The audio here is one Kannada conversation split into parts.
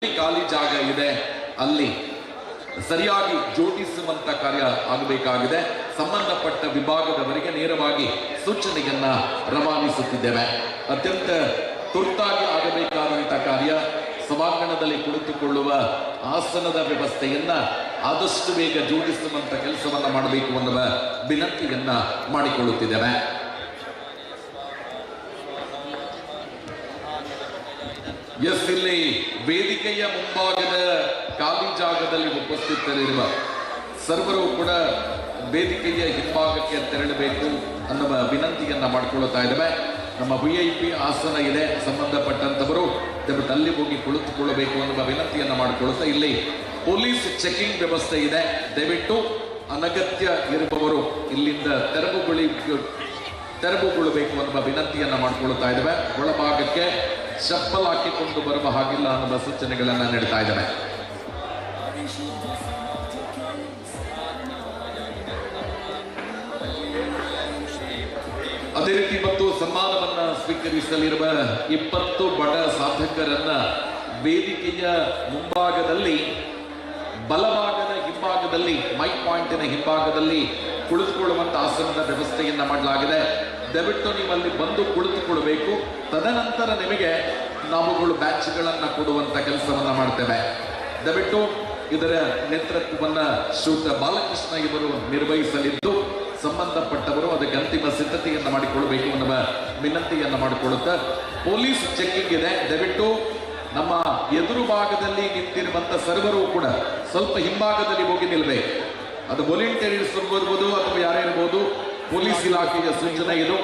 ಖಾಲಿ ಜಾಗ ಇದೆ ಅಲ್ಲಿ ಸರಿಯಾಗಿ ಜೋಡಿಸುವಂತ ಕಾರ್ಯ ಆಗಬೇಕಾಗಿದೆ. ಸಂಬಂಧಪಟ್ಟ ವಿಭಾಗದವರಿಗೆ ನೇರವಾಗಿ ಸೂಚನೆಯನ್ನ ರವಾನಿಸುತ್ತಿದ್ದೇವೆ. ಅತ್ಯಂತ ತುರ್ತಾಗಿ ಆಗಬೇಕಾದಂತಹ ಕಾರ್ಯ ಸಭಾಂಗಣದಲ್ಲಿ ಕುಳಿತುಕೊಳ್ಳುವ ಆಸನದ ವ್ಯವಸ್ಥೆಯನ್ನ ಆದಷ್ಟು ಬೇಗ ಜೋಡಿಸುವಂತ ಕೆಲಸವನ್ನ ಮಾಡಬೇಕು ಅನ್ನುವ ವಿನಂತಿಯನ್ನ ಮಾಡಿಕೊಳ್ಳುತ್ತಿದ್ದೇವೆ. ಇಲ್ಲಿ ವೇದಿಕೆಯ ಮುಂಭಾಗದ ಖಾಲಿ ಜಾಗದಲ್ಲಿ ಉಪಸ್ಥಿತರಿರುವ ಸರ್ವರು ಕೂಡ ವೇದಿಕೆಯ ಹಿಂಭಾಗಕ್ಕೆ ತೆರಳಬೇಕು ಅನ್ನುವ ವಿನಂತಿಯನ್ನ ಮಾಡಿಕೊಳ್ಳುತ್ತಾ ಇದ್ದೇವೆ. ನಮ್ಮ VIP ಆಸನ ಇದೆ, ಸಂಬಂಧಪಟ್ಟಂತವರು ದಯವಿಟ್ಟು ಅಲ್ಲಿ ಹೋಗಿ ಕುಳಿತುಕೊಳ್ಳಬೇಕು ಅನ್ನುವ ವಿನಂತಿಯನ್ನ ಮಾಡಿಕೊಳ್ಳುತ್ತಾ ಇಲ್ಲಿ ಪೊಲೀಸ್ ಚೆಕಿಂಗ್ ವ್ಯವಸ್ಥೆ ಇದೆ. ದಯವಿಟ್ಟು ಅನಗತ್ಯ ಇರುವವರು ಇಲ್ಲಿಂದ ತೆರವುಗೊಳ್ಳಬೇಕು ಅನ್ನುವ ವಿನಂತಿಯನ್ನ ಮಾಡಿಕೊಳ್ಳುತ್ತಾ ಇದ್ದೇವೆ. ಒಳಭಾಗಕ್ಕೆ ಚಪ್ಪಲ್ ಹಾಕಿಕೊಂಡು ಬರುವ ಹಾಗಿಲ್ಲ ಅನ್ನುವ ಸೂಚನೆಗಳನ್ನ ನೀಡ್ತಾ ಇದ್ದೇವೆ. ಅದೇ ರೀತಿ ಇವತ್ತು ಸನ್ಮಾನವನ್ನ ಸ್ವೀಕರಿಸಲಿರುವ 20 ಬಡ ಸಾಧಕರನ್ನ ವೇದಿಕೆಯ ಮುಂಭಾಗದಲ್ಲಿ ಬಲಭಾಗದ ಹಿಂಭಾಗದಲ್ಲಿ ಮೈಕ್ ಪಾಯಿಂಟಿನ ಹಿಂಭಾಗದಲ್ಲಿ ಕುಳಿತುಕೊಳ್ಳುವಂತ ಆಸನದ ವ್ಯವಸ್ಥೆಯನ್ನ ಮಾಡಲಾಗಿದೆ. ದಯವಿಟ್ಟು ನೀವು ಅಲ್ಲಿ ಬಂದು ಕುಳಿತುಕೊಳ್ಳಬೇಕು. ತದನಂತರ ನಿಮಗೆ ನಾವುಗಳು ಬ್ಯಾಚ್ಗಳನ್ನ ಕೊಡುವಂತ ಕೆಲಸವನ್ನ ಮಾಡ್ತೇವೆ. ದಯವಿಟ್ಟು ಇದರ ನೇತೃತ್ವವನ್ನ ಶ್ರೀಯುತ ಬಾಲಕೃಷ್ಣ ಇವರು ನಿರ್ವಹಿಸಲಿದ್ದು ಸಂಬಂಧಪಟ್ಟವರು ಅದಕ್ಕೆ ಅಂತಿಮ ಸಿದ್ಧತೆಯನ್ನ ಮಾಡಿಕೊಳ್ಳಬೇಕು ಅನ್ನುವ ವಿನಂತಿಯನ್ನ ಮಾಡಿಕೊಳ್ಳುತ್ತಾ ಪೊಲೀಸ್ ಚೆಕಿಂಗ್ ಇದೆ. ದಯವಿಟ್ಟು ನಮ್ಮ ಎದುರು ಭಾಗದಲ್ಲಿ ನಿಂತಿರುವಂತ ಸರ್ವರು ಕೂಡ ಸ್ವಲ್ಪ ಹಿಂಭಾಗದಲ್ಲಿ ಹೋಗಿ ನಿಲ್ಬೇಕು. ಅದು ವಾಲಂಟಿಯರ್ಸ್ ಇರ್ಬೋದು ಅಥವಾ ಯಾರೇ ಇರ್ಬೋದು, ಪೊಲೀಸ್ ಇಲಾಖೆಯ ಸೂಚನೆ ಇದು.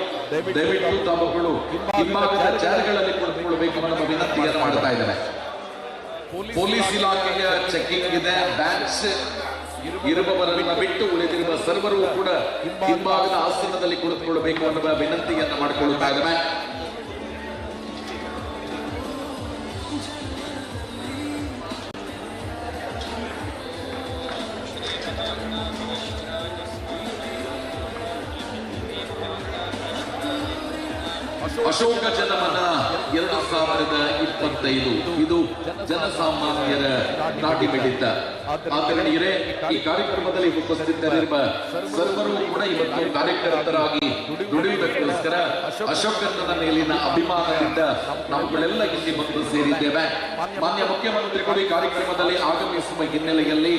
ದಯವಿಟ್ಟು ತಾವುಗಳು ಹಿಂಭಾಗದ ಚೇರ್ಗಳಲ್ಲಿ ಕುಳಿತುಕೊಳ್ಳಬೇಕು ಅನ್ನುವ ವಿನಂತಿಯನ್ನು ಮಾಡ್ತಾ ಇದ್ದೇವೆ. ಪೊಲೀಸ್ ಇಲಾಖೆಯ ಚೆಕಿಂಗ್ ಇದೆ. ಬ್ಯಾಚ್ ಇರುವವರನ್ನ ಬಿಟ್ಟು ಉಳಿದಿರುವ ಸರ್ವರು ಕೂಡ ಹಿಂಭಾಗದ ಆಸನದಲ್ಲಿ ಕುಳಿತುಕೊಳ್ಳಬೇಕು ಅನ್ನುವ ವಿನಂತಿಯನ್ನು ಮಾಡಿಕೊಳ್ಳುತ್ತಾ ಇದ್ದೇವೆ. ಅಶೋಕ ಜನಮನ 2025 ಇದು ಜನಸಾಮಾನ್ಯರ ನಾಟಿ ಮಿಡಿತ. ಆದರಣೀಯರೇ, ಈ ಕಾರ್ಯಕ್ರಮದಲ್ಲಿ ಉಪಸ್ಥಿತರಿರುವ ಸರ್ವರು ಕೂಡ ಇವತ್ತು ಕಾರ್ಯಕರ್ತರಾಗಿ ದುಡಿಯುವುದಕ್ಕೋಸ್ಕರ ಅಶೋಕನ ಮೇಲಿನ ಅಭಿಮಾನದಿಂದ ನಾವುಗಳೆಲ್ಲ ಇಲ್ಲಿ ಬಂದು ಸೇರಿದ್ದೇವೆ. ಮಾನ್ಯ ಮುಖ್ಯಮಂತ್ರಿಗಳು ಈ ಕಾರ್ಯಕ್ರಮದಲ್ಲಿ ಆಗಮಿಸುವ ಹಿನ್ನೆಲೆಯಲ್ಲಿ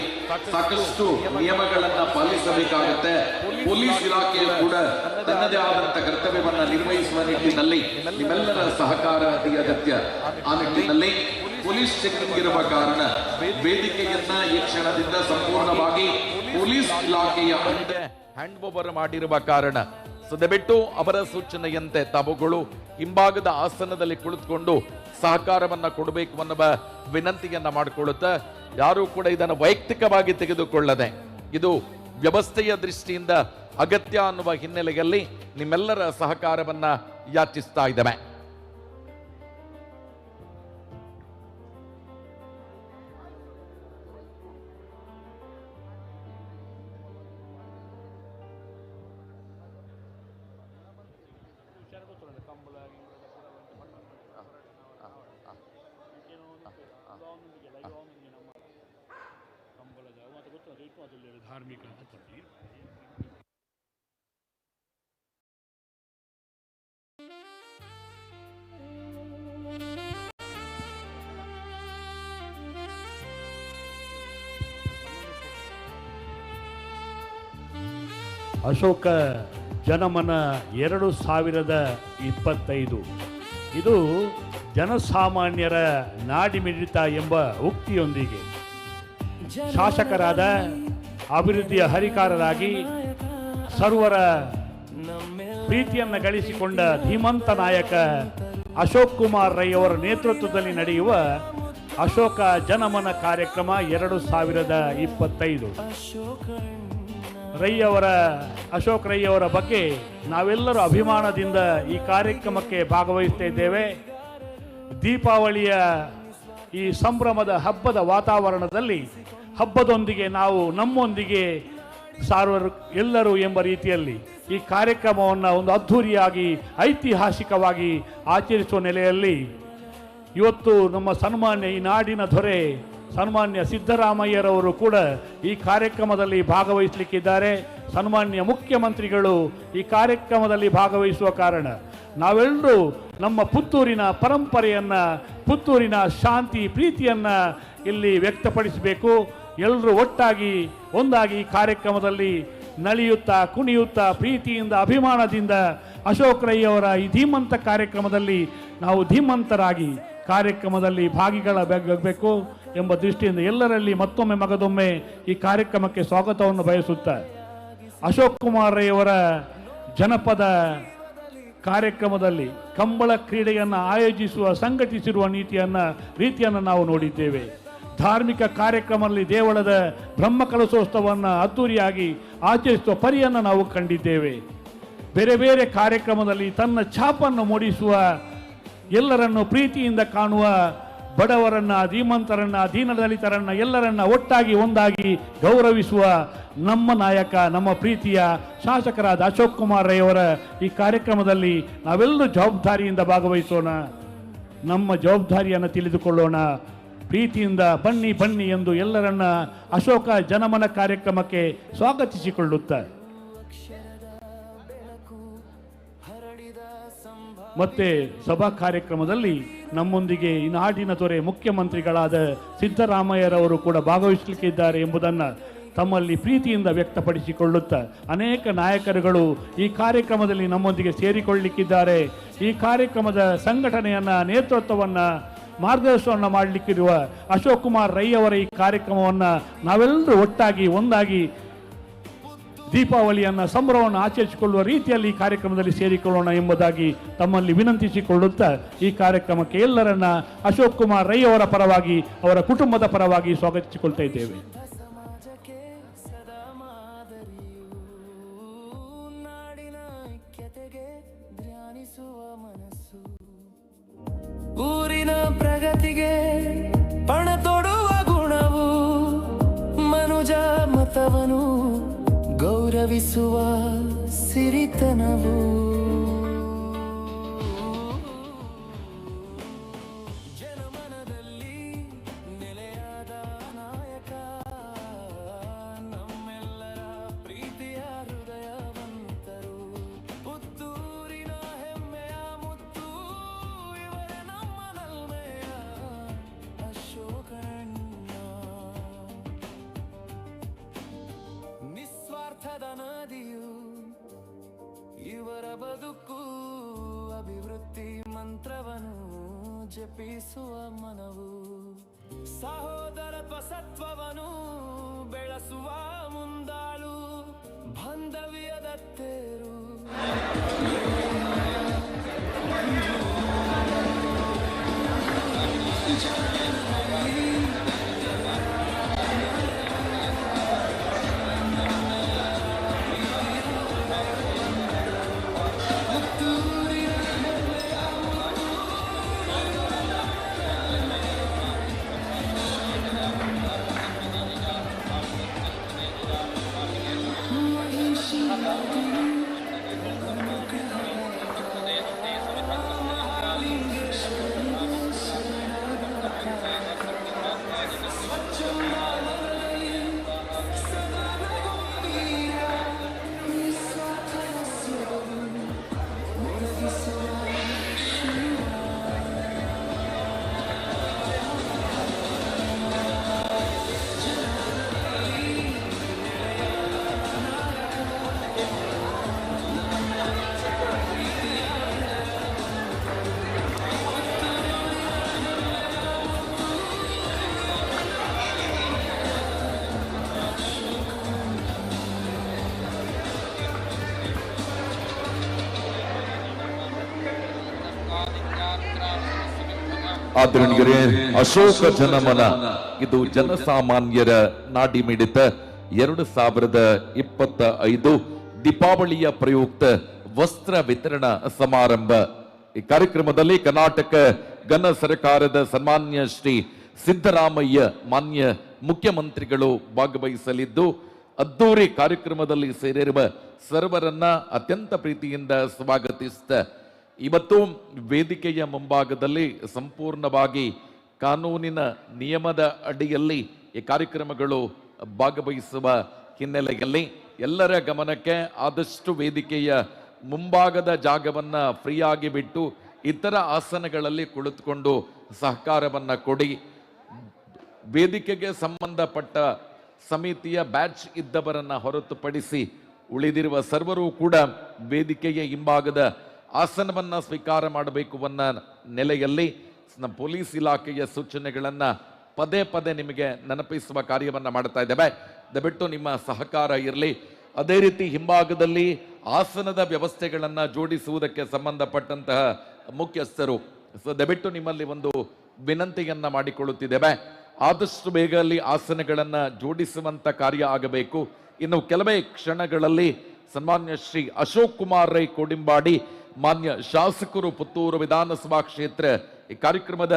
ಸಾಕಷ್ಟು ನಿಯಮಗಳನ್ನ ಪಾಲಿಸಬೇಕಾಗುತ್ತೆ. ಪೊಲೀಸ್ ಇಲಾಖೆಯು ಕೂಡ ತನ್ನದೇ ಆದಂತಹ ಕರ್ತವ್ಯವನ್ನ ನಿರ್ವಹಿಸುವ ನಿಟ್ಟಿನಲ್ಲಿ ನಿಮ್ಮೆಲ್ಲರ ಸಹಕಾರ ಅತಿ ಅಗತ್ಯ. ಆ ನಿಟ್ಟಿನಲ್ಲಿ ಪೊಲೀಸ್ ಚೆಕಿಂಗ್ ಇರುವ ಕಾರಣ ವೇದಿಕೆಯನ್ನ ಈ ಕ್ಷಣದಿಂದ ಸಂಪೂರ್ಣವಾಗಿ ಪೊಲೀಸ್ ಇಲಾಖೆಯ ಹ್ಯಾಂಡ್ ಓವರ್ ಮಾಡಿರುವ ಕಾರಣ ದಯವಿಟ್ಟು ಅವರ ಸೂಚನೆಯಂತೆ ತಾವುಗಳು ಹಿಂಭಾಗದ ಆಸನದಲ್ಲಿ ಕುಳಿತುಕೊಂಡು ಸಹಕಾರವನ್ನ ಕೊಡಬೇಕು ಅನ್ನುವ ವಿನಂತಿಯನ್ನ ಮಾಡಿಕೊಳ್ಳುತ್ತಾ ಯಾರು ಕೂಡ ಇದನ್ನು ವೈಯಕ್ತಿಕವಾಗಿ ತೆಗೆದುಕೊಳ್ಳದೆ ಇದು ವ್ಯವಸ್ಥೆಯ ದೃಷ್ಟಿಯಿಂದ ಅಗತ್ಯ ಅನ್ನುವ ಹಿನ್ನೆಲೆಯಲ್ಲಿ ನಿಮ್ಮೆಲ್ಲರ ಸಹಕಾರವನ್ನ ಯಾಚಿಸ್ತಾ ಇದ್ದೇವೆ. ಧಾರ್ಮಿಕ ಅಶೋಕ ಜನಮನ 2025 ಇದು ಜನಸಾಮಾನ್ಯರ ನಾಡಿಮಿಡಿತ ಎಂಬ ಉಕ್ತಿಯೊಂದಿಗೆ ಶಾಸಕರಾದ ಅಭಿವೃದ್ಧಿಯ ಹರಿಕಾರರಾಗಿ ಸರ್ವರ ಪ್ರೀತಿಯನ್ನು ಗಳಿಸಿಕೊಂಡ ಧೀಮಂತ ನಾಯಕ ಅಶೋಕ್ ಕುಮಾರ್ ರೈ ಅವರ ನೇತೃತ್ವದಲ್ಲಿ ನಡೆಯುವ ಅಶೋಕ ಜನಮನ ಕಾರ್ಯಕ್ರಮ 2025. ಅಶೋಕ್ ರೈ ಅವರ ಬಗ್ಗೆ ನಾವೆಲ್ಲರೂ ಅಭಿಮಾನದಿಂದ ಈ ಕಾರ್ಯಕ್ರಮಕ್ಕೆ ಭಾಗವಹಿಸ್ತಾ ಇದ್ದೇವೆ. ದೀಪಾವಳಿಯ ಈ ಸಂಭ್ರಮದ ಹಬ್ಬದ ವಾತಾವರಣದಲ್ಲಿ ಹಬ್ಬದೊಂದಿಗೆ ನಾವು ನಮ್ಮೊಂದಿಗೆ ಸಾರ್ವರು ಎಲ್ಲರೂ ಎಂಬ ರೀತಿಯಲ್ಲಿ ಈ ಕಾರ್ಯಕ್ರಮವನ್ನು ಒಂದು ಅದ್ಧೂರಿಯಾಗಿ ಐತಿಹಾಸಿಕವಾಗಿ ಆಚರಿಸುವ ನೆಲೆಯಲ್ಲಿ ಇವತ್ತು ನಮ್ಮ ಸನ್ಮಾನ್ಯ ಈ ನಾಡಿನ ದೊರೆ ಸನ್ಮಾನ್ಯ ಸಿದ್ದರಾಮಯ್ಯರವರು ಕೂಡ ಈ ಕಾರ್ಯಕ್ರಮದಲ್ಲಿ ಭಾಗವಹಿಸಲಿಕ್ಕಿದ್ದಾರೆ. ಸನ್ಮಾನ್ಯ ಮುಖ್ಯಮಂತ್ರಿಗಳು ಈ ಕಾರ್ಯಕ್ರಮದಲ್ಲಿ ಭಾಗವಹಿಸುವ ಕಾರಣ ನಾವೆಲ್ಲರೂ ನಮ್ಮ ಪುತ್ತೂರಿನ ಪರಂಪರೆಯನ್ನು, ಪುತ್ತೂರಿನ ಶಾಂತಿ ಪ್ರೀತಿಯನ್ನು ಇಲ್ಲಿ ವ್ಯಕ್ತಪಡಿಸಬೇಕು. ಎಲ್ಲರೂ ಒಟ್ಟಾಗಿ ಒಂದಾಗಿ ಈ ಕಾರ್ಯಕ್ರಮದಲ್ಲಿ ನಲಿಯುತ್ತಾ ಕುಣಿಯುತ್ತಾ ಪ್ರೀತಿಯಿಂದ ಅಭಿಮಾನದಿಂದ ಅಶೋಕ್ ರೈ ಅವರ ಈ ಧೀಮಂತ ಕಾರ್ಯಕ್ರಮದಲ್ಲಿ ನಾವು ಧೀಮಂತರಾಗಿ ಕಾರ್ಯಕ್ರಮದಲ್ಲಿ ಭಾಗಿಗಳಾಗಬೇಕು ಎಂಬ ದೃಷ್ಟಿಯಿಂದ ಎಲ್ಲರಲ್ಲಿ ಮತ್ತೊಮ್ಮೆ ಮಗದೊಮ್ಮೆ ಈ ಕಾರ್ಯಕ್ರಮಕ್ಕೆ ಸ್ವಾಗತವನ್ನು ಬಯಸುತ್ತಾ ಅಶೋಕ್ ಕುಮಾರ್ ರೈ ಅವರ ಜನಪದ ಕಾರ್ಯಕ್ರಮದಲ್ಲಿ ಕಂಬಳ ಕ್ರೀಡೆಯನ್ನು ಆಯೋಜಿಸುವ ಸಂಘಟಿಸಿರುವ ರೀತಿಯನ್ನು ನಾವು ನೋಡಿದ್ದೇವೆ. ಧಾರ್ಮಿಕ ಕಾರ್ಯಕ್ರಮದಲ್ಲಿ ದೇವಳದ ಬ್ರಹ್ಮಕಲಶೋತ್ಸವವನ್ನು ಅದ್ದೂರಿಯಾಗಿ ಆಚರಿಸುವ ಪರಿಯನ್ನು ನಾವು ಕಂಡಿದ್ದೇವೆ. ಬೇರೆ ಬೇರೆ ಕಾರ್ಯಕ್ರಮದಲ್ಲಿ ತನ್ನ ಛಾಪನ್ನು ಮೂಡಿಸುವ, ಎಲ್ಲರನ್ನು ಪ್ರೀತಿಯಿಂದ ಕಾಣುವ, ಬಡವರನ್ನ, ಧೀಮಂತರನ್ನ, ದೀನದಲಿತರನ್ನ ಎಲ್ಲರನ್ನ ಒಟ್ಟಾಗಿ ಒಂದಾಗಿ ಗೌರವಿಸುವ ನಮ್ಮ ನಾಯಕ, ನಮ್ಮ ಪ್ರೀತಿಯ ಶಾಸಕರಾದ ಅಶೋಕ್ ಕುಮಾರ್ ರೈ ಅವರ ಈ ಕಾರ್ಯಕ್ರಮದಲ್ಲಿ ನಾವೆಲ್ಲರೂ ಜವಾಬ್ದಾರಿಯಿಂದ ಭಾಗವಹಿಸೋಣ. ನಮ್ಮ ಜವಾಬ್ದಾರಿಯನ್ನು ತಿಳಿದುಕೊಳ್ಳೋಣ. ಪ್ರೀತಿಯಿಂದ ಬನ್ನಿ ಬನ್ನಿ ಎಂದು ಎಲ್ಲರನ್ನ ಅಶೋಕ ಜನಮನ ಕಾರ್ಯಕ್ರಮಕ್ಕೆ ಸ್ವಾಗತಿಸಿಕೊಳ್ಳುತ್ತಾರೆ. ಮತ್ತೆ ಸಭಾ ಕಾರ್ಯಕ್ರಮದಲ್ಲಿ ನಮ್ಮೊಂದಿಗೆ ಈ ನಾಡಿನ ದೊರೆ ಮುಖ್ಯಮಂತ್ರಿಗಳಾದ ಸಿದ್ದರಾಮಯ್ಯರವರು ಕೂಡ ಭಾಗವಹಿಸಲಿಕ್ಕಿದ್ದಾರೆ ಎಂಬುದನ್ನು ತಮ್ಮಲ್ಲಿ ಪ್ರೀತಿಯಿಂದ ವ್ಯಕ್ತಪಡಿಸಿಕೊಳ್ಳುತ್ತಾ ಅನೇಕ ನಾಯಕರುಗಳು ಈ ಕಾರ್ಯಕ್ರಮದಲ್ಲಿ ನಮ್ಮೊಂದಿಗೆ ಸೇರಿಕೊಳ್ಳಲಿಕ್ಕಿದ್ದಾರೆ. ಈ ಕಾರ್ಯಕ್ರಮದ ಸಂಘಟನೆಯನ್ನು, ನೇತೃತ್ವವನ್ನು, ಮಾರ್ಗದರ್ಶನವನ್ನು ಮಾಡಲಿಕ್ಕಿರುವ ಅಶೋಕ್ ಕುಮಾರ್ ರೈ ಅವರ ಈ ಕಾರ್ಯಕ್ರಮವನ್ನು ನಾವೆಲ್ಲರೂ ಒಟ್ಟಾಗಿ ಒಂದಾಗಿ ದೀಪಾವಳಿಯನ್ನು ಸಂಭ್ರಮವನ್ನು ಆಚರಿಸಿಕೊಳ್ಳುವ ರೀತಿಯಲ್ಲಿ ಈ ಕಾರ್ಯಕ್ರಮದಲ್ಲಿ ಸೇರಿಕೊಳ್ಳೋಣ ಎಂಬುದಾಗಿ ತಮ್ಮಲ್ಲಿ ವಿನಂತಿಸಿಕೊಳ್ಳುತ್ತಾ ಈ ಕಾರ್ಯಕ್ರಮಕ್ಕೆ ಎಲ್ಲರನ್ನ ಅಶೋಕ್ ಕುಮಾರ್ ರೈ ಅವರ ಪರವಾಗಿ, ಅವರ ಕುಟುಂಬದ ಪರವಾಗಿ ಸ್ವಾಗತಿಸಿಕೊಳ್ತಾ ಇದ್ದೇವೆ. ಊರಿನ ಪ್ರಗತಿಗೆ ಪಣ ತೊಡುವ ಗುಣವು, ಮನುಜ ಮತವನು ಗೌರವಿಸುವ ಸಿರಿತನವು, ಜನಮನದಲ್ಲಿ ನೆಲೆಯಾದ ನಾಯಕ, ನಮ್ಮೆಲ್ಲರ ಪ್ರೀತಿಯ ಹೃದಯವಂತರು, ಪುತ್ತೂರಿನ ಹೆಮ್ಮೆಯ ಮುತ್ತು, ಇವರೇ ನಮ್ಮ ನಲ್ಮೆಯ ಅಶೋಕಣ್ಣ. ನಿಸ್ವಾರ್ಥದ ನದಿಯು ಇವರ ಬದುಕು, ಅಭಿವೃದ್ಧಿ ಮಂತ್ರವನ್ನು ಜಪಿಸುವ ಮನವು, ಸಹೋದರತ್ವ ಸತ್ವವನ್ನು ಬೆಳೆಸುವ ಮುಂದಾಳು, ಬಾಂಧವ್ಯದ ತೇರು. ಆದರಣೀಯರೇ, ಅಶೋಕ ಜನಮನ ಇದು ಜನಸಾಮಾನ್ಯರ ನಾಡಿ ಮಿಡಿತ 2025 ದೀಪಾವಳಿಯ ಪ್ರಯುಕ್ತ ವಸ್ತ್ರ ವಿತರಣಾ ಸಮಾರಂಭ. ಈ ಕಾರ್ಯಕ್ರಮದಲ್ಲಿ ಕರ್ನಾಟಕ ಘನ ಸರ್ಕಾರದ ಸನ್ಮಾನ್ಯ ಶ್ರೀ ಸಿದ್ದರಾಮಯ್ಯ ಮಾನ್ಯ ಮುಖ್ಯಮಂತ್ರಿಗಳು ಭಾಗವಹಿಸಲಿದ್ದು, ಅದ್ದೂರಿ ಕಾರ್ಯಕ್ರಮದಲ್ಲಿ ಸೇರಿರುವ ಸರ್ವರನ್ನ ಅತ್ಯಂತ ಪ್ರೀತಿಯಿಂದ ಸ್ವಾಗತಿಸಿದ ಇವತ್ತು ವೇದಿಕೆಯ ಮುಂಭಾಗದಲ್ಲಿ ಸಂಪೂರ್ಣವಾಗಿ ಕಾನೂನಿನ ನಿಯಮದ ಅಡಿಯಲ್ಲಿ ಈ ಕಾರ್ಯಕ್ರಮಗಳು ಭಾಗವಹಿಸುವ ಹಿನ್ನೆಲೆಯಲ್ಲಿ ಎಲ್ಲರ ಗಮನಕ್ಕೆ ಆದಷ್ಟು ವೇದಿಕೆಯ ಮುಂಭಾಗದ ಜಾಗವನ್ನ ಫ್ರೀಯಾಗಿ ಬಿಟ್ಟು ಇತರ ಆಸನಗಳಲ್ಲಿ ಕುಳಿತುಕೊಂಡು ಸಹಕಾರವನ್ನ ಕೊಡಿ. ವೇದಿಕೆಗೆ ಸಂಬಂಧಪಟ್ಟ ಸಮಿತಿಯ ಬ್ಯಾಚ್ ಇದ್ದವರನ್ನ ಹೊರತುಪಡಿಸಿ ಉಳಿದಿರುವ ಸರ್ವರೂ ಕೂಡ ವೇದಿಕೆಯ ಹಿಂಭಾಗದ ಆಸನವನ್ನ ಸ್ವೀಕಾರ ಮಾಡಬೇಕು ಅನ್ನೋ ನೆಲೆಯಲ್ಲಿ ನಮ್ಮ ಪೊಲೀಸ್ ಇಲಾಖೆಯ ಸೂಚನೆಗಳನ್ನ ಪದೇ ಪದೇ ನಿಮಗೆ ನೆನಪಿಸುವ ಕಾರ್ಯವನ್ನ ಮಾಡ್ತಾ ಇದ್ದೇವೆ. ದಯವಿಟ್ಟು ನಿಮ್ಮ ಸಹಕಾರ ಇರಲಿ. ಅದೇ ರೀತಿ ಹಿಂಭಾಗದಲ್ಲಿ ಆಸನದ ವ್ಯವಸ್ಥೆಗಳನ್ನ ಜೋಡಿಸುವುದಕ್ಕೆ ಸಂಬಂಧಪಟ್ಟಂತಹ ಮುಖ್ಯಸ್ಥರು ದಯವಿಟ್ಟು ನಿಮ್ಮಲ್ಲಿ ಒಂದು ವಿನಂತಿಯನ್ನ ಮಾಡಿಕೊಳ್ಳುತ್ತಿದ್ದೇವೆ. ಆದಷ್ಟು ಬೇಗ ಅಲ್ಲಿ ಆಸನಗಳನ್ನ ಜೋಡಿಸುವಂತ ಕಾರ್ಯ ಆಗಬೇಕು. ಇನ್ನು ಕೆಲವೇ ಕ್ಷಣಗಳಲ್ಲಿ ಸನ್ಮಾನ್ಯ ಶ್ರೀ ಅಶೋಕ್ ಕುಮಾರ್ ರೈ ಕೋಡಿಂಬಾಡಿ ಮಾನ್ಯ ಶಾಸಕರು ಪುತ್ತೂರು ವಿಧಾನಸಭಾ ಕ್ಷೇತ್ರ ಈ ಕಾರ್ಯಕ್ರಮದ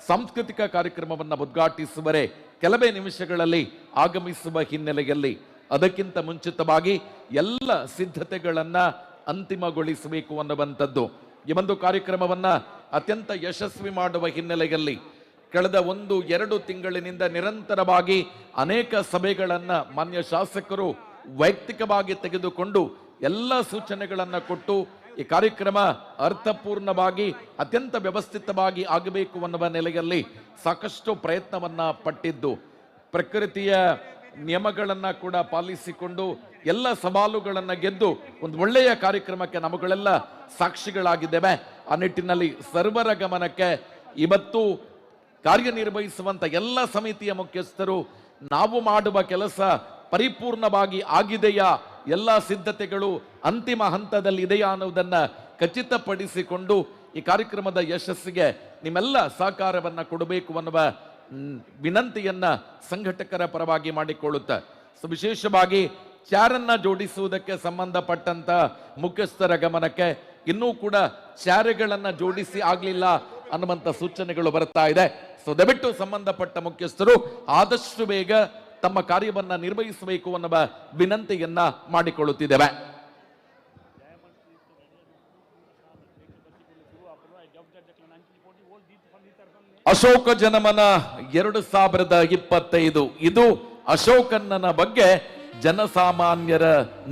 ಸಾಂಸ್ಕೃತಿಕ ಕಾರ್ಯಕ್ರಮವನ್ನು ಉದ್ಘಾಟಿಸುವರೆ ಕೆಲವೇ ನಿಮಿಷಗಳಲ್ಲಿ ಆಗಮಿಸುವ ಹಿನ್ನೆಲೆಯಲ್ಲಿ ಅದಕ್ಕಿಂತ ಮುಂಚಿತವಾಗಿ ಎಲ್ಲ ಸಿದ್ಧತೆಗಳನ್ನ ಅಂತಿಮಗೊಳಿಸಬೇಕು ಅನ್ನುವಂಥದ್ದು. ಈ ಒಂದು ಕಾರ್ಯಕ್ರಮವನ್ನ ಅತ್ಯಂತ ಯಶಸ್ವಿ ಮಾಡುವ ಹಿನ್ನೆಲೆಯಲ್ಲಿ ಕಳೆದ 1-2 ತಿಂಗಳಿನಿಂದ ನಿರಂತರವಾಗಿ ಅನೇಕ ಸಭೆಗಳನ್ನ ಮಾನ್ಯ ಶಾಸಕರು ವೈಯಕ್ತಿಕವಾಗಿ ತೆಗೆದುಕೊಂಡು ಎಲ್ಲ ಸೂಚನೆಗಳನ್ನ ಕೊಟ್ಟು ಈ ಕಾರ್ಯಕ್ರಮ ಅರ್ಥಪೂರ್ಣವಾಗಿ ಅತ್ಯಂತ ವ್ಯವಸ್ಥಿತವಾಗಿ ಆಗಬೇಕು ಅನ್ನುವ ನೆಲೆಯಲ್ಲಿ ಸಾಕಷ್ಟು ಪ್ರಯತ್ನವನ್ನ ಪಟ್ಟಿದ್ದು, ಪ್ರಕೃತಿಯ ನಿಯಮಗಳನ್ನ ಕೂಡ ಪಾಲಿಸಿಕೊಂಡು ಎಲ್ಲ ಸವಾಲುಗಳನ್ನ ಗೆದ್ದು ಒಂದು ಒಳ್ಳೆಯ ಕಾರ್ಯಕ್ರಮಕ್ಕೆ ನಮಗಳೆಲ್ಲ ಸಾಕ್ಷಿಗಳಾಗಿದ್ದೇವೆ. ಆ ನಿಟ್ಟಿನಲ್ಲಿ ಸರ್ವರ ಗಮನಕ್ಕೆ ಇವತ್ತು ಕಾರ್ಯನಿರ್ವಹಿಸುವಂತ ಎಲ್ಲ ಸಮಿತಿಯ ಮುಖ್ಯಸ್ಥರು ನಾವು ಮಾಡುವ ಕೆಲಸ ಪರಿಪೂರ್ಣವಾಗಿ ಆಗಿದೆಯಾ, ಎಲ್ಲ ಸಿದ್ಧತೆಗಳು ಅಂತಿಮ ಹಂತದಲ್ಲಿ ಇದೆಯಾ ಅನ್ನೋದನ್ನ ಖಚಿತಪಡಿಸಿಕೊಂಡು ಈ ಕಾರ್ಯಕ್ರಮದ ಯಶಸ್ಸಿಗೆ ನಿಮ್ಮೆಲ್ಲ ಸಹಕಾರವನ್ನ ಕೊಡಬೇಕು ಅನ್ನುವ ವಿನಂತಿಯನ್ನ ಸಂಘಟಕರ ಪರವಾಗಿ ಮಾಡಿಕೊಳ್ಳುತ್ತೆ. ವಿಶೇಷವಾಗಿ ಚಾರನ್ನ ಜೋಡಿಸುವುದಕ್ಕೆ ಸಂಬಂಧಪಟ್ಟಂತ ಮುಖ್ಯಸ್ಥರ ಗಮನಕ್ಕೆ ಇನ್ನೂ ಕೂಡ ಚಾರೆಗಳನ್ನ ಜೋಡಿಸಿ ಆಗ್ಲಿಲ್ಲ ಅನ್ನುವಂತ ಸೂಚನೆಗಳು ಬರ್ತಾ ಇದೆ. ದಯವಿಟ್ಟು ಸಂಬಂಧಪಟ್ಟ ಮುಖ್ಯಸ್ಥರು ಆದಷ್ಟು ಬೇಗ ತಮ್ಮ ಕಾರ್ಯವನ್ನ ನಿರ್ವಹಿಸಬೇಕು ಅನ್ನುವ ವಿನಂತಿಯನ್ನ ಮಾಡಿಕೊಳ್ಳುತ್ತಿದ್ದೇವೆ. ಅಶೋಕ ಜನಮನ 2025 ಇದು ಅಶೋಕಣ್ಣನ ಬಗ್ಗೆ ಜನಸಾಮಾನ್ಯರ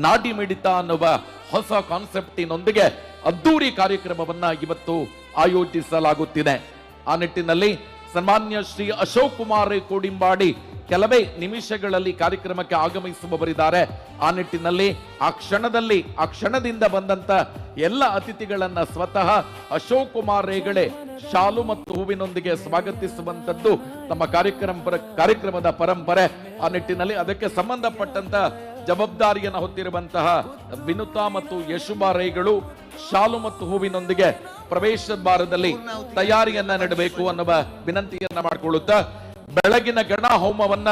ನಾಡಿ ಮಿಡಿತ ಅನ್ನುವ ಹೊಸ ಕಾನ್ಸೆಪ್ಟಿನೊಂದಿಗೆ ಅದ್ದೂರಿ ಕಾರ್ಯಕ್ರಮವನ್ನ ಇವತ್ತು ಆಯೋಜಿಸಲಾಗುತ್ತಿದೆ. ಆ ನಿಟ್ಟಿನಲ್ಲಿ ಸನ್ಮಾನ್ಯ ಶ್ರೀ ಅಶೋಕ್ ಕುಮಾರ್ ಕೋಡಿಂಬಾಡಿ ಕೆಲವೇ ನಿಮಿಷಗಳಲ್ಲಿ ಕಾರ್ಯಕ್ರಮಕ್ಕೆ ಆಗಮಿಸುವವರಿದ್ದಾರೆ. ಆ ನಿಟ್ಟಿನಲ್ಲಿ ಆ ಕ್ಷಣದಿಂದ ಬಂದಂತ ಎಲ್ಲ ಅತಿಥಿಗಳನ್ನ ಸ್ವತಃ ಅಶೋಕ್ ಕುಮಾರ್ ರೇಗಳೆ ಶಾಲು ಮತ್ತು ಹೂವಿನೊಂದಿಗೆ ಸ್ವಾಗತಿಸುವಂತದ್ದು ನಮ್ಮ ಕಾರ್ಯಕ್ರಮದ ಪರಂಪರೆ. ಆ ನಿಟ್ಟಿನಲ್ಲಿ ಅದಕ್ಕೆ ಸಂಬಂಧಪಟ್ಟಂತ ಜವಾಬ್ದಾರಿಯನ್ನು ಹೊತ್ತಿರುವಂತಹ ವಿನುತಾ ಮತ್ತು ಯಶುಬಾ ರೈಗಳು ಶಾಲು ಮತ್ತು ಹೂವಿನೊಂದಿಗೆ ಪ್ರವೇಶ ದ್ವಾರದಲ್ಲಿ ತಯಾರಿಯನ್ನ ನಡೆಸಬೇಕು ಅನ್ನುವ ವಿನಂತಿಯನ್ನ ಮಾಡಿಕೊಳ್ಳುತ್ತಾ ಬೆಳಗಿನ ಗಣ ಹೋಮವನ್ನ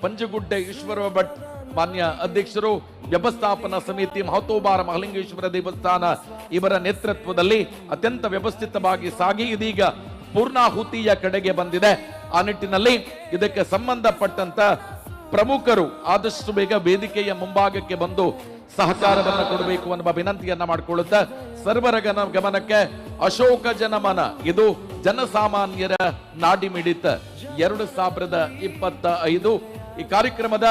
ಪಂಜಗುಡ್ಡೆ ಈಶ್ವರ ಭಟ್ ಮಾನ್ಯ ಅಧ್ಯಕ್ಷರು, ವ್ಯವಸ್ಥಾಪನಾ ಸಮಿತಿ, ಮಹತೋಬಾರ ಮಹಲಿಂಗೇಶ್ವರ ದೇವಸ್ಥಾನ ಇವರ ನೇತೃತ್ವದಲ್ಲಿ ಅತ್ಯಂತ ವ್ಯವಸ್ಥಿತವಾಗಿ ಸಾಗಿ ಇದೀಗ ಪೂರ್ಣಾಹುತಿಯ ಕಡೆಗೆ ಬಂದಿದೆ. ಆ ನಿಟ್ಟಿನಲ್ಲಿ ಇದಕ್ಕೆ ಸಂಬಂಧಪಟ್ಟಂತ ಪ್ರಮುಖರು ಆದಷ್ಟು ಬೇಗ ವೇದಿಕೆಯ ಮುಂಭಾಗಕ್ಕೆ ಬಂದು ಸಹಕಾರವನ್ನ ಕೊಡಬೇಕು ಅನ್ನುವ ವಿನಂತಿಯನ್ನ ಮಾಡಿಕೊಳ್ಳುತ್ತಾ ಸರ್ವರ ಗಮನಕ್ಕೆ ಅಶೋಕ ಜನಮನ ಇದು ಜನಸಾಮಾನ್ಯರ ನಾಡಿ ಮಿಡಿತ 2025 ಈ ಕಾರ್ಯಕ್ರಮದ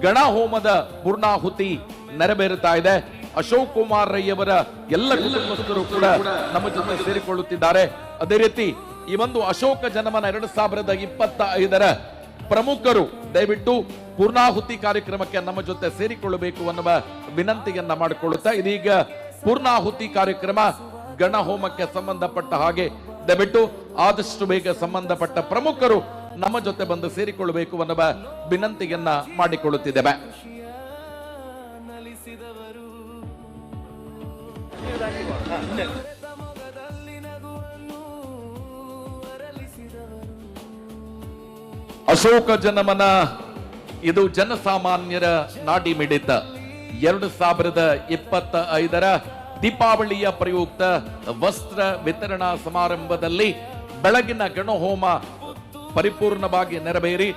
ಗಣ ಹೋಮದ ಪೂರ್ಣಾಹುತಿ ನೆರವೇರುತ್ತಾ ಇದೆ. ಅಶೋಕ್ ಕುಮಾರ್ ರೈ ಅವರ ಎಲ್ಲ ಕುಟುಂಬಸ್ಥರು ಕೂಡ ನಮ್ಮ ಜೊತೆ ಸೇರಿಕೊಳ್ಳುತ್ತಿದ್ದಾರೆ. ಅದೇ ರೀತಿ ಈ ಒಂದು ಅಶೋಕ ಜನಮನ 2025 ಪ್ರಮುಖರು ದಯವಿಟ್ಟು ಪೂರ್ಣಾಹುತಿ ಕಾರ್ಯಕ್ರಮಕ್ಕೆ ನಮ್ಮ ಜೊತೆ ಸೇರಿಕೊಳ್ಳಬೇಕು ಅನ್ನುವ ವಿನಂತಿಯನ್ನ ಮಾಡಿಕೊಳ್ಳುತ್ತಾ ಇದೀಗ ಪೂರ್ಣಾಹುತಿ ಕಾರ್ಯಕ್ರಮ ಗಣ ಹೋಮಕ್ಕೆ ಸಂಬಂಧಪಟ್ಟ ಹಾಗೆ ದಯವಿಟ್ಟು ಆದಷ್ಟು ಬೇಗ ಸಂಬಂಧಪಟ್ಟ ಪ್ರಮುಖರು ನಮ್ಮ ಜೊತೆ ಬಂದು ಸೇರಿಕೊಳ್ಳಬೇಕು ಅನ್ನುವ ವಿನಂತಿಯನ್ನ ಮಾಡಿಕೊಳ್ಳುತ್ತಿದ್ದೇವೆ. ಅಶೋಕ ಜನಮನ ಇದು ಜನಸಾಮಾನ್ಯರ ನಾಡಿ ಮಿಡಿತ 2025 ದೀಪಾವಳಿಯ ಪ್ರಯುಕ್ತ ವಸ್ತ್ರ ವಿತರಣಾ ಸಮಾರಂಭದಲ್ಲಿ ಬೆಳಗಿನ ಗಣಹೋಮ ಪರಿಪೂರ್ಣವಾಗಿ ನೆರವೇರಿ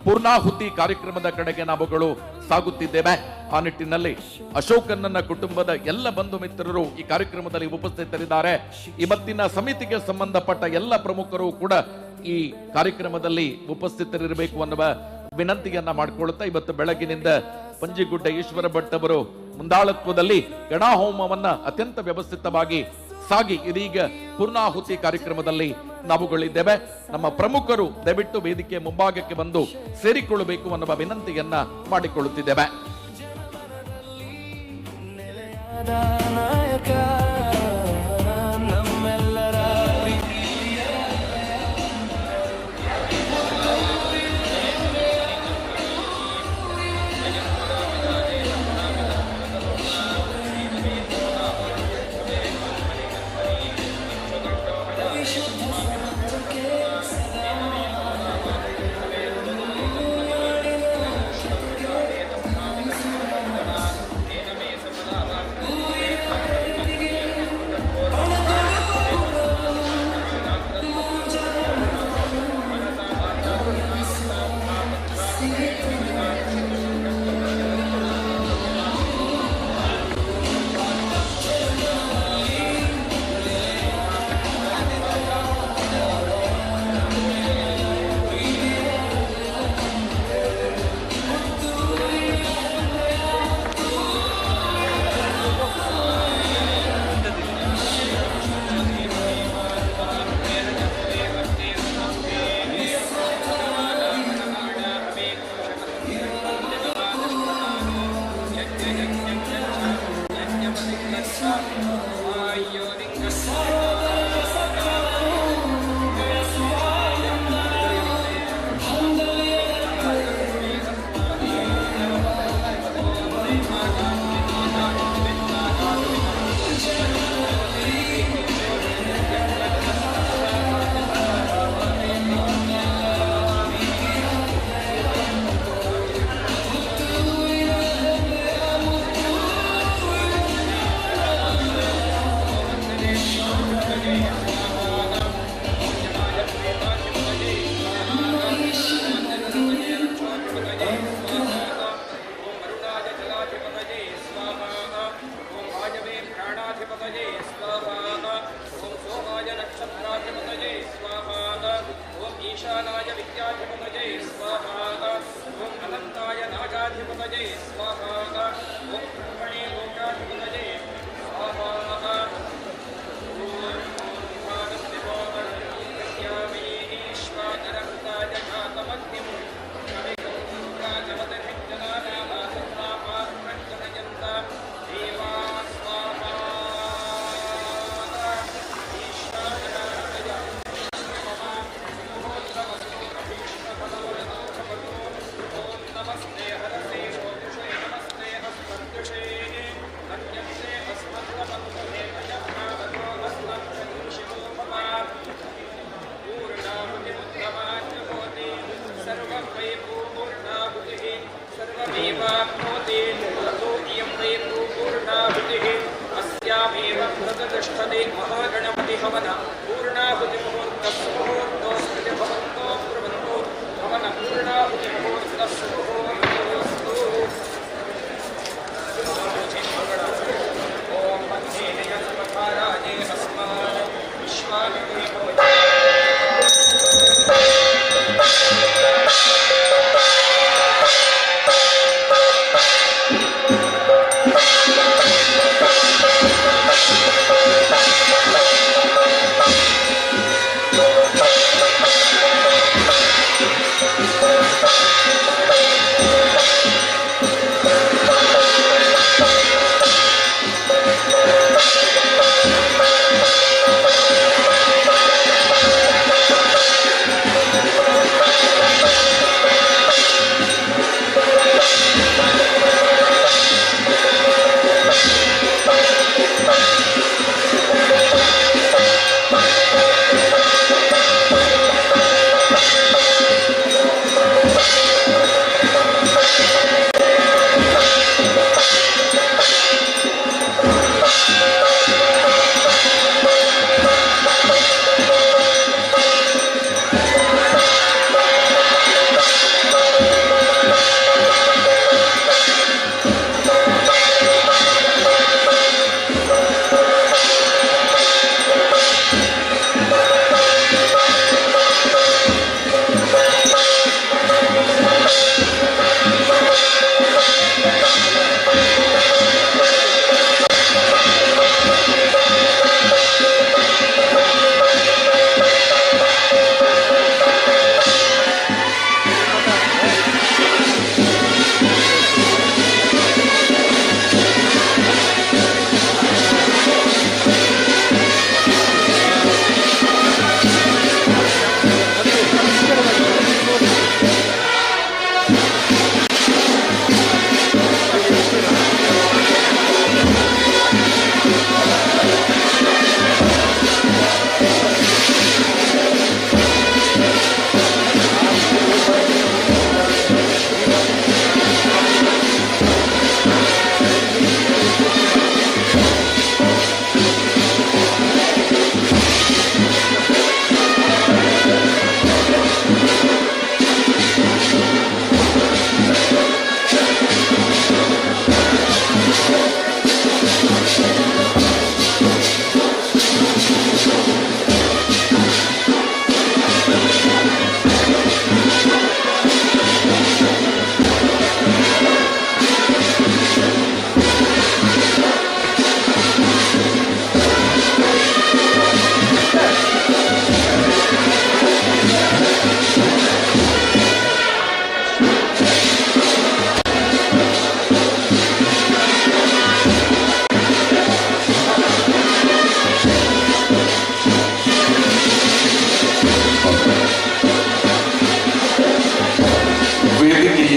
ಪೂರ್ಣಾಹುತಿ ಕಾರ್ಯಕ್ರಮದ ಕಡೆಗೆ ನಾವುಗಳು ಸಾಗುತ್ತಿದ್ದೇವೆ. ಆ ನಿಟ್ಟಿನಲ್ಲಿ ಅಶೋಕಣ್ಣನ ಕುಟುಂಬದ ಎಲ್ಲ ಬಂಧು ಮಿತ್ರರು ಈ ಕಾರ್ಯಕ್ರಮದಲ್ಲಿ ಉಪಸ್ಥಿತರಿದ್ದಾರೆ. ಇವತ್ತಿನ ಸಮಿತಿಗೆ ಸಂಬಂಧಪಟ್ಟ ಎಲ್ಲ ಪ್ರಮುಖರು ಕೂಡ ಈ ಕಾರ್ಯಕ್ರಮದಲ್ಲಿ ಉಪಸ್ಥಿತರಿರಬೇಕು ಅನ್ನುವ ವಿನಂತಿಯನ್ನ ಮಾಡಿಕೊಳ್ಳುತ್ತಾ ಇವತ್ತು ಬೆಳಗಿನಿಂದ ಪಂಜಿಗುಡ್ಡ ಈಶ್ವರ ಭಟ್ ಅವರು ಮುಂದಾಳತ್ವದಲ್ಲಿ ಗಣಾಹೋಮವನ್ನ ಅತ್ಯಂತ ವ್ಯವಸ್ಥಿತವಾಗಿ ಸಾಗಿ ಇದೀಗ ಪೂರ್ಣಾಹುತಿ ಕಾರ್ಯಕ್ರಮದಲ್ಲಿ ನಾವುಗಳಿದ್ದೇವೆ. ನಮ್ಮ ಪ್ರಮುಖರು ದಯವಿಟ್ಟು ವೇದಿಕೆ ಮುಂಭಾಗಕ್ಕೆ ಬಂದು ಸೇರಿಕೊಳ್ಳಬೇಕು ಅನ್ನುವ ವಿನಂತಿಯನ್ನ ಮಾಡಿಕೊಳ್ಳುತ್ತಿದ್ದೇವೆ. ನಾಯಕ ನಮ್ಮೆಲ್ಲರ नमस्ते हरसे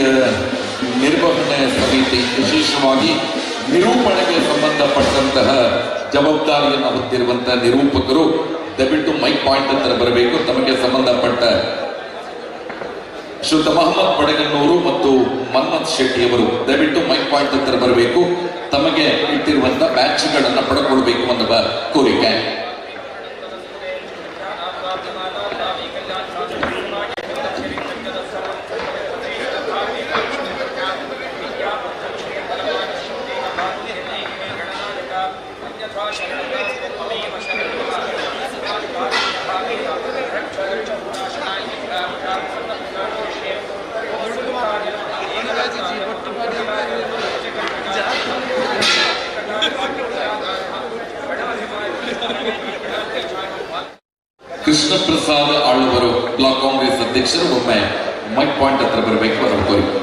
ವೇದಿಕೆಯ ನಿರ್ವಹಣೆ ಸಮಿತಿ ವಿಶೇಷವಾಗಿ ನಿರೂಪಣೆಗೆ ಸಂಬಂಧಪಟ್ಟಂತಹ ಜವಾಬ್ದಾರಿಯನ್ನು ಹೊತ್ತಿರುವಂತಹ ನಿರೂಪಕರು ದಯವಿಟ್ಟು ಮೈಕ್ ಪಾಯಿಂಟ್ ಹತ್ರ ಬರಬೇಕು. ತಮಗೆ ಸಂಬಂಧಪಟ್ಟ ಶ್ರೀಯುತ ಮಹಮ್ಮದ್ ಬಡಗನ್ನೂರು ಮತ್ತು ಮನ್ಮಥ್ ಶೆಟ್ಟಿ ಅವರು ದಯವಿಟ್ಟು ಮೈಕ್ ಪಾಯಿಂಟ್ ಹತ್ರ ಬರಬೇಕು. ತಮಗೆ ಇಟ್ಟಿರುವಂತಹ ಬ್ಯಾಚ್ಗಳನ್ನು ಪಡ್ಕೊಳ್ಬೇಕು ಅನ್ನುವ ಕೋರಿಕೆ. ಕೃಷ್ಣ ಪ್ರಸಾದ್ ಆಳ್ವರು ಬ್ಲಾಕ್ ಕಾಂಗ್ರೆಸ್ ಅಧ್ಯಕ್ಷರು ಒಮ್ಮೆ ಮೈಕ್ ಪಾಯಿಂಟ್ ಹತ್ರ ಬರಬೇಕು ಅನ್ನೋ ಕೋರಿಕೆ.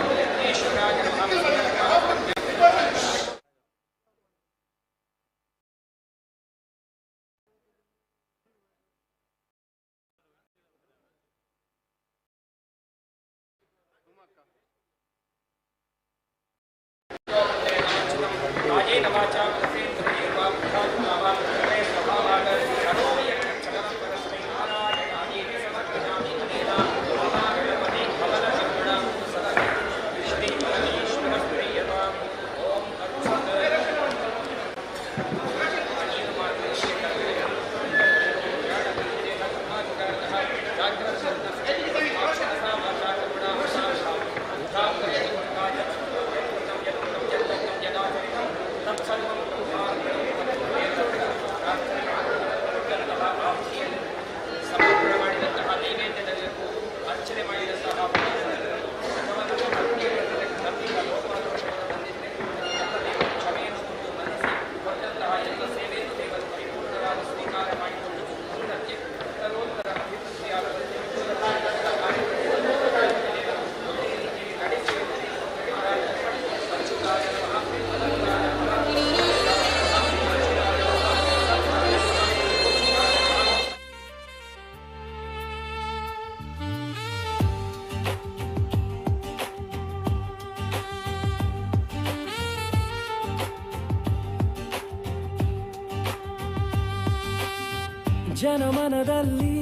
ಜನಮನದಲ್ಲಿ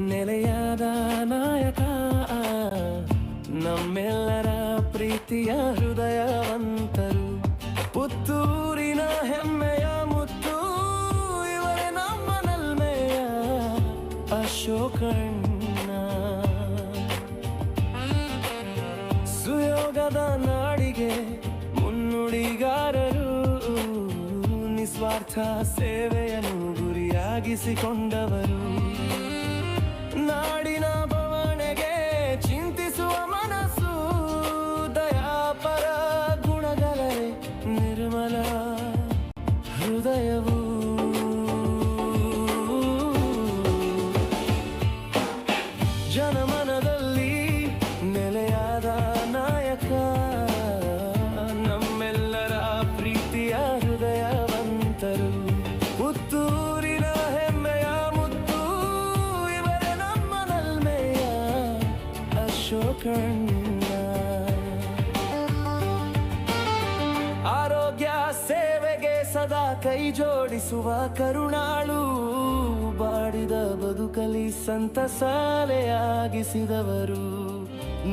ನೆಲೆಯಾದ ನಾಯಕ, ನಮ್ಮೆಲ್ಲರ ಪ್ರೀತಿಯ ಹೃದಯವಂತರು, ಪುತ್ತೂರಿನ ಹೆಮ್ಮೆಯ ಮುತ್ತು ಇವರೇ ನಮ್ಮ ನಲ್ಮೆಯ ಅಶೋಕಣ್ಣ. ಸುಯೋಗದ ನಾಡಿಗೆ ಮುನ್ನುಡಿಗಾರರು, ನಿಸ್ವಾರ್ಥ ಸೇವೆಯನ್ನು ಗುರಿಯಾಗಿಸಿಕೊಂಡವರು, ನಾಡಿನ ಬವಣೆಗೆ ಚಿಂತಿಸುವ ಮನಸ್ಸು, ದಯಾಪರ ಗುಣಗಳೇ ನಿರ್ಮಲ ಹೃದಯವು. ಜನಮನದಲ್ಲಿ ನೆಲೆಯಾದ ನಾಯಕ, ನಮ್ಮೆಲ್ಲರ ಪ್ರೀತಿಯ ಹೃದಯವಂತರು, ಪುತ್ತೂರಿನ ಹೆಮ್ಮೆಯ ಮುತ್ತು ಇವರೇ ನಮ್ಮ ನಲ್ಮೆಯ ಅಶೋಕಣ್ಣ. ಆರೋಗ್ಯ ಸೇವೆಗೆ ಸದಾ ಕೈ ಜೋಡಿಸುವ ಕರುಣಾಳು, ಬಾಡಿದ ಬದುಕಲಿ ಸಂತಸಾಲೆಯಾಗಿಸಿದವರು,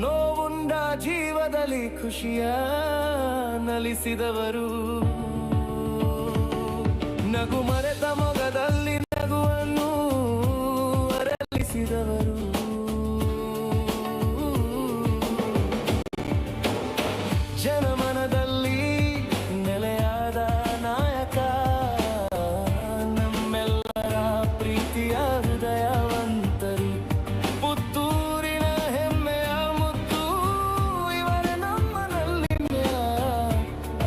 ನೋವುಂಡ ಜೀವದಲ್ಲಿ ಖುಷಿಯ ನಲಿಸಿದವರು, ನಗು ಮರೆತ ಮೊಗದಲ್ಲಿ ನಗುವನ್ನು ಅರಳಿಸಿದವರು, ಜನಮನದಲ್ಲಿ ನೆಲೆಯಾದ ನಾಯಕ, ನಮ್ಮೆಲ್ಲರ ಪ್ರೀತಿಯ ಹೃದಯವಂತರು, ಪುತ್ತೂರಿನ ಹೆಮ್ಮೆಯ ಮುತ್ತು ಇವರೇ ನಮ್ಮ ನಲ್ಲಿಮೆಯ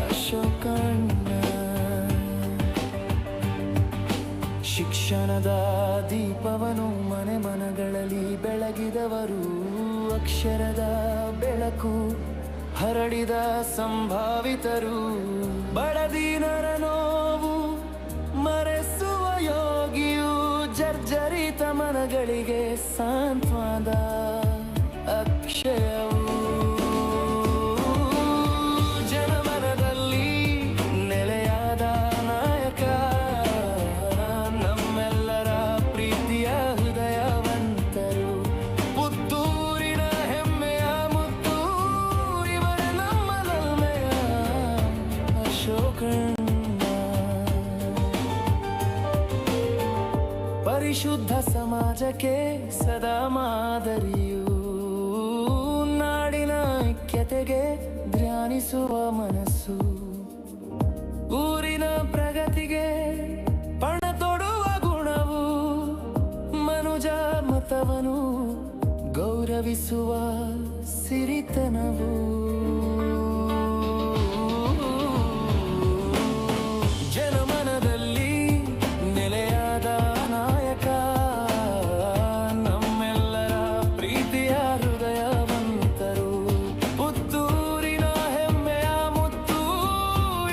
ಅಶೋಕಣ್ಣ. ಶಿಕ್ಷಣದ ದೀಪವನ್ನು ಮನೆ ಮನಗಳಲ್ಲಿ ಬೆಳಗಿದವರು, ಅಕ್ಷರದ ಬೆಳಕು ಹರಡಿದ ಸಂಭಾವಿತರು, ಬಡದೀನರ ನೋವು ಮರೆಸುವ ಯೋಗಿಯು, ಜರ್ಜರಿತ ಮನಗಳಿಗೆ ಸಾಂತ್ವದ ಅಕ್ಷಯವು. ಪರಿಶುದ್ಧ ಸಮಾಜಕ್ಕೆ ಸದಾ ಮಾದರಿಯು, ನಾಡಿನ ಐಕ್ಯತೆಗೆ ಧ್ಯಾನಿಸುವ ಮನಸ್ಸು, ಊರಿನ ಪ್ರಗತಿಗೆ ಪಣ ತೊಡುವ ಗುಣವು, ಮನುಜ ಮತವನು ಗೌರವಿಸುವ ಸಿರಿತನವು. ಜನಮನದಲ್ಲಿ ನೆಲೆಯಾದ ನಾಯಕ, ನಮ್ಮೆಲ್ಲರ ಪ್ರೀತಿಯ ಹೃದಯವಂತರು, ಪುತ್ತೂರಿನ ಹೆಮ್ಮೆಯ ಮುತ್ತು,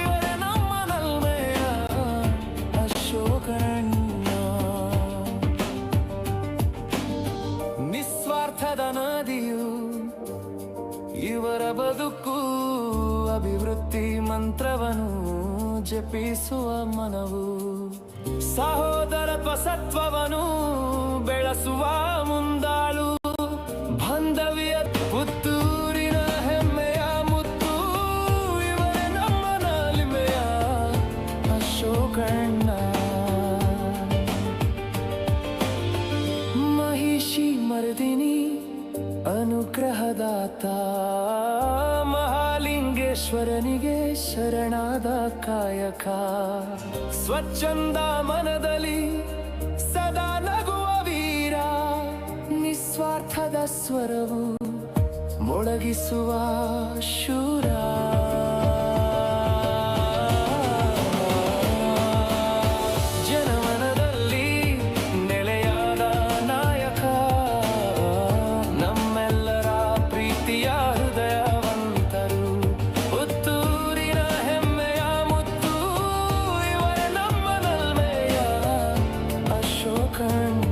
ಇವರೇ ನಮ್ಮ ನಲ್ಮೆಯ ಅಶೋಕಣ್ಣ. ನಿಸ್ವಾರ್ಥದ ನದಿಯು ಇವರ ಬದುಕು, ಅಭಿವೃದ್ಧಿ ಮಂತ್ರವನು ಜಪಿಸುವ ಮನವು, ಸಹೋದರತ್ವ ಸತ್ವವನು ಬೆಳೆಸುವ ಮುಂದಾಳು, ಬಾಂಧವ್ಯ ಪುತ್ತೂರಿನ ಹೆಮ್ಮೆಯ ಮುತ್ತು, ಇವರೇ ನಮ್ಮ ನಾಲಿಮೆಯ ಅಶೋಕಣ್ಣ. ಮಹಿಷಿ ಮರ್ದಿನಿ ಅನುಗ್ರಹದಾತ, ಮಹಾಲಿಂಗೇಶ್ವರನಿಗೆ ಶರಣಾದ ಕಾಯಕ, ಸ್ವಚ್ಛಂದ ಮನದಲ್ಲಿ ಸದಾ ನಗುವ ವೀರ, ನಿಸ್ವಾರ್ಥದ ಸ್ವರವು ಮೊಳಗಿಸುವ ಶೂರ. ಜನಮನದಲ್ಲಿ ನೆಲೆಯಾದ ನಾಯಕ, ನಮ್ಮೆಲ್ಲರ ಪ್ರೀತಿಯ ಹೃದಯವಂತರು, ಪುತ್ತೂರಿನ ಹೆಮ್ಮೆಯ ಮುತ್ತು, ಇವರೇ ನಮ್ಮ ನಲ್ಮೆಯ ಅಶೋಕಣ್ಣ.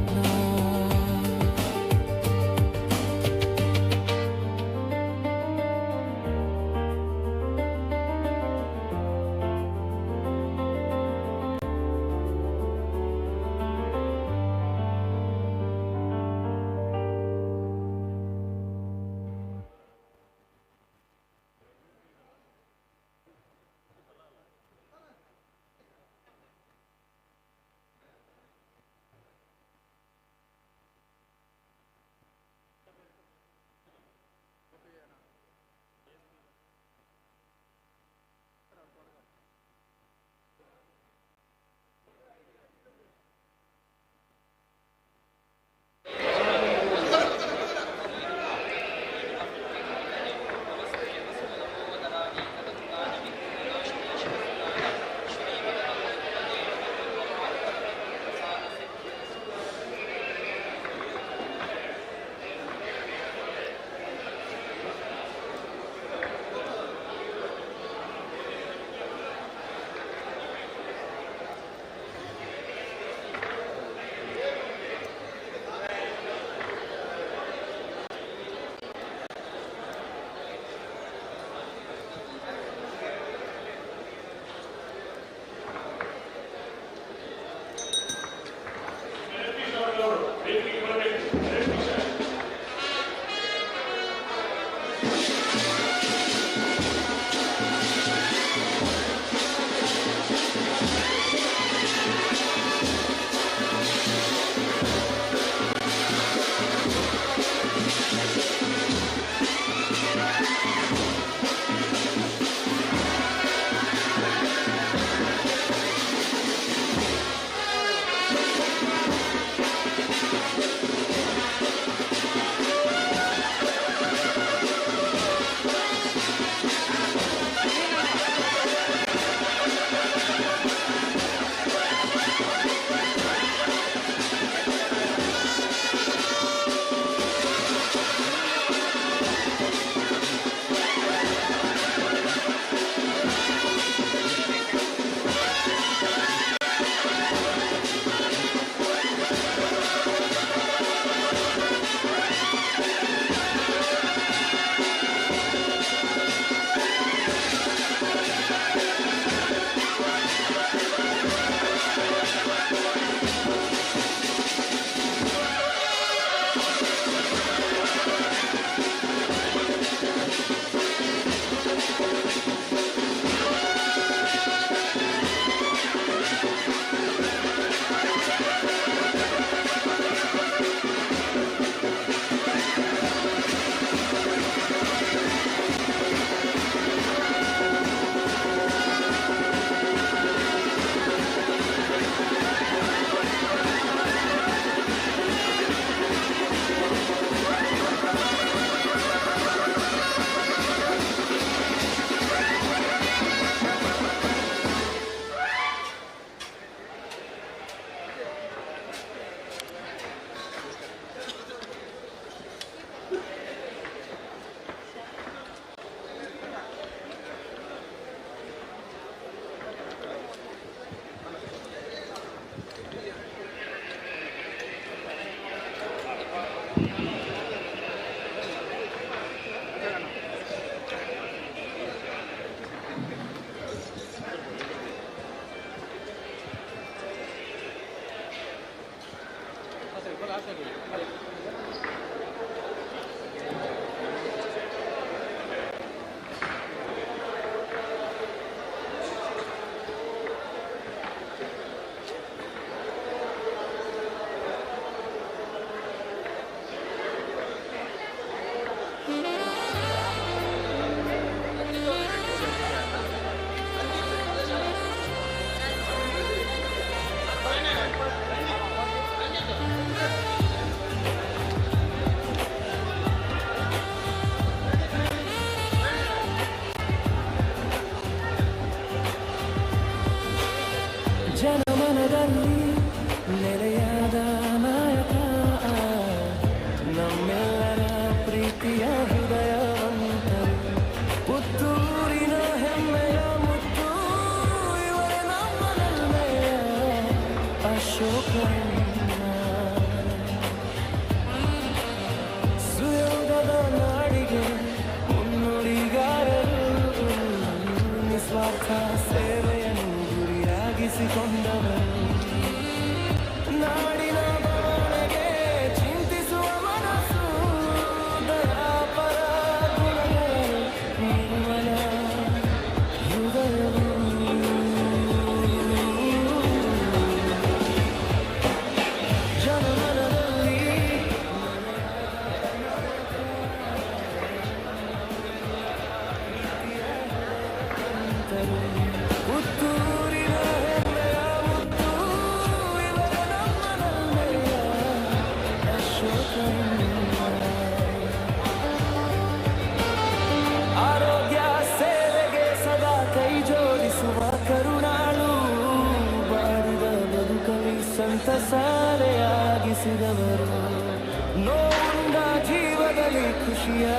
ಖುಷಿಯ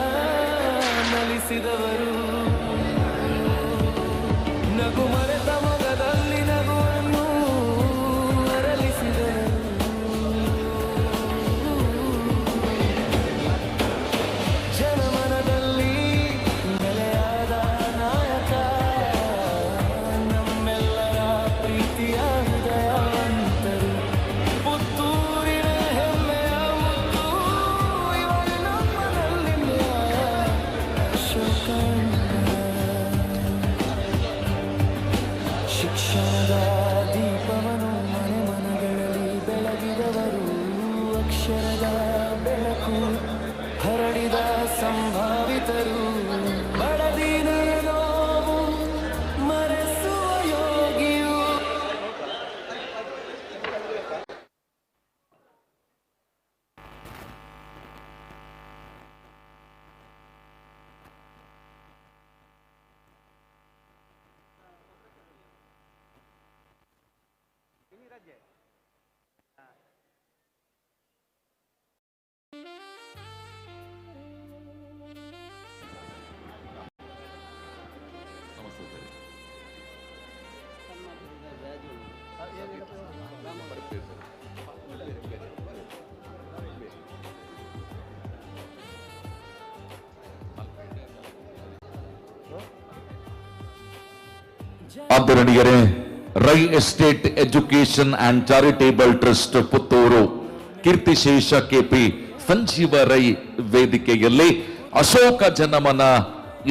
ನಲಿಸಿದವರು ನಗು ಮರೆತ ಮೊಗದಲ್ಲಿ ನಗುವನ್ನು ಅರಳಿಸಿದರು ಜನಮನದಲ್ಲಿ ನೆಲೆಯಾದ ನಾಯಕ ನಮ್ಮೆಲ್ಲರ ಪ್ರೀತಿಯ ಹೃದಯವಂತರು ಪುತ್ತೂರಿನ ಹೆಮ್ಮೆಯ ಮುತ್ತು ಇವರು ನಮ್ಮನಲ್ಲಿಯ ಅಶೋಕಣ್ಣ ಶಿಕ್ಷಣದ ದೀಪವನ್ನು ಮನೆ ಮನಗಳಲ್ಲಿ ಬೆಳಗಿದವರು ಅಕ್ಷರದ ಬೆಳಕು ಹರಡಿದ ಸಂಭಾವಿತರು ಬಡದಿನ ನೋವು ಮರೆಸುವ ಯೋಗಿಯು ಆದರಣೀಯರೇ, Rai estate education and charitable trust Puttur ಕೀರ್ತಿಶೇಷ ಕೆಪಿ ಸಂಜೀವ ರೈ ವೇದಿಕೆಯಲ್ಲಿ ಅಶೋಕ ಜನಮನ,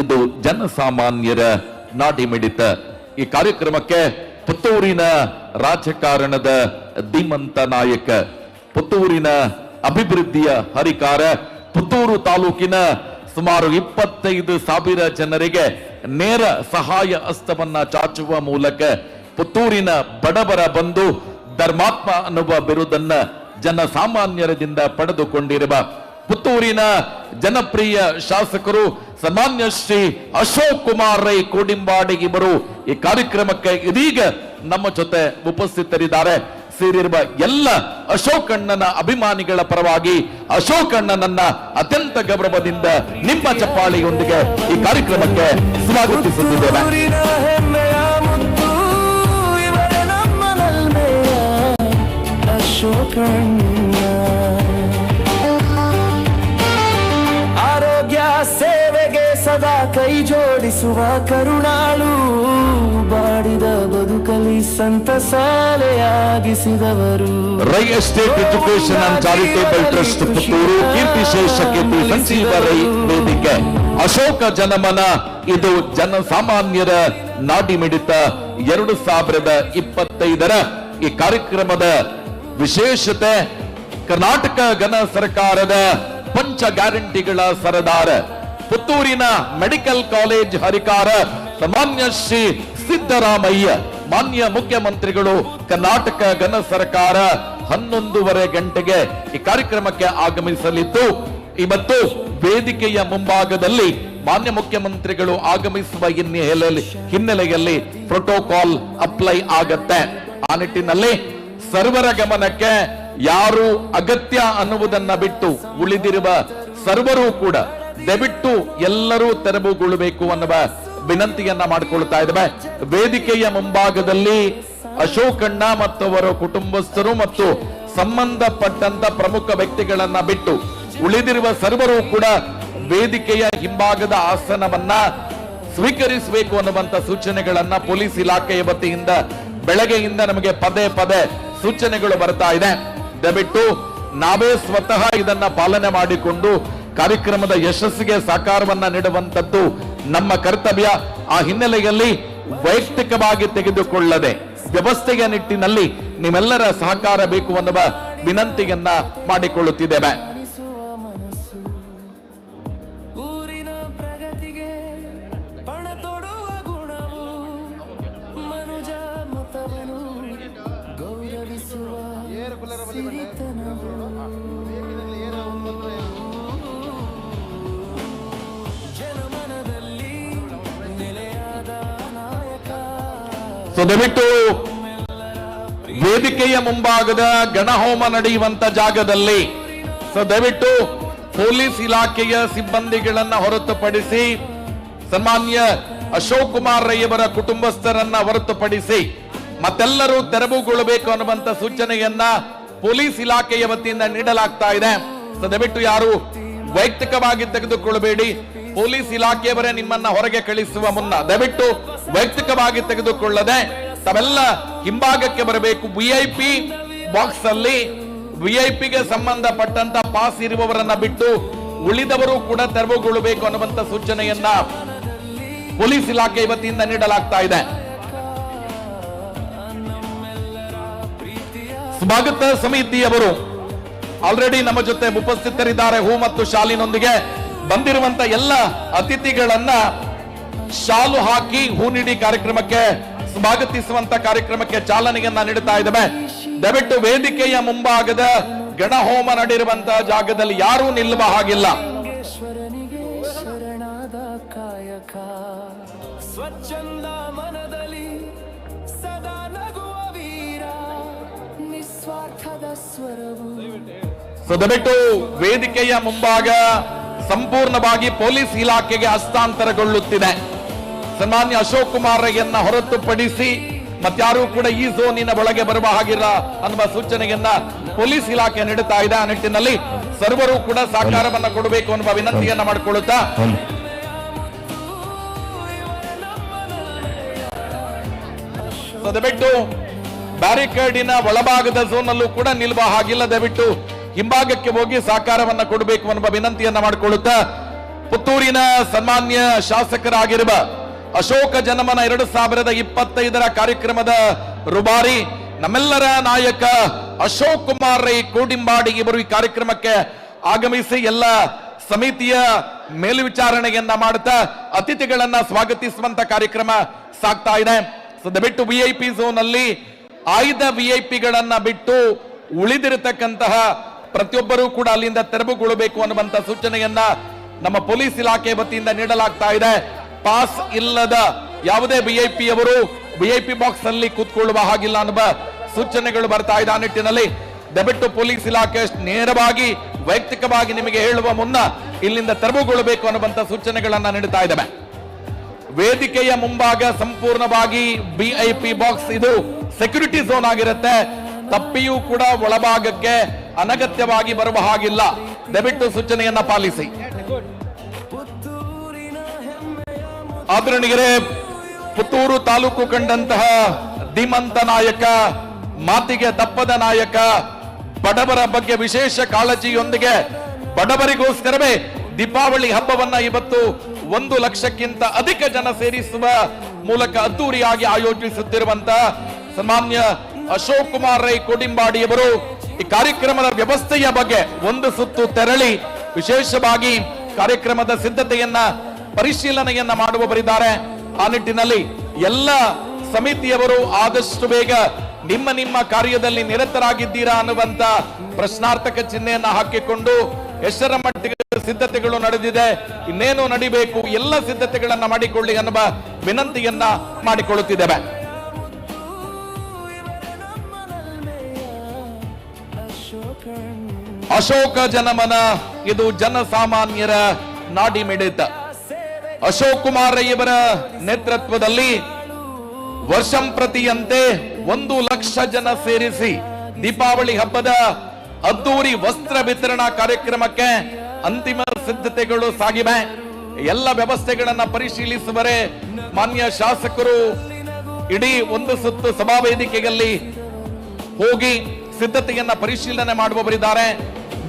ಇದು ಜನಸಾಮಾನ್ಯರ ನಾಡಿಮಿಡಿತ. ಈ ಕಾರ್ಯಕ್ರಮಕ್ಕೆ ಪುತ್ತೂರಿನ ರಾಜಕಾರಣದ ಧೀಮಂತ ನಾಯಕ, ಪುತ್ತೂರಿನ ಅಭಿವೃದ್ಧಿಯ ಹರಿಕಾರ, ಪುತ್ತೂರು ತಾಲೂಕಿನ ಸುಮಾರು 25,000 ಜನರಿಗೆ ನೇರ ಸಹಾಯ ಹಸ್ತವನ್ನ ಚಾಚುವ ಮೂಲಕ ಪುತ್ತೂರಿನ ಬಡವರ ಬಂಧು, ಧರ್ಮಾತ್ಮ ಅನ್ನುವ ಬಿರುದನ್ನ ಜನಸಾಮಾನ್ಯರದಿಂದ ಪಡೆದುಕೊಂಡಿರುವ ಪುತ್ತೂರಿನ ಜನಪ್ರಿಯ ಶಾಸಕರು ಸನ್ಮಾನ್ಯ ಶ್ರೀ ಅಶೋಕ್ ಕುಮಾರ್ ರೈ ಕೋಡಿಂಬಾಡಿ ಇವರು ಈ ಕಾರ್ಯಕ್ರಮಕ್ಕೆ ಇದೀಗ ನಮ್ಮ ಜೊತೆ ಉಪಸ್ಥಿತರಿದ್ದಾರೆ. ಸೇರಿರುವ ಎಲ್ಲ ಅಶೋಕಣ್ಣನ ಅಭಿಮಾನಿಗಳ ಪರವಾಗಿ ಅಶೋಕಣ್ಣನನ್ನ ಅತ್ಯಂತ ಗೌರವದಿಂದ ನಿಮ್ಮ ಚಪ್ಪಾಳೆಯೊಂದಿಗೆ ಈ ಕಾರ್ಯಕ್ರಮಕ್ಕೆ ಸ್ವಾಗತಿಸುತ್ತಿದ್ದೇವೆ. ಪುತ್ತೂರಿನ ಹೆಮ್ಮೆಯ ಮುತ್ತು ಇವರೇ ನಮ್ಮ ನಲ್ಮೆಯ ಅಶೋಕಣ್ಣ. ಆರೋಗ್ಯ ಸೇವೆಗೆ ಸದಾ ಕೈ ಜೋಡಿಸುವ ಕರುಣಾಳು, ಬಾಡಿದ ಬದುಕಲಿ ಸಂತಸಾಲೆಯಾಗಿಸಿದವರು. Rai estate education and charitable trust Puttur ಕೀರ್ತಿಶೇಷ ಕೆಪಿ ಸಂಜೀವ ರೈ ವೇದಿಕೆ ಅಶೋಕ ಜನಮನ, ಇದು ಜನಸಾಮಾನ್ಯರ ನಾಡಿಮಿಡಿತ 2025ರ ಈ ಕಾರ್ಯಕ್ರಮದ ವಿಶೇಷತೆ ಕರ್ನಾಟಕ ಘನ ಸರ್ಕಾರದ ಪಂಚ ಗ್ಯಾರಂಟಿಗಳ ಸರದಾರ, ಪುತ್ತೂರಿನ ಮೆಡಿಕಲ್ ಕಾಲೇಜ್ ಹರಿಕಾರ ಸನ್ಮಾನ್ಯ ಶ್ರೀ ಸಿದ್ದರಾಮಯ್ಯ, ಮಾನ್ಯ ಮುಖ್ಯಮಂತ್ರಿಗಳು, ಕರ್ನಾಟಕ ಘನ ಸರ್ಕಾರ 11:30 ಗಂಟೆಗೆ ಈ ಕಾರ್ಯಕ್ರಮಕ್ಕೆ ಆಗಮಿಸಲಿದ್ದು, ಇವತ್ತು ವೇದಿಕೆಯ ಮುಂಭಾಗದಲ್ಲಿ ಮಾನ್ಯ ಮುಖ್ಯಮಂತ್ರಿಗಳು ಆಗಮಿಸುವ ಹಿನ್ನೆಲೆಯಲ್ಲಿ ಪ್ರೋಟೋಕಾಲ್ ಅಪ್ಲೈ ಆಗತ್ತೆ. ಆ ನಿಟ್ಟಿನಲ್ಲಿ ಸರ್ವರ ಗಮನಕ್ಕೆ ಯಾರು ಅಗತ್ಯ ಅನ್ನುವುದನ್ನ ಬಿಟ್ಟು ಉಳಿದಿರುವ ಸರ್ವರು ಕೂಡ ದಯವಿಟ್ಟು ಎಲ್ಲರೂ ತೆರವುಗೊಳ್ಳಬೇಕು ಅನ್ನುವ ವಿನಂತಿಯನ್ನ ಮಾಡಿಕೊಳ್ತಾ ಇದ್ದೇವೆ. ವೇದಿಕೆಯ ಮುಂಭಾಗದಲ್ಲಿ ಅಶೋಕಣ್ಣ ಮತ್ತು ಅವರ ಕುಟುಂಬಸ್ಥರು ಮತ್ತು ಸಂಬಂಧಪಟ್ಟಂತ ಪ್ರಮುಖ ವ್ಯಕ್ತಿಗಳನ್ನ ಬಿಟ್ಟು ಉಳಿದಿರುವ ಸರ್ವರು ಕೂಡ ವೇದಿಕೆಯ ಹಿಂಭಾಗದ ಆಸನವನ್ನ ಸ್ವೀಕರಿಸಬೇಕು ಅನ್ನುವಂತ ಸೂಚನೆಗಳನ್ನ ಪೊಲೀಸ್ ಇಲಾಖೆಯ ವತಿಯಿಂದ ಬೆಳಗ್ಗೆಯಿಂದ ನಮಗೆ ಪದೇ ಪದೇ ಸೂಚನೆಗಳು ಬರ್ತಾ ಇದೆ. ದಯವಿಟ್ಟು ನಾವೇ ಸ್ವತಃ ಇದನ್ನ ಪಾಲನೆ ಮಾಡಿಕೊಂಡು ಕಾರ್ಯಕ್ರಮದ ಯಶಸ್ಸಿಗೆ ಸಹಕಾರವನ್ನ ನೀಡುವಂತದ್ದು ನಮ್ಮ ಕರ್ತವ್ಯ. ಆ ಹಿನ್ನೆಲೆಯಲ್ಲಿ ವೈಯಕ್ತಿಕವಾಗಿ ತೆಗೆದುಕೊಳ್ಳದೆ ವ್ಯವಸ್ಥೆಯ ನಿಟ್ಟಿನಲ್ಲಿ ನಿಮ್ಮೆಲ್ಲರ ಸಹಕಾರ ಬೇಕು ಅನ್ನುವ ವಿನಂತಿಯನ್ನ ಮಾಡಿಕೊಳ್ಳುತ್ತಿದ್ದೇವೆ. ಊರಿನ ಪ್ರಗತಿಗೆ ಪಣ ತೊಡುವ ಗುಣವು ಮನುಜ ಮತವನು ಗೌರವಿಸುವ ಸಿರಿತನವು. ಜನಮನದಲ್ಲಿ ನೆಲೆಯಾದ ನಾಯಕ. ದಯವಿಟ್ಟು ವೇದಿಕೆಯ ಮುಂಭಾಗದ ಗಣಹೋಮ ನಡೆಯುವಂತ ಜಾಗದಲ್ಲಿ ದಯವಿಟ್ಟು ಪೊಲೀಸ್ ಇಲಾಖೆಯ ಸಿಬ್ಬಂದಿಗಳನ್ನ ಹೊರತುಪಡಿಸಿ ಸನ್ಮಾನ್ಯ ಅಶೋಕ್ ಕುಮಾರ್ ರೈ ಅವರ ಕುಟುಂಬಸ್ಥರನ್ನ ಹೊರತುಪಡಿಸಿ ಮತ್ತೆಲ್ಲರೂ ತೆರವುಗೊಳ್ಳಬೇಕು ಅನ್ನುವಂತ ಸೂಚನೆಯನ್ನ ಪೊಲೀಸ್ ಇಲಾಖೆಯ ವತಿಯಿಂದ ನೀಡಲಾಗ್ತಾ ಇದೆ. ದಯವಿಟ್ಟು ಯಾರು ವೈಯಕ್ತಿಕವಾಗಿ ತೆಗೆದುಕೊಳ್ಳಬೇಡಿ. ಪೊಲೀಸ್ ಇಲಾಖೆಯವರೇ ನಿಮ್ಮನ್ನ ಹೊರಗೆ ಕಳಿಸುವ ಮುನ್ನ ದಯವಿಟ್ಟು ವೈಯಕ್ತಿಕವಾಗಿ ತೆಗೆದುಕೊಳ್ಳದೆ ತಾವೆಲ್ಲ ಹಿಂಭಾಗಕ್ಕೆ ಬರಬೇಕು. ವಿಐಪಿ ಬಾಕ್ಸ್ ಅಲ್ಲಿ ವಿಐಪಿಗೆ ಸಂಬಂಧಪಟ್ಟಂತ ಪಾಸ್ ಇರುವವರನ್ನ ಬಿಟ್ಟು ಉಳಿದವರು ಕೂಡ ತೆರವುಗೊಳ್ಳಬೇಕು ಅನ್ನುವಂತ ಸೂಚನೆಯನ್ನ ಪೊಲೀಸ್ ಇಲಾಖೆ ವತಿಯಿಂದ ನೀಡಲಾಗ್ತಾ ಇದೆ. ಸ್ವಾಗತ ಸಮಿತಿಯವರು ಆಲ್ರೆಡಿ ನಮ್ಮ ಜೊತೆ ಉಪಸ್ಥಿತರಿದ್ದಾರೆ. ಹೂ ಮತ್ತು ಶಾಲಿನೊಂದಿಗೆ ಬಂದಿರುವಂತ ಎಲ್ಲ ಅತಿಥಿಗಳನ್ನ ಶಾಲು ಹಾಕಿ ಹೂ ನೀಡಿ ಕಾರ್ಯಕ್ರಮಕ್ಕೆ ಸ್ವಾಗತಿಸುವಂತ ಕಾರ್ಯಕ್ರಮಕ್ಕೆ ಚಾಲನೆಯನ್ನ ನೀಡುತ್ತಾ ಇದ್ದೇವೆ. ದಯವಿಟ್ಟು ವೇದಿಕೆಯ ಮುಂಭಾಗದ ಗಣಹೋಮ ನಡೆಯುವಂತಹ ಜಾಗದಲ್ಲಿ ಯಾರೂ ನಿಲ್ಲುವ ಹಾಗಿಲ್ಲ. ಈಶ್ವರನಿಗೆ ಶರಣಾದ ಕಾಯಕ ಸ್ವಚ್ಛಂದ ಮನದಲ್ಲಿ ಸದಾ ನಗುವ ವೀರ ನಿಸ್ವಾರ್ಥದ ಸ್ವರವು. ದಯವಿಟ್ಟು ವೇದಿಕೆಯ ಮುಂಭಾಗ ಸಂಪೂರ್ಣವಾಗಿ ಪೊಲೀಸ್ ಇಲಾಖೆಗೆ ಹಸ್ತಾಂತರಗೊಳ್ಳುತ್ತಿದೆ. ಸನ್ಮಾನ್ಯ ಅಶೋಕ್ ಕುಮಾರ್ ರೈಯನ್ನ ಹೊರತುಪಡಿಸಿ ಮತ್ತಾರೂ ಕೂಡ ಈ ಝೋನಿನ ಒಳಗೆ ಬರುವ ಹಾಗಿಲ್ಲ ಅನ್ನುವ ಸೂಚನೆಯನ್ನ ಪೊಲೀಸ್ ಇಲಾಖೆ ನೀಡುತ್ತಾ ಇದೆ. ಆ ನಿಟ್ಟಿನಲ್ಲಿ ಸರ್ವರು ಕೂಡ ಸಹಕಾರವನ್ನ ಕೊಡಬೇಕು ಅನ್ನುವ ವಿನಂತಿಯನ್ನ ಮಾಡಿಕೊಳ್ಳುತ್ತಾ ದಯವಿಟ್ಟು ಬ್ಯಾರಿಕೇಡಿನ ಒಳಭಾಗದ ಝೋನ್ ಅಲ್ಲೂ ಕೂಡ ನಿಲ್ಲುವ ಹಾಗಿಲ್ಲ. ದಯವಿಟ್ಟು ಹಿಂಭಾಗಕ್ಕೆ ಹೋಗಿ ಸಹಕಾರವನ್ನ ಕೊಡಬೇಕು ಅನ್ನುವ ವಿನಂತಿಯನ್ನ ಮಾಡಿಕೊಳ್ಳುತ್ತಾ ಪುತ್ತೂರಿನ ಸನ್ಮಾನ್ಯ ಶಾಸಕರಾಗಿರುವ ಅಶೋಕ ಜನಮನ 2025 ಕಾರ್ಯಕ್ರಮದ ರುಬಾರಿ ನಮ್ಮೆಲ್ಲರ ನಾಯಕ ಅಶೋಕ್ ಕುಮಾರ್ ರೈ ಕೋಡಿಂಬಾಡಿ ಇವರು ಈ ಕಾರ್ಯಕ್ರಮಕ್ಕೆ ಆಗಮಿಸಿ ಎಲ್ಲ ಸಮಿತಿಯ ಮೇಲ್ವಿಚಾರಣೆಯನ್ನ ಮಾಡುತ್ತಾ ಅತಿಥಿಗಳನ್ನ ಸ್ವಾಗತಿಸುವಂತ ಕಾರ್ಯಕ್ರಮ ಸಾಗ್ತಾ ಇದೆ. ದಯವಿಟ್ಟು ವಿಐಪಿ ಝೋನ್ ಅಲ್ಲಿ ಆಯ್ದ ವಿಐಪಿಗಳನ್ನ ಬಿಟ್ಟು ಉಳಿದಿರತಕ್ಕಂತಹ ಪ್ರತಿಯೊಬ್ಬರೂ ಕೂಡ ಅಲ್ಲಿಂದ ತೆರವುಗೊಳ್ಳಬೇಕು ಅನ್ನುವಂತ ಸೂಚನೆಯನ್ನ ನಮ್ಮ ಪೊಲೀಸ್ ಇಲಾಖೆ ವತಿಯಿಂದ ನೀಡಲಾಗ್ತಾ ಇದೆ. ಪಾಸ್ ಇಲ್ಲದ ಯಾವುದೇ ವಿಐಪಿ ಅವರು ವಿಐಪಿ ಬಾಕ್ಸ್ ಅಲ್ಲಿ ಕೂತ್ಕೊಳ್ಳುವ ಹಾಗಿಲ್ಲ ಅನ್ನುವ ಸೂಚನೆಗಳು ಬರ್ತಾ ಇದೆ. ಆ ನಿಟ್ಟಿನಲ್ಲಿ ದಯವಿಟ್ಟು ಪೊಲೀಸ್ ಇಲಾಖೆ ನೇರವಾಗಿ ವೈಯಕ್ತಿಕವಾಗಿ ನಿಮಗೆ ಹೇಳುವ ಮುನ್ನ ಇಲ್ಲಿಂದ ತೆರವುಗೊಳ್ಳಬೇಕು ಅನ್ನುವಂತ ಸೂಚನೆಗಳನ್ನ ನೀಡುತ್ತಾ ಇದ್ದೇವೆ. ವೇದಿಕೆಯ ಮುಂಭಾಗ ಸಂಪೂರ್ಣವಾಗಿ ವಿಐಪಿ ಬಾಕ್ಸ್ ಇದು ಸೆಕ್ಯೂರಿಟಿ ಝೋನ್ ಆಗಿರುತ್ತೆ. ತಪ್ಪಿಯೂ ಕೂಡ ಒಳಭಾಗಕ್ಕೆ ಅನಗತ್ಯವಾಗಿ ಬರುವ ಹಾಗಿಲ್ಲ. ದಯವಿಟ್ಟು ಸೂಚನೆಯನ್ನ ಪಾಲಿಸಿ. ಆದರಣೀಯರೇ, ಪುತ್ತೂರು ತಾಲೂಕು ಕಂಡಂತಹ ಧೀಮಂತ ನಾಯಕ, ಮಾತಿಗೆ ತಪ್ಪದ ನಾಯಕ, ಬಡವರ ಬಗ್ಗೆ ವಿಶೇಷ ಕಾಳಜಿಯೊಂದಿಗೆ ಬಡವರಿಗೋಸ್ಕರವೇ ದೀಪಾವಳಿ ಹಬ್ಬವನ್ನ ಇವತ್ತು 1 ಲಕ್ಷಕ್ಕಿಂತ ಅಧಿಕ ಜನ ಸೇರಿಸುವ ಮೂಲಕ ಅದ್ದೂರಿಯಾಗಿ ಆಯೋಜಿಸುತ್ತಿರುವಂತಹ ಸನ್ಮಾನ್ಯ ಅಶೋಕ್ ಕುಮಾರ್ ರೈ ಕೋಡಿಂಬಾಡಿಯವರು ಈ ಕಾರ್ಯಕ್ರಮದ ವ್ಯವಸ್ಥೆಯ ಬಗ್ಗೆ ಒಂದು ಸುತ್ತು ತೆರಳಿ ವಿಶೇಷವಾಗಿ ಕಾರ್ಯಕ್ರಮದ ಸಿದ್ಧತೆಯನ್ನ ಪರಿಶೀಲನೆಯನ್ನ ಮಾಡುವವರಿದ್ದಾರೆ. ಆ ನಿಟ್ಟಿನಲ್ಲಿ ಎಲ್ಲ ಸಮಿತಿಯವರು ಆದಷ್ಟು ಬೇಗ ನಿಮ್ಮ ನಿಮ್ಮ ಕಾರ್ಯದಲ್ಲಿ ನಿರತರಾಗಿದ್ದೀರಾ ಅನ್ನುವಂತ ಪ್ರಶ್ನಾರ್ಥಕ ಚಿಹ್ನೆಯನ್ನ ಹಾಕಿಕೊಂಡು ಎಷ್ಟರ ಮಟ್ಟಿಗೆ ಸಿದ್ಧತೆಗಳು ನಡೆದಿದೆ, ಇನ್ನೇನು ನಡಿಬೇಕು, ಎಲ್ಲ ಸಿದ್ಧತೆಗಳನ್ನ ಮಾಡಿಕೊಳ್ಳಿ ಅನ್ನುವ ವಿನಂತಿಯನ್ನ ಮಾಡಿಕೊಳ್ಳುತ್ತಿದ್ದೇವೆ. ಅಶೋಕ ಜನಮನ ಇದು ಜನಸಾಮಾನ್ಯರ ನಾಡಿ ಮಿಡಿತ. ಅಶೋಕ್ ಕುಮಾರ್ ರೈ ಅವರ ನೇತೃತ್ವದಲ್ಲಿ ವರ್ಷಂಪ್ರತಿಯಂತೆ 1 ಲಕ್ಷ ಜನ ಸೇರಿಸಿ ದೀಪಾವಳಿ ಹಬ್ಬದ ಅದ್ದೂರಿ ವಸ್ತ್ರ ವಿತರಣಾ ಕಾರ್ಯಕ್ರಮಕ್ಕೆ ಅಂತಿಮ ಸಿದ್ಧತೆಗಳು ಸಾಗಿವೆ. ಎಲ್ಲ ವ್ಯವಸ್ಥೆಗಳನ್ನ ಪರಿಶೀಲಿಸುವರೆ ಮಾನ್ಯ ಶಾಸಕರು ಇಡೀ ಒಂದು ಸುತ್ತು ಸಭಾ ವೇದಿಕೆಯಲ್ಲಿ ಹೋಗಿ ಸಿದ್ಧತೆಯನ್ನ ಪರಿಶೀಲನೆ ಮಾಡುವವರಿದ್ದಾರೆ.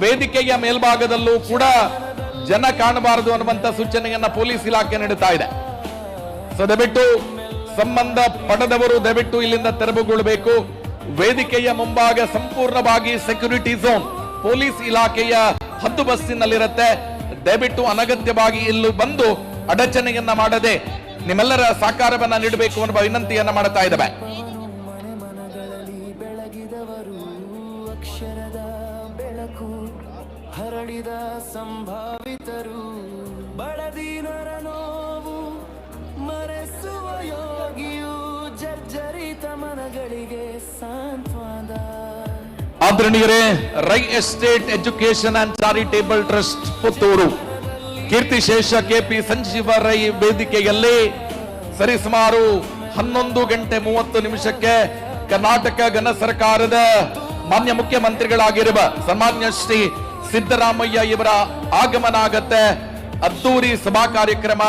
ವೇದಿಕೆಯ ಮೇಲ್ಭಾಗದಲ್ಲೂ ಕೂಡ ಜನ ಕಾಣಬಾರದು ಅನ್ನುವಂತ ಸೂಚನೆಯನ್ನ ಪೊಲೀಸ್ ಇಲಾಖೆ ನೀಡುತ್ತಾ ಇದೆ. ದಯವಿಟ್ಟು ಸಂಬಂಧ ಪಡೆದವರು ದಯವಿಟ್ಟು ಇಲ್ಲಿಂದ ತೆರವುಗೊಳ್ಳಬೇಕು. ವೇದಿಕೆಯ ಮುಂಭಾಗ ಸಂಪೂರ್ಣವಾಗಿ ಸೆಕ್ಯೂರಿಟಿ ಝೋನ್ ಪೊಲೀಸ್ ಇಲಾಖೆಯ ಹದ್ದುಬಸ್ತಿನಲ್ಲಿರುತ್ತೆ. ದಯವಿಟ್ಟು ಅನಗತ್ಯವಾಗಿ ಇಲ್ಲಿ ಬಂದು ಅಡಚಣೆಯನ್ನ ಮಾಡದೆ ನಿಮ್ಮೆಲ್ಲರ ಸಹಕಾರವನ್ನ ನೀಡಬೇಕು ಅನ್ನುವ ವಿನಂತಿಯನ್ನ ಮಾಡುತ್ತಾ ಇದ್ದೇವೆ. ಬೆಳಗಿದವರು ಅಕ್ಷರದ ಬೆಳಕು ಹರಡಿದ ಸಂಭಾವಿತರು ಬಡದಿನರ ನೋವು ಮರೆಸುವ ಯೋಗಿಯು ಜರ್ಜರಿತ ಮನಗಳಿಗೆ ಸಾಂತ್ವನ. ಆದರಣೀಯರೇ, Rai estate education and charitable trust Puttur ಕೀರ್ತಿಶೇಷ ಕೆಪಿ ಸಂಜೀವ ರೈ ವೇದಿಕೆಯಲ್ಲಿ ಸರಿಸುಮಾರು 11:30 ಕರ್ನಾಟಕ ಘನ ಸರ್ಕಾರದ ಮಾನ್ಯ ಮುಖ್ಯಮಂತ್ರಿಗಳಾಗಿರುವ ಸನ್ಮಾನ್ಯ ಶ್ರೀ ಸಿದ್ದರಾಮಯ್ಯ ಇವರ ಆಗಮನ ಆಗತ್ತೆ. ಅದ್ದೂರಿ ಸಭಾ ಕಾರ್ಯಕ್ರಮ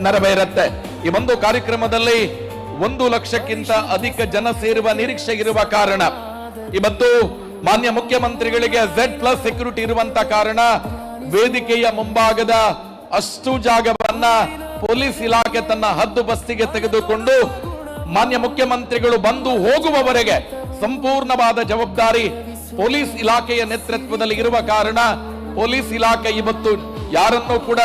ನೆರವೇರುತ್ತೆ. ಈ ಒಂದು ಕಾರ್ಯಕ್ರಮದಲ್ಲಿ 1 ಲಕ್ಷಕ್ಕಿಂತ ಅಧಿಕ ಜನ ಸೇರುವ ನಿರೀಕ್ಷೆ ಇರುವ ಕಾರಣ ಇವತ್ತು ಮಾನ್ಯ ಮುಖ್ಯಮಂತ್ರಿಗಳಿಗೆ Z+ ಸೆಕ್ಯೂರಿಟಿ ಇರುವಂತ ಕಾರಣ ವೇದಿಕೆಯ ಮುಂಭಾಗದ ಅಷ್ಟು ಜಾಗವನ್ನ ಪೊಲೀಸ್ ಇಲಾಖೆ ತನ್ನ ಹದ್ದುಬಸ್ತಿಗೆ ತೆಗೆದುಕೊಂಡು ಮಾನ್ಯ ಮುಖ್ಯಮಂತ್ರಿಗಳು ಬಂದು ಹೋಗುವವರೆಗೆ ಸಂಪೂರ್ಣವಾದ ಜವಾಬ್ದಾರಿ ಪೊಲೀಸ್ ಇಲಾಖೆಯ ನೇತೃತ್ವದಲ್ಲಿ ಇರುವ ಕಾರಣ ಪೊಲೀಸ್ ಇಲಾಖೆ ಇವತ್ತು ಯಾರನ್ನೂ ಕೂಡ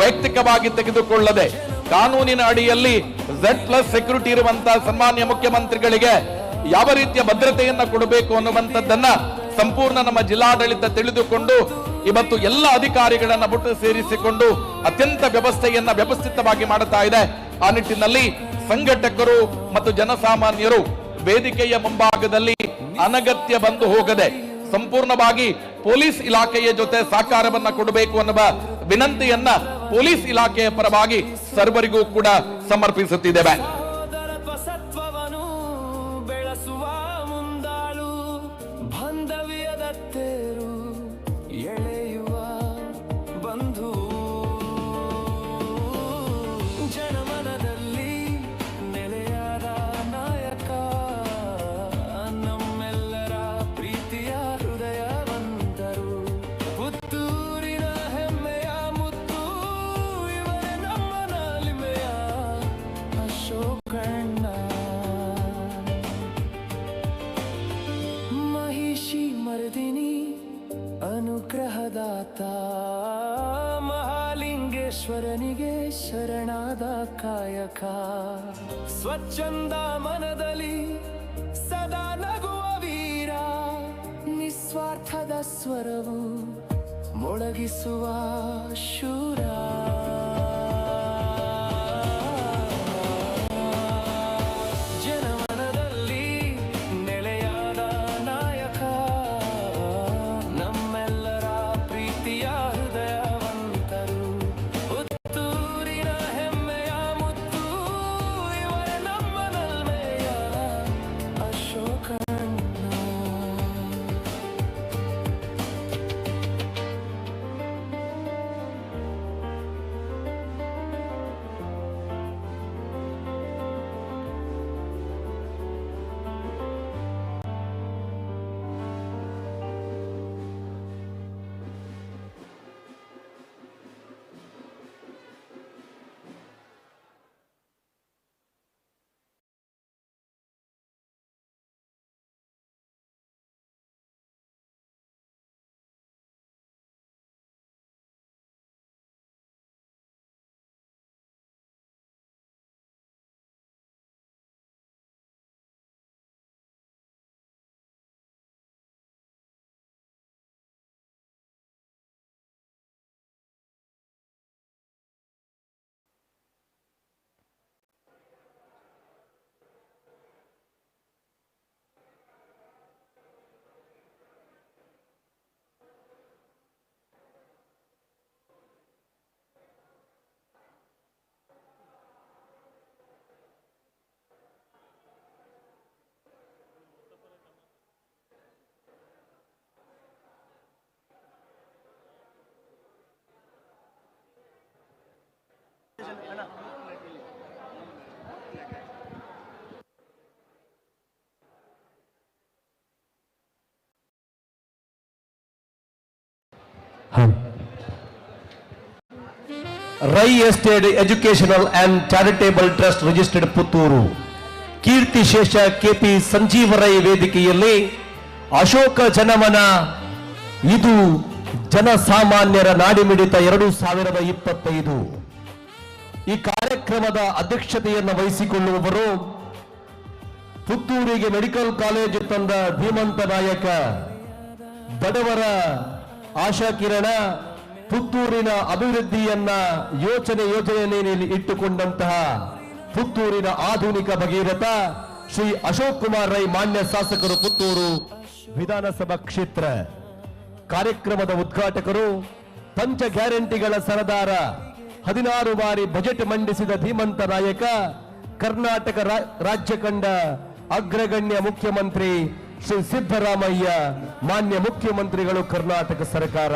ವೈಯಕ್ತಿಕವಾಗಿ ತೆಗೆದುಕೊಳ್ಳದೆ ಕಾನೂನಿನ ಅಡಿಯಲ್ಲಿ Z+ ಸೆಕ್ಯೂರಿಟಿ ಇರುವಂತಹ ಸನ್ಮಾನ್ಯ ಮುಖ್ಯಮಂತ್ರಿಗಳಿಗೆ ಯಾವ ರೀತಿಯ ಭದ್ರತೆಯನ್ನ ಕೊಡಬೇಕು ಅನ್ನುವಂಥದ್ದನ್ನ ಸಂಪೂರ್ಣ ನಮ್ಮ ಜಿಲ್ಲಾಡಳಿತ ತಿಳಿದುಕೊಂಡು ಇವತ್ತು ಎಲ್ಲ ಅಧಿಕಾರಿಗಳನ್ನ ಒಟ್ಟು ಸೇರಿಸಿಕೊಂಡು ಅತ್ಯಂತ ವ್ಯವಸ್ಥಿತವಾಗಿ ಮಾಡುತ್ತಾ ಇದೆ. ಆ ನಿಟ್ಟಿನಲ್ಲಿ ಸಂಘಟಕರು ಮತ್ತು ಜನಸಾಮಾನ್ಯರು ವೇದಿಕೆಯ ಮುಂಭಾಗದಲ್ಲಿ ಅನಗತ್ಯ ಬಂದು ಹೋಗದೆ ಸಂಪೂರ್ಣವಾಗಿ ಪೊಲೀಸ್ ಇಲಾಖೆಯ ಜೊತೆ ಸಹಕಾರವನ್ನ ಕೊಡಬೇಕು ಅನ್ನುವ ವಿನಂತಿಯನ್ನ ಪೊಲೀಸ್ ಇಲಾಖೆಯ ಪರವಾಗಿ ಸರ್ವರಿಗೂ ಕೂಡ ಸಮರ್ಪಿಸುತ್ತಿದ್ದೇವೆ. ಸತ್ವವನ್ನು ಬೆಳೆಸುವ ಮುಂದಾಳು ಬಾಂಧವ್ಯದ ತೇರು ಎಳೆಯುವ ಬಂಧು ಜನಮನದಲ್ಲಿ ನೆಲೆಯಾದ ನಾಯಕ ನಮ್ಮೆಲ್ಲರ ಪ್ರೀತಿಯ ಹೃದಯವಂತರು ಪುತ್ತೂರಿನ ಹೆಮ್ಮೆಯ ಮುತ್ತು ಇವರೇ ನಮ್ಮ ನಾಲಿಮೆಯ ಅಶೋಕಣ್ಣ ಮಹಿಷಿ ಮರ್ದಿನಿ ಅನುಗ್ರಹದಾತ ಮಹಾಲಿಂಗೇಶ್ವರನಿಗೆ ಶರಣಾದ ಕಾಯಕ ಸ್ವಚ್ಛಂದ ಮನದಲ್ಲಿ ಸದಾ ನಗುವ ವೀರ ನಿಸ್ವಾರ್ಥದ ಸ್ವರವು ಮೊಳಗಿಸುವ ಶೂರ ಜನಮನದಲ್ಲಿ ನೆಲೆಯಾದ ನಾಯಕ ನಮ್ಮೆಲ್ಲರ ಪ್ರೀತಿಯ ಹೃದಯವಂತರು ಪುತ್ತೂರಿನ ಹೆಮ್ಮೆಯ ಮುತ್ತು ಇವರೇ ನಮ್ಮ ನಲ್ಮೆಯ ಅಶೋಕಣ್ಣ. Rai estate educational and charitable trust registered Puttur ಕೀರ್ತಿಶೇಷ ಕೆಪಿ ಸಂಜೀವ ರೈ ವೇದಿಕೆಯಲ್ಲಿ ಅಶೋಕ ಜನಮನ ಇದು ಜನಸಾಮಾನ್ಯರ ನಾಡಿಮಿಡಿತ 2025. ಈ ಕಾರ್ಯಕ್ರಮದ ಅಧ್ಯಕ್ಷತೆಯನ್ನು ವಹಿಸಿಕೊಳ್ಳುವವರು ಪುತ್ತೂರಿಗೆ ಮೆಡಿಕಲ್ ಕಾಲೇಜು ತಂದ ಧೀಮಂತ ನಾಯಕ, ಬಡವರ ಆಶಾಕಿರಣ, ಪುತ್ತೂರಿನ ಅಭಿವೃದ್ಧಿಯನ್ನ ಯೋಜನೆಯಲ್ಲಿ ಇಟ್ಟುಕೊಂಡಂತಹ ಪುತ್ತೂರಿನ ಆಧುನಿಕ ಭಗೀರಥ ಶ್ರೀ ಅಶೋಕ್ ಕುಮಾರ್ ರೈ ಮಾನ್ಯ ಶಾಸಕರು ಪುತ್ತೂರು ವಿಧಾನಸಭಾ ಕ್ಷೇತ್ರ. ಕಾರ್ಯಕ್ರಮದ ಉದ್ಘಾಟಕರು ಪಂಚ ಗ್ಯಾರಂಟಿಗಳ ಸರದಾರ, 16 ಬಾರಿ ಬಜೆಟ್ ಮಂಡಿಸಿದ ಧೀಮಂತ ನಾಯಕ, ಕರ್ನಾಟಕ ರಾಜ್ಯ ಕಂಡ ಅಗ್ರಗಣ್ಯ ಮುಖ್ಯಮಂತ್ರಿ ಶ್ರೀ ಸಿದ್ದರಾಮಯ್ಯ, ಮಾನ್ಯ ಮುಖ್ಯಮಂತ್ರಿಗಳು, ಕರ್ನಾಟಕ ಸರ್ಕಾರ.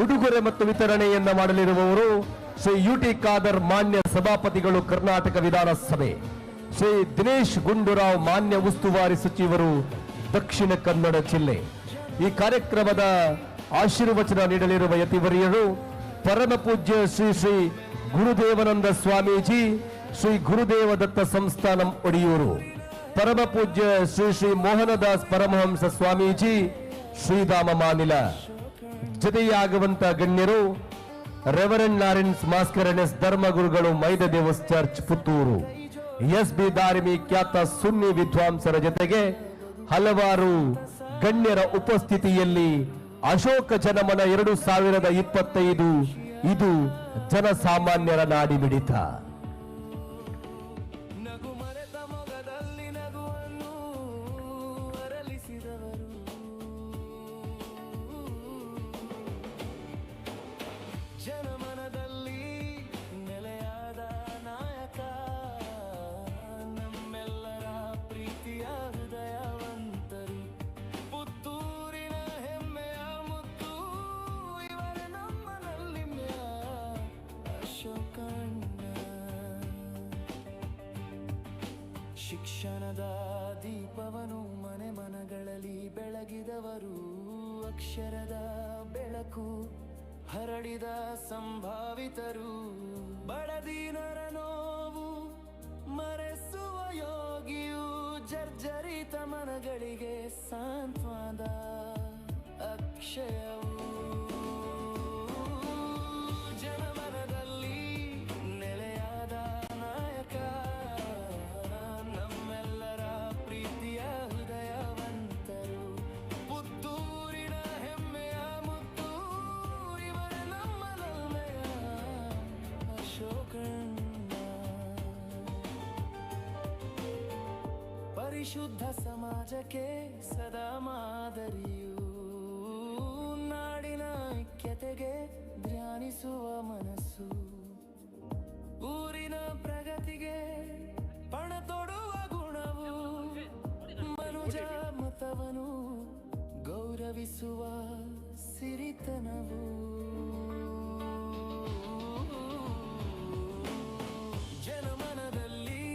ಉಡುಗೊರೆ ಮತ್ತು ವಿತರಣೆಯನ್ನ ಮಾಡಲಿರುವವರು ಶ್ರೀ ಯುಟಿ ಖಾದರ್, ಮಾನ್ಯ ಸಭಾಪತಿಗಳು, ಕರ್ನಾಟಕ ವಿಧಾನಸಭೆ. ಶ್ರೀ ದಿನೇಶ್ ಗುಂಡೂರಾವ್, ಮಾನ್ಯ ಉಸ್ತುವಾರಿ ಸಚಿವರು, ದಕ್ಷಿಣ ಕನ್ನಡ ಜಿಲ್ಲೆ. ಈ ಕಾರ್ಯಕ್ರಮದ ಆಶೀರ್ವಚನ ನೀಡಲಿರುವ ಯತಿವರಿಯರು ಪರಮ ಪೂಜ್ಯ ಶ್ರೀ ಶ್ರೀ ಗುರುದೇವಾನಂದ ಸ್ವಾಮೀಜಿ, ಶ್ರೀ ಗುರುದೇವ ದತ್ತ ಸಂಸ್ಥಾನಂ ಒಡಿಯೂರು, ಪರಮ ಪೂಜ್ಯ ಶ್ರೀ ಶ್ರೀ ಮೋಹನದಾಸ್ ಪರಮಹಂಸ ಸ್ವಾಮೀಜಿ, ಶ್ರೀಧಾಮ ಮಾನಿಲ. ಜೊತೆಯಾಗುವಂತ ಗಣ್ಯರು ರೆವರೆಂಡ್ ಲಾರೆನ್ಸ್ ಮಾಸ್ಕರೆನೆಸ್ ಧರ್ಮಗುರುಗಳು, Maide Deus church, Puttur. S B Darimi, ಖ್ಯಾತ ಸುನ್ನಿ ವಿದ್ವಾಂಸರ ಜೊತೆಗೆ ಹಲವಾರು ಗಣ್ಯರ ಉಪಸ್ಥಿತಿಯಲ್ಲಿ ಅಶೋಕ ಜನಮನ 2025 ಇದು ಜನಸಾಮಾನ್ಯರ ನಾಡಿಮಿಡಿತ. ನಗು ಮರೆತ ಮೊಗದಲ್ಲಿ ನಗುವನ್ನು ಅರಳಿಸಿದವರು, ಜನಮನದಲ್ಲಿ ನೆಲೆಯಾದ ನಾಯಕ, ನಮ್ಮೆಲ್ಲರ ಪ್ರೀತಿಯ ಹೃದಯವಂತರು, ಪುತ್ತೂರಿನ ಹೆಮ್ಮೆಯ ಮುತ್ತು, ಇವರೇ ನಮ್ಮನಲ್ಲಿಮೆಯ ಅಶೋಕಣ್ಣ. ಶಿಕ್ಷಣದ ದೀಪವನು ಮನೆ ಮನಗಳಲ್ಲಿ ಬೆಳಗಿದವರು, ಅಕ್ಷರದ ಬೆಳಕು ಹರಡಿದ ಸಂಭಾವಿತರು, ಬಡದೀನರ ನೋವು ಮರೆಸುವ ಯೋಗಿಯು, ಜರ್ಜರಿತ ಮನಗಳಿಗೆ ಸಾಂತ್ವನದ ಅಕ್ಷಯವು. ಜನಮನದಲ್ಲಿ ನೆಲೆಯಾದ ನಾಯಕ, ನಮ್ಮೆಲ್ಲರ ಪ್ರೀತಿಯ ಹೃದಯವಂತರು, ಪುತ್ತೂರಿನ ಹೆಮ್ಮೆಯ ಮುತ್ತು, ಇವರೇ ನಮ್ಮ ನಲ್ಮೆಯ ಅಶೋಕಣ್ಣ. ಪರಿಶುದ್ಧ ಸಮಾಜಕ್ಕೆ ಸದಾ ಮಾದರಿಯು, ನಾಡಿನ ಐಕ್ಯತೆಗೆ ಧ್ಯಾನಿಸುವ ಮನಸ್ಸು, ಊರಿನ ಪ್ರಗತಿಗೆ ಪಣ ತೊಡುವ ಗುಣವು, ಮನುಜ ಮತವನು ಗೌರವಿಸುವ ಸಿರಿತನವು. ಜನಮನದಲ್ಲಿ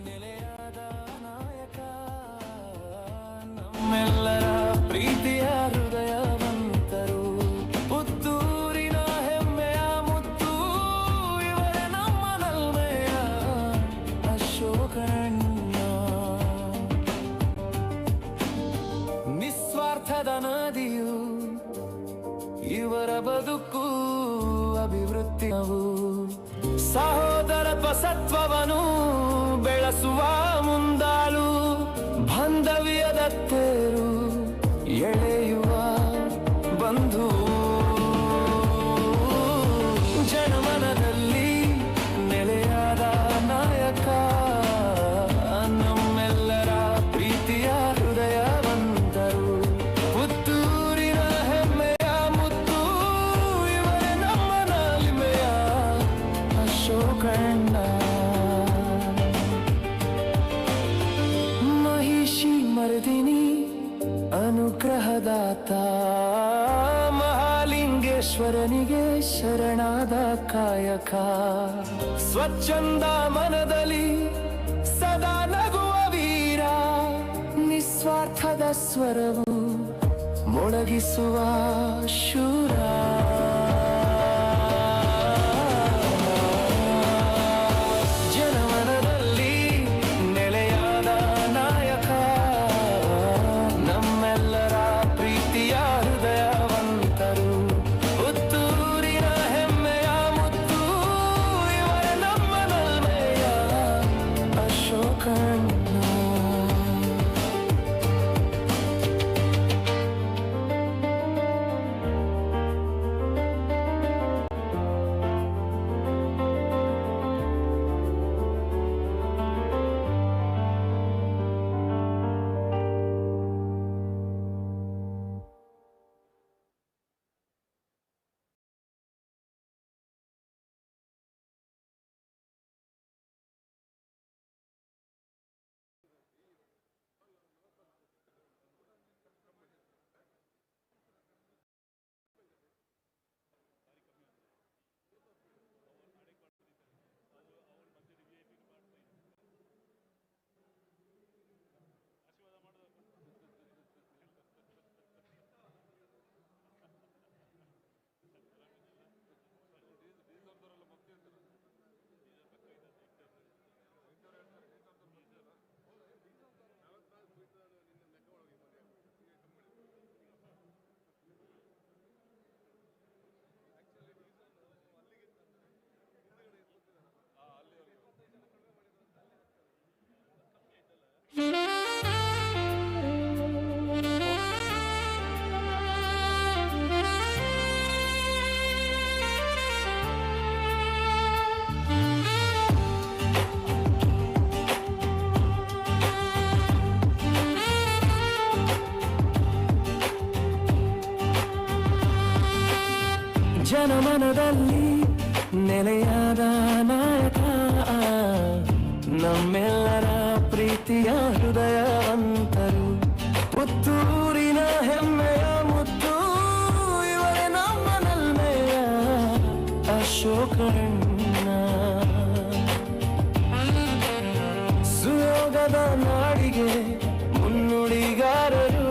ನೆಲೆಯಾದ ನಾಯಕ, ನಮ್ಮೆಲ್ಲರ ಪ್ರೀತಿಯ ಹೃದಯವಂತರು, ಪುತ್ತೂರಿನ ಹೆಮ್ಮೆಯ ಮುತ್ತು, ಇವರೇ ನಮ್ಮ ನಲ್ಮೆಯ ಅಶೋಕಣ್ಣ. ನಿಸ್ವಾರ್ಥದ ನದಿಯು ಇವರ ಬದುಕು ಅಭಿವೃದ್ಧಿಯವು, ಸಹೋದರತ್ವ ಸತ್ವವನ್ನು ಬೆಳೆಸುವ ಮುಂದಾಳು, ಬಾಂಧವ್ಯದ ತೇರು ಎಳೆಯುವ ಬಂಧು. ಜನಮನದಲ್ಲಿ ನೆಲೆಯಾದ ನಾಯಕ, ನಮ್ಮೆಲ್ಲರ ಪ್ರೀತಿಯ ಹೃದಯವಂತರು, ಪುತ್ತೂರಿನ ಹೆಮ್ಮೆಯ ಮುತ್ತು, ಇವರೇ ನಮ್ಮ ನಾಲಿಮೆಯ ಅಶೋಕಣ್ಣ. ಮಹಿಷಿ ಮರ್ದಿನಿ ಅನುಗ್ರಹದಾತ, ಮಹಾಲಿಂಗೇಶ್ವರನಿಗೆ ಶರಣಾದ ಕಾಯಕ, ಸ್ವಚ್ಛಂದ ಮನದಲ್ಲಿ ಸದಾ ನಗುವ ವೀರ, ನಿಸ್ವಾರ್ಥದ ಸ್ವರವು ಮೊಳಗಿಸುವ ಶೂರ. ಜನಮನದಲ್ಲಿ ನೆಲೆಯಾದ ನಾಯಕ, ನಮ್ಮೆಲ್ಲರ ಪ್ರೀತಿಯ ಹೃದಯವಂತರು, ಪುತ್ತೂರಿನ ಹೆಮ್ಮೆಯ ಮುತ್ತು, ಇವರೇ ನಮ್ಮ ನಲ್ಮೆಯ ಅಶೋಕಣ್ಣ. ಜನಮನದಲ್ಲಿ ನೆಲೆಯಾದ ನಾಯಕ ನಮ್ಮೆಲ್ಲರ ಪ್ರೀತಿಯ ಹೃದಯವಂತರು ಪುತ್ತೂರಿನ ಹೆಮ್ಮೆಯ ಮುತ್ತು ಇವರೇ ನಮ್ಮ ನಲ್ಮೆಯ ಅಶೋಕಣ್ಣ ಸುಯೋಗದ ನಾಡಿಗೆ ಮುನ್ನುಡಿಗಾರರು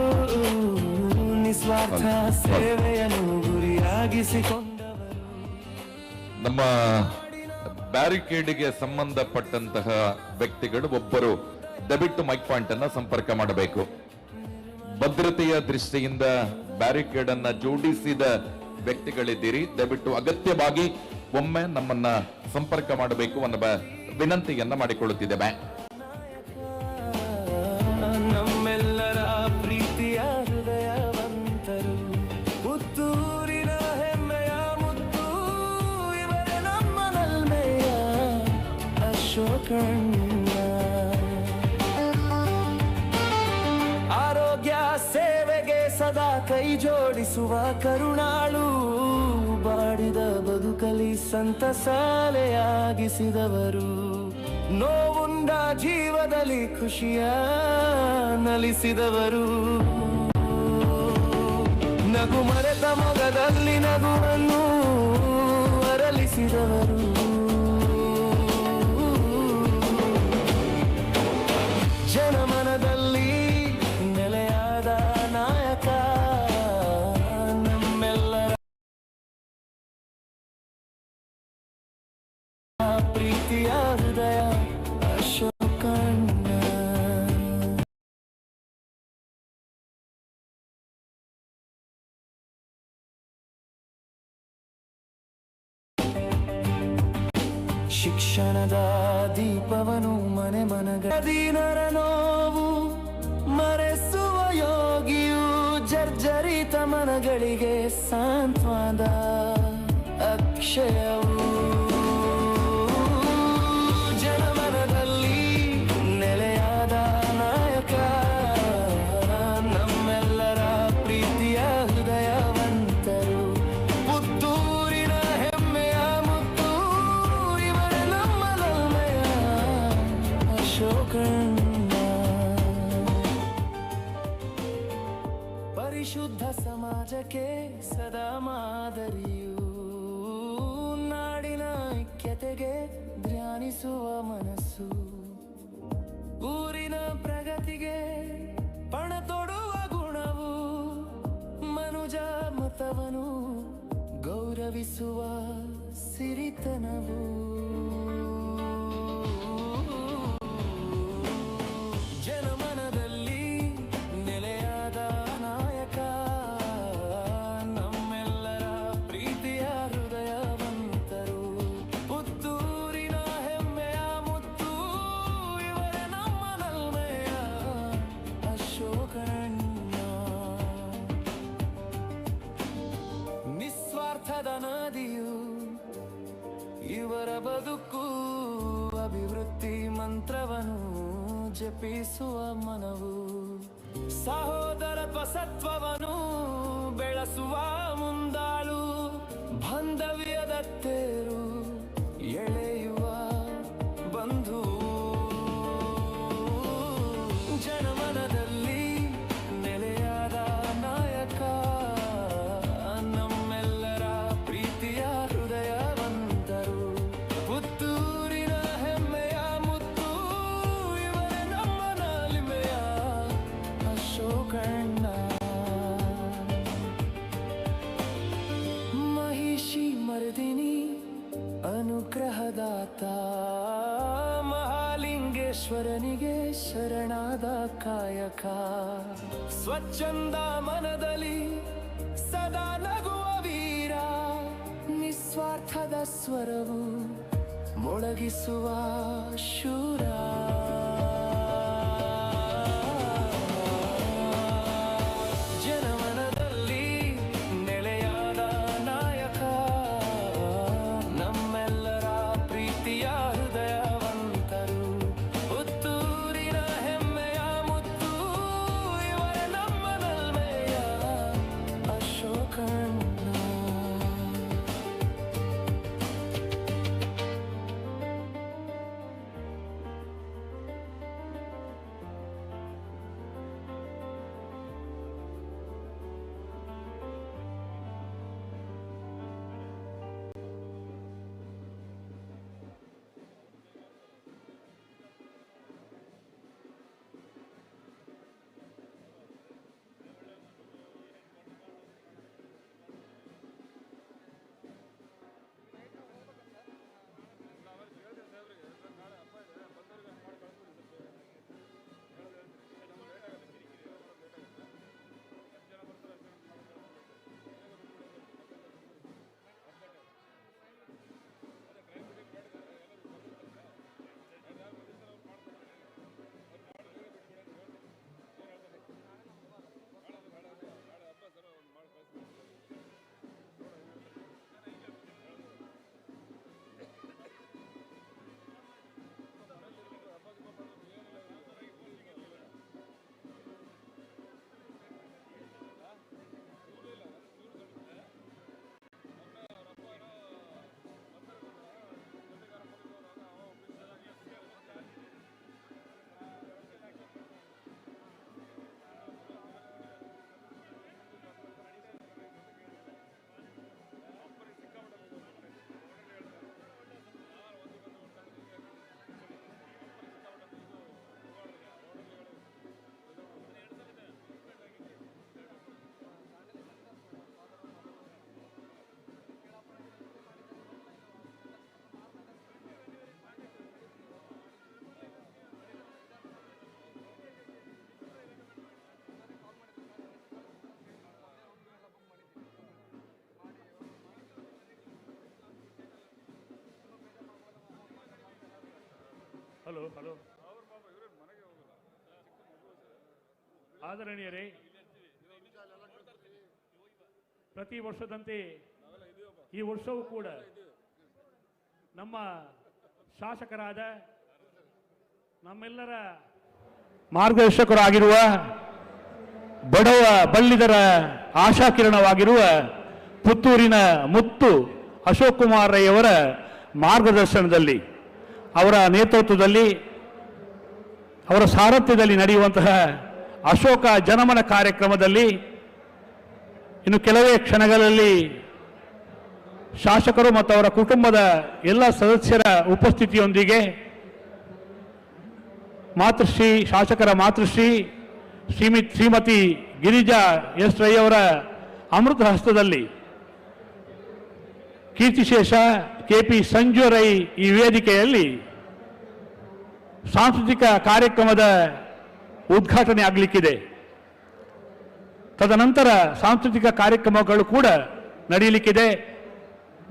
ನಿಸ್ವಾರ್ಥ ಸೇವೆಯನ್ನು ಗುರಿಯಾಗಿಸಿಕೊಂಡವರು ನಮ್ಮ ಬ್ಯಾರಿಕೇಡ್ಗೆ ಸಂಬಂಧಪಟ್ಟಂತಹ ವ್ಯಕ್ತಿಗಳು ಒಬ್ಬರು ದಯವಿಟ್ಟು ಮೈಕ್ ಪಾಯಿಂಟ್ ಅನ್ನ ಸಂಪರ್ಕ ಮಾಡಬೇಕು. ಭದ್ರತೆಯ ದೃಷ್ಟಿಯಿಂದ ಬ್ಯಾರಿಕೇಡ್ ಅನ್ನ ಜೋಡಿಸಿದ ವ್ಯಕ್ತಿಗಳಿದ್ದೀರಿ, ದಯವಿಟ್ಟು ಅಗತ್ಯವಾಗಿ ಒಮ್ಮೆ ನಮ್ಮನ್ನ ಸಂಪರ್ಕ ಮಾಡಬೇಕು ಅನ್ನೋ ವಿನಂತಿಯನ್ನ ಮಾಡಿಕೊಳ್ಳುತ್ತಿದ್ದೇವೆ. ನಮ್ಮೆಲ್ಲರ ಪ್ರೀತಿಯ ಹೃದಯವಂತರು ಪುತ್ತೂರಿನ ಹೆಮ್ಮೆಯ ಮುತ್ತು ಇವರೇ ನಮ್ಮ ನಲ್ಮೆಯ ಅಶೋಕಣ್ಣ ಆರೋಗ್ಯ ಸೇವೆಗೆ ಸದಾ ಕೈ ಜೋಡಿಸುವ ಕರುಣಾಳು ಬಾಡಿದ ಬದುಕಲಿ ಸಂತಸಾಲೆಯಾಗಿಸಿದವರು ನೋವುಂಡ ಜೀವದಲ್ಲಿ ಖುಷಿಯ ನಲಿಸಿದವರು ನಗು ಮರೆತ ಮೊಗದಲ್ಲಿ ನಗುವನ್ನು ಅರಳಿಸಿದವರು ಜನಮನದಲ್ಲಿ ನೆಲೆಯಾದ ನಾಯಕ ನಮ್ಮೆಲ್ಲರ ಪ್ರೀತಿಯ ಹೃದಯ ಅಶೋಕಣ್ಣ ಶಿಕ್ಷಣದ ದೀಪವನು ಮನೆ ಮನಗದೀನರ ನೋವು ಮರೆಸುವ ಯೋಗಿಯು ಜರ್ಜರಿತ ಮನಗಳಿಗೆ ಸಾಂತ್ವದ ಅಕ್ಷಯವು ಜನಮನದಲ್ಲಿ ನೆಲೆಯಾದ ನಾಯಕ ನಮ್ಮೆಲ್ಲರ ಪ್ರೀತಿಯ ಹೃದಯವಂತರು ಪುತ್ತೂರಿನ ಹೆಮ್ಮೆಯ ಮುತ್ತು ಇವರೇ ನಮ್ಮ ನಲ್ಮೆಯ ಅಶೋಕಣ್ಣ ಪರಿಶುದ್ಧ ಸಮಾಜಕ್ಕೆ ಸದಾ ಮಾದರಿಯು ನಾಡಿನ ಐಕ್ಯತೆಗೆ ಧ್ಯಾನಿಸುವ ಮನಸ್ಸು ಊರಿನ ಪ್ರಗತಿಗೆ ಪಣ ತೊಡುವ ಗುಣವು ಮನುಜ ಮತವನು ಗೌರವಿಸುವ ಸಿರಿತನವು ಜನಮನದಲ್ಲಿ ನೆಲೆಯಾದ ನಾಯಕ ನಮ್ಮೆಲ್ಲರ ಪ್ರೀತಿಯ ಹೃದಯವಂತರು ಪುತ್ತೂರಿನ ಹೆಮ್ಮೆಯ ಮುತ್ತು ಇವರೇ ನಮ್ಮ ನಲ್ಮೆಯ ಅಶೋಕಣ್ಣ ನಿಸ್ವಾರ್ಥದ ನದಿಯು ಇವರ ಬದುಕು ಅಭಿವೃದ್ಧಿ ಮಂತ್ರವನ್ನು ಜಪಿಸುವ ಮನವು ಸಹೋದರತ್ವ ಸತ್ವವನ್ನು ಬೆಳೆಸುವ ಮುಂದಾಳು ಬಾಂಧವ್ಯದ ತೇರು ಎಳೆಯುವ ಬಂಧು ಜನಮನದಲ್ಲಿ ನೆಲೆಯಾದ ನಾಯಕ ನಮ್ಮೆಲ್ಲರ ಪ್ರೀತಿಯ ಹೃದಯವಂತರು ಪುತ್ತೂರಿನ ಹೆಮ್ಮೆಯ ಮುತ್ತು ಇವರೇ ನಮ್ಮ ನಾಲಿಮೆಯ ಅಶೋಕಣ್ಣ ಮಹಿಷಿ ಮರ್ದಿನಿ ಅನುಗ್ರಹದಾತ ಮಹಾಲಿಂಗೇಶ್ವರನಿಗೆ ಶರಣಾದ ಕಾಯಕ ಸ್ವಚ್ಛಂದ ಮನದಲ್ಲಿ ಸದಾ ನಗುವ ವೀರ ನಿಸ್ವಾರ್ಥದ ಸ್ವರವು ಮೊಳಗಿಸುವ ಶೂರ ಜನಮನದಲ್ಲಿ ನೆಲೆಯಾದ ನಾಯಕ ನಮ್ಮೆಲ್ಲರ ಪ್ರೀತಿಯ ಹೃದಯವಂತರು ಪುತ್ತೂರಿನ ಹೆಮ್ಮೆಯ ಮುತ್ತು ಇವರೇ ನಮ್ಮ ನಲ್ಮೆಯ ಅಶೋಕಣ್ಣ ಹಲೋ ಹಲೋ ಆದರಣೀಯರೇ, ಪ್ರತಿ ವರ್ಷದಂತೆ ಈ ವರ್ಷವೂ ಕೂಡ ನಮ್ಮ ಶಾಸಕರಾದ ನಮ್ಮೆಲ್ಲರ ಮಾರ್ಗದರ್ಶಕರಾಗಿರುವ ಬಡವ ಬಲ್ಲಿದರ ಆಶಾಕಿರಣವಾಗಿರುವ ಪುತ್ತೂರಿನ ಮುತ್ತು ಅಶೋಕ್ ಕುಮಾರ್ ರೈ ಅವರ ಮಾರ್ಗದರ್ಶನದಲ್ಲಿ, ಅವರ ನೇತೃತ್ವದಲ್ಲಿ, ಅವರ ಸಾರಥ್ಯದಲ್ಲಿ ನಡೆಯುವಂತಹ ಅಶೋಕ ಜನಮನ ಕಾರ್ಯಕ್ರಮದಲ್ಲಿ ಇನ್ನು ಕೆಲವೇ ಕ್ಷಣಗಳಲ್ಲಿ ಶಾಸಕರು ಮತ್ತು ಅವರ ಕುಟುಂಬದ ಎಲ್ಲ ಸದಸ್ಯರ ಉಪಸ್ಥಿತಿಯೊಂದಿಗೆ ಮಾತೃಶ್ರೀ ಶಾಸಕರ ಮಾತೃಶ್ರೀ ಶ್ರೀಮತಿ ಗಿರಿಜಾ ಎಸ್ ರೈ ಅವರ ಅಮೃತ ಹಸ್ತದಲ್ಲಿ ಕೀರ್ತಿಶೇಷ ಕೆಪಿ ಸಂಜು ರೈ ಈ ವೇದಿಕೆಯಲ್ಲಿ ಸಾಂಸ್ಕೃತಿಕ ಕಾರ್ಯಕ್ರಮದ ಉದ್ಘಾಟನೆ ಆಗಲಿಕ್ಕಿದೆ. ತದನಂತರ ಸಾಂಸ್ಕೃತಿಕ ಕಾರ್ಯಕ್ರಮಗಳು ಕೂಡ ನಡೆಯಲಿಕ್ಕಿದೆ.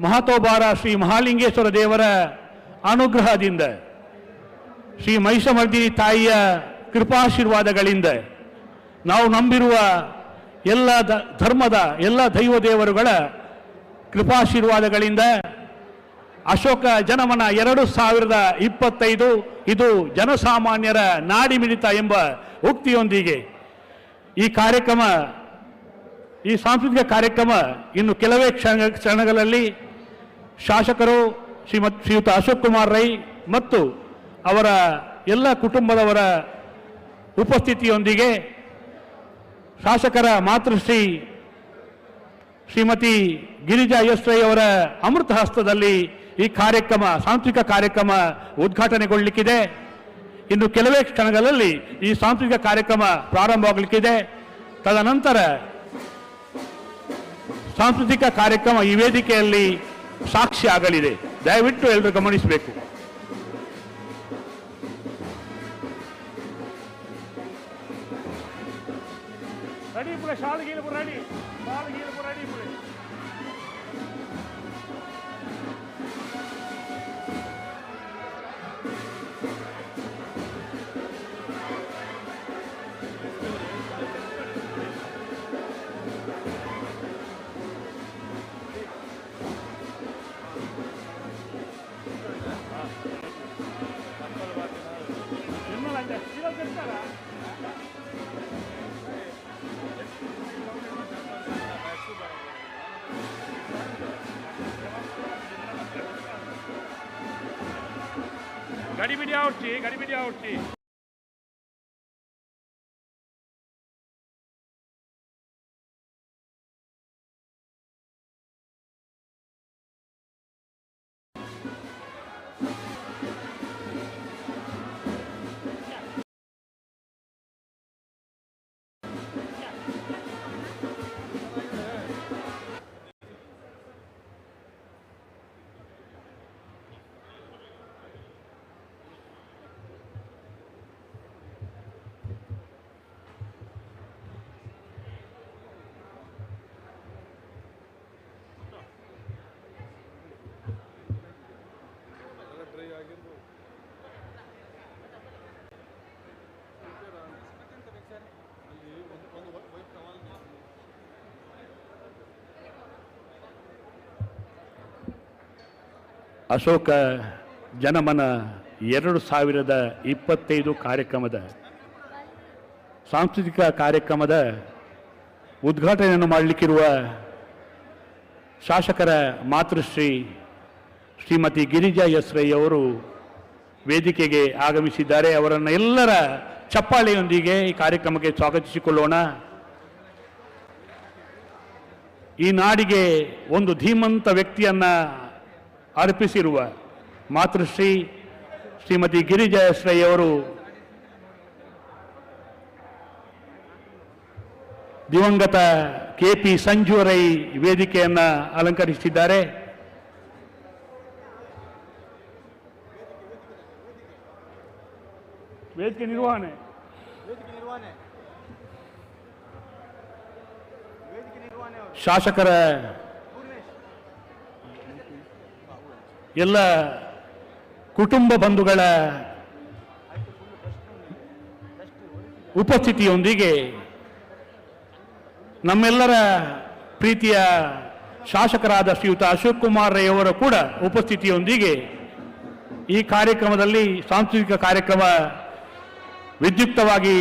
ಮಹತೋಬಾರ ಶ್ರೀ ಮಹಾಲಿಂಗೇಶ್ವರ ದೇವರ ಅನುಗ್ರಹದಿಂದ, ಶ್ರೀ ಮಹಿಷಮರ್ದಿನಿ ತಾಯಿಯ ಕೃಪಾಶೀರ್ವಾದಗಳಿಂದ, ನಾವು ನಂಬಿರುವ ಎಲ್ಲ ಧರ್ಮದ ಎಲ್ಲ ದೈವ ದೇವರುಗಳ ಕೃಪಾಶೀರ್ವಾದಗಳಿಂದ ಅಶೋಕ ಜನಮನ 2025 ಇದು ಜನಸಾಮಾನ್ಯರ ನಾಡಿ ಮಿಡಿತ ಎಂಬ ಉಕ್ತಿಯೊಂದಿಗೆ ಈ ಕಾರ್ಯಕ್ರಮ, ಈ ಸಾಂಸ್ಕೃತಿಕ ಕಾರ್ಯಕ್ರಮ ಇನ್ನು ಕೆಲವೇ ಕ್ಷಣಗಳಲ್ಲಿ ಶಾಸಕರು ಶ್ರೀಯುತ ಅಶೋಕ್ ಕುಮಾರ್ ರೈ ಮತ್ತು ಅವರ ಎಲ್ಲ ಕುಟುಂಬದವರ ಉಪಸ್ಥಿತಿಯೊಂದಿಗೆ ಶಾಸಕರ ಮಾತೃಶ್ರೀ ಶ್ರೀಮತಿ ಗಿರಿಜಾ ಎಸ್ ರೈ ಅವರ ಅಮೃತ ಹಸ್ತದಲ್ಲಿ ಈ ಕಾರ್ಯಕ್ರಮ, ಸಾಂಸ್ಕೃತಿಕ ಕಾರ್ಯಕ್ರಮ ಉದ್ಘಾಟನೆಗೊಳ್ಳಲಿಕ್ಕಿದೆ. ಇನ್ನು ಕೆಲವೇ ಕ್ಷಣಗಳಲ್ಲಿ ಈ ಸಾಂಸ್ಕೃತಿಕ ಕಾರ್ಯಕ್ರಮ ಪ್ರಾರಂಭವಾಗಲಿಕ್ಕಿದೆ. ತದನಂತರ ಸಾಂಸ್ಕೃತಿಕ ಕಾರ್ಯಕ್ರಮ ಈ ವೇದಿಕೆಯಲ್ಲಿ ಸಾಕ್ಷಿ ಆಗಲಿದೆ. ದಯವಿಟ್ಟು ಎಲ್ಲರೂ ಗಮನಿಸಬೇಕು. ರೆಡಿ ಪುರ ಶಾಲೆಗೆ ರೆಡಿ ರೆಡಿ ಪುರ ಗಡಿಬಿಡಿ ಔಟ್ಸಿ ಅಶೋಕ ಜನಮನ 2025 ಕಾರ್ಯಕ್ರಮದ ಸಾಂಸ್ಕೃತಿಕ ಕಾರ್ಯಕ್ರಮದ ಉದ್ಘಾಟನೆಯನ್ನು ಮಾಡಲಿಕ್ಕಿರುವ ಶಾಸಕರ ಮಾತೃಶ್ರೀ ಶ್ರೀಮತಿ ಗಿರಿಜಾ ಎಸ್ ರೈ ಅವರು ವೇದಿಕೆಗೆ ಆಗಮಿಸಿದ್ದಾರೆ. ಅವರನ್ನು ಎಲ್ಲರ ಚಪ್ಪಾಳೆಯೊಂದಿಗೆ ಈ ಕಾರ್ಯಕ್ರಮಕ್ಕೆ ಸ್ವಾಗತಿಸಿಕೊಳ್ಳೋಣ. ಈ ನಾಡಿಗೆ ಒಂದು ಧೀಮಂತ ವ್ಯಕ್ತಿಯನ್ನ ಅರ್ಪಿಸಿರುವ ಮಾತೃಶ್ರೀ ಶ್ರೀಮತಿ ಗಿರಿಜಾ ಎಸ್ ರೈ ಅವರು ದಿವಂಗತ ಕೆಪಿ ಸಂಜು ರೈ ವೇದಿಕೆಯನ್ನ ಅಲಂಕರಿಸಿದ್ದಾರೆ. ವೇದಿಕೆ ನಿರ್ವಹಣೆ ಶಾಸಕರ ಎಲ್ಲ ಕುಟುಂಬ ಬಂಧುಗಳ ಉಪಸ್ಥಿತಿಯೊಂದಿಗೆ ನಮ್ಮೆಲ್ಲರ ಪ್ರೀತಿಯ ಶಾಸಕರಾದ ಶ್ರೀಯುತ ಅಶೋಕ್ ಕುಮಾರ್ ರೈ ಅವರ ಕೂಡ ಉಪಸ್ಥಿತಿಯೊಂದಿಗೆ ಈ ಕಾರ್ಯಕ್ರಮದಲ್ಲಿ ಸಾಂಸ್ಕೃತಿಕ ಕಾರ್ಯಕ್ರಮ ವಿದ್ಯುಕ್ತವಾಗಿ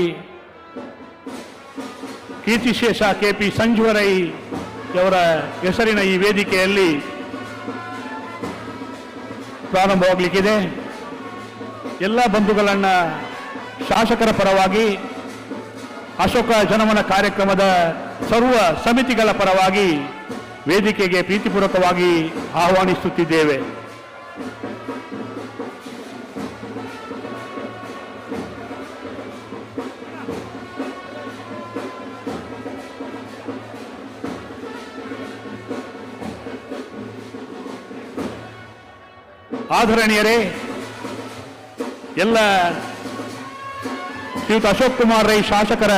ಕೀರ್ತಿಶೇಷ KP ಸಂಜೀವರೈ ಅವರ ಹೆಸರಿನ ಈ ವೇದಿಕೆಯಲ್ಲಿ ಪ್ರಾರಂಭವಾಗಲಿಕ್ಕಿದೆ. ಎಲ್ಲ ಬಂಧುಗಳನ್ನ ಶಾಸಕರ ಪರವಾಗಿ ಅಶೋಕ ಜನಮನ ಕಾರ್ಯಕ್ರಮದ ಸರ್ವ ಸಮಿತಿಗಳ ಪರವಾಗಿ ವೇದಿಕೆಗೆ ಪ್ರೀತಿಪೂರ್ವಕವಾಗಿ ಆಹ್ವಾನಿಸುತ್ತಿದ್ದೇವೆ. ಆದರಣೀಯರೇ, ಎಲ್ಲ ಶ್ರೀಯುತ ಅಶೋಕ್ ಕುಮಾರ್ ರೈ ಶಾಸಕರ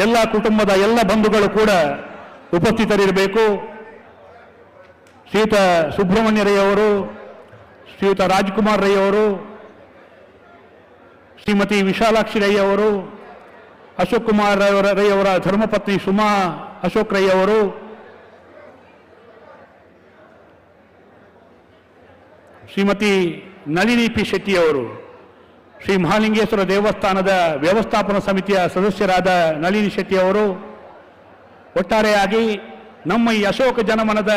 ಎಲ್ಲ ಕುಟುಂಬದ ಎಲ್ಲ ಬಂಧುಗಳು ಕೂಡ ಉಪಸ್ಥಿತರಿರಬೇಕು. ಶ್ರೀಯುತ ಸುಬ್ರಹ್ಮಣ್ಯ ರೈ ಅವರು, ಶ್ರೀಯುತ ರಾಜ್ಕುಮಾರ್ ರೈ ಅವರು, ಶ್ರೀಮತಿ ವಿಶಾಲಾಕ್ಷಿ ರೈ ಅವರು, ಅಶೋಕ್ ಕುಮಾರ್ ರೈ ಅವರ ಧರ್ಮಪತ್ನಿ ಸುಮಾ ಅಶೋಕ್ ರೈ ಅವರು, ಶ್ರೀಮತಿ ನಳಿನಿ ಪಿ ಶೆಟ್ಟಿಯವರು, ಶ್ರೀ ಮಹಾಲಿಂಗೇಶ್ವರ ದೇವಸ್ಥಾನದ ವ್ಯವಸ್ಥಾಪನಾ ಸಮಿತಿಯ ಸದಸ್ಯರಾದ ನಳಿನಿ ಶೆಟ್ಟಿಯವರು, ಒಟ್ಟಾರೆಯಾಗಿ ನಮ್ಮ ಈ ಅಶೋಕ ಜನಮನದ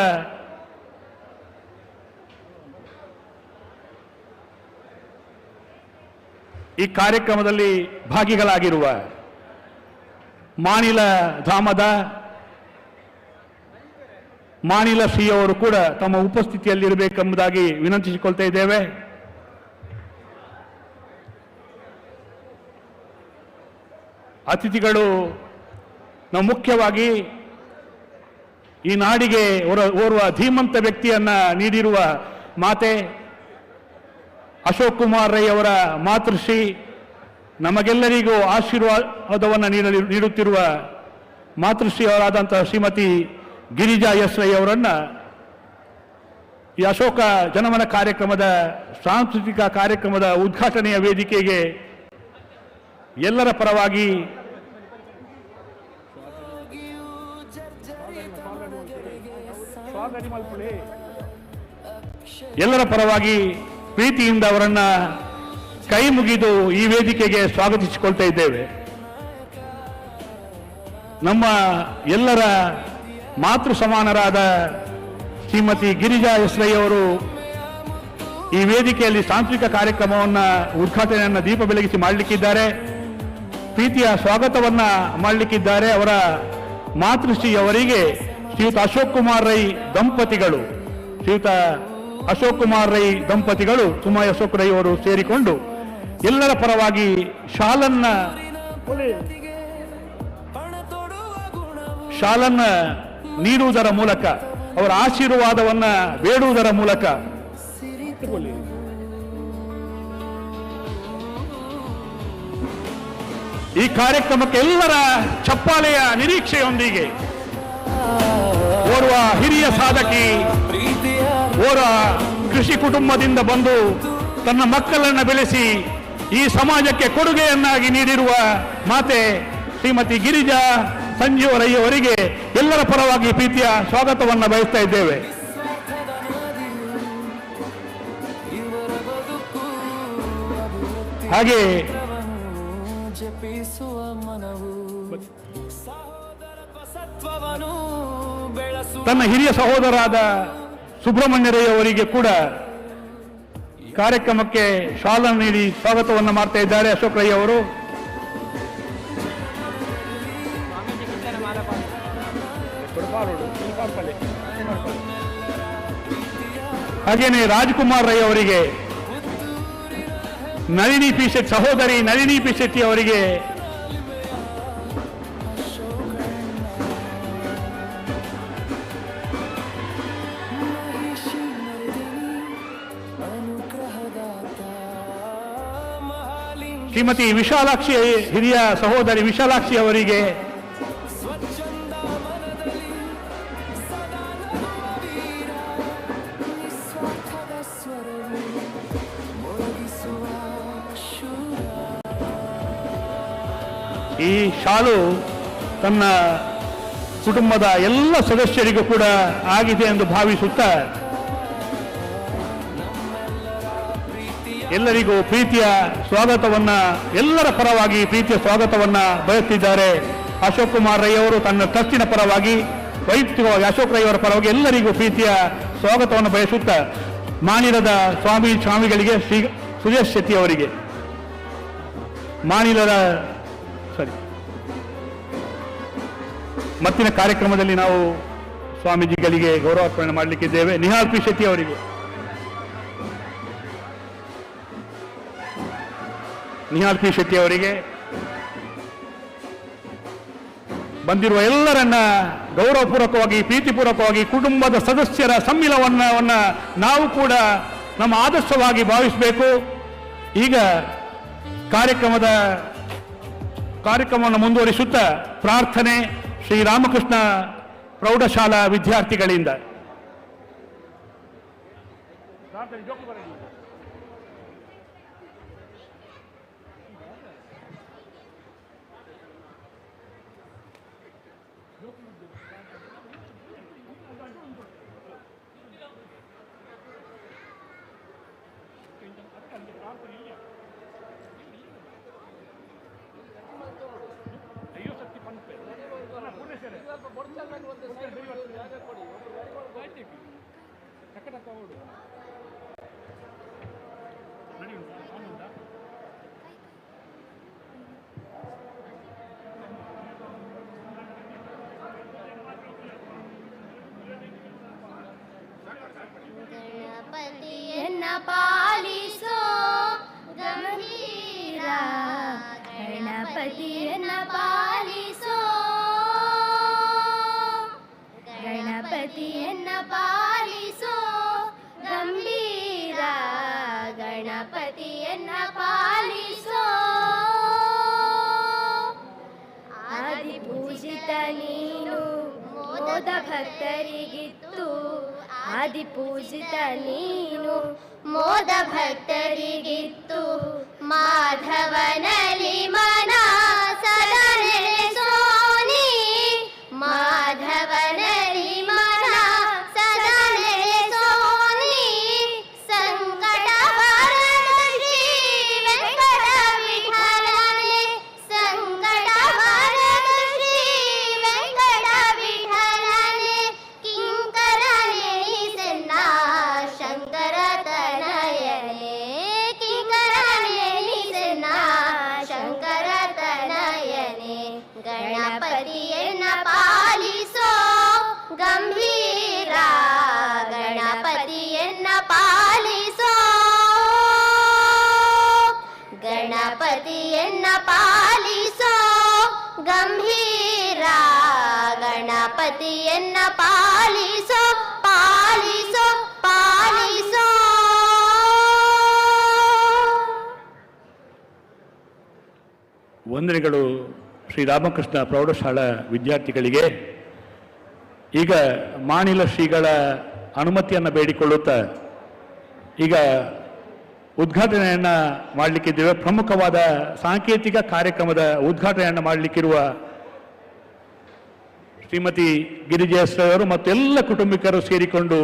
ಈ ಕಾರ್ಯಕ್ರಮದಲ್ಲಿ ಭಾಗಿಗಳಾಗಿರುವ ಮಾನಿಲ ಧಾಮದ ಮಾನಿಲ ಶ್ರೀಯವರು ಕೂಡ ತಮ್ಮ ಉಪಸ್ಥಿತಿಯಲ್ಲಿರಬೇಕೆಂಬುದಾಗಿ ವಿನಂತಿಸಿಕೊಳ್ತಾ ಇದ್ದೇವೆ. ಅತಿಥಿಗಳು ನಾವು ಮುಖ್ಯವಾಗಿ ಈ ನಾಡಿಗೆ ಓರ್ವ ಧೀಮಂತ ವ್ಯಕ್ತಿಯನ್ನ ನೀಡಿರುವ ಮಾತೆ ಅಶೋಕ್ ಕುಮಾರ್ ರೈ ಅವರ ಮಾತೃಶ್ರೀ, ನಮಗೆಲ್ಲರಿಗೂ ಆಶೀರ್ವಾದವನ್ನು ನೀಡುತ್ತಿರುವ ಮಾತೃಶ್ರೀ ಅವರಾದಂತಹ ಶ್ರೀಮತಿ ಗಿರಿಜಾ ಎಸ್ ರೈ ಅವರನ್ನ ಈ ಅಶೋಕ ಜನಮನ ಕಾರ್ಯಕ್ರಮದ ಸಾಂಸ್ಕೃತಿಕ ಕಾರ್ಯಕ್ರಮದ ಉದ್ಘಾಟನೆಯ ವೇದಿಕೆಗೆ ಎಲ್ಲರ ಪರವಾಗಿ ಪ್ರೀತಿಯಿಂದ ಅವರನ್ನ ಕೈ ಮುಗಿದು ಈ ವೇದಿಕೆಗೆ ಸ್ವಾಗತಿಸಿಕೊಳ್ತಾ ಇದ್ದೇವೆ. ನಮ್ಮ ಎಲ್ಲರ ಮಾತೃ ಸಮಾನರಾದ ಶ್ರೀಮತಿ ಗಿರಿಜಾ ಎಸ್ ರೈ ಅವರು ಈ ವೇದಿಕೆಯಲ್ಲಿ ಸಾಂಸ್ಕೃತಿಕ ಕಾರ್ಯಕ್ರಮವನ್ನು ಉದ್ಘಾಟನೆಯನ್ನು ದೀಪ ಬೆಳಗಿಸಿ ಮಾಡಲಿಕ್ಕಿದ್ದಾರೆ. ಪ್ರೀತಿಯ ಸ್ವಾಗತವನ್ನ ಮಾಡಲಿಕ್ಕಿದ್ದಾರೆ. ಅವರ ಮಾತೃಶ್ರೀ ಅವರಿಗೆ ಶ್ರೀಯುತ ಅಶೋಕ್ ಕುಮಾರ್ ರೈ ದಂಪತಿಗಳು, ಸುಮಾ ಅಶೋಕ್ ರೈ ಅವರು ಸೇರಿಕೊಂಡು ಎಲ್ಲರ ಪರವಾಗಿ ಶಾಲನ್ನ ನೀಡುವುದರ ಮೂಲಕ, ಅವರ ಆಶೀರ್ವಾದವನ್ನ ಬೇಡುವುದರ ಮೂಲಕ ಈ ಕಾರ್ಯಕ್ರಮಕ್ಕೆ ಎಲ್ಲರ ಚಪ್ಪಾಳೆಯ ನಿರೀಕ್ಷೆಯೊಂದಿಗೆ ಓರ್ವ ಹಿರಿಯ ಸಾಧಕಿ, ಓರ್ವ ಕೃಷಿ ಕುಟುಂಬದಿಂದ ಬಂದು ತನ್ನ ಮಕ್ಕಳನ್ನು ಬೆಳೆಸಿ ಈ ಸಮಾಜಕ್ಕೆ ಕೊಡುಗೆಯನ್ನಾಗಿ ನೀಡಿರುವ ಮಾತೆ ಶ್ರೀಮತಿ ಗಿರಿಜಾ ಸಂಜೀವ ರೈ ಅವರಿಗೆ ಎಲ್ಲರ ಪರವಾಗಿ ಪ್ರೀತಿಯ ಸ್ವಾಗತವನ್ನು ಬಯಸ್ತಾ ಇದ್ದೇವೆ. ಹಾಗೆ ತನ್ನ ಹಿರಿಯ ಸಹೋದರಾದ ಸುಬ್ರಹ್ಮಣ್ಯ ರೈ ಅವರಿಗೆ ಕೂಡ ಕಾರ್ಯಕ್ರಮಕ್ಕೆ ಶಾಲನ್ನು ನೀಡಿ ಸ್ವಾಗತವನ್ನು ಮಾಡ್ತಾ ಇದ್ದಾರೆ ಅಶೋಕ್ ರೈ ಅವರು. ಹಾಗೇನೆ ರಾಜ್ಕುಮಾರ್ ರೈ ಅವರಿಗೆ, ನಳಿನಿ ಪಿ ಶೆಟ್ಟಿ ಸಹೋದರಿ ನಳಿನಿ ಪಿ ಶೆಟ್ಟಿ ಅವರಿಗೆ ಶ್ರೀಮತಿ ವಿಶಾಲಾಕ್ಷಿ, ಹಿರಿಯ ಸಹೋದರಿ ವಿಶಾಲಾಕ್ಷಿ ಅವರಿಗೆ ಈ ಶಾಲು ತನ್ನ ಕುಟುಂಬದ ಎಲ್ಲ ಸದಸ್ಯರಿಗೂ ಕೂಡ ಆಗಿದೆ ಎಂದು ಭಾವಿಸುತ್ತಾ ಎಲ್ಲರಿಗೂ ಪ್ರೀತಿಯ ಸ್ವಾಗತವನ್ನ, ಎಲ್ಲರ ಪರವಾಗಿ ಪ್ರೀತಿಯ ಸ್ವಾಗತವನ್ನ ಬಯಸುತ್ತಿದ್ದಾರೆ. ಅಶೋಕ್ ಕುಮಾರ್ ರೈ ಅವರು ತನ್ನ ಟ್ರಸ್ಟಿನ ಪರವಾಗಿ, ವೈಯಕ್ತಿಕವಾಗಿ ಅಶೋಕ್ ರೈ ಅವರ ಪರವಾಗಿ ಎಲ್ಲರಿಗೂ ಪ್ರೀತಿಯ ಸ್ವಾಗತವನ್ನು ಬಯಸುತ್ತಾ ಮಾನಿಲದ ಸ್ವಾಮಿಗಳಿಗೆ ಶ್ರೀ ಸುರೇಶ್ ಶೆಟ್ಟಿ ಅವರಿಗೆ ಮತ್ತಿನ ಕಾರ್ಯಕ್ರಮದಲ್ಲಿ ನಾವು ಸ್ವಾಮೀಜಿಗಳಿಗೆ ಗೌರವಾರ್ಪಣೆ ಮಾಡಲಿಕ್ಕಿದ್ದೇವೆ. ನಿಹಾಲ್ ಪಿ ಶೆಟ್ಟಿ ಅವರಿಗೆ, ಬಂದಿರುವ ಎಲ್ಲರನ್ನ ಗೌರವಪೂರ್ವಕವಾಗಿ ಪ್ರೀತಿಪೂರ್ವಕವಾಗಿ ಕುಟುಂಬದ ಸದಸ್ಯರ ಸಮ್ಮಿಲನವನ್ನ ನಾವು ಕೂಡ ನಮ್ಮ ಆದರ್ಶವಾಗಿ ಭಾವಿಸಬೇಕು. ಈಗ ಕಾರ್ಯಕ್ರಮವನ್ನು ಮುಂದುವರಿಸುತ್ತಾ ಪ್ರಾರ್ಥನೆ ಶ್ರೀರಾಮಕೃಷ್ಣ ಪ್ರೌಢಶಾಲಾ ವಿದ್ಯಾರ್ಥಿಗಳಿಂದ. ಗಣಪತಿಯನ್ನ ಪಾಲಿಸೋ ಗಂಭೀರ, ಗಣಪತಿಯನ್ನ ಪಾಲಿಸೋ, ಗಣಪತಿಯನ್ನ ಪಾಲಿಸೋ ಗಂಭೀರ, ಗಣಪತಿಯನ್ನ ಪಾಲಿಸೋ. ಆದಿಪೂಜಿತ ನೀನು ಮೋದ ಭಕ್ತರಿಗಿತ್ತು, ಆದಿಪೂಜಿತ ನೀನು ಮೋದ ಭಕ್ತರಿಗಿತ್ತು. ಮಾಧವನಲ್ಲಿ ಮನ ಸದಾ ನೆಲೆಸೋನಿ, ಮಾಧವನಲ್ಲಿ ಮನ ಸದಾ ನೆಲೆಸೋನಿ. ಸಂಕಟ ಹರಣ ಶ್ರೀ ವೆಂಕಟ ವಿಠಲನೆ, ಸಂಕಟ ಹರಣ ಶ್ರೀ ವೆಂಕಟ ವಿಠಲನೆ. ಕಿಂಕರ ನೆನೆಸೆನ್ನ ಶಂಕರ ತನಯನೆ, ಕಿಂಕರ ನೆನೆಸೆನ್ನ ಶಂಕರ ತನಯನೆ. ಗಣಪತಿಯನ್ನ ಪಾಲಿಸೋ ಗಂಭೀರ, ಗಣಪತಿಯನ್ನ ಪಾಲಿಸೋ, ಗಣಪತಿಯನ್ನ ಪಾಲಿಸೋ ಗಂಭೀರ, ಗಣಪತಿಯನ್ನ ಪಾಲಿಸೋ, ಪಾಲಿಸೋ, ಪಾಲಿಸೋ. ವಂದನೆಗಳು ಶ್ರೀರಾಮಕೃಷ್ಣ ಪ್ರೌಢಶಾಲಾ ವಿದ್ಯಾರ್ಥಿಗಳಿಗೆ. ಈಗ ಮಾನಿಲ ಶ್ರೀಗಳ ಅನುಮತಿಯನ್ನು ಬೇಡಿಕೊಳ್ಳುತ್ತಾ ಈಗ ಉದ್ಘಾಟನೆಯನ್ನ ಮಾಡಲಿಕ್ಕಿದ್ದೇವೆ. ಪ್ರಮುಖವಾದ ಸಾಂಕೇತಿಕ ಕಾರ್ಯಕ್ರಮದ ಉದ್ಘಾಟನೆಯನ್ನು ಮಾಡಲಿಕ್ಕಿರುವ ಶ್ರೀಮತಿ ಗಿರಿಜೇಶ್ವರವರು ಮತ್ತು ಎಲ್ಲ ಕುಟುಂಬಿಕರು ಸೇರಿಕೊಂಡು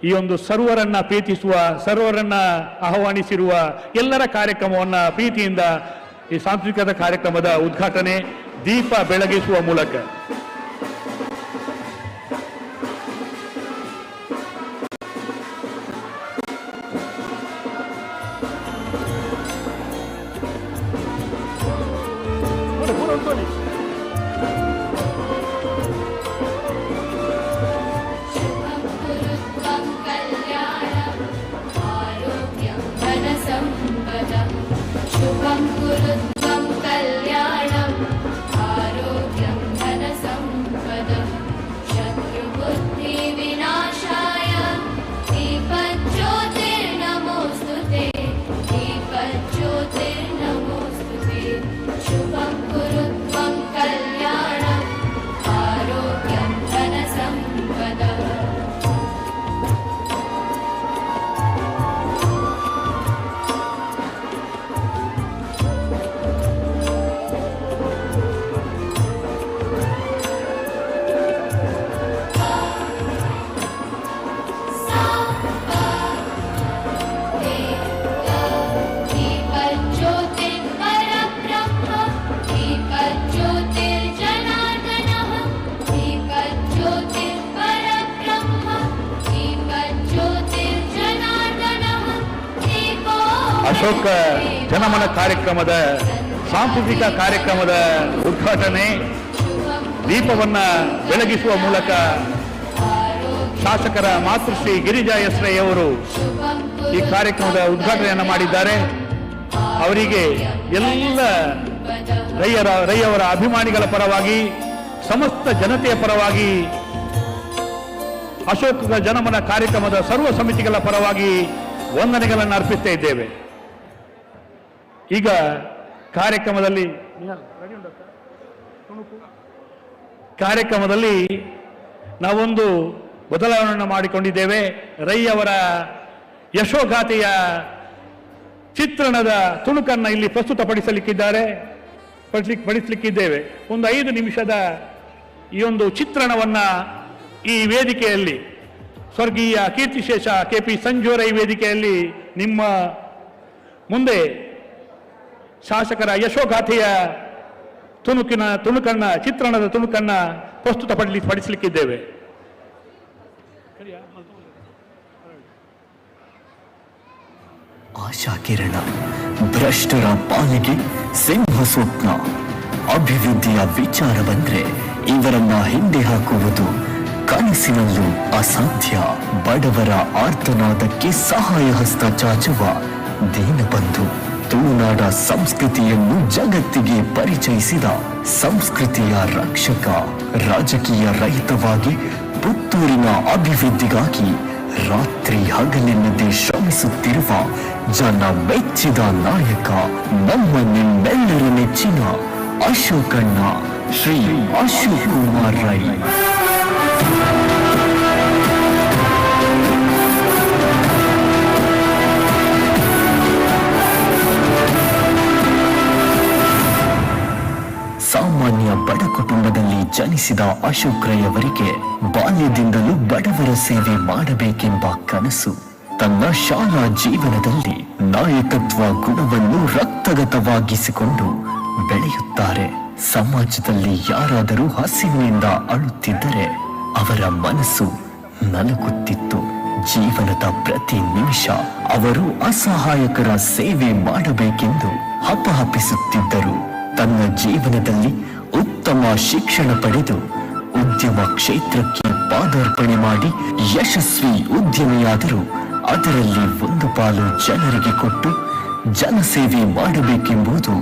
ಈ ಒಂದು ಸರ್ವರನ್ನ ಪ್ರೀತಿಸುವ, ಸರ್ವರನ್ನ ಆಹ್ವಾನಿಸಿರುವ ಎಲ್ಲರ ಕಾರ್ಯಕ್ರಮವನ್ನು ಪ್ರೀತಿಯಿಂದ ಈ ಸಾಂಸ್ಕೃತಿಕ ಕಾರ್ಯಕ್ರಮದ ಉದ್ಘಾಟನೆ ದೀಪ ಬೆಳಗಿಸುವ ಮೂಲಕ शुभं कुरु त्वं कल्याणम् आरोग्यं धनसम्पदम् ಅಶೋಕ ಜನಮನ ಕಾರ್ಯಕ್ರಮದ ಸಾಂಸ್ಕೃತಿಕ ಕಾರ್ಯಕ್ರಮದ ಉದ್ಘಾಟನೆ ದೀಪವನ್ನ ಬೆಳಗಿಸುವ ಮೂಲಕ ಶಾಸಕರ ಮಾತೃಶ್ರೀ ಗಿರಿಜಾ ಎಸ್ ರೈ ಅವರು ಈ ಕಾರ್ಯಕ್ರಮದ ಉದ್ಘಾಟನೆಯನ್ನು ಮಾಡಿದ್ದಾರೆ. ಅವರಿಗೆ ಎಲ್ಲ ರೈಯವರ ಅಭಿಮಾನಿಗಳ ಪರವಾಗಿ, ಸಮಸ್ತ ಜನತೆಯ ಪರವಾಗಿ, ಅಶೋಕ ಜನಮನ ಕಾರ್ಯಕ್ರಮದ ಸರ್ವ ಸಮಿತಿಗಳ ಪರವಾಗಿ ವಂದನೆಗಳನ್ನು ಅರ್ಪಿಸ್ತಾ ಇದ್ದೇವೆ. ಈಗ ಕಾರ್ಯಕ್ರಮದಲ್ಲಿ ನಾವೊಂದು ಬದಲಾವಣೆಯನ್ನು ಮಾಡಿಕೊಂಡಿದ್ದೇವೆ. ರೈ ಅವರ ಯಶೋಗಾಥೆಯ ಚಿತ್ರಣದ ತುಣುಕನ್ನು ಇಲ್ಲಿ ಪಡಿಸಲಿಕ್ಕಿದ್ದೇವೆ. ಒಂದು 5 ನಿಮಿಷದ ಈ ಒಂದು ಚಿತ್ರಣವನ್ನ ಈ ವೇದಿಕೆಯಲ್ಲಿ ಸ್ವರ್ಗೀಯ ಕೀರ್ತಿಶೇಷ KP ಸಂಜೋರೈ ವೇದಿಕೆಯಲ್ಲಿ ನಿಮ್ಮ ಮುಂದೆ ಶಾಸಕರ ಯಶೋಗಾಥೆಯ ಚಿತ್ರಣದ ತುಣುಕನ್ನ ಪಡಿಸಲಿಕ್ಕಿದ್ದೇವೆ. ಆಶಾಕಿರಣ, ಭ್ರಷ್ಟರ ಪಾಲಿಗೆ ಸಿಂಹ ಸ್ವಪ್ನ. ಅಭಿವೃದ್ಧಿಯ ವಿಚಾರ ಬಂದ್ರೆ ಇವರನ್ನ ಹಿಂದೆ ಹಾಕುವುದು ಕನಸಿನಲ್ಲೂ ಅಸಾಧ್ಯ. ಬಡವರ ಆರ್ತನಾದಕ್ಕೆ ಸಹಾಯ ಹಸ್ತ ಚಾಚುವ ದೀನಬಂಧು. ತುಳುನಾಡ ಸಂಸ್ಕೃತಿಯನ್ನು ಜಗತ್ತಿಗೆ ಪರಿಚಯಿಸಿದ ಸಂಸ್ಕೃತಿಯ ರಕ್ಷಕ. ರಾಜಕೀಯ ರಹಿತವಾಗಿ ಪುತ್ತೂರಿನ ಅಭಿವೃದ್ಧಿಗಾಗಿ ರಾತ್ರಿ ಹಗಲೆನ್ನದೆ ಶ್ರಮಿಸುತ್ತಿರುವ ಜನ ಮೆಚ್ಚಿದ ನಾಯಕ, ನಮ್ಮ ನಿಮ್ಮೆಲ್ಲರ ನೆಚ್ಚಿನ ಅಶೋಕಣ್ಣ, ಶ್ರೀ ಅಶೋಕ್ ಕುಮಾರ್ ರೈ. ಸಾಮಾನ್ಯ ಬಡ ಕುಟುಂಬದಲ್ಲಿ ಜನಿಸಿದ ಅಶೋಕ್ ರೈ ಅವರಿಗೆ ಬಾಲ್ಯದಿಂದಲೂ ಬಡವರ ಸೇವೆ ಮಾಡಬೇಕೆಂಬ ಕನಸು. ತನ್ನ ಶಾಲಾ ಜೀವನದಲ್ಲಿ ನಾಯಕತ್ವ ಗುಣವನ್ನು ರಕ್ತಗತವಾಗಿಸಿಕೊಂಡು ಬೆಳೆಯುತ್ತಾರೆ. ಸಮಾಜದಲ್ಲಿ ಯಾರಾದರೂ ಹಸಿವಿನಿಂದ ಅಳುತ್ತಿದ್ದರೆ ಅವರ ಮನಸ್ಸು ನಲುಗುತ್ತಿತ್ತು. ಜೀವನದ ಪ್ರತಿ ನಿಮಿಷ ಅವರು ಅಸಹಾಯಕರ ಸೇವೆ ಮಾಡಬೇಕೆಂದು ಹಪಹಪಿಸುತ್ತಿದ್ದರು. ತನ್ನ ಜೀವನದಲ್ಲಿ ಉತ್ತಮ ಶಿಕ್ಷಣ ಪಡೆದು ಉದ್ಯಮ ಕ್ಷೇತ್ರಕ್ಕೆ ಪಾದಾರ್ಪಣೆ ಮಾಡಿ ಯಶಸ್ವಿ ಉದ್ಯಮಿಯಾದರು. ಅದರಲ್ಲಿ ಒಂದು ಪಾಲು ಜನರಿಗೆ ಕೊಟ್ಟು ಜನಸೇವೆ ಮಾಡಬೇಕೆಂಬುದು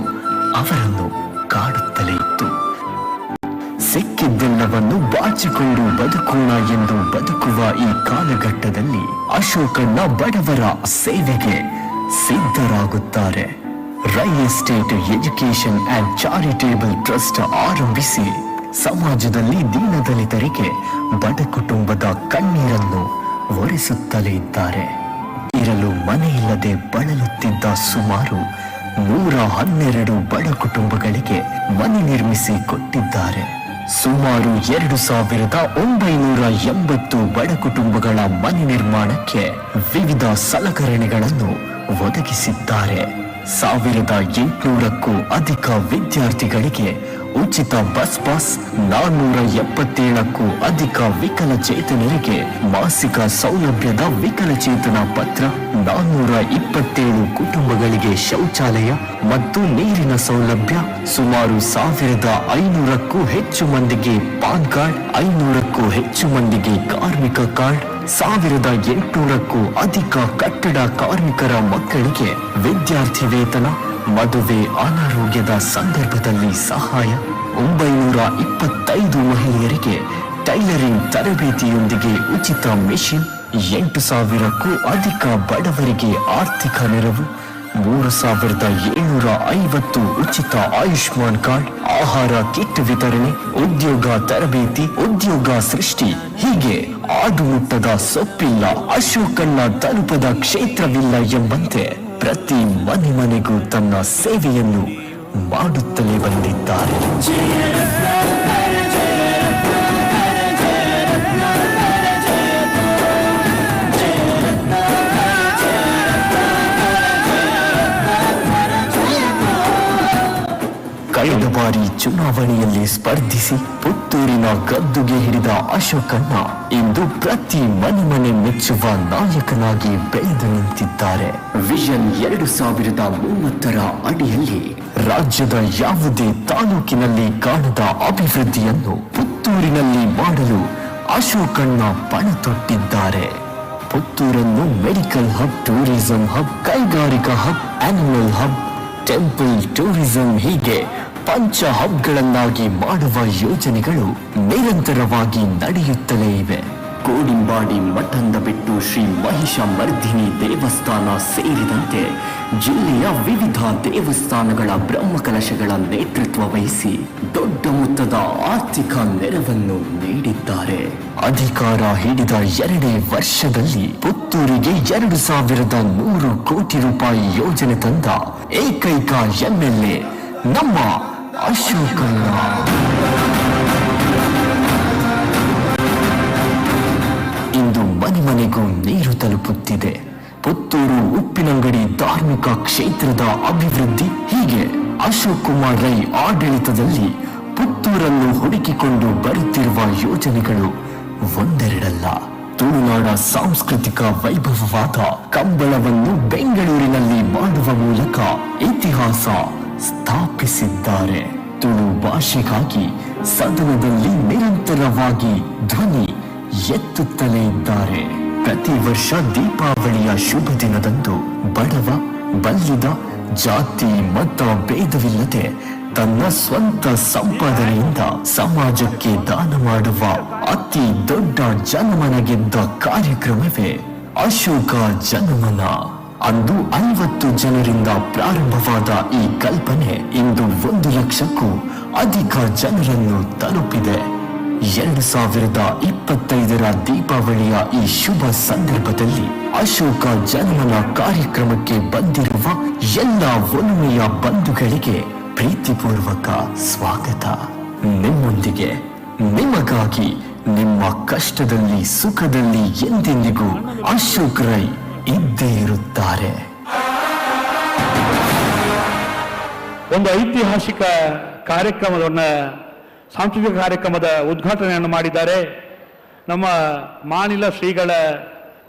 ಅವರನ್ನು ಕಾಡುತ್ತಲೇ ಇತ್ತು. ಸಿಕ್ಕಿದ್ದೆಲ್ಲವನ್ನು ಬಾಚಿಕೊಂಡು ಬದುಕೋಣ ಎಂದು ಬದುಕುವ ಈ ಕಾಲಘಟ್ಟದಲ್ಲಿ ಅಶೋಕಣ್ಣ ಬಡವರ ಸೇವೆಗೆ ಸಿದ್ಧರಾಗುತ್ತಾರೆ. Rai estate education and charitable trust ಆರಂಭಿಸಿ ಸಮಾಜದಲ್ಲಿ ದೀನದಲಿತರಿಗೆ ಬಡ ಕುಟುಂಬದ ಕಣ್ಣೀರನ್ನು ಒರೆಸುತ್ತಲೇ ಇದ್ದಾರೆ. ಇರಲು ಮನೆಯಿಲ್ಲದೆ ಬಳಲುತ್ತಿದ್ದ ಸುಮಾರು 112 ಬಡ ಕುಟುಂಬಗಳಿಗೆ ಮನೆ ನಿರ್ಮಿಸಿ ಕೊಟ್ಟಿದ್ದಾರೆ. ಸುಮಾರು 2980 ಬಡ ಕುಟುಂಬಗಳ ಮನೆ ನಿರ್ಮಾಣಕ್ಕೆ ವಿವಿಧ ಸಲಕರಣೆಗಳನ್ನು ಒದಗಿಸಿದ್ದಾರೆ. 1800ಕ್ಕೂ ಅಧಿಕ ವಿದ್ಯಾರ್ಥಿಗಳಿಗೆ ಉಚಿತ ಬಸ್ ಪಾಸ್, 477ಕ್ಕೂ ಅಧಿಕ ವಿಕಲಚೇತನರಿಗೆ ಮಾಸಿಕ ಸೌಲಭ್ಯದ ವಿಕಲಚೇತನ ಪತ್ರ, 427 ಕುಟುಂಬಗಳಿಗೆ ಶೌಚಾಲಯ ಮತ್ತು ನೀರಿನ ಸೌಲಭ್ಯ, ಸುಮಾರು 1500ಕ್ಕೂ ಹೆಚ್ಚು ಮಂದಿಗೆ ಪಾನ್ ಕಾರ್ಡ್, 500ಕ್ಕೂ ಹೆಚ್ಚು ಮಂದಿಗೆ ಕಾರ್ಮಿಕ ಕಾರ್ಡ್, 1800ಕ್ಕೂ ಅಧಿಕ ಕಟ್ಟಡ ಕಾರ್ಮಿಕರ ಮಕ್ಕಳಿಗೆ ವಿದ್ಯಾರ್ಥಿ ವೇತನ, ಮದುವೆ ಅನಾರೋಗ್ಯದ ಸಂದರ್ಭದಲ್ಲಿ ಸಹಾಯ, 925 ಮಹಿಳೆಯರಿಗೆ ಟೈಲರಿಂಗ್ ತರಬೇತಿಯೊಂದಿಗೆ ಉಚಿತ ಮೆಷಿನ್, 8,000ಕ್ಕೂ ಅಧಿಕ ಬಡವರಿಗೆ ಆರ್ಥಿಕ ನೆರವು, 3,750 ಉಚಿತ ಆಯುಷ್ಮಾನ್ ಕಾರ್ಡ್, ಆಹಾರ ಕಿಟ್ ವಿತರಣೆ, ಉದ್ಯೋಗ ತರಬೇತಿ, ಉದ್ಯೋಗ ಸೃಷ್ಟಿ. ಹೀಗೆ ಆಡುಮುಟ್ಟದ ಸೊಪ್ಪಿಲ್ಲ, ಅಶೋಕಣ್ಣ ತಲುಪದ ಕ್ಷೇತ್ರವಿಲ್ಲ ಎಂಬಂತೆ ಪ್ರತಿ ಮನೆಗೂ ತನ್ನ ಸೇವೆಯನ್ನು ಮಾಡುತ್ತಲೇ ಬಂದಿದ್ದಾರೆ. ಕಳೆದ ಬಾರಿ ಚುನಾವಣೆಯಲ್ಲಿ ಸ್ಪರ್ಧಿಸಿ ಪುತ್ತೂರಿನ ಗದ್ದುಗೆ ಹಿಡಿದ ಅಶೋಕಣ್ಣ ಇಂದು ಪ್ರತಿ ಮನೆ ಮೆಚ್ಚುವ ನಾಯಕನಾಗಿ ಬೆಳೆದು ನಿಂತಿದ್ದಾರೆ. ವಿಷನ್ 2030 ಅಡಿಯಲ್ಲಿ ರಾಜ್ಯದ ಯಾವುದೇ ತಾಲೂಕಿನಲ್ಲಿ ಕಾಣದ ಅಭಿವೃದ್ಧಿಯನ್ನು ಪುತ್ತೂರಿನಲ್ಲಿ ಮಾಡಲು ಅಶೋಕಣ್ಣ ಪಣ ತೊಟ್ಟಿದ್ದಾರೆ. ಪುತ್ತೂರನ್ನು ಮೆಡಿಕಲ್ ಹಬ್, ಟೂರಿಸಂ ಹಬ್, ಕೈಗಾರಿಕಾ hub, animal hub, temple tourism ಹೀಗೆ ಪಂಚ ಹಬ್ಗಳನ್ನಾಗಿ ಮಾಡುವ ಯೋಜನೆಗಳು ನಿರಂತರವಾಗಿ ನಡೆಯುತ್ತಲೇ ಇವೆ. ಕೋಡಿಂಬಾಡಿ ಮಠಂದ ಬಿಟ್ಟು ಶ್ರೀ ಮಹಿಷ ಮರ್ದಿನಿ ದೇವಸ್ಥಾನ ಸೇರಿದಂತೆ ಜಿಲ್ಲೆಯ ವಿವಿಧ ದೇವಸ್ಥಾನಗಳ ಬ್ರಹ್ಮಕಲಶಗಳ ನೇತೃತ್ವ ವಹಿಸಿ ದೊಡ್ಡ ಮೊತ್ತದ ಆರ್ಥಿಕ ನೆರವನ್ನು ನೀಡಿದ್ದಾರೆ. ಅಧಿಕಾರ ಹಿಡಿದ 2 ವರ್ಷದಲ್ಲಿ ಪುತ್ತೂರಿಗೆ 2100 ಕೋಟಿ ರೂಪಾಯಿ ಯೋಜನೆ ತಂದ ಏಕೈಕ MLA ನಮ್ಮ ಅಶೋಕಣ್ಣ. ಇಂದು ಮನೆಗೂ ನೀರು ತಲುಪುತ್ತಿದೆ. ಪುತ್ತೂರು ಉಪ್ಪಿನಂಗಡಿ ಧಾರ್ಮಿಕ ಕ್ಷೇತ್ರದ ಅಭಿವೃದ್ಧಿ ಹೀಗೆ ಅಶೋಕ್ ಕುಮಾರ್ ರೈ ಆಡಳಿತದಲ್ಲಿ ಪುತ್ತೂರನ್ನು ಹುಡುಕಿಕೊಂಡು ಬರುತ್ತಿರುವ ಯೋಜನೆಗಳು ಒಂದೆರಡಲ್ಲ. ತುಳುನಾಡ ಸಾಂಸ್ಕೃತಿಕ ವೈಭವವಾದ ಕಂಬಳವನ್ನು ಬೆಂಗಳೂರಿನಲ್ಲಿ ಮಾಡುವ ಮೂಲಕ ಇತಿಹಾಸ ಸ್ಥಾಪಿಸಿದ್ದಾರೆ. ತುಳು ಭಾಷೆಗಾಗಿ ಸದನದಲ್ಲಿ ನಿರಂತರವಾಗಿ ಧ್ವನಿ ಎತ್ತುತ್ತಲೇ ಇದ್ದಾರೆ. ಪ್ರತಿ ವರ್ಷ ದೀಪಾವಳಿಯ ಶುಭ ದಿನದಂದು ಬಡವ ಬಲ್ಲಿದ ಜಾತಿ ಮತ ಭೇದವಿಲ್ಲದೆ ತನ್ನ ಸ್ವಂತ ಸಂಪಾದನೆಯಿಂದ ಸಮಾಜಕ್ಕೆ ದಾನ ಮಾಡುವ ಅತಿ ದೊಡ್ಡ ಜನಮನ ಗೆದ್ದ ಕಾರ್ಯಕ್ರಮವೇ ಅಶೋಕ ಜನಮನ. ಅಂದು 50 ಜನರಿಂದ ಪ್ರಾರಂಭವಾದ ಈ ಕಲ್ಪನೆ ಇಂದು 1 ಲಕ್ಷಕ್ಕೂ ಅಧಿಕ ಜನರನ್ನು ತಲುಪಿದೆ. 2025 ದೀಪಾವಳಿಯ ಈ ಶುಭ ಸಂದರ್ಭದಲ್ಲಿ ಅಶೋಕ ಜನಮನ ಕಾರ್ಯಕ್ರಮಕ್ಕೆ ಬಂದಿರುವ ಎಲ್ಲ ಒಲುಮೆಯ ಬಂಧುಗಳಿಗೆ ಪ್ರೀತಿಪೂರ್ವಕ ಸ್ವಾಗತ. ನಿಮ್ಮೊಂದಿಗೆ, ನಿಮಗಾಗಿ, ನಿಮ್ಮ ಕಷ್ಟದಲ್ಲಿ ಸುಖದಲ್ಲಿ ಎಂದೆಂದಿಗೂ ಅಶೋಕ್ ರೈ ಇದ್ದೇ ಇರುತ್ತಾರೆ. ಒಂದು ಐತಿಹಾಸಿಕ ಸಾಂಸ್ಕೃತಿಕ ಕಾರ್ಯಕ್ರಮದ ಉದ್ಘಾಟನೆಯನ್ನು ಮಾಡಿದ್ದಾರೆ. ನಮ್ಮ ಮಾನಿಲ ಶ್ರೀಗಳ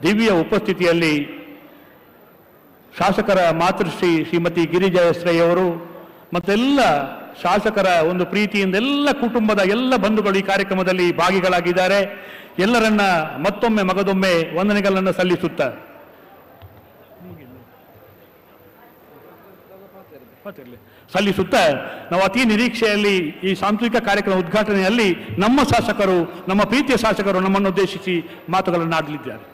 ದಿವ್ಯ ಉಪಸ್ಥಿತಿಯಲ್ಲಿ ಶಾಸಕರ ಮಾತೃಶ್ರೀ ಶ್ರೀಮತಿ ಗಿರಿಜಾ ಎಸ್ ರೈ ಅವರು ಮತ್ತೆಲ್ಲ ಶಾಸಕರ ಒಂದು ಪ್ರೀತಿಯಿಂದ ಎಲ್ಲ ಕುಟುಂಬದ ಎಲ್ಲ ಬಂಧುಗಳು ಈ ಕಾರ್ಯಕ್ರಮದಲ್ಲಿ ಭಾಗಿಗಳಾಗಿದ್ದಾರೆ. ಎಲ್ಲರನ್ನ ಮತ್ತೊಮ್ಮೆ ಮಗದೊಮ್ಮೆ ವಂದನೆಗಳನ್ನು ಸಲ್ಲಿಸುತ್ತಾರೆ. ನಾವು ಅತಿ ನಿರೀಕ್ಷೆಯಲ್ಲಿ ಈ ಸಾಂಸ್ಕೃತಿಕ ಕಾರ್ಯಕ್ರಮ ಉದ್ಘಾಟನೆಯಲ್ಲಿ ನಮ್ಮ ಶಾಸಕರು, ನಮ್ಮ ಪ್ರೀತಿಯ ಶಾಸಕರು ನಮ್ಮನ್ನು ಉದ್ದೇಶಿಸಿ ಮಾತುಗಳನ್ನು ಆಡಲಿದ್ದಾರೆ.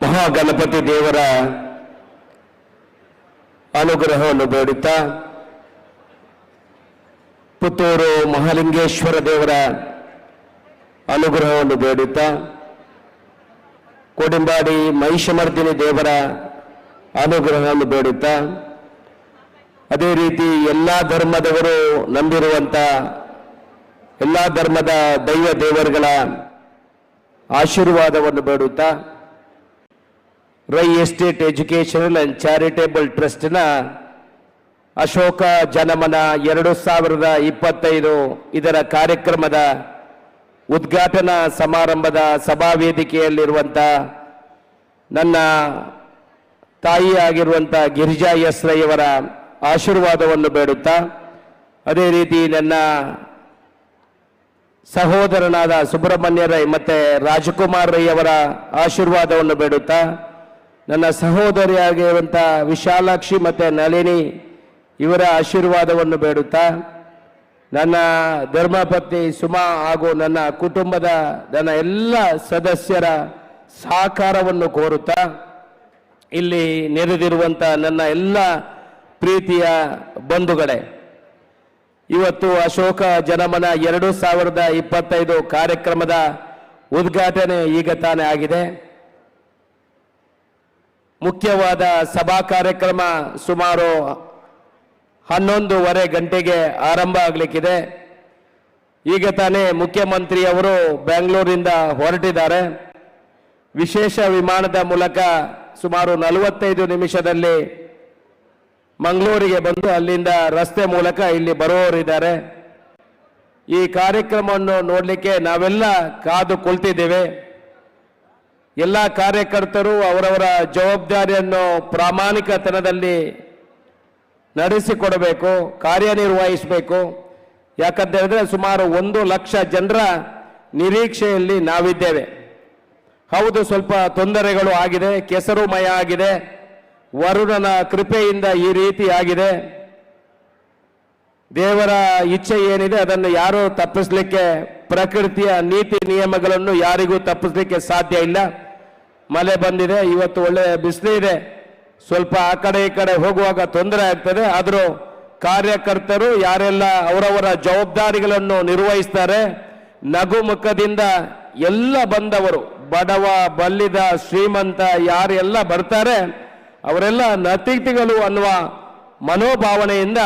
ಮಹಾಗಣಪತಿ ದೇವರ ಅನುಗ್ರಹವನ್ನು ಬೇಡುತ್ತಾ, ಪುತ್ತೂರು ಮಹಾಲಿಂಗೇಶ್ವರ ದೇವರ ಅನುಗ್ರಹವನ್ನು ಬೇಡುತ್ತಾ, ಕೋಡಿಂಬಾಡಿ ಮಹಿಷಮರ್ದಿನಿ ದೇವರ ಅನುಗ್ರಹವನ್ನು ಬೇಡುತ್ತಾ, ಅದೇ ರೀತಿ ಎಲ್ಲ ಧರ್ಮದವರು ನಂಬಿರುವಂಥ ಎಲ್ಲ ಧರ್ಮದ ದೈವ ದೇವರುಗಳ ಆಶೀರ್ವಾದವನ್ನು ಬೇಡುತ್ತಾ, Rai estate educational and charitable ಟ್ರಸ್ಟ್ನ ಅಶೋಕ ಜನಮನ 2025 ಇದರ ಕಾರ್ಯಕ್ರಮದ ಉದ್ಘಾಟನಾ ಸಮಾರಂಭದ ಸಭಾವೇದಿಕೆಯಲ್ಲಿರುವಂಥ ನನ್ನ ತಾಯಿಯಾಗಿರುವಂಥ ಗಿರಿಜಾ ಎಸ್ ರೈ ಅವರ ಆಶೀರ್ವಾದವನ್ನು ಬೇಡುತ್ತಾ, ಅದೇ ರೀತಿ ನನ್ನ ಸಹೋದರನಾದ ಸುಬ್ರಹ್ಮಣ್ಯ ರೈ ಮತ್ತು ರಾಜಕುಮಾರ್ ರೈ ಅವರ ಆಶೀರ್ವಾದವನ್ನು ಬೇಡುತ್ತಾ, ನನ್ನ ಸಹೋದರಿಯಾಗಿರುವಂಥ ವಿಶಾಲಾಕ್ಷಿ ಮತ್ತು ನಳಿನಿ ಇವರ ಆಶೀರ್ವಾದವನ್ನು ಬೇಡುತ್ತಾ, ನನ್ನ ಧರ್ಮಪತ್ನಿ ಸುಮಾ ಹಾಗೂ ನನ್ನ ಕುಟುಂಬದ ನನ್ನ ಎಲ್ಲ ಸದಸ್ಯರ ಸಹಕಾರವನ್ನು ಕೋರುತ್ತಾ, ಇಲ್ಲಿ ನೆರೆದಿರುವಂಥ ನನ್ನ ಎಲ್ಲ ಪ್ರೀತಿಯ ಬಂಧುಗಳೇ, ಇವತ್ತು ಅಶೋಕ ಜನಮನ 2025 ಕಾರ್ಯಕ್ರಮದ ಉದ್ಘಾಟನೆ ಈಗ ತಾನೇ ಆಗಿದೆ. ಮುಖ್ಯವಾದ ಸಭಾ ಕಾರ್ಯಕ್ರಮ ಸುಮಾರು 11:30 ಗಂಟೆಗೆ ಆರಂಭ ಆಗಲಿಕ್ಕಿದೆ. ಈಗ ತಾನೇ ಮುಖ್ಯಮಂತ್ರಿಯವರು ಬೆಂಗಳೂರಿಂದ ಹೊರಟಿದ್ದಾರೆ. ವಿಶೇಷ ವಿಮಾನದ ಮೂಲಕ ಸುಮಾರು 45 ನಿಮಿಷದಲ್ಲಿ ಮಂಗಳೂರಿಗೆ ಬಂದು ಅಲ್ಲಿಂದ ರಸ್ತೆ ಮೂಲಕ ಇಲ್ಲಿ ಬರುವವರಿದ್ದಾರೆ. ಈ ಕಾರ್ಯಕ್ರಮವನ್ನು ನೋಡಲಿಕ್ಕೆ ನಾವೆಲ್ಲ ಕಾದು ಕುಳಿತಿದ್ದೇವೆ. ಎಲ್ಲ ಕಾರ್ಯಕರ್ತರು ಅವರವರ ಜವಾಬ್ದಾರಿಯನ್ನು ಪ್ರಾಮಾಣಿಕತನದಲ್ಲಿ ನಡೆಸಿಕೊಡಬೇಕು, ಕಾರ್ಯನಿರ್ವಹಿಸಬೇಕು. ಯಾಕಂತ ಹೇಳಿದ್ರೆ ಸುಮಾರು 1 ಲಕ್ಷ ಜನರ ನಿರೀಕ್ಷೆಯಲ್ಲಿ ನಾವಿದ್ದೇವೆ. ಹೌದು, ಸ್ವಲ್ಪ ತೊಂದರೆಗಳು ಆಗಿದೆ, ಕೆಸರುಮಯ ಆಗಿದೆ, ವರುಣನ ಕೃಪೆಯಿಂದ ಈ ರೀತಿ ಆಗಿದೆ. ದೇವರ ಇಚ್ಛೆ ಏನಿದೆ ಅದನ್ನು ಯಾರೂ ತಪ್ಪಿಸಲಿಕ್ಕೆ, ಪ್ರಕೃತಿಯ ನೀತಿ ನಿಯಮಗಳನ್ನು ಯಾರಿಗೂ ತಪ್ಪಿಸಲಿಕ್ಕೆ ಸಾಧ್ಯ ಇಲ್ಲ. ಮಳೆ ಬಂದಿದೆ, ಇವತ್ತು ಒಳ್ಳೆ ಬಿಸಿಲಿದೆ, ಸ್ವಲ್ಪ ಆ ಕಡೆ ಈ ಕಡೆ ಹೋಗುವಾಗ ತೊಂದರೆ ಆಗ್ತದೆ. ಆದರೂ ಕಾರ್ಯಕರ್ತರು ಯಾರೆಲ್ಲ ಅವರವರ ಜವಾಬ್ದಾರಿಗಳನ್ನು ನಿರ್ವಹಿಸ್ತಾರೆ, ನಗುಮುಖದಿಂದ ಎಲ್ಲ ಬಂದವರು, ಬಡವ ಬಲ್ಲಿದ ಶ್ರೀಮಂತ ಯಾರೆಲ್ಲ ಬರ್ತಾರೆ ಅವರೆಲ್ಲ ಅತಿಥಿಗಳು ಅನ್ನುವ ಮನೋಭಾವನೆಯಿಂದ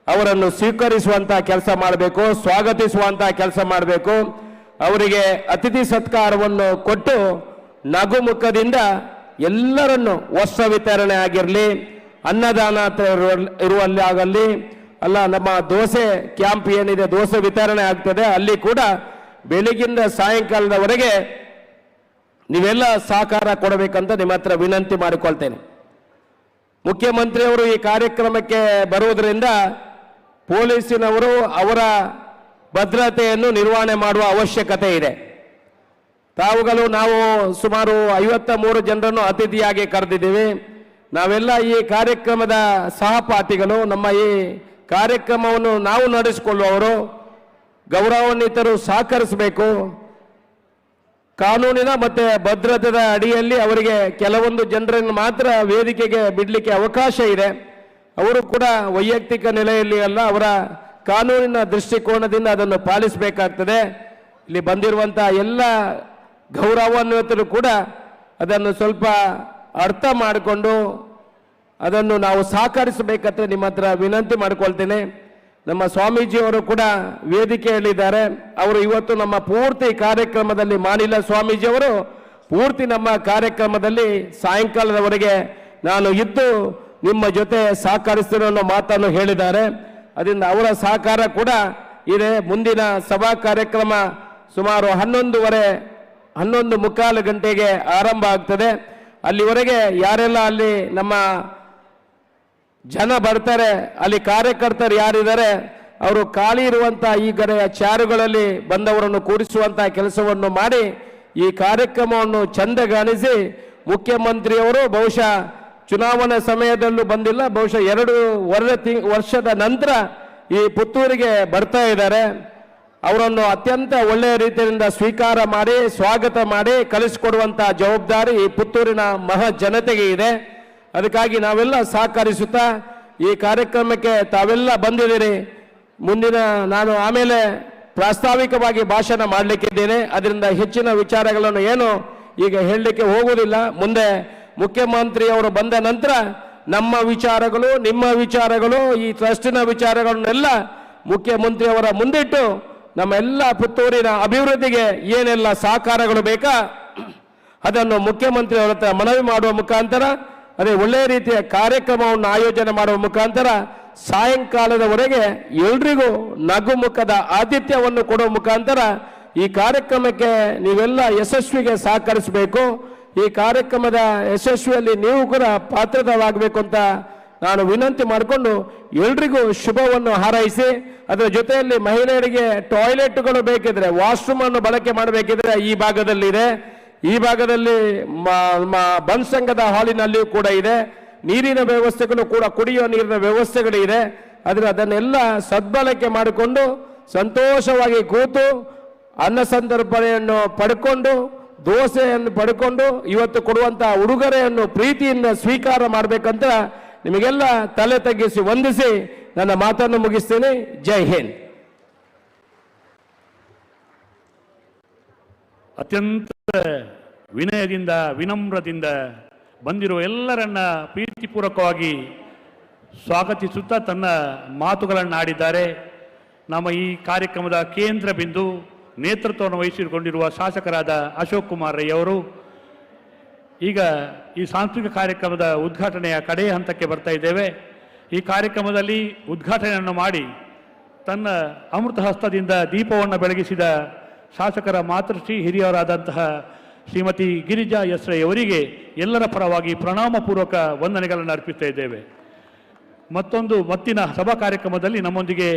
ಅವರನ್ನು ಸ್ವೀಕರಿಸುವಂತಹ ಕೆಲಸ ಮಾಡಬೇಕು, ಸ್ವಾಗತಿಸುವಂತಹ ಕೆಲಸ ಮಾಡಬೇಕು. ಅವರಿಗೆ ಅತಿಥಿ ಸತ್ಕಾರವನ್ನು ಕೊಟ್ಟು ನಗುಮುಖದಿಂದ ಎಲ್ಲರನ್ನು ವಸ್ತ್ರ ವಿತರಣೆ ಆಗಿರಲಿ, ಅನ್ನದಾನ ಇರುವಲ್ಲಿ ಆಗಲಿ, ಅಲ್ಲ ನಮ್ಮ ದೋಸೆ ಕ್ಯಾಂಪ್ ಏನಿದೆ, ದೋಸೆ ವಿತರಣೆ ಆಗ್ತದೆ, ಅಲ್ಲಿ ಕೂಡ ಬೆಳಿಗ್ಗಿಂದ ಸಾಯಂಕಾಲದವರೆಗೆ ನೀವೆಲ್ಲ ಸಹಕಾರ ಕೊಡಬೇಕಂತ ನಿಮ್ಮ ಹತ್ರ ವಿನಂತಿ ಮಾಡಿಕೊಳ್ತೇನೆ. ಮುಖ್ಯಮಂತ್ರಿಯವರು ಈ ಕಾರ್ಯಕ್ರಮಕ್ಕೆ ಬರುವುದರಿಂದ ಪೊಲೀಸಿನವರು ಅವರ ಭದ್ರತೆಯನ್ನು ನಿರ್ವಹಣೆ ಮಾಡುವ ಅವಶ್ಯಕತೆ ಇದೆ. ತಾವುಗಳು ನಾವು ಸುಮಾರು 53 ಜನರನ್ನು ಅತಿಥಿಯಾಗಿ ಕರೆದಿದ್ದೀವಿ. ನಾವೆಲ್ಲ ಈ ಕಾರ್ಯಕ್ರಮದ ಸಹಪಾಠಿಗಳು. ನಮ್ಮ ಈ ಕಾರ್ಯಕ್ರಮವನ್ನು ನಾವು ನಡೆಸಿಕೊಳ್ಳುವವರು, ಗೌರವಾನ್ವಿತರು ಸಹಕರಿಸಬೇಕು. ಕಾನೂನಿನ ಮತ್ತೆ ಭದ್ರತೆಯ ಅಡಿಯಲ್ಲಿ ಅವರಿಗೆ ಕೆಲವೊಂದು ಜನರನ್ನು ಮಾತ್ರ ವೇದಿಕೆಗೆ ಬಿಡಲಿಕ್ಕೆ ಅವಕಾಶ ಇದೆ. ಅವರು ಕೂಡ ವೈಯಕ್ತಿಕ ನೆಲೆಯಲ್ಲಿ ಅಲ್ಲ, ಅವರ ಕಾನೂನಿನ ದೃಷ್ಟಿಕೋನದಿಂದ ಅದನ್ನು ಪಾಲಿಸಬೇಕಾಗ್ತದೆ. ಇಲ್ಲಿ ಬಂದಿರುವಂತಹ ಎಲ್ಲ ಗೌರವಾನ್ವಿತರು ಕೂಡ ಅದನ್ನು ಸ್ವಲ್ಪ ಅರ್ಥ ಮಾಡಿಕೊಂಡು ಅದನ್ನು ನಾವು ಸಹಕರಿಸಬೇಕಂತ ನಿಮ್ಮ ಹತ್ರ ವಿನಂತಿ ಮಾಡಿಕೊಳ್ತೇನೆ. ನಮ್ಮ ಸ್ವಾಮೀಜಿಯವರು ಕೂಡ ವೇದಿಕೆಯಲ್ಲಿದ್ದಾರೆ. ಅವರು ಇವತ್ತು ನಮ್ಮ ಪೂರ್ತಿ ಕಾರ್ಯಕ್ರಮದಲ್ಲಿ, ಮಾನಿಲ ಸ್ವಾಮೀಜಿಯವರು ಪೂರ್ತಿ ನಮ್ಮ ಕಾರ್ಯಕ್ರಮದಲ್ಲಿ ಸಾಯಂಕಾಲದವರೆಗೆ ನಾನು ಇದ್ದು ನಿಮ್ಮ ಜೊತೆ ಸಹಕರಿಸ್ತೀನಿ ಅನ್ನೋ ಮಾತನ್ನು ಹೇಳಿದ್ದಾರೆ. ಅದರಿಂದ ಅವರ ಸಹಕಾರ ಕೂಡ ಇದೆ. ಮುಂದಿನ ಸಭಾ ಕಾರ್ಯಕ್ರಮ ಸುಮಾರು 11:15 ಗಂಟೆಗೆ ಆರಂಭ ಆಗ್ತದೆ. ಅಲ್ಲಿವರೆಗೆ ಯಾರೆಲ್ಲ ಅಲ್ಲಿ ನಮ್ಮ ಜನ ಬರ್ತಾರೆ, ಅಲ್ಲಿ ಕಾರ್ಯಕರ್ತರು ಯಾರಿದ್ದಾರೆ ಅವರು ಖಾಲಿ ಇರುವಂತಹ ಈ ಕಡೆಯ ಚಾರುಗಳಲ್ಲಿ ಬಂದವರನ್ನು ಕೂರಿಸುವಂತಹ ಕೆಲಸವನ್ನು ಮಾಡಿ ಈ ಕಾರ್ಯಕ್ರಮವನ್ನು ಚಂದಗಾಣಿಸಿ, ಮುಖ್ಯಮಂತ್ರಿಯವರು ಬಹುಶಃ ಚುನಾವಣಾ ಸಮಯದಲ್ಲೂ ಬಂದಿಲ್ಲ, ಬಹುಶಃ 2 ವರ್ಷದ ನಂತರ ಈ ಪುತ್ತೂರಿಗೆ ಬರ್ತಾ ಇದ್ದಾರೆ. ಅವರನ್ನು ಅತ್ಯಂತ ಒಳ್ಳೆಯ ರೀತಿಯಿಂದ ಸ್ವೀಕಾರ ಮಾಡಿ ಸ್ವಾಗತ ಮಾಡಿ ಕಳಿಸಿಕೊಡುವಂತಹ ಜವಾಬ್ದಾರಿ ಈ ಪುತ್ತೂರಿನ ಮಹಾ ಜನತೆಗೆ ಇದೆ. ಅದಕ್ಕಾಗಿ ನಾವೆಲ್ಲ ಸಹಕರಿಸುತ್ತಾ ಈ ಕಾರ್ಯಕ್ರಮಕ್ಕೆ ತಾವೆಲ್ಲ ಬಂದಿದ್ದೀರಿ. ಮುಂದಿನ ನಾನು ಆಮೇಲೆ ಪ್ರಾಸ್ತಾವಿಕವಾಗಿ ಭಾಷಣ ಮಾಡಲಿಕ್ಕಿದ್ದೇನೆ. ಅದರಿಂದ ಹೆಚ್ಚಿನ ವಿಚಾರಗಳನ್ನು ಏನು ಈಗ ಹೇಳಲಿಕ್ಕೆ ಹೋಗುವುದಿಲ್ಲ. ಮುಂದೆ ಮುಖ್ಯಮಂತ್ರಿಯವರು ಬಂದ ನಂತರ ನಮ್ಮ ವಿಚಾರಗಳು, ನಿಮ್ಮ ವಿಚಾರಗಳು, ಈ ಟ್ರಸ್ಟಿನ ವಿಚಾರಗಳನ್ನೆಲ್ಲ ಮುಖ್ಯಮಂತ್ರಿಯವರ ಮುಂದಿಟ್ಟು ನಮ್ಮ ಎಲ್ಲ ಪುತ್ತೂರಿನ ಅಭಿವೃದ್ಧಿಗೆ ಏನೆಲ್ಲ ಸಹಕಾರಗಳು ಬೇಕಾ ಅದನ್ನು ಮುಖ್ಯಮಂತ್ರಿಯವರ ಹತ್ರ ಮನವಿ ಮಾಡುವ ಮುಖಾಂತರ, ಅದೇ ಒಳ್ಳೆಯ ರೀತಿಯ ಕಾರ್ಯಕ್ರಮವನ್ನು ಆಯೋಜನೆ ಮಾಡುವ ಮುಖಾಂತರ ಸಾಯಂಕಾಲದವರೆಗೆ ಎಲ್ರಿಗೂ ನಗುಮುಖದ ಆತಿಥ್ಯವನ್ನು ಕೊಡುವ ಮುಖಾಂತರ ಈ ಕಾರ್ಯಕ್ರಮಕ್ಕೆ ನೀವೆಲ್ಲ ಯಶಸ್ವಿಗೆ ಸಹಕರಿಸಬೇಕು. ಈ ಕಾರ್ಯಕ್ರಮದ ಯಶಸ್ವಿಯಲ್ಲಿ ನೀವು ಕೂಡ ಪಾತ್ರರಾಗಬೇಕು ಅಂತ ನಾನು ವಿನಂತಿ ಮಾಡಿಕೊಂಡು ಎಲ್ರಿಗೂ ಶುಭವನ್ನು ಹಾರೈಸಿ, ಅದರ ಜೊತೆಯಲ್ಲಿ ಮಹಿಳೆಯರಿಗೆ ಟಾಯ್ಲೆಟ್ಗಳು ಬೇಕಿದ್ರೆ, ವಾಶ್ರೂಮ್ ಅನ್ನು ಬಳಕೆ ಮಾಡಬೇಕಿದ್ರೆ ಈ ಭಾಗದಲ್ಲಿದೆ. ಈ ಭಾಗದಲ್ಲಿ ಬನ್ಸಂಗದ ಹಾಲಿನಲ್ಲಿಯೂ ಕೂಡ ಇದೆ. ನೀರಿನ ವ್ಯವಸ್ಥೆಗಳು ಕೂಡ, ಕುಡಿಯುವ ನೀರಿನ ವ್ಯವಸ್ಥೆಗಳಿದೆ. ಆದರೆ ಅದನ್ನೆಲ್ಲ ಸದ್ಬಳಕೆ ಮಾಡಿಕೊಂಡು ಸಂತೋಷವಾಗಿ ಕೂತು ಅನ್ನ ಸಂತರ್ಪಣೆಯನ್ನು ಪಡ್ಕೊಂಡು, ದೋಸೆಯನ್ನು ಪಡ್ಕೊಂಡು ಇವತ್ತು ಕೊಡುವಂತಹ ಉಡುಗೊರೆಯನ್ನು ಪ್ರೀತಿಯಿಂದ ಸ್ವೀಕಾರ ಮಾಡಬೇಕಂತ ನಿಮಗೆಲ್ಲ ತಲೆ ತಗ್ಗಿಸಿ ವಂದಿಸಿ ನನ್ನ ಮಾತನ್ನು ಮುಗಿಸ್ತೇನೆ. ಜೈ ಹಿಂದ್. ಅತ್ಯಂತ ವಿನಯದಿಂದ, ವಿನಮ್ರದಿಂದ ಬಂದಿರುವ ಎಲ್ಲರನ್ನ ಪ್ರೀತಿಪೂರ್ವಕವಾಗಿ ಸ್ವಾಗತಿಸುತ್ತಾ ತನ್ನ ಮಾತುಗಳನ್ನು ಆಡಿದ್ದಾರೆ. ನಮ್ಮ ಈ ಕಾರ್ಯಕ್ರಮದ ಕೇಂದ್ರ ಬಿಂದು ನೇತೃತ್ವವನ್ನು ವಹಿಸಿಕೊಂಡಿರುವ ಶಾಸಕರಾದ ಅಶೋಕ್ ಕುಮಾರ್ ರೈ ಅವರು ಈಗ ಈ ಸಾಂಸ್ಕೃತಿಕ ಕಾರ್ಯಕ್ರಮದ ಉದ್ಘಾಟನೆಯ ಕಡೆಯ ಹಂತಕ್ಕೆ ಬರ್ತಾ ಇದ್ದೇವೆ. ಈ ಕಾರ್ಯಕ್ರಮದಲ್ಲಿ ಉದ್ಘಾಟನೆಯನ್ನು ಮಾಡಿ ತನ್ನ ಅಮೃತ ಹಸ್ತದಿಂದ ದೀಪವನ್ನು ಬೆಳಗಿಸಿದ ಶಾಸಕರ ಮಾತೃಶ್ರೀ ಹಿರಿಯರಾದಂತಹ ಶ್ರೀಮತಿ ಗಿರಿಜಾ ಎಸ್ ರೈ ಅವರಿಗೆ ಎಲ್ಲರ ಪರವಾಗಿ ಪ್ರಣಾಮಪೂರ್ವಕ ವಂದನೆಗಳನ್ನು ಅರ್ಪಿಸ್ತಾ ಇದ್ದೇವೆ. ಮತ್ತಿನ ಸಭಾ ಕಾರ್ಯಕ್ರಮದಲ್ಲಿ ನಮ್ಮೊಂದಿಗೆ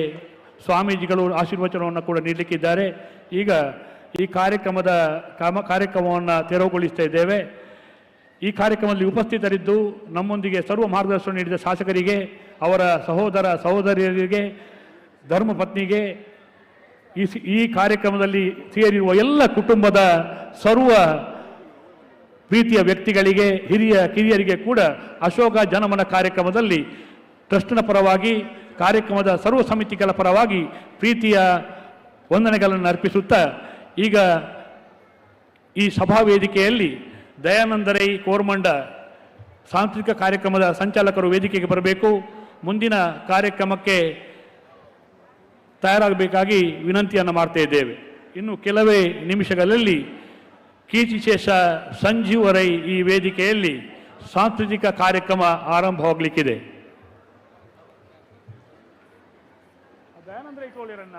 ಸ್ವಾಮೀಜಿಗಳು ಆಶೀರ್ವಚನವನ್ನು ಕೂಡ ನೀಡಲಿಕ್ಕಿದ್ದಾರೆ. ಈಗ ಈ ಕಾರ್ಯಕ್ರಮವನ್ನು ತೆರವುಗೊಳಿಸ್ತಾ ಇದ್ದೇವೆ. ಈ ಕಾರ್ಯಕ್ರಮದಲ್ಲಿ ಉಪಸ್ಥಿತರಿದ್ದು ನಮ್ಮೊಂದಿಗೆ ಸರ್ವ ಮಾರ್ಗದರ್ಶನ ನೀಡಿದ ಶಾಸಕರಿಗೆ, ಅವರ ಸಹೋದರ ಸಹೋದರಿಯರಿಗೆ, ಧರ್ಮಪತ್ನಿಗೆ, ಈ ಕಾರ್ಯಕ್ರಮದಲ್ಲಿ ಸೇರಿರುವ ಎಲ್ಲ ಕುಟುಂಬದ ಸರ್ವ ಪ್ರೀತಿಯ ವ್ಯಕ್ತಿಗಳಿಗೆ, ಕಿರಿಯರಿಗೆ ಕೂಡ ಅಶೋಕ ಜನಮನ ಕಾರ್ಯಕ್ರಮದಲ್ಲಿ ಟ್ರಸ್ಟ್ನ ಪರವಾಗಿ, ಕಾರ್ಯಕ್ರಮದ ಸರ್ವ ಸಮಿತಿಗಳ ಪರವಾಗಿ ಪ್ರೀತಿಯ ವಂದನೆಗಳನ್ನು ಅರ್ಪಿಸುತ್ತಾ ಈಗ ಈ ಸಭಾ ವೇದಿಕೆಯಲ್ಲಿ ದಯಾನಂದ ರೈ ಕೋರ್ಮಂಡ ಸಾಂಸ್ಕೃತಿಕ ಕಾರ್ಯಕ್ರಮದ ಸಂಚಾಲಕರು ವೇದಿಕೆಗೆ ಬರಬೇಕು. ಮುಂದಿನ ಕಾರ್ಯಕ್ರಮಕ್ಕೆ ತಯಾರಾಗಬೇಕಾಗಿ ವಿನಂತಿಯನ್ನು ಮಾಡ್ತಾ ಇದ್ದೇವೆ. ಇನ್ನು ಕೆಲವೇ ನಿಮಿಷಗಳಲ್ಲಿ ಕೀರ್ತಿಶೇಷ ಸಂಜೀವ ರೈ ಈ ವೇದಿಕೆಯಲ್ಲಿ ಸಾಂಸ್ಕೃತಿಕ ಕಾರ್ಯಕ್ರಮ ಆರಂಭವಾಗಲಿಕ್ಕಿದೆ. ದಯಾನಂದ ರೈ ಕೋಳಿರನ್ನ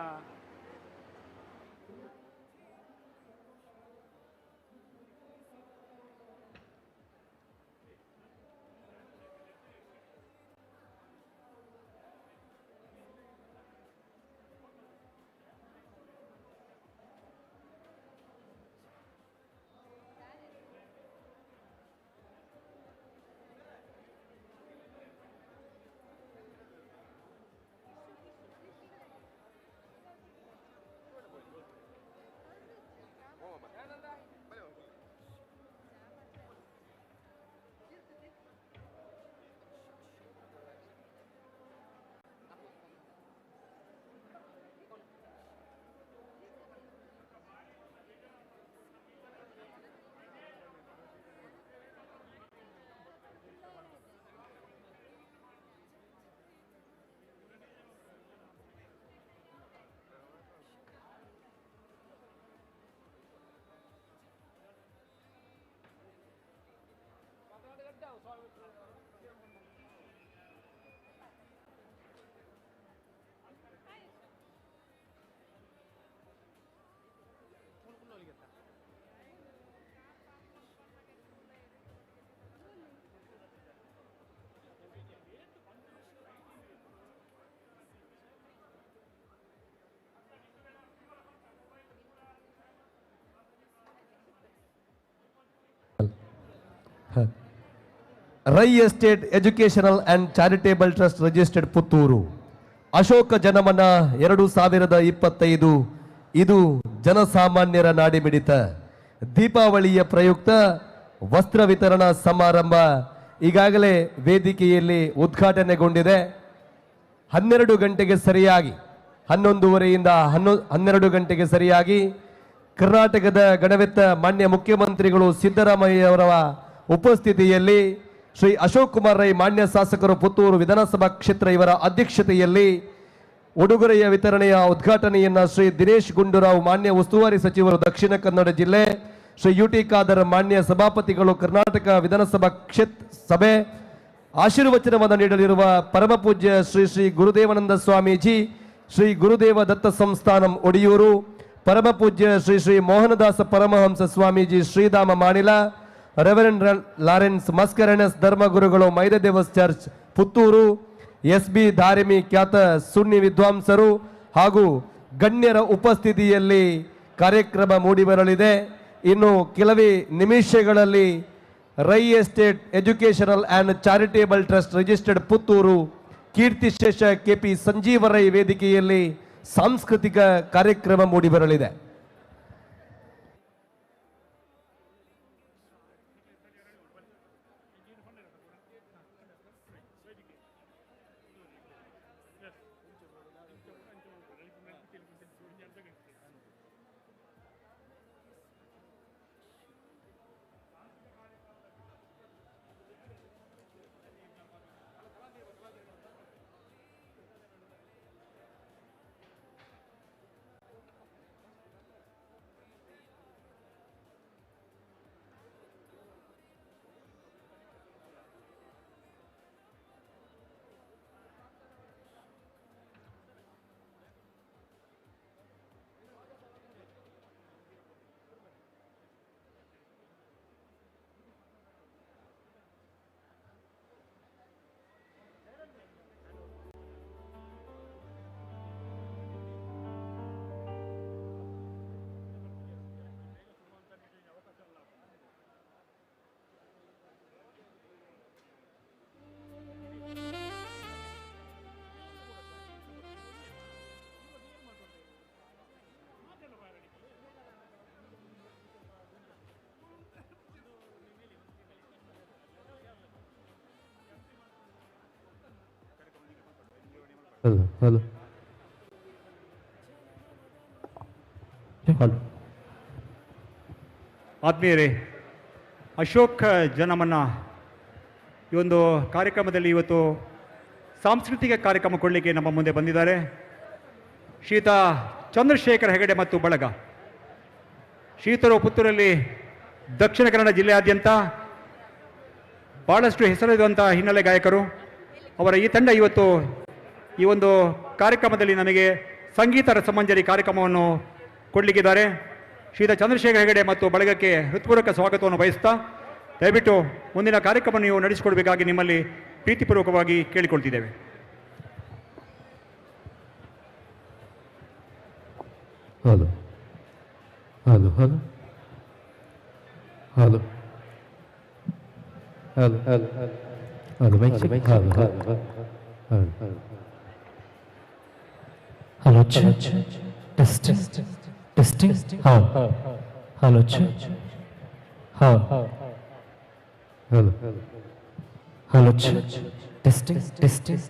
Rai estate educational and charitable trust registered Puttur. Ashoka Janamana 2025 ಇದು ಜನಸಾಮಾನ್ಯರ ನಾಡಿಮಿಡಿತ. ದೀಪಾವಳಿಯ ಪ್ರಯುಕ್ತ ವಸ್ತ್ರ ವಿತರಣಾ ಸಮಾರಂಭ ಈಗಾಗಲೇ ವೇದಿಕೆಯಲ್ಲಿ ಉದ್ಘಾಟನೆಗೊಂಡಿದೆ. 12 ಗಂಟೆಗೆ ಸರಿಯಾಗಿ 11:30ಯಿಂದ 12 ಗಂಟೆಗೆ ಸರಿಯಾಗಿ ಕರ್ನಾಟಕದ ಗಣವೆತ್ತ ಮಾನ್ಯ ಮುಖ್ಯಮಂತ್ರಿಗಳು ಸಿದ್ದರಾಮಯ್ಯ ಅವರ ಉಪಸ್ಥಿತಿಯಲ್ಲಿ ಶ್ರೀ ಅಶೋಕ್ ಕುಮಾರ್ ರೈ ಮಾನ್ಯ ಶಾಸಕರು ಪುತ್ತೂರು ವಿಧಾನಸಭಾ ಕ್ಷೇತ್ರ ಇವರ ಅಧ್ಯಕ್ಷತೆಯಲ್ಲಿ ಉಡುಗೊರೆಯ ವಿತರಣೆಯ ಉದ್ಘಾಟನೆಯನ್ನ ಶ್ರೀ ದಿನೇಶ್ ಗುಂಡೂರಾವ್ ಮಾನ್ಯ ಉಸ್ತುವಾರಿ ಸಚಿವರು ದಕ್ಷಿಣ ಕನ್ನಡ ಜಿಲ್ಲೆ, ಶ್ರೀ ಯುಟಿ ಖಾದರ್ ಮಾನ್ಯ ಸಭಾಪತಿಗಳು ಕರ್ನಾಟಕ ವಿಧಾನಸಭಾ ಸಭೆ ಆಶೀರ್ವಚನವನ್ನು ನೀಡಲಿರುವ ಪರಮ ಪೂಜ್ಯ ಶ್ರೀ ಶ್ರೀ ಗುರುದೇವಾನಂದ ಸ್ವಾಮೀಜಿ, ಶ್ರೀ ಗುರುದೇವ ದತ್ತ ಸಂಸ್ಥಾನಂ ಒಡಿಯೂರು, ಪರಮ ಪೂಜ್ಯ ಶ್ರೀ ಶ್ರೀ ಮೋಹನದಾಸ ಪರಮಹಂಸ ಸ್ವಾಮೀಜಿ ಶ್ರೀಧಾಮ ಮಾಣಿಲ, ರೆವರೆಂಡ್ ಲಾರೆನ್ಸ್ ಮಸ್ಕರೆನಸ್ ಧರ್ಮಗುರುಗಳು ಮೈದದೇವಸ್ ಚರ್ಚ್ ಪುತ್ತೂರು, SB ಧಾರಿಮಿ ಖ್ಯಾತ ಸುನ್ನಿ ವಿದ್ವಾಂಸರು ಹಾಗೂ ಗಣ್ಯರ ಉಪಸ್ಥಿತಿಯಲ್ಲಿ ಕಾರ್ಯಕ್ರಮ ಮೂಡಿಬರಲಿದೆ. ಇನ್ನು ಕೆಲವೇ ನಿಮಿಷಗಳಲ್ಲಿ Rai estate educational and charitable trust registered Puttur ಕೀರ್ತಿಶೇಷ KP ಸಂಜೀವ ರೈ ವೇದಿಕೆಯಲ್ಲಿ ಸಾಂಸ್ಕೃತಿಕ ಕಾರ್ಯಕ್ರಮ ಮೂಡಿಬರಲಿದೆ. ಹಲೋ ಆತ್ಮೀಯರೇ, ಅಶೋಕ್ ಜನಮನ್ನ ಈ ಒಂದು ಕಾರ್ಯಕ್ರಮದಲ್ಲಿ ಇವತ್ತು ಸಾಂಸ್ಕೃತಿಕ ಕಾರ್ಯಕ್ರಮ ಕೊಡಲಿಕ್ಕೆ ನಮ್ಮ ಮುಂದೆ ಬಂದಿದ್ದಾರೆ ಶ್ರೀಯುತ ಚಂದ್ರಶೇಖರ್ ಹೆಗಡೆ ಮತ್ತು ಬಳಗ. ಶ್ರೀಯುತರು ಪುತ್ತೂರಲ್ಲಿ ದಕ್ಷಿಣ ಕನ್ನಡ ಜಿಲ್ಲೆಯಾದ್ಯಂತ ಭಾಳಷ್ಟು ಹೆಸರಿರುವಂಥ ಹಿನ್ನೆಲೆ ಗಾಯಕರು. ಅವರ ಈ ತಂಡ ಇವತ್ತು ಈ ಒಂದು ಕಾರ್ಯಕ್ರಮದಲ್ಲಿ ನಮಗೆ ಸಂಗೀತ ರಸಮಂಜರಿ ಕಾರ್ಯಕ್ರಮವನ್ನು ಕೊಡಲಿಕ್ಕಿದ್ದಾರೆ. ಶ್ರೀಯುತ ಚಂದ್ರಶೇಖರ್ ಹೆಗಡೆ ಮತ್ತು ಬಳಗಕ್ಕೆ ಹೃತ್ಪೂರ್ವಕ ಸ್ವಾಗತವನ್ನು ಬಯಸ್ತಾ ದಯವಿಟ್ಟು ಮುಂದಿನ ಕಾರ್ಯಕ್ರಮ ನೀವು ನಡೆಸಿಕೊಡಬೇಕಾಗಿ ನಿಮ್ಮಲ್ಲಿ ಪ್ರೀತಿಪೂರ್ವಕವಾಗಿ ಕೇಳಿಕೊಳ್ತಿದ್ದೇವೆ. Hello hello hello hello hello hello hello hello testing testing hello hello hello testing testing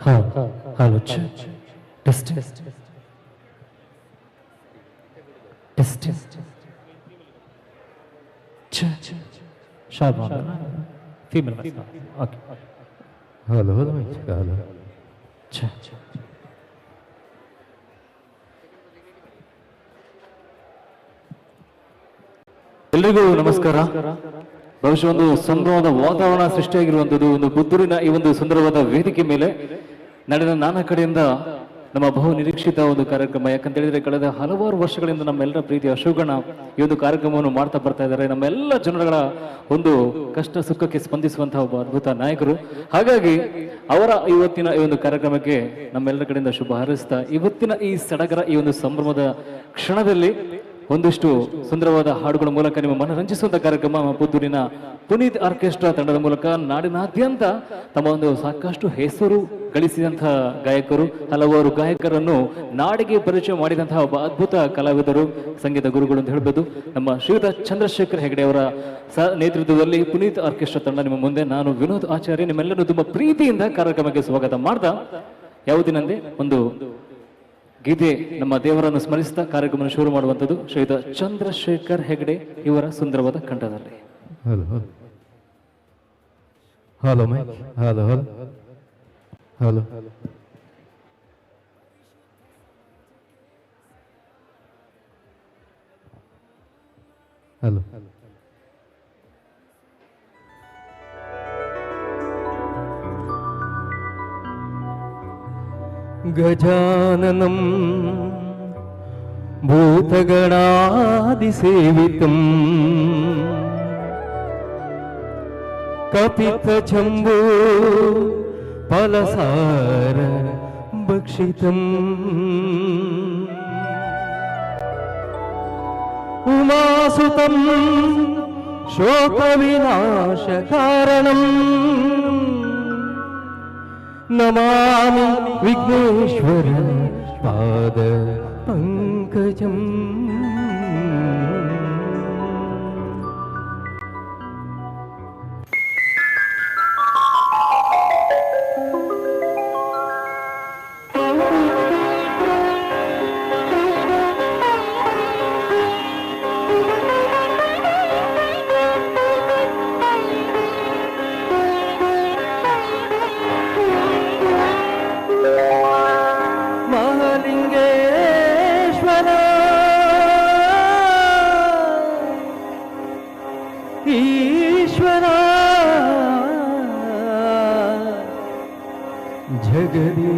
hello testing testing ಶಾಬಾನ female okay hello hello hello ಎಲ್ರಿಗೂ ನಮಸ್ಕಾರ. ಬಹುಶಃ ಒಂದು ಸಂಭ್ರಮದ ವಾತಾವರಣ ಸೃಷ್ಟಿಯಾಗಿರುವಂಥದ್ದು ಒಂದು ಪುತ್ತೂರಿನ ಈ ಒಂದು ಸುಂದರವಾದ ವೇದಿಕೆ ಮೇಲೆ ನಡೆದ ನಾನಾ ಕಡೆಯಿಂದ ನಮ್ಮ ಬಹು ನಿರೀಕ್ಷಿತ ಒಂದು ಕಾರ್ಯಕ್ರಮ. ಯಾಕಂತ ಹೇಳಿದ್ರೆ ಕಳೆದ ಹಲವಾರು ವರ್ಷಗಳಿಂದ ನಮ್ಮೆಲ್ಲರ ಪ್ರೀತಿ ಅಶೋಕಣ್ಣ ಈ ಒಂದು ಕಾರ್ಯಕ್ರಮವನ್ನು ಮಾಡ್ತಾ ಬರ್ತಾ ಇದ್ದಾರೆ. ನಮ್ಮೆಲ್ಲ ಜನಗಳ ಒಂದು ಕಷ್ಟ ಸುಖಕ್ಕೆ ಸ್ಪಂದಿಸುವಂತಹ ಒಬ್ಬ ಅದ್ಭುತ ನಾಯಕರು. ಹಾಗಾಗಿ ಅವರ ಇವತ್ತಿನ ಈ ಒಂದು ಕಾರ್ಯಕ್ರಮಕ್ಕೆ ನಮ್ಮೆಲ್ಲರ ಕಡೆಯಿಂದ ಶುಭ ಹಾರೈಸ್ತಾ ಇವತ್ತಿನ ಈ ಸಡಗರ ಈ ಒಂದು ಸಂಭ್ರಮದ ಕ್ಷಣದಲ್ಲಿ ಒಂದಿಷ್ಟು ಸುಂದರವಾದ ಹಾಡುಗಳ ಮೂಲಕ ನಿಮ್ಮ ಮನರಂಜಿಸುವಂತ ಕಾರ್ಯಕ್ರಮ ಪುತ್ತೂರಿನ ಪುನೀತ್ ಆರ್ಕೆಸ್ಟ್ರಾ ತಂಡದ ಮೂಲಕ ನಾಡಿನಾದ್ಯಂತ ತಮ್ಮ ಒಂದು ಸಾಕಷ್ಟು ಹೆಸರು ಗಳಿಸಿದಂತಹ ಗಾಯಕರು, ಹಲವಾರು ಗಾಯಕರನ್ನು ನಾಡಿಗೆ ಪರಿಚಯ ಮಾಡಿದಂತಹ ಒಬ್ಬ ಅದ್ಭುತ ಕಲಾವಿದರು, ಸಂಗೀತ ಗುರುಗಳು ಅಂತ ಹೇಳ್ಬೋದು. ನಮ್ಮ ಶ್ರೀಯುತ ಚಂದ್ರಶೇಖರ್ ಹೆಗಡೆ ಅವರ ನೇತೃತ್ವದಲ್ಲಿ ಪುನೀತ್ ಆರ್ಕೆಸ್ಟ್ರಾ ತಂಡ ನಿಮ್ಮ ಮುಂದೆ, ನಾನು ವಿನೋದ್ ಆಚಾರ್ಯ ನಿಮ್ಮೆಲ್ಲರೂ ತುಂಬಾ ಪ್ರೀತಿಯಿಂದ ಕಾರ್ಯಕ್ರಮಕ್ಕೆ ಸ್ವಾಗತ ಮಾಡ್ತಾ ಯಾವುದಿನಂತೆ ಒಂದು ಗೀತೆ ನಮ್ಮ ದೇವರನ್ನು ಸ್ಮರಿಸಿದ ಕಾರ್ಯಕ್ರಮ ಶುರು ಮಾಡುವಂಥದ್ದು ಶ್ರೀಯುತ ಚಂದ್ರಶೇಖರ್ ಹೆಗಡೆ ಇವರ ಸುಂದರವಾದ ಕಂಠದಲ್ಲಿ. ಹಲೋ ಹಲೋ ಮೈ ಹಲೋ ಹಲೋ ಹಲೋ ಹಲೋ ಗಜಾನನಂ ಭೂತಗಣಾದಿಸೇವಿತಂ ಕಪಿತಜಂಬೂ ಫಲಸಾರ ಭಕ್ಷಿತಂ ಉಮಾಸುತಂ ಶೋಕವಿನಾಶಕಾರಣಂ ನಮಾಮಿ ವಿಘ್ನೇಶ್ವರ ಪಾದ ಪಂಕಜಂ. ಈಶ್ವರ ಜಗದೀಶ್ವರ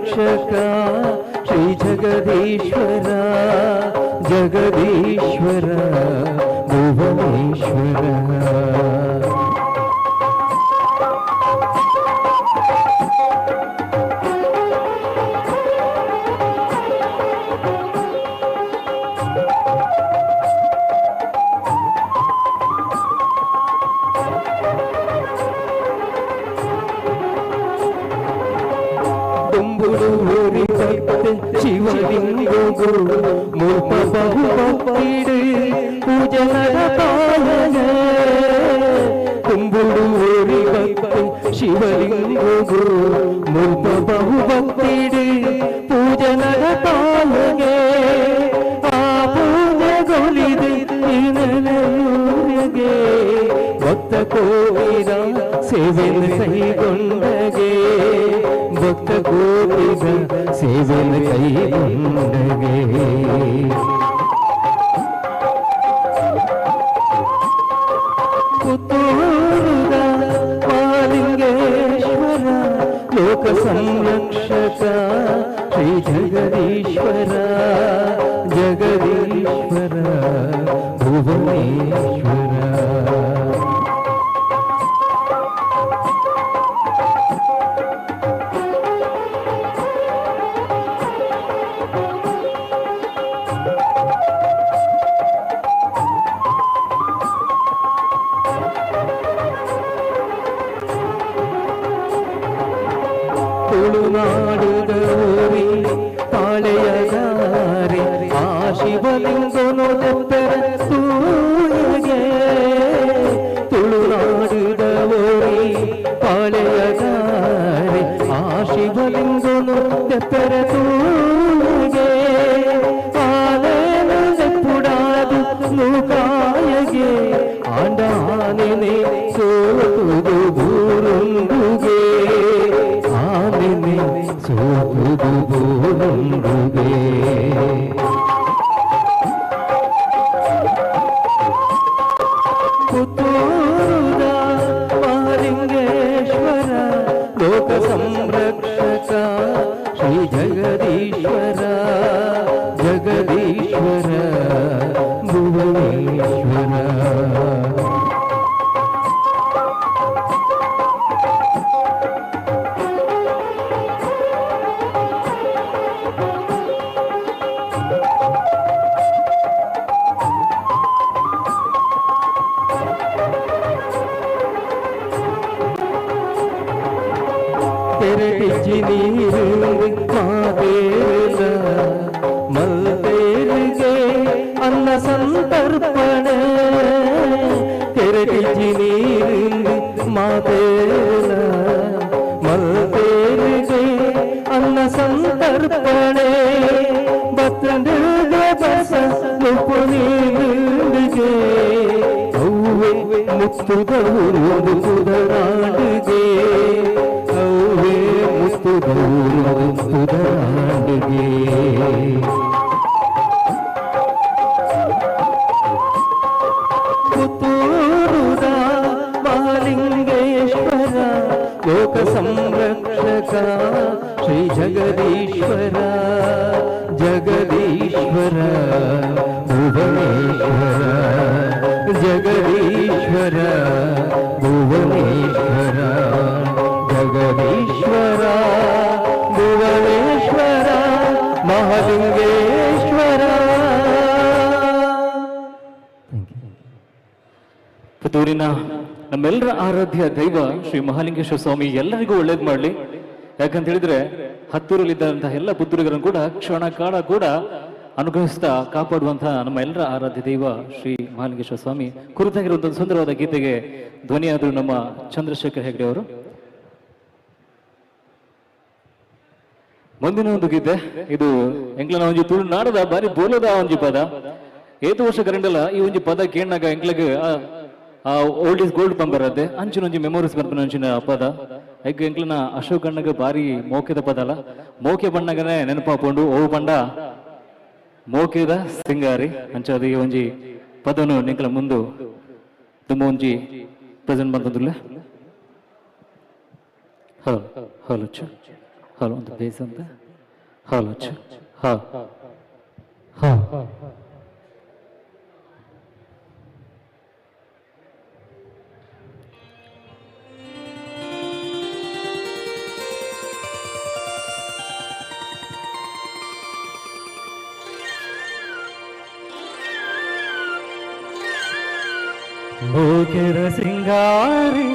ಸಂರಕ್ಷಕ ಶ್ರೀ ಜಗದೀಶ್ವರ ಜಗದೀಶ್ವರ ಭುವನೇಶ್ವರ. ದುಂಬುಡುವರಿ ಭಕ್ತ ಶಿವಲಿಂಗೋ ಮೂಪ ಬಹು ಭಕ್ತಿಡು ಪೂಜನದ ಪಾಲನ. ತುಂಬುಡುವರಿ ಭಕ್ತ ಶಿವಲಿಂಗೋ ಮೂಪ ಬಹು ಭಕ್ತಿಡು ಪೂಜನದ ಪಾಲನೆ. ಆ ಪೂಜೆಗೊಲಿದು ನನಗೆ ಭಕ್ತ ಕೋವಿದ ಸೇವೆನ ಕೈಗೊಂಡಗೆ. ಭಕ್ತ ಕೋವಿದ ಸೇವೆನ ಕೈಗೊಂಡಗೆ. ಪುತ್ತೂರುದ ಮಹಾಲಿಂಗೇಶ್ವರ ಲೋಕ ಸಂರಕ್ಷಕ ಶ್ರೀ ಜಗದೀಶ್ವರ ಜಗದೀಶ್ವರ ಭುವನೇಶ್ವರ. ತುಳುನಾಡುಗೌರಿ ಪಾಳೆಯಗಾರಿ ಆ ಶಿವಲಿಂಗನು ತೆಪ್ಪರ ತೂಯಗೆ. ತುಳುನಾಡುಗೌರಿ ಪಾಳೆಯಗಾರಿ ಆ ಶಿವಲಿಂಗನು ತೆಪ್ಪರ ತೂಯಗೆ. ಆನೇನು ತೆಪ್ಪುಡಾದು ನೂಕಾಯಗೆ ಆಂಡಾನೆ ಸೋತುದು ಬೂರುಂಡುಗೆ. ಆನೆ ಸೋತುದು ಬೂರುಂಡುಗೆ. ಪುತ್ತೂರುದ ಮಹಾಲಿಂಗೇಶ್ವರ ಲೋಕ ಸಂರಕ್ಷಕ ಶ್ರೀ ಜಗದೀಶ್ವರ ಜಗದೀಶ್ವರ ಭುವನೇಶ್ವರ. ತೆರೆದಿಜ್ಜಿ ನೀರು ಮಾತೇರ ಮಲ್ತೇರಿಗೆ ಅನ್ನ ಸಂತರ್ಪಣೆ. ತೆರೆದಿಜ್ಜಿ ನೀರು ಮಾತೇರ ಮಲ್ತೇರಿಗೆ ಅನ್ನ ಸಂತರ್ಪಣೆ. ಬತ್ತಂಡಿಗೆ ಬಸ ಉಪ್ಪು ನೀರಿಗೆ ಹೂವೆ ಮುತ್ತುದವರು ಕುದರಾಡಿಗೆ. ಹೂವೆ ಮುತ್ತುದವರು ಕುದರಾಡಿಗೆ. ಪುತ್ತೂರುದ ಮಹಾಲಿಂಗೇಶ್ವರ ಲೋಕ ಸಂರಕ್ಷಕ ಶ್ರೀ ಜಗದೀಶ್ವರ ಜಗದೀಶ್ವರ ಭುವನೇಶ್ವರ ಜಗದೀಶ್ವರ ಭುವನೇಶ್ವರ ಜಗದೀಶ್ವರ ಭುವನೇಶ್ವರ ಮಹಾಲಿಂಗೇಶ್ವರ. ಪುತ್ತೂರಿನ ನಮ್ಮೆಲ್ಲರ ಆರಾಧ್ಯ ದೈವ ಶ್ರೀ ಮಹಾಲಿಂಗೇಶ್ವರ ಸ್ವಾಮಿ ಎಲ್ಲರಿಗೂ ಒಳ್ಳೇದು ಮಾಡಲಿ. ಯಾಕಂತ ಹೇಳಿದ್ರೆ ಹತ್ತೂರಲ್ಲಿದ್ದಂತಹ ಎಲ್ಲ ಪುತ್ತೂರಿಗರನ್ನು ಕೂಡ ಕ್ಷಣ ಕಾಲ ಕೂಡ ಅನುಗ್ರಹಿಸ್ತಾ ಕಾಪಾಡುವಂತಹ ನಮ್ಮ ಎಲ್ಲರ ಆರಾಧ್ಯ ದೈವ ಶ್ರೀ ಮಹಾಲಿಂಗೇಶ್ವರ ಸ್ವಾಮಿ ಕುರಿತಾಗಿರುವಂತಹ ಸುಂದರವಾದ ಗೀತೆಗೆ ಧ್ವನಿಯಾದರು ನಮ್ಮ ಚಂದ್ರಶೇಖರ್ ಹೆಗ್ಡೆ ಅವರು. ಮುಂದಿನ ಒಂದು ಗೀತೆ ಇದು ಎಂಕ್ಲನ ಒಂಜಿ ತುಳುನಾಡದ ಬಾರಿ ಬೋಲದ ಒಂಜಿ ಪದ. ಏತು ವರ್ಷ ಕರೆಂಡಲ್ಲ ಈ ಒಂಜಿ ಪದ ಕೇಳಿನಾಗ ಎಂಕ್ಲಗ್ ಓಲ್ಡ್ ಇಸ್ ಗೋಲ್ಡ್ ಪಂಬರದ್ದೆ ಅಂಚಿನ ಒಂಜಿ ಮೆಮೊರೀಸ್ ಬರ್ಪನ ಅಂಚಿನ ಪದ. ಈಗ ಎಂಕ್ಲನ ಅಶೋಕ್ ಅಣ್ಣಗ ಬಾರಿ ಮೋಕೆದ ಪದ ಅಲ್ಲ, ಮೋಕೆ ಬಣ್ಣಗನೆ ನೆನಪಾಪುಂಡು ಓ ಬಂಡ ಮೋಕೆದ ಸಿಂಗಾರಿ ಅಂಚದ ಈ ಒಂಜಿ ಪದನು ನಿಂಕಲ ಮುಂದು ತುಂಬ ಒಂಜಿ ಪ್ರೆಸೆಂಟ್ ಬಂತಂದುಲ್ಲ. ಹಲೋ ಹಲೋ ಹಲೋ ಅಂತ ಬೇಸ್ ಅಂತ ಹಲೋ ಹಾ ಹಾ ಭೋಗಿರ ಸಿಂಗಾರಿ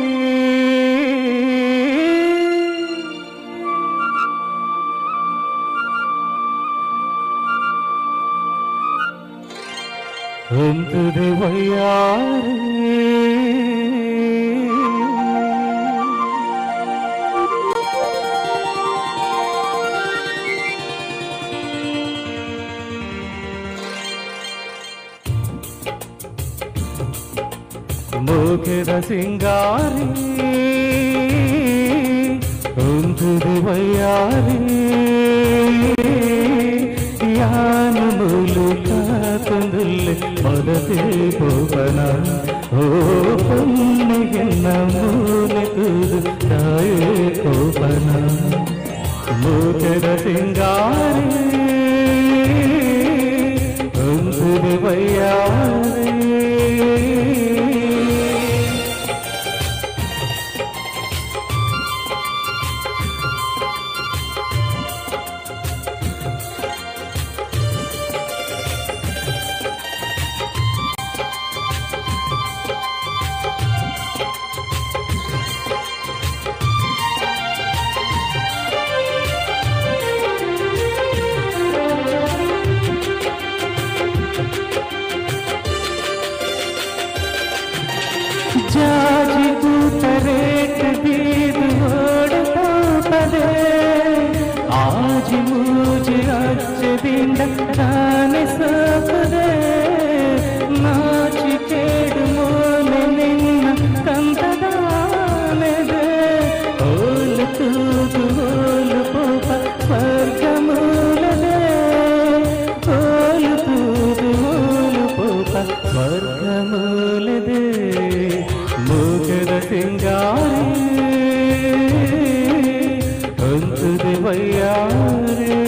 ಎಂತದೆ ವಯ್ಯಾರಿ ಭೋಗಿರ ಸಿಂಗಾರಿ ಎಂತದೆ ವಯ್ಯಾರಿ ಯಾನು ಮೂಲಕ ತಂದುlle ಮದತೆ ಪೋಪನ ಓ ಪೊನ್ನೆಗೆನ್ನ ಮೂಲೆ ತುದು ತಾಯೇ ಕೋಪನ ಮೂಕರ ಸಿಂಗಾರಿ ಅಂತದೆ ವಯ್ಯಾರಿ जाजी तूतरेट दीद ओड़ पोपदे आज मुझे अच्छे दिन दाने सपदे नाची केड़ मोने निन्न कंतदाने दे ओल तूत ओल पोपा स्वर्ग मूल दे ओल तूत ओल पोपा स्वर्ग मूल दे ಮೂಕರ ಸಿಂಗಾರಿ ಅಂತದೆ ವಯ್ಯಾರಿ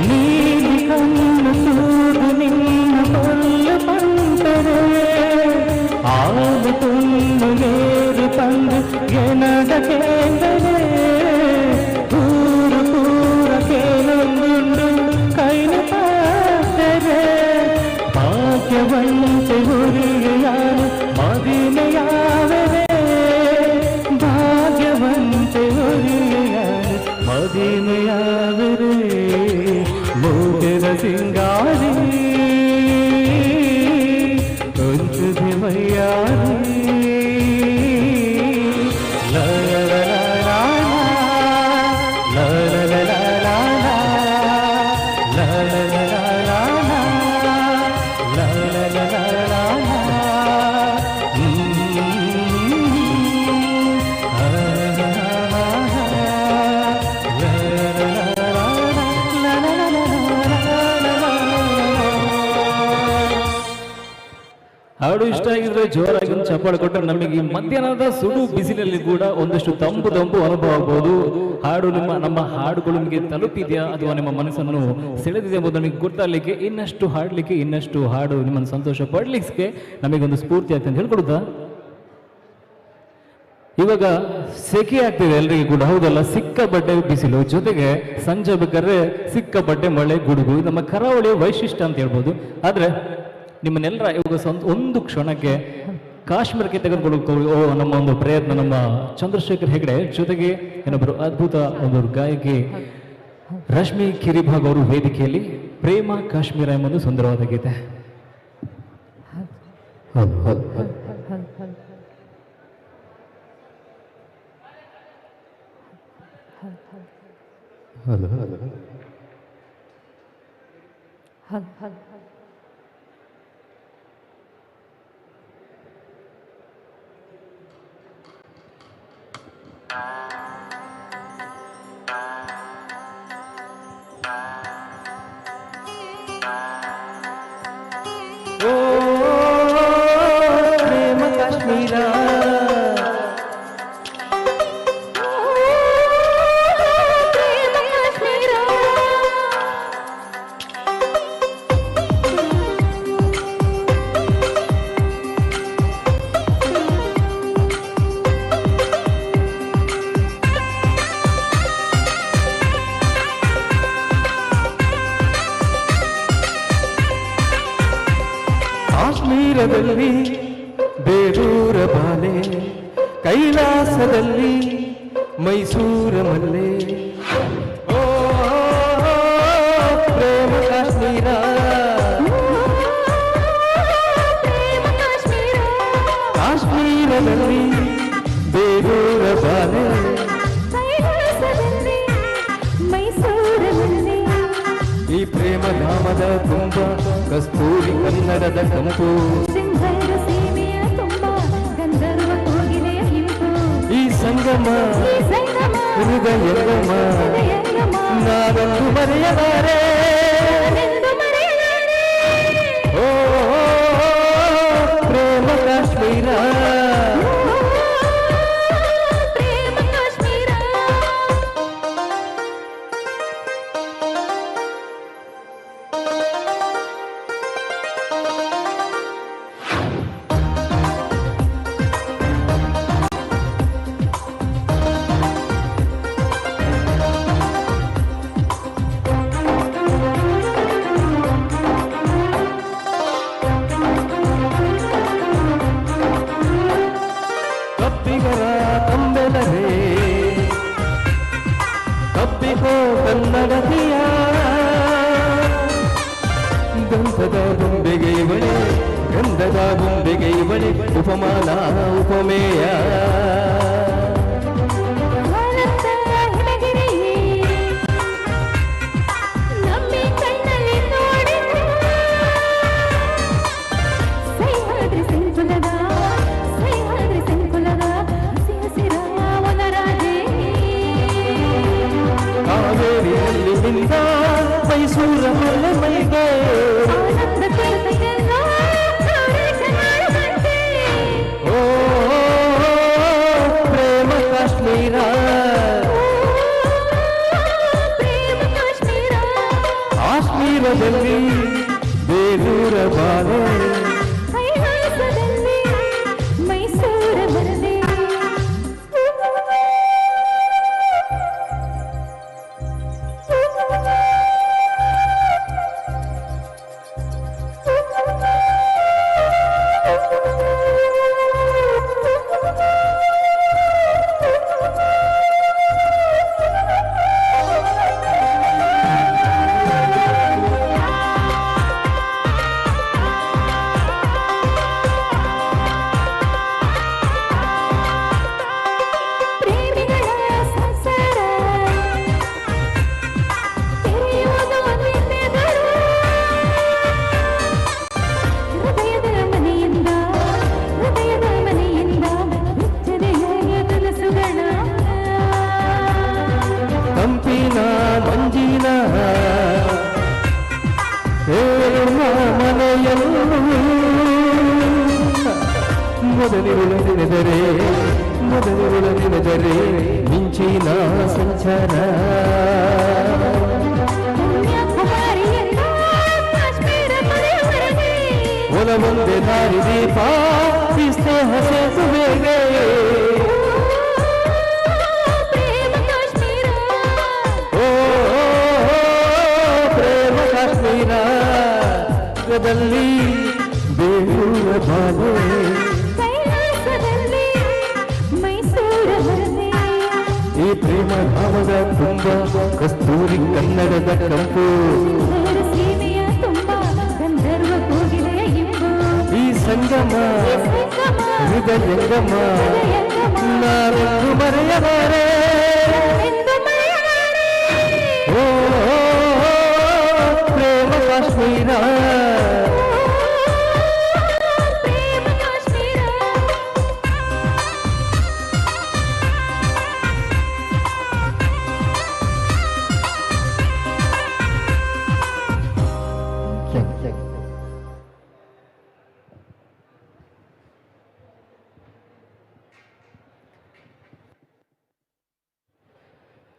ನೀಲಿ ಕಣ್ಣು ತೂದು ನಿನ್ನ ಕೊಲ್ಲು ಪಂಪರೆ ಆಲು ತುಂಡು ನೀರು ತಂದು ಗೆನದ ಕೇಂದರೆ ಪೂರ ಪೂರ ಕೇಳೊಂದುಂಡು ಕೈನ ಪಾದರೆ ಭಾಗ್ಯವಂತೆ ಹುರಿಯಾರು ಮದಿಮೆಯಾವರೆ ಭಾಗ್ಯವಂತೆ ಹುರಿಯಾರು ಮದಿಮೆಯಾವರೆ ಮೂಕರ ಸಿಂಗಾರಿ ಅಂತದೆ ವಯ್ಯಾರಿ ಹಾಡು ಇಷ್ಟ ಆಗಿದ್ರೆ ಜೋರಾಗಿ ಒಂದು ಚಪ್ಪಾಳೆ ಕೊಟ್ಟರೆ ನಮಗೆ ಈ ಮಧ್ಯಾಹ್ನದ ಸುಡು ಬಿಸಿಲಲ್ಲಿ ಕೂಡ ಒಂದಷ್ಟು ತಂಪು ಅನುಭವ ಆಗ್ಬೋದು. ಹಾಡು ನಮ್ಮ ಹಾಡುಗಳು ನಿಮಗೆ ತಲುಪಿದೆಯಾ ಅಥವಾ ನಿಮ್ಮ ಮನಸ್ಸನ್ನು ಸೆಳೆದಿದೆ ಎಂಬುದು ನಮಗೆ ಗೊತ್ತಾಗಲಿಕ್ಕೆ ಇನ್ನಷ್ಟು ಹಾಡಲಿಕ್ಕೆ ಇನ್ನಷ್ಟು ಹಾಡು ನಿಮ್ಮನ್ನು ಸಂತೋಷ ಪಡಲಿಕ್ಕೆ ನಮಗೊಂದು ಸ್ಫೂರ್ತಿ ಆಗ್ತದೆ ಅಂತ ಹೇಳ್ಕೊಡುತ್ತಾ. ಇವಾಗ ಸೆಕೆ ಆಗ್ತಿದೆ ಎಲ್ರಿಗೂ ಕೂಡ, ಹೌದಲ್ಲ? ಸಿಕ್ಕಾಪಟ್ಟೆ ಬಿಸಿಲು, ಜೊತೆಗೆ ಸಂಜೆ ಬೇಕಾದ್ರೆ ಸಿಕ್ಕಾಪಟ್ಟೆ ಮಳೆ ಗುಡುಗು, ನಮ್ಮ ಕರಾವಳಿಯ ವೈಶಿಷ್ಟ್ಯ ಅಂತ ಹೇಳ್ಬೋದು. ಆದ್ರೆ ನಿಮ್ಮನ್ನೆಲ್ಲರ ಇವಾಗ ಒಂದು ಕ್ಷಣಕ್ಕೆ ಕಾಶ್ಮೀರಕ್ಕೆ ತೆಗೆದುಕೊಳ್ಳೋ ನಮ್ಮ ಒಂದು ಪ್ರಯತ್ನ ನಮ್ಮ ಚಂದ್ರಶೇಖರ್ ಹೆಗಡೆ ಜೊತೆಗೆ ಇನ್ನೊಬ್ಬರು ಅದ್ಭುತ ಒಬ್ಬರು ಗಾಯಕಿ ರಶ್ಮಿ ಕಿರಿಭಾಗ್ ಅವರು ವೇದಿಕೆಯಲ್ಲಿ ಪ್ರೇಮ ಕಾಶ್ಮೀರ ಎಂಬುದು ಸುಂದರವಾದ ಗೀತೆ. ಹಲೋ ಪ್ರೇಮ ಕಾಶ್ಮೀರ ಕಾಶ್ಮೀರದಲ್ಲಿ ಬೇರೂರ ಬಾಲೆ, ಕೈಲಾಸದಲ್ಲಿ ಮೈಸೂರ ಮಲ್ಲೆ. ಓ ಪ್ರೇಮ ಕಾಶ್ಮೀರ, ಕಾಶ್ಮೀರದಲ್ಲಿ ಬೇರೂರ ಬಾಲೆ, ಈ ಪ್ರೇಮ ಧಾಮದ ತುಂಬ ಕಸ್ತೂರಿ ಕನ್ನಡದ ಕಂಪು, ಈ ಸಂಗಮ ಹೃದಯಂಗಮ ನಾನೊಂದು ಮರೆಯಲಾರೆ. ಓ ಪ್ರೇಮ ಕಾಶ್ಮೀರ, ಕಪ್ಪಿಗರ ಕಂಬೆಲರೇ ಕಪ್ಪಿಗೋ ಕನ್ನಡತಿಯ, ದಂತದ ಬೊಂಬೆಗೆ ಇವಳೆ, ಗಂಧದ ಬೊಂಬೆಗೆ ಇವಳೆ, ಉಪಮಾನ ಉಪಮೇಯ. ಕಾವೇರಿಯಲ್ಲಿ ನಿಂದ ಮೈಸೂರ ಮಲ್ಲೆ ಮೈಗೆ, ಓ ಪ್ರೇಮ ಕಾಶ್ಮೀರ, ಕಾಶ್ಮೀರದಲ್ಲಿ ಬೇರೂರ ಬಾಲೆ, ಮೈಸೂರ ಮರದೆ. ಕಂಪಿನ ಮಂಜಿನ ಹೇಳುವ ಮನೆಯನ್ನು ಮೊದಲಿರುಳದಿನದರೆ ಮಿಂಚಿನ ಸಂಚಾರ. ಒಲವೊಂದೇ ದಾರಿ ದೀಪ ಸ್ನೇಹ ಸೇತುವೆಗೆ, ಓ ಪ್ರೇಮ ಕಾಶ್ಮೀರ, ಜಗದಲ್ಲಿ ಬೇರೂರ ಬಾಲೆ, ಈ ಪ್ರೇಮ ಭಾವದ ತುಂಬ ಕಸ್ತೂರಿ ಕನ್ನಡದ ಕಂಪು, ಈ ಸಂಗಮ ಹೃದಯಂಗಮ ನಾನೊಂದು ಮರೆಯಲಾರೆ.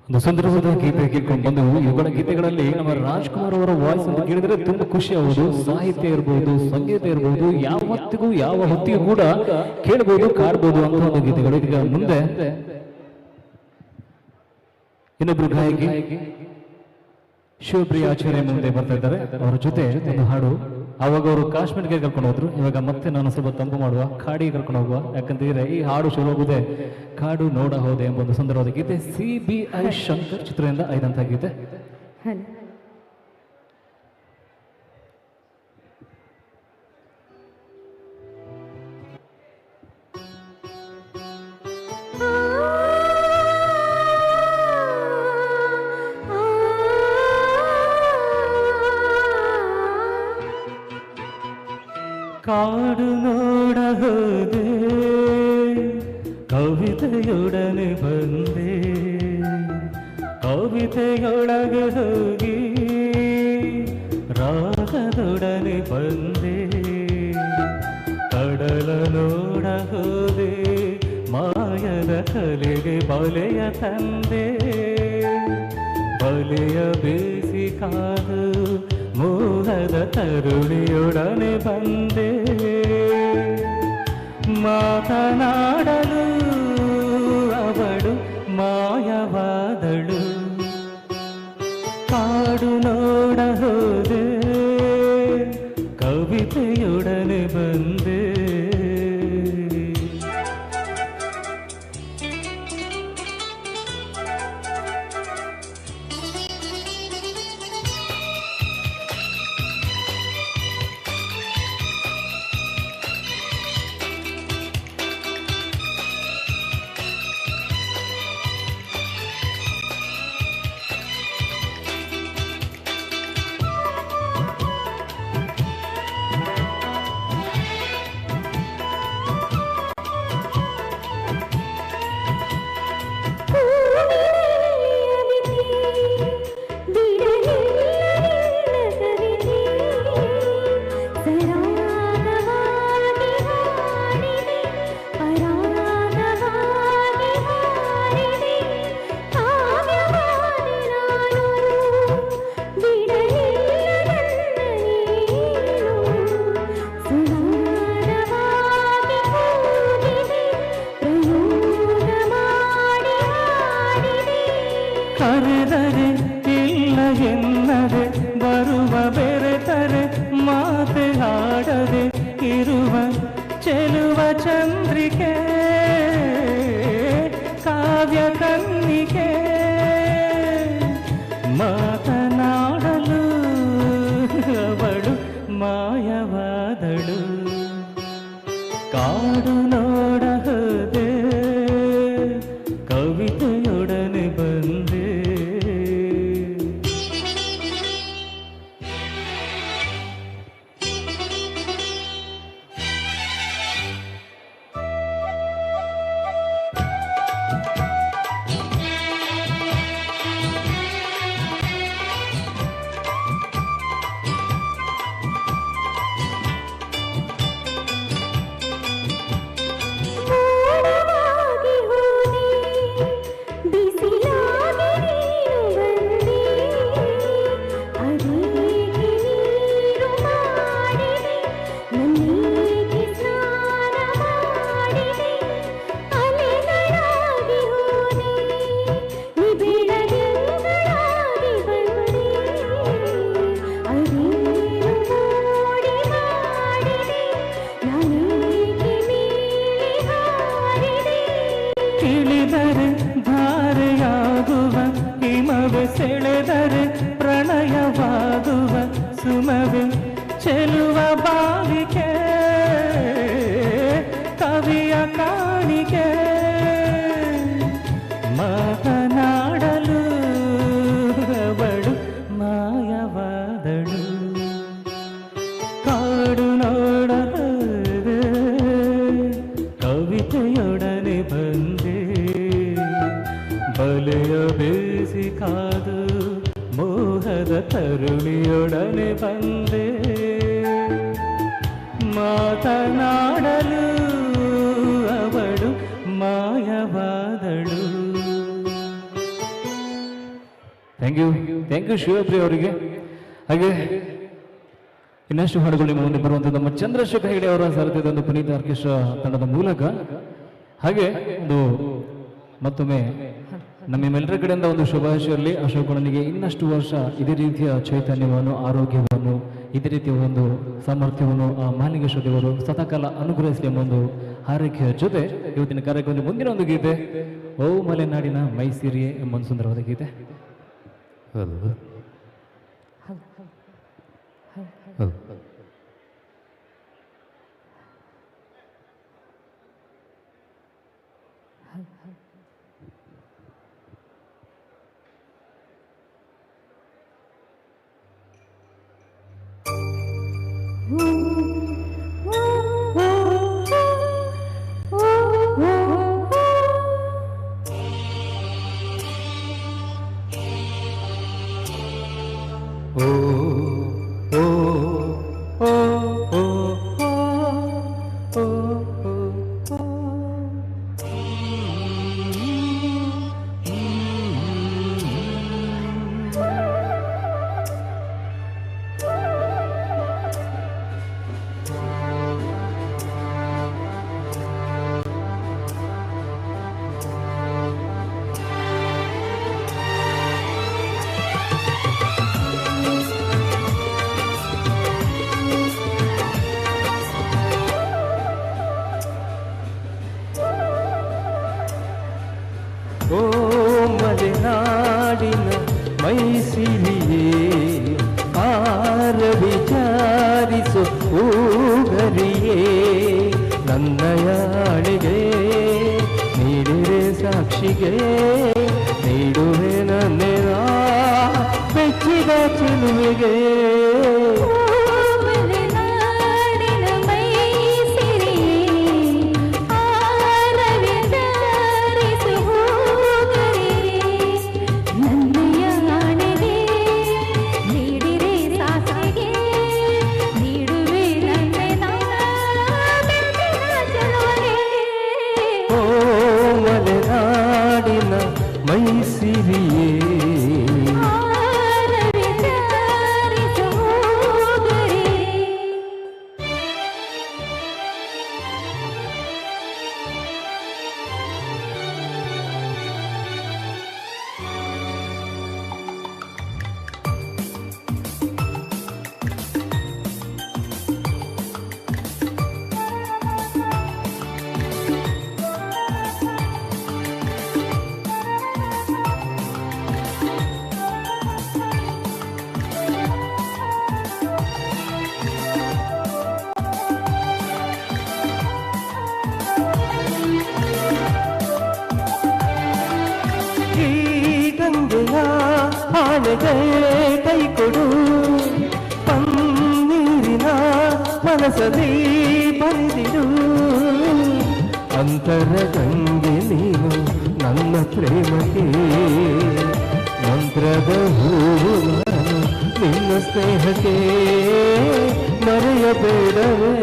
ಒಂದು ಸುಂದರವಾದ ಗೀತೆ ಕೇಳ್ಕೊಂಡು ಬಂದು ಇವುಗಳ ಗೀತೆಗಳಲ್ಲಿ ನಮ್ಮ ರಾಜ್ಕುಮಾರ್ ಅವರ ವಾಯ್ಸ್ ಅಂತ ಕೇಳಿದ್ರೆ ತುಂಬಾ ಖುಷಿ ಆಗುವುದು. ಸಾಹಿತ್ಯ ಇರ್ಬೋದು, ಸಂಗೀತ ಇರ್ಬೋದು, ಯಾವತ್ತಿಗೂ ಯಾವ ಹೊತ್ತಿಗೂ ಕೂಡ ಕೇಳಬಹುದು, ಕಾಡ್ಬೋದು ಅಂತ ಒಂದು ಗೀತೆಗಳು. ಈಗ ಮುಂದೆ ಇನ್ನೊಬ್ರು ಗಾಯಕಿ ಶಿವಪ್ರಿಯ ಆಚಾರ್ಯ ಮುಂದೆ ಬರ್ತಾ ಇದ್ದಾರೆ. ಅವರ ಜೊತೆ ಒಂದು ಹಾಡು. ಅವಾಗ ಅವರು ಕಾಶ್ಮೀರ್ಗೆ ಕರ್ಕೊಂಡು ಹೋದ್ರು, ಇವಾಗ ಮತ್ತೆ ನಾನು ಸ್ವಲ್ಪ ತಂಪು ಮಾಡುವ ಕಾಡಿಗೆ ಕರ್ಕೊಂಡು ಹೋಗುವ. ಯಾಕಂತಂದ್ರೆ ಈ ಹಾಡು ಶುರು ಹೋಗುದೇ ಕಾಡು ನೋಡ ಹೋದೆ ಎಂಬ ಒಂದು ಸುಂದರವಾದ ಗೀತೆ. CBI ಶಂಕರ್ ಚಿತ್ರದಿಂದ ಆಯ್ದಂತ ಗೀತೆ. ಕಾಡು ನೋಡ ಹೋದೆ, ಕವಿತೆಯೊಡನೆ ಬಂದೆ, ಕವಿತೆಯೊಳಗೆ ಹೋಗಿ ರಾಗದೊಡನೆ ಬಂದೆ. ಕಡಲ ನೋಡ ಹೋದೆ, ಮಾಯದ ಕಲೆಗೆ ಬಲೆಯ ತಂದೆ, ಬಲೆಯ ಬೇಸಿ ಕಾದು ಮೋಹದ ತರುಣಿಯೊಡನೆ ಬಂದೆ. ಮಾತನಾಡಲು ಅವಳು ಮಾಯವಾದಳು, ಕಾಡು ನೋಡ ಹೋದೆ, ಕವಿತೆಯೊಡನೆ ಬಂದೆ. ಕರೆದರೆ ಇಲ್ಲ ಎನ್ನದೆ ಬರುವ, ಬೆರೆತರೆ ಮಾತೆ ಹಾಡದೆ ಇರುವ ಚೆಲುವ ಚಂದ್ರಿಕೆ, ಕಾವ್ಯ ಕನ್ನಿಕೆ. ಮಾತನಾಡಲು ಅವಳು ಮಾಯವಾದಳು, ಕಾಡು ನೋಡ ಹೋದೆ, ಕವಿತೆಯೊಡನೆ ಬಂದೆ. ಇಳಿದರೆ ಧಾರೆಯಾಗುವ ಹಿಮವೆ, ಸೆಳೆದರೆ ಪ್ರಣಯವಾಗುವ ಸುಮವೆ, ಚೆಲುವ ಬಾಲಿಕೆ, ಕವಿಯ ಕಾಣಿಕೆ. ಮಾತನಾಡಲು ಅವಳು ಮಾಯವಾದಳು, ಕಾಡು ನೋಡ ಹೋದೆ, ಕವಿತೆಯೊಡನೆ ಬಂದೆ. ಬಲೆಯ ಬೇಸಿ ಕಾದು ಮೋಹದ ತರುಣಿಯೊಡನೆ ಬಂದೆ. ಮಾತನಾಡಲು ಅವಳು ಮಾಯವಾದಳು. ಥ್ಯಾಂಕ್ ಯು ಶಿವಪ್ರಿಯ ಅವರಿಗೆ. ಹಾಗೆ ಇನ್ನಷ್ಟು ಹಾಡುಗಳು ನಿಮ್ಮ ಮುಂದೆ ಬರುವಂಥದ್ದು ನಮ್ಮ ಚಂದ್ರಶೇಖರ್ ಹೆಗಡೆ ಅವರ ಸಾರಥ್ಯದ ಒಂದು ಪುನೀತ್ ಆರ್ಕೆಸ್ಟ್ರಾ ತಂಡದ ಮೂಲಕ. ಹಾಗೆ ಒಂದು ಮತ್ತೊಮ್ಮೆ ನಮ್ಮೆಲ್ಲರ ಕಡೆಯಿಂದ ಒಂದು ಶುಭಾಶಯಲ್ಲಿ ಅಶೋಕನಿಗೆ ಇನ್ನಷ್ಟು ವರ್ಷ ಇದೇ ರೀತಿಯ ಚೈತನ್ಯವನ್ನು, ಆರೋಗ್ಯವನ್ನು, ಇದೇ ರೀತಿಯ ಒಂದು ಸಾಮರ್ಥ್ಯವನ್ನು ಆ ಮಾಲಿಂಗೇಶ್ವರ ದೇವರು ಸದಾಕಾಲ ಅನುಗ್ರಹಿಸಲಿ ಎಂಬ ಒಂದು ಹಾರೈಕೆಯ ಜೊತೆ ಇವತ್ತಿನ ಕಾರ್ಯಕ್ರಮದ ಮುಂದಿನ ಒಂದು ಗೀತೆ ಓ ಮಲೆನಾಡಿನ ಮೈಸಿರಿಯೇ ಎಂಬ ಒಂದು ಸುಂದರವಾದ ಗೀತೆ. ಓ ಮಲೆನಾಡಿನ ಮೈಸಿರಿಯೇ ಆರ ವಿಚಾರಿಸು ಊಗರಿಯೇ ನನ್ನಯಾಳಿಗೆ ನೀಡಿರೆ ಸಾಕ್ಷಿಗೆ ನೀಡುವೆ ನನ್ನೆನ ಬೆಚ್ಚಿದ ಚೆಲುವಿಗೆ ಮೈಸಿರಿಯೇ ಆನೆಗೆ ಕೈ ಕೊಡು ಪನ್ನೀರಿನ ಮನಸಲಿ ಬರೆದಿಡು ಅಂತರ ಗಂಗೆ ನೀನು ನನ್ನ ಪ್ರೇಮಕ್ಕೆ ಮಂತ್ರದ ಹೂವು ನಾನು ನಿನ್ನ ಸ್ನೇಹಕ್ಕೆ ಮರೆಯಬೇಡವೇ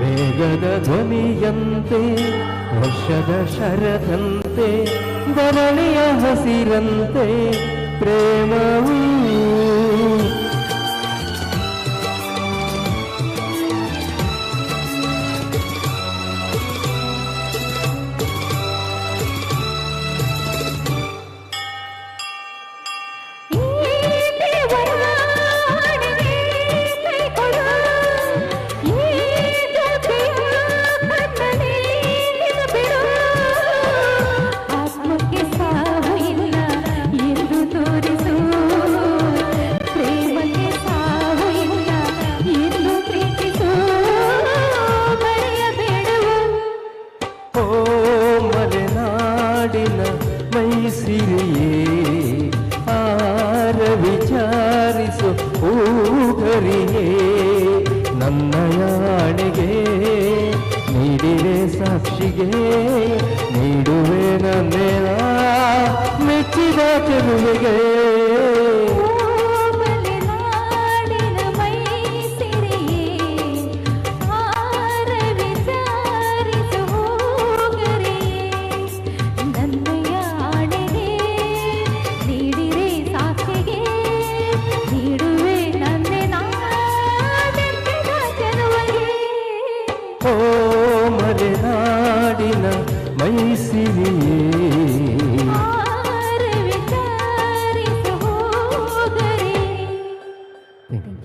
ವೇಗದ ಧ್ವನಿಯಂತೆ ವರ್ಷದ ಶರದಂತೆ ಧರಣಿಯ ಹಸಿರಂತೆ ಪ್ರೇಮವು ಆತ್ಮಕ್ಕೆ ಸಾವು ಇಲ್ಲ ಎಂದು ತೋರಿಸು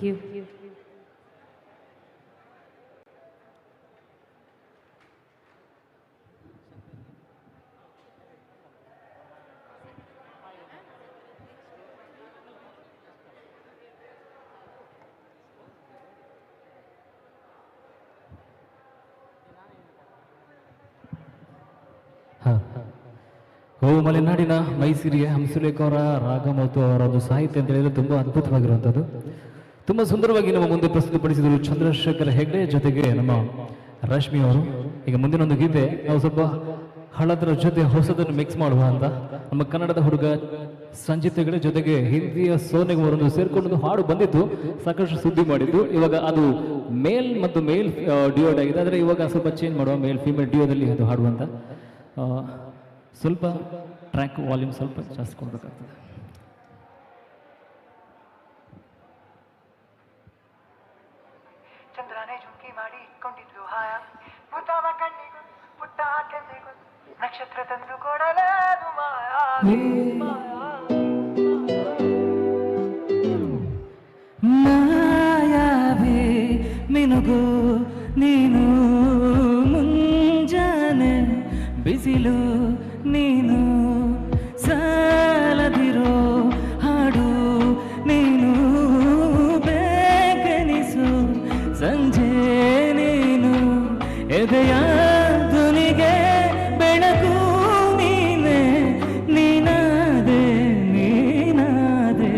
ಥ್ಯಾಂಕ್ ಯು. ಮಲೆನಾಡಿನ ಮೈಸೂರಿಯ ಹಂಸಲೇಖ ಅವರ ರಾಗ ಮತ್ತು ಅವರ ಒಂದು ಸಾಹಿತ್ಯ ಅಂತ ಹೇಳಿದ್ರೆ ತುಂಬ ಅದ್ಭುತವಾಗಿರುವಂಥದ್ದು. ತುಂಬ ಸುಂದರವಾಗಿ ನಮ್ಮ ಮುಂದೆ ಪ್ರಸ್ತುತಪಡಿಸಿದರು ಚಂದ್ರಶೇಖರ್ ಹೆಗ್ಡೆ ಜೊತೆಗೆ ನಮ್ಮ ರಶ್ಮಿ ಅವರು. ಈಗ ಮುಂದಿನ ಒಂದು ಗೀತೆ ನಾವು ಸ್ವಲ್ಪ ಹಳದರ ಜೊತೆ ಹೊಸದನ್ನು ಮಿಕ್ಸ್ ಮಾಡುವ ಅಂತ ನಮ್ಮ ಕನ್ನಡದ ಹುಡುಗ ಸಂಜಿತ್ ಹೆಗ್ಡೆ ಜೊತೆಗೆ ಹಿಂದಿಯ ಸೋನೆಗೆ ಅವರೊಂದು ಸೇರ್ಕೊಂಡು ಹಾಡು ಬಂದಿತ್ತು, ಸಾಕಷ್ಟು ಸುದ್ದಿ ಮಾಡಿದ್ದು. ಇವಾಗ ಅದು ಮೇಲ್ ಮತ್ತು ಮೇಲ್ ಡಿಯೋಡ್ ಆಗಿದೆ, ಆದರೆ ಇವಾಗ ಸ್ವಲ್ಪ ಚೇಂಜ್ ಮಾಡುವ ಮೇಲ್ ಫಿಮೇಲ್ ಡಿಯೋದಲ್ಲಿ ಅದು ಹಾಡುವಂತ. ಸ್ವಲ್ಪ ಟ್ರ್ಯಾಕ್ ವಾಲ್ಯೂಮ್ ಸ್ವಲ್ಪ ಜಾಸ್ತಿ ಕೊಡಬೇಕಾಗ್ತದೆ. ಚಂದ್ರನೇ ಜುಂಕಿ ಮಾಡಿ ಇಟ್ಕೊಂಡಿದ್ರು ಹಾಯ ಪುಟ್ಟವ ಕಣ್ಣಿಗೂ ಪುಟ್ಟ ಕೆನ್ನಿಗೂ ನಕ್ಷತ್ರ ತಂದು ಕೊಡಲೇದು ಮಾಯಾವೇ ಮಿನುಗು ನೀನು ಮುಂಜಾನೆ ಬಿಸಿಲು ನೀನು ಸಾಲದಿರೋ ಹಾಡು ನೀನು ಬೇಗನಿಸು ಸಂಜೆ ನೀನು ಎದೆಯ ಧ್ವನಿಗೆ ಬೆಳಕು ನೀನೆ ನೀನಾದೆ ನೀನಾದೆ.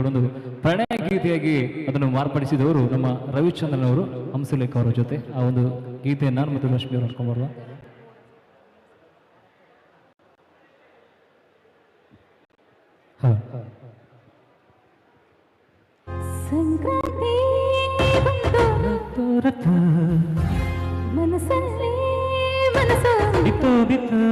ಒಂದು ಪ್ರಣಯ ಗೀತೆಯಾಗಿ ಅದನ್ನು ಮಾರ್ಪಡಿಸಿದವರು ನಮ್ಮ ರವಿಚಂದ್ರನ್ ಅವರು, ಹಂಸಲೇಖ ಅವರ ಜೊತೆ ಆ ಒಂದು ಗೀತೆಯನ್ನು ನಾನು ಮತ್ತು ಲಕ್ಷ್ಮಿ ಅವರು ನೋಡ್ಕೊಂಡ್ಬರುವ. ಸಂಕ್ರಾಂತಿ ಬಂತು ಮನಸ್ಸಲ್ಲಿ ಮನಸ್ಸು ಬಿತ್ತು ಬಿತ್ತು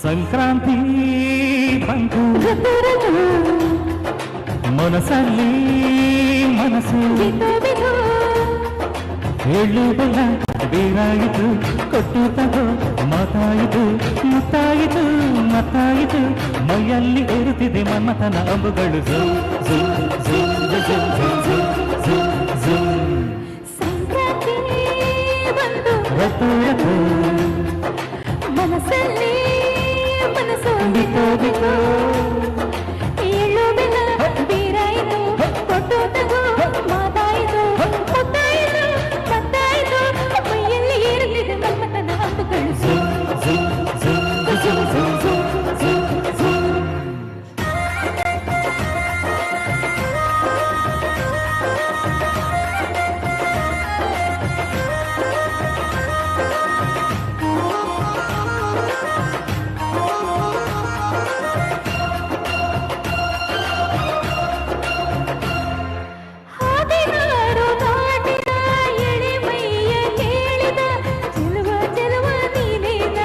ಸಂಕ್ರಾಂತಿ ಬಂತು ಮನಸ್ಸಲ್ಲಿ ಮನಸ್ಸು ಎಳ್ಳು ಬೆಲ್ಲ ಬೇರಾಯಿತು ಕೊಟ್ಟು ತಗೋ ಮಾತಾಯಿತು ಮುತ್ತಾಯಿತು ಮತ್ತಾಯಿತು ಮೈಯಲ್ಲಿ ಏರುತ್ತಿದೆ ಮನ್ಮಥನ ಅಂಬುಗಳು ಸಂಕ್ರಾಂತಿ ಬಂತು ರತು ರತು ಮನಸ್ಸಲ್ಲಿ ಮನಸ್ಸು ಬಿತ್ತು ಬಿತ್ತು ಏಳು ಬೆಲ್ಲ ಬೀರಾಯಿತು ಕೊಟ್ಟು ತಗೋ ಮಾತಾಯಿತು ಮುತ್ತಾಯಿತು ಮತ್ತಾಯಿತು ಮೈಯಲ್ಲಿ ಏರುತ್ತಿದೆ ಮನ್ಮಥನ ಹಬ್ಬಗಳು ಹಾದಿನಾರು ದಾಟಿದ ಎಳೆಮೈಯ ಕೇಳಿದ ಚೆಲುವ ಚೆಲುವ ನೀನೇನ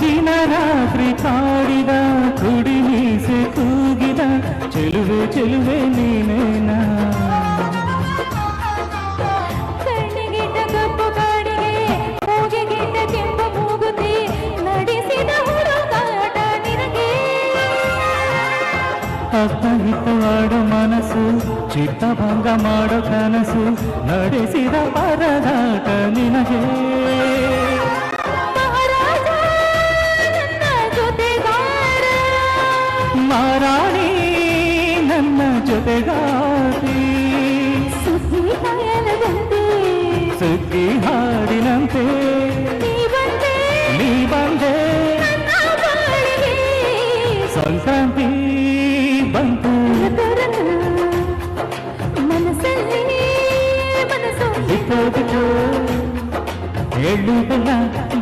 ದಿನ ರಾತ್ರಿ ಕಾಡಿದ ಕುಡಿ ಮೀಸೆ ಕೂಗಿದ ಚೆಲುವೆ ಚೆಲುವೆ ನೀನೇನಾ ಕಣ್ಣಿಗಿಟ್ಟ ಕಪ್ಪು ಕಾಡಿಗೆ ಮೂಗಿಗಿಟ್ಟ ಕೆಂಪು ಮೂಗುತಿ ನಡೆಸಿದ ಹುಡುಕಾಟ ನಿನಗೆ ಅಪ್ಪ ಹಿಟ್ಟು ಆಡೋ ಮನಸ್ಸು ಚಿತ್ತ ಭಂಗ ಮಾಡೋ ಕನಸು ನಡೆಸಿದ ಪರದಾಟ ನಿನಗೆ ಮಹಾರಾಜ ನನ್ನ ಜೊತೆಗಾರ ಮಾರಾಣಿ ನನ್ನ ಜೊತೆಗಾತಿ ಸುದ್ದಿ ಕಾಯಲದಂತೆ ಸುಗ್ಗಿ ಹಾಡಿನಂತೆ ನೀ ಬಂದೆ ನೀ ಬಂದೆ ನನ್ನ ಬಾಳಿಗೆ ಸಂಕ್ರಾಂತಿ ಬಂತು ರತು ಮನಸ್ಸಲ್ಲಿ ಮನಸ್ಸು ಬಿತ್ತು ಬಿತ್ತು ಎಳ್ಳು ಬೆಲ್ಲ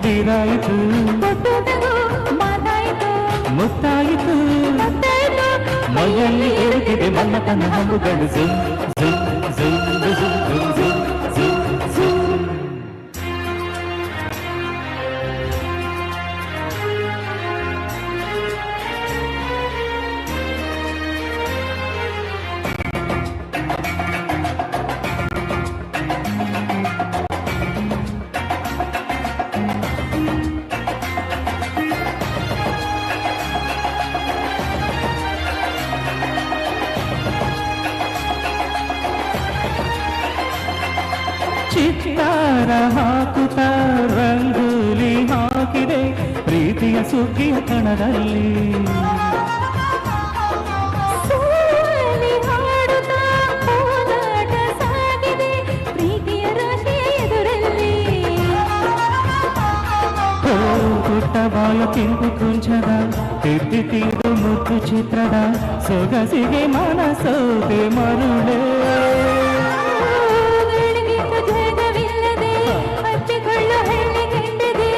ಬೀರಾಯಿತು ಕೊಟ್ಟು ತಗೋ ಮಾತಾಯಿತು ಮುತ್ತಾಯಿತು ಮತ್ತಾಯಿತು ಮೈಯಲ್ಲಿ ಏರುತ್ತಿದೆ ಮನ್ಮಥನ ಹಂಬುಗಳು ಝುಮ್ ಝುಮ್ ಝುಮ್ ಝುಮ್ ಝುಮ್ ಝುಮ್ ಝುಮ್ ಝುಮ್. ಚಿತ್ತಾರ ಹಾಕುತ್ತ ರಂಗೋಲಿ ಹಾಕಿದೆ ಪ್ರೀತಿಯ ಸುಗ್ಗಿಯ ಕಣದಲ್ಲಿ ಸೋಲಿ ಹಾಡುತ್ತಾ ಹೋರಾಟ ಸಾಗಿದೆ ಪ್ರೀತಿಯ ರಾಶಿಯ ಎದುರಲ್ಲಿ ಪುಟ್ಟ ಬಾಲ ಕೆಂಪು ಕುಂಚದ ತಿದ್ದಿ ತೀರು ಮುತ್ತು ಚಿತ್ರದ ಸೊಗಸಿಗೆ ಮನಸೋದೆ ಮರುಳೆ ಗಳಿಗಿಂತ ಜಗವಿಲ್ಲದೆ ಹಚ್ಚಿಕೊಳ್ಳೋ ಹೆಣ್ಣೆ ಕಂಡಿದೆ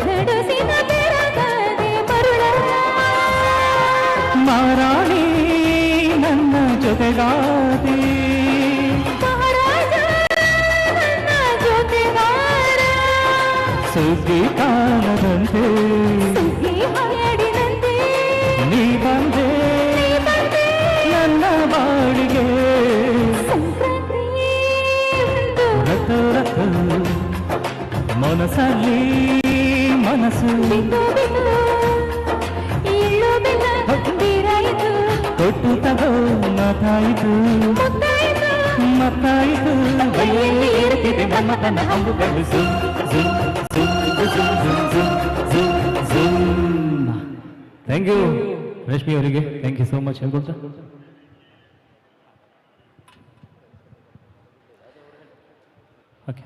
ನಡುಸಿನ ಬೆರಗಾದೆ ಮರುಳ ಮಾರಾಣಿ ನನ್ನ ಜೊತೆಗಾತಿ ಮಹಾರಾಜ ನನ್ನ ಜೊತೆಗಾರ ಸುಗ್ಗಿ ಕಾಲದಂತೆ ಸುಗ್ಗಿ ಹಾಡಿನಂತೆ ನೀ ಬಂದೆ ನನ್ನ ಬಾಳಿಗೆ ಸಂಕ್ರಾಂತಿ ಒಂದು ರತು ರತು ಮನಸ್ಸಲ್ಲಿ ಮನಸ್ಸು ಬಿದ್ದು ಬಿದ್ದು ಏಳು ಬೆಲ್ಲ ಬೀರಾಯಿತು ಬೊಟ್ಟು ತಗೋ ಮಾತಾಯಿತು ಮತ್ತಾಯಿತು ಬೈಯಲ್ಲಿ ಏರುತ್ತಿದೆ ಮಮ್ಮತನ ಅಂಬುಗಳು ಝುಮ್ ಝುಮ್ ಝುಮ್ ಝುಮ್ ಝುಮ್ ಝುಮ್ ಝುಮ್ ಝುಮ್. ಥ್ಯಾಂಕ್ ಯು ರಶ್ಮಿ ಅವರಿಗೆ, ಥ್ಯಾಂಕ್ ಯು ಸೋ ಮಚ್. ಹೇಳ್ಕೊಡ್ತಾ ಓಕೆ.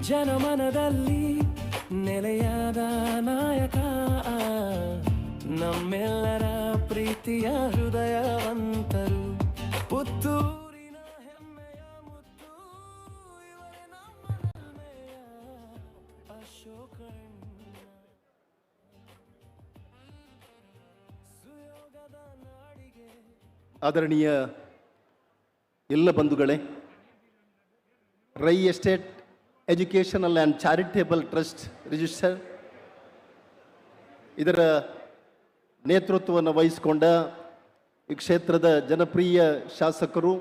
ಜನಮನದಲ್ಲಿ ನೆಲೆಯಾದ ನಾಯಕ ನಮ್ಮೆಲ್ಲರ ಪ್ರೀತಿಯ ಹೃದಯವಂತರು ಪುತ್ತೂರಿನ ಹೆಮ್ಮೆಯ ಮುತ್ತು ಇವರೇ ನಮ್ಮ ಹೆಮ್ಮೆಯ ಅಶೋಕಣ್ಣ ಸುಯೋಗದ ನಾಡಿಗೆ. ಆದರಣೀಯ ಎಲ್ಲ ಬಂಧುಗಳೇ, Rai estate educational and charitable trust register ಇದರ ನೇತೃತ್ವವನ್ನು ವಹಿಸಿಕೊಂಡ ಈ ಕ್ಷೇತ್ರದ ಜನಪ್ರಿಯ ಶಾಸಕರು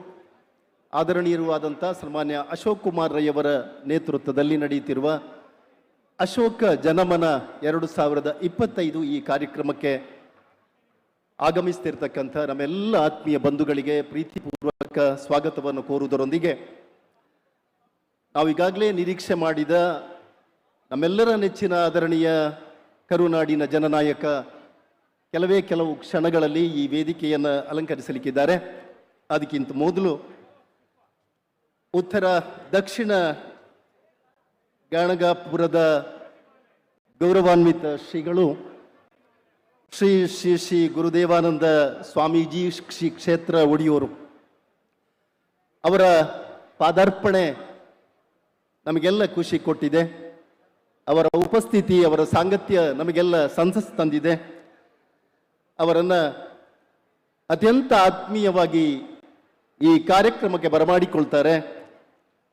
ಆದರಣೀಯರೂ ಆದಂಥ ಸನ್ಮಾನ್ಯ ಅಶೋಕ್ ಕುಮಾರ್ ರೈ ಅವರ ನೇತೃತ್ವದಲ್ಲಿ ನಡೆಯುತ್ತಿರುವ ಅಶೋಕ ಜನಮನ 2025 ಈ ಕಾರ್ಯಕ್ರಮಕ್ಕೆ ಆಗಮಿಸ್ತಿರ್ತಕ್ಕಂಥ ನಮ್ಮೆಲ್ಲ ಆತ್ಮೀಯ ಬಂಧುಗಳಿಗೆ ಪ್ರೀತಿಪೂರ್ವಕ ಸ್ವಾಗತವನ್ನು ಕೋರುವುದರೊಂದಿಗೆ ನಾವು ಈಗಾಗಲೇ ನಿರೀಕ್ಷೆ ಮಾಡಿದ ನಮ್ಮೆಲ್ಲರ ನೆಚ್ಚಿನ ಆದರಣೀಯ ಕರುನಾಡಿನ ಜನನಾಯಕ ಕೆಲವು ಕ್ಷಣಗಳಲ್ಲಿ ಈ ವೇದಿಕೆಯನ್ನು ಅಲಂಕರಿಸಲಿಕ್ಕಿದ್ದಾರೆ. ಅದಕ್ಕಿಂತ ಮೊದಲು ಉತ್ತರ ದಕ್ಷಿಣ ಗಾಣಗಾಪುರದ ಗೌರವಾನ್ವಿತ ಶ್ರೀಗಳು ಶ್ರೀ ಶ್ರೀ ಶ್ರೀ ಗುರುದೇವಾನಂದ ಸ್ವಾಮೀಜಿ ಶ್ರೀ ಕ್ಷೇತ್ರ ಒಡಿಯೂರು ಅವರ ಪಾದಾರ್ಪಣೆ ನಮಗೆಲ್ಲ ಖುಷಿ ಕೊಟ್ಟಿದೆ. ಅವರ ಉಪಸ್ಥಿತಿ, ಅವರ ಸಾಂಗತ್ಯ ನಮಗೆಲ್ಲ ಸಂತಸ ತಂದಿದೆ. ಅವರನ್ನು ಅತ್ಯಂತ ಆತ್ಮೀಯವಾಗಿ ಈ ಕಾರ್ಯಕ್ರಮಕ್ಕೆ ಬರಮಾಡಿಕೊಳ್ತಾರೆ.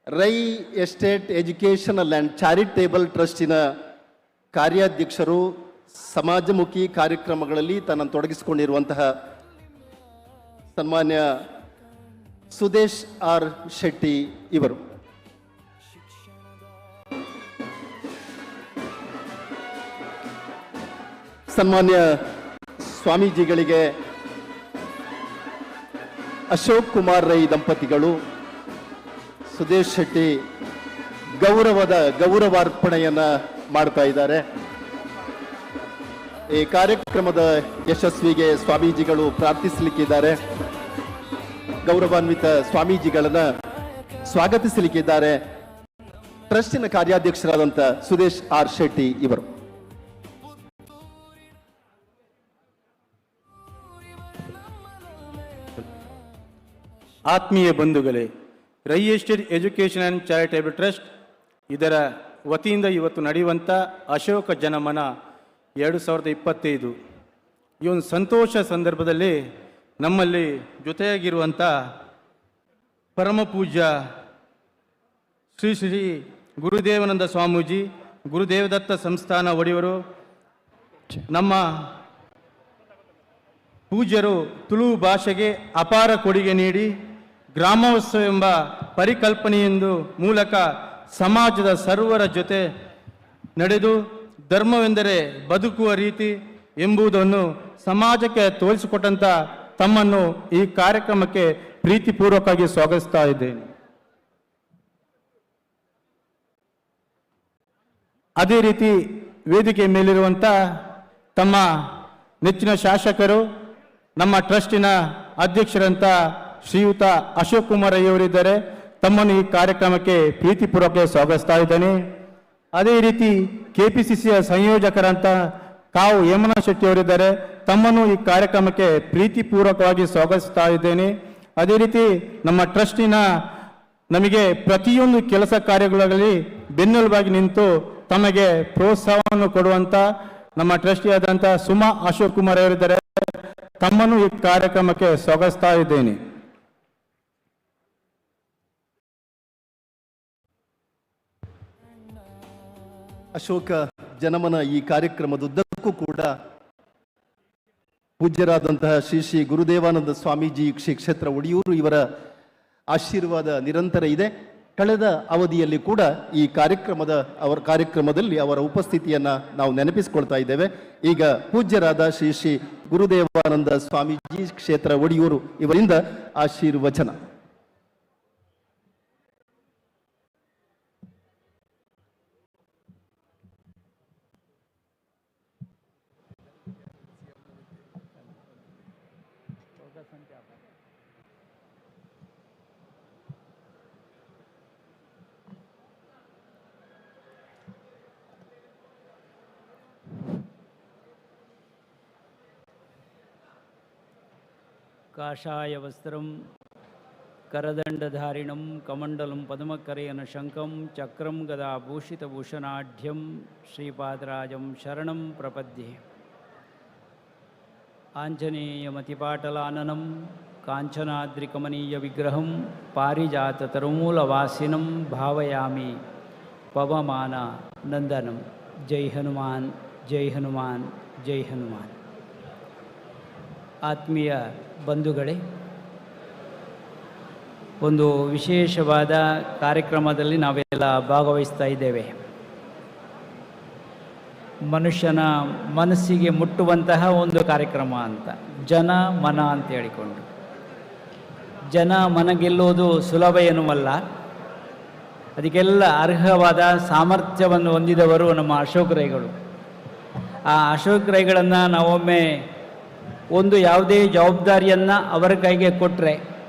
Rai estate educational and charitable ಟ್ರಸ್ಟಿನ ಕಾರ್ಯಾಧ್ಯಕ್ಷರು, ಸಮಾಜಮುಖಿ ಕಾರ್ಯಕ್ರಮಗಳಲ್ಲಿ ತನ್ನನ್ನು ತೊಡಗಿಸಿಕೊಂಡಿರುವಂತಹ ಸನ್ಮಾನ್ಯ ಸುದೇಶ್ ಆರ್ ಶೆಟ್ಟಿ ಇವರು. ಸನ್ಮಾನ್ಯ ಸ್ವಾಮೀಜಿಗಳಿಗೆ ಅಶೋಕ್ ಕುಮಾರ್ ರೈ ದಂಪತಿಗಳು ಸುದೇಶ್ ಶೆಟ್ಟಿ ಗೌರವಾರ್ಪಣೆಯನ್ನ ಮಾಡ್ತಾ ಇದ್ದಾರೆ. ಈ ಕಾರ್ಯಕ್ರಮದ ಯಶಸ್ವಿಗೆ ಸ್ವಾಮೀಜಿಗಳು ಪ್ರಾರ್ಥಿಸಲಿಕ್ಕಿದ್ದಾರೆ. ಗೌರವಾನ್ವಿತ ಸ್ವಾಮೀಜಿಗಳನ್ನ ಸ್ವಾಗತಿಸಲಿಕ್ಕಿದ್ದಾರೆ ಟ್ರಸ್ಟಿನ ಕಾರ್ಯಾಧ್ಯಕ್ಷರಾದಂಥ ಸುದೇಶ್ ಆರ್ ಶೆಟ್ಟಿ ಇವರು. ಆತ್ಮೀಯ ಬಂಧುಗಳೇ, Rai estate education and charitable trust ಇದರ ವತಿಯಿಂದ ಇವತ್ತು ನಡೆಯುವಂಥ ಅಶೋಕ ಜನಮನ 2025 ಈ ಒಂದು ಸಂತೋಷ ಸಂದರ್ಭದಲ್ಲಿ ನಮ್ಮಲ್ಲಿ ಜೊತೆಯಾಗಿರುವಂಥ ಪರಮ ಪೂಜ್ಯ ಶ್ರೀ ಶ್ರೀ ಗುರುದೇವಾನಂದ ಸ್ವಾಮೀಜಿ, ಗುರುದೇವದತ್ತ ಸಂಸ್ಥಾನ ಒಡೆಯವರು, ನಮ್ಮ ಪೂಜ್ಯರು ತುಳು ಭಾಷೆಗೆ ಅಪಾರ ಕೊಡುಗೆ ನೀಡಿ ಗ್ರಾಮೋತ್ಸವ ಎಂಬ ಪರಿಕಲ್ಪನೆಯೊಂದು ಮೂಲಕ ಸಮಾಜದ ಸರ್ವರ ಜೊತೆ ನಡೆದು ಧರ್ಮವೆಂದರೆ ಬದುಕುವ ರೀತಿ ಎಂಬುದನ್ನು ಸಮಾಜಕ್ಕೆ ತೋರಿಸಿಕೊಟ್ಟಂಥ ತಮ್ಮನ್ನು ಈ ಕಾರ್ಯಕ್ರಮಕ್ಕೆ ಪ್ರೀತಿಪೂರ್ವಕವಾಗಿ ಸ್ವಾಗತಿಸ್ತಾ ಇದ್ದೇನೆ. ಅದೇ ರೀತಿ ವೇದಿಕೆ ಮೇಲಿರುವಂಥ ತಮ್ಮ ನೆಚ್ಚಿನ ಶಾಸಕರು, ನಮ್ಮ ಟ್ರಸ್ಟಿನ ಅಧ್ಯಕ್ಷರಂತ ಶ್ರೀಯುತ ಅಶೋಕ್ ಕುಮಾರ್ ಅಯ್ಯವರಿದ್ದಾರೆ. ತಮ್ಮನ್ನು ಈ ಕಾರ್ಯಕ್ರಮಕ್ಕೆ ಪ್ರೀತಿಪೂರ್ವಕ ಸ್ವಾಗತಿಸ್ತಾ ಇದ್ದೇನೆ. ಅದೇ ರೀತಿ ಕೆಪಿಸಿಸಿಯ ಸಂಯೋಜಕರಂತ ಕಾವು ಹೇಮನಾ ಶೆಟ್ಟಿ ಅವರಿದ್ದಾರೆ. ತಮ್ಮನ್ನು ಈ ಕಾರ್ಯಕ್ರಮಕ್ಕೆ ಪ್ರೀತಿಪೂರ್ವಕವಾಗಿ ಸ್ವಾಗತಿಸ್ತಾ ಇದ್ದೇನೆ. ಅದೇ ರೀತಿ ನಮ್ಮ ಟ್ರಸ್ಟಿನ ನಮಗೆ ಪ್ರತಿಯೊಂದು ಕೆಲಸ ಕಾರ್ಯಗಳಲ್ಲಿ ಬೆನ್ನೆಲುಬಾಗಿ ನಿಂತು ತಮಗೆ ಪ್ರೋತ್ಸಾಹವನ್ನು ಕೊಡುವಂತ ನಮ್ಮ ಟ್ರಸ್ಟಿ ಆದಂಥ ಸುಮಾ ಅಶೋಕ್ ಕುಮಾರ್ ಅವರಿದ್ದಾರೆ. ತಮ್ಮನ್ನು ಈ ಕಾರ್ಯಕ್ರಮಕ್ಕೆ ಸ್ವಾಗತಿಸ್ತಾ ಇದ್ದೇನೆ. ಅಶೋಕ ಜನಮನ ಈ ಕಾರ್ಯಕ್ರಮದುದ್ದಕ್ಕೂ ಕೂಡ ಪೂಜ್ಯರಾದಂತಹ ಶ್ರೀ ಶ್ರೀ ಗುರುದೇವಾನಂದ ಸ್ವಾಮೀಜಿ ಶ್ರೀ ಕ್ಷೇತ್ರ ಒಡಿಯೂರು ಇವರ ಆಶೀರ್ವಾದ ನಿರಂತರ ಇದೆ. ಕಳೆದ ಅವಧಿಯಲ್ಲಿ ಕೂಡ ಈ ಕಾರ್ಯಕ್ರಮದಲ್ಲಿ ಅವರ ಉಪಸ್ಥಿತಿಯನ್ನ ನಾವು ನೆನಪಿಸಿಕೊಳ್ತಾ ಇದ್ದೇವೆ. ಈಗ ಪೂಜ್ಯರಾದ ಶ್ರೀ ಶ್ರೀ ಗುರುದೇವಾನಂದ ಸ್ವಾಮೀಜಿ ಕ್ಷೇತ್ರ ಒಡಿಯೂರು ಇವರಿಂದ ಆಶೀರ್ವಚನ. ಕಾಷಾಯ ವಸ್ತ್ರಂ ಕರದಂಡಧಾರಿಣಂ ಕಮಂಡಲಂ ಪದ್ಮಕರೇನ ಶಂಕಂ ಚಕ್ರಂ ಗದಾ ಭೂಷಿತಭೂಷಣಾಢ್ಯಂ ಶ್ರೀಪಾದರಾಜಂ ಶರಣಂ ಪ್ರಪದ್ಯೆ. ಆಂಜನೇಯಮತಿಪಾಟಲಾನನಂ ಕಾಂಚನಾದ್ರಿಕಮನೀಯ ವಿಗ್ರಹಂ ಪಾರಿಜಾತತರುಮೂಲವಾಸಿನಂ ಭಾವಯಾಮಿ ಪವಮಾನ ನಂದನಂ. ಜೈ ಹನುಮಾನ್, ಜೈ ಹನುಮಾನ್, ಜೈ ಹನುಮಾನ್. ಆತ್ಮೀಯ ಬಂಧುಗಳೇ, ಒಂದು ವಿಶೇಷವಾದ ಕಾರ್ಯಕ್ರಮದಲ್ಲಿ ನಾವೆಲ್ಲ ಭಾಗವಹಿಸ್ತಾ ಇದ್ದೇವೆ. ಮನುಷ್ಯನ ಮನಸ್ಸಿಗೆ ಮುಟ್ಟುವಂತಹ ಒಂದು ಕಾರ್ಯಕ್ರಮ ಅಂತ, ಜನ ಮನ ಅಂತ ಹೇಳಿಕೊಂಡು. ಜನ ಮನ ಗೆಲ್ಲುವುದು ಸುಲಭ ಎನ್ನುವಲ್ಲ, ಅದಕ್ಕೆಲ್ಲ ಅರ್ಹವಾದ ಸಾಮರ್ಥ್ಯವನ್ನು ಹೊಂದಿದವರು ನಮ್ಮ ಅಶೋಕ್ ರೈಗಳು. ಆ ಅಶೋಕ್ ರೈಗಳನ್ನು ನಾವೊಮ್ಮೆ ಒಂದು ಯಾವುದೇ ಜವಾಬ್ದಾರಿಯನ್ನು ಅವರ ಕೈಗೆ ಕೊಟ್ಟರೆ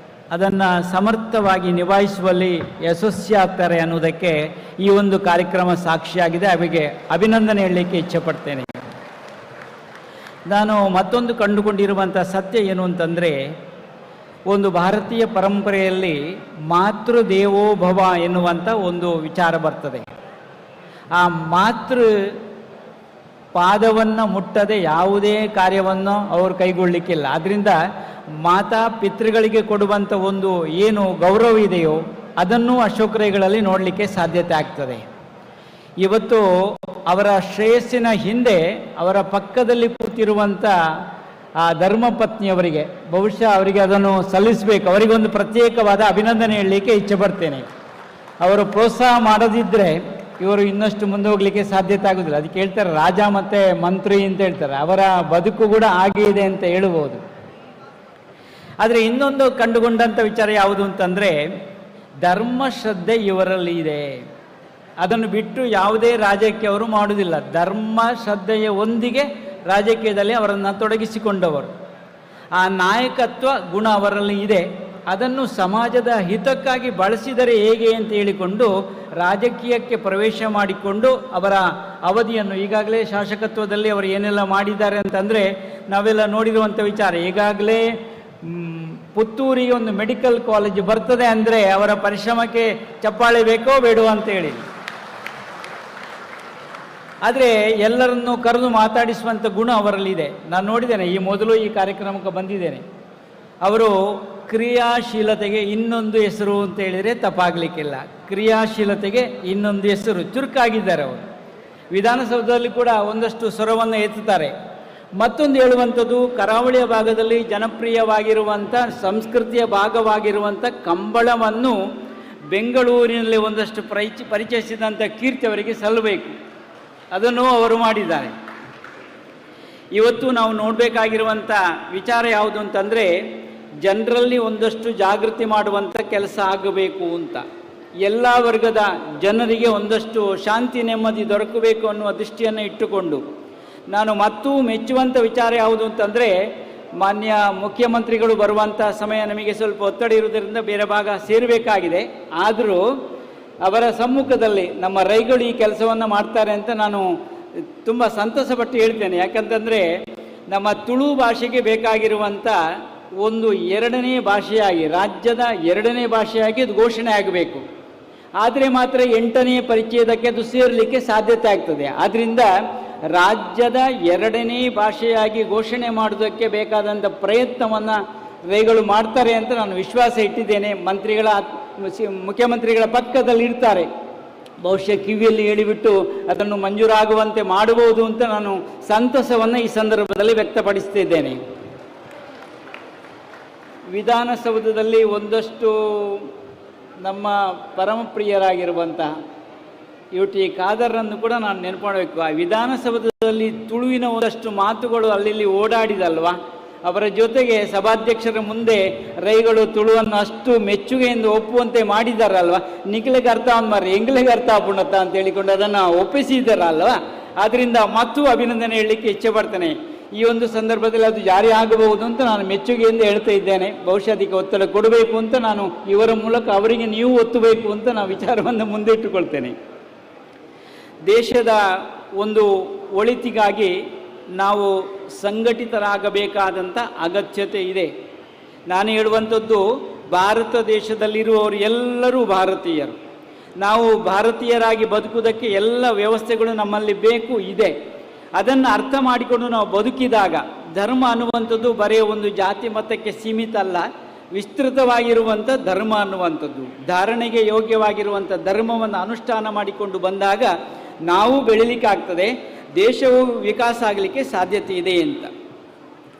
ಅದನ್ನು ಸಮರ್ಥವಾಗಿ ನಿಭಾಯಿಸುವಲ್ಲಿ ಯಶಸ್ವಿಯಾಗ್ತಾರೆ ಅನ್ನೋದಕ್ಕೆ ಈ ಒಂದು ಕಾರ್ಯಕ್ರಮ ಸಾಕ್ಷಿಯಾಗಿದೆ. ಅವರಿಗೆ ಅಭಿನಂದನೆ ಹೇಳಲಿಕ್ಕೆ ಇಚ್ಛೆಪಡ್ತೇನೆ. ನಾನು ಮತ್ತೊಂದು ಕಂಡುಕೊಂಡಿರುವಂಥ ಸತ್ಯ ಏನು ಅಂತಂದರೆ, ಒಂದು ಭಾರತೀಯ ಪರಂಪರೆಯಲ್ಲಿ ಮಾತೃದೇವೋಭವ ಎನ್ನುವಂಥ ಒಂದು ವಿಚಾರ ಬರ್ತದೆ. ಆ ಮಾತೃ ಪಾದವನ್ನು ಮುಟ್ಟದೆ ಯಾವುದೇ ಕಾರ್ಯವನ್ನು ಅವರು ಕೈಗೊಳ್ಳಲಿಕ್ಕಿಲ್ಲ. ಆದ್ದರಿಂದ ಮಾತಾ ಪಿತೃಗಳಿಗೆ ಕೊಡುವಂಥ ಒಂದು ಏನು ಗೌರವ ಇದೆಯೋ ಅದನ್ನು ಅಶೋಕ್ ರೈಗಳಲ್ಲಿ ನೋಡಲಿಕ್ಕೆ ಸಾಧ್ಯತೆ ಆಗ್ತದೆ. ಇವತ್ತು ಅವರ ಶ್ರೇಯಸ್ಸಿನ ಹಿಂದೆ ಅವರ ಪಕ್ಕದಲ್ಲಿ ಕೂತಿರುವಂಥ ಆ ಧರ್ಮಪತ್ನಿಯವರಿಗೆ ಬಹುಶಃ ಅವರಿಗೆ ಅದನ್ನು ಸಲ್ಲಿಸಬೇಕು. ಅವರಿಗೊಂದು ಪ್ರತ್ಯೇಕವಾದ ಅಭಿನಂದನೆ ಹೇಳಲಿಕ್ಕೆ ಇಚ್ಛೆ ಪಡ್ತೇನೆ. ಅವರು ಪ್ರೋತ್ಸಾಹ ಮಾಡದಿದ್ದರೆ ಇವರು ಇನ್ನಷ್ಟು ಮುಂದೆ ಹೋಗಲಿಕ್ಕೆ ಸಾಧ್ಯತೆ ಆಗೋದಿಲ್ಲ. ಅದಕ್ಕೆ ಹೇಳ್ತಾರೆ ರಾಜ ಮತ್ತು ಮಂತ್ರಿ ಅಂತ ಹೇಳ್ತಾರೆ. ಅವರ ಬದುಕು ಕೂಡ ಹಾಗೆ ಇದೆ ಅಂತ ಹೇಳ್ಬೋದು. ಆದರೆ ಇನ್ನೊಂದು ಕಂಡುಕೊಂಡಂಥ ವಿಚಾರ ಯಾವುದು ಅಂತಂದರೆ, ಧರ್ಮಶ್ರದ್ಧೆ ಇವರಲ್ಲಿ ಇದೆ. ಅದನ್ನು ಬಿಟ್ಟು ಯಾವುದೇ ರಾಜಕೀಯ ಅವರು ಮಾಡುವುದಿಲ್ಲ. ಧರ್ಮ ಶ್ರದ್ಧೆಯ ಒಂದಿಗೆ ರಾಜಕೀಯದಲ್ಲಿ ಅವರನ್ನು ತೊಡಗಿಸಿಕೊಂಡವರು. ಆ ನಾಯಕತ್ವ ಗುಣ ಅವರಲ್ಲಿ ಇದೆ. ಅದನ್ನು ಸಮಾಜದ ಹಿತಕ್ಕಾಗಿ ಬಳಸಿದರೆ ಹೇಗೆ ಅಂತ ಹೇಳಿಕೊಂಡು ರಾಜಕೀಯಕ್ಕೆ ಪ್ರವೇಶ ಮಾಡಿಕೊಂಡು ಅವರ ಅವಧಿಯನ್ನು ಈಗಾಗಲೇ ಶಾಸಕತ್ವದಲ್ಲಿ ಅವರು ಏನೆಲ್ಲ ಮಾಡಿದ್ದಾರೆ ಅಂತಂದರೆ ನಾವೆಲ್ಲ ನೋಡಿರುವಂಥ ವಿಚಾರ. ಈಗಾಗಲೇ ಪುತ್ತೂರಿಗೆ ಒಂದು ಮೆಡಿಕಲ್ ಕಾಲೇಜ್ ಬರ್ತದೆ ಅಂದರೆ ಅವರ ಪರಿಶ್ರಮಕ್ಕೆ ಚಪ್ಪಾಳೆ ಬೇಕೋ ಬೇಡೋ ಅಂತೇಳಿ. ಆದರೆ ಎಲ್ಲರನ್ನು ಕರೆದು ಮಾತಾಡಿಸುವಂಥ ಗುಣ ಅವರಲ್ಲಿದೆ. ನಾನು ನೋಡಿದ್ದೇನೆ, ಈ ಮೊದಲು ಈ ಕಾರ್ಯಕ್ರಮಕ್ಕೆ ಬಂದಿದ್ದೇನೆ. ಅವರು ಕ್ರಿಯಾಶೀಲತೆಗೆ ಇನ್ನೊಂದು ಹೆಸರು ಅಂತ ಹೇಳಿದರೆ ತಪ್ಪಾಗಲಿಕ್ಕಿಲ್ಲ. ಕ್ರಿಯಾಶೀಲತೆಗೆ ಇನ್ನೊಂದು ಹೆಸರು, ಚುರುಕಾಗಿದ್ದಾರೆ ಅವರು. ವಿಧಾನಸೌಧದಲ್ಲಿ ಕೂಡ ಒಂದಷ್ಟು ಸ್ವರವನ್ನು ಎತ್ತುತ್ತಾರೆ. ಮತ್ತೊಂದು ಹೇಳುವಂಥದ್ದು, ಕರಾವಳಿಯ ಭಾಗದಲ್ಲಿ ಜನಪ್ರಿಯವಾಗಿರುವಂಥ ಸಂಸ್ಕೃತಿಯ ಭಾಗವಾಗಿರುವಂಥ ಕಂಬಳವನ್ನು ಬೆಂಗಳೂರಿನಲ್ಲಿ ಒಂದಷ್ಟು ಪರಿಚಯಿಸಿದಂಥ ಕೀರ್ತಿ ಅವರಿಗೆ ಸಲ್ಲಬೇಕು. ಅದನ್ನು ಅವರು ಮಾಡಿದ್ದಾರೆ. ಇವತ್ತು ನಾವು ನೋಡಬೇಕಾಗಿರುವಂಥ ವಿಚಾರ ಯಾವುದು ಅಂತಂದರೆ, ಜನರಲ್ಲಿ ಒಂದಷ್ಟು ಜಾಗೃತಿ ಮಾಡುವಂಥ ಕೆಲಸ ಆಗಬೇಕು ಅಂತ. ಎಲ್ಲ ವರ್ಗದ ಜನರಿಗೆ ಒಂದಷ್ಟು ಶಾಂತಿ ನೆಮ್ಮದಿ ದೊರಕಬೇಕು ಅನ್ನುವ ದೃಷ್ಟಿಯನ್ನು ಇಟ್ಟುಕೊಂಡು ನಾನು ಮತ್ತೂ ಮೆಚ್ಚುವಂಥ ವಿಚಾರ ಯಾವುದು ಅಂತಂದರೆ, ಮಾನ್ಯ ಮುಖ್ಯಮಂತ್ರಿಗಳು ಬರುವಂಥ ಸಮಯ ನಮಗೆ ಸ್ವಲ್ಪ ಒತ್ತಡ ಇರುವುದರಿಂದ ಬೇರೆ ಭಾಗ ಸೇರಬೇಕಾಗಿದೆ. ಆದರೂ ಅವರ ಸಮ್ಮುಖದಲ್ಲಿ ನಮ್ಮ ರೈಗಳು ಈ ಕೆಲಸವನ್ನು ಮಾಡ್ತಾರೆ ಅಂತ ನಾನು ತುಂಬ ಸಂತಸಪಟ್ಟು ಹೇಳ್ತೇನೆ. ಯಾಕಂತಂದರೆ ನಮ್ಮ ತುಳು ಭಾಷೆಗೆ ಬೇಕಾಗಿರುವಂಥ ಒಂದು ಎರಡನೇ ಭಾಷೆಯಾಗಿ, ರಾಜ್ಯದ ಎರಡನೇ ಭಾಷೆಯಾಗಿ ಅದು ಘೋಷಣೆ ಆಗಬೇಕು. ಆದರೆ ಮಾತ್ರ 8ನೇ ಪರಿಚ್ಛೇದಕ್ಕೆ ಅದು ಸೇರಲಿಕ್ಕೆ ಸಾಧ್ಯತೆ ಆಗ್ತದೆ. ಆದ್ದರಿಂದ ರಾಜ್ಯದ ಎರಡನೇ ಭಾಷೆಯಾಗಿ ಘೋಷಣೆ ಮಾಡೋದಕ್ಕೆ ಬೇಕಾದಂಥ ಪ್ರಯತ್ನವನ್ನು ರೈಗಳು ಮಾಡ್ತಾರೆ ಅಂತ ನಾನು ವಿಶ್ವಾಸ ಇಟ್ಟಿದ್ದೇನೆ. ಮುಖ್ಯಮಂತ್ರಿಗಳ ಪಕ್ಕದಲ್ಲಿ ಇರ್ತಾರೆ, ಬಹುಶಃ ಕಿವಿಯಲ್ಲಿ ಹೇಳಿಬಿಟ್ಟು ಅದನ್ನು ಮಂಜೂರಾಗುವಂತೆ ಮಾಡಬಹುದು ಅಂತ ನಾನು ಸಂತಸವನ್ನು ಈ ಸಂದರ್ಭದಲ್ಲಿ ವ್ಯಕ್ತಪಡಿಸ್ತಿದ್ದೇನೆ. ವಿಧಾನಸೌಧದಲ್ಲಿ ಒಂದಷ್ಟು ನಮ್ಮ ಪರಮಪ್ರಿಯರಾಗಿರುವಂತಹ UT ಖಾದರ್ರನ್ನು ಕೂಡ ನಾನು ನೆನಪು ಮಾಡಬೇಕು. ಆ ವಿಧಾನಸೌಧದಲ್ಲಿ ತುಳುವಿನ ಒಂದಷ್ಟು ಮಾತುಗಳು ಅಲ್ಲಿ ಓಡಾಡಿದಲ್ವಾ, ಅವರ ಜೊತೆಗೆ ಸಭಾಧ್ಯಕ್ಷರ ಮುಂದೆ ರೈಗಳು ತುಳುವನ್ನು ಅಷ್ಟು ಮೆಚ್ಚುಗೆಯಿಂದ ಒಪ್ಪುವಂತೆ ಮಾಡಿದಾರಲ್ವ. ನಿಖಿಲಿಗೆ ಅರ್ಥ ಮಾರಿ ಎಂಗ್ಲಿಗೆ ಅರ್ಥ ಪುಣತ ಅಂತ ಹೇಳಿಕೊಂಡು ಅದನ್ನು ಒಪ್ಪಿಸಿದ್ದಾರಲ್ವ. ಆದ್ದರಿಂದ ಮತ್ತೂ ಅಭಿನಂದನೆ ಹೇಳಲಿಕ್ಕೆ ಇಚ್ಛೆ ಪಡ್ತೇನೆ. ಈ ಒಂದು ಸಂದರ್ಭದಲ್ಲಿ ಅದು ಜಾರಿ ಆಗಬಹುದು ಅಂತ ನಾನು ಮೆಚ್ಚುಗೆಯಿಂದ ಹೇಳ್ತಾ ಇದ್ದೇನೆ. ಬಹುಶಃ ಅದಕ್ಕೆ ಒತ್ತಡ ಕೊಡಬೇಕು ಅಂತ ನಾನು ಇವರ ಮೂಲಕ ಅವರಿಗೆ ನೀವು ಒತ್ತಬೇಕು ಅಂತ ನಾನು ವಿಚಾರವನ್ನು ಮುಂದಿಟ್ಟುಕೊಳ್ತೇನೆ. ದೇಶದ ಒಂದು ಒಳಿತಿಗಾಗಿ ನಾವು ಸಂಘಟಿತರಾಗಬೇಕಾದಂಥ ಅಗತ್ಯತೆ ಇದೆ. ನಾನು ಹೇಳುವಂಥದ್ದು, ಭಾರತ ದೇಶದಲ್ಲಿರುವವರು ಎಲ್ಲರೂ ಭಾರತೀಯರು. ನಾವು ಭಾರತೀಯರಾಗಿ ಬದುಕುವುದಕ್ಕೆ ಎಲ್ಲ ವ್ಯವಸ್ಥೆಗಳು ನಮ್ಮಲ್ಲಿ ಬೇಕು ಇದೆ. ಅದನ್ನು ಅರ್ಥ ಮಾಡಿಕೊಂಡು ನಾವು ಬದುಕಿದಾಗ ಧರ್ಮ ಅನ್ನುವಂಥದ್ದು ಬರೀ ಒಂದು ಜಾತಿ ಮತಕ್ಕೆ ಸೀಮಿತ ಅಲ್ಲ, ವಿಸ್ತೃತವಾಗಿರುವಂಥ ಧರ್ಮ ಅನ್ನುವಂಥದ್ದು, ಧಾರಣೆಗೆ ಯೋಗ್ಯವಾಗಿರುವಂಥ ಧರ್ಮವನ್ನು ಅನುಷ್ಠಾನ ಮಾಡಿಕೊಂಡು ಬಂದಾಗ ನಾವು ಬೆಳಿಲಿಕ್ಕಾಗ್ತದೆ, ದೇಶವು ವಿಕಾಸ ಆಗಲಿಕ್ಕೆ ಸಾಧ್ಯತೆ ಇದೆ ಅಂತ.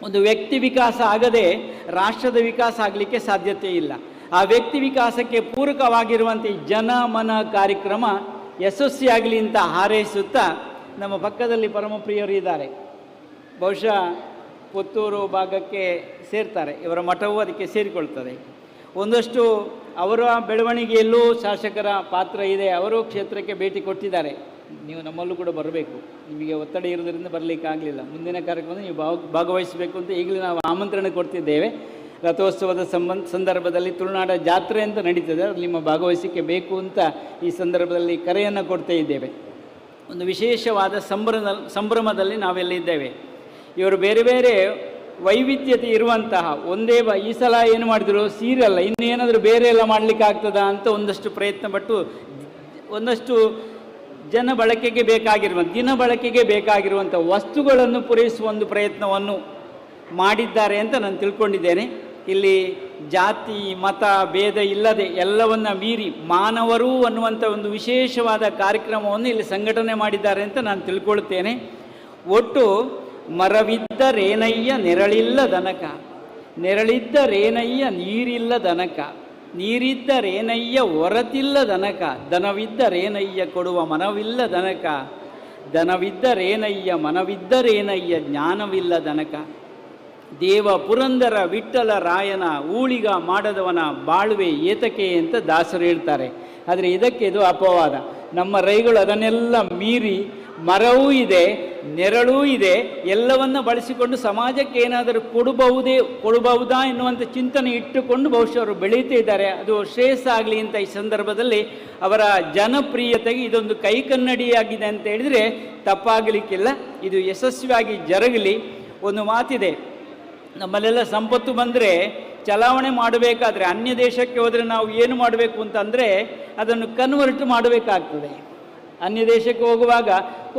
ಒಂದು ವ್ಯಕ್ತಿ ವಿಕಾಸ ಆಗದೆ ರಾಷ್ಟ್ರದ ವಿಕಾಸ ಆಗಲಿಕ್ಕೆ ಸಾಧ್ಯತೆ ಇಲ್ಲ. ಆ ವ್ಯಕ್ತಿ ವಿಕಾಸಕ್ಕೆ ಪೂರಕವಾಗಿರುವಂಥ ಈ ಜನಮನ ಕಾರ್ಯಕ್ರಮ ಯಶಸ್ವಿಯಾಗಲಿ ಅಂತ ಹಾರೈಸುತ್ತಾ, ನಮ್ಮ ಪಕ್ಕದಲ್ಲಿ ಪರಮಪ್ರಿಯರು ಇದ್ದಾರೆ, ಬಹುಶಃ ಪುತ್ತೂರು ಭಾಗಕ್ಕೆ ಸೇರ್ತಾರೆ, ಇವರ ಮಠವು ಅದಕ್ಕೆ ಸೇರಿಕೊಳ್ತದೆ. ಒಂದಷ್ಟು ಅವರ ಬೆಳವಣಿಗೆಯಲ್ಲೂ ಶಾಸಕರ ಪಾತ್ರ ಇದೆ. ಅವರು ಕ್ಷೇತ್ರಕ್ಕೆ ಭೇಟಿ ಕೊಟ್ಟಿದ್ದಾರೆ. ನೀವು ನಮ್ಮಲ್ಲೂ ಕೂಡ ಬರಬೇಕು, ನಿಮಗೆ ಒತ್ತಡ ಇರೋದರಿಂದ ಬರಲಿಕ್ಕೆ ಆಗಲಿಲ್ಲ. ಮುಂದಿನ ಕಾರ್ಯಕ್ರಮದಲ್ಲಿ ನೀವು ಭಾಗವಹಿಸಬೇಕು ಅಂತ ಈಗಲೇ ನಾವು ಆಮಂತ್ರಣ ಕೊಡ್ತಿದ್ದೇವೆ. ರಥೋತ್ಸವದ ಸಂದರ್ಭದಲ್ಲಿ ತುಳುನಾಡ ಜಾತ್ರೆ ಅಂತ ನಡೀತದೆ, ಅದು ನಿಮ್ಮ ಭಾಗವಹಿಸಿಕೆ ಬೇಕು ಅಂತ ಈ ಸಂದರ್ಭದಲ್ಲಿ ಕರೆಯನ್ನು ಕೊಡ್ತಾ ಇದ್ದೇವೆ. ಒಂದು ವಿಶೇಷವಾದ ಸಂಭ್ರಮದಲ್ಲಿ ನಾವೆಲ್ಲ ಇದ್ದೇವೆ. ಇವರು ಬೇರೆ ಬೇರೆ ವೈವಿಧ್ಯತೆ ಇರುವಂತಹ ಒಂದೇ ಈ ಸಲ ಏನು ಮಾಡಿದ್ರು, ಸೀರಿಯಲ್ಲ, ಇನ್ನು ಏನಾದರೂ ಬೇರೆ ಎಲ್ಲ ಮಾಡಲಿಕ್ಕೆ ಆಗ್ತದಾ ಅಂತ ಒಂದಷ್ಟು ಪ್ರಯತ್ನ ಪಟ್ಟು ಒಂದಷ್ಟು ಜನ ಬಳಕೆಗೆ ಬೇಕಾಗಿರುವಂಥ ದಿನ ಬಳಕೆಗೆ ಬೇಕಾಗಿರುವಂಥ ವಸ್ತುಗಳನ್ನು ಪೂರೈಸುವ ಒಂದು ಪ್ರಯತ್ನವನ್ನು ಮಾಡಿದ್ದಾರೆ ಅಂತ ನಾನು ತಿಳ್ಕೊಂಡಿದ್ದೇನೆ. ಇಲ್ಲಿ ಜಾತಿ ಮತ ಭೇದ ಇಲ್ಲದೆ ಎಲ್ಲವನ್ನ ಮೀರಿ ಮಾನವರು ಅನ್ನುವಂಥ ಒಂದು ವಿಶೇಷವಾದ ಕಾರ್ಯಕ್ರಮವನ್ನು ಇಲ್ಲಿ ಸಂಘಟನೆ ಮಾಡಿದ್ದಾರೆ ಅಂತ ನಾನು ತಿಳ್ಕೊಳ್ತೇನೆ. ಒಟ್ಟು ಮರವಿದ್ದರೇನಯ್ಯ ನೆರಳಿಲ್ಲ ದನಕ, ನೆರಳಿದ್ದರೇನಯ್ಯ ನೀರಿಲ್ಲ ದನಕ, ನೀರಿದ್ದರೇನಯ್ಯ ಹೊರತಿಲ್ಲ ದನಕ, ದನವಿದ್ದರೇನಯ್ಯ ಕೊಡುವ ಮನವಿಲ್ಲ ದನಕ, ದನವಿದ್ದರೇನಯ್ಯ ಮನವಿದ್ದರೇನಯ್ಯ ಜ್ಞಾನವಿಲ್ಲ ದನಕ. ದೇವ ಪುರಂದರ ವಿಠ್ಠಲ ರಾಯನ ಊಳಿಗ ಮಾಡದವನ ಬಾಳುವೆ ಏತಕೆ ಅಂತ ದಾಸರು ಹೇಳ್ತಾರೆ. ಆದರೆ ಇದಕ್ಕೆ ಇದು ಅಪವಾದ. ನಮ್ಮ ರೈಗಳು ಅದನ್ನೆಲ್ಲ ಮೀರಿ ಮರವೂ ಇದೆ, ನೆರಳೂ ಇದೆ, ಎಲ್ಲವನ್ನ ಬಳಸಿಕೊಂಡು ಸಮಾಜಕ್ಕೆ ಏನಾದರೂ ಕೊಡಬಹುದಾ ಎನ್ನುವಂಥ ಚಿಂತನೆ ಇಟ್ಟುಕೊಂಡು ಬಹುಶಃ ಅವರು ಬೆಳೀತಾ ಇದ್ದಾರೆ. ಅದು ಶ್ರೇಯಸ್ಸ ಆಗಲಿ ಅಂತ ಈ ಸಂದರ್ಭದಲ್ಲಿ ಅವರ ಜನಪ್ರಿಯತೆಗೆ ಇದೊಂದು ಕೈಕನ್ನಡಿಯಾಗಿದೆ ಅಂತ ಹೇಳಿದರೆ ತಪ್ಪಾಗಲಿಕ್ಕಿಲ್ಲ. ಇದು ಯಶಸ್ವಿಯಾಗಿ ಜರಗಲಿ. ಒಂದು ಮಾತಿದೆ, ನಮ್ಮಲ್ಲೆಲ್ಲ ಸಂಪತ್ತು ಬಂದರೆ ಚಲಾವಣೆ ಮಾಡಬೇಕಾದ್ರೆ ಅನ್ಯ ದೇಶಕ್ಕೆ ಹೋದರೆ ನಾವು ಏನು ಮಾಡಬೇಕು ಅಂತಂದರೆ ಅದನ್ನು ಕನ್ವರ್ಟ್ ಮಾಡಬೇಕಾಗ್ತದೆ. ಅನ್ಯ ದೇಶಕ್ಕೆ ಹೋಗುವಾಗ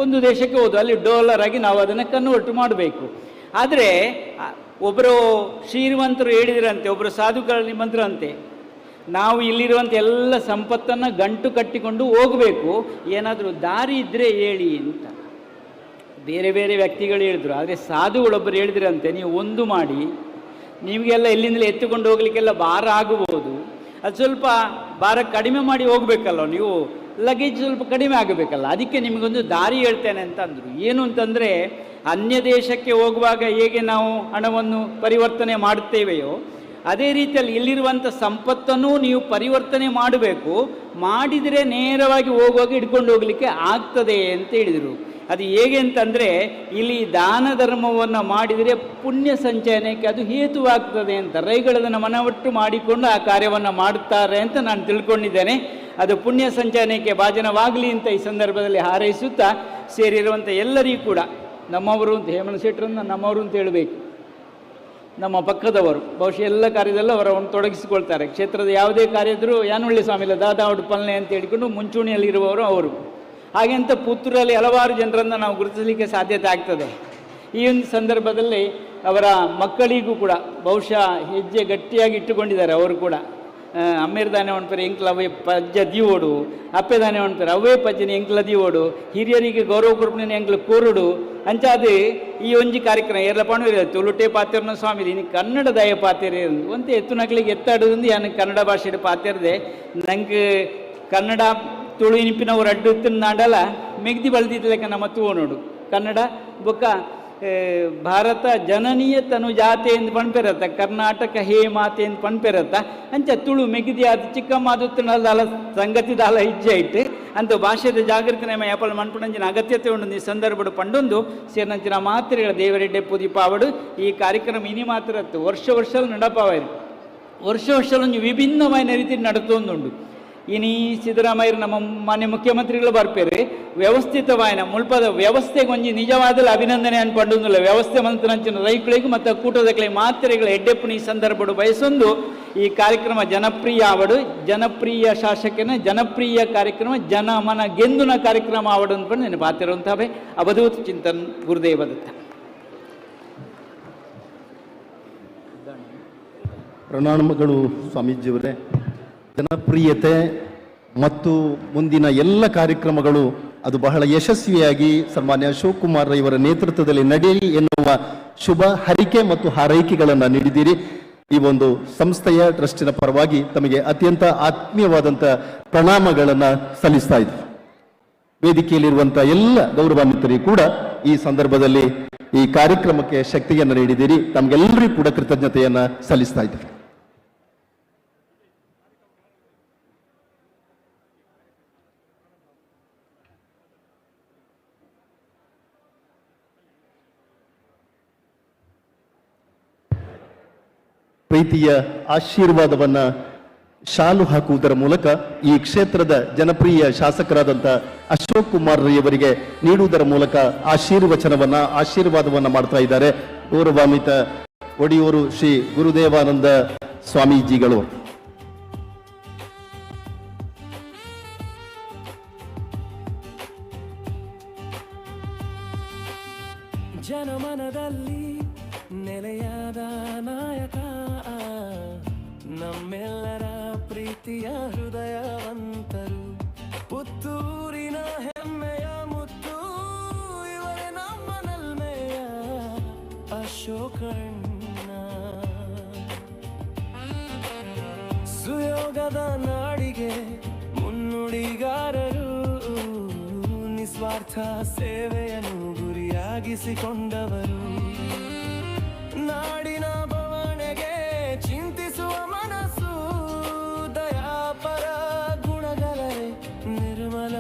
ಒಂದು ದೇಶಕ್ಕೆ ಹೋದು ಅಲ್ಲಿ ಡಾಲರ್ ಆಗಿ ನಾವು ಅದನ್ನು ಕನ್ವರ್ಟ್ ಮಾಡಬೇಕು. ಆದರೆ ಒಬ್ಬರು ಶ್ರೀಮಂತರು ಹೇಳಿದ್ರಂತೆ, ಒಬ್ಬರು ಸಾಧುಗಳಲ್ಲಿ ಮಂತ್ರಂತೆ, ನಾವು ಇಲ್ಲಿರುವಂಥ ಎಲ್ಲ ಸಂಪತ್ತನ್ನು ಗಂಟು ಕಟ್ಟಿಕೊಂಡು ಹೋಗಬೇಕು, ಏನಾದರೂ ದಾರಿ ಇದ್ದರೆ ಹೇಳಿ ಅಂತ ಬೇರೆ ಬೇರೆ ವ್ಯಕ್ತಿಗಳು ಹೇಳಿದ್ರು. ಆದರೆ ಸಾಧುಗಳೊಬ್ಬರು ಹೇಳಿದ್ರಂತೆ, ನೀವು ಒಂದು ಮಾಡಿ, ನಿಮಗೆಲ್ಲ ಎಲ್ಲಿಂದಲೇ ಎತ್ತುಕೊಂಡು ಹೋಗ್ಲಿಕ್ಕೆಲ್ಲ ಭಾರ ಆಗಬಹುದು, ಅದು ಸ್ವಲ್ಪ ಭಾರ ಕಡಿಮೆ ಮಾಡಿ ಹೋಗಬೇಕಲ್ಲ, ನೀವು ಲಗೇಜ್ ಸ್ವಲ್ಪ ಕಡಿಮೆ ಆಗಬೇಕಲ್ಲ, ಅದಕ್ಕೆ ನಿಮಗೊಂದು ದಾರಿ ಹೇಳ್ತೇನೆ ಅಂತ ಅಂದರು. ಏನು ಅಂತಂದರೆ, ಅನ್ಯ ದೇಶಕ್ಕೆ ಹೋಗುವಾಗ ಹೇಗೆ ನಾವು ಹಣವನ್ನು ಪರಿವರ್ತನೆ ಮಾಡುತ್ತೇವೆಯೋ ಅದೇ ರೀತಿಯಲ್ಲಿ ಇಲ್ಲಿರುವಂಥ ಸಂಪತ್ತನ್ನು ನೀವು ಪರಿವರ್ತನೆ ಮಾಡಬೇಕು, ಮಾಡಿದರೆ ನೇರವಾಗಿ ಹೋಗುವಾಗ ಹಿಡ್ಕೊಂಡು ಹೋಗಲಿಕ್ಕೆ ಆಗ್ತದೆ ಅಂತ ಹೇಳಿದರು. ಅದು ಹೇಗೆ ಅಂತಂದರೆ, ಇಲ್ಲಿ ದಾನ ಧರ್ಮವನ್ನು ಮಾಡಿದರೆ ಪುಣ್ಯ ಸಂಚಯನಕ್ಕೆ ಅದು ಹೇತುವಾಗ್ತದೆ ಅಂತ ರೈಗಳದನ್ನು ಮನವಟ್ಟು ಮಾಡಿಕೊಂಡು ಆ ಕಾರ್ಯವನ್ನು ಮಾಡುತ್ತಾರೆ ಅಂತ ನಾನು ತಿಳ್ಕೊಂಡಿದ್ದೇನೆ. ಅದು ಪುಣ್ಯ ಸಂಚಯನಕ್ಕೆ ಭಾಜನವಾಗಲಿ ಅಂತ ಈ ಸಂದರ್ಭದಲ್ಲಿ ಹಾರೈಸುತ್ತಾ, ಸೇರಿರುವಂಥ ಎಲ್ಲರಿಗೂ ಕೂಡ ನಮ್ಮವರು ಅಂತ, ಹೇಮಂತ್ ಶೆಟ್ಟರನ್ನು ನಮ್ಮವರು ಅಂತ ಹೇಳಬೇಕು, ನಮ್ಮ ಪಕ್ಕದವರು, ಬಹುಶಃ ಎಲ್ಲ ಕಾರ್ಯದಲ್ಲೂ ಅವರನ್ನು ತೊಡಗಿಸಿಕೊಳ್ತಾರೆ. ಕ್ಷೇತ್ರದ ಯಾವುದೇ ಕಾರ್ಯ ಇದ್ದರೂ ಯಾನೊಳ್ಳಿ ಸ್ವಾಮಿಲ ದಾದಾ ಉಡುಪಲ್ನೆ ಅಂತ ಹೇಳಿಕೊಂಡು ಮುಂಚೂಣಿಯಲ್ಲಿರುವವರು ಅವರು. ಹಾಗೆ ಅಂತ ಪುತ್ತೂರಲ್ಲಿ ಹಲವಾರು ಜನರನ್ನು ನಾವು ಗುರುತಿಸಲಿಕ್ಕೆ ಸಾಧ್ಯತೆ ಆಗ್ತದೆ. ಈ ಒಂದು ಸಂದರ್ಭದಲ್ಲಿ ಅವರ ಮಕ್ಕಳಿಗೂ ಕೂಡ ಬಹುಶಃ ಹೆಜ್ಜೆ ಗಟ್ಟಿಯಾಗಿ ಇಟ್ಟುಕೊಂಡಿದ್ದಾರೆ. ಅವರು ಕೂಡ ಅಮ್ಮೇರ್ದಾನೆ ಒಣ್ಪೇರೆ ಎಂಕ್ಲ ಅವೇ ಪಜ್ಜ ದೀವೋಡು, ಅಪ್ಪೆದಾನೆ ಒಣ್ಪೇರೆ ಅವೇ ಪಜ್ಜನಿ ಎಂಕ್ಲ ದೀವೋಡು, ಹಿರಿಯರಿಗೆ ಗೌರವ ಕೊಡ್ಪನ ಎಂಕ್ಲ ಕೋರುಡು ಅಂಚಾದು ಈ ಒಂಜಿ ಕಾರ್ಯಕ್ರಮ ಏರ್ಲ ಪಣವೇರಿ ತುಳುಟೆ ಪಾತೆರ್ನ ಸ್ವಾಮಿ ಇನ್ನು ಕನ್ನಡ ದಯ ಪಾತೆರೆ ಒಂದು ಎತ್ತು ನಕ್ಲಿಗೆ ಎತ್ತಾಡೋದು ಯಾನು ಕನ್ನಡ ಭಾಷೆಯ ಪಾತೆರದೆ ನಂಗೆ ಕನ್ನಡ ತುಳು ಇನಿಪಿನವರು ಅಡ್ಡು ನಾಡಲ್ಲ ಮೆಗ್ದಿ ಬಳ್ದಿದ್ಲೆಕ್ಕ ನಮ್ಮ ತೂವನೋಡು ಕನ್ನಡ ಬೊಕ್ಕ ಭಾರತ ಜನನೀಯ ತನು ಜಾತೆ ಎಂದು ಪಣ್ಪೆರತ್ತ, ಕರ್ನಾಟಕ ಹೇ ಮಾತೆ ಎಂದು ಪಣ್ಪೆರತ್ತ ಅಂಚ ತುಳು ಮೆಗಿದಿ ಅದು ಚಿಕ್ಕಮ್ಮ ಅದು ಸಂಗತಿ ದಾಲ ಇಜ್ಜೆ ಇಟ್ಟು ಅಂತ ಭಾಷೆದ ಜಾಗೃತಿ ನಮ್ಮ ಯಾಪಲ್ ಮಣ್ಪುಣಂಜಿನ ಅಗತ್ಯತೆ ಉಂಡು ಈ ಸಂದರ್ಭ ಪಂಡೊಂದು ಸೇರಿನಂಚಿನ ಮಾತ್ರೆಗಳ ದೇವರೆಡ್ಡೆ ಪೂದಿ ಪಾವಡು ಈ ಕಾರ್ಯಕ್ರಮ ಇನಿ ಮಾತ್ರ ವರ್ಷ ವರ್ಷ ನಡಪಾವಾಯಿರು, ವರ್ಷ ವರ್ಷ ವಿಭಿನ್ನమైన ರೀತಿ ನಡತೊಂದುಂಡು. ಇನಿ ಸಿದ್ದರಾಮಯ್ಯರು ನಮ್ಮ ಮಾನ್ಯ ಮುಖ್ಯಮಂತ್ರಿಗಳು ಬರ್ಪೇರು ವ್ಯವಸ್ಥಿತವಾಯಿನ ಮುಲ್ಪದ ವ್ಯವಸ್ಥೆಗೆ ಒಂಜಿ ನಿಜವಾದ ಅಭಿನಂದನೆ ಅನ್ಪಂಡುಲ್ಲ. ವ್ಯವಸ್ಥೆ ಮಂತ್ರಂಚಿನ ರೈತಳಿಗೂ ಮತ್ತು ಕೂಟದಕ್ಕೆ ಮಾತ್ರೆಗಳ ಎಡ್ಡೆಪ್ಪು ಈ ಸಂದರ್ಭ ಬಯಸೊಂದು ಈ ಕಾರ್ಯಕ್ರಮ ಜನಪ್ರಿಯ ಆವಡು, ಜನಪ್ರಿಯ ಶಾಸಕನ ಜನಪ್ರಿಯ ಕಾರ್ಯಕ್ರಮ ಜನಮನ ಗೆಂದುನ ಕಾರ್ಯಕ್ರಮ ಆವಡು ಅಂದ್ಕೊಂಡು ನೆನಪು ಆತಿರುವಂತಹ ಅವಧೂತ ಚಿಂತನ್ ಗುರುದೇವ ದತ್ತ. ಪ್ರಣಾಮಗಳು ಸ್ವಾಮೀಜಿಯವರೇ. ಜನಪ್ರಿಯತೆ ಮತ್ತು ಮುಂದಿನ ಎಲ್ಲ ಕಾರ್ಯಕ್ರಮಗಳು ಅದು ಬಹಳ ಯಶಸ್ವಿಯಾಗಿ ಸನ್ಮಾನ್ಯ ಅಶೋಕ್ ಕುಮಾರ್ ಇವರ ನೇತೃತ್ವದಲ್ಲಿ ನಡೆಯಲಿ ಎನ್ನುವ ಶುಭ ಹರಿಕೆ ಮತ್ತು ಹಾರೈಕೆಗಳನ್ನು ನೀಡಿದ್ದೀರಿ. ಈ ಒಂದು ಸಂಸ್ಥೆಯ ಟ್ರಸ್ಟಿನ ಪರವಾಗಿ ತಮಗೆ ಅತ್ಯಂತ ಆತ್ಮೀಯವಾದಂಥ ಪ್ರಣಾಮಗಳನ್ನು ಸಲ್ಲಿಸ್ತಾ ಇದ್ದೀವಿ. ವೇದಿಕೆಯಲ್ಲಿರುವಂಥ ಎಲ್ಲ ಗೌರವಾನ್ವಿತರಿಗೂ ಕೂಡ ಈ ಸಂದರ್ಭದಲ್ಲಿ ಈ ಕಾರ್ಯಕ್ರಮಕ್ಕೆ ಶಕ್ತಿಯನ್ನು ನೀಡಿದ್ದೀರಿ. ತಮಗೆಲ್ಲರಿಗೂ ಕೂಡ ಕೃತಜ್ಞತೆಯನ್ನು ಸಲ್ಲಿಸ್ತಾ ಇದ್ದೀವಿ. ಪ್ರೀತಿಯ ಆಶೀರ್ವಾದವನ್ನ ಶಾಲು ಹಾಕುವುದರ ಮೂಲಕ ಈ ಕ್ಷೇತ್ರದ ಜನಪ್ರಿಯ ಶಾಸಕರಾದಂಥ ಅಶೋಕ್ ಕುಮಾರ್ ರೈಯವರಿಗೆ ನೀಡುವುದರ ಮೂಲಕ ಆಶೀರ್ವಾದವನ್ನ ಮಾಡ್ತಾ ಇದ್ದಾರೆ ಗೌರವಾನ್ವಿತ ಒಡಿಯೂರು ಶ್ರೀ ಗುರುದೇವಾನಂದ ಸ್ವಾಮೀಜಿಗಳು. ಜನಮನದಲ್ಲಿ ನೆಲೆಯಾದ ನಾಯಕ, ನಮ್ಮೆಲ್ಲರ ಪ್ರೀತಿಯ ಹೃದಯವಂತರು, ಪುತ್ತೂರಿನ ಹೆಮ್ಮೆಯ ಮುತ್ತು ಇವರೇ ನಮ್ಮ ನಲ್ಮೆಯ ಅಶೋಕಣ್ಣ. ಸುಯೋಗದ ನಾಡಿಗೆ ಮುನ್ನುಡಿಗಾರರು, ನಿಸ್ವಾರ್ಥ ಸೇವೆಯನ್ನು ಗುರಿಯಾಗಿಸಿಕೊಂಡವರು, ನಾಡಿನ ಬವಣೆಗೆ ಚಿಂತಿಸುವ ಮನಸ್ಸು, ದಯಾಪರ ಗುಣಗಳೇ ನಿರ್ಮಲ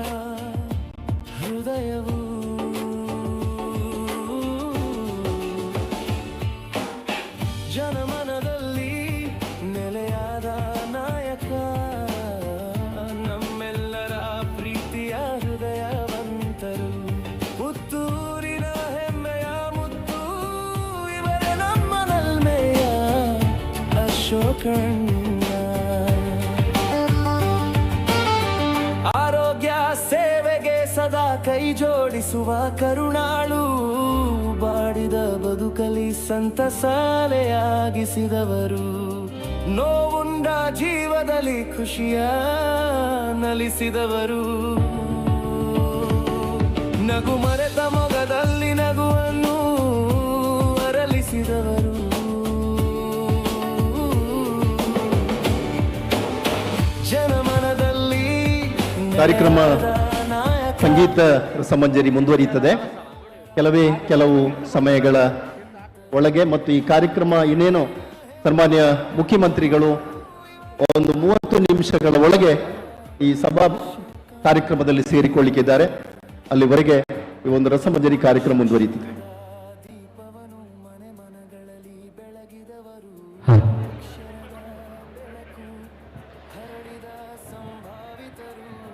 ಹೃದಯವು. ಜನಮನದಲ್ಲಿ ನೆಲೆಯಾದ ನಾಯಕ, ನಮ್ಮೆಲ್ಲರ ಪ್ರೀತಿಯ ಹೃದಯವಂತರು, ಪುತ್ತೂರಿನ ಹೆಮ್ಮೆಯ ಮುತ್ತು ಇವರೇ ನಮ್ಮ ನಲ್ಮೆಯ ಅಶೋಕಣ್ಣ. ಆರೋಗ್ಯ ಸೇವೆಗೆ ಸದಾ ಕೈ ಜೋಡಿಸುವ ಕರುಣಾಳು, ಬಾಡಿದ ಬದುಕಲಿ ಸಂತಸಾಲೆಯಾಗಿಸಿದವರು, ನೋವುಂಡ ಜೀವದಲ್ಲಿ ಖುಷಿಯ ನಲಿಸಿದವರು, ನಗು ಮರೆತ ಮೊಗದಲ್ಲಿ ನಗುವನ್ನು ಅರಳಿಸಿದವರು, ಜನಮನದಲ್ಲಿ ಕಾರ್ಯಕ್ರಮ ಸಂಗೀತ ರಸಮಂಜರಿ ಮುಂದುವರಿಯುತ್ತದೆ. ಕೆಲವು ಸಮಯಗಳ ಒಳಗೆ ಮತ್ತು ಈ ಕಾರ್ಯಕ್ರಮ ಇನ್ನೇನು ಸನ್ಮಾನ್ಯ ಮುಖ್ಯಮಂತ್ರಿಗಳು ಒಂದು 30 ನಿಮಿಷಗಳ ಒಳಗೆ ಈ ಸಭಾ ಕಾರ್ಯಕ್ರಮದಲ್ಲಿ ಸೇರಿಕೊಳ್ಳಿಕ್ಕಿದ್ದಾರೆ. ಅಲ್ಲಿವರೆಗೆ ಈ ಒಂದು ರಸಮಂಜರಿ ಕಾರ್ಯಕ್ರಮ ಮುಂದುವರಿಯುತ್ತಿದೆ.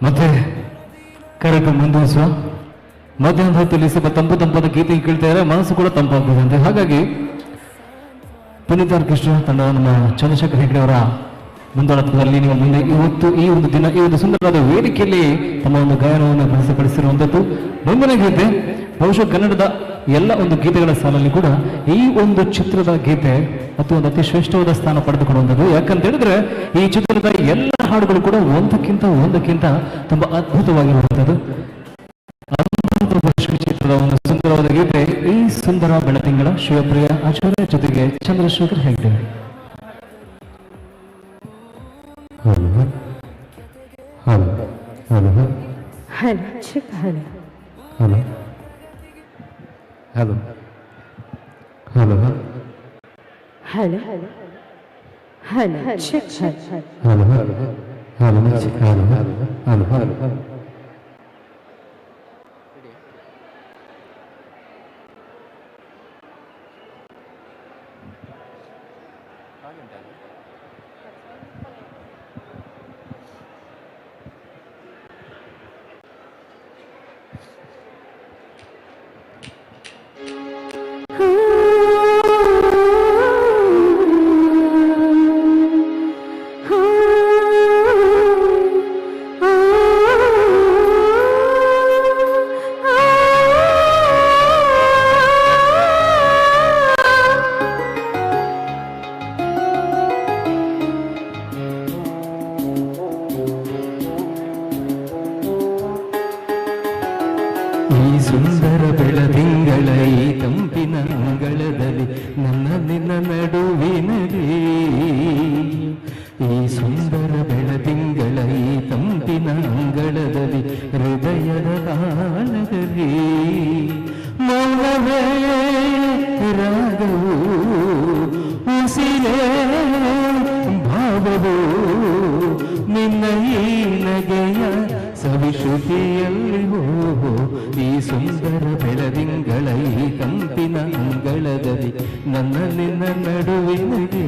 ಮತ್ತೆ ಕಾರ್ಯಕ್ರಮ ಮುಂದುವರಿಸುವ. ಮಧ್ಯಾಹ್ನದ ಹೊತ್ತಲ್ಲಿ ಸ್ವಲ್ಪ ತಂಪಾದ ಗೀತೆ ಕೇಳ್ತಾ ಇದ್ದಾರೆ, ಮನಸ್ಸು ಕೂಡ ತಂಪಾಗ್ತದೆ. ಹಾಗಾಗಿ ಪುನೀತ್ ಆರ್ಕೆಸ್ಟ್ರಾ ತಂಡ ನಮ್ಮ ಚಂದ್ರಶೇಖರ್ ಹೆಗ್ಡೆ ಅವರ ಮುಂದಾಳತ್ವದಲ್ಲಿ ನೀವು ಮುಂದೆ ಇವತ್ತು ಈ ಒಂದು ದಿನ ಈ ಒಂದು ಸುಂದರವಾದ ವೇದಿಕೆಯಲ್ಲಿ ತಮ್ಮ ಒಂದು ಗಾಯನವನ್ನು ಪ್ರಸ್ತುತಪಡಿಸಿರುವಂಥದ್ದು ಮುಂದಿನ ಗೀತೆ ಬಹುಶಃ ಕನ್ನಡದ ಎಲ್ಲ ಒಂದು ಗೀತೆಗಳ ಸಾಲಲ್ಲಿ ಕೂಡ ಈ ಒಂದು ಚಿತ್ರದ ಗೀತೆ ಮತ್ತು ಒಂದು ಅತಿ ಶ್ರೇಷ್ಠವಾದ ಸ್ಥಾನ ಪಡೆದುಕೊಳ್ಳುವಂಥದ್ದು. ಯಾಕಂತ ಹೇಳಿದ್ರೆ ಈ ಚಿತ್ರದ ಎಲ್ಲ ಹಾಡುಗಳು ಕೂಡ ಒಂದಕ್ಕಿಂತ ತುಂಬಾ ಅದ್ಭುತವಾಗಿರುವಂಥದ್ದು. ಚಿತ್ರದ ಒಂದು ಸುಂದರವಾದ ಗೀತೆ ಈ ಸುಂದರ ಬೆಳತಿಂಗಳ ಶಿವಪ್ರಿಯ ಆಚಾರ್ಯ ಜೊತೆಗೆ Chandrashekhar Hegde. Hello hello hello hello check hello hello hello hello hello hello check hello hello hello hello hello ಸುಂದರ ಬೆಳದಿಂಗಳ ಈ ತಂಪಿನ ಅಂಗಳದಲ್ಲಿ ನನ್ನ ನಿನ್ನ ನಡುವಿನಲ್ಲಿ ಈ ಸುಂದರ ಬೆಳದಿಂಗಳ ಈ ತಂಪಿನ ಅಂಗಳದಲ್ಲಿ ಹೃದಯದ ತಾಳದಲ್ಲಿ ಮೌನವೇ ರಾಗವು ಉಸಿರೇ ಭಾವವು ನಿನ್ನ ಈ ನಗೆಯ ಸವಿಶ್ರುತಿಯಲ್ಲಿ ಈ ಸುಂದರ ಬೆಳದಿಂಗಳ ಈ ಕಂಪಿನ ಅಂಗಳದಲ್ಲಿ ನನ್ನ ನಿನ್ನ ನಡುವಿನಲ್ಲಿ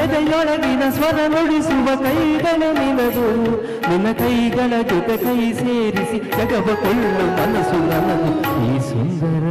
ಎದೆಯೊಳಗಿನ ಸ್ವರ ನುಡಿಸುವ ಕೈಗಳು ನಿನದು ನಿನ್ನ ಕೈಗಳ ಜೊತೆ ಕೈ ಸೇರಿಸಿ ಜಗವ ಕೊಳ್ಳು ಮನಸ್ಸು ನನ್ನದು ಈ ಸುಂದರ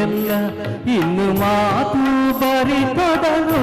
ಎಲ್ಲ ಇನ್ನು ಮಾತು ಬರಿತೊಡಲು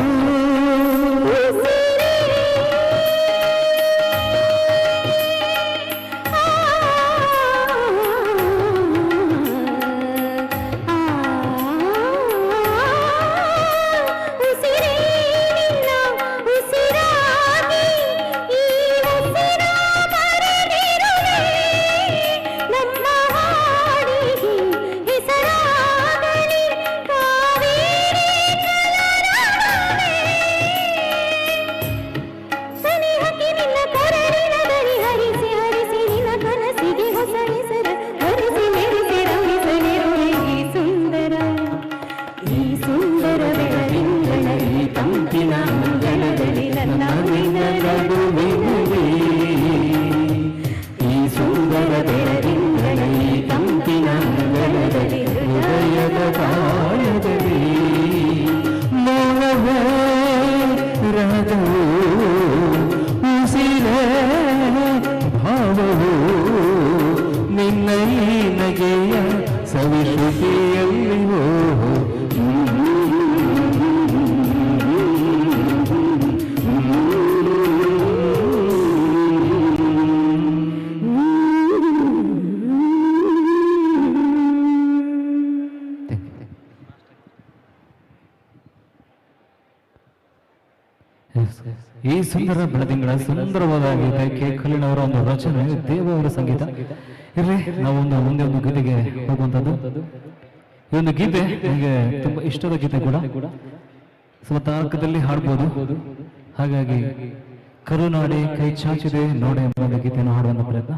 ಈ ಸುಂದರ ಬೆಳದಿಂಗಳ ಸುಂದರವಾದ ಗೀತೆ ಕೆ ಕಲ್ಲಿನವರ ಒಂದು ರಚನೆ, ದೇವರ ಸಂಗೀತ. ಇರ್ಲಿ, ನಾವೊಂದು ಮುಂದೆ ಒಂದು ಗೀತೆಗೆ ಹೋಗುವಂಥದ್ದು. ಈ ಒಂದು ಗೀತೆ ನನಗೆ ತುಂಬಾ ಇಷ್ಟದ ಗೀತೆ ಕೂಡ, ಸ್ವಲ್ಪ ತಾರ್ಕದಲ್ಲಿ ಹಾಡ್ಬೋದು. ಹಾಗಾಗಿ ಕರುನಾಡೆ ಕೈ ಚಾಚಿದೆ ನೋಡೆ ಎಂಬ ಒಂದು ಗೀತೆಯನ್ನು ಹಾಡುವಂತ ಪ್ರಯತ್ನ.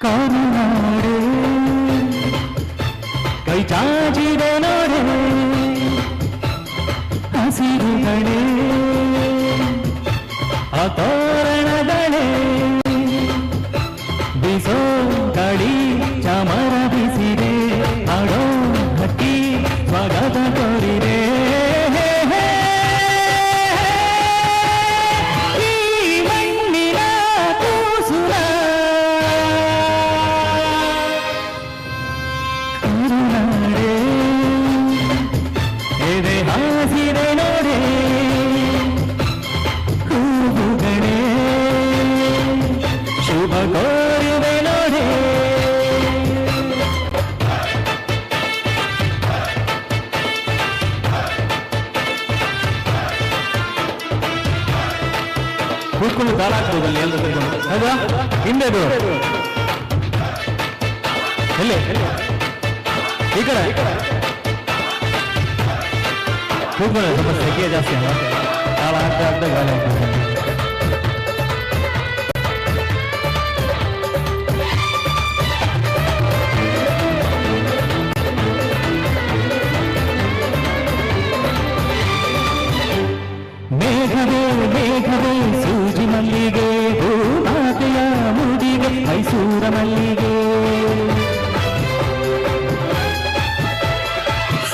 ಕರುನಾಡೆ ಕೈ ಚಾಚಿದೆ ನೋಡೆ ಹಸಿರುಗಳೇ ಆ ತೋರಣಗಳೇ ಬಿಸೋ ಗಾಳಿ ಚಾಮರ ಬಿಸಿದೆ ಆಡೋ ಹಕ್ಕಿ ಸ್ವಾಗತ ಕೋರಿದೆ ಕೂತ್ಕೊಂಡು ತಾಳ ಹಾಕ್ಬೋದಲ್ಲಿ ಹೌದಾ? ಹಿಂದೆ ಎಲ್ಲಿ ಈ ಕಡೆ ಕೂತ್ಕೊಳ್ಳಿ, ಸ್ವಲ್ಪ ಸೆಕೆ ಜಾಸ್ತಿ ಅಲ್ಲ, ತಾಳ ಹಾಕ್ತಾ ಹಾಕ್ತಾ ಗಾಳಿ ಹಾಕ್ತಾರೆ. ಮೇಘವೇ ಸೂಜಿ ಮಲ್ಲಿಗೆ ಭೂಮಾತೆಯ ಮುಡಿಗೆ ಮೈಸೂರ ಮಲ್ಲಿಗೆ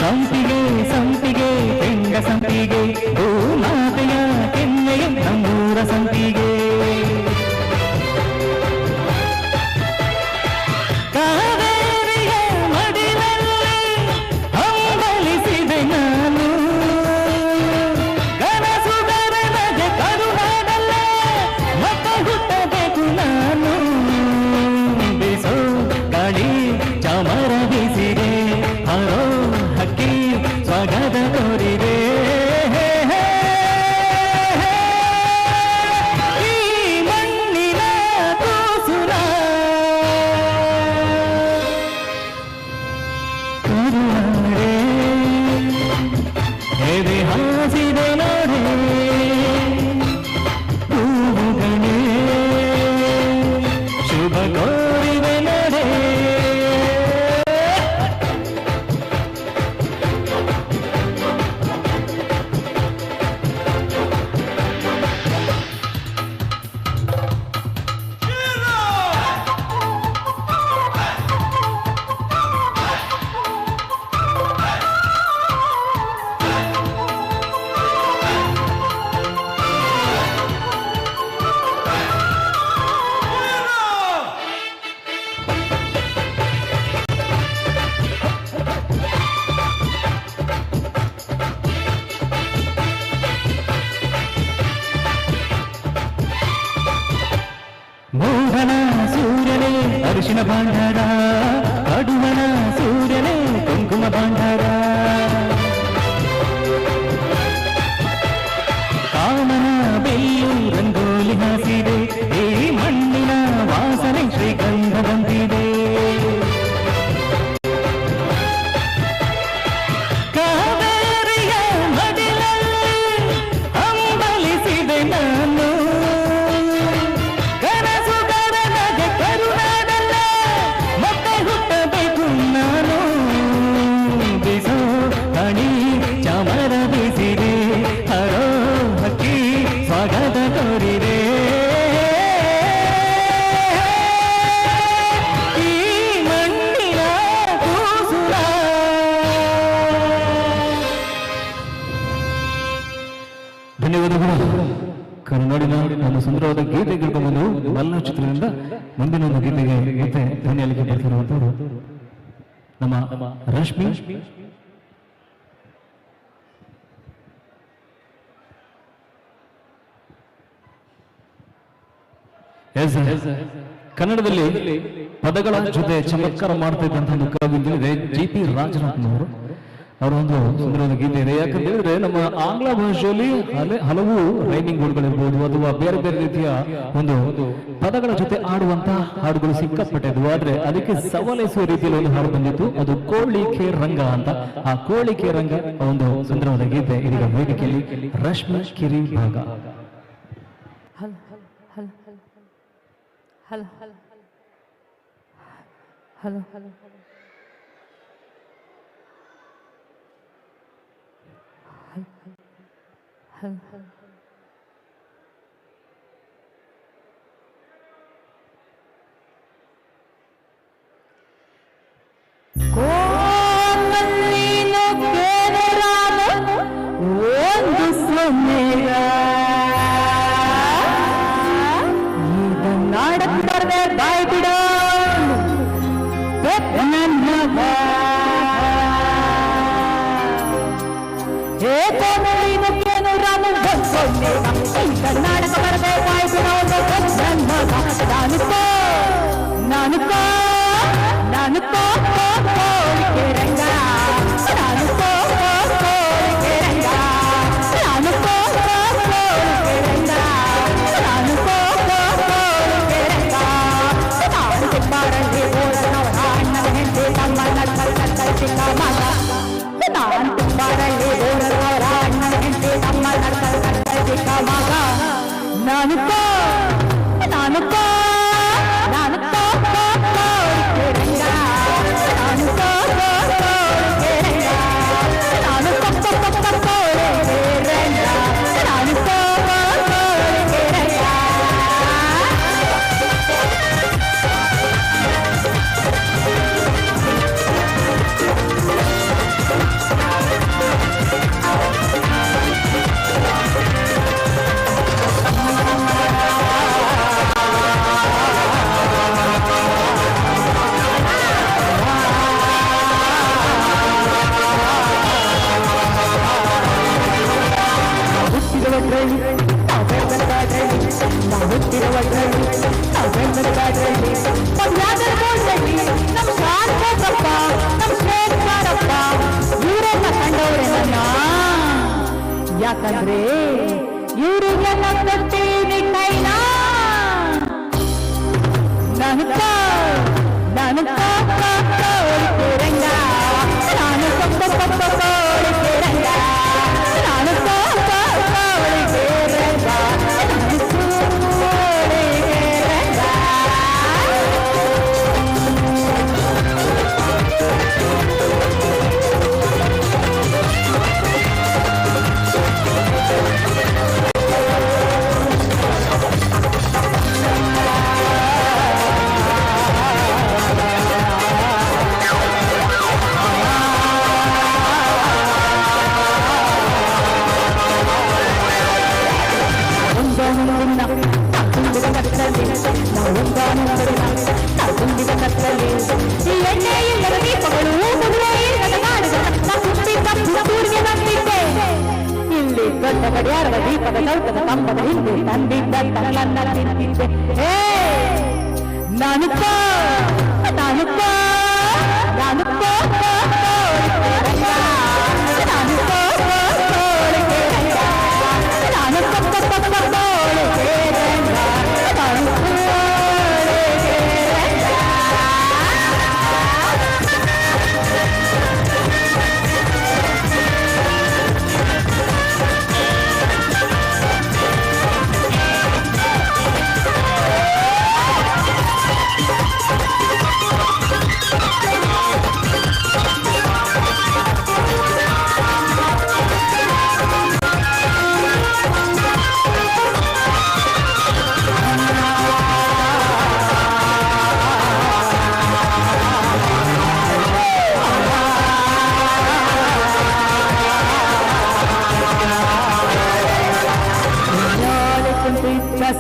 ಸಂಪಿಗೆ ಸಂಪಿಗೆ ಪೆಂಡ ಸಂಪಿಗೆ ಭೂಮಾತೆಯ ಕೆನ್ನೆಯ ಕರುಳಿನ ಭಾಂಡಾರ ಕಾಡುವನ ಸೂರ್ಯನೇ ಕುಂಕುಮ ಭಾಂಡಾರ ಕಾಮನ ಬೆಲ್ಲು ರಂಗೋಲಿ ಹಾಸಿದೆ ಈ ಮಣ್ಣಿನ ವಾಸನೆ ಶ್ರೀಗಂಧ ಬಂದಿದೆ ಕಾವೇರಿಯ ಮಡಿಲಲ್ಲಿ ಹಂಬಲಿಸಿದೆ ನಾನು ಕನಸುಗಾರನಾಗೆ ಕರುನಾಡಲ್ಲ ಮತ್ತೆ ಹುಟ್ಟಬೇಕು ನಾನು ಬಿಸೋ ಹಣಿ ಚಾಮರ ಬೀಸಿದೆ ಹರೋ ಹಕ್ಕಿ ಸ್ವಾಗತ ಕೋರಿದೆ ಈ ಮಣ್ಣಿನ ಕೂಸುಲ ಧನ್ಯವಾದಗಳು. ಕರುನಾಡಿನ ಒಂದು ಸುಂದರವಾದ ಗೀತೆ ಕೇಳ್ಕೊಂಡು ಮಲ್ಲ ಚಿತ್ರದಿಂದ ಮುಂದಿನ ಒಂದು ಗೀತೆಗೆ ಮತ್ತೆ ಧ್ವನಿಯಲ್ಲಿಗೆ ಬರ್ತಿರುವಂತವರು ನಮ್ಮ ರಶ್ಮಿ. ಕನ್ನಡದಲ್ಲಿ ಪದಗಳ ಜೊತೆ ಚಮತ್ಕಾರ ಮಾಡ್ತಾ ಇದ್ದಂತ ಒಂದು ಕವಿ ಇದೆ JP ರಾಜರತ್ನವರು. ಅವರ ಒಂದು ಸುಂದರವಾದ ಗೀತೆ ಇದೆ. ಯಾಕಂತ ಹೇಳಿದ್ರೆ ನಮ್ಮ ಆಂಗ್ಲ ಭಾಷೆಯಲ್ಲಿ ಹಲವು ರೈಮಿಂಗ್ ವರ್ಡ್ಗಳಿರ್ಬೋದು ಅಥವಾ ಬೇರೆ ಬೇರೆ ರೀತಿಯ ಒಂದು ಪದಗಳ ಜೊತೆ ಆಡುವಂತ ಹಾಡುಗಳು ಸಿಕ್ಕಾಪಟ್ಟಿದ್ವು. ಆದ್ರೆ ಅದಕ್ಕೆ ಸವಾಲಿಸುವ ರೀತಿಯಲ್ಲಿ ಒಂದು ಹಾಡು ಬಂದಿತ್ತು, ಅದು ಕೋಳಿಕೆ ರಂಗ ಅಂತ. ಆ ಕೋಳಿಕೆ ರಂಗ ಒಂದು ಸುಂದರವಾದ ಗೀತೆ ಇದೀಗ ವೇದಿಕೆಯಲ್ಲಿ ರಶ್ಮಿ ಕಿರಿ ಭಾಗ. Hello. Hello. ಕೋಮಲ್ಲಿನೋ ಕೇರರಾಮ ಒಂದು ಸೊನ್ನೆಯ ಇದನ್ನಾಡಕ್ಬಾರ್ದೆ ಬಾಯ್ ಬಿಡೋ ನನ್ನ ಹೇ ಕೋಮಲ್ಲಿನೋ ಕೇರರಾಮ ಒಂದು ಸೊನ್ನೆಯ ಕರ್ನಾಟಕ ಬರದೆ ಬಾಯ್ ಬಿಡೋ ನನ್ನ ನಾನು ಕೋಳಿಕೆ ರಂಗ ನಾನು ಕೋಳಿಕೆ ರಂಗ ನಾನು ಕೋಳಿಕೆ ರಂಗ ನಾನು ಕೋಳಿಕೆ ರಂಗ ನಾನು ತಿಪ್ಪಾರಲ್ಲಿ ಓಡನವರ ಅಣ್ಣನ ಹೆಂಡತಿ ತಮ್ಮ ನಡ್ಕಲ್ ಚಿಕ್ಕ ಮಗ ನಾನು ತಿಪ್ಪಾರಲ್ಲಿ ಓಡನವರ ಅಣ್ಣನ ಹೆಂಡತಿ ತಮ್ಮ ನಡ್ಕಲ್ ಚಿಕ್ಕ ಮಗ ನಾನು ಯಾಕಂದ್ರೆ ಇವರಿಗೆ ಕೊಡ್ತೀನಿ ಕೈನ ನಾನು ಕೋಳಿಕೆ ರಂಗ ನಾನು ಕೋಳಿಕೆ ರಂಗ ನಾನು ಕೋಳಿಕೆ ರಂಗ ನಾನು ಕೋಳಿಕೆ ರಂಗ ಇಲ್ಲಿ ದೊಡ್ಡ ಗಡಿಯಾರದ ದೀಪದ ಚೌಕದ ಕಂಬದ ಹಿಂದೆ ತಂದಿದ್ದ ನನ್ನ ನಿಂತಿದ್ದೆ ನಾನು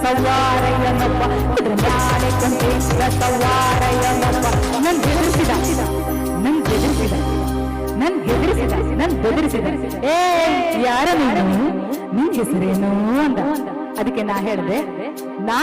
ಸವಾರಯ್ಯನಪ್ಪ ಕುದುರೆ ಮ್ಯಾಲೆ ಕುಂತಿದ್ದ ಸವಾರಯ್ಯನಪ್ಪ ನನ್ ಬೆದರಿಸಿದ ಏ ಯಾರ ನೀನು ನಿನ್ ಹೆಸರೇನು ಅಂದ. ಅದಕ್ಕೆ ನಾ ಹೇಳ್ದೆ ನಾ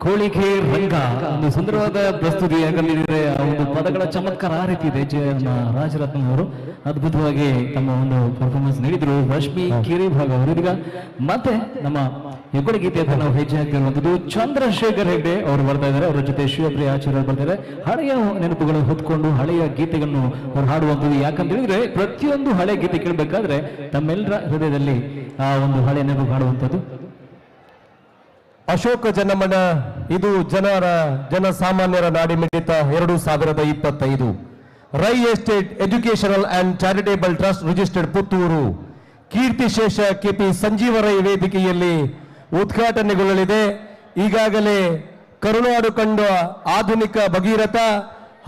ಕೋಳಿಗೆ ರಂಗ ಒಂದು ಸುಂದರವಾದ ಪ್ರಸ್ತುತಿ. ಯಾಕಂದ್ರೆ ಆ ಒಂದು ಪದಗಳ ಚಮತ್ಕಾರ ಆ ರೀತಿ ಇದೆ. ರಾಜರತ್ನ ಅವರು ಅದ್ಭುತವಾಗಿ ತಮ್ಮ ಒಂದು ಪರ್ಫಾರ್ಮೆನ್ಸ್ ನೀಡಿದ್ರು. ರಶ್ಮಿ ಕಿರಿಭಾಗ ಅವರು ಇದೀಗ ಮತ್ತೆ ನಮ್ಮ ಹೆಗ್ಗಡೆ ಗೀತೆ ಅಂತ ನಾವು ಹೆಜ್ಜೆ ಹಾಕಿರುವಂತದ್ದು ಚಂದ್ರಶೇಖರ್ ಹೆಗ್ಡೆ ಅವರು ಬರ್ತಾ ಇದ್ದಾರೆ. ಅವರ ಜೊತೆ ಶಿವಪ್ರಿಯ ಆಚಾರ್ಯ ಬರ್ತಾ ಇದ್ದಾರೆ. ಹಳೆಯ ನೆನಪುಗಳನ್ನು ಹೊತ್ಕೊಂಡು ಹಳೆಯ ಗೀತೆಗಳನ್ನು ಅವ್ರು ಹಾಡುವಂಥದ್ದು. ಯಾಕಂತ ಹೇಳಿದ್ರೆ ಪ್ರತಿಯೊಂದು ಹಳೆ ಗೀತೆ ಕೇಳಬೇಕಾದ್ರೆ ತಮ್ಮೆಲ್ಲರ ಹೃದಯದಲ್ಲಿ ಆ ಒಂದು ಹಳೆಯ ನೆನಪು ಹಾಡುವಂಥದ್ದು. ಅಶೋಕ ಜನಮನ ಇದು ಜನಸಾಮಾನ್ಯರ ನಾಡಿಮಿಡಿತ 2025. Rai estate educational and charitable trust registered Puttur ಕೀರ್ತಿಶೇಷ ಕೆಪಿ ಸಂಜೀವ ರೈ ವೇದಿಕೆಯಲ್ಲಿ ಉದ್ಘಾಟನೆಗೊಳ್ಳಲಿದೆ. ಈಗಾಗಲೇ ಕರುನಾಡು ಕಂಡ ಆಧುನಿಕ ಭಗೀರಥ,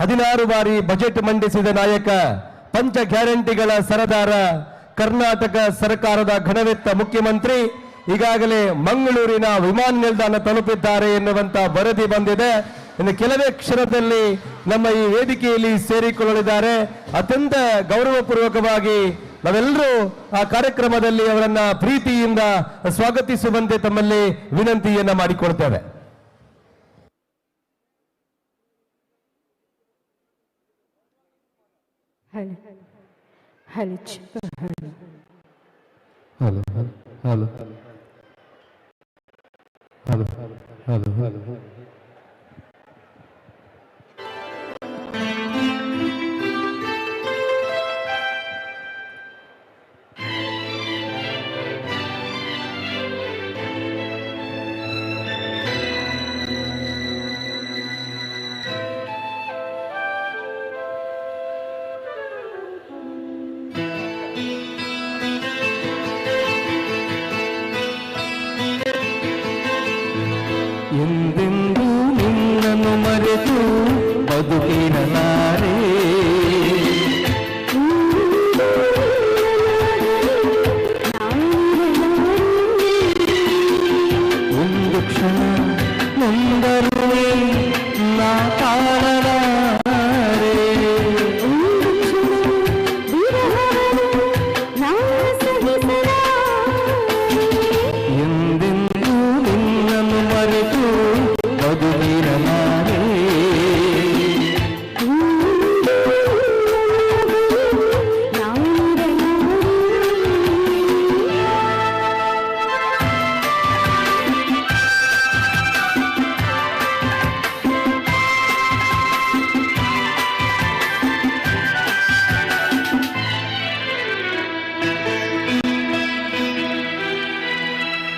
16 ಬಾರಿ ಬಜೆಟ್ ಮಂಡಿಸಿದ ನಾಯಕ, ಪಂಚ ಗ್ಯಾರಂಟಿಗಳ ಸರದಾರ, ಕರ್ನಾಟಕ ಸರ್ಕಾರದ ಘನವೆತ್ತ ಮುಖ್ಯಮಂತ್ರಿ ಈಗಾಗಲೇ ಮಂಗಳೂರಿನ ವಿಮಾನ ನಿಲ್ದಾಣ ತಲುಪಿದ್ದಾರೆ ಎನ್ನುವಂತ ವರದಿ ಬಂದಿದೆ. ಇನ್ನು ಕೆಲವೇ ಕ್ಷಣದಲ್ಲಿ ನಮ್ಮ ಈ ವೇದಿಕೆಯಲ್ಲಿ ಸೇರಿಕೊಳ್ಳಲಿದ್ದಾರೆ. ಅತ್ಯಂತ ಗೌರವಪೂರ್ವಕವಾಗಿ ನಾವೆಲ್ಲರೂ ಆ ಕಾರ್ಯಕ್ರಮದಲ್ಲಿ ಅವರನ್ನ ಪ್ರೀತಿಯಿಂದ ಸ್ವಾಗತಿಸುವಂತೆ ತಮ್ಮಲ್ಲಿ ವಿನಂತಿಯನ್ನ ಮಾಡಿಕೊಳ್ತೇವೆ. ಎಂದೆಂದೂ ನಿನ್ನನ್ನು ಮರೆತು ಬದುಕಿರಲಾರೆ, ಒಂದು ಕ್ಷಣ ಮುಂದರುವೆ ನಾ ತಾಳಲಾರೆ, ಎಂದೆಂದೂ ನಿನ್ನನ್ನು ಮರೆತು ಬದುಕಿರಲಾರೆ.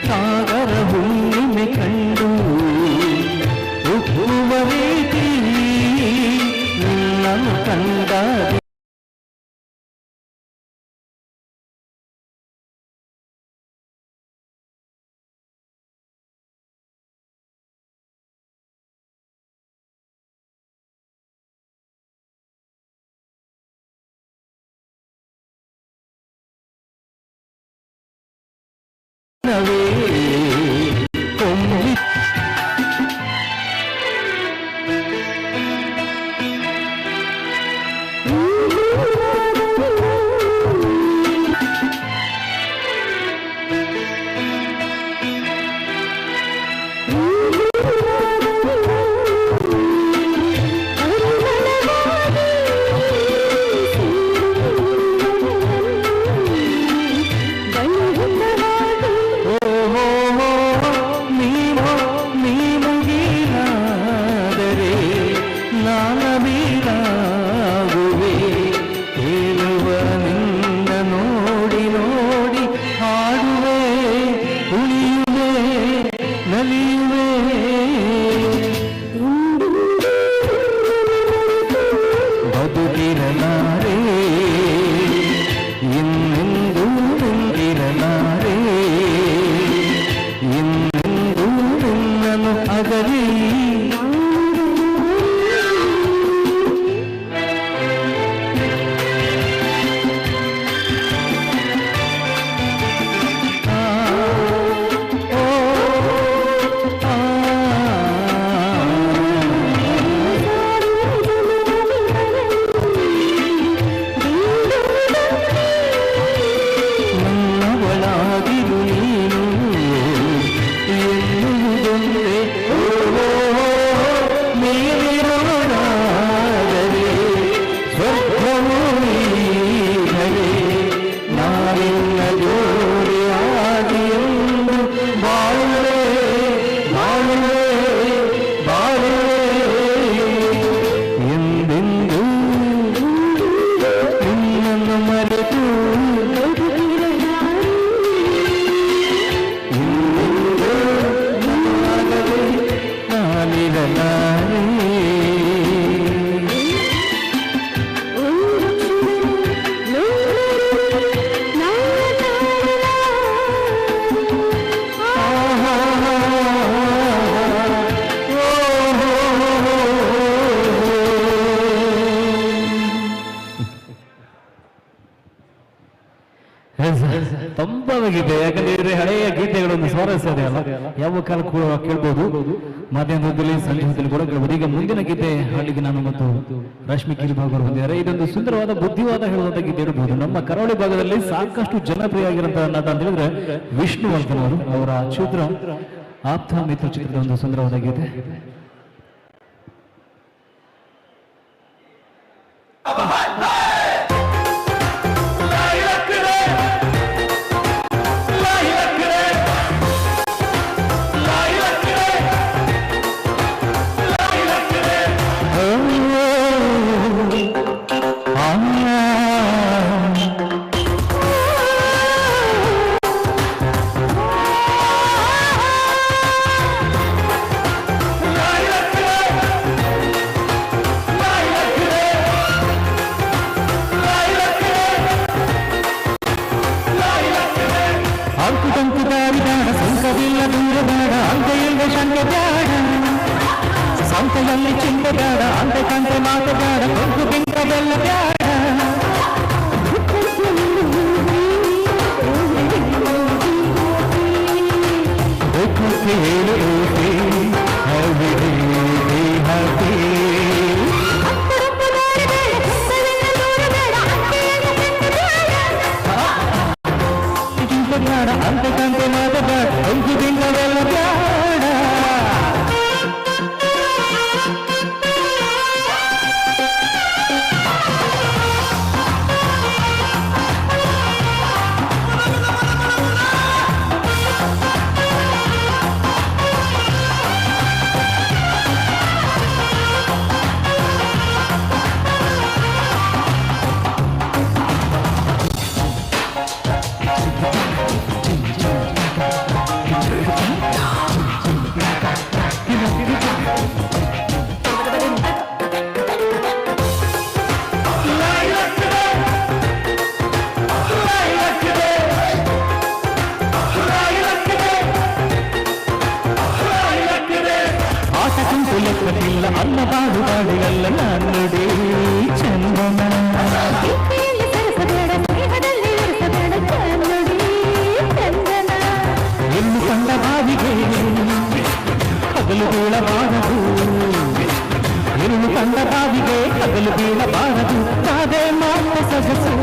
ಸಾಗರ ಹುಣ್ಣಿಮೆ ಕಂಡು ಉಕ್ಕುವ ರೀತಿ ನಿನ್ನನ್ನು ಕಂಡಾಗ ತಂಪಾಗಿದೆ. ಯಾಕಂದ್ರೆ ಹಳೆಯ ಗೀತೆಗಳೊಂದು ಸ್ವಾರಸ್ಯ ಇದೆ ಅಲ್ಲ, ಯಾವ ಕಾಲಕ್ಕೂ ಕೇಳ್ಬೋದು. ಮಾಧ್ಯಮದಲ್ಲಿ ಸಂಜೆ ಹೊತ್ತಲ್ಲಿ ಕೂಡ ಕೇಳ್ಬೋದು. ಈಗ ಮುಂದಿನ ಗೀತೆ ಹಾಡಿಗೆ ನಾನು ಮತ್ತು ರಶ್ಮಿ ಕಿರಿಬಾಗ್ ಅವರು ಬಂದಿದ್ದಾರೆ. ಇದೊಂದು ಸುಂದರವಾದ ಬುದ್ಧಿವಾದ ಹೇಳುವಂತ ಗೀತೆ ಇರಬಹುದು. ನಮ್ಮ ಕರಾವಳಿ ಭಾಗದಲ್ಲಿ ಸಾಕಷ್ಟು ಜನಪ್ರಿಯ ಆಗಿರುವಂತಹ ನಟ ಅಂತ ಹೇಳಿದ್ರೆ ವಿಷ್ಣುವರ್ಧನ್ ಅವರು. ಅವರ ಚಿತ್ರ ಆಪ್ತ ಮಿತ್ರ ಚಿತ್ರದ ಒಂದು ಸುಂದರವಾದ ಗೀತೆ. ಸಂತೆಯಲ್ಲಿ ಚಿಂತೆ ಬೇಡ, ಅಂತೆ ಕಂತೆ ಮಾತು ಬೇಡ, ಕೊಂಕು ಬಿಂಕ ಬೆಲ್ಲ ಬೇಡ. ಅಂತೆ ಕಂತೆ ಮಾತು ಬೇಡ, ಕೊಂಕು ಬಿಂಕ ಬೆಲ್ಲ ಬೇಡ. ನನ್ನ ಬಾಡು ಬಾಡಿಗಲ್ಲ ನಾನುಡಿ ಚಂದನ ಪ್ರೀತಿಯಲ್ಲಿ ಸರಿಸಬೇಡ ಸ್ನೇಹದಲ್ಲಿ ಇರಿಸಬೇಡ ಚಂದಡಿ ಚಂದನ ಎನ್ನು ಕಂಡ ಬಾವಿಗೆ ಹಗಲು ಬೀಳಬಾರದು ಎನ್ನು ಕಂಡ ಬಾವಿಗೆ ಹಗಲು ಬೀಳಬಾರದು ಕಾದೆ ಮಾತ್ರ ಸೊಗಸು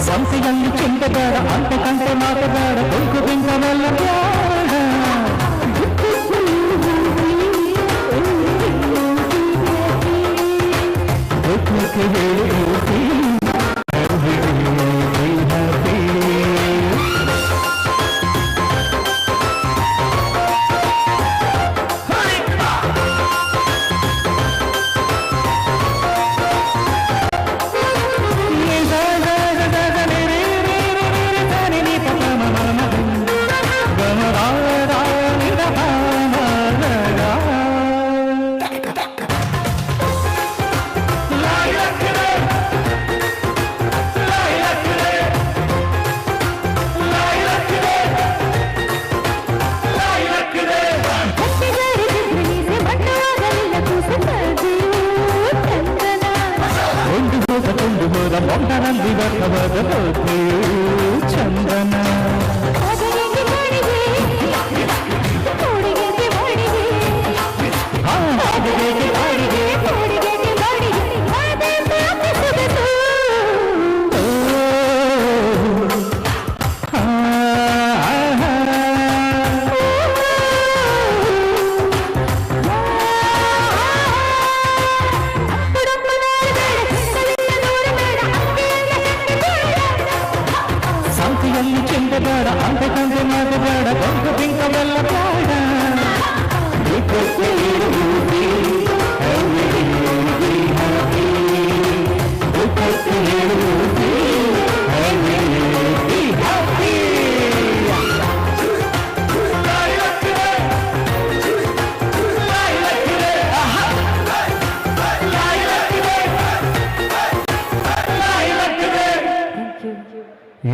ಸಂತೆಯಲ್ಲಿ ಚೆಂದ ಬೇಡ ಅಂತೆ ಕಂತೆ ಮಾತು ಬೇಡ ಬೆಂಕು ಬೆಂಕನೆಲ್ಲ ಬೇಡ ಮೊಂಡನಲ್ಲಿ ಬರ್ತವದ ಚಂದನ ಸಂತೆಯಲ್ಲಿ ಚೆಂದ ಬೇಡ ಅಂತೆ ಕಂದೆ ಮಾತು ಬೇಡ ಬಂದು ಬಿಂಕವೆಲ್ಲ ಬೇಡ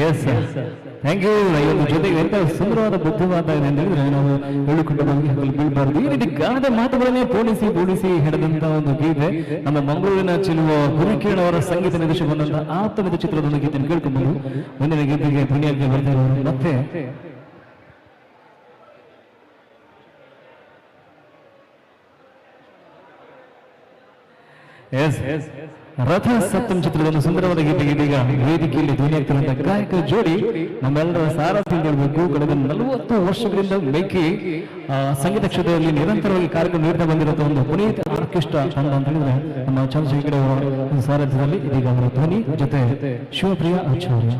ಎಸ್ ಥ್ಯಾಂಕ್ ಯು. ಇವತ್ತು ಜೊತೆಗೆ ಎಂತ ಸುಂದರವಾದ ಬುದ್ಧಿವಾದ ಅಂತ ಹೇಳಿದ್ರೆ ನಾವು ಹೇಳಿಕೊಂಡು ನಮಗೆ ಬೀಳ್ಬಾರ್ದು. ಈ ರೀತಿ ಗಾನದ ಮಾತುಗಳನ್ನೇ ಪೋಣಿಸಿ ಹಿಡಿದಂತ ಒಂದು ಗೀತೆ ನಮ್ಮ ಮಂಗಳೂರಿನ ಚಿಲುವ ಗುರುಕಿರಣ್ ಅವರ ಸಂಗೀತ ನಿರ್ದೇಶಕ ಬಂದಂತ ಆತ್ಮದ ಚಿತ್ರದ ಗೀತೆಯನ್ನು ಕೇಳ್ಕೊಂಡು ಮುಂದಿನ ಗೀತೆಗೆ ಧ್ವನಿಯಾಗಿ ಬರ್ತಾರೆ. ಮತ್ತೆ ರಥ ಸಪ್ತಮ್ ಚಿತ್ರದ ಒಂದು ಸುಂದರವಾದ ಗೀತೆಗೆ ಇದೀಗ ವೇದಿಕೆಯಲ್ಲಿ ಧ್ವನಿಯಾಗ್ತಿರುವಂತಹ ಗಾಯಕ ಜೋಡಿ ನಮ್ಮೆಲ್ಲರ ಸಾರಥಿ ಇರಬೇಕು. ಕಳೆದ 40 ವರ್ಷಗಳಿಂದ ಮೇಕಿ ಸಂಗೀತ ಕ್ಷೇತ್ರದಲ್ಲಿ ನಿರಂತರವಾಗಿ ಕಾರ್ಯಕ್ರಮ ನೀಡ್ತಾ ಬಂದಿರುವಂತಹ ಒಂದು ಪುನೀತ್ ಆರ್ಕೆಸ್ಟ್ರಾ ತಂಡ ಅಂತ ಹೇಳಿದ್ರೆ ನಮ್ಮ ಚಂದ್ರಶೇಖರ್ ಅವರ ಸಾರಥ್ಯದಲ್ಲಿ ಇದೀಗ ಅವರ ಧ್ವನಿ ಜೊತೆ ಶಿವಪ್ರಿಯ ಆಚಾರ್ಯ.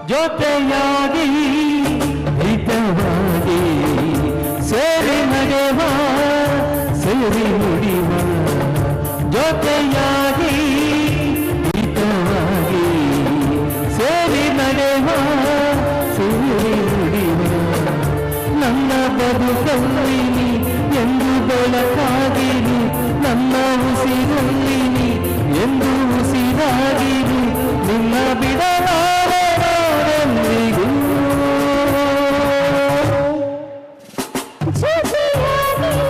ಜೊತೆಯಾಗಿ ಹಿತವಾಗಿ ಸೇರಿ ನಡೆವ ಸೇರಿ ನುಡಿವ ಜೊತೆಯಾಗಿ ಹಿತವಾಗಿ ಸೇರಿ ನಡೆವ ಸೇರಿ ನುಡಿವ ನನ್ನ ಬದುಕಲ್ಲಿನಿ ಎಂದು ಬೆಳಕಾಗಿರಿ ನನ್ನ ಉಸಿರಲ್ಲಿನಿ ಎಂದು ಉಸಿರಾಗಿರಿ ನಿಮ್ಮ ಬಿಡಲಾರೆ ಜೊತೆಯಾಗಿ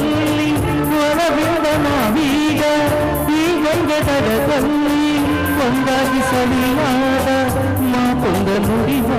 ಬದುಕಲ್ಲಿ ಒಳಗಿಂದ ನಾವೀಗ ಈ ಗಂಗೆ ತಡದಲ್ಲಿ ಒಂದಾಗಿ ಸಲಿಯಾದ ಮಾತೊಂದ ನುಡಿವ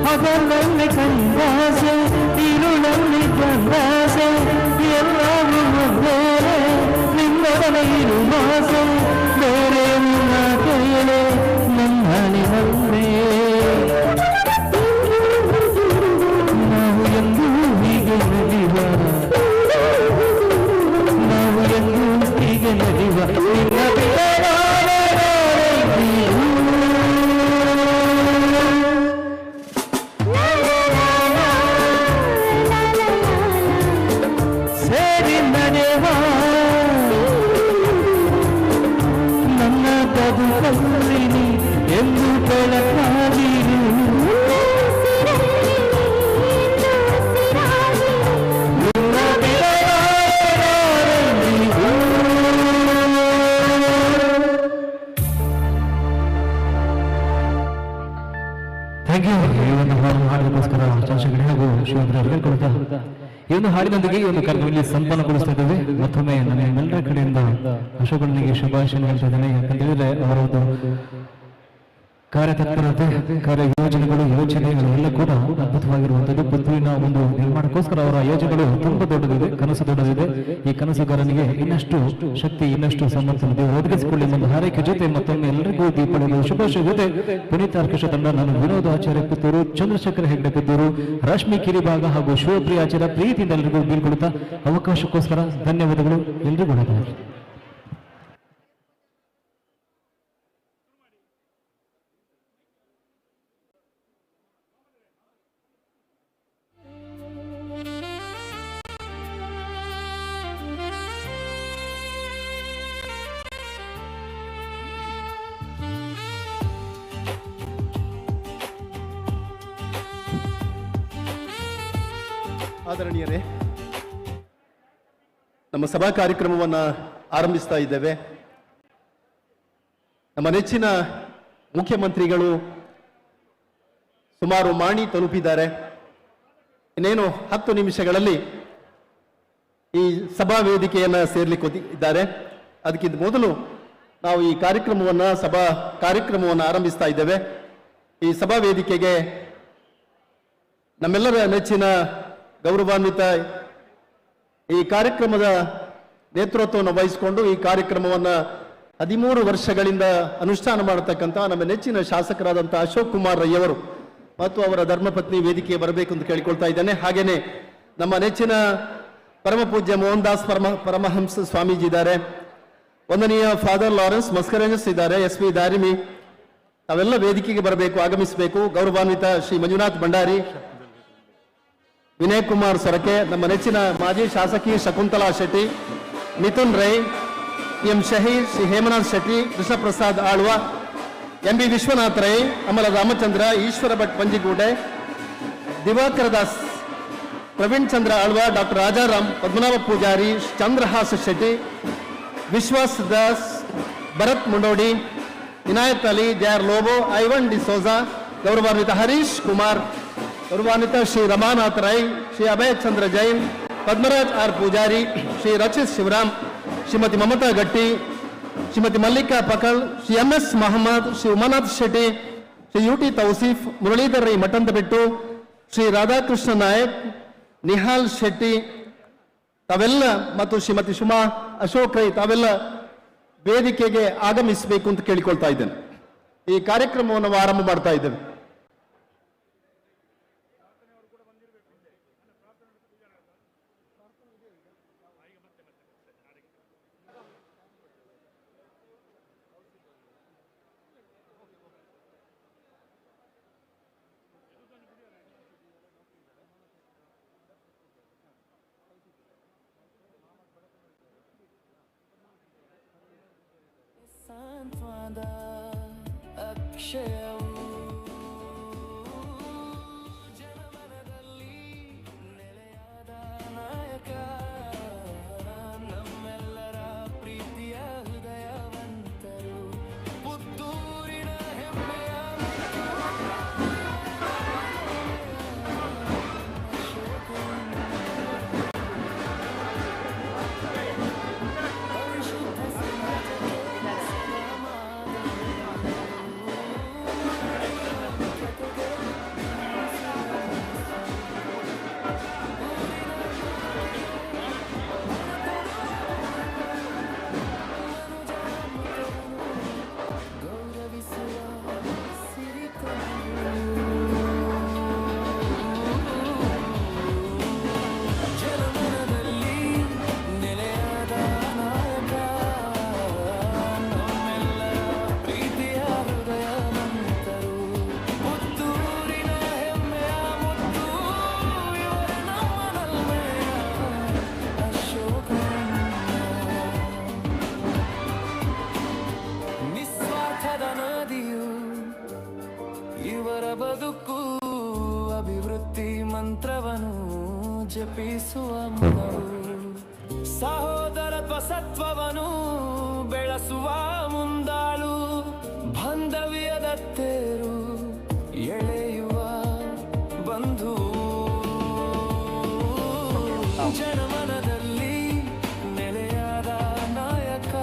ಹಗಲಲ್ಲಿ ಕಂದಾಸೆ ಇರುಳಲ್ಲಿ ಬಂದಾಸೆ ಎಲ್ಲವೂ ಬೇರೆ ನಿನ್ನೊಡನೆ ಇರು ಮಾಸೆ ಬೇರೆ ನಿನ್ನ ಕೇಳೆ ನನ್ನಳಿನಲ್ಲೇ ನಾವು ಎಂದು ಹೀಗೆ ನಲಿವ ನಾವು ಎಂದು ಹೀಗೆ ನಲಿವ ನಿನ್ನ ಎಂದು ಬೆಳಕಾಗಿರು ಥ್ಯಾಂಕ್ ಯು. ಈ ಒಂದು ಹಾಡಿಗೋಸ್ಕರ ಚರ್ಚೆಗಳು ಹಾಗೂ ಶಿವರಾತ್ರಿ ಕೊಡ್ತಾ ಈ ಒಂದು ಹಾಡಿನೊಂದಿಗೆ ಈ ಒಂದು ಕಾರ್ಯಕ್ರಮದಲ್ಲಿ ಸಂಪನ್ನಗೊಳಿಸ್ತಾ ಇದ್ದೇವೆ. ಮತ್ತೊಮ್ಮೆ ನಮ್ಮೆಲ್ಲರ ಕಡೆಯಿಂದ ಅಶೋಕನಿಗೆ ಶುಭಾಶಯ ಹೇಳ್ತಾ ಇದ್ದೇನೆ. ಯಾಕಂತ ಹೇಳಿದ್ರೆ ಅವರ ಒಂದು ಕಾರ್ಯತತ್ಪರತೆ, ಕಾರ್ಯ ಯೋಜನೆಗಳು, ಯೋಚನೆಗಳು ಎಲ್ಲ ಕೂಡ ಅದ್ಭುತವಾಗಿರುವಂಥದ್ದು. ಪುತ್ತೂರಿನ ಒಂದು ನಿರ್ಮಾಣಕ್ಕೋಸ್ಕರ ಅವರ ಯೋಜನೆಗಳು ತುಂಬಾ ದೊಡ್ಡದಿದೆ, ಕನಸು ದೊಡ್ಡದಿದೆ. ಈ ಕನಸುಗಾರನಿಗೆ ಇನ್ನಷ್ಟು ಶಕ್ತಿ, ಇನ್ನಷ್ಟು ಸಮರ್ಥನೆ ಒದಗಿಸಿಕೊಳ್ಳಿ ಒಂದು ಹಾರೈಕೆ ಜೊತೆ ಮತ್ತೊಮ್ಮೆ ಎಲ್ಲರಿಗೂ ದೀಪಾವಳಿ ಶುಭಾಶಯ ಜೊತೆ ಪುನೀತ್ ಆರ್ಕೆಸ್ಟ್ರಾ ತಂಡ, ನಾನು ವಿನೋದ್ ಆಚಾರ್ಯ ಪುತ್ತೂರು, ಚಂದ್ರಶೇಖರ ಹೆಗ್ಡೆ ಪುತ್ತೂರು, ರಶ್ಮಿ ಕಿರಿಭಾಗ ಹಾಗೂ ಶಿವಪ್ರಿಯ ಆಚಾರ್ಯ ಪ್ರೀತಿಯಿಂದ ಎಲ್ಲರಿಗೂ ಬೀಳ್ಕೊಡುತ್ತಾ ಅವಕಾಶಕ್ಕೋಸ್ಕರ ಧನ್ಯವಾದಗಳು. ಎಲ್ರಿಗೂ ಒಳ್ಳೆಯದಾಗಲಿ. ಆದರಣೀಯರೇ, ನಮ್ಮ ಸಭಾ ಕಾರ್ಯಕ್ರಮವನ್ನು ಆರಂಭಿಸ್ತಾ ಇದ್ದೇವೆ. ನಮ್ಮ ನೆಚ್ಚಿನ ಮುಖ್ಯಮಂತ್ರಿಗಳು ಸುಮಾರು ಮಾಣಿ ತಲುಪಿದ್ದಾರೆ. ಇನ್ನೇನು 10 ನಿಮಿಷಗಳಲ್ಲಿ ಈ ಸಭಾ ವೇದಿಕೆಯನ್ನು ಸೇರ್ಲಿಕ್ಕೆ ಇದ್ದಾರೆ. ಅದಕ್ಕಿಂತ ಮೊದಲು ನಾವು ಈ ಸಭಾ ಕಾರ್ಯಕ್ರಮವನ್ನು ಆರಂಭಿಸ್ತಾ ಇದ್ದೇವೆ. ಈ ಸಭಾ ವೇದಿಕೆಗೆ ನಮ್ಮೆಲ್ಲರ ನೆಚ್ಚಿನ ಗೌರವಾನ್ವಿತ ಈ ಕಾರ್ಯಕ್ರಮದ ನೇತೃತ್ವವನ್ನು ವಹಿಸಿಕೊಂಡು ಈ ಕಾರ್ಯಕ್ರಮವನ್ನು 13 ವರ್ಷಗಳಿಂದ ಅನುಷ್ಠಾನ ಮಾಡತಕ್ಕಂಥ ನಮ್ಮ ನೆಚ್ಚಿನ ಶಾಸಕರಾದಂಥ ಅಶೋಕ್ ಕುಮಾರ್ ರೈ ಅವರು ಮತ್ತು ಅವರ ಧರ್ಮಪತ್ನಿ ವೇದಿಕೆಗೆ ಬರಬೇಕು ಅಂತ ಕೇಳಿಕೊಳ್ತಾ ಇದ್ದೇನೆ. ಹಾಗೇನೆ ನಮ್ಮ ನೆಚ್ಚಿನ ಪರಮ ಪೂಜ್ಯ ಮೋಹನ್ ದಾಸ್ ಪರಮಹಂಸ ಸ್ವಾಮೀಜಿ ಇದ್ದಾರೆ. ವಂದನೀಯ ಫಾದರ್ ಲಾರೆನ್ಸ್ ಮಸ್ಕರೇಂಜಸ್ ಇದ್ದಾರೆ. SP ದಾರಿಮಿ, ತಾವೆಲ್ಲ ವೇದಿಕೆಗೆ ಬರಬೇಕು, ಆಗಮಿಸಬೇಕು. ಗೌರವಾನ್ವಿತ ಶ್ರೀ ಮಂಜುನಾಥ್ ಭಂಡಾರಿ, ವಿನಯ್ ಕುಮಾರ್ ಸೊರಕೆ, ನಮ್ಮ ನೆಚ್ಚಿನ ಮಾಜಿ ಶಾಸಕಿ ಶಕುಂತಲಾ ಶೆಟ್ಟಿ, ಮಿಥುನ್ ರೈ, ಎಂ ಶಹೀರ್, ಶ್ರೀ ಹೇಮನಾಥ್ ಶೆಟ್ಟಿ, ಕೃಷ್ಣಪ್ರಸಾದ್ ಆಳ್ವ, MB ವಿಶ್ವನಾಥ್ ರೈ, ಅಮಲ ರಾಮಚಂದ್ರ, ಈಶ್ವರ ಭಟ್ ಪಂಜಿಗೂಡೆ, ದಿವಾಕರ ದಾಸ್ ಪ್ರವೀಣ್ ಚಂದ್ರ ಆಳ್ವ, ಡಾಕ್ಟರ್ ರಾಜಾರಾಮ್, ಪದ್ಮನಾಭ ಪೂಜಾರಿ, ಚಂದ್ರಹಾಸ್ ಶೆಟ್ಟಿ, ವಿಶ್ವಾಸ್ ದಾಸ್, ಭರತ್ ಮುಂಡೋಡಿ, ಇನಾಯತ್ ಅಲಿ, ಜೆ.ಆರ್. ಲೋಬೋ, ಐವನ್ ಡಿಸೋಜಾ, ಗೌರವಾನ್ವಿತ ಹರೀಶ್ ಕುಮಾರ್, ಗೌರವಾನ್ವಿತ ಶ್ರೀ ರಮಾನಾಥ್ ರೈ, ಶ್ರೀ ಅಭಯ್ ಚಂದ್ರ ಜೈನ್, ಪದ್ಮರಾಜ್ ಆರ್ ಪೂಜಾರಿ, ಶ್ರೀ ರಚಿತ್ ಶಿವರಾಮ್, ಶ್ರೀಮತಿ ಮಮತಾ ಗಟ್ಟಿ, ಶ್ರೀಮತಿ ಮಲ್ಲಿಕಾ ಪಕಳ್, ಶ್ರೀ ಎಂ.ಎಸ್. ಮಹಮ್ಮದ್, ಶ್ರೀ ಉಮಾನಾಥ್ ಶೆಟ್ಟಿ, ಶ್ರೀ ಯು.ಟಿ. ತೌಸೀಫ್, ಮುರಳೀಧರ್ ರೈ ಮಠಂತಬೆಟ್ಟು, ಶ್ರೀ ರಾಧಾಕೃಷ್ಣ ನಾಯಕ್, ನಿಹಾಲ್ ಶೆಟ್ಟಿ ತಾವೆಲ್ಲ ಮತ್ತು ಶ್ರೀಮತಿ ಸುಮಾ ಅಶೋಕ್ ರೈ ತಾವೆಲ್ಲ ವೇದಿಕೆಗೆ ಆಗಮಿಸಬೇಕು ಅಂತ ಕೇಳಿಕೊಳ್ತಾ ಇದ್ದೇನೆ. ಈ ಕಾರ್ಯಕ್ರಮವನ್ನು ಆರಂಭ ಮಾಡ್ತಾ ಇದ್ದೇವೆ. ಅಕ್ಷಯವು ಜನಮನದಲ್ಲಿ ನೆಲೆಯಾದ ನಾಯಕ, ನಮ್ಮೆಲ್ಲರ ಪ್ರೀತಿಯ ಹೃದಯವಂತರು, ಪುತ್ತೂರಿನ ಹೆಮ್ಮೆಯ ಬದುಕು ಅಭಿವೃದ್ಧಿ ಮಂತ್ರವನ್ನು ಜಪಿಸುವ ಮನವು, ಸಹೋದರತ್ವ ಸತ್ವವನ್ನು ಬೆಳೆಸುವ ಮುಂದಾಳು, ಬಾಂಧವ್ಯದ ತೇರು ಎಳೆಯುವ ಬಂಧು, ಜನಮನದಲ್ಲಿ ನೆಲೆಯಾದ ನಾಯಕ,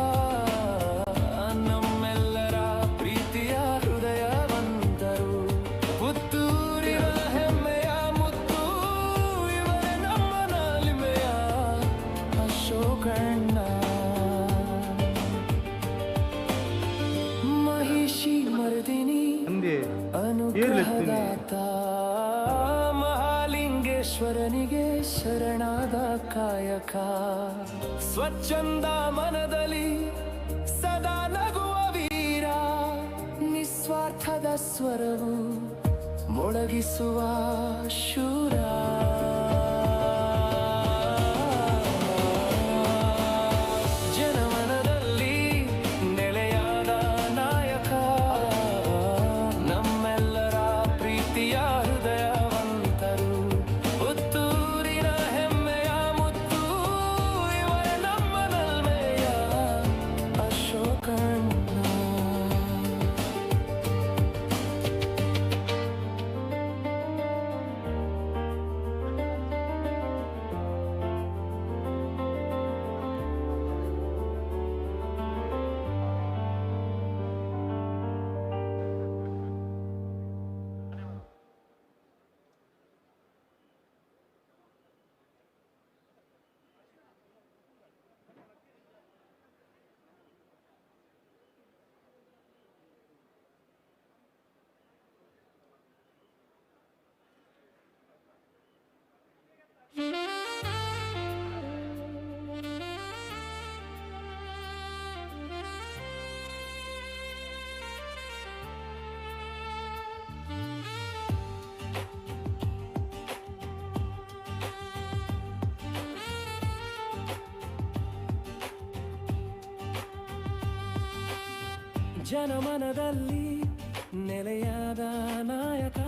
ನಮ್ಮೆಲ್ಲರ ಪ್ರೀತಿಯ ಹೃದಯವಂತರು, ಪುತ್ತೂರಿನ ಹೆಮ್ಮೆಯ ಮುತ್ತು, ಇವರೇ ನಮ್ಮ ನಾಲಿಮೆಯ ಅಶೋಕಣ್ಣ. ಮಹಿಷಿ ಮರ್ದಿನಿ ಅನುಗ್ರಹದಾತ, ಮಹಾಲಿಂಗೇಶ್ವರನಿಗೆ ಶರಣಾದ ಕಾಯಕ, ಸ್ವಚ್ಛಂದ ಮನದಲ್ಲಿ ಸದಾ ನಗುವ ವೀರ, ನಿಸ್ವಾರ್ಥದ ಸ್ವರವು ಮೊಳಗಿಸುವ ಶೂರ, ಜನಮನದಲ್ಲಿ ನೆಲೆಯಾದ ನಾಯಕ, ನಮ್ಮೆಲ್ಲರ ಪ್ರೀತಿಯ ಹೃದಯವಂತರು, ಪುತ್ತೂರಿನ ಹೆಮ್ಮೆಯ ಮುತ್ತು, ಇವರೇ ನಮ್ಮ ನಲ್ಮೆಯ ಅಶೋಕಣ್ಣ. ಜನಮನದಲ್ಲಿ ನೆಲೆಯಾದ ನಾಯಕ,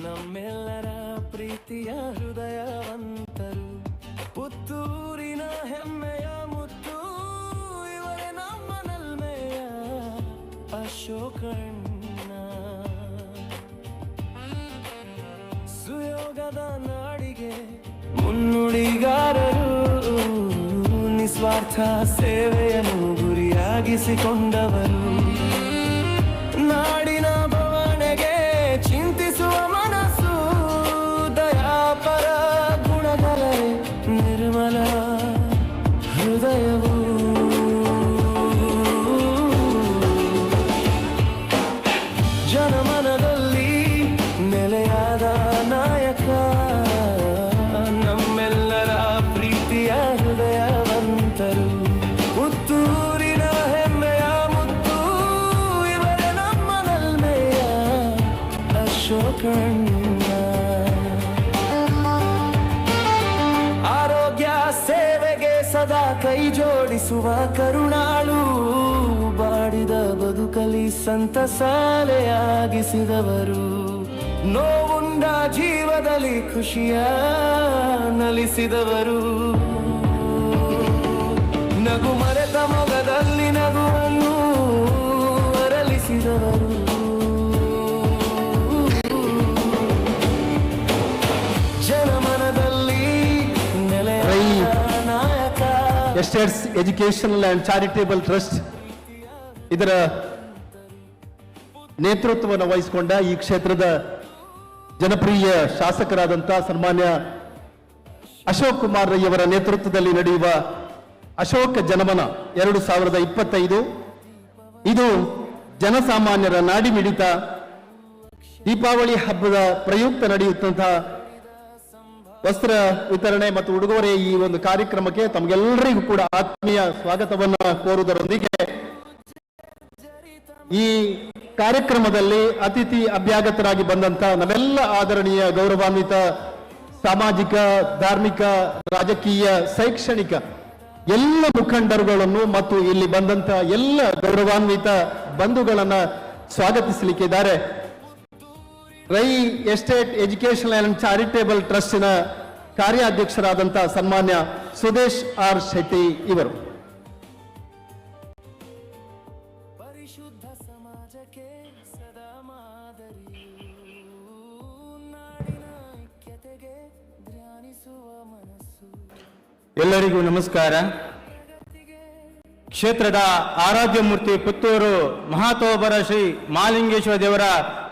ನಮ್ಮೆಲ್ಲರ ಪ್ರೀತಿಯ ಹೃದಯವಂತರು, ಪುತ್ತೂರಿನ ಹೆಮ್ಮೆಯ ಮುತ್ತು ಇವರೇ ನಮ್ಮ ನಲ್ಮೆಯ ಅಶೋಕಣ್ಣ. ಸುಯೋಗದ ನಾಡಿಗೆ ಮುನ್ನುಡಿಗಾರರು, ನಿಸ್ವಾರ್ಥ ಸೇವೆಯನ್ನು ಗುರಿಯಾಗಿಸಿಕೊಂಡವರು, ನಾಡಿನ ಬವಣೆಗೆ ಚಿಂತಿಸುವ ಮನಸ್ಸು, ದಯಾಪರ ಗುಣಗಳೇ ನಿರ್ಮಲ ಹೃದಯವು. ಜನಮನದಲ್ಲಿ ನೆಲೆಯಾದ ನಾಯಕ, ನಮ್ಮೆಲ್ಲರ ಪ್ರೀತಿಯ ಹೃದಯವಂತರು, ಪುತ್ತೂರಿನ ಹೆಮ್ಮೆಯ ಮುತ್ತು ಇವರೇ ನಮ್ಮ ನಲ್ಮೆಯ ಅಶೋಕಣ್ಣ. ಆರೋಗ್ಯ ಸೇವೆಗೆ ಸದಾ ಕೈ ಜೋಡಿಸುವ ಕರುಣಾಳು, ಬಾಡಿದ ಬದುಕಲಿ ಸಂತಸಾಲೆಯಾಗಿಸಿದವರು, ನೋವುಂಡ ಜೀವದಲ್ಲಿ ಖುಷಿಯ ನಲಿಸಿದವರು, ನಗು ಮರೆತ ಮೊಗದಲ್ಲಿ ನಗುವನ್ನು ಅರಳಿಸಿದವರು, ಜನಮನದಲ್ಲಿ ನೆಲೆಯ ನಾಯಕ. Estates educational and charitable trust ಇದರ ನೇತೃತ್ವವನ್ನು ವಹಿಸಿಕೊಂಡ ಈ ಕ್ಷೇತ್ರದ ಜನಪ್ರಿಯ ಶಾಸಕರಾದಂಥ ಸನ್ಮಾನ್ಯ ಅಶೋಕ್ ಕುಮಾರ್ ರೈ ಅವರ ನೇತೃತ್ವದಲ್ಲಿ ನಡೆಯುವ ಅಶೋಕ ಜನಮನ 2025 ಇದು ಜನಸಾಮಾನ್ಯರ ನಾಡಿಮಿಡಿತ ದೀಪಾವಳಿ ಹಬ್ಬದ ಪ್ರಯುಕ್ತ ನಡೆಯುತ್ತಂತಹ ವಸ್ತ್ರ ವಿತರಣೆ ಮತ್ತು ಉಡುಗೊರೆ ಈ ಒಂದು ಕಾರ್ಯಕ್ರಮಕ್ಕೆ ತಮಗೆಲ್ಲರಿಗೂ ಕೂಡ ಆತ್ಮೀಯ ಸ್ವಾಗತವನ್ನು ಕೋರುವುದರೊಂದಿಗೆ ಈ ಕಾರ್ಯಕ್ರಮದಲ್ಲಿ ಅತಿಥಿ ಅಭ್ಯಾಗತರಾಗಿ ಬಂದಂತ ನಮ್ಮೆಲ್ಲ ಆದರಣೀಯ ಗೌರವಾನ್ವಿತ ಸಾಮಾಜಿಕ, ಧಾರ್ಮಿಕ, ರಾಜಕೀಯ, ಶೈಕ್ಷಣಿಕ ಎಲ್ಲ ಮುಖಂಡರುಗಳನ್ನು ಮತ್ತು ಇಲ್ಲಿ ಬಂದಂತ ಎಲ್ಲ ಗೌರವಾನ್ವಿತ ಬಂಧುಗಳನ್ನ ಸ್ವಾಗತಿಸಲಿಕ್ಕಿದ್ದಾರೆ. Rai estate educational and charitable ಟ್ರಸ್ಟಿನ ಕಾರ್ಯಾಧ್ಯಕ್ಷರಾದಂಥ ಸನ್ಮಾನ್ಯ ಸುದೇಶ್ ಆರ್ ಶೆಟ್ಟಿ ಇವರು. ಪರಿಶುದ್ಧ ಸಮಾಜಕ್ಕೆ ಸದಾ ಮಾದರಿಯು, ನಾಡಿನ ಐಕ್ಯತೆಗೆ ಧ್ಯಾನಿಸುವ ಮನಸ್ಸು. ಎಲ್ಲರಿಗೂ ನಮಸ್ಕಾರ. ಕ್ಷೇತ್ರದ ಆರಾಧ್ಯ ಮೂರ್ತಿ ಪುತ್ತೂರು ಮಹಾತೋಬರ ಶ್ರೀ ಮಹಾಲಿಂಗೇಶ್ವರ ದೇವರ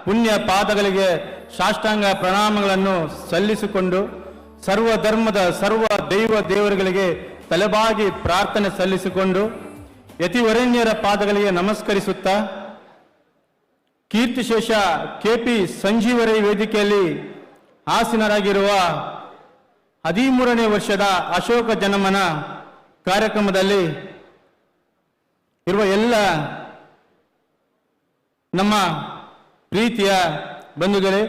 ಪುಣ್ಯ ಪಾದಗಳಿಗೆ ಸಾಷ್ಟಾಂಗ ಪ್ರಣಾಮಗಳನ್ನು ಸಲ್ಲಿಸಿಕೊಂಡು ಸರ್ವ ಧರ್ಮದ ಸರ್ವ ದೈವ ದೇವರುಗಳಿಗೆ ತಲೆಬಾಗಿ ಪ್ರಾರ್ಥನೆ ಸಲ್ಲಿಸಿಕೊಂಡು ಯತಿವರೇಣ್ಯರ ಪಾದಗಳಿಗೆ ನಮಸ್ಕರಿಸುತ್ತಾ ಕೀರ್ತಿಶೇಷ ಕೆಪಿ ಸಂಜೀವರೈ ವೇದಿಕೆಯಲ್ಲಿ ಆಸೀನರಾಗಿರುವ 13ನೇ ವರ್ಷದ ಅಶೋಕ ಜನಮನ ಕಾರ್ಯಕ್ರಮದಲ್ಲಿ ಇರುವ ಎಲ್ಲ ನಮ್ಮ ಪ್ರೀತಿಯ ಬಂಧುಗಳೇ,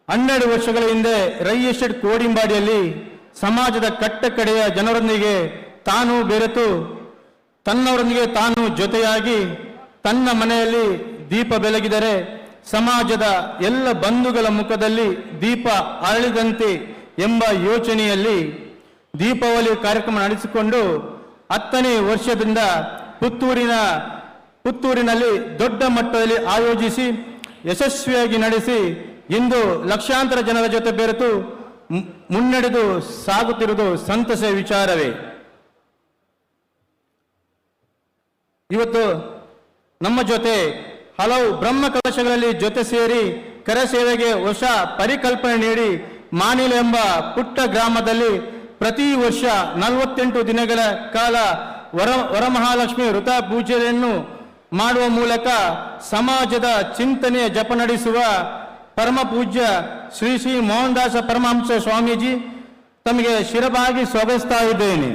12 ವರ್ಷಗಳ ಹಿಂದೆ ರೈ ಎಸ್ಟೇಟ್ ಕೋಡಿಂಬಾಡಿಯಲ್ಲಿ ಸಮಾಜದ ಕಟ್ಟ ಕಡೆಯ ಜನರೊಂದಿಗೆ ತಾನು ಬೆರೆತು ತನ್ನವರೊಂದಿಗೆ ತಾನು ಜೊತೆಯಾಗಿ ತನ್ನ ಮನೆಯಲ್ಲಿ ದೀಪ ಬೆಳಗಿದರೆ ಸಮಾಜದ ಎಲ್ಲ ಬಂಧುಗಳ ಮುಖದಲ್ಲಿ ದೀಪ ಅರಳಿದಂತೆ ಎಂಬ ಯೋಚನೆಯಲ್ಲಿ ದೀಪಾವಳಿ ಕಾರ್ಯಕ್ರಮ ನಡೆಸಿಕೊಂಡು 10ನೇ ವರ್ಷದಿಂದ ಪುತ್ತೂರಿನಲ್ಲಿ ದೊಡ್ಡ ಮಟ್ಟದಲ್ಲಿ ಆಯೋಜಿಸಿ ಯಶಸ್ವಿಯಾಗಿ ನಡೆಸಿ ಇಂದು ಲಕ್ಷಾಂತರ ಜನರ ಜೊತೆ ಬೆರೆತು ಮುನ್ನಡೆದು ಸಾಗುತ್ತಿರುವುದು ಸಂತಸ ವಿಚಾರವೇ. ಇವತ್ತು ನಮ್ಮ ಜೊತೆ ಹಲವು ಬ್ರಹ್ಮ ಕಲಶಗಳಲ್ಲಿ ಜೊತೆ ಸೇರಿ ಕರಸೇವೆಗೆ ಹೊಸ ಪರಿಕಲ್ಪನೆ ನೀಡಿ ಮಾನಿಲ ಎಂಬ ಪುಟ್ಟ ಗ್ರಾಮದಲ್ಲಿ ಪ್ರತಿ ವರ್ಷ 48 ದಿನಗಳ ಕಾಲ ವರಮಹಾಲಕ್ಷ್ಮಿ ವೃತ ಪೂಜೆಯನ್ನು ಮಾಡುವ ಮೂಲಕ ಸಮಾಜದ ಚಿಂತನೆಯ ಜಪ ನಡೆಸುವ ಪರಮ ಪೂಜ್ಯ ಶ್ರೀ ಶ್ರೀ ಮೋಹನ್ ದಾಸ ಪರಮಹಂಸ ಸ್ವಾಮೀಜಿ ತಮಗೆ ಶಿರಬಾಗಿ ಸ್ವಾಗತಿಸ್ತಾ ಇದ್ದೇನೆ.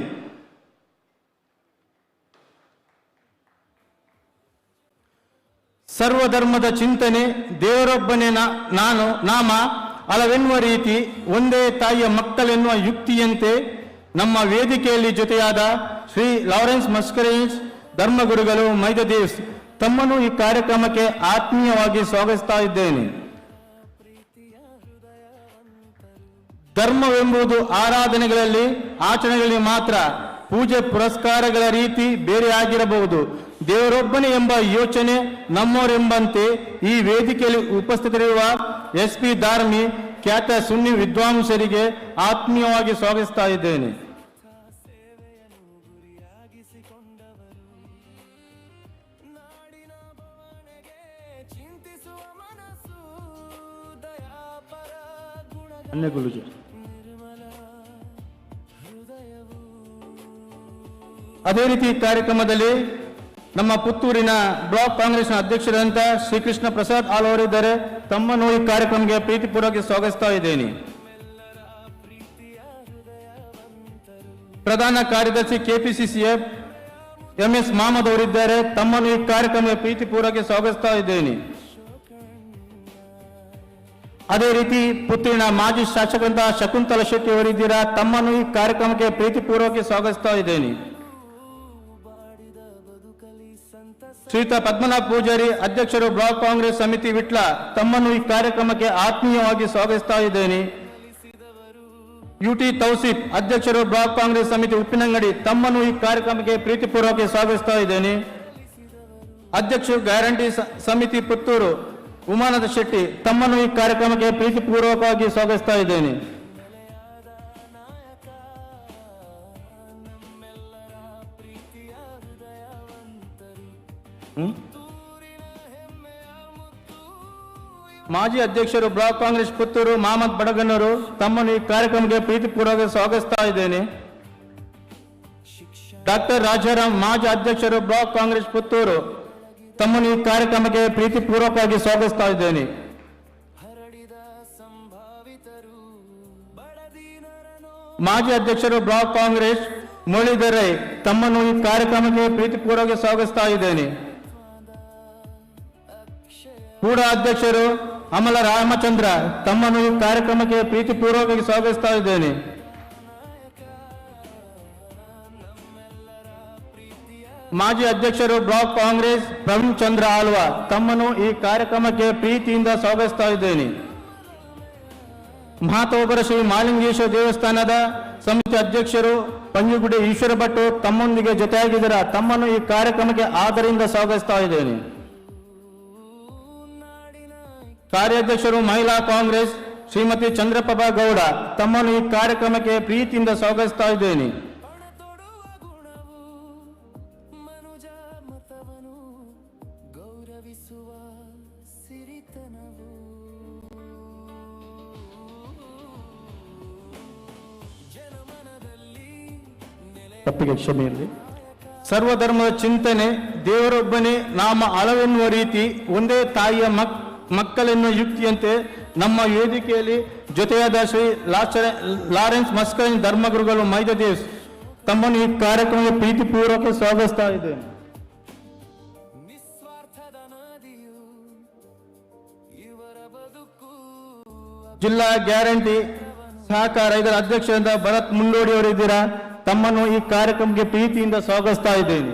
ಸರ್ವಧರ್ಮದ ಚಿಂತನೆ, ದೇವರೊಬ್ಬನೇ ನಾಮ ಅಲವೆನ್ನುವ ರೀತಿ, ಒಂದೇ ತಾಯಿಯ ಮಕ್ಕಳೆನ್ನುವ ಯುಕ್ತಿಯಂತೆ ನಮ್ಮ ವೇದಿಕೆಯಲ್ಲಿ ಜೊತೆಯಾದ ಶ್ರೀ ಲಾರೆನ್ಸ್ ಮಸ್ಕರೇಜ್ ಧರ್ಮಗುರುಗಳು ಮೈದದೇವ್ಸ್ ತಮ್ಮನ್ನು ಈ ಕಾರ್ಯಕ್ರಮಕ್ಕೆ ಆತ್ಮೀಯವಾಗಿ ಸ್ವಾಗತಿಸ್ತಾ ಇದ್ದೇನೆ. ಧರ್ಮವೆಂಬುದು ಆರಾಧನೆಗಳಲ್ಲಿ ಆಚರಣೆಗಳಲ್ಲಿ ಮಾತ್ರ. ಪೂಜೆ ಪುರಸ್ಕಾರಗಳ ರೀತಿ ಬೇರೆಯಾಗಿರಬಹುದು. ದೇವರೊಬ್ಬನೇ ಎಂಬ ಯೋಚನೆ ನಮ್ಮವರೆಂಬಂತೆ ಈ ವೇದಿಕೆಯಲ್ಲಿ ಉಪಸ್ಥಿತರಿರುವ SP ಧಾರ್ಮಿ ಖ್ಯಾತ ಸುನ್ನಿ ವಿದ್ವಾಂಸರಿಗೆ ಆತ್ಮೀಯವಾಗಿ ಸ್ವಾಗತಿಸ್ತಾ ಇದ್ದೇನೆ. ಅನ್ಯಗುರುಜಿ ಅದೇ ರೀತಿ ಕಾರ್ಯಕ್ರಮದಲ್ಲಿ ನಮ್ಮ ಪುತ್ತೂರಿನ ಬ್ಲಾಕ್ ಕಾಂಗ್ರೆಸ್ನ ಅಧ್ಯಕ್ಷರಾದಂಥ ಶ್ರೀಕೃಷ್ಣ ಪ್ರಸಾದ್ ಆಲ್ ಅವರಿದ್ದಾರೆ. ತಮ್ಮನ್ನು ಈ ಕಾರ್ಯಕ್ರಮಕ್ಕೆ ಪ್ರೀತಿಪೂರ್ವಕ ಸ್ವಾಗತಿಸ್ತಾ ಇದ್ದೇನೆ. ಪ್ರಧಾನ ಕಾರ್ಯದರ್ಶಿ KPCCF MS ಮಹಮ್ಮದ್ ಅವರಿದ್ದಾರೆ. ತಮ್ಮನ್ನು ಈ ಕಾರ್ಯಕ್ರಮಕ್ಕೆ ಪ್ರೀತಿಪೂರ್ವಕ ಸ್ವಾಗತಿಸ್ತಾ ಇದ್ದೇನೆ. ಅದೇ ರೀತಿ ಪುತ್ತೂರಿನ ಮಾಜಿ ಶಾಸಕರಂತಹ ಶಕುಂತಲಾ ಶೆಟ್ಟಿ ಅವರಿದ್ದೀರಾ. ತಮ್ಮನ್ನು ಈ ಕಾರ್ಯಕ್ರಮಕ್ಕೆ ಪ್ರೀತಿಪೂರ್ವಕ ಸ್ವಾಗತಿಸ್ತಾ ಇದ್ದೇನೆ. ಶ್ರೀಯುತ ಪದ್ಮನಾಭ ಪೂಜಾರಿ ಅಧ್ಯಕ್ಷರು ಬ್ಲಾಕ್ ಕಾಂಗ್ರೆಸ್ ಸಮಿತಿ ವಿಟ್ಲ. ತಮ್ಮನ್ನು ಈ ಕಾರ್ಯಕ್ರಮಕ್ಕೆ ಆತ್ಮೀಯವಾಗಿ ಸ್ವಾಗತಿಸ್ತಾ ಇದ್ದೇನೆ. UT ತೌಸಿಫ್ ಅಧ್ಯಕ್ಷರು ಬ್ಲಾಕ್ ಕಾಂಗ್ರೆಸ್ ಸಮಿತಿ ಉಪ್ಪಿನಂಗಡಿ. ತಮ್ಮನ್ನು ಈ ಕಾರ್ಯಕ್ರಮಕ್ಕೆ ಪ್ರೀತಿಪೂರ್ವಕ ಸ್ವಾಗತಿಸ್ತಾ ಇದ್ದೇನೆ. ಅಧ್ಯಕ್ಷರು ಗ್ಯಾರಂಟಿ ಸಮಿತಿ ಪುತ್ತೂರು ಉಮಾನಂದ ಶೆಟ್ಟಿ. ತಮ್ಮನ್ನು ಈ ಕಾರ್ಯಕ್ರಮಕ್ಕೆ ಪ್ರೀತಿಪೂರ್ವಕವಾಗಿ ಸ್ವಾಗತಿಸ್ತಾ ಇದ್ದೇನೆ. ಮಾಜಿ ಅಧ್ಯಕ್ಷರು ಬ್ಲಾಕ್ ಕಾಂಗ್ರೆಸ್ ಪುತ್ತೂರು ಮಹಮ್ಮದ್ ಬಡಗನ್ನರು. ತಮ್ಮನ್ನು ಈ ಕಾರ್ಯಕ್ರಮಕ್ಕೆ ಪ್ರೀತಿಪೂರ್ವಕ ಸ್ವಾಗತಿಸ್ತಾ ಇದ್ದೇನೆ. ಡಾಕ್ಟರ್ ರಾಜಾರಾಮ್ ಮಾಜಿ ಅಧ್ಯಕ್ಷರು ಬ್ಲಾಕ್ ಕಾಂಗ್ರೆಸ್ ಪುತ್ತೂರು. ತಮ್ಮನ್ನು ಈ ಕಾರ್ಯಕ್ರಮಕ್ಕೆ ಪ್ರೀತಿಪೂರ್ವಕವಾಗಿ ಸ್ವಾಗತಿಸ್ತಾ ಇದ್ದೇನೆ. ಮಾಜಿ ಅಧ್ಯಕ್ಷರು ಬ್ಲಾಕ್ ಕಾಂಗ್ರೆಸ್ ಮುರಳೀಧರ್ ರೈ. ತಮ್ಮನ್ನು ಈ ಕಾರ್ಯಕ್ರಮಕ್ಕೆ ಪ್ರೀತಿಪೂರ್ವಕ ಸ್ವಾಗತಿಸ್ತಾ ಇದ್ದೇನೆ. ಕೂಡ ಅಧ್ಯಕ್ಷರು ಅಮಲ ರಾಮಚಂದ್ರ. ತಮ್ಮನ್ನು ಈ ಕಾರ್ಯಕ್ರಮಕ್ಕೆ ಪ್ರೀತಿಪೂರ್ವಕವಾಗಿ ಸ್ವಾಗತಿಸ್ತಾ ಇದ್ದೇನೆ. ಮಾಜಿ ಅಧ್ಯಕ್ಷರು ಬ್ಲಾಕ್ ಕಾಂಗ್ರೆಸ್ ಪ್ರವೀಣ್ ಚಂದ್ರ ಆಳ್ವ. ತಮ್ಮನ್ನು ಈ ಕಾರ್ಯಕ್ರಮಕ್ಕೆ ಪ್ರೀತಿಯಿಂದ ಸ್ವಾಗತಿಸ್ತಾ ಇದ್ದೇನೆ. ಮಹಾತೋಬರ ಶ್ರೀ ಮಾಲಿಂಗೇಶ್ವರ ದೇವಸ್ಥಾನದ ಸಮಿತಿ ಅಧ್ಯಕ್ಷರು ಪಂಜುಗುಡಿ ಈಶ್ವರ ಭಟ್ ತಮ್ಮೊಂದಿಗೆ ಜೊತೆಯಾಗಿದ್ದೀರಾ. ತಮ್ಮನ್ನು ಈ ಕಾರ್ಯಕ್ರಮಕ್ಕೆ ಆದರಿಂದ ಸ್ವಾಗತಿಸ್ತಾ ಇದ್ದೇನೆ. ಕಾರ್ಯಾಧ್ಯಕ್ಷರು ಮಹಿಳಾ ಕಾಂಗ್ರೆಸ್ ಶ್ರೀಮತಿ ಚಂದ್ರಪ್ರಭಾ ಗೌಡ. ತಮ್ಮನ್ನು ಈ ಕಾರ್ಯಕ್ರಮಕ್ಕೆ ಪ್ರೀತಿಯಿಂದ ಸ್ವಾಗತಿಸ್ತಾ ಇದ್ದೇನೆ. ತಪ್ಪಿಗೆ ಕ್ಷಮೆ ಇರಲಿ. ಸರ್ವಧರ್ಮದ ಚಿಂತನೆ, ದೇವರೊಬ್ಬನೇ ನಾಮ ಅಳವೆನ್ನುವ ರೀತಿ, ಒಂದೇ ತಾಯಿಯ ಮಕ್ಕಳೆನ್ನುವ ಯುಕ್ತಿಯಂತೆ ನಮ್ಮ ವೇದಿಕೆಯಲ್ಲಿ ಜೊತೆಯಾದ ಶ್ರೀ ಲಾರೆನ್ಸ್ ಮಸ್ಕರಿನ್ ಧರ್ಮಗುರುಗಳು ಮೈದದೇವ್ಸ್. ತಮ್ಮನ್ನು ಈ ಕಾರ್ಯಕ್ರಮಕ್ಕೆ ಪ್ರೀತಿಪೂರ್ವಕ ಸ್ವಾಗತಿಸ್ತಾ ಇದ್ದೇನೆ. ಜಿಲ್ಲಾ ಗ್ಯಾರಂಟಿ ಸಹಕಾರ ಇದರ ಅಧ್ಯಕ್ಷರಾದ ಭರತ್ ಮುಂಡೋಡಿ ಅವರಿದ್ದೀರಾ. ತಮ್ಮನ್ನು ಈ ಕಾರ್ಯಕ್ರಮಕ್ಕೆ ಪ್ರೀತಿಯಿಂದ ಸ್ವಾಗತಿಸ್ತಾ ಇದ್ದೇನೆ.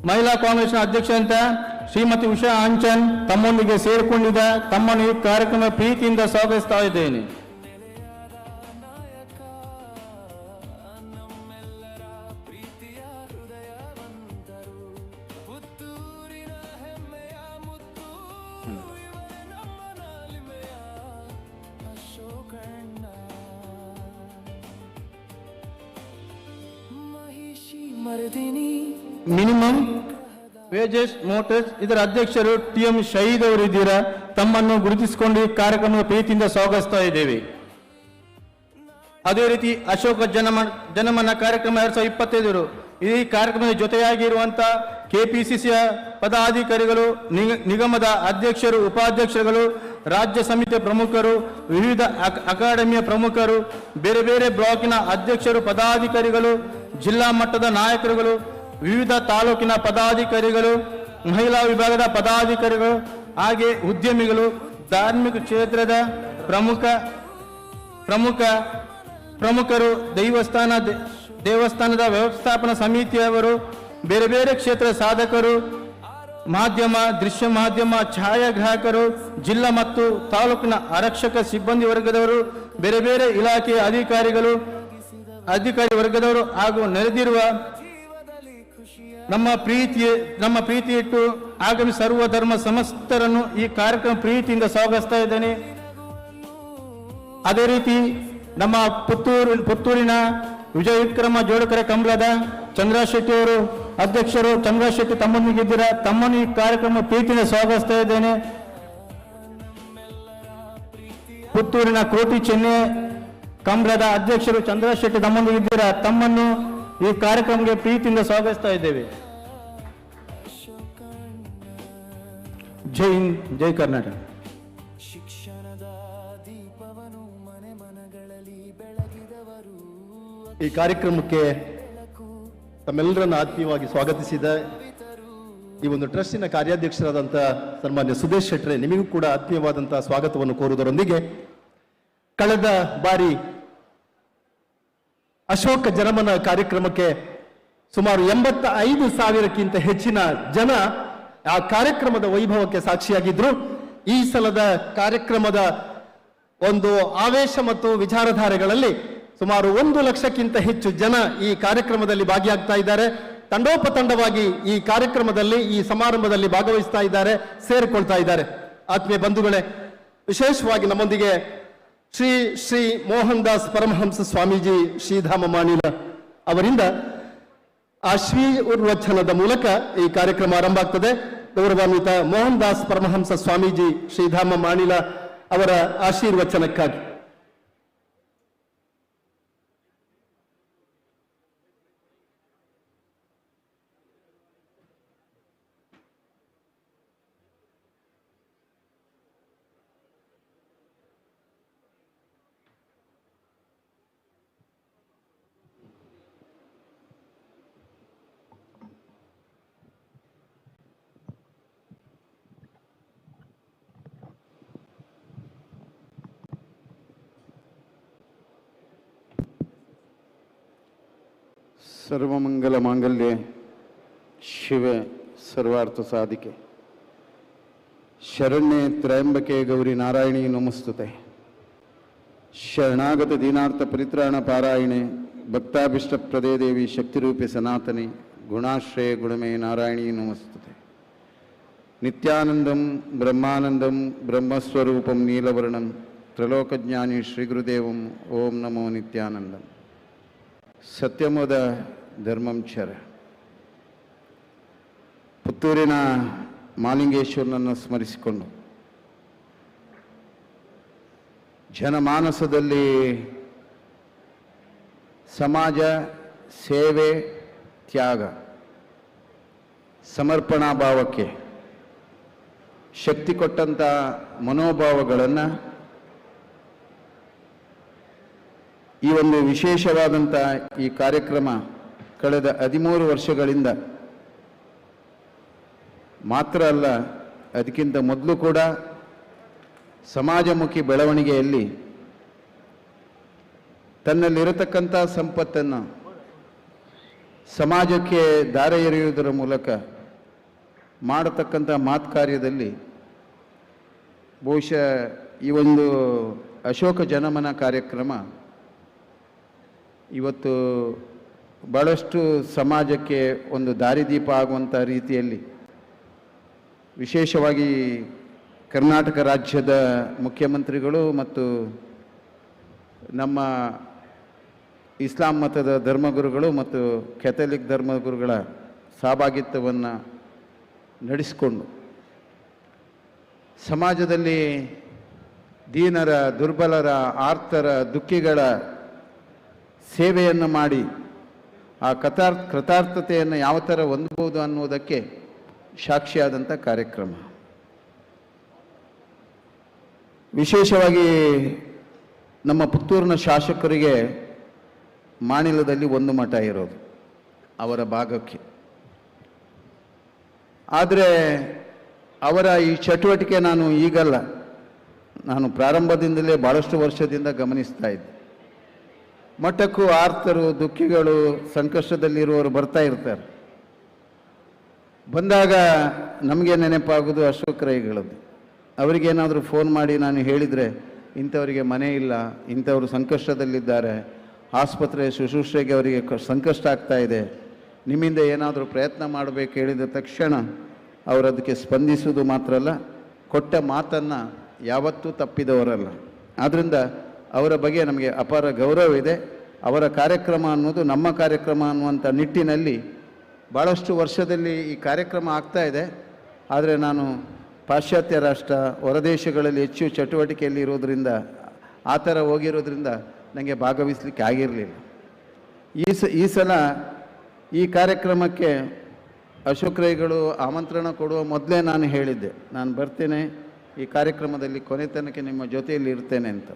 ಮಹಿಳಾ ಕಾಂಗ್ರೆಸ್ನ ಅಧ್ಯಕ್ಷರಂತ ಶ್ರೀಮತಿ ಉಷಾ ಅಂಚನ್ ತಮ್ಮೊಂದಿಗೆ ಸೇರಿಕೊಂಡಿದ್ದ. ತಮ್ಮನ್ನು ಈ ಕಾರ್ಯಕ್ರಮ ಪ್ರೀತಿಯಿಂದ ಸ್ವಾಗತಿಸ್ತಾ ಇದ್ದೇನೆ. ಮಿನಿಮಮ್ ವೇಜಸ್ ಮೋಟರ್ಸ್ ಇದರ ಅಧ್ಯಕ್ಷರು TM ಶಹೀದ್ ಅವರಿದ್ದೀರಾ. ತಮ್ಮನ್ನು ಗುರುತಿಸಿಕೊಂಡು ಈ ಕಾರ್ಯಕ್ರಮದ ಪ್ರೀತಿಯಿಂದ ಸ್ವಾಗತಿಸ್ತಾ ಇದ್ದೇವೆ. ಅದೇ ರೀತಿ ಅಶೋಕ ಜನಮನ ಕಾರ್ಯಕ್ರಮ 2025 ಈ ಕಾರ್ಯಕ್ರಮದ ಜೊತೆಯಾಗಿರುವಂತಹ KPCCಯ ಪದಾಧಿಕಾರಿಗಳು, ನಿಗಮದ ಅಧ್ಯಕ್ಷರು, ಉಪಾಧ್ಯಕ್ಷರುಗಳು, ರಾಜ್ಯ ಸಮಿತಿಯ ಪ್ರಮುಖರು, ವಿವಿಧ ಅಕಾಡೆಮಿಯ ಪ್ರಮುಖರು, ಬೇರೆ ಬೇರೆ ಬ್ಲಾಕಿನ ಅಧ್ಯಕ್ಷರು, ಪದಾಧಿಕಾರಿಗಳು, ಜಿಲ್ಲಾ ಮಟ್ಟದ ನಾಯಕರುಗಳು, ವಿವಿಧ ತಾಲೂಕಿನ ಪದಾಧಿಕಾರಿಗಳು, ಮಹಿಳಾ ವಿಭಾಗದ ಪದಾಧಿಕಾರಿಗಳು, ಹಾಗೆ ಉದ್ಯಮಿಗಳು, ಧಾರ್ಮಿಕ ಕ್ಷೇತ್ರದ ಪ್ರಮುಖರು, ದೇವಸ್ಥಾನದ ವ್ಯವಸ್ಥಾಪನಾ ಸಮಿತಿಯವರು, ಬೇರೆ ಬೇರೆ ಕ್ಷೇತ್ರದ ಸಾಧಕರು, ಮಾಧ್ಯಮ, ದೃಶ್ಯ ಮಾಧ್ಯಮ, ಛಾಯಾಗ್ರಾಹಕರು, ಜಿಲ್ಲಾ ಮತ್ತು ತಾಲೂಕಿನ ಆರಕ್ಷಕ ಸಿಬ್ಬಂದಿ ವರ್ಗದವರು, ಬೇರೆ ಬೇರೆ ಇಲಾಖೆಯ ಅಧಿಕಾರಿ ವರ್ಗದವರು ಹಾಗೂ ನೆರೆದಿರುವ ನಮ್ಮ ಪ್ರೀತಿ ಇಟ್ಟು ಆಗಮಿ ಸರ್ವ ಧರ್ಮ ಸಮಸ್ತರನ್ನು ಈ ಕಾರ್ಯಕ್ರಮ ಪ್ರೀತಿಯಿಂದ ಸ್ವಾಗತಿಸ್ತಾ ಇದ್ದೇನೆ. ಅದೇ ರೀತಿ ನಮ್ಮ ಪುತ್ತೂರಿನ ವಿಜಯ ವಿಕ್ರಮ ಜೋಡಕರ ಕಂಬಳದ ಚಂದ್ರಶ್ ಶೆಟ್ಟಿ ಅವರು ಅಧ್ಯಕ್ಷರು. ಚಂದ್ರಶ್ ಶೆಟ್ಟಿ ತಮ್ಮನಿಗಿದ್ದೀರಾ, ತಮ್ಮನ್ನು ಈ ಕಾರ್ಯಕ್ರಮ ಪ್ರೀತಿಯಿಂದ ಸ್ವಾಗತಿಸ್ತಾ ಇದ್ದೇನೆ. ಪುತ್ತೂರಿನ ಕೋಟಿ ಚೆನ್ನೈ ಕಂಬಳದ ಅಧ್ಯಕ್ಷರು ಚಂದ್ರಶ್ ಶೆಟ್ಟಿ ತಮ್ಮನಿಗಿದ್ದೀರಾ, ತಮ್ಮನ್ನು ಈ ಕಾರ್ಯಕ್ರಮಕ್ಕೆ ಪ್ರೀತಿಯಿಂದ ಸ್ವಾಗತಿಸ್ತಾ ಇದ್ದೇವೆ. ಜೈ ಹಿಂದ್, ಜೈ ಕರ್ನಾಟಕ. ಈ ಕಾರ್ಯಕ್ರಮಕ್ಕೆ ತಮ್ಮೆಲ್ಲರನ್ನು ಆತ್ಮೀಯವಾಗಿ ಸ್ವಾಗತಿಸಿದ ಈ ಒಂದು ಟ್ರಸ್ಟಿನ ಕಾರ್ಯಾಧ್ಯಕ್ಷರಾದಂಥ ಸನ್ಮಾನ್ಯ ಸುದೇಶ್ ಶೆಟ್ರೆ, ನಿಮಗೂ ಕೂಡ ಆತ್ಮೀಯವಾದಂತಹ ಸ್ವಾಗತವನ್ನು ಕೋರುವುದರೊಂದಿಗೆ ಕಳೆದ ಬಾರಿ ಅಶೋಕ ಜನಮನ ಕಾರ್ಯಕ್ರಮಕ್ಕೆ ಸುಮಾರು 85,000ಕ್ಕಿಂತ ಹೆಚ್ಚಿನ ಜನ ಆ ಕಾರ್ಯಕ್ರಮದ ವೈಭವಕ್ಕೆ ಸಾಕ್ಷಿಯಾಗಿದ್ರು. ಈ ಸಲದ ಕಾರ್ಯಕ್ರಮದ ಒಂದು ಆವೇಶ ಮತ್ತು ವಿಚಾರಧಾರೆಗಳಲ್ಲಿ ಸುಮಾರು 1 ಲಕ್ಷಕ್ಕಿಂತ ಹೆಚ್ಚು ಜನ ಈ ಕಾರ್ಯಕ್ರಮದಲ್ಲಿ ಭಾಗಿಯಾಗ್ತಾ ಇದ್ದಾರೆ. ತಂಡೋಪತಂಡವಾಗಿ ಈ ಕಾರ್ಯಕ್ರಮದಲ್ಲಿ, ಈ ಸಮಾರಂಭದಲ್ಲಿ ಭಾಗವಹಿಸ್ತಾ ಇದ್ದಾರೆ, ಸೇರಿಕೊಳ್ತಾ ಇದ್ದಾರೆ. ಆತ್ಮೀಯ ಬಂಧುಗಳೇ, ವಿಶೇಷವಾಗಿ ನಮ್ಮೊಂದಿಗೆ ಶ್ರೀ ಮೋಹನ್ ದಾಸ್ ಪರಮಹಂಸ ಸ್ವಾಮೀಜಿ ಶ್ರೀಧಾಮ ಮಾಣಿಲ ಅವರಿಂದ ಆಶೀರ್ವಚನದ ಮೂಲಕ ಈ ಕಾರ್ಯಕ್ರಮ ಆರಂಭ ಆಗ್ತದೆ. ಗೌರವಾನ್ವಿತ ಮೋಹನ್ ದಾಸ್ ಪರಮಹಂಸ ಸ್ವಾಮೀಜಿ ಶ್ರೀಧಾಮ ಮಾಣಿಲ ಅವರ ಆಶೀರ್ವಚನಕ್ಕಾಗಿ. ಸರ್ವಮಂಗಲ ಮಾಂಗಲ್ಯ ಶಿವೆ ಸರ್ವಾರ್ಥ ಸಾಧಿಕೆ ಶರಣ್ಯೆ ತ್ರಯಂಬಕೆ ಗೌರಿ ನಾರಾಯಣಿ ನಮಸ್ತುತೆ ಶರಣಾಗತ ದೀನಾರ್ಥ ಪರಿತ್ರಾಣ ಪಾರಾಯಣೆ ಭಕ್ತಾಭಿಷ್ಟಪ್ರದೇ ದೇವಿ ಶಕ್ತಿರೂಪೆ ಸನಾತನೆ ಗುಣಾಶ್ರಯ ಗುಣಮೇ ನಾರಾಯಣಿ ನಮಸ್ತುತೆ ನಿತ್ಯಾನಂದಂ ಬ್ರಹ್ಮಾನಂದಂ ಬ್ರಹ್ಮಸ್ವರೂಪಂ ನೀಲವರ್ಣಂ ತ್ರಲೋಕಜ್ಞಾನಿ ಶ್ರೀಗುರುದೇವಂ ಓಂ ನಮೋ ನಿತ್ಯಾನಂದಂ ಸತ್ಯಮೋದ ಧರ್ಮಂಚರ. ಪುತ್ತೂರಿನ ಮಾಲಿಂಗೇಶ್ವರನನ್ನು ಸ್ಮರಿಸಿಕೊಂಡು ಜನಮಾನಸದಲ್ಲಿ ಸಮಾಜ ಸೇವೆ, ತ್ಯಾಗ, ಸಮರ್ಪಣಾ ಭಾವಕ್ಕೆ ಶಕ್ತಿ ಕೊಟ್ಟಂಥ ಮನೋಭಾವಗಳನ್ನು ಈ ಒಂದು ವಿಶೇಷವಾದಂಥ ಈ ಕಾರ್ಯಕ್ರಮ ಕಳೆದ 13 ವರ್ಷಗಳಿಂದ ಮಾತ್ರ ಅಲ್ಲ, ಅದಕ್ಕಿಂತ ಮೊದಲು ಕೂಡ ಸಮಾಜಮುಖಿ ಬೆಳವಣಿಗೆಯಲ್ಲಿ ತನ್ನಲ್ಲಿರತಕ್ಕಂಥ ಸಂಪತ್ತನ್ನು ಸಮಾಜಕ್ಕೆ ದಾರಿ ಎರೆಯುವುದರ ಮೂಲಕ ಮಾಡತಕ್ಕಂಥ ಕಾರ್ಯದಲ್ಲಿ ಬಹುಶಃ ಈ ಒಂದು ಅಶೋಕ ಜನಮನ ಕಾರ್ಯಕ್ರಮ ಇವತ್ತು ಭಾಳಷ್ಟು ಸಮಾಜಕ್ಕೆ ಒಂದು ದಾರಿದೀಪ ಆಗುವಂಥ ರೀತಿಯಲ್ಲಿ ವಿಶೇಷವಾಗಿ ಕರ್ನಾಟಕ ರಾಜ್ಯದ ಮುಖ್ಯಮಂತ್ರಿಗಳು ಮತ್ತು ನಮ್ಮ ಇಸ್ಲಾಂ ಮತದ ಧರ್ಮಗುರುಗಳು ಮತ್ತು ಕ್ಯಾಥಲಿಕ್ ಧರ್ಮಗುರುಗಳ ಸಹಭಾಗಿತ್ವವನ್ನು ನಡೆಸಿಕೊಂಡು ಸಮಾಜದಲ್ಲಿ ದೀನರ, ದುರ್ಬಲರ, ಆರ್ತರ, ದುಃಖಿಗಳ ಸೇವೆಯನ್ನು ಮಾಡಿ ಆ ಕೃತಾರ್ಥತೆಯನ್ನು ಯಾವ ಥರ ಹೊಂದಬಹುದು ಅನ್ನುವುದಕ್ಕೆ ಸಾಕ್ಷಿಯಾದಂಥ ಕಾರ್ಯಕ್ರಮ. ವಿಶೇಷವಾಗಿ ನಮ್ಮ ಪುತ್ತೂರಿನ ಶಾಸಕರಿಗೆ ಮಾಣಿಲದಲ್ಲಿ ಒಂದು ಮಠ ಇರೋದು ಅವರ ಭಾಗಕ್ಕೆ. ಆದರೆ ಅವರ ಈ ಚಟುವಟಿಕೆ ನಾನು ಈಗಲ್ಲ, ನಾನು ಪ್ರಾರಂಭದಿಂದಲೇ ಭಾಳಷ್ಟು ವರ್ಷದಿಂದ ಗಮನಿಸ್ತಾ ಇದ್ದೆ. ಮಠಕ್ಕೂ ಆರ್ತರು, ದುಃಖಿಗಳು, ಸಂಕಷ್ಟದಲ್ಲಿರುವವರು ಬರ್ತಾ ಇರ್ತಾರೆ. ಬಂದಾಗ ನಮಗೆ ನೆನಪಾಗೋದು ಅಶೋಕ್ ರೈಗಳದ್ದು. ಅವರಿಗೇನಾದರೂ ಫೋನ್ ಮಾಡಿ ನಾನು ಹೇಳಿದರೆ ಇಂಥವರಿಗೆ ಮನೆ ಇಲ್ಲ, ಇಂಥವರು ಸಂಕಷ್ಟದಲ್ಲಿದ್ದಾರೆ, ಆಸ್ಪತ್ರೆ ಶುಶ್ರೂಷೆಗೆ ಅವರಿಗೆ ಸಂಕಷ್ಟ ಆಗ್ತಾ ಇದೆ, ನಿಮ್ಮಿಂದ ಏನಾದರೂ ಪ್ರಯತ್ನ ಮಾಡಬೇಕು ಹೇಳಿದ ತಕ್ಷಣ ಅವರು ಅದಕ್ಕೆ ಸ್ಪಂದಿಸುವುದು ಮಾತ್ರ ಅಲ್ಲ, ಕೊಟ್ಟ ಮಾತನ್ನು ಯಾವತ್ತೂ ತಪ್ಪಿದವರಲ್ಲ. ಆದ್ದರಿಂದ ಅವರ ಬಗ್ಗೆ ನಮಗೆ ಅಪಾರ ಗೌರವ ಇದೆ. ಅವರ ಕಾರ್ಯಕ್ರಮ ಅನ್ನೋದು ನಮ್ಮ ಕಾರ್ಯಕ್ರಮ ಅನ್ನುವಂಥ ನಿಟ್ಟಿನಲ್ಲಿ ಭಾಳಷ್ಟು ವರ್ಷದಲ್ಲಿ ಈ ಕಾರ್ಯಕ್ರಮ ಆಗ್ತಾ ಇದೆ. ಆದರೆ ನಾನು ಪಾಶ್ಚಾತ್ಯ ರಾಷ್ಟ್ರ ಹೊರದೇಶಗಳಲ್ಲಿ ಹೆಚ್ಚು ಚಟುವಟಿಕೆಯಲ್ಲಿ ಇರೋದರಿಂದ, ಆ ಥರ ಹೋಗಿರೋದ್ರಿಂದ ನನಗೆ ಭಾಗವಹಿಸಲಿಕ್ಕೆ ಆಗಿರಲಿಲ್ಲ. ಈ ಸಲ ಈ ಕಾರ್ಯಕ್ರಮಕ್ಕೆ ಅಶೋಕ್ ರೈಗಳು ಆಮಂತ್ರಣ ಕೊಡುವ ಮೊದಲೇ ನಾನು ಹೇಳಿದ್ದೆ, ನಾನು ಬರ್ತೇನೆ, ಈ ಕಾರ್ಯಕ್ರಮದಲ್ಲಿ ಕೊನೆ ತನಕ ನಿಮ್ಮ ಜೊತೆಯಲ್ಲಿ ಇರ್ತೇನೆ ಅಂತ.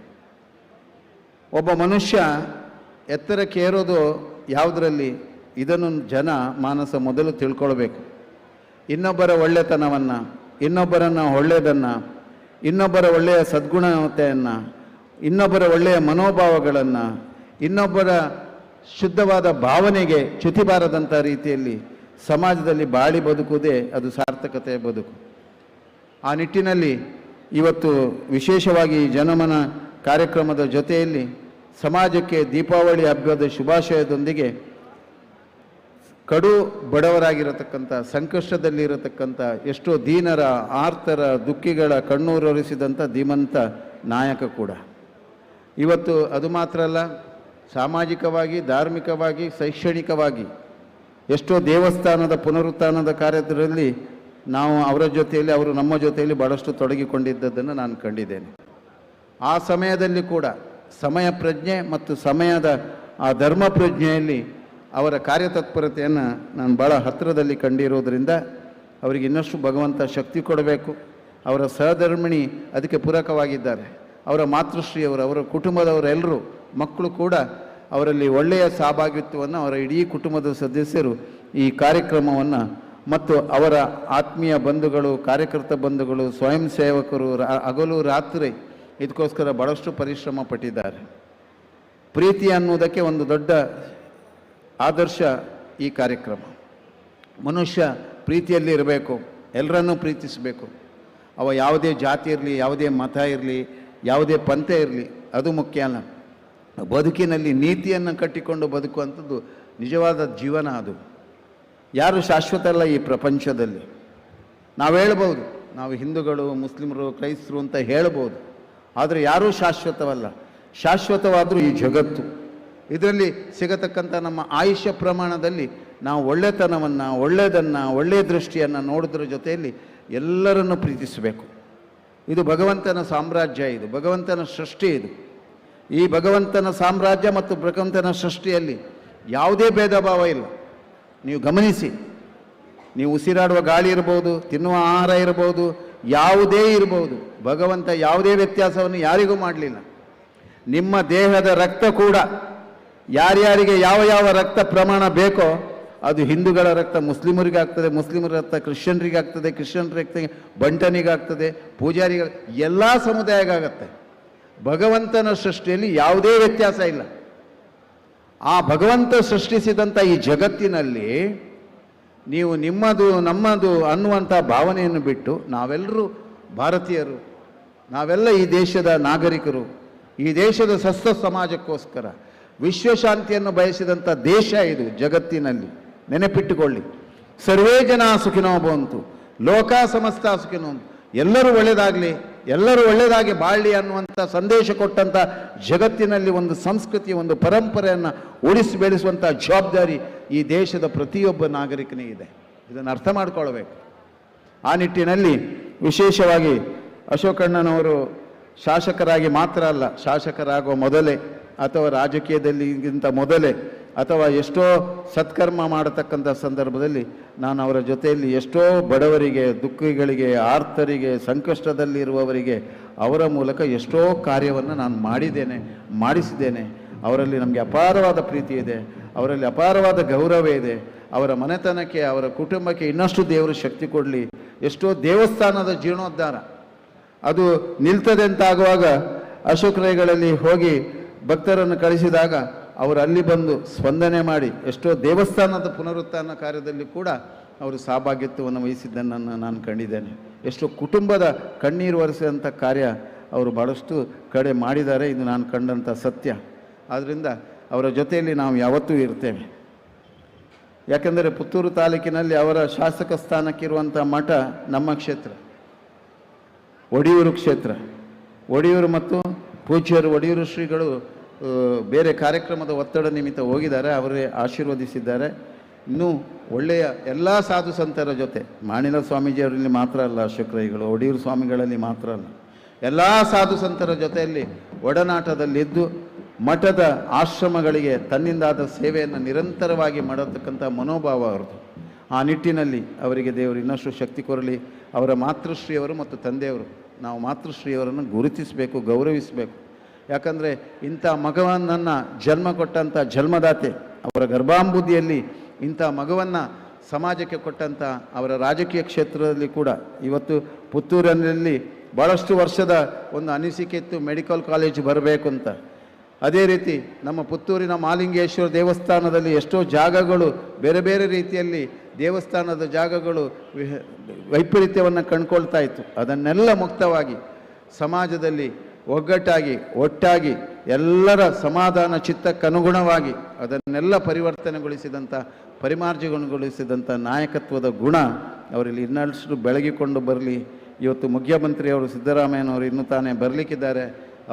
ಒಬ್ಬ ಮನುಷ್ಯ ಎತ್ತರಕ್ಕೆ ಏರೋದು ಯಾವುದರಲ್ಲಿ, ಇದನ್ನು ಜನ ಮಾನಸ ಮೊದಲು ತಿಳ್ಕೊಳ್ಬೇಕು. ಇನ್ನೊಬ್ಬರ ಒಳ್ಳೆತನವನ್ನು, ಇನ್ನೊಬ್ಬರನ್ನು ಒಳ್ಳೆಯದನ್ನು, ಇನ್ನೊಬ್ಬರ ಒಳ್ಳೆಯ ಸದ್ಗುಣತೆಯನ್ನು, ಇನ್ನೊಬ್ಬರ ಒಳ್ಳೆಯ ಮನೋಭಾವಗಳನ್ನು, ಇನ್ನೊಬ್ಬರ ಶುದ್ಧವಾದ ಭಾವನೆಗೆ ಚ್ಯುತಿ ಬಾರದಂಥ ರೀತಿಯಲ್ಲಿ ಸಮಾಜದಲ್ಲಿ ಬಾಳಿ ಬದುಕುವುದೇ ಅದು ಸಾರ್ಥಕತೆಯ ಬದುಕು. ಆ ನಿಟ್ಟಿನಲ್ಲಿ ಇವತ್ತು ವಿಶೇಷವಾಗಿ ಜನಮನ ಕಾರ್ಯಕ್ರಮದ ಜೊತೆಯಲ್ಲಿ ಸಮಾಜಕ್ಕೆ ದೀಪಾವಳಿ ಹಬ್ಬದ ಶುಭಾಶಯದೊಂದಿಗೆ ಕಡು ಬಡವರಾಗಿರತಕ್ಕಂಥ, ಸಂಕಷ್ಟದಲ್ಲಿರತಕ್ಕಂಥ ಎಷ್ಟೋ ದೀನರ, ಆರ್ತರ, ದುಃಖಿಗಳ ಕಣ್ಣೂರೊರೆಸಿದಂಥ ಧೀಮಂತ ನಾಯಕ ಕೂಡ. ಇವತ್ತು ಅದು ಮಾತ್ರ ಅಲ್ಲ, ಸಾಮಾಜಿಕವಾಗಿ, ಧಾರ್ಮಿಕವಾಗಿ, ಶೈಕ್ಷಣಿಕವಾಗಿ ಎಷ್ಟೋ ದೇವಸ್ಥಾನದ ಪುನರುತ್ಥಾನದ ಕಾರ್ಯದಲ್ಲಿ ನಾವು ಅವರ ಜೊತೆಯಲ್ಲಿ, ಅವರು ನಮ್ಮ ಜೊತೆಯಲ್ಲಿ ಭಾಳಷ್ಟು ತೊಡಗಿಕೊಂಡಿದ್ದದನ್ನು ನಾನು ಕಂಡಿದ್ದೇನೆ. ಆ ಸಮಯದಲ್ಲಿ ಕೂಡ ಸಮಯ ಪ್ರಜ್ಞೆ ಮತ್ತು ಸಮಯದ ಆ ಧರ್ಮ ಪ್ರಜ್ಞೆಯಲ್ಲಿ ಅವರ ಕಾರ್ಯತತ್ಪರತೆಯನ್ನು ನಾನು ಭಾಳ ಹತ್ತಿರದಲ್ಲಿ ಕಂಡಿರೋದ್ರಿಂದ ಅವರಿಗೆ ಇನ್ನಷ್ಟು ಭಗವಂತ ಶಕ್ತಿ ಕೊಡಬೇಕು. ಅವರ ಸಹಧರ್ಮಿಣಿ ಅದಕ್ಕೆ ಪೂರಕವಾಗಿದ್ದಾರೆ. ಅವರ ಮಾತೃಶ್ರೀಯವರು, ಅವರ ಕುಟುಂಬದವರೆಲ್ಲರೂ, ಮಕ್ಕಳು ಕೂಡ ಅವರಲ್ಲಿ ಒಳ್ಳೆಯ ಸಹಭಾಗಿತ್ವವನ್ನು, ಅವರ ಇಡೀ ಕುಟುಂಬದ ಸದಸ್ಯರು ಈ ಕಾರ್ಯಕ್ರಮವನ್ನು ಮತ್ತು ಅವರ ಆತ್ಮೀಯ ಬಂಧುಗಳು, ಕಾರ್ಯಕರ್ತ ಬಂಧುಗಳು, ಸ್ವಯಂ ಸೇವಕರು ಹಗಲು ರಾತ್ರಿ ಇದಕ್ಕೋಸ್ಕರ ಭಾಳಷ್ಟು ಪರಿಶ್ರಮ ಪಟ್ಟಿದ್ದಾರೆ. ಪ್ರೀತಿ ಅನ್ನೋದಕ್ಕೆ ಒಂದು ದೊಡ್ಡ ಆದರ್ಶ ಈ ಕಾರ್ಯಕ್ರಮ. ಮನುಷ್ಯ ಪ್ರೀತಿಯಲ್ಲಿ ಇರಬೇಕು, ಎಲ್ಲರನ್ನೂ ಪ್ರೀತಿಸಬೇಕು. ಅವ ಯಾವುದೇ ಜಾತಿ ಇರಲಿ, ಯಾವುದೇ ಮತ ಇರಲಿ, ಯಾವುದೇ ಪಂಥ ಇರಲಿ, ಅದು ಮುಖ್ಯ ಅಲ್ಲ. ಬದುಕಿನಲ್ಲಿ ನೀತಿಯನ್ನು ಕಟ್ಟಿಕೊಂಡು ಬದುಕುವಂಥದ್ದು ನಿಜವಾದ ಜೀವನ. ಅದು ಯಾರು ಶಾಶ್ವತ ಅಲ್ಲ ಈ ಪ್ರಪಂಚದಲ್ಲಿ. ನಾವು ಹೇಳ್ಬೋದು, ನಾವು ಹಿಂದೂಗಳು, ಮುಸ್ಲಿಮರು, ಕ್ರೈಸ್ತರು ಅಂತ ಹೇಳ್ಬೋದು, ಆದರೆ ಯಾರೂ ಶಾಶ್ವತವಲ್ಲ. ಶಾಶ್ವತವಾದರೂ ಈ ಜಗತ್ತು. ಇದರಲ್ಲಿ ಸಿಗತಕ್ಕಂಥ ನಮ್ಮ ಆಯುಷ್ಯ ಪ್ರಮಾಣದಲ್ಲಿ ನಾವು ಒಳ್ಳೆತನವನ್ನು, ಒಳ್ಳೆಯದನ್ನು, ಒಳ್ಳೆಯ ದೃಷ್ಟಿಯನ್ನು ನೋಡೋದ್ರ ಜೊತೆಯಲ್ಲಿ ಎಲ್ಲರನ್ನು ಪ್ರೀತಿಸಬೇಕು. ಇದು ಭಗವಂತನ ಸಾಮ್ರಾಜ್ಯ, ಇದು ಭಗವಂತನ ಸೃಷ್ಟಿ. ಇದು ಈ ಭಗವಂತನ ಸಾಮ್ರಾಜ್ಯ ಮತ್ತು ಭಗವಂತನ ಸೃಷ್ಟಿಯಲ್ಲಿ ಯಾವುದೇ ಭೇದ ಭಾವ ಇಲ್ಲ. ನೀವು ಗಮನಿಸಿ, ನೀವು ಉಸಿರಾಡುವ ಗಾಳಿ ಇರ್ಬೋದು, ತಿನ್ನುವ ಆಹಾರ ಇರ್ಬೋದು, ಯಾವುದೇ ಇರ್ಬೋದು, ಭಗವಂತ ಯಾವುದೇ ವ್ಯತ್ಯಾಸವನ್ನು ಯಾರಿಗೂ ಮಾಡಲಿಲ್ಲ. ನಿಮ್ಮ ದೇಹದ ರಕ್ತ ಕೂಡ ಯಾರ್ಯಾರಿಗೆ ಯಾವ ಯಾವ ರಕ್ತ ಪ್ರಮಾಣ ಬೇಕೋ ಅದು ಹಿಂದೂಗಳ ರಕ್ತ ಮುಸ್ಲಿಮರಿಗಾಗ್ತದೆ, ಮುಸ್ಲಿಮರ ರಕ್ತ ಕ್ರಿಶ್ಚಿಯನ್ರಿಗಾಗ್ತದೆ, ಕ್ರಿಶ್ಚಿಯನ್ರ ರಕ್ತ ಬಂಟನಿಗಾಗ್ತದೆ, ಪೂಜಾರಿಗಳ ಎಲ್ಲ ಸಮುದಾಯಗಾಗತ್ತೆ. ಭಗವಂತನ ಸೃಷ್ಟಿಯಲ್ಲಿ ಯಾವುದೇ ವ್ಯತ್ಯಾಸ ಇಲ್ಲ. ಆ ಭಗವಂತ ಸೃಷ್ಟಿಸಿದಂಥ ಈ ಜಗತ್ತಿನಲ್ಲಿ ನೀವು ನಿಮ್ಮದು ನಮ್ಮದು ಅನ್ನುವಂಥ ಭಾವನೆಯನ್ನು ಬಿಟ್ಟು ನಾವೆಲ್ಲರೂ ಭಾರತೀಯರು, ನಾವೆಲ್ಲ ಈ ದೇಶದ ನಾಗರಿಕರು, ಈ ದೇಶದ ಸ್ವಸ್ಥ ಸಮಾಜಕ್ಕೋಸ್ಕರ ವಿಶ್ವಶಾಂತಿಯನ್ನು ಬಯಸಿದಂಥ ದೇಶ ಇದು ಜಗತ್ತಿನಲ್ಲಿ. ನೆನಪಿಟ್ಟುಕೊಳ್ಳಿ, ಸರ್ವೇ ಜನ ಸುಖಿನೋ ಭವಂತು, ಲೋಕ ಸಮಸ್ತ ಸುಖಿನೋ, ಎಲ್ಲರೂ ಒಳ್ಳೆಯದಾಗಲಿ, ಎಲ್ಲರೂ ಒಳ್ಳೆಯದಾಗಿ ಬಾಳಲಿ ಅನ್ನುವಂಥ ಸಂದೇಶ ಕೊಟ್ಟಂಥ ಜಗತ್ತಿನಲ್ಲಿ ಒಂದು ಸಂಸ್ಕೃತಿ, ಒಂದು ಪರಂಪರೆಯನ್ನು ಉಳಿಸಿ ಬೆಳೆಸುವಂಥ ಜವಾಬ್ದಾರಿ ಈ ದೇಶದ ಪ್ರತಿಯೊಬ್ಬ ನಾಗರಿಕನಿಗೆ ಇದೆ. ಇದನ್ನು ಅರ್ಥ ಮಾಡಿಕೊಳ್ಬೇಕು. ಆ ನಿಟ್ಟಿನಲ್ಲಿ ವಿಶೇಷವಾಗಿ ಅಶೋಕಣ್ಣನವರು ಶಾಸಕರಾಗಿ ಮಾತ್ರ ಅಲ್ಲ, ಶಾಸಕರಾಗುವ ಮೊದಲೇ ಅಥವಾ ರಾಜಕೀಯದಲ್ಲಿಗಿಂತ ಮೊದಲೇ ಅಥವಾ ಎಷ್ಟೋ ಸತ್ಕರ್ಮ ಮಾಡತಕ್ಕಂಥ ಸಂದರ್ಭದಲ್ಲಿ ನಾನು ಅವರ ಜೊತೆಯಲ್ಲಿ ಎಷ್ಟೋ ಬಡವರಿಗೆ, ದುಃಖಿಗಳಿಗೆ, ಆರ್ತರಿಗೆ, ಸಂಕಷ್ಟದಲ್ಲಿರುವವರಿಗೆ ಅವರ ಮೂಲಕ ಎಷ್ಟೋ ಕಾರ್ಯವನ್ನು ನಾನು ಮಾಡಿಸಿದ್ದೇನೆ. ಅವರಲ್ಲಿ ನಮಗೆ ಅಪಾರವಾದ ಪ್ರೀತಿ ಇದೆ, ಅವರಲ್ಲಿ ಅಪಾರವಾದ ಗೌರವ ಇದೆ. ಅವರ ಮನೆತನಕ್ಕೆ, ಅವರ ಕುಟುಂಬಕ್ಕೆ ಇನ್ನಷ್ಟು ದೇವರು ಶಕ್ತಿ ಕೊಡಲಿ. ಎಷ್ಟೋ ದೇವಸ್ಥಾನದ ಜೀರ್ಣೋದ್ಧಾರ ಅದು ನಿಲ್ತದೆ ಅಂತಾಗುವಾಗ ಅಶೋಕ್ ರೈಗಳಲ್ಲಿ ಹೋಗಿ ಭಕ್ತರನ್ನು ಕಳಿಸಿದಾಗ ಅವರು ಅಲ್ಲಿ ಬಂದು ಸ್ಪಂದನೆ ಮಾಡಿ ಎಷ್ಟೋ ದೇವಸ್ಥಾನದ ಪುನರುತ್ಥಾನ ಕಾರ್ಯದಲ್ಲಿ ಕೂಡ ಅವರು ಸಹಭಾಗಿತ್ವವನ್ನು ವಹಿಸಿದ್ದನ್ನು ನಾನು ಕಂಡಿದ್ದೇನೆ. ಎಷ್ಟೋ ಕುಟುಂಬದ ಕಣ್ಣೀರು ಒರೆಸುವಂಥ ಕಾರ್ಯ ಅವರು ಭಾಳಷ್ಟು ಕಡೆ ಮಾಡಿದ್ದಾರೆ, ಇದು ನಾನು ಕಂಡಂಥ ಸತ್ಯ. ಆದ್ದರಿಂದ ಅವರ ಜೊತೆಯಲ್ಲಿ ನಾವು ಯಾವತ್ತೂ ಇರ್ತೇವೆ. ಯಾಕೆಂದರೆ ಪುತ್ತೂರು ತಾಲೂಕಿನಲ್ಲಿ ಅವರ ಶಾಸಕ ಸ್ಥಾನಕ್ಕಿರುವಂಥ ಮಠ ನಮ್ಮ ಕ್ಷೇತ್ರ, ಒಡಿಯೂರು ಕ್ಷೇತ್ರ. ಒಡಿಯೂರು ಮತ್ತು ಪೂಜ್ಯರು ಒಡಿಯೂರು ಶ್ರೀಗಳು ಬೇರೆ ಕಾರ್ಯಕ್ರಮದ ಒತ್ತಡ ನಿಮಿತ್ತ ಹೋಗಿದ್ದಾರೆ, ಅವರೇ ಆಶೀರ್ವದಿಸಿದ್ದಾರೆ. ಇನ್ನೂ ಒಳ್ಳೆಯ ಎಲ್ಲ ಸಾಧು ಸಂತರ ಜೊತೆ, ಮಾಣಿಲ ಸ್ವಾಮೀಜಿಯವರಲ್ಲಿ ಮಾತ್ರ ಅಲ್ಲ, ಅಶೋಕರೈಗಳು ಒಡಿಯೂರು ಸ್ವಾಮಿಗಳಲ್ಲಿ ಮಾತ್ರ ಅಲ್ಲ, ಎಲ್ಲ ಸಾಧು ಸಂತರ ಜೊತೆಯಲ್ಲಿ ಒಡನಾಟದಲ್ಲಿದ್ದು ಮಠದ ಆಶ್ರಮಗಳಿಗೆ ತನ್ನಿಂದಾದ ಸೇವೆಯನ್ನು ನಿರಂತರವಾಗಿ ಮಾಡತಕ್ಕಂಥ ಮನೋಭಾವ ಅವರದು. ಆ ನಿಟ್ಟಿನಲ್ಲಿ ಅವರಿಗೆ ದೇವರು ಇನ್ನಷ್ಟು ಶಕ್ತಿ ಕೊರಲಿ. ಅವರ ಮಾತೃಶ್ರೀಯವರು ಮತ್ತು ತಂದೆಯವರು, ನಾವು ಮಾತೃಶ್ರೀಯವರನ್ನು ಗುರುತಿಸಬೇಕು, ಗೌರವಿಸಬೇಕು. ಯಾಕಂದರೆ ಇಂಥ ಮಗನನ್ನು ಜನ್ಮ ಕೊಟ್ಟಂಥ ಜನ್ಮದಾತೆ, ಅವರ ಗರ್ಭಾಂಬುದಿಯಲ್ಲಿ ಇಂಥ ಮಗವನ್ನು ಸಮಾಜಕ್ಕೆ ಕೊಟ್ಟಂಥ ಅವರ ರಾಜಕೀಯ ಕ್ಷೇತ್ರದಲ್ಲಿ ಕೂಡ ಇವತ್ತು ಪುತ್ತೂರಿನಲ್ಲಿ ಭಾಳಷ್ಟು ವರ್ಷದ ಒಂದು ಅನಿಸಿಕೆ ಇತ್ತು ಮೆಡಿಕಲ್ ಕಾಲೇಜ್ ಬರಬೇಕು ಅಂತ. ಅದೇ ರೀತಿ ನಮ್ಮ ಪುತ್ತೂರಿನ ಮಾಲಿಂಗೇಶ್ವರ ದೇವಸ್ಥಾನದಲ್ಲಿ ಎಷ್ಟೋ ಜಾಗಗಳು ಬೇರೆ ಬೇರೆ ರೀತಿಯಲ್ಲಿ ದೇವಸ್ಥಾನದ ಜಾಗಗಳು ವೈಪರೀತ್ಯವನ್ನು ಕಂಡುಕೊಳ್ತಾ ಇತ್ತು. ಅದನ್ನೆಲ್ಲ ಮುಕ್ತವಾಗಿ ಸಮಾಜದಲ್ಲಿ ಒಗ್ಗಟ್ಟಾಗಿ ಒಟ್ಟಾಗಿ ಎಲ್ಲರ ಸಮಾಧಾನ ಚಿತ್ತಕ್ಕನುಗುಣವಾಗಿ ಅದನ್ನೆಲ್ಲ ಪರಿವರ್ತನೆಗೊಳಿಸಿದಂಥ ಪರಿಮಾರ್ಜನೆಗೊಳಿಸಿದಂಥ ನಾಯಕತ್ವದ ಗುಣ ಅವರಲ್ಲಿ ಇನ್ನಷ್ಟು ಬೆಳಗಿಕೊಂಡು ಬರಲಿ. ಇವತ್ತು ಮುಖ್ಯಮಂತ್ರಿಯವರು ಸಿದ್ದರಾಮಯ್ಯನವರು ಇನ್ನೂ ತಾನೇ ಬರಲಿಕ್ಕಿದ್ದಾರೆ.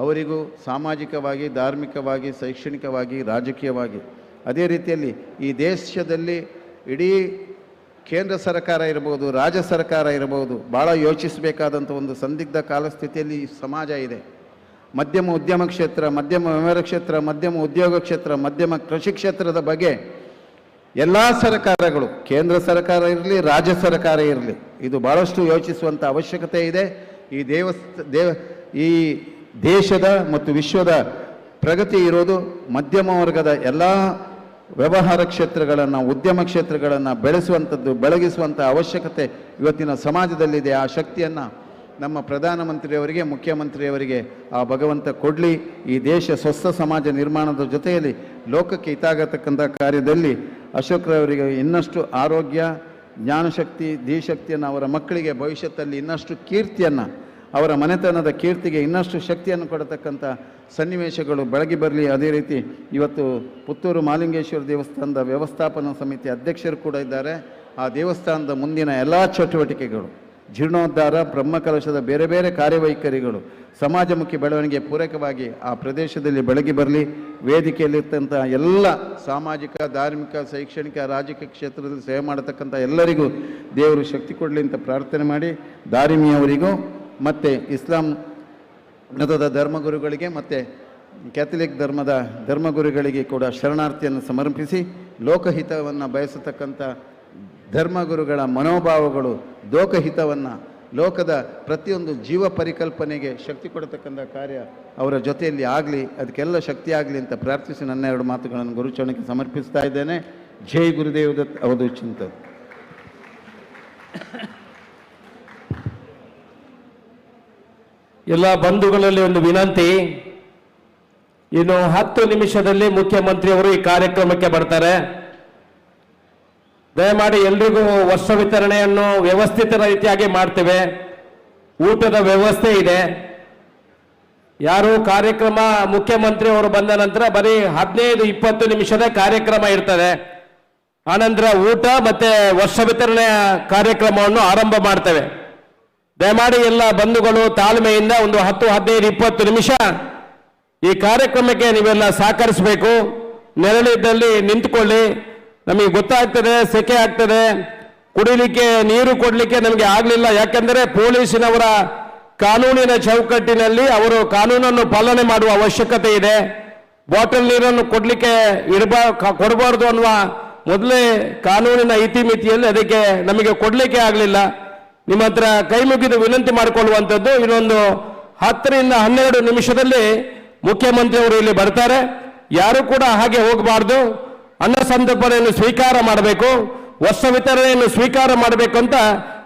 ಅವರಿಗೂ ಸಾಮಾಜಿಕವಾಗಿ, ಧಾರ್ಮಿಕವಾಗಿ, ಶೈಕ್ಷಣಿಕವಾಗಿ, ರಾಜಕೀಯವಾಗಿ, ಅದೇ ರೀತಿಯಲ್ಲಿ ಈ ದೇಶದಲ್ಲಿ ಇಡೀ ಕೇಂದ್ರ ಸರ್ಕಾರ ಇರ್ಬೋದು, ರಾಜ್ಯ ಸರ್ಕಾರ ಇರ್ಬೋದು, ಭಾಳ ಯೋಚಿಸಬೇಕಾದಂಥ ಒಂದು ಸಂದಿಗ್ಧ ಕಾಲಸ್ಥಿತಿಯಲ್ಲಿ ಈ ಸಮಾಜ ಇದೆ. ಮಧ್ಯಮ ಉದ್ಯಮ ಕ್ಷೇತ್ರ, ಮಧ್ಯಮ ವ್ಯವಹಾರ ಕ್ಷೇತ್ರ, ಮಧ್ಯಮ ಉದ್ಯೋಗ ಕ್ಷೇತ್ರ, ಮಧ್ಯಮ ಕೃಷಿ ಕ್ಷೇತ್ರದ ಬಗ್ಗೆ ಎಲ್ಲ ಸರ್ಕಾರಗಳು, ಕೇಂದ್ರ ಸರ್ಕಾರ ಇರಲಿ, ರಾಜ್ಯ ಸರ್ಕಾರ ಇರಲಿ, ಇದು ಭಾಳಷ್ಟು ಯೋಚಿಸುವಂಥ ಅವಶ್ಯಕತೆ ಇದೆ. ಈ ದೇಶದ ಮತ್ತು ವಿಶ್ವದ ಪ್ರಗತಿ ಇರೋದು ಮಧ್ಯಮ ವರ್ಗದ ಎಲ್ಲ ವ್ಯವಹಾರ ಕ್ಷೇತ್ರಗಳನ್ನು, ಉದ್ಯಮ ಕ್ಷೇತ್ರಗಳನ್ನು ಬೆಳೆಸುವಂಥದ್ದು, ಬೆಳಗಿಸುವಂಥ ಅವಶ್ಯಕತೆ ಇವತ್ತಿನ ಸಮಾಜದಲ್ಲಿದೆ. ಆ ಶಕ್ತಿಯನ್ನು ನಮ್ಮ ಪ್ರಧಾನಮಂತ್ರಿಯವರಿಗೆ, ಮುಖ್ಯಮಂತ್ರಿಯವರಿಗೆ ಆ ಭಗವಂತ ಕೊಡಲಿ. ಈ ದೇಶ ಸ್ವಸ್ಥ ಸಮಾಜ ನಿರ್ಮಾಣದ ಜೊತೆಯಲ್ಲಿ ಲೋಕಕ್ಕೆ ಹಿತಾಗತಕ್ಕಂಥ ಕಾರ್ಯದಲ್ಲಿ ಅಶೋಕ್ರವರಿಗೆ ಇನ್ನಷ್ಟು ಆರೋಗ್ಯ, ಜ್ಞಾನಶಕ್ತಿ, ಧೀಶಕ್ತಿಯನ್ನು, ಅವರ ಮಕ್ಕಳಿಗೆ ಭವಿಷ್ಯದಲ್ಲಿ ಇನ್ನಷ್ಟು ಕೀರ್ತಿಯನ್ನು, ಅವರ ಮನೆತನದ ಕೀರ್ತಿಗೆ ಇನ್ನಷ್ಟು ಶಕ್ತಿಯನ್ನು ಕೊಡತಕ್ಕಂಥ ಸನ್ನಿವೇಶಗಳು ಬೆಳಗಿ ಬರಲಿ. ಅದೇ ರೀತಿ ಇವತ್ತು ಪುತ್ತೂರು ಮಾಲಿಂಗೇಶ್ವರ ದೇವಸ್ಥಾನದ ವ್ಯವಸ್ಥಾಪನಾ ಸಮಿತಿ ಅಧ್ಯಕ್ಷರು ಕೂಡ ಇದ್ದಾರೆ. ಆ ದೇವಸ್ಥಾನದ ಮುಂದಿನ ಎಲ್ಲ ಚಟುವಟಿಕೆಗಳು, ಜೀರ್ಣೋದ್ಧಾರ, ಬ್ರಹ್ಮಕಲಶದ ಬೇರೆ ಬೇರೆ ಕಾರ್ಯವೈಖರಿಗಳು ಸಮಾಜಮುಖಿ ಬೆಳವಣಿಗೆ ಪೂರಕವಾಗಿ ಆ ಪ್ರದೇಶದಲ್ಲಿ ಬೆಳಗಿ ಬರಲಿ. ವೇದಿಕೆಯಲ್ಲಿರ್ತಂಥ ಎಲ್ಲ ಸಾಮಾಜಿಕ, ಧಾರ್ಮಿಕ, ಶೈಕ್ಷಣಿಕ, ರಾಜಕೀಯ ಕ್ಷೇತ್ರದಲ್ಲಿ ಸೇವೆ ಮಾಡತಕ್ಕಂಥ ಎಲ್ಲರಿಗೂ ದೇವರು ಶಕ್ತಿ ಕೊಡಲಿ ಅಂತ ಪ್ರಾರ್ಥನೆ ಮಾಡಿ, ದಾರಿಮಿಯವರಿಗೂ ಮತ್ತು ಇಸ್ಲಾಂ ಮತದ ಧರ್ಮಗುರುಗಳಿಗೆ ಮತ್ತು ಕ್ಯಾಥಲಿಕ್ ಧರ್ಮದ ಧರ್ಮಗುರುಗಳಿಗೆ ಕೂಡ ಶರಣಾರ್ಥಿಯನ್ನು ಸಮರ್ಪಿಸಿ, ಲೋಕಹಿತವನ್ನು ಬಯಸತಕ್ಕಂಥ ಧರ್ಮಗುರುಗಳ ಮನೋಭಾವಗಳು ಲೋಕಹಿತವನ್ನು, ಲೋಕದ ಪ್ರತಿಯೊಂದು ಜೀವ ಪರಿಕಲ್ಪನೆಗೆ ಶಕ್ತಿ ಕೊಡತಕ್ಕಂಥ ಕಾರ್ಯ ಅವರ ಜೊತೆಯಲ್ಲಿ ಆಗಲಿ, ಅದಕ್ಕೆಲ್ಲ ಶಕ್ತಿ ಆಗಲಿ ಅಂತ ಪ್ರಾರ್ಥಿಸಿ ನನ್ನ ಎರಡು ಮಾತುಗಳನ್ನು ಗುರುಚರಣಕ್ಕೆ ಸಮರ್ಪಿಸ್ತಾ ಇದ್ದೇನೆ. ಜೈ ಗುರುದೇವ್ ದತ್ ಅವಧೂತ್ ಚಿಂತನ್. ಎಲ್ಲ ಬಂಧುಗಳಲ್ಲಿ ಒಂದು ವಿನಂತಿ, ಇನ್ನು 10 ನಿಮಿಷದಲ್ಲಿ ಮುಖ್ಯಮಂತ್ರಿಯವರು ಈ ಕಾರ್ಯಕ್ರಮಕ್ಕೆ ಬರ್ತಾರೆ. ದಯಮಾಡಿ ಎಲ್ರಿಗೂ ವರ್ಷ ವಿತರಣೆಯನ್ನು ವ್ಯವಸ್ಥಿತ ರೀತಿಯಾಗಿ ಮಾಡ್ತೇವೆ. ಊಟದ ವ್ಯವಸ್ಥೆ ಇದೆ. ಯಾರು ಕಾರ್ಯಕ್ರಮ ಮುಖ್ಯಮಂತ್ರಿ ಅವರು ಬಂದ ನಂತರ ಬರೀ 15-20 ನಿಮಿಷದ ಕಾರ್ಯಕ್ರಮ ಇರ್ತದೆ. ಆನಂತರ ಊಟ ಮತ್ತೆ ವರ್ಷ ವಿತರಣೆಯ ಕಾರ್ಯಕ್ರಮವನ್ನು ಆರಂಭ ಮಾಡ್ತೇವೆ. ದಯಮಾಡಿ ಎಲ್ಲ ಬಂಧುಗಳು ತಾಳ್ಮೆಯಿಂದ ಒಂದು 10-15-20 ನಿಮಿಷ ಈ ಕಾರ್ಯಕ್ರಮಕ್ಕೆ ನೀವೆಲ್ಲ ಸಹಕರಿಸಬೇಕು. ನೆರಳಿದ್ದಲ್ಲಿ ನಿಂತುಕೊಳ್ಳಿ. ನಮಗೆ ಗೊತ್ತಾಗ್ತದೆ ಸೆಕೆ ಆಗ್ತದೆ, ಕುಡಿಲಿಕ್ಕೆ ನೀರು ಕೊಡಲಿಕ್ಕೆ ನಮಗೆ ಆಗಲಿಲ್ಲ. ಯಾಕೆಂದರೆ ಪೊಲೀಸಿನವರ ಕಾನೂನಿನ ಚೌಕಟ್ಟಿನಲ್ಲಿ ಅವರು ಕಾನೂನನ್ನು ಪಾಲನೆ ಮಾಡುವ ಅವಶ್ಯಕತೆ ಇದೆ. ಬಾಟಲ್ ನೀರನ್ನು ಕೊಡಲಿಕ್ಕೆ ಕೊಡಬಾರ್ದು ಅನ್ನುವ ಮೊದಲೇ ಕಾನೂನಿನ ಇತಿಮಿತಿಯಲ್ಲಿ ಅದಕ್ಕೆ ನಮಗೆ ಕೊಡಲಿಕ್ಕೆ ಆಗಲಿಲ್ಲ. ನಿಮ್ಮ ಹತ್ರ ಕೈ ಮುಗಿದು ವಿನಂತಿ ಮಾಡಿಕೊಳ್ಳುವಂಥದ್ದು, ಇನ್ನೊಂದು 10-12 ನಿಮಿಷದಲ್ಲಿ ಮುಖ್ಯಮಂತ್ರಿಯವರು ಇಲ್ಲಿ ಬರ್ತಾರೆ. ಯಾರು ಕೂಡ ಹಾಗೆ ಹೋಗಬಾರ್ದು. ಅನ್ನ ಸಂತರ್ಪಣೆಯನ್ನು ಸ್ವೀಕಾರ ಮಾಡಬೇಕು, ವರ್ಷ ವಿತರಣೆಯನ್ನು ಸ್ವೀಕಾರ ಮಾಡಬೇಕು ಅಂತ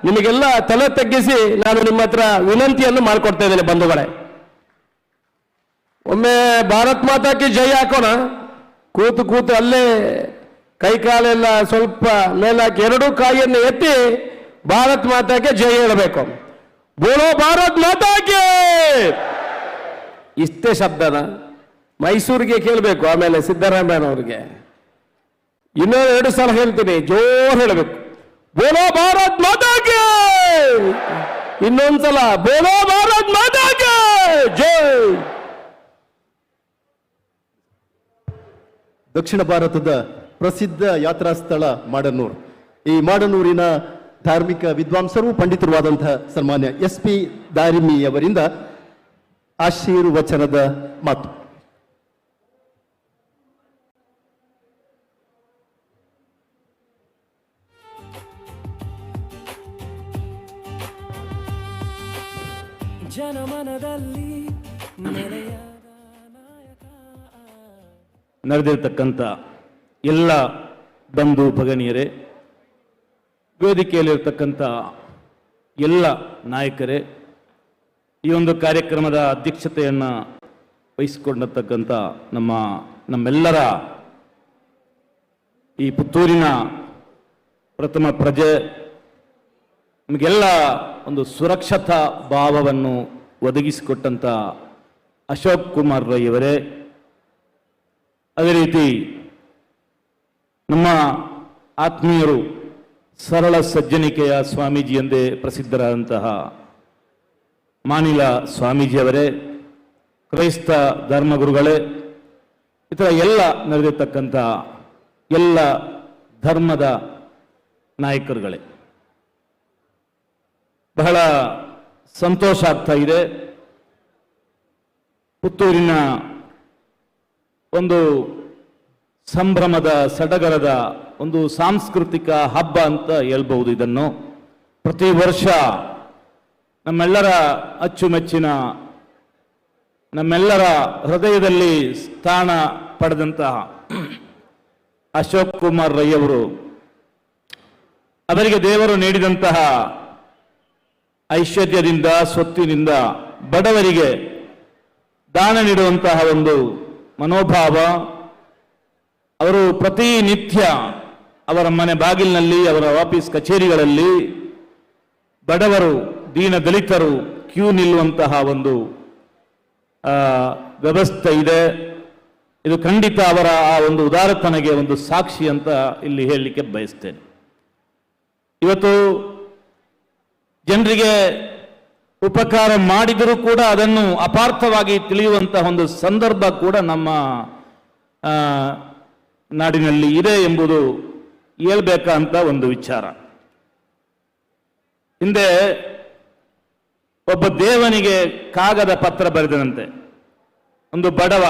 ನಿಮಗೆಲ್ಲ ತಲೆ ತಗ್ಗಿಸಿ ನಾನು ನಿಮ್ಮ ಹತ್ರ ವಿನಂತಿಯನ್ನು ಮಾಡಿಕೊಡ್ತಾ ಇದ್ದೇನೆ ಬಂಧುಗಳೇ. ಒಮ್ಮೆ ಭಾರತ್ ಮಾತಾ ಕಿ ಜೈ ಹಾಕೋಣ. ಕೂತು ಅಲ್ಲೇ ಕೈಕಾಲೆಲ್ಲ ಸ್ವಲ್ಪ ಮೇಲಾಕಿ ಎರಡೂ ಕಾಯಿಯನ್ನು ಎತ್ತಿ ಭಾರತ್ ಮಾತಾಗೆ ಜೈ ಹೇಳಬೇಕು. ಬೋಲೋ ಭಾರತ್ ಮಾತಾಗೆ. ಇಷ್ಟೇ ಶಬ್ದನ ಮೈಸೂರಿಗೆ ಕೇಳಬೇಕು, ಆಮೇಲೆ ಸಿದ್ದರಾಮಯ್ಯನವ್ರಿಗೆ ಇನ್ನೂ 2 ಸಲ ಹೇಳ್ತೀನಿ, ಜೋರ್ ಹೇಳಬೇಕು. ಬೋಲೋ ಭಾರತ್ ಮಾತಾಗೆ. ಇನ್ನೊಂದ್ಸಲ ಬೋಲೋ ಭಾರತ್ ಮಾತಾಗೆ ಜೈ. ದಕ್ಷಿಣ ಭಾರತದ ಪ್ರಸಿದ್ಧ ಯಾತ್ರಾ ಸ್ಥಳ ಮಾಡನ್ನೂರು. ಈ ಮಾಡನ್ನೂರಿನ ಧಾರ್ಮಿಕ ವಿದ್ವಾಂಸರು ಪಂಡಿತರು ಆದಂತಹ ಸನ್ಮಾನ್ಯ SP ದಾರಿಮಿ ಅವರಿಂದ ಆಶೀರ್ವಚನದ ಮಾತು. ಜನಮನದಲ್ಲಿ ನಡೆದಿರ್ತಕ್ಕಂಥ ಎಲ್ಲ ಬಂಧು ಭಗನಿಯರೇ, ವೇದಿಕೆಯಲ್ಲಿರ್ತಕ್ಕಂಥ ಎಲ್ಲ ನಾಯಕರೇ, ಈ ಒಂದು ಕಾರ್ಯಕ್ರಮದ ಅಧ್ಯಕ್ಷತೆಯನ್ನು ವಹಿಸಿಕೊಂಡಿರ್ತಕ್ಕಂಥ ನಮ್ಮೆಲ್ಲರ ಈ ಪುತ್ತೂರಿನ ಪ್ರಥಮ ಪ್ರಜೆ, ನಮಗೆಲ್ಲ ಒಂದು ಸುರಕ್ಷತಾ ಭಾವವನ್ನು ಒದಗಿಸಿಕೊಟ್ಟಂಥ ಅಶೋಕ್ ಕುಮಾರ್ ರೈ ಅವರೇ, ಅದೇ ರೀತಿ ನಮ್ಮ ಆತ್ಮೀಯರು ಸರಳ ಸಜ್ಜನಿಕೆಯ ಸ್ವಾಮೀಜಿ ಎಂದೇ ಪ್ರಸಿದ್ಧರಾದಂತಹ ಮಾನಿಲ ಸ್ವಾಮೀಜಿಯವರೇ, ಕ್ರೈಸ್ತ ಧರ್ಮಗುರುಗಳೇ, ಇತರ ಎಲ್ಲ ನಡೆದಿರ್ತಕ್ಕಂಥ ಎಲ್ಲ ಧರ್ಮದ ನಾಯಕರುಗಳೇ, ಬಹಳ ಸಂತೋಷ ಆಗ್ತಾ ಇದೆ. ಪುತ್ತೂರಿನ ಒಂದು ಸಂಭ್ರಮದ ಸಡಗರದ ಒಂದು ಸಾಂಸ್ಕೃತಿಕ ಹಬ್ಬ ಅಂತ ಹೇಳ್ಬಹುದು ಇದನ್ನು. ಪ್ರತಿ ವರ್ಷ ನಮ್ಮೆಲ್ಲರ ಅಚ್ಚುಮೆಚ್ಚಿನ, ನಮ್ಮೆಲ್ಲರ ಹೃದಯದಲ್ಲಿ ಸ್ಥಾನ ಪಡೆದಂತಹ ಅಶೋಕ್ ಕುಮಾರ್ ರೈ ಅವರು, ಅವರಿಗೆ ದೇವರು ನೀಡಿದಂತಹ ಐಶ್ವರ್ಯದಿಂದ, ಸ್ವತ್ತಿನಿಂದ ಬಡವರಿಗೆ ದಾನ ನೀಡುವಂತಹ ಒಂದು ಮನೋಭಾವ, ಅವರು ಪ್ರತಿನಿತ್ಯ ಅವರ ಮನೆ ಬಾಗಿಲಿನಲ್ಲಿ, ಅವರ ಆಫೀಸ್ ಕಚೇರಿಗಳಲ್ಲಿ ಬಡವರು, ದೀನ ದಲಿತರು ಕ್ಯೂ ನಿಲ್ಲುವಂತಹ ಒಂದು ವ್ಯವಸ್ಥೆ ಇದೆ. ಇದು ಖಂಡಿತ ಅವರ ಆ ಒಂದು ಉದಾರತನೆಗೆ ಒಂದು ಸಾಕ್ಷಿ ಅಂತ ಇಲ್ಲಿ ಹೇಳಲಿಕ್ಕೆ ಬಯಸ್ತೇನೆ. ಇವತ್ತು ಜನರಿಗೆ ಉಪಕಾರ ಮಾಡಿದರೂ ಕೂಡ ಅದನ್ನು ಅಪಾರ್ಥವಾಗಿ ತಿಳಿಯುವಂತಹ ಒಂದು ಸಂದರ್ಭ ಕೂಡ ನಮ್ಮ ನಾಡಿನಲ್ಲಿ ಇದೆ ಎಂಬುದು ಹೇಳ್ಬೇಕಂತ ಒಂದು ವಿಚಾರ. ಹಿಂದೆ ಒಬ್ಬ ದೇವನಿಗೆ ಕಾಗದ ಪತ್ರ ಬರೆದನಂತೆ. ಒಂದು ಬಡವ,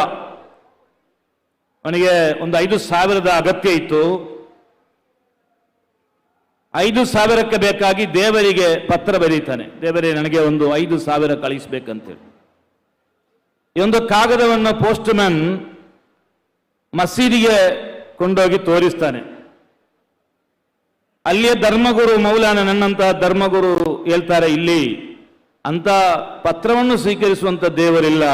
ಅವನಿಗೆ ಒಂದು 5,000 ಅಗತ್ಯ ಇತ್ತು. 5,000ಕ್ಕೆ ಬೇಕಾಗಿ ದೇವರಿಗೆ ಪತ್ರ ಬರೀತಾನೆ, ದೇವರೇ ನನಗೆ ಒಂದು 5,000 ಕಳಿಸ್ಬೇಕಂತೇಳಿ. ಈ ಒಂದು ಕಾಗದವನ್ನು ಪೋಸ್ಟ್ ಮ್ಯಾನ್ ಮಸೀದಿಗೆ ಕೊಂಡೋಗಿ ತೋರಿಸ್ತಾನೆ. ಅಲ್ಲಿಯ ಧರ್ಮಗುರು ಮೌಲಾನ, ನನ್ನಂತಹ ಧರ್ಮಗುರು ಹೇಳ್ತಾರೆ, ಇಲ್ಲಿ ಅಂತ ಪತ್ರವನ್ನು ಸ್ವೀಕರಿಸುವಂತ ದೇವರಿಲ್ಲ,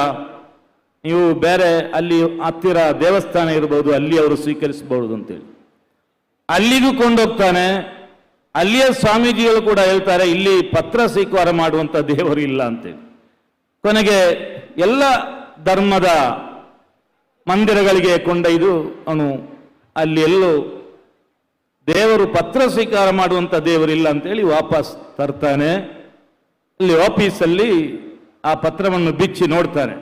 ನೀವು ಬೇರೆ ಅಲ್ಲಿ ಹತ್ತಿರ ದೇವಸ್ಥಾನ ಇರಬಹುದು, ಅಲ್ಲಿ ಅವರು ಸ್ವೀಕರಿಸಬಹುದು ಅಂತೇಳಿ. ಅಲ್ಲಿಗೂ ಕೊಂಡೋಗ್ತಾನೆ. ಅಲ್ಲಿಯ ಸ್ವಾಮೀಜಿಗಳು ಕೂಡ ಹೇಳ್ತಾರೆ, ಇಲ್ಲಿ ಪತ್ರ ಸ್ವೀಕಾರ ಮಾಡುವಂತ ದೇವರು ಇಲ್ಲ ಅಂತೇಳಿ. ಕೊನೆಗೆ ಎಲ್ಲ ಧರ್ಮದ ಮಂದಿರಗಳಿಗೆ ಕೊಂಡೊಯ್ದು ಅವನು ಅಲ್ಲಿ ಎಲ್ಲೂ ದೇವರು ಪತ್ರ ಸ್ವೀಕಾರ ಮಾಡುವಂತ ದೇವರಿಲ್ಲ ಅಂತೇಳಿ ವಾಪಸ್ ತರ್ತಾನೆ. ಅಲ್ಲಿ ಆಫೀಸಲ್ಲಿ ಆ ಪತ್ರವನ್ನು ಬಿಚ್ಚಿ ನೋಡ್ತಾನೆ.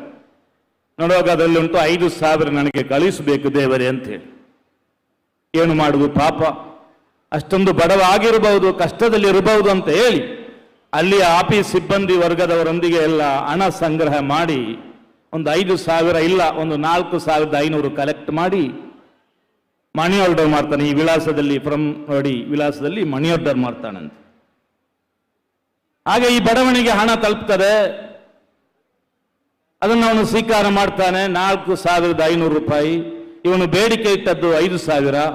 ನೋಡುವಾಗ ಅದರಲ್ಲಿ ಉಂಟು 5,000 ನನಗೆ ಕಳಿಸಬೇಕು ದೇವರೇ ಅಂತೇಳಿ. ಏನು ಮಾಡುವುದು ಪಾಪ, ಅಷ್ಟೊಂದು ಬಡವ ಆಗಿರಬಹುದು, ಕಷ್ಟದಲ್ಲಿ ಇರಬಹುದು ಅಂತ ಹೇಳಿ ಅಲ್ಲಿ ಆಫೀಸ್ ಸಿಬ್ಬಂದಿ ವರ್ಗದವರೊಂದಿಗೆ ಎಲ್ಲ ಹಣ ಸಂಗ್ರಹ ಮಾಡಿ ಒಂದು 5,000 ಇಲ್ಲ, ಒಂದು 4,500 ಕಲೆಕ್ಟ್ ಮಾಡಿ ಮನಿ ಆರ್ಡರ್ ಮಾಡ್ತಾನೆ. ಈ ವಿಳಾಸದಲ್ಲಿ ನೋಡಿ ವಿಳಾಸದಲ್ಲಿ ಮನಿ ಆರ್ಡರ್ ಮಾಡ್ತಾನಂತೆ. ಹಾಗೆ ಈ ಬಡವನಿಗೆ ಹಣ ತಲುಪ್ತದೆ. ಅದನ್ನು ಅವನು ಸ್ವೀಕಾರ ಮಾಡ್ತಾನೆ. 4,500 ರೂಪಾಯಿ. ಇವನು ಬೇಡಿಕೆ ಇಟ್ಟದ್ದು 5,000.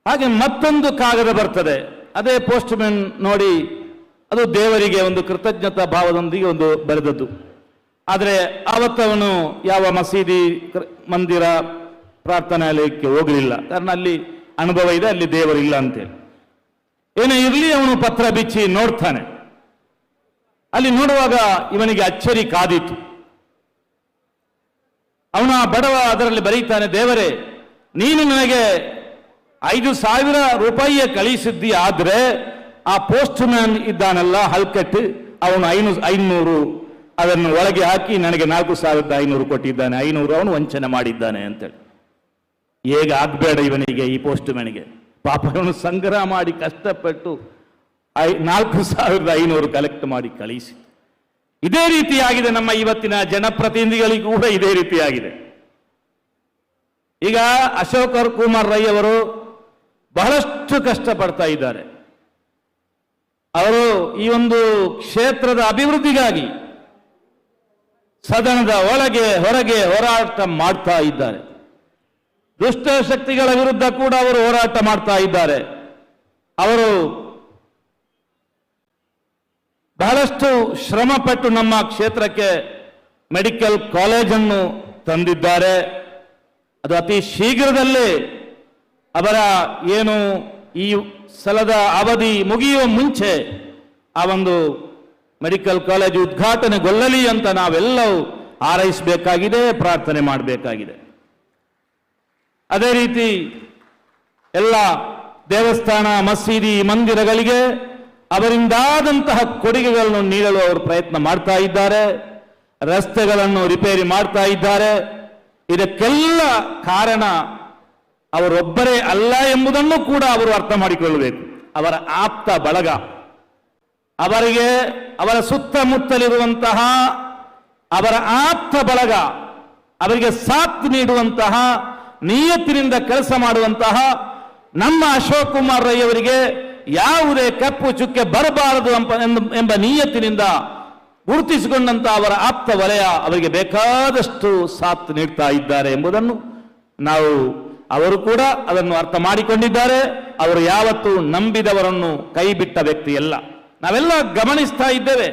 ಹಾಗೆ ಮತ್ತೊಂದು ಕಾಗದ ಬರ್ತದೆ. ಅದೇ ಪೋಸ್ಟ್ ಮ್ಯಾನ್ ನೋಡಿ ಅದು ದೇವರಿಗೆ ಒಂದು ಕೃತಜ್ಞತಾ ಭಾವದೊಂದಿಗೆ ಒಂದು ಬರೆದದ್ದು. ಆದರೆ ಆವತ್ತವನು ಯಾವ ಮಸೀದಿ ಮಂದಿರ ಪ್ರಾರ್ಥನಾಲಯಕ್ಕೆ ಹೋಗಲಿಲ್ಲ. ಕಾರಣ ಅಲ್ಲಿ ಅನುಭವ ಇದೆ, ಅಲ್ಲಿ ದೇವರಿಲ್ಲ ಅಂತೇಳಿ. ಏನೇ ಇರಲಿ, ಅವನು ಪತ್ರ ಬಿಚ್ಚಿ ನೋಡ್ತಾನೆ. ಅಲ್ಲಿ ನೋಡುವಾಗ ಇವನಿಗೆ ಅಚ್ಚರಿ ಕಾದಿತು. ಅವನ ಬಡವ ಅದರಲ್ಲಿ ಬರೀತಾನೆ, ದೇವರೇ, ನೀನು ನನಗೆ 5,000 ರೂಪಾಯಿಯ ಕಳಿಸಿದ್ದಿ, ಆದ್ರೆ ಆ ಪೋಸ್ಟ್ ಮ್ಯಾನ್ ಇದ್ದಾನಲ್ಲ ಹಲ್ಕಟ್, ಅವನು 500 ಅದನ್ನು ಒಳಗೆ ಹಾಕಿ ನನಗೆ 4,500 ಕೊಟ್ಟಿದ್ದಾನೆ, 500 ಅವನು ವಂಚನೆ ಮಾಡಿದ್ದಾನೆ ಅಂತೇಳಿ. ಹೇಗೆ ಆಗ್ಬೇಡ ಇವನಿಗೆ, ಈ ಪೋಸ್ಟ್ ಮ್ಯಾನ್ಗೆ. ಪಾಪ ಅವನು ಸಂಗ್ರಹ ಮಾಡಿ ಕಷ್ಟಪಟ್ಟು 4,500 ಕಲೆಕ್ಟ್ ಮಾಡಿ ಕಳಿಸಿ. ಇದೇ ರೀತಿಯಾಗಿದೆ ನಮ್ಮ ಇವತ್ತಿನ ಜನಪ್ರತಿನಿಧಿಗಳಿಗೂ ಕೂಡ ಇದೇ ರೀತಿಯಾಗಿದೆ. ಈಗ ಅಶೋಕ್ ಕುಮಾರ್ ರೈ ಅವರು ಬಹಳಷ್ಟು ಕಷ್ಟಪಡ್ತಾ ಇದ್ದಾರೆ. ಅವರು ಈ ಒಂದು ಕ್ಷೇತ್ರದ ಅಭಿವೃದ್ಧಿಗಾಗಿ ಸದನದ ಒಳಗೆ ಹೊರಗೆ ಹೋರಾಟ ಮಾಡ್ತಾ ಇದ್ದಾರೆ. ದುಷ್ಟ ಶಕ್ತಿಗಳ ವಿರುದ್ಧ ಕೂಡ ಅವರು ಹೋರಾಟ ಮಾಡ್ತಾ ಇದ್ದಾರೆ. ಅವರು ಬಹಳಷ್ಟು ಶ್ರಮಪಟ್ಟು ನಮ್ಮ ಕ್ಷೇತ್ರಕ್ಕೆ ಮೆಡಿಕಲ್ ಕಾಲೇಜನ್ನು ತಂದಿದ್ದಾರೆ. ಅದು ಅತಿ ಶೀಘ್ರದಲ್ಲೇ ಅವರ ಏನು ಈ ಸಲದ ಅವಧಿ ಮುಗಿಯುವ ಮುಂಚೆ ಆ ಒಂದು ಮೆಡಿಕಲ್ ಕಾಲೇಜು ಉದ್ಘಾಟನೆಗೊಳ್ಳಲಿ ಅಂತ ನಾವೆಲ್ಲವೂ ಹಾರೈಸಬೇಕಾಗಿದೆ, ಪ್ರಾರ್ಥನೆ ಮಾಡಬೇಕಾಗಿದೆ. ಅದೇ ರೀತಿ ಎಲ್ಲ ದೇವಸ್ಥಾನ, ಮಸೀದಿ, ಮಂದಿರಗಳಿಗೆ ಅವರಿಂದಾದಂತಹ ಕೊಡುಗೆಗಳನ್ನು ನೀಡಲು ಅವರು ಪ್ರಯತ್ನ ಮಾಡ್ತಾ ಇದ್ದಾರೆ. ರಸ್ತೆಗಳನ್ನು ರಿಪೇರಿ ಮಾಡ್ತಾ ಇದ್ದಾರೆ. ಇದಕ್ಕೆಲ್ಲ ಕಾರಣ ಅವರೊಬ್ಬರೇ ಅಲ್ಲ ಎಂಬುದನ್ನು ಕೂಡ ಅವರು ಅರ್ಥ ಮಾಡಿಕೊಳ್ಳಬೇಕು. ಅವರ ಆಪ್ತ ಬಳಗ, ಅವರಿಗೆ ಅವರ ಸುತ್ತಮುತ್ತಲಿರುವಂತಹ ಅವರ ಆಪ್ತ ಬಳಗ, ಅವರಿಗೆ ಸಾಥ್ ನೀಡುವಂತಹ, ನಿಯತ್ತಿನಿಂದ ಕೆಲಸ ಮಾಡುವಂತಹ ನಮ್ಮ ಅಶೋಕ್ ಕುಮಾರ್ ರೈ ಅವರಿಗೆ ಯಾವುದೇ ಕಪ್ಪು ಚುಕ್ಕೆ ಬರಬಾರದು ಎಂಬ ನಿಯತ್ತಿನಿಂದ ಗುರುತಿಸಿಕೊಂಡಂತಹ ಅವರ ಆಪ್ತ ವಲಯ ಅವರಿಗೆ ಬೇಕಾದಷ್ಟು ಸಾಥ್ ನೀಡ್ತಾ ಇದ್ದಾರೆ ಎಂಬುದನ್ನು ನಾವು, ಅವರು ಕೂಡ ಅದನ್ನು ಅರ್ಥ ಮಾಡಿಕೊಂಡಿದ್ದಾರೆ. ಅವರು ಯಾವತ್ತೂ ನಂಬಿದವರನ್ನು ಕೈ ಬಿಟ್ಟ ವ್ಯಕ್ತಿ ಅಲ್ಲ. ನಾವೆಲ್ಲ ಗಮನಿಸ್ತಾ ಇದ್ದೇವೆ,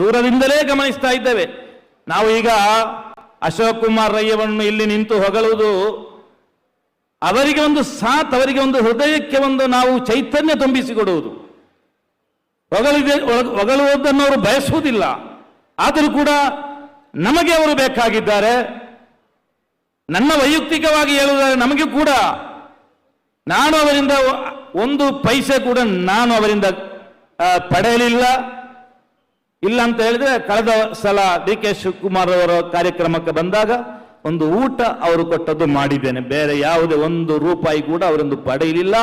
ದೂರದಿಂದಲೇ ಗಮನಿಸ್ತಾ ಇದ್ದೇವೆ. ನಾವು ಈಗ ಅಶೋಕ್ ಕುಮಾರ್ ರೈ ಅವರನ್ನು ಇಲ್ಲಿ ನಿಂತು ಹೊಗಳುವುದು ಅವರಿಗೆ ಒಂದು ಸಾಥ್, ಅವರಿಗೆ ಒಂದು ಹೃದಯಕ್ಕೆ ಒಂದು ನಾವು ಚೈತನ್ಯ ತುಂಬಿಸಿಕೊಡುವುದು. ಹೊಗಳುವುದನ್ನು ಅವರು ಬಯಸುವುದಿಲ್ಲ, ಆದರೂ ಕೂಡ ನಮಗೆ ಅವರು ಬೇಕಾಗಿದ್ದಾರೆ. ನನ್ನ ವೈಯಕ್ತಿಕವಾಗಿ ಹೇಳುವುದಾದರೆ ನಮಗೆ ಕೂಡ, ನಾನು ಅವರಿಂದ ಒಂದು ಪೈಸೆ ಕೂಡ ನಾನು ಅವರಿಂದ ಪಡೆಯಲಿಲ್ಲ. ಇಲ್ಲ ಅಂತ ಹೇಳಿದ್ರೆ ಕಳೆದ ಸಲ DK ಶಿವಕುಮಾರ್ ಅವರ ಕಾರ್ಯಕ್ರಮಕ್ಕೆ ಬಂದಾಗ ಒಂದು ಊಟ ಅವರು ಕೊಟ್ಟದ್ದು ಮಾಡಿದ್ದೇನೆ. ಬೇರೆ ಯಾವುದೇ 1 ರೂಪಾಯಿ ಕೂಡ ಅವರೊಂದು ಪಡೆಯಲಿಲ್ಲ.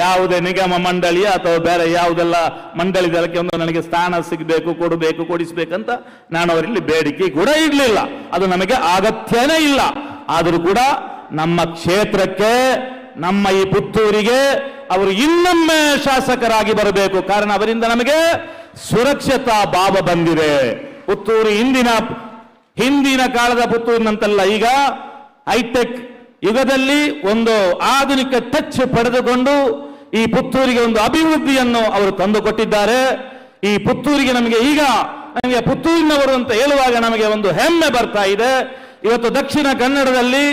ಯಾವುದೇ ನಿಗಮ ಮಂಡಳಿಯ ಅಥವಾ ಬೇರೆ ಯಾವುದೆಲ್ಲ ಮಂಡಳಿದಕ್ಕೆ ಒಂದು ನನಗೆ ಸ್ಥಾನ ಸಿಗಬೇಕು, ಕೊಡಬೇಕು, ಕೊಡಿಸ್ಬೇಕಂತ ನಾನು ಅವರಲ್ಲಿ ಬೇಡಿಕೆ ಕೂಡ ಇರಲಿಲ್ಲ. ಅದು ನಮಗೆ ಅಗತ್ಯನೇ ಇಲ್ಲ. ಆದರೂ ಕೂಡ ನಮ್ಮ ಕ್ಷೇತ್ರಕ್ಕೆ, ನಮ್ಮ ಈ ಪುತ್ತೂರಿಗೆ ಅವರು ಇನ್ನೊಮ್ಮೆ ಶಾಸಕರಾಗಿ ಬರಬೇಕು. ಕಾರಣ ಅವರಿಂದ ನಮಗೆ ಸುರಕ್ಷತಾ ಭಾವ ಬಂದಿದೆ. ಪುತ್ತೂರು ಹಿಂದಿನ ಕಾಲದ ಪುತ್ತೂರಿನಂತಲ್ಲ, ಈಗ ಹೈಟೆಕ್ ಯುಗದಲ್ಲಿ ಒಂದು ಆಧುನಿಕ ಟಚ್ ಪಡೆದುಕೊಂಡು ಈ ಪುತ್ತೂರಿಗೆ ಒಂದು ಅಭಿವೃದ್ಧಿಯನ್ನು ಅವರು ತಂದುಕೊಟ್ಟಿದ್ದಾರೆ. ಈ ಪುತ್ತೂರಿಗೆ ನಮಗೆ ಪುತ್ತೂರಿನವರು ಅಂತ ಹೇಳುವಾಗ ನಮಗೆ ಒಂದು ಹೆಮ್ಮೆ ಬರ್ತಾ ಇದೆ. ಇವತ್ತು ದಕ್ಷಿಣ ಕನ್ನಡದಲ್ಲಿ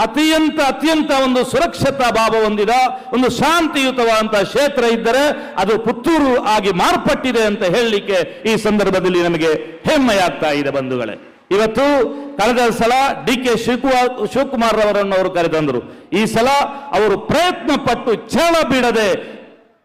ಅತ್ಯಂತ ಒಂದು ಸುರಕ್ಷತಾ ಭಾವ ಹೊಂದಿದ ಒಂದು ಶಾಂತಿಯುತವಾದಂತಹ ಕ್ಷೇತ್ರ ಇದ್ದರೆ ಅದು ಪುತ್ತೂರು ಆಗಿ ಮಾರ್ಪಟ್ಟಿದೆ ಅಂತ ಹೇಳಲಿಕ್ಕೆ ಈ ಸಂದರ್ಭದಲ್ಲಿ ನಮಗೆ ಹೆಮ್ಮೆಯಾಗ್ತಾ ಇದೆ ಬಂಧುಗಳೇ. ಇವತ್ತು ಕಳೆದ ಸಲ DK ಶಿವಕುಮಾರ್ ಅವರನ್ನು ಅವರು ಕರೆತಂದರು. ಈ ಸಲ ಅವರು ಪ್ರಯತ್ನ ಪಟ್ಟು ಛಲ ಬಿಡದೆ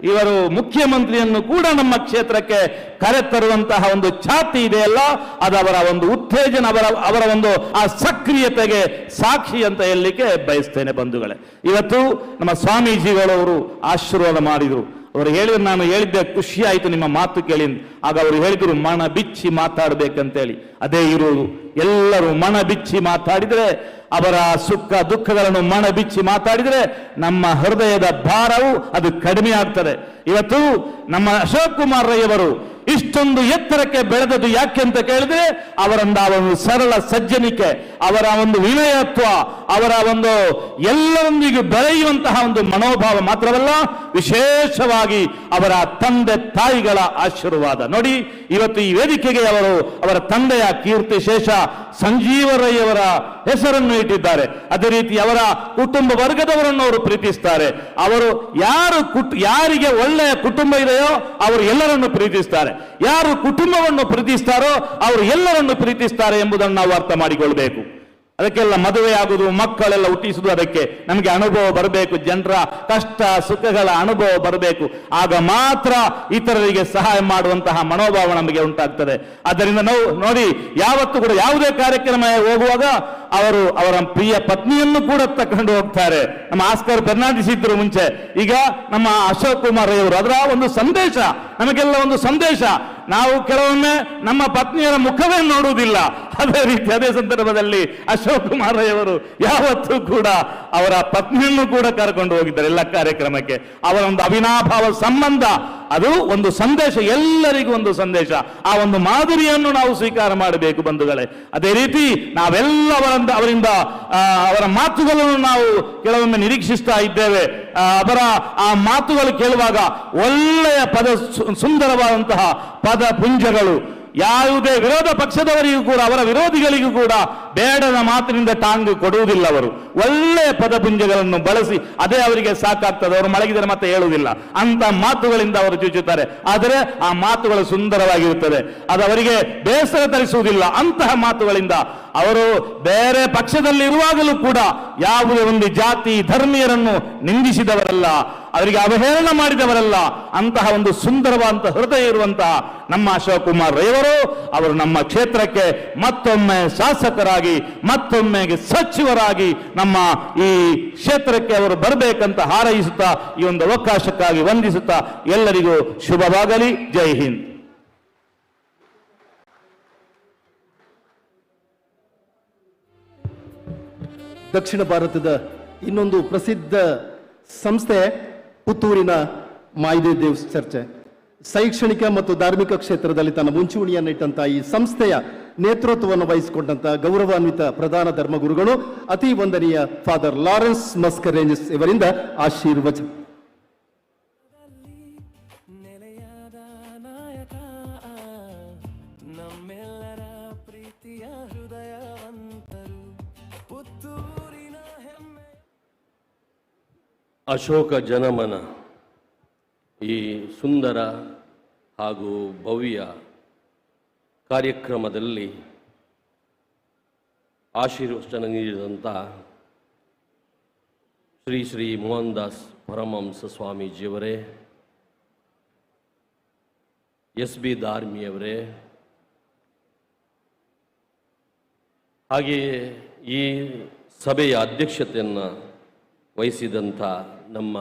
ಇವರು ಮುಖ್ಯಮಂತ್ರಿಯನ್ನು ಕೂಡ ನಮ್ಮ ಕ್ಷೇತ್ರಕ್ಕೆ ಕರೆತರುವಂತಹ ಒಂದು ಛಾತಿ ಇದೆಯಲ್ಲ, ಅದು ಅವರ ಒಂದು ಉತ್ತೇಜನ, ಅವರ ಒಂದು ಆ ಸಕ್ರಿಯತೆಗೆ ಸಾಕ್ಷಿ ಅಂತ ಹೇಳಲಿಕ್ಕೆ ಬಯಸ್ತೇನೆ ಬಂಧುಗಳೇ. ಇವತ್ತು ನಮ್ಮ ಸ್ವಾಮೀಜಿಗಳವರು ಆಶೀರ್ವಾದ ಮಾಡಿದರು. ಅವರು ಹೇಳಿದ್ರು, ನಾನು ಹೇಳಿದ್ದೆ ಖುಷಿ ಆಯಿತು ನಿಮ್ಮ ಮಾತು ಕೇಳಿ. ಆಗ ಅವರು ಹೇಳಿದರು ಮನ ಬಿಚ್ಚಿ ಮಾತಾಡಬೇಕಂತೇಳಿ. ಅದೇ ಇರುವುದು, ಎಲ್ಲರೂ ಮನ ಬಿಚ್ಚಿ ಮಾತಾಡಿದರೆ, ಅವರ ಸುಖ ದುಃಖಗಳನ್ನು ಮನ ಬಿಚ್ಚಿ ಮಾತಾಡಿದರೆ ನಮ್ಮ ಹೃದಯದ ಭಾರವು ಅದು ಕಡಿಮೆ ಆಗ್ತದೆ. ಇವತ್ತು ನಮ್ಮ ಅಶೋಕ್ ಕುಮಾರ್ ರೈ ಅವರು ಇಷ್ಟೊಂದು ಎತ್ತರಕ್ಕೆ ಬೆಳೆದದ್ದು ಯಾಕೆ ಅಂತ ಕೇಳಿದ್ರೆ ಅವರಿಂದ ಒಂದು ಸರಳ ಸಜ್ಜನಿಕೆ, ಅವರ ಒಂದು ವಿನಯತ್ವ, ಅವರ ಒಂದು ಎಲ್ಲರೊಂದಿಗೆ ಬೆಳೆಯುವಂತಹ ಒಂದು ಮನೋಭಾವ ಮಾತ್ರವಲ್ಲ, ವಿಶೇಷವಾಗಿ ಅವರ ತಂದೆ ತಾಯಿಗಳ ಆಶೀರ್ವಾದ. ನೋಡಿ, ಇವತ್ತು ಈ ವೇದಿಕೆಗೆ ಅವರ ತಂದೆಯ ಕೀರ್ತಿ ಶೇಷ ಸಂಜೀವ ರೈ ಅವರ ಹೆಸರನ್ನು ಇಟ್ಟಿದ್ದಾರೆ. ಅದೇ ರೀತಿ ಅವರ ಕುಟುಂಬ ವರ್ಗದವರನ್ನು ಅವರು ಪ್ರೀತಿಸ್ತಾರೆ. ಅವರು ಯಾರಿಗೆ ಒಳ್ಳೆಯ ಕುಟುಂಬ ಇದೆಯೋ ಅವರು ಎಲ್ಲರನ್ನು ಪ್ರೀತಿಸ್ತಾರೆ. ಯಾರು ಕುಟುಂಬವನ್ನು ಪ್ರೀತಿಸ್ತಾರೋ ಅವರು ಎಲ್ಲರನ್ನು ಪ್ರೀತಿಸ್ತಾರೆ ಎಂಬುದನ್ನು ನಾವು ಅರ್ಥ ಮಾಡಿಕೊಳ್ಬೇಕು. ಅದಕ್ಕೆಲ್ಲ ಮದುವೆ ಆಗುವುದು, ಮಕ್ಕಳೆಲ್ಲ ಹುಟ್ಟಿಸುವುದು, ಅದಕ್ಕೆ ನಮಗೆ ಅನುಭವ ಬರಬೇಕು, ಜನರ ಕಷ್ಟ ಸುಖಗಳ ಅನುಭವ ಬರಬೇಕು. ಆಗ ಮಾತ್ರ ಇತರರಿಗೆ ಸಹಾಯ ಮಾಡುವಂತಹ ಮನೋಭಾವ ನಮಗೆ ಉಂಟಾಗ್ತದೆ. ಆದ್ದರಿಂದ ನಾವು ನೋಡಿ, ಯಾವತ್ತೂ ಕೂಡ ಯಾವುದೇ ಕಾರ್ಯಕ್ರಮ ಹೋಗುವಾಗ ಅವರ ಪ್ರಿಯ ಪತ್ನಿಯನ್ನು ಕೂಡ ತಕೊಂಡು ಹೋಗ್ತಾರೆ. ನಮ್ಮ ಆಸ್ಕರ್ ಫೆರ್ನಾಂಡಿಸ್ ಇದ್ರು ಮುಂಚೆ, ಈಗ ನಮ್ಮ ಅಶೋಕ್ ಕುಮಾರ್ ರೈ ಅವರು. ಅದರ ಒಂದು ಸಂದೇಶ ನಮಗೆಲ್ಲ ಒಂದು ಸಂದೇಶ. ನಾವು ಕೆಲವೊಮ್ಮೆ ನಮ್ಮ ಪತ್ನಿಯರ ಮುಖವೇ ನೋಡುವುದಿಲ್ಲ. ಅದೇ ಸಂದರ್ಭದಲ್ಲಿ ಅಶೋಕ್ ಕುಮಾರ್ ರೈ ಅವರು ಯಾವತ್ತೂ ಕೂಡ ಅವರ ಪತ್ನಿಯನ್ನು ಕೂಡ ಕರ್ಕೊಂಡು ಹೋಗಿದ್ದಾರೆ ಎಲ್ಲ ಕಾರ್ಯಕ್ರಮಕ್ಕೆ. ಅವರ ಒಂದು ಅವಿನಾಭಾವ ಸಂಬಂಧ, ಅದು ಒಂದು ಸಂದೇಶ, ಎಲ್ಲರಿಗೂ ಒಂದು ಸಂದೇಶ. ಆ ಒಂದು ಮಾದರಿಯನ್ನು ನಾವು ಸ್ವೀಕಾರ ಮಾಡಬೇಕು ಬಂಧುಗಳೇ. ಅದೇ ರೀತಿ ನಾವೆಲ್ಲ ಅವರ ಮಾತುಗಳನ್ನು ನಾವು ಕೆಲವೊಮ್ಮೆ ನಿರೀಕ್ಷಿಸ್ತಾ ಇದ್ದೇವೆ. ಆ ಮಾತುಗಳು ಕೇಳುವಾಗ ಒಳ್ಳೆಯ ಸುಂದರವಾದಂತಹ ಪದ ಪುಂಜಗಳು. ಯಾವುದೇ ವಿರೋಧ ಪಕ್ಷದವರಿಗೂ ಕೂಡ, ಅವರ ವಿರೋಧಿಗಳಿಗೂ ಕೂಡ ಬೇಡದ ಮಾತಿನಿಂದ ಟಾಂಗು ಕೊಡುವುದಿಲ್ಲ. ಅವರು ಒಳ್ಳೆಯ ಪದಪುಂಜಗಳನ್ನು ಬಳಸಿ ಅದೇ ಅವರಿಗೆ ಸಾಕಾಗ್ತದೆ. ಅವರು ಮಲಗಿದರೆ ಮತ್ತೆ ಹೇಳುವುದಿಲ್ಲ. ಅಂತ ಮಾತುಗಳಿಂದ ಅವರು ಚುಚ್ಚುತ್ತಾರೆ. ಆದರೆ ಆ ಮಾತುಗಳು ಸುಂದರವಾಗಿರುತ್ತದೆ, ಅದು ಅವರಿಗೆ ಬೇಸರ ತರಿಸುವುದಿಲ್ಲ. ಅಂತಹ ಮಾತುಗಳಿಂದ ಅವರು ಬೇರೆ ಪಕ್ಷದಲ್ಲಿ ಇರುವಾಗಲೂ ಕೂಡ ಯಾವುದೇ ಒಂದು ಜಾತಿ ಧರ್ಮೀಯರನ್ನು ನಿಂದಿಸಿದವರಲ್ಲ, ಅವರಿಗೆ ಅವಹೇಳನ ಮಾಡಿದವರಲ್ಲ. ಅಂತಹ ಒಂದು ಸುಂದರವಾದಂತಹ ಹೃದಯ ಇರುವಂತಹ ನಮ್ಮ ಅಶೋಕ್ ಕುಮಾರ್ ರೈ ಅವರು ನಮ್ಮ ಕ್ಷೇತ್ರಕ್ಕೆ ಮತ್ತೊಮ್ಮೆ ಶಾಸಕರಾಗಿ, ಮತ್ತೊಮ್ಮೆ ಸಚಿವರಾಗಿ ನಮ್ಮ ಈ ಕ್ಷೇತ್ರಕ್ಕೆ ಅವರು ಬರಬೇಕಂತ ಹಾರೈಸುತ್ತಾ, ಈ ಒಂದು ಅವಕಾಶಕ್ಕಾಗಿ ವಂದಿಸುತ್ತಾ ಎಲ್ಲರಿಗೂ ಶುಭವಾಗಲಿ. ಜೈ ಹಿಂದ್. ದಕ್ಷಿಣ ಭಾರತದ ಇನ್ನೊಂದು ಪ್ರಸಿದ್ಧ ಸಂಸ್ಥೆ ಪುತ್ತೂರಿನ ಮಾಯಿದೇವ್ ಚರ್ಚೆ. ಶೈಕ್ಷಣಿಕ ಮತ್ತು ಧಾರ್ಮಿಕ ಕ್ಷೇತ್ರದಲ್ಲಿ ತನ್ನ ಮುಂಚೂಣಿಯನ್ನಿಟ್ಟಂತಹ ಈ ಸಂಸ್ಥೆಯ ನೇತೃತ್ವವನ್ನು ವಹಿಸಿಕೊಂಡಂತ ಗೌರವಾನ್ವಿತ ಪ್ರಧಾನ ಧರ್ಮಗುರುಗಳು ಅತಿ ವಂದನೀಯ ಫಾದರ್ ಲಾರೆನ್ಸ್ ಮಸ್ಕರೇಂಜಸ್ ಇವರಿಂದ ಆಶೀರ್ವಚನ. ನಮ್ಮೆಲ್ಲರ ಪ್ರೀತಿಯ ಹೃದಯವಂತರು, ಪುತ್ತೂರಿನ ಹೆಮ್ಮೆ. ಅಶೋಕ ಜನಮನ ಈ ಸುಂದರ ಹಾಗೂ ಭವ್ಯ ಕಾರ್ಯಕ್ರಮದಲ್ಲಿ ಆಶೀರ್ವಚನ ನೀಡಿದಂಥ ಶ್ರೀ ಶ್ರೀ ಮೋಹನ್ ದಾಸ್ ಪರಮಹಂಸ ಸ್ವಾಮೀಜಿಯವರೇ, SB ದಾರ್ಮಿಯವರೇ, ಹಾಗೆಯೇ ಈ ಸಭೆಯ ಅಧ್ಯಕ್ಷತೆಯನ್ನು ವಹಿಸಿದಂಥ ನಮ್ಮ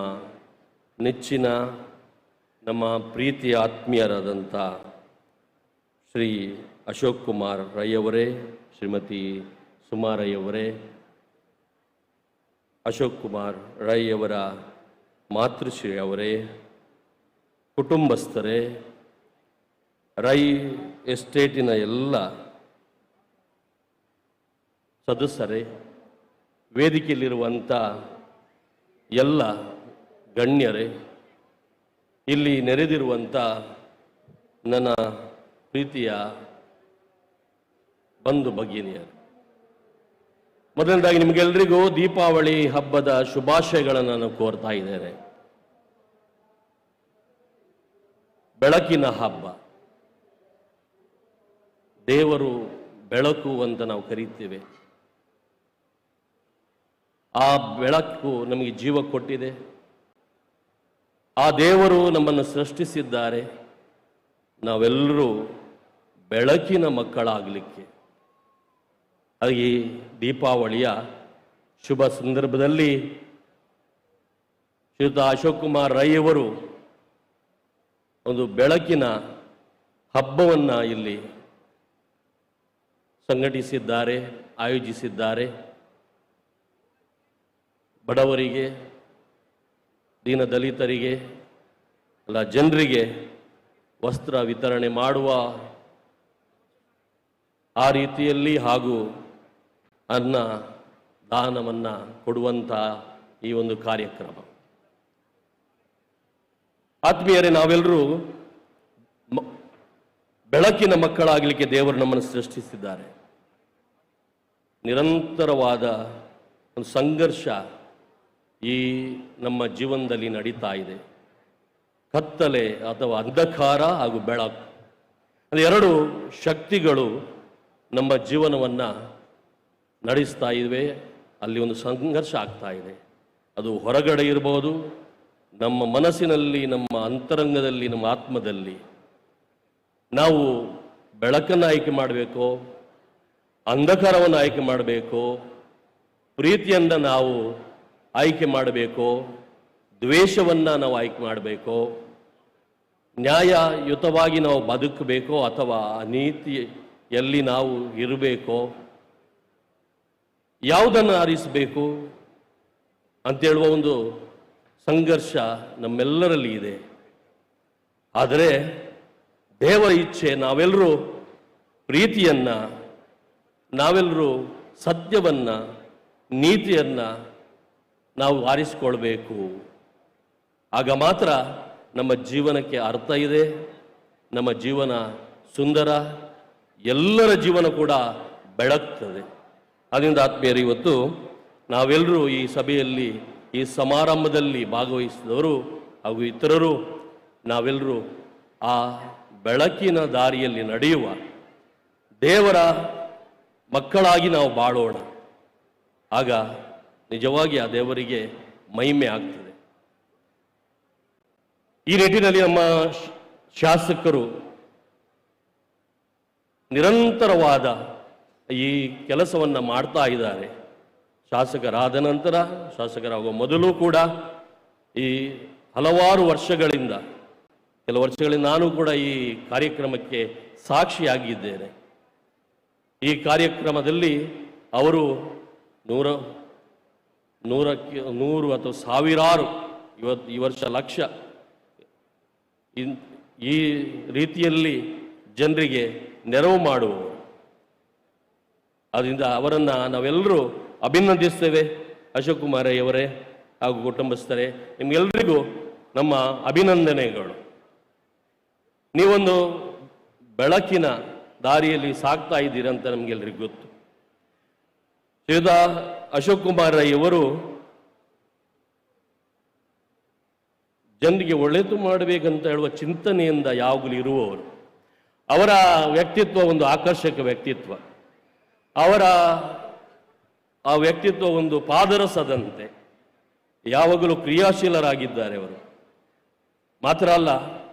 ನೆಚ್ಚಿನ, ನಮ್ಮ ಪ್ರೀತಿಯ ಆತ್ಮೀಯರಾದಂಥ ಶ್ರೀ ಅಶೋಕ್ ಕುಮಾರ್ ರೈ ಅವರೇ, ಶ್ರೀಮತಿ ಸುಮಾ ರೈ ಅವರೇ, ಅಶೋಕ್ ಕುಮಾರ್ ರೈ ಅವರ ಮಾತೃಶ್ರೀ ಅವರೇ, ಕುಟುಂಬಸ್ಥರೇ, ರೈ ಎಸ್ಟೇಟಿನ ಎಲ್ಲ ಸದಸ್ಯರೇ, ವೇದಿಕೆಯಲ್ಲಿರುವಂಥ ಎಲ್ಲ ಗಣ್ಯರೇ, ಇಲ್ಲಿ ನೆರೆದಿರುವಂಥ ನನ್ನ ಪ್ರೀತಿಯ ಬಂಧು ಭಗಿನಿಯರು, ಮೊದಲನೇದಾಗಿ ನಿಮಗೆಲ್ಲರಿಗೂ ದೀಪಾವಳಿ ಹಬ್ಬದ ಶುಭಾಶಯಗಳನ್ನು ನಾನು ಕೋರ್ತಾ ಇದ್ದೇನೆ. ಬೆಳಕಿನ ಹಬ್ಬ, ದೇವರು ಬೆಳಕು ಅಂತ ನಾವು ಕರೀತೇವೆ. ಆ ಬೆಳಕು ನಮಗೆ ಜೀವ ಕೊಟ್ಟಿದೆ. ಆ ದೇವರು ನಮ್ಮನ್ನು ಸೃಷ್ಟಿಸಿದ್ದಾರೆ. ನಾವೆಲ್ಲರೂ ಬೆಳಕಿನ ಮಕ್ಕಳಾಗಲಿಕ್ಕೆ. ಹಾಗೆ ದೀಪಾವಳಿಯ ಶುಭ ಸಂದರ್ಭದಲ್ಲಿ ಶ್ರೀಯುತ ಅಶೋಕ್ ಕುಮಾರ್ ರೈ ಅವರು ಒಂದು ಬೆಳಕಿನ ಹಬ್ಬವನ್ನು ಇಲ್ಲಿ ಸಂಘಟಿಸಿದ್ದಾರೆ, ಆಯೋಜಿಸಿದ್ದಾರೆ. ಬಡವರಿಗೆ, ದೀನ ದಲಿತರಿಗೆ, ಅಲ್ಲ ಜನರಿಗೆ ವಸ್ತ್ರ ವಿತರಣೆ ಮಾಡುವ ಆ ರೀತಿಯಲ್ಲಿ ಹಾಗೂ ಅನ್ನ ದಾನವನ್ನು ಕೊಡುವಂಥ ಈ ಒಂದು ಕಾರ್ಯಕ್ರಮ. ಆತ್ಮೀಯರೇ, ನಾವೆಲ್ಲರೂ ಬೆಳಕಿನ ಮಕ್ಕಳಾಗಲಿಕ್ಕೆ ದೇವರು ನಮ್ಮನ್ನು ಸೃಷ್ಟಿಸಿದ್ದಾರೆ. ನಿರಂತರವಾದ ಒಂದು ಸಂಘರ್ಷ ಈ ನಮ್ಮ ಜೀವನದಲ್ಲಿ ನಡೀತಾ ಇದೆ. ಕತ್ತಲೆ ಅಥವಾ ಅಂಧಕಾರ ಹಾಗೂ ಬೆಳಕು, ಅದೆರಡು ಶಕ್ತಿಗಳು ನಮ್ಮ ಜೀವನವನ್ನು ನಡೆಸ್ತಾ ಇವೆ. ಅಲ್ಲಿ ಒಂದು ಸಂಘರ್ಷ ಆಗ್ತಾ ಇದೆ. ಅದು ಹೊರಗಡೆ ಇರ್ಬೋದು, ನಮ್ಮ ಮನಸ್ಸಿನಲ್ಲಿ, ನಮ್ಮ ಅಂತರಂಗದಲ್ಲಿ, ನಮ್ಮ ಆತ್ಮದಲ್ಲಿ. ನಾವು ಬೆಳಕನ್ನು ಆಯ್ಕೆ ಮಾಡಬೇಕೋ, ಅಂಧಕಾರವನ್ನು ಆಯ್ಕೆ ಮಾಡಬೇಕೋ, ಪ್ರೀತಿಯನ್ನು ನಾವು ಆಯ್ಕೆ ಮಾಡಬೇಕೋ, ದ್ವೇಷವನ್ನು ನಾವು ಆಯ್ಕೆ ಮಾಡಬೇಕೋ, ನ್ಯಾಯಯುತವಾಗಿ ನಾವು ಬದುಕಬೇಕೋ ಅಥವಾ ಅನೀತಿಯಲ್ಲಿ ನಾವು ಇರಬೇಕೋ, ಯಾವುದನ್ನು ಆರಿಸಬೇಕು ಅಂತೇಳುವ ಒಂದು ಸಂಘರ್ಷ ನಮ್ಮೆಲ್ಲರಲ್ಲಿ ಇದೆ. ಆದರೆ ದೇವರ ಇಚ್ಛೆ, ನಾವೆಲ್ಲರೂ ಪ್ರೀತಿಯನ್ನು, ನಾವೆಲ್ಲರೂ ಸತ್ಯವನ್ನು, ನೀತಿಯನ್ನು ನಾವು ಆರಿಸಿಕೊಳ್ಬೇಕು. ಆಗ ಮಾತ್ರ ನಮ್ಮ ಜೀವನಕ್ಕೆ ಅರ್ಥ ಇದೆ, ನಮ್ಮ ಜೀವನ ಸುಂದರ, ಎಲ್ಲರ ಜೀವನ ಕೂಡ ಬೆಳಗ್ತದೆ. ಅದರಿಂದ ಆತ್ಮೀಯರು, ಇವತ್ತು ನಾವೆಲ್ಲರೂ ಈ ಸಭೆಯಲ್ಲಿ, ಈ ಸಮಾರಂಭದಲ್ಲಿ ಭಾಗವಹಿಸಿದವರು ಹಾಗೂ ಇತರರು ನಾವೆಲ್ಲರೂ ಆ ಬೆಳಕಿನ ದಾರಿಯಲ್ಲಿ ನಡೆಯುವ ದೇವರ ಮಕ್ಕಳಾಗಿ ನಾವು ಬಾಳೋಣ. ಆಗ ನಿಜವಾಗಿ ಆ ದೇವರಿಗೆ ಮಹಿಮೆ ಆಗ್ತದೆ. ಈ ನಿಟ್ಟಿನಲ್ಲಿ ನಮ್ಮ ಶಾಸಕರು ನಿರಂತರವಾದ ಈ ಕೆಲಸವನ್ನು ಮಾಡ್ತಾ ಇದ್ದಾರೆ. ಶಾಸಕರಾದ ನಂತರ, ಶಾಸಕರಾಗುವ ಮೊದಲು ಕೂಡ ಈ ಹಲವಾರು ವರ್ಷಗಳಿಂದ, ಕೆಲವು ವರ್ಷಗಳಿಂದ ನಾನು ಕೂಡ ಈ ಕಾರ್ಯಕ್ರಮಕ್ಕೆ ಸಾಕ್ಷಿಯಾಗಿದ್ದೇನೆ. ಈ ಕಾರ್ಯಕ್ರಮದಲ್ಲಿ ಅವರು ನೂರು ಅಥವಾ ಸಾವಿರಾರು, ಈ ವರ್ಷ ಲಕ್ಷ, ಈ ರೀತಿಯಲ್ಲಿ ಜನರಿಗೆ ನೆರವು ಮಾಡುವವರು. ಆದ್ದರಿಂದ ಅವರನ್ನು ನಾವೆಲ್ಲರೂ ಅಭಿನಂದಿಸ್ತೇವೆ. ಅಶೋಕ್ ಕುಮಾರ್ ಅವರೇ ಹಾಗೂ ಕುಟುಂಬಸ್ಥರೇ, ನಿಮ್ಗೆಲ್ಲರಿಗೂ ನಮ್ಮ ಅಭಿನಂದನೆಗಳು. ನೀವೊಂದು ಬೆಳಕಿನ ದಾರಿಯಲ್ಲಿ ಸಾಗ್ತಾ ಇದ್ದೀರಂತ ನಮಗೆಲ್ಲರಿಗೂ ಗೊತ್ತು. ಶ್ರೀಯುತ ಅಶೋಕ್ ಕುಮಾರ್ ಅವರು ಜನರಿಗೆ ಒಳ್ಳೆಯದು ಮಾಡಬೇಕಂತ ಹೇಳುವ ಚಿಂತನೆಯಿಂದ ಯಾವಾಗಲೂ ಇರುವವರು. ಅವರ ವ್ಯಕ್ತಿತ್ವ ಒಂದು ಆಕರ್ಷಕ ವ್ಯಕ್ತಿತ್ವ. ಅವರ ಆ ವ್ಯಕ್ತಿತ್ವ ಒಂದು ಪಾದರಸದಂತೆ, ಯಾವಾಗಲೂ ಕ್ರಿಯಾಶೀಲರಾಗಿದ್ದಾರೆ ಅವರು. ಮಾತ್ರ ಅಲ್ಲ,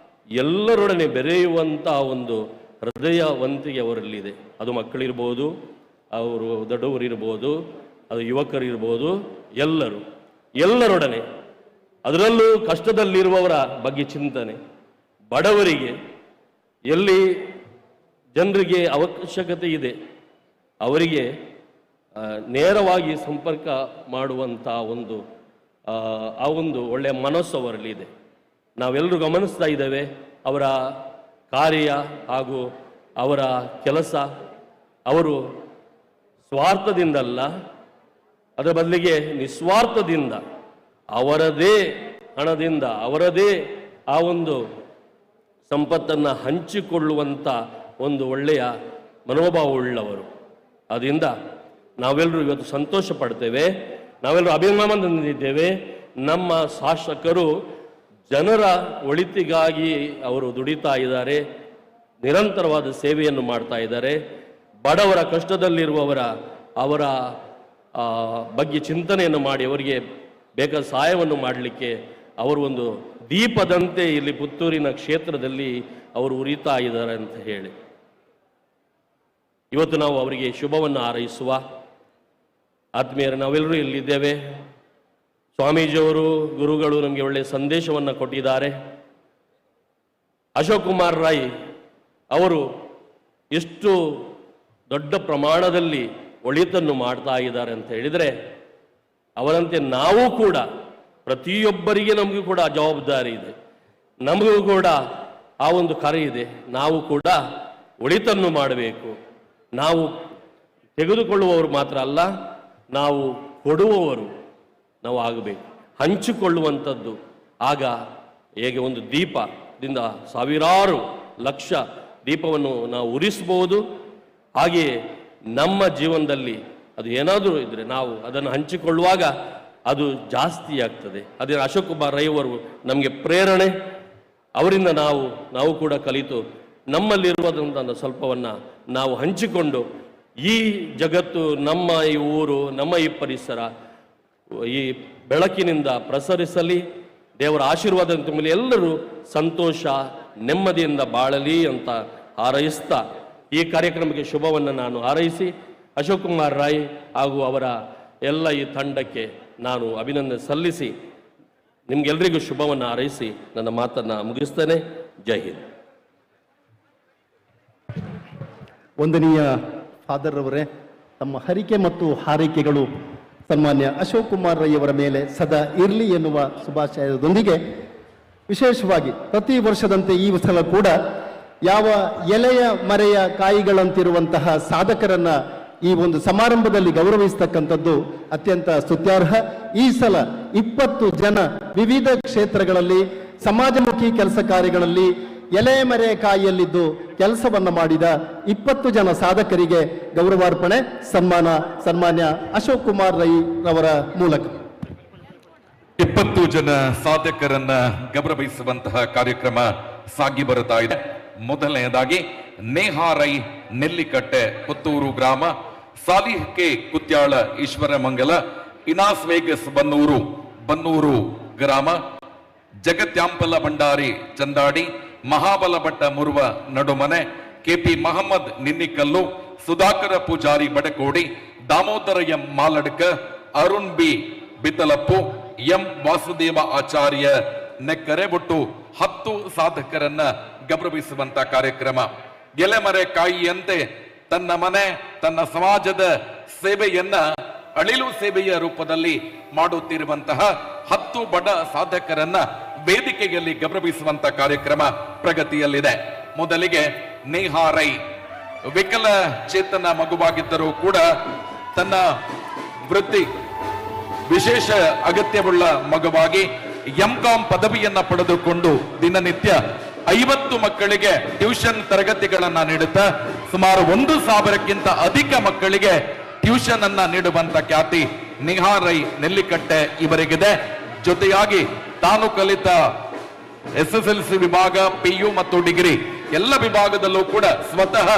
ಎಲ್ಲರೊಡನೆ ಬೆರೆಯುವಂಥ ಒಂದು ಹೃದಯವಂತಿಕೆ ಅವರಲ್ಲಿದೆ. ಅದು ಮಕ್ಕಳಿರ್ಬೋದು, ಅವರು ದೊಡ್ಡವರಿರ್ಬೋದು, ಅದು ಯುವಕರಿರ್ಬೋದು, ಎಲ್ಲರೊಡನೆ, ಅದರಲ್ಲೂ ಕಷ್ಟದಲ್ಲಿರುವವರ ಬಗ್ಗೆ ಚಿಂತನೆ, ಬಡವರಿಗೆ, ಎಲ್ಲಿ ಜನರಿಗೆ ಅವಶ್ಯಕತೆ ಇದೆ ಅವರಿಗೆ ನೇರವಾಗಿ ಸಂಪರ್ಕ ಮಾಡುವಂಥ ಆ ಒಂದು ಒಳ್ಳೆಯ ಮನಸ್ಸು ಅವರಲ್ಲಿದೆ. ನಾವೆಲ್ಲರೂ ಗಮನಿಸ್ತಾ ಇದ್ದೇವೆ ಅವರ ಕಾರ್ಯ ಹಾಗೂ ಅವರ ಕೆಲಸ. ಅವರು ಸ್ವಾರ್ಥದಿಂದಲ್ಲ, ಅದರ ಬದಲಿಗೆ ನಿಸ್ವಾರ್ಥದಿಂದ, ಅವರದೇ ಹಣದಿಂದ, ಅವರದೇ ಆ ಒಂದು ಸಂಪತ್ತನ್ನು ಹಂಚಿಕೊಳ್ಳುವಂಥ ಒಂದು ಒಳ್ಳೆಯ ಮನೋಭಾವವುಳ್ಳವರು. ಅದರಿಂದ ನಾವೆಲ್ಲರೂ ಇವತ್ತು ಸಂತೋಷ ಪಡ್ತೇವೆ, ನಾವೆಲ್ಲರೂ ಅಭಿಮಾನದಿಂದಿದ್ದೇವೆ. ನಮ್ಮ ಶಾಸಕರು ಜನರ ಒಳಿತಿಗಾಗಿ ಅವರು ದುಡಿತಾ ಇದ್ದಾರೆ, ನಿರಂತರವಾದ ಸೇವೆಯನ್ನು ಮಾಡ್ತಾ ಇದ್ದಾರೆ. ಬಡವರ ಕಷ್ಟದಲ್ಲಿರುವವರ ಅವರ ಬಗ್ಗೆ ಚಿಂತನೆಯನ್ನು ಮಾಡಿ ಅವರಿಗೆ ಬೇಕಾದ ಸಹಾಯವನ್ನು ಮಾಡಲಿಕ್ಕೆ ಅವರು ಒಂದು ದೀಪದಂತೆ ಇಲ್ಲಿ ಪುತ್ತೂರಿನ ಕ್ಷೇತ್ರದಲ್ಲಿ ಅವರು ಉರಿತಾ ಇದ್ದಾರೆ ಅಂತ ಹೇಳಿ ಇವತ್ತು ನಾವು ಅವರಿಗೆ ಶುಭವನ್ನು ಹಾರೈಸುವ ಆತ್ಮೀಯರು ನಾವೆಲ್ಲರೂ ಇಲ್ಲಿದ್ದೇವೆ. ಸ್ವಾಮೀಜಿಯವರು, ಗುರುಗಳು ನಮಗೆ ಒಳ್ಳೆಯ ಸಂದೇಶವನ್ನು ಕೊಟ್ಟಿದ್ದಾರೆ. ಅಶೋಕ್ ಕುಮಾರ್ ರಾಯ್ ಅವರು ಎಷ್ಟು ದೊಡ್ಡ ಪ್ರಮಾಣದಲ್ಲಿ ಒಳಿತನ್ನು ಮಾಡ್ತಾ ಇದ್ದಾರೆ ಅಂತ ಹೇಳಿದರೆ, ಅವರಂತೆ ನಾವು ಕೂಡ, ಪ್ರತಿಯೊಬ್ಬರಿಗೆ ನಮಗೂ ಕೂಡ ಜವಾಬ್ದಾರಿ ಇದೆ, ನಮಗೂ ಕೂಡ ಆ ಒಂದು ಕರೆ ಇದೆ. ನಾವು ಕೂಡ ಒಳಿತನ್ನು ಮಾಡಬೇಕು. ನಾವು ತೆಗೆದುಕೊಳ್ಳುವವರು ಮಾತ್ರ ಅಲ್ಲ, ನಾವು ಕೊಡುವವರು ನಾವು ಆಗಬೇಕು, ಹಂಚಿಕೊಳ್ಳುವಂಥದ್ದು. ಆಗ ಹೇಗೆ ಒಂದು ದೀಪದಿಂದ ಸಾವಿರಾರು ಲಕ್ಷ ದೀಪವನ್ನು ನಾವು ಉರಿಸಬಹುದು. ಹಾಗೆಯೇ ನಮ್ಮ ಜೀವನದಲ್ಲಿ ಅದು ಏನಾದರೂ ಇದ್ದರೆ ನಾವು ಅದನ್ನು ಹಂಚಿಕೊಳ್ಳುವಾಗ ಅದು ಜಾಸ್ತಿ ಆಗ್ತದೆ. ಅದೇ ಅಶೋಕ್ ಕುಮಾರ್ ರೈ ಅವರು ನಮಗೆ ಪ್ರೇರಣೆ. ಅವರಿಂದ ನಾವು ಕೂಡ ಕಲಿತು ನಮ್ಮಲ್ಲಿರುವುದಂಥ ಸ್ವಲ್ಪವನ್ನು ನಾವು ಹಂಚಿಕೊಂಡು ಈ ಜಗತ್ತು, ನಮ್ಮ ಈ ಊರು, ನಮ್ಮ ಈ ಪರಿಸರ ಈ ಬೆಳಕಿನಿಂದ ಪ್ರಸರಿಸಲಿ. ದೇವರ ಆಶೀರ್ವಾದದ ಮೇಲೆ ಎಲ್ಲರೂ ಸಂತೋಷ ನೆಮ್ಮದಿಯಿಂದ ಬಾಳಲಿ ಅಂತ ಹಾರೈಸ್ತಾ ಈ ಕಾರ್ಯಕ್ರಮಕ್ಕೆ ಶುಭವನ್ನು ನಾನು ಹಾರೈಸಿ ಅಶೋಕ್ ಕುಮಾರ್ ರಾಯ್ ಹಾಗೂ ಅವರ ಎಲ್ಲ ಈ ತಂಡಕ್ಕೆ ನಾನು ಅಭಿನಂದನೆ ಸಲ್ಲಿಸಿ ನಿಮ್ಗೆಲ್ರಿಗೂ ಶುಭವನ್ನು ಹಾರೈಸಿ ನನ್ನ ಮಾತನ್ನು ಮುಗಿಸ್ತೇನೆ. ಜೈ ಹಿಂದ್. ವಂದನೀಯ ಫಾದರ್ ಅವರೇ, ತಮ್ಮ ಹರಿಕೆ ಮತ್ತು ಹಾರೈಕೆಗಳು ಸನ್ಮಾನ್ಯ ಅಶೋಕ್ ಕುಮಾರ್ ರೈ ಅವರ ಮೇಲೆ ಸದಾ ಇರಲಿ ಎನ್ನುವ ಶುಭಾಶಯದೊಂದಿಗೆ ವಿಶೇಷವಾಗಿ ಪ್ರತಿ ವರ್ಷದಂತೆ ಈ ಸಲ ಕೂಡ ಯಾವ ಎಲೆಯ ಮರೆಯ ಕಾಯಿಗಳಂತಿರುವಂತಹ ಸಾಧಕರನ್ನ ಈ ಒಂದು ಸಮಾರಂಭದಲ್ಲಿ ಗೌರವಿಸ್ತಕ್ಕಂಥದ್ದು ಅತ್ಯಂತ ಸ್ತುತ್ಯಾರ್ಹ. ಈ ಸಲ 20 ಜನ ವಿವಿಧ ಕ್ಷೇತ್ರಗಳಲ್ಲಿ ಸಮಾಜಮುಖಿ ಕೆಲಸ ಕಾರ್ಯಗಳಲ್ಲಿ ಎಲೆ ಮರೆ ಕಾಯಿಯಲ್ಲಿದ್ದು ಕೆಲಸವನ್ನ ಮಾಡಿದ 20 ಜನ ಸಾಧಕರಿಗೆ ಗೌರವಾರ್ಪಣೆ ಸನ್ಮಾನ್ಯ ಅಶೋಕ್ ಕುಮಾರ್ ರೈ ಅವರ ಮೂಲಕ 20 ಜನ ಸಾಧಕರನ್ನ ಗೌರವಿಸುವಂತಹ ಕಾರ್ಯಕ್ರಮ ಸಾಗಿ ಬರುತ್ತಾ ಇದೆ. ಮೊದಲನೆಯದಾಗಿ ನೇಹಾ ರೈ ನೆಲ್ಲಿಕಟ್ಟೆ ಪುತ್ತೂರು ಗ್ರಾಮ, ಸಾಲಿಹ್ ಕೆ ಕುತ್ಯಾಳ ಈಶ್ವರಮಂಗಲ, ಇನಾಸ್ ವೇಗಸ್ ಬನ್ನೂರು ಗ್ರಾಮ, ಜಗತ್ಯಾಂಪಲ Bhandari Chandadi, Mahabala Bhatta Muruva Nadumane, KP Mohammed Ninnikallu, Sudhakara Poojary Badakodi, Damodara M Maladka, Arun B Bittalappu, M Vasudeva Acharya Nekkare ಒಟ್ಟು 10 ಸಾಧಕರನ್ನ ಗೌರವಿಸುವಂತ ಕಾರ್ಯಕ್ರಮ. ಎಲೆಮರೆ ಕಾಯಿಯಂತೆ ತನ್ನ ಮನೆ, ತನ್ನ ಸಮಾಜದ ಸೇವೆಯನ್ನ ಅಳಿಲು ಸೇವೆಯ ರೂಪದಲ್ಲಿ ಮಾಡುತ್ತಿರುವಂತಹ 10 ಬಡ ಸಾಧಕರನ್ನ ವೇದಿಕೆಯಲ್ಲಿ ಗೌರವಿಸುವಂತ ಕಾರ್ಯಕ್ರಮ ಪ್ರಗತಿಯಲ್ಲಿದೆ. ಮೊದಲಿಗೆ ನೇಹಾ ರೈ ವಿಕಲಚೇತನ ಮಗುವಾಗಿದ್ದರೂ ಕೂಡ ತನ್ನ ವೃತ್ತಿ ವಿಶೇಷ ಅಗತ್ಯವುಳ್ಳ ಮಗುವಾಗಿ ಎಂಕಾಂ ಪದವಿಯನ್ನ ಪಡೆದುಕೊಂಡು ದಿನನಿತ್ಯ 50 ಮಕ್ಕಳಿಗೆ ಟ್ಯೂಷನ್ ತರಗತಿಗಳನ್ನ ನೀಡುತ್ತಾ ಸುಮಾರು 1,000ಕ್ಕಿಂತ ಅಧಿಕ ಮಕ್ಕಳಿಗೆ ಟ್ಯೂಷನ್ ಅನ್ನ ನೀಡುವಂತ ಖ್ಯಾತಿ ನೇಹಾ ರೈ ನೆಲ್ಲಿಕಟ್ಟೆ ಇವರಿಗಿದೆ. ಜೊತೆಯಾಗಿ ತಾನು ಕಲಿತ SSLC ವಿಭಾಗ, PU ಮತ್ತು ಡಿಗ್ರಿ ಎಲ್ಲ ವಿಭಾಗದಲ್ಲೂ ಕೂಡ ಸ್ವತಃ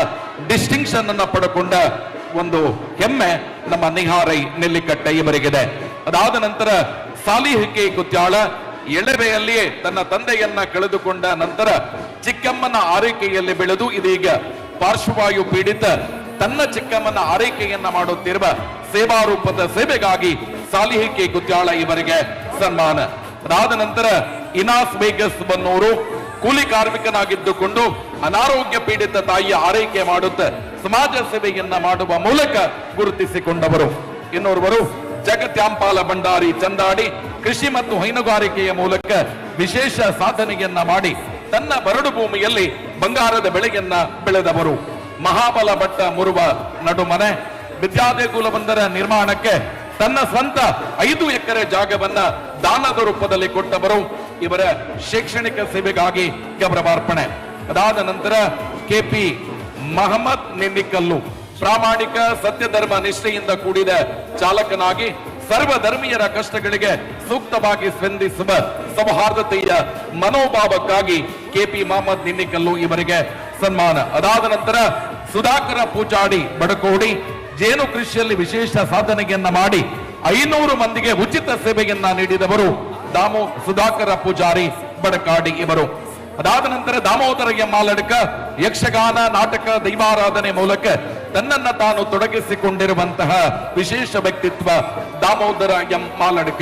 ಡಿಸ್ಟಿಂಕ್ಷನ್ ಅನ್ನ ಪಡೆದುಕೊಂಡ ಒಂದು ಹೆಮ್ಮೆ ನಮ್ಮ ನೇಹಾ ರೈ ನೆಲ್ಲಿಕಟ್ಟೆ ಇವರಿಗಿದೆ. ಅದಾದ ನಂತರ ಸಾಲಿಹ್ ಕೆ ಕುತ್ಯಾಳ ಎಳೆವೆಯಲ್ಲಿಯೇ ತನ್ನ ತಂದೆಯನ್ನ ಕಳೆದುಕೊಂಡ ನಂತರ ಚಿಕ್ಕಮ್ಮನ ಆರೈಕೆಯಲ್ಲಿ ಬೆಳೆದು ಇದೀಗ ಪಾರ್ಶ್ವವಾಯು ಪೀಡಿತ ತನ್ನ ಚಿಕ್ಕಮ್ಮನ ಆರೈಕೆಯನ್ನ ಮಾಡುತ್ತಿರುವ ಸೇವಾ ರೂಪದ ಸೇವೆಗಾಗಿ ಸಾಲಿಹ್ ಕೆ ಕುತ್ಯಾಳ ಇವರಿಗೆ ಸನ್ಮಾನ. ಅದಾದ ನಂತರ ಇನಾಸ್ ವೇಗಸ್ ಬನ್ನೂರು ಕೂಲಿ ಕಾರ್ಮಿಕನಾಗಿದ್ದುಕೊಂಡು ಅನಾರೋಗ್ಯ ಪೀಡಿತ ತಾಯಿಯ ಆರೈಕೆ ಮಾಡುತ್ತ ಸಮಾಜ ಸೇವೆಯನ್ನ ಮಾಡುವ ಮೂಲಕ ಗುರುತಿಸಿಕೊಂಡವರು. ಇನ್ನೋರ್ವರು ಜಗತ್ಯಾಂಪಾಲ ಭಂಡಾರಿ ಚಂದಾಡಿ ಕೃಷಿ ಮತ್ತು ಹೈನುಗಾರಿಕೆಯ ಮೂಲಕ ವಿಶೇಷ ಸಾಧನೆಯನ್ನ ಮಾಡಿ ತನ್ನ ಬರಡು ಭೂಮಿಯಲ್ಲಿ ಬಂಗಾರದ ಬೆಳೆಯನ್ನ ಬೆಳೆದವರು. ಮಹಾಬಲ ಭಟ್ಟ ಮುರುವ ನಡುಮನೆ ವಿದ್ಯಾದೇಗುಲವೊಂದರ ನಿರ್ಮಾಣಕ್ಕೆ ತನ್ನ ಸ್ವಂತ 5 ಎಕರೆ ಜಾಗವನ್ನ ದಾನದ ರೂಪದಲ್ಲಿ ಕೊಟ್ಟವರು. ಇವರ ಶೈಕ್ಷಣಿಕ ಸೇವೆಗಾಗಿ ಗೌರವಾರ್ಪಣೆ. ಅದಾದ ನಂತರ ಕೆಪಿ ಮಹಮ್ಮದ್ ನಿನ್ನಿಕಲ್ಲು ಪ್ರಾಮಾಣಿಕ ಸತ್ಯಧರ್ಮ ನಿಷ್ಠೆಯಿಂದ ಕೂಡಿದ ಚಾಲಕನಾಗಿ ಸರ್ವಧರ್ಮೀಯರ ಕಷ್ಟಗಳಿಗೆ ಸೂಕ್ತವಾಗಿ ಸ್ಪಂದಿಸುವ ಸೌಹಾರ್ದತೆಯ ಮನೋಭಾವಕ್ಕಾಗಿ ಕೆಪಿ ಮಹಮ್ಮದ್ ನಿನ್ನಿಕಲ್ಲು ಇವರಿಗೆ ಸನ್ಮಾನ. ಅದಾದ ನಂತರ ಸುಧಾಕರ ಪೂಜಾಡಿ ಬಡಕೋಡಿ ಜೇನು ಕೃಷಿಯಲ್ಲಿ ವಿಶೇಷ ಸಾಧನೆಯನ್ನ ಮಾಡಿ 500 ಮಂದಿಗೆ ಉಚಿತ ಸೇವೆಯನ್ನ ನೀಡಿದವರು ಸುಧಾಕರ ಪೂಜಾರಿ ಬಡಕಾಡಿ ಇವರು. ಅದಾದ ನಂತರ ದಾಮೋದರ ಎಂ ಮಾಲಡ್ಕ ಯಕ್ಷಗಾನ, ನಾಟಕ, ದೈವಾರಾಧನೆ ಮೂಲಕ ತನ್ನನ್ನ ತಾನು ತೊಡಗಿಸಿಕೊಂಡಿರುವಂತಹ ವಿಶೇಷ ವ್ಯಕ್ತಿತ್ವ ದಾಮೋದರ ಎಂ ಮಾಲಡ್ಕ.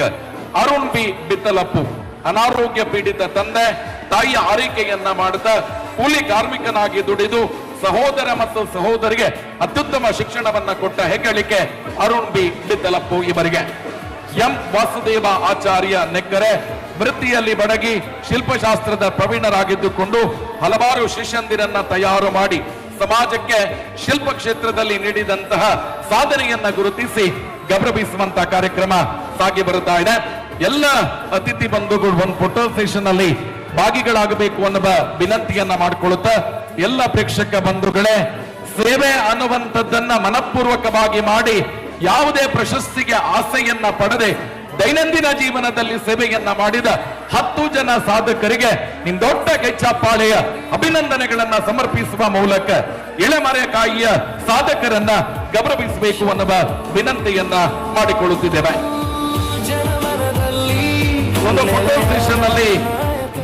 ಅರುಣ್ ಬಿ ಬಿತ್ತಲಪ್ಪು ಅನಾರೋಗ್ಯ ಪೀಡಿತ ತಂದೆ ತಾಯಿಯ ಆರೈಕೆಯನ್ನ ಮಾಡುತ್ತಾ ಕೂಲಿ ಕಾರ್ಮಿಕನಾಗಿ ದುಡಿದು ಸಹೋದರ ಮತ್ತು ಸಹೋದರಿಗೆ ಅತ್ಯುತ್ತಮ ಶಿಕ್ಷಣವನ್ನ ಕೊಟ್ಟ ಹೆಗ್ಗಳಿಕೆ ಅರುಣ್ ಬಿ ಬಿತ್ತಲಪ್ಪು ಇವರಿಗೆ. ಎಂ ವಾಸುದೇವ ಆಚಾರ್ಯ ನೆಕ್ಕರೆ ವೃತ್ತಿಯಲ್ಲಿ ಬಡಗಿ ಶಿಲ್ಪಶಾಸ್ತ್ರದ ಪ್ರವೀಣರಾಗಿದ್ದುಕೊಂಡು ಹಲವಾರು ಶಿಷ್ಯಂದಿರನ್ನ ತಯಾರು ಮಾಡಿ ಸಮಾಜಕ್ಕೆ ಶಿಲ್ಪ ಕ್ಷೇತ್ರದಲ್ಲಿ ನೀಡಿದಂತಹ ಸಾಧನೆಯನ್ನ ಗುರುತಿಸಿ ಗೌರವಿಸುವಂತಹ ಕಾರ್ಯಕ್ರಮ ಸಾಗಿ ಬರುತ್ತಾ ಇದೆ. ಎಲ್ಲ ಅತಿಥಿ ಬಂಧುಗಳು ಒಂದು ಫೋಟೋ ಸೆಷನ್ ಅಲ್ಲಿ ಭಾಗಿಗಳಾಗಬೇಕು ಅನ್ನುವ ವಿನಂತಿಯನ್ನ ಮಾಡಿಕೊಳ್ಳುತ್ತಾ ಎಲ್ಲ ಪ್ರೇಕ್ಷಕ ಬಂಧುಗಳೇ, ಸೇವೆ ಅನ್ನುವಂಥದ್ದನ್ನ ಮನಪೂರ್ವಕವಾಗಿ ಮಾಡಿ ಯಾವುದೇ ಪ್ರಶಸ್ತಿಗೆ ಆಸೆಯನ್ನ ಪಡೆದೆ ದೈನಂದಿನ ಜೀವನದಲ್ಲಿ ಸೇವೆಯನ್ನ ಮಾಡಿದ 10 ಜನ ಸಾಧಕರಿಗೆ ದೊಡ್ಡ ಕೈಚಾಪಾಳೆಯ ಅಭಿನಂದನೆಗಳನ್ನ ಸಮರ್ಪಿಸುವ ಮೂಲಕ ಎಳೆಮರೆಕಾಯಿಯ ಸಾಧಕರನ್ನ ಗೌರವಿಸಬೇಕು ಅನ್ನುವ ವಿನಂತಿಯನ್ನ ಮಾಡಿಕೊಳ್ಳುತ್ತಿದ್ದೇವೆ. ಒಂದು ಫೋಟೋ ಸೆಷನ್ ಅಲ್ಲಿ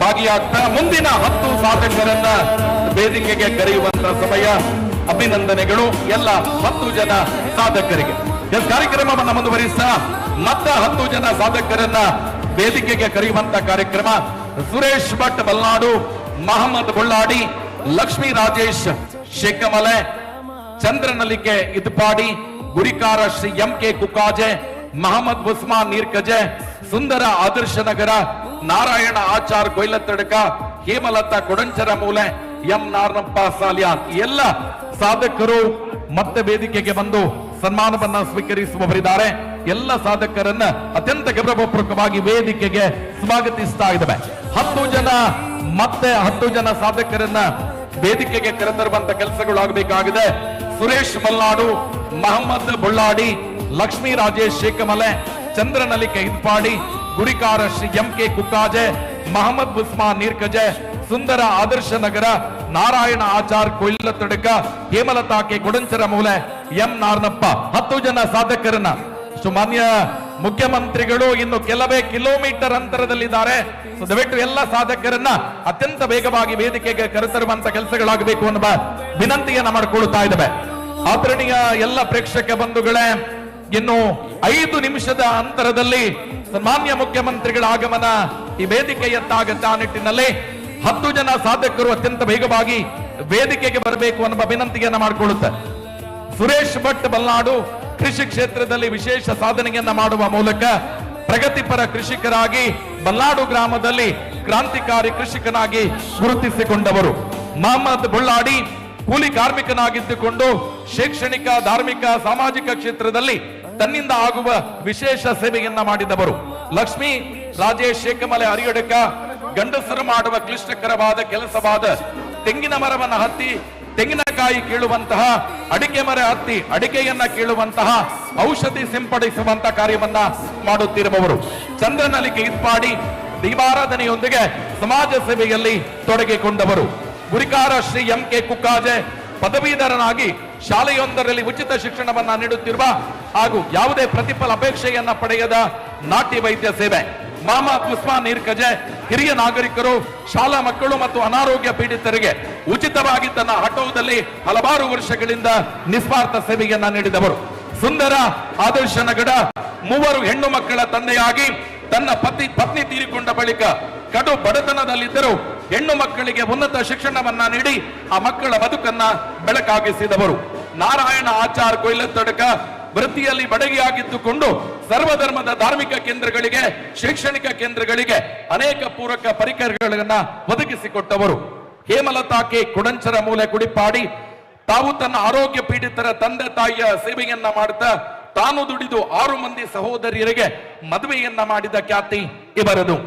ಭಾಗಿಯಾಗ್ತಾ ಮುಂದಿನ 10 ಸಾಧಕರನ್ನ ವೇದಿಕೆಗೆ ಕರೆಯುವಂತ ಸಮಯ. ಅಭಿನಂದನೆಗಳು ಎಲ್ಲ 10 ಜನ ಸಾಧಕರಿಗೆ. ಕಾರ್ಯಕ್ರಮವನ್ನು ಮುಂದುವರಿಸ್ತಾ ಮತ್ತೆ 10 ಜನ ಸಾಧಕರನ್ನ ವೇದಿಕೆಗೆ ಕರೆಯುವಂತ ಕಾರ್ಯಕ್ರಮ. ಸುರೇಶ್ ಭಟ್ ಬಲ್ನಾಡು, ಮಹಮ್ಮದ್ ಬುಳ್ಳಾಡಿ, ಲಕ್ಷ್ಮೀ ರಾಜೇಶ್ ಶೇಖಮಲೆ, ಚಂದ್ರನಲಿಕೆ ಇದ್ಪಾಡಿ, ಗುರಿಕಾರ ಶ್ರೀ ಎಂ.ಕೆ. ಕುಕ್ಕಾಜೆ, ಮಹಮ್ಮದ್ ಉಸ್ಮಾನ್ ನೀರ್ಕಜೆ, ಸುಂದರ ಆದರ್ಶ ನಗರ, ನಾರಾಯಣ ಆಚಾರ್ ಕೊಯ್ಲತ್ತಡಕ, ಹೇಮಲತಾ ಕೊಡಂಚರ ಮೂಲೆ, ಎಂ ನಾರ್ನಪ್ಪ ಸಾಲಿಯಾನ್. ಎಲ್ಲ ಸಾಧಕರು ಮತ್ತೆ ವೇದಿಕೆಗೆ ಬಂದು ಸನ್ಮಾನವನ್ನ ಸ್ವೀಕರಿಸುವವರಿದ್ದಾರೆ. ಎಲ್ಲ ಸಾಧಕರನ್ನ ಅತ್ಯಂತ ಗೌರವಪೂರ್ವಕವಾಗಿ ವೇದಿಕೆಗೆ ಸ್ವಾಗತಿಸ್ತಾ ಇದ್ದೇವೆ. 10 ಜನ ಸಾಧಕರನ್ನ ವೇದಿಕೆಗೆ ಕರೆತರುವಂತ ಕೆಲಸಗಳು ಆಗಬೇಕಾಗಿದೆ. ಸುರೇಶ್ ಮಲ್ನಾಡು, ಮಹಮ್ಮದ್ ಬುಳ್ಳಾಡಿ, ಲಕ್ಷ್ಮೀ ರಾಜೇಶ್ ಶೇಖಮಲೆ, ಚಂದ್ರನಲಿಕೆ ಇದ್ಪಾಡಿ, ಗುರಿಕಾರ ಶ್ರೀ ಎಂ.ಕೆ. ಕುಕ್ಕಾಜೆ, ಮಹಮ್ಮದ್ ಉಸ್ಮಾನ್ ನೀರ್ಕಜೆ, ಸುಂದರ ಆದರ್ಶ ನಗರ, ನಾರಾಯಣ ಆಚಾರ್ ಕೊಯ್ಲತ್ತಡಕ, ಹೇಮಲತಾ ಕೆ ಕೊಡಂಚರ ಮೂಲೆ, ಎಂ ನಾರ್ನಪ್ಪ. 10 ಜನ ಸಾಧಕರನ್ನ ಮಾನ್ಯ ಮುಖ್ಯಮಂತ್ರಿಗಳು ಇನ್ನು ಕೆಲವೇ ಕಿಲೋಮೀಟರ್ ಅಂತರದಲ್ಲಿದ್ದಾರೆ. ದಯವಿಟ್ಟು ಎಲ್ಲ ಸಾಧಕರನ್ನ ಅತ್ಯಂತ ವೇಗವಾಗಿ ವೇದಿಕೆಗೆ ಕರೆತರುವಂತ ಕೆಲಸಗಳಾಗಬೇಕು ಅನ್ನುವ ವಿನಂತಿಯನ್ನ ಮಾಡಿಕೊಳ್ಳುತ್ತಾ ಇದ್ದೇವೆ. ಆದರಣೀಯ ಎಲ್ಲ ಪ್ರೇಕ್ಷಕ ಬಂಧುಗಳೇ, ಇನ್ನು 5 ನಿಮಿಷದ ಅಂತರದಲ್ಲಿ ಮಾನ್ಯ ಮುಖ್ಯಮಂತ್ರಿಗಳ ಆಗಮನ ಈ ವೇದಿಕೆಯತ್ತಾಗತ್ತ ನಿಟ್ಟಿನಲ್ಲಿ 10 ಜನ ಸಾಧಕರು ಅತ್ಯಂತ ವೇಗವಾಗಿ ವೇದಿಕೆಗೆ ಬರಬೇಕು ಅನ್ನುವ ವಿನಂತಿಯನ್ನ ಮಾಡಿಕೊಳ್ಳುತ್ತೆ. ಸುರೇಶ್ ಭಟ್ ಬಲ್ನಾಡು ಕೃಷಿ ಕ್ಷೇತ್ರದಲ್ಲಿ ವಿಶೇಷ ಸಾಧನೆಯನ್ನ ಮಾಡುವ ಮೂಲಕ ಪ್ರಗತಿಪರ ಕೃಷಿಕರಾಗಿ ಬಲ್ನಾಡು ಗ್ರಾಮದಲ್ಲಿ ಕ್ರಾಂತಿಕಾರಿ ಕೃಷಿಕನಾಗಿ ಗುರುತಿಸಿಕೊಂಡವರು. ಮಹಮ್ಮದ್ ಬುಳ್ಳಾಡಿ ಕೂಲಿ ಕಾರ್ಮಿಕನಾಗಿದ್ದುಕೊಂಡು ಶೈಕ್ಷಣಿಕ, ಧಾರ್ಮಿಕ, ಸಾಮಾಜಿಕ ಕ್ಷೇತ್ರದಲ್ಲಿ ತನ್ನಿಂದ ಆಗುವ ವಿಶೇಷ ಸೇವೆಯನ್ನ ಮಾಡಿದವರು. ಲಕ್ಷ್ಮೀ ರಾಜೇಶ್ ಶೇಖಮಲೆ ಹರಿಯಡಕ ಗಂಡಸರು ಮಾಡುವ ಕ್ಲಿಷ್ಟಕರವಾದ ಕೆಲಸವಾದ ತೆಂಗಿನ ಮರವನ್ನ ಹತ್ತಿ ತೆಂಗಿನಕಾಯಿ ಕೀಳುವಂತಹ, ಅಡಿಕೆ ಮರ ಹತ್ತಿ ಅಡಿಕೆಯನ್ನ ಕೀಳುವಂತಹ, ಔಷಧಿ ಸಿಂಪಡಿಸುವಂತಹ ಕಾರ್ಯವನ್ನ ಮಾಡುತ್ತಿರುವವರು. ಚಂದ್ರನಲಿಕೆ ಇದ್ಪಾಡಿ ದೀಪಾರಾಧನೆಯೊಂದಿಗೆ ಸಮಾಜ ಸೇವೆಯಲ್ಲಿ ತೊಡಗಿಕೊಂಡವರು. ಗುರಿಕಾರ ಶ್ರೀ ಎಂ.ಕೆ. ಕುಕ್ಕಾಜೆ ಪದವೀಧರನಾಗಿ ಶಾಲೆಯೊಂದರಲ್ಲಿ ಉಚಿತ ಶಿಕ್ಷಣವನ್ನ ನೀಡುತ್ತಿರುವ ಹಾಗೂ ಯಾವುದೇ ಪ್ರತಿಫಲ ಅಪೇಕ್ಷೆಯನ್ನ ಪಡೆಯದ ನಾಟಿ ವೈದ್ಯ ಸೇವೆ. ಮಹಮ್ಮದ್ ಉಸ್ಮಾನ್ ನೀರ್ಕಜೆ ಹಿರಿಯ ನಾಗರಿಕರು, ಶಾಲಾ ಮಕ್ಕಳು ಮತ್ತು ಅನಾರೋಗ್ಯ ಪೀಡಿತರಿಗೆ ಉಚಿತವಾಗಿ ತನ್ನ ಆಟೋದಲ್ಲಿ ಹಲವಾರು ವರ್ಷಗಳಿಂದ ನಿಸ್ವಾರ್ಥ ಸೇವೆಯನ್ನ ನೀಡಿದವರು. ಸುಂದರ ಆದರ್ಶ ನಗರ 3 ಹೆಣ್ಣು ಮಕ್ಕಳ ತಂದೆಯಾಗಿ ತನ್ನ ಪತ್ನಿ ತೀರಿಕೊಂಡ ಬಳಿಕ ಕಡು ಬಡತನದಲ್ಲಿದ್ದರೂ ಹೆಣ್ಣು ಮಕ್ಕಳಿಗೆ ಉನ್ನತ ಶಿಕ್ಷಣವನ್ನ ನೀಡಿ ಆ ಮಕ್ಕಳ ಬದುಕನ್ನ ಬೆಳಕಾಗಿಸಿದವರು. ನಾರಾಯಣ ಆಚಾರ್ ಕೊಯ್ಲತ್ತಡಕ ವೃತ್ತಿಯಲ್ಲಿ ಬಡಗಿಯಾಗಿದ್ದುಕೊಂಡು ಸರ್ವಧರ್ಮದ ಧಾರ್ಮಿಕ ಕೇಂದ್ರಗಳಿಗೆ, ಶೈಕ್ಷಣಿಕ ಕೇಂದ್ರಗಳಿಗೆ ಅನೇಕ ಪೂರಕ ಪರಿಕರಗಳನ್ನ ಒದಗಿಸಿಕೊಟ್ಟವರು. ಹೇಮಲತಾ ಕೆ ಕೊಡಂಚರ ಮೂಲೆ ಕುಡಿಪಾಡಿ ತಾವು ತನ್ನ ಆರೋಗ್ಯ ಪೀಡಿತರ ತಂದೆ ತಾಯಿಯ ಸೇವೆಯನ್ನ ಮಾಡುತ್ತಾ ತಾನು ದುಡಿದು 6 ಮಂದಿ ಸಹೋದರಿಯರಿಗೆ ಮದುವೆಯನ್ನ ಮಾಡಿದ ಖ್ಯಾತಿ ಇವರದು.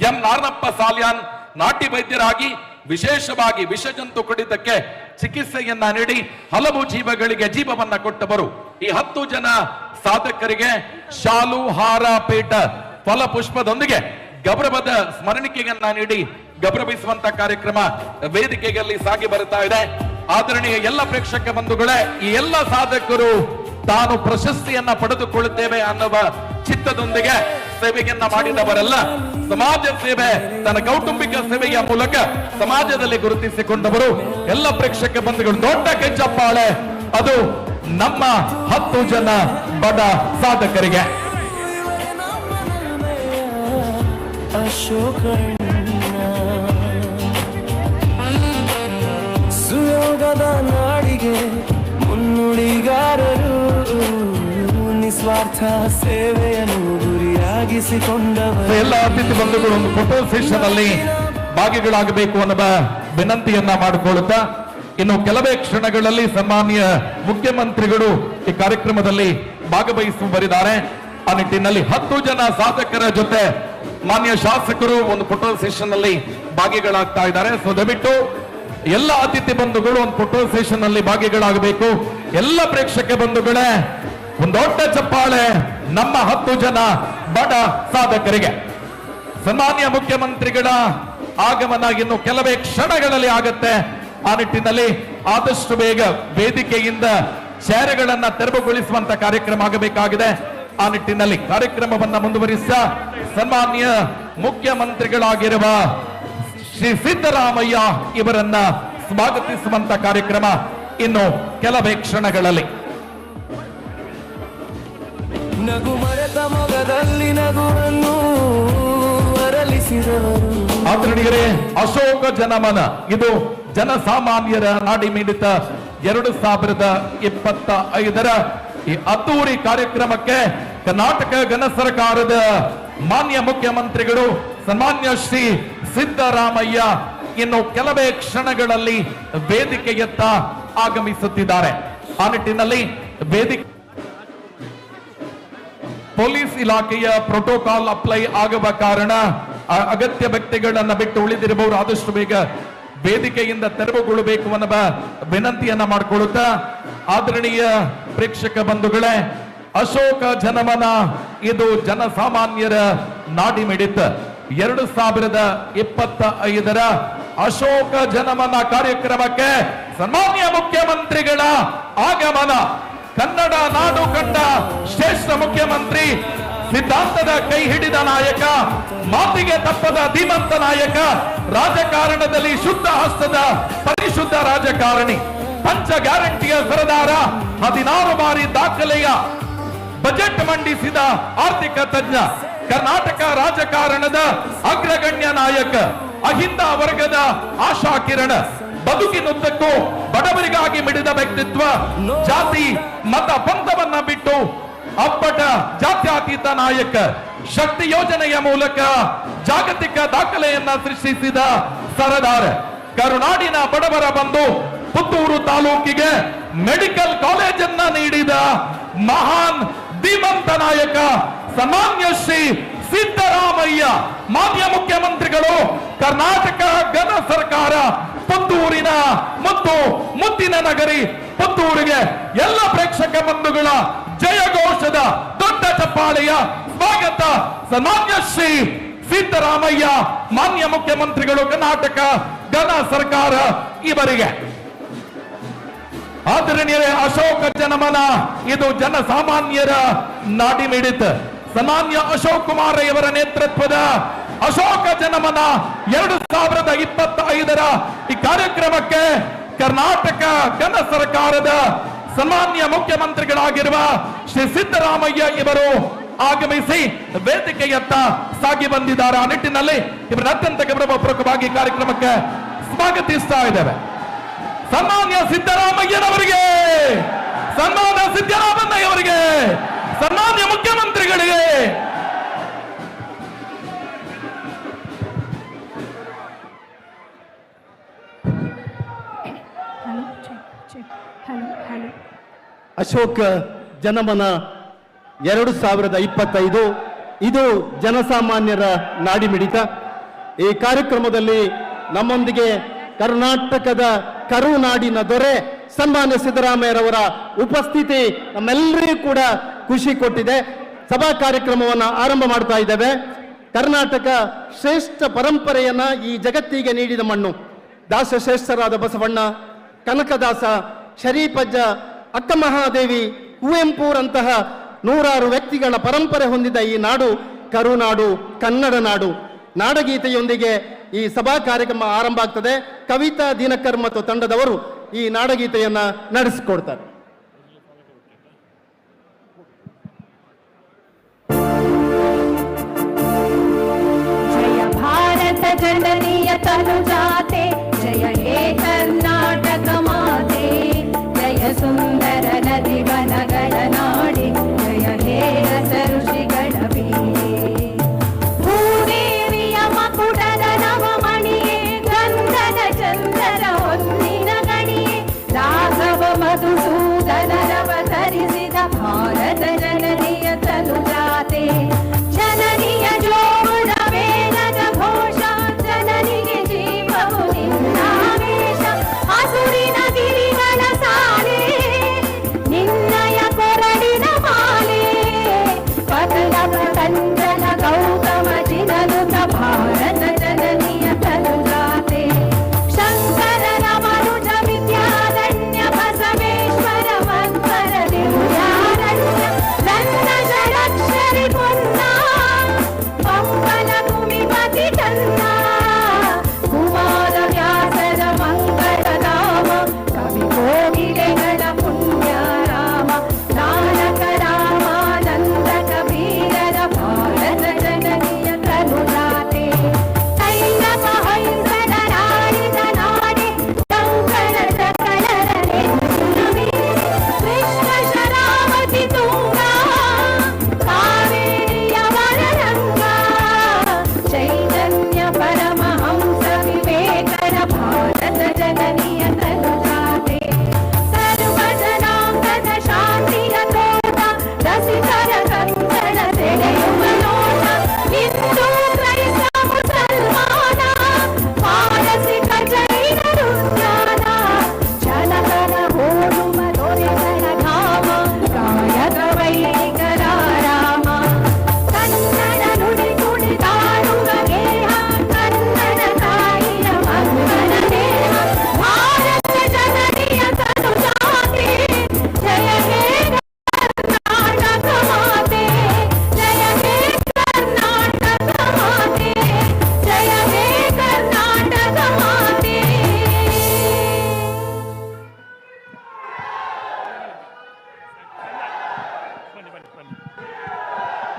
ಎಂ ನಾರ್ನಪ್ಪ ಸಾಲ್ಯಾನ್ ನಾಟಿ ವೈದ್ಯರಾಗಿ ವಿಶೇಷವಾಗಿ ವಿಷಜಂತು ಕಡಿತಕ್ಕೆ ಚಿಕಿತ್ಸೆಯನ್ನ ನೀಡಿ ಹಲವು ಜೀವಗಳಿಗೆ ಜೀವವನ್ನ ಕೊಟ್ಟವರು. ಈ 10 ಜನ ಸಾಧಕರಿಗೆ ಶಾಲು, ಹಾರ, ಪೇಟ, ಫಲ ಪುಷ್ಪದೊಂದಿಗೆ ಗೌರವದ ಸ್ಮರಣಿಕೆಯನ್ನ ನೀಡಿ ಗೌರವಿಸುವಂತ ಕಾರ್ಯಕ್ರಮ ವೇದಿಕೆಯಲ್ಲಿ ಸಾಗಿ ಬರುತ್ತಾ ಇದೆ. ಆದರಣೀಯ ಎಲ್ಲ ಪ್ರೇಕ್ಷಕ ಬಂಧುಗಳೇ, ಈ ಎಲ್ಲ ಸಾಧಕರು ತಾನು ಪ್ರಶಸ್ತಿಯನ್ನ ಪಡೆದುಕೊಳ್ಳುತ್ತೇವೆ ಅನ್ನುವ ಚಿತ್ತದೊಂದಿಗೆ ಸೇವೆಯನ್ನ ಮಾಡಿದವರಲ್ಲ. ಸಮಾಜ ಸೇವೆ, ತನ್ನ ಕೌಟುಂಬಿಕ ಸೇವೆಯ ಮೂಲಕ ಸಮಾಜದಲ್ಲಿ ಗುರುತಿಸಿಕೊಂಡವರು. ಎಲ್ಲ ಪ್ರೇಕ್ಷಕ ಬಂಧುಗಳು ದೊಡ್ಡ ಕೆಂಚಪ್ಪಾಳೆ ಅದು ನಮ್ಮ 10 ಜನ ಬಡ ಸಾಧಕರಿಗೆ. ಸುಯೋಗದ ನಾಡಿಗೆ ಮುನ್ನುಡಿಗಾರರು ನಿಸ್ವಾರ್ಥ ಸೇವೆಯನ್ನು ಗುರಿಯಾಗಿಸಿಕೊಂಡವರು. ಎಲ್ಲ ಅತಿಥಿ ಬಂಧುಗಳು ಒಂದು ಫೋಟೋ ಸೆಷನ್ ಅಲ್ಲಿ ಭಾಗಿಗಳಾಗಬೇಕು ಅನ್ನುವ ವಿನಂತಿಯನ್ನ ಮಾಡಿಕೊಳ್ಳುತ್ತಾ ಇನ್ನು ಕೆಲವೇ ಕ್ಷಣಗಳಲ್ಲಿ ಸನ್ಮಾನ್ಯ ಮುಖ್ಯಮಂತ್ರಿಗಳು ಈ ಕಾರ್ಯಕ್ರಮದಲ್ಲಿ ಭಾಗವಹಿಸುವರಿದ್ದಾರೆ. ಆ ನಿಟ್ಟಿನಲ್ಲಿ 10 ಜನ ಸಾಧಕರ ಜೊತೆ ಮಾನ್ಯ ಶಾಸಕರು ಒಂದು ಫೋಟೋ ಸೆಷನ್ ಅಲ್ಲಿ ಭಾಗಿಗಳಾಗ್ತಾ ಇದ್ದಾರೆ. ಸೊ ದಯವಿಟ್ಟು ಎಲ್ಲ ಅತಿಥಿ ಬಂಧುಗಳು ಒಂದು ಫೋಟೋ ಸೆಷನ್ ಅಲ್ಲಿ ಭಾಗಿಗಳಾಗಬೇಕು. ಎಲ್ಲ ಪ್ರೇಕ್ಷಕ ಬಂಧುಗಳೇ, ಒಂದು ದೊಡ್ಡ ಚಪ್ಪಾಳೆ ನಮ್ಮ 10 ಜನ ಬಡ ಸಾಧಕರಿಗೆ. ಸನ್ಮಾನ್ಯ ಮುಖ್ಯಮಂತ್ರಿಗಳ ಆಗಮನ ಇನ್ನು ಕೆಲವೇ ಕ್ಷಣಗಳಲ್ಲಿ ಆಗುತ್ತೆ. ಆ ನಿಟ್ಟಿನಲ್ಲಿ ಆದಷ್ಟು ಬೇಗ ವೇದಿಕೆಯಿಂದ ಚೇರುಗಳನ್ನ ತೆರವುಗೊಳಿಸುವಂತ ಕಾರ್ಯಕ್ರಮ ಆಗಬೇಕಾಗಿದೆ. ಆ ನಿಟ್ಟಿನಲ್ಲಿ ಕಾರ್ಯಕ್ರಮವನ್ನ ಮುಂದುವರಿಸ ಸನ್ಮಾನ್ಯ ಮುಖ್ಯಮಂತ್ರಿಗಳಾಗಿರುವ ಶ್ರೀ ಸಿದ್ದರಾಮಯ್ಯ ಇವರನ್ನ ಸ್ವಾಗತಿಸುವಂತ ಕಾರ್ಯಕ್ರಮ ಇನ್ನು ಕೆಲವೇ ಕ್ಷಣಗಳಲ್ಲಿ. ನಗು ಮರೆತ ಮೊಗದಲ್ಲಿ ನಗುವನ್ನು ಅರಳಿಸಿದವರು ಆದರಣೀಯರೇ, ಅಶೋಕ ಜನಮನ ಇದು ಜನಸಾಮಾನ್ಯರ ನಾಡಿ ಮಿಡಿತ 2025 ಈ ಅದ್ದೂರಿ ಕಾರ್ಯಕ್ರಮಕ್ಕೆ ಕರ್ನಾಟಕ ಘನ ಸರ್ಕಾರದ ಮಾನ್ಯ ಮುಖ್ಯಮಂತ್ರಿಗಳು ಸನ್ಮಾನ್ಯ ಶ್ರೀ ಸಿದ್ದರಾಮಯ್ಯ ಇನ್ನು ಕೆಲವೇ ಕ್ಷಣಗಳಲ್ಲಿ ವೇದಿಕೆಯತ್ತ ಆಗಮಿಸುತ್ತಿದ್ದಾರೆ. ಆ ನಿಟ್ಟಿನಲ್ಲಿ ವೇದಿಕೆ ಪೊಲೀಸ್ ಇಲಾಖೆಯ ಪ್ರೋಟೋಕಾಲ್ ಅಪ್ಲೈ ಆಗುವ ಕಾರಣ ಅಗತ್ಯ ವ್ಯಕ್ತಿಗಳನ್ನ ಬಿಟ್ಟು ಉಳಿದಿರಬಹುದು. ಆದಷ್ಟು ಬೇಗ ವೇದಿಕೆಯಿಂದ ತೆರವುಗೊಳ್ಳಬೇಕು ಅನ್ನುವ ವಿನಂತಿಯನ್ನ ಮಾಡಿಕೊಳ್ಳುತ್ತಾ, ಆದರಣೀಯ ಪ್ರೇಕ್ಷಕ ಬಂಧುಗಳೇ, ಅಶೋಕ ಜನಮನ ಇದು ಜನಸಾಮಾನ್ಯರ ನಾಡಿ ಮಿಡಿತ 2025 ಅಶೋಕ ಜನಮನ ಕಾರ್ಯಕ್ರಮಕ್ಕೆ ಸನ್ಮಾನ್ಯ ಮುಖ್ಯಮಂತ್ರಿಗಳ ಆಗಮನ. ಕನ್ನಡ ನಾಡು ಕಂಡ ಶ್ರೇಷ್ಠ ಮುಖ್ಯಮಂತ್ರಿ, ಸಿದ್ಧಾಂತದ ಕೈ ಹಿಡಿದ ನಾಯಕ, ಮಾತಿಗೆ ತಪ್ಪದ ಧೀಮಂತ ನಾಯಕ, ರಾಜಕಾರಣದಲ್ಲಿ ಶುದ್ಧ ಹಸ್ತದ ಪರಿಶುದ್ಧ ರಾಜಕಾರಣಿ, ಪಂಚ ಗ್ಯಾರಂಟಿಯ ಸರದಾರ, 16 ಬಾರಿ ದಾಖಲೆಯ ಬಜೆಟ್ ಮಂಡಿಸಿದ ಆರ್ಥಿಕ ತಜ್ಞ, ಕರ್ನಾಟಕ ರಾಜಕಾರಣದ ಅಗ್ರಗಣ್ಯ ನಾಯಕ, ಅಹಿಂದ ವರ್ಗದ ಆಶಾ ಕಿರಣ, ಬದುಕಿನುದ್ದಕ್ಕೂ ಬಡವರಿಗಾಗಿ ಮಿಡಿದ ವ್ಯಕ್ತಿತ್ವ, ಜಾತಿ ಮತ ಪಂಥವನ್ನ ಬಿಟ್ಟು ಅಪ್ಪಟ ಜಾತ್ಯತೀತ ನಾಯಕ, ಶಕ್ತಿ ಯೋಜನೆಯ ಮೂಲಕ ಜಾಗತಿಕ ದಾಖಲೆಯನ್ನ ಸೃಷ್ಟಿಸಿದ ಸರದಾರ, ಕರುನಾಡಿನ ಬಡವರ ಬಂಧು, ಪುತ್ತೂರು ತಾಲೂಕಿಗೆ ಮೆಡಿಕಲ್ ಕಾಲೇಜನ್ನ ನೀಡಿದ ಮಹಾನ್ ಧೀಮಂತ ನಾಯಕ ಸನ್ಮಾನ್ಯ ಶ್ರೀ ಸಿದ್ದರಾಮಯ್ಯ ಮಾನ್ಯ ಮುಖ್ಯಮಂತ್ರಿಗಳು, ಕರ್ನಾಟಕ ಘನ ಸರ್ಕಾರ, ಪುತ್ತೂರಿನ ಮತ್ತು ಮುತ್ತಿನ ನಗರಿ ಪುತ್ತೂರಿಗೆ ಎಲ್ಲ ಪ್ರೇಕ್ಷಕ ಬಂಧುಗಳ ಜಯಘೋಷದ ದೊಡ್ಡ ಚಪ್ಪಾಳೆಯ ಸ್ವಾಗತ. ಸನ್ಮಾನ್ಯ ಶ್ರೀ ಸಿದ್ದರಾಮಯ್ಯ ಮಾನ್ಯ ಮುಖ್ಯಮಂತ್ರಿಗಳು, ಕರ್ನಾಟಕ ಘನ ಸರ್ಕಾರ ಇವರಿಗೆ. ಆದರಣೀಯರೇ, ಅಶೋಕ ಜನಮನ ಇದು ಜನಸಾಮಾನ್ಯರ ನಾಡಿ ಮಿಡಿತ. ಸನ್ಮಾನ್ಯ ಅಶೋಕ್ ಕುಮಾರ್ ಅವರ ನೇತೃತ್ವದ ಅಶೋಕ ಜನಮನ 2025 ಈ ಕಾರ್ಯಕ್ರಮಕ್ಕೆ ಕರ್ನಾಟಕ ಘನ ಸರ್ಕಾರದ ಸನ್ಮಾನ್ಯ ಮುಖ್ಯಮಂತ್ರಿಗಳಾಗಿರುವ ಶ್ರೀ ಸಿದ್ದರಾಮಯ್ಯ ಇವರು ಆಗಮಿಸಿ ವೇದಿಕೆಯತ್ತ ಸಾಗಿ ಬಂದಿದ್ದಾರೆ. ಆ ನಿಟ್ಟಿನಲ್ಲಿ ಇವರ ಅತ್ಯಂತ ಗೌರವಪೂರ್ವಕವಾಗಿ ಕಾರ್ಯಕ್ರಮಕ್ಕೆ ಸ್ವಾಗತಿಸ್ತಾ ಇದ್ದೇವೆ. ಸನ್ಮಾನ್ಯ ಸಿದ್ದರಾಮಯ್ಯನವರಿಗೆ, ಸನ್ಮಾನ್ಯ ಸಿದ್ದರಾಮಯ್ಯವರಿಗೆ, ಸನ್ಮಾನ್ಯ ಮುಖ್ಯಮಂತ್ರಿಗಳಿಗೆ. ಅಶೋಕ ಜನಮನ 2025 ಇದು ಜನಸಾಮಾನ್ಯರ ನಾಡಿಮಿಡಿತ. ಈ ಕಾರ್ಯಕ್ರಮದಲ್ಲಿ ನಮ್ಮೊಂದಿಗೆ ಕರ್ನಾಟಕದ ಕರುನಾಡಿನ ದೊರೆ ಸನ್ಮಾನ್ಯ ಸಿದ್ದರಾಮಯ್ಯರವರ ಉಪಸ್ಥಿತಿ ನಮ್ಮೆಲ್ಲರಿಗೂ ಕೂಡ ಖುಷಿ ಕೊಟ್ಟಿದೆ. ಸಭಾ ಕಾರ್ಯಕ್ರಮವನ್ನು ಆರಂಭ ಮಾಡ್ತಾ ಇದ್ದೇವೆ. ಕರ್ನಾಟಕ ಶ್ರೇಷ್ಠ ಪರಂಪರೆಯನ್ನ ಈ ಜಗತ್ತಿಗೆ ನೀಡಿದ ಮಣ್ಣು. ದಾಸಶ್ರೇಷ್ಠರಾದ ಬಸವಣ್ಣ, ಕನಕದಾಸ, ಶರೀಫಜ್ಜ, ಅಕ್ಕ ಮಹಾದೇವಿ, ಕುವೆಂಪುರಂತಹ 100 ವ್ಯಕ್ತಿಗಳ ಪರಂಪರೆ ಹೊಂದಿದ ಈ ನಾಡು ಕರುನಾಡು, ಕನ್ನಡ ನಾಡು. ನಾಡಗೀತೆಯೊಂದಿಗೆ ಈ ಸಭಾ ಕಾರ್ಯಕ್ರಮ ಆರಂಭ ಆಗ್ತದೆ. ಕವಿತಾ ದಿನಕರ್ ಮತ್ತು ತಂಡದವರು ಈ ನಾಡಗೀತೆಯನ್ನ ನಡೆಸಿಕೊಡ್ತಾರೆ. ಜಯ ಭಾರತ ಜನನಿಯ ತನುಜಾತೆ, ಜಯ ಹೇ ಕರ್ನಾಟಕ ಮಾತೆ, ಜಯ ಸುಂದರ ನದಿ ವನಗಳ ನಾಡಿ, ಜಯ ಹೇ ರಸ ಋಷಿಗಳ ಬೀಡೆ. ಭೂದೇವಿಯ ಮಕುಟದ ನವಮಣಿಯೇ, ಗಂಧದ ಚಂದನ ಹೊನ್ನಿನ ಗಣಿಯೇ, ರಾಘವ ಮಧುಸೂದನರವತರಿಸಿದ ಭಾರತ ಜನನಿಯ ತನುಜಾತೆ. ಜನನಿಯ ಜೋಳ ವೇದದ ಘೋಷ, ಜನನಿಗೆ ಜೀವವು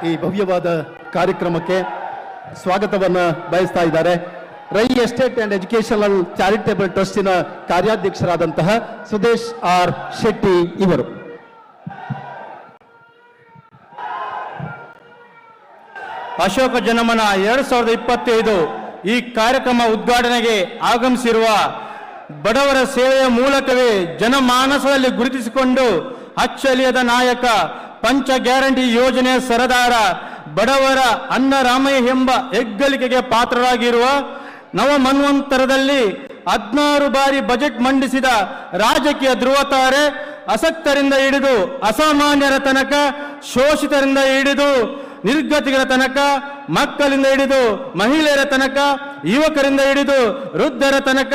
ಈ ಭವ್ಯವಾದ ಕಾರ್ಯಕ್ರಮಕ್ಕೆ ಸ್ವಾಗತವನ್ನು ಬಯಸ್ತಾ ಇದ್ದಾರೆ. Rai estate and educational charitable ಟ್ರಸ್ಟಿನ ಕಾರ್ಯಾಧ್ಯಕ್ಷರಾದಂತಹ ಸುದೇಶ್ ಆರ್ ಶೆಟ್ಟಿ ಇವರು. ಅಶೋಕ ಜನಮನ 2025 ಈ ಕಾರ್ಯಕ್ರಮ ಉದ್ಘಾಟನೆಗೆ ಆಗಮಿಸಿರುವ ಬಡವರ ಸೇವೆಯ ಮೂಲಕವೇ ಜನಮಾನಸದಲ್ಲಿ ಗುರುತಿಸಿಕೊಂಡು ಅಚ್ಚಳಿಯದ ನಾಯಕ, ಪಂಚ ಗ್ಯಾರಂಟಿ ಯೋಜನೆಯ ಸರದಾರ, ಬಡವರ ಅನ್ನರಾಮಯ್ಯ ಎಂಬ ಹೆಗ್ಗಳಿಕೆಗೆ ಪಾತ್ರರಾಗಿರುವ ನವ ಮನ್ವಂತರದಲ್ಲಿ 16 ಬಾರಿ ಬಜೆಟ್ ಮಂಡಿಸಿದ ರಾಜಕೀಯ ಧ್ರುವತಾರೆ, ಅಸಕ್ತರಿಂದ ಹಿಡಿದು ಅಸಾಮಾನ್ಯರ ತನಕ, ಶೋಷಿತರಿಂದ ಹಿಡಿದು ನಿರ್ಗತಿಗಳ ತನಕ, ಮಕ್ಕಳಿಂದ ಹಿಡಿದು ಮಹಿಳೆಯರ ತನಕ, ಯುವಕರಿಂದ ಹಿಡಿದು ವೃದ್ಧರ ತನಕ,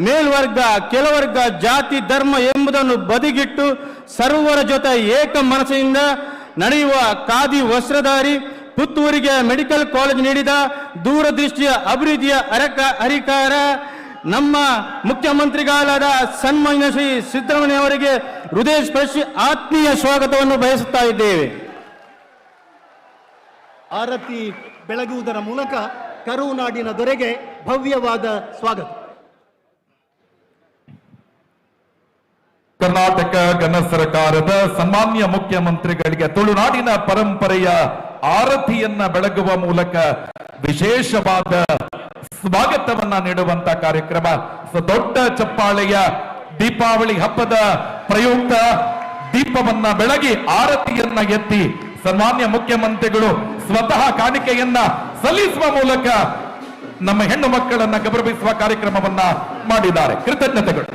ಮೇಲ್ವರ್ಗ ಕೆಳವರ್ಗ ಜಾತಿ ಧರ್ಮ ಎಂಬುದನ್ನು ಬದಿಗಿಟ್ಟು ಸರ್ವರ ಜೊತೆ ಏಕ ಮನಸ್ಸಿನಿಂದ ನಡೆಯುವ ಖಾದಿ ವಸ್ತ್ರಧಾರಿ, ಪುತ್ತೂರಿಗೆ ಮೆಡಿಕಲ್ ಕಾಲೇಜ್ ನೀಡಿದ ದೂರದೃಷ್ಟಿಯ ಅಭಿವೃದ್ಧಿಯ ಹರಿಕಾರ, ನಮ್ಮ ಮುಖ್ಯಮಂತ್ರಿಗಳಾದ ಸನ್ಮಾನ್ಯ ಶ್ರೀ ಸಿದ್ದರಾಮಯ್ಯ ಅವರಿಗೆ ಹೃದಯ ಸ್ಪರ್ಶಿ ಆತ್ಮೀಯ ಸ್ವಾಗತವನ್ನು ಬಯಸುತ್ತಾ ಇದ್ದೇವೆ. ಆರತಿ ಬೆಳಗುವುದರ ಮೂಲಕ ಕರುನಾಡಿನ ದೊರೆಗೆ ಭವ್ಯವಾದ ಸ್ವಾಗತ. ಕರ್ನಾಟಕ ಗಣ ಸರ್ಕಾರದ ಸನ್ಮಾನ್ಯ ಮುಖ್ಯಮಂತ್ರಿಗಳಿಗೆ ತುಳುನಾಡಿನ ಪರಂಪರೆಯ ಆರತಿಯನ್ನ ಬೆಳಗುವ ಮೂಲಕ ವಿಶೇಷವಾದ ಸ್ವಾಗತವನ್ನ ನೀಡುವಂತ ಕಾರ್ಯಕ್ರಮ. ದೊಡ್ಡ ಚಪ್ಪಾಳೆಯ ದೀಪಾವಳಿ ಹಬ್ಬದ ಪ್ರಯುಕ್ತ ದೀಪವನ್ನ ಬೆಳಗಿ ಆರತಿಯನ್ನ ಎತ್ತಿ ಸನ್ಮಾನ್ಯ ಮುಖ್ಯಮಂತ್ರಿಗಳು ಸ್ವತಃ ಕಾಣಿಕೆಯನ್ನ ಸಲ್ಲಿಸುವ ಮೂಲಕ ನಮ್ಮ ಹೆಣ್ಣು ಮಕ್ಕಳನ್ನ ಗೌರವಿಸುವ ಕಾರ್ಯಕ್ರಮವನ್ನ ಮಾಡಿದ್ದಾರೆ. ಕೃತಜ್ಞತೆಗಳು.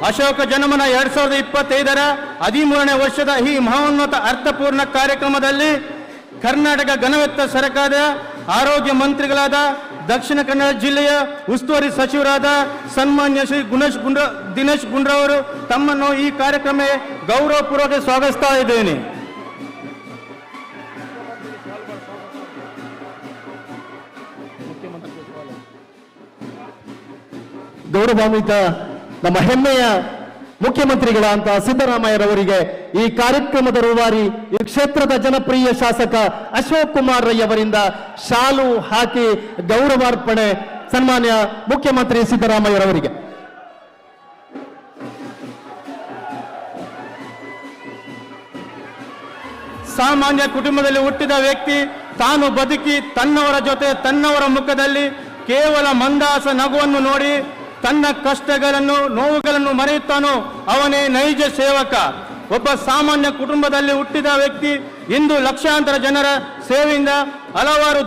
ಅಶೋಕ ಜನಮನ 2025 13ನೇ ವರ್ಷದ ಈ ಮಹೋನ್ನತ ಅರ್ಥಪೂರ್ಣ ಕಾರ್ಯಕ್ರಮದಲ್ಲಿ ಕರ್ನಾಟಕ ಗಣವೆತ್ತ ಸರ್ಕಾರದ ಆರೋಗ್ಯ ಮಂತ್ರಿಗಳಾದ ದಕ್ಷಿಣ ಕನ್ನಡ ಜಿಲ್ಲೆಯ ಉಸ್ತುವಾರಿ ಸಚಿವರಾದ ಸನ್ಮಾನ್ಯ ಶ್ರೀ ದಿನೇಶ್ ಗುಂಡ್ರವರು ತಮ್ಮನ್ನು ಈ ಕಾರ್ಯಕ್ರಮ ಗೌರವಪೂರ್ವಕ ಸ್ವಾಗತಿಸ್ತಾ ಇದ್ದೇನೆ. ಗೌರವಾನ್ವಿತ ನಮ್ಮ ಹೆಮ್ಮೆಯ ಮುಖ್ಯಮಂತ್ರಿಗಳಂತ ಸಿದ್ದರಾಮಯ್ಯರವರಿಗೆ ಈ ಕಾರ್ಯಕ್ರಮದ ರೂವಾರಿ ಈ ಕ್ಷೇತ್ರದ ಜನಪ್ರಿಯ ಶಾಸಕ ಅಶೋಕ್ ಕುಮಾರ್ ರೈ ಅವರಿಂದ ಶಾಲು ಹಾಕಿ ಗೌರವಾರ್ಪಣೆ ಸನ್ಮಾನ್ಯ ಮುಖ್ಯಮಂತ್ರಿ ಸಿದ್ದರಾಮಯ್ಯರವರಿಗೆ. ಸಾಮಾನ್ಯ ಕುಟುಂಬದಲ್ಲಿ ಹುಟ್ಟಿದ ವ್ಯಕ್ತಿ ತಾನು ಬದುಕಿ ತನ್ನವರ ಜೊತೆ ತನ್ನವರ ಮುಖದಲ್ಲಿ ಕೇವಲ ಮಂದಹಾಸ ನಗುವನ್ನು ನೋಡಿ ತನ್ನ ಕಷ್ಟಗಳನ್ನು ನೋವುಗಳನ್ನು ಮರೆಯುತ್ತಾನೋ ಅವನೇ ನೈಜ ಸೇವಕ. ಒಬ್ಬ ಸಾಮಾನ್ಯ ಕುಟುಂಬದಲ್ಲಿ ಹುಟ್ಟಿದ ವ್ಯಕ್ತಿ ಇಂದು ಲಕ್ಷಾಂತರ ಜನರ ಸೇವೆಯಿಂದ ಹಲವಾರು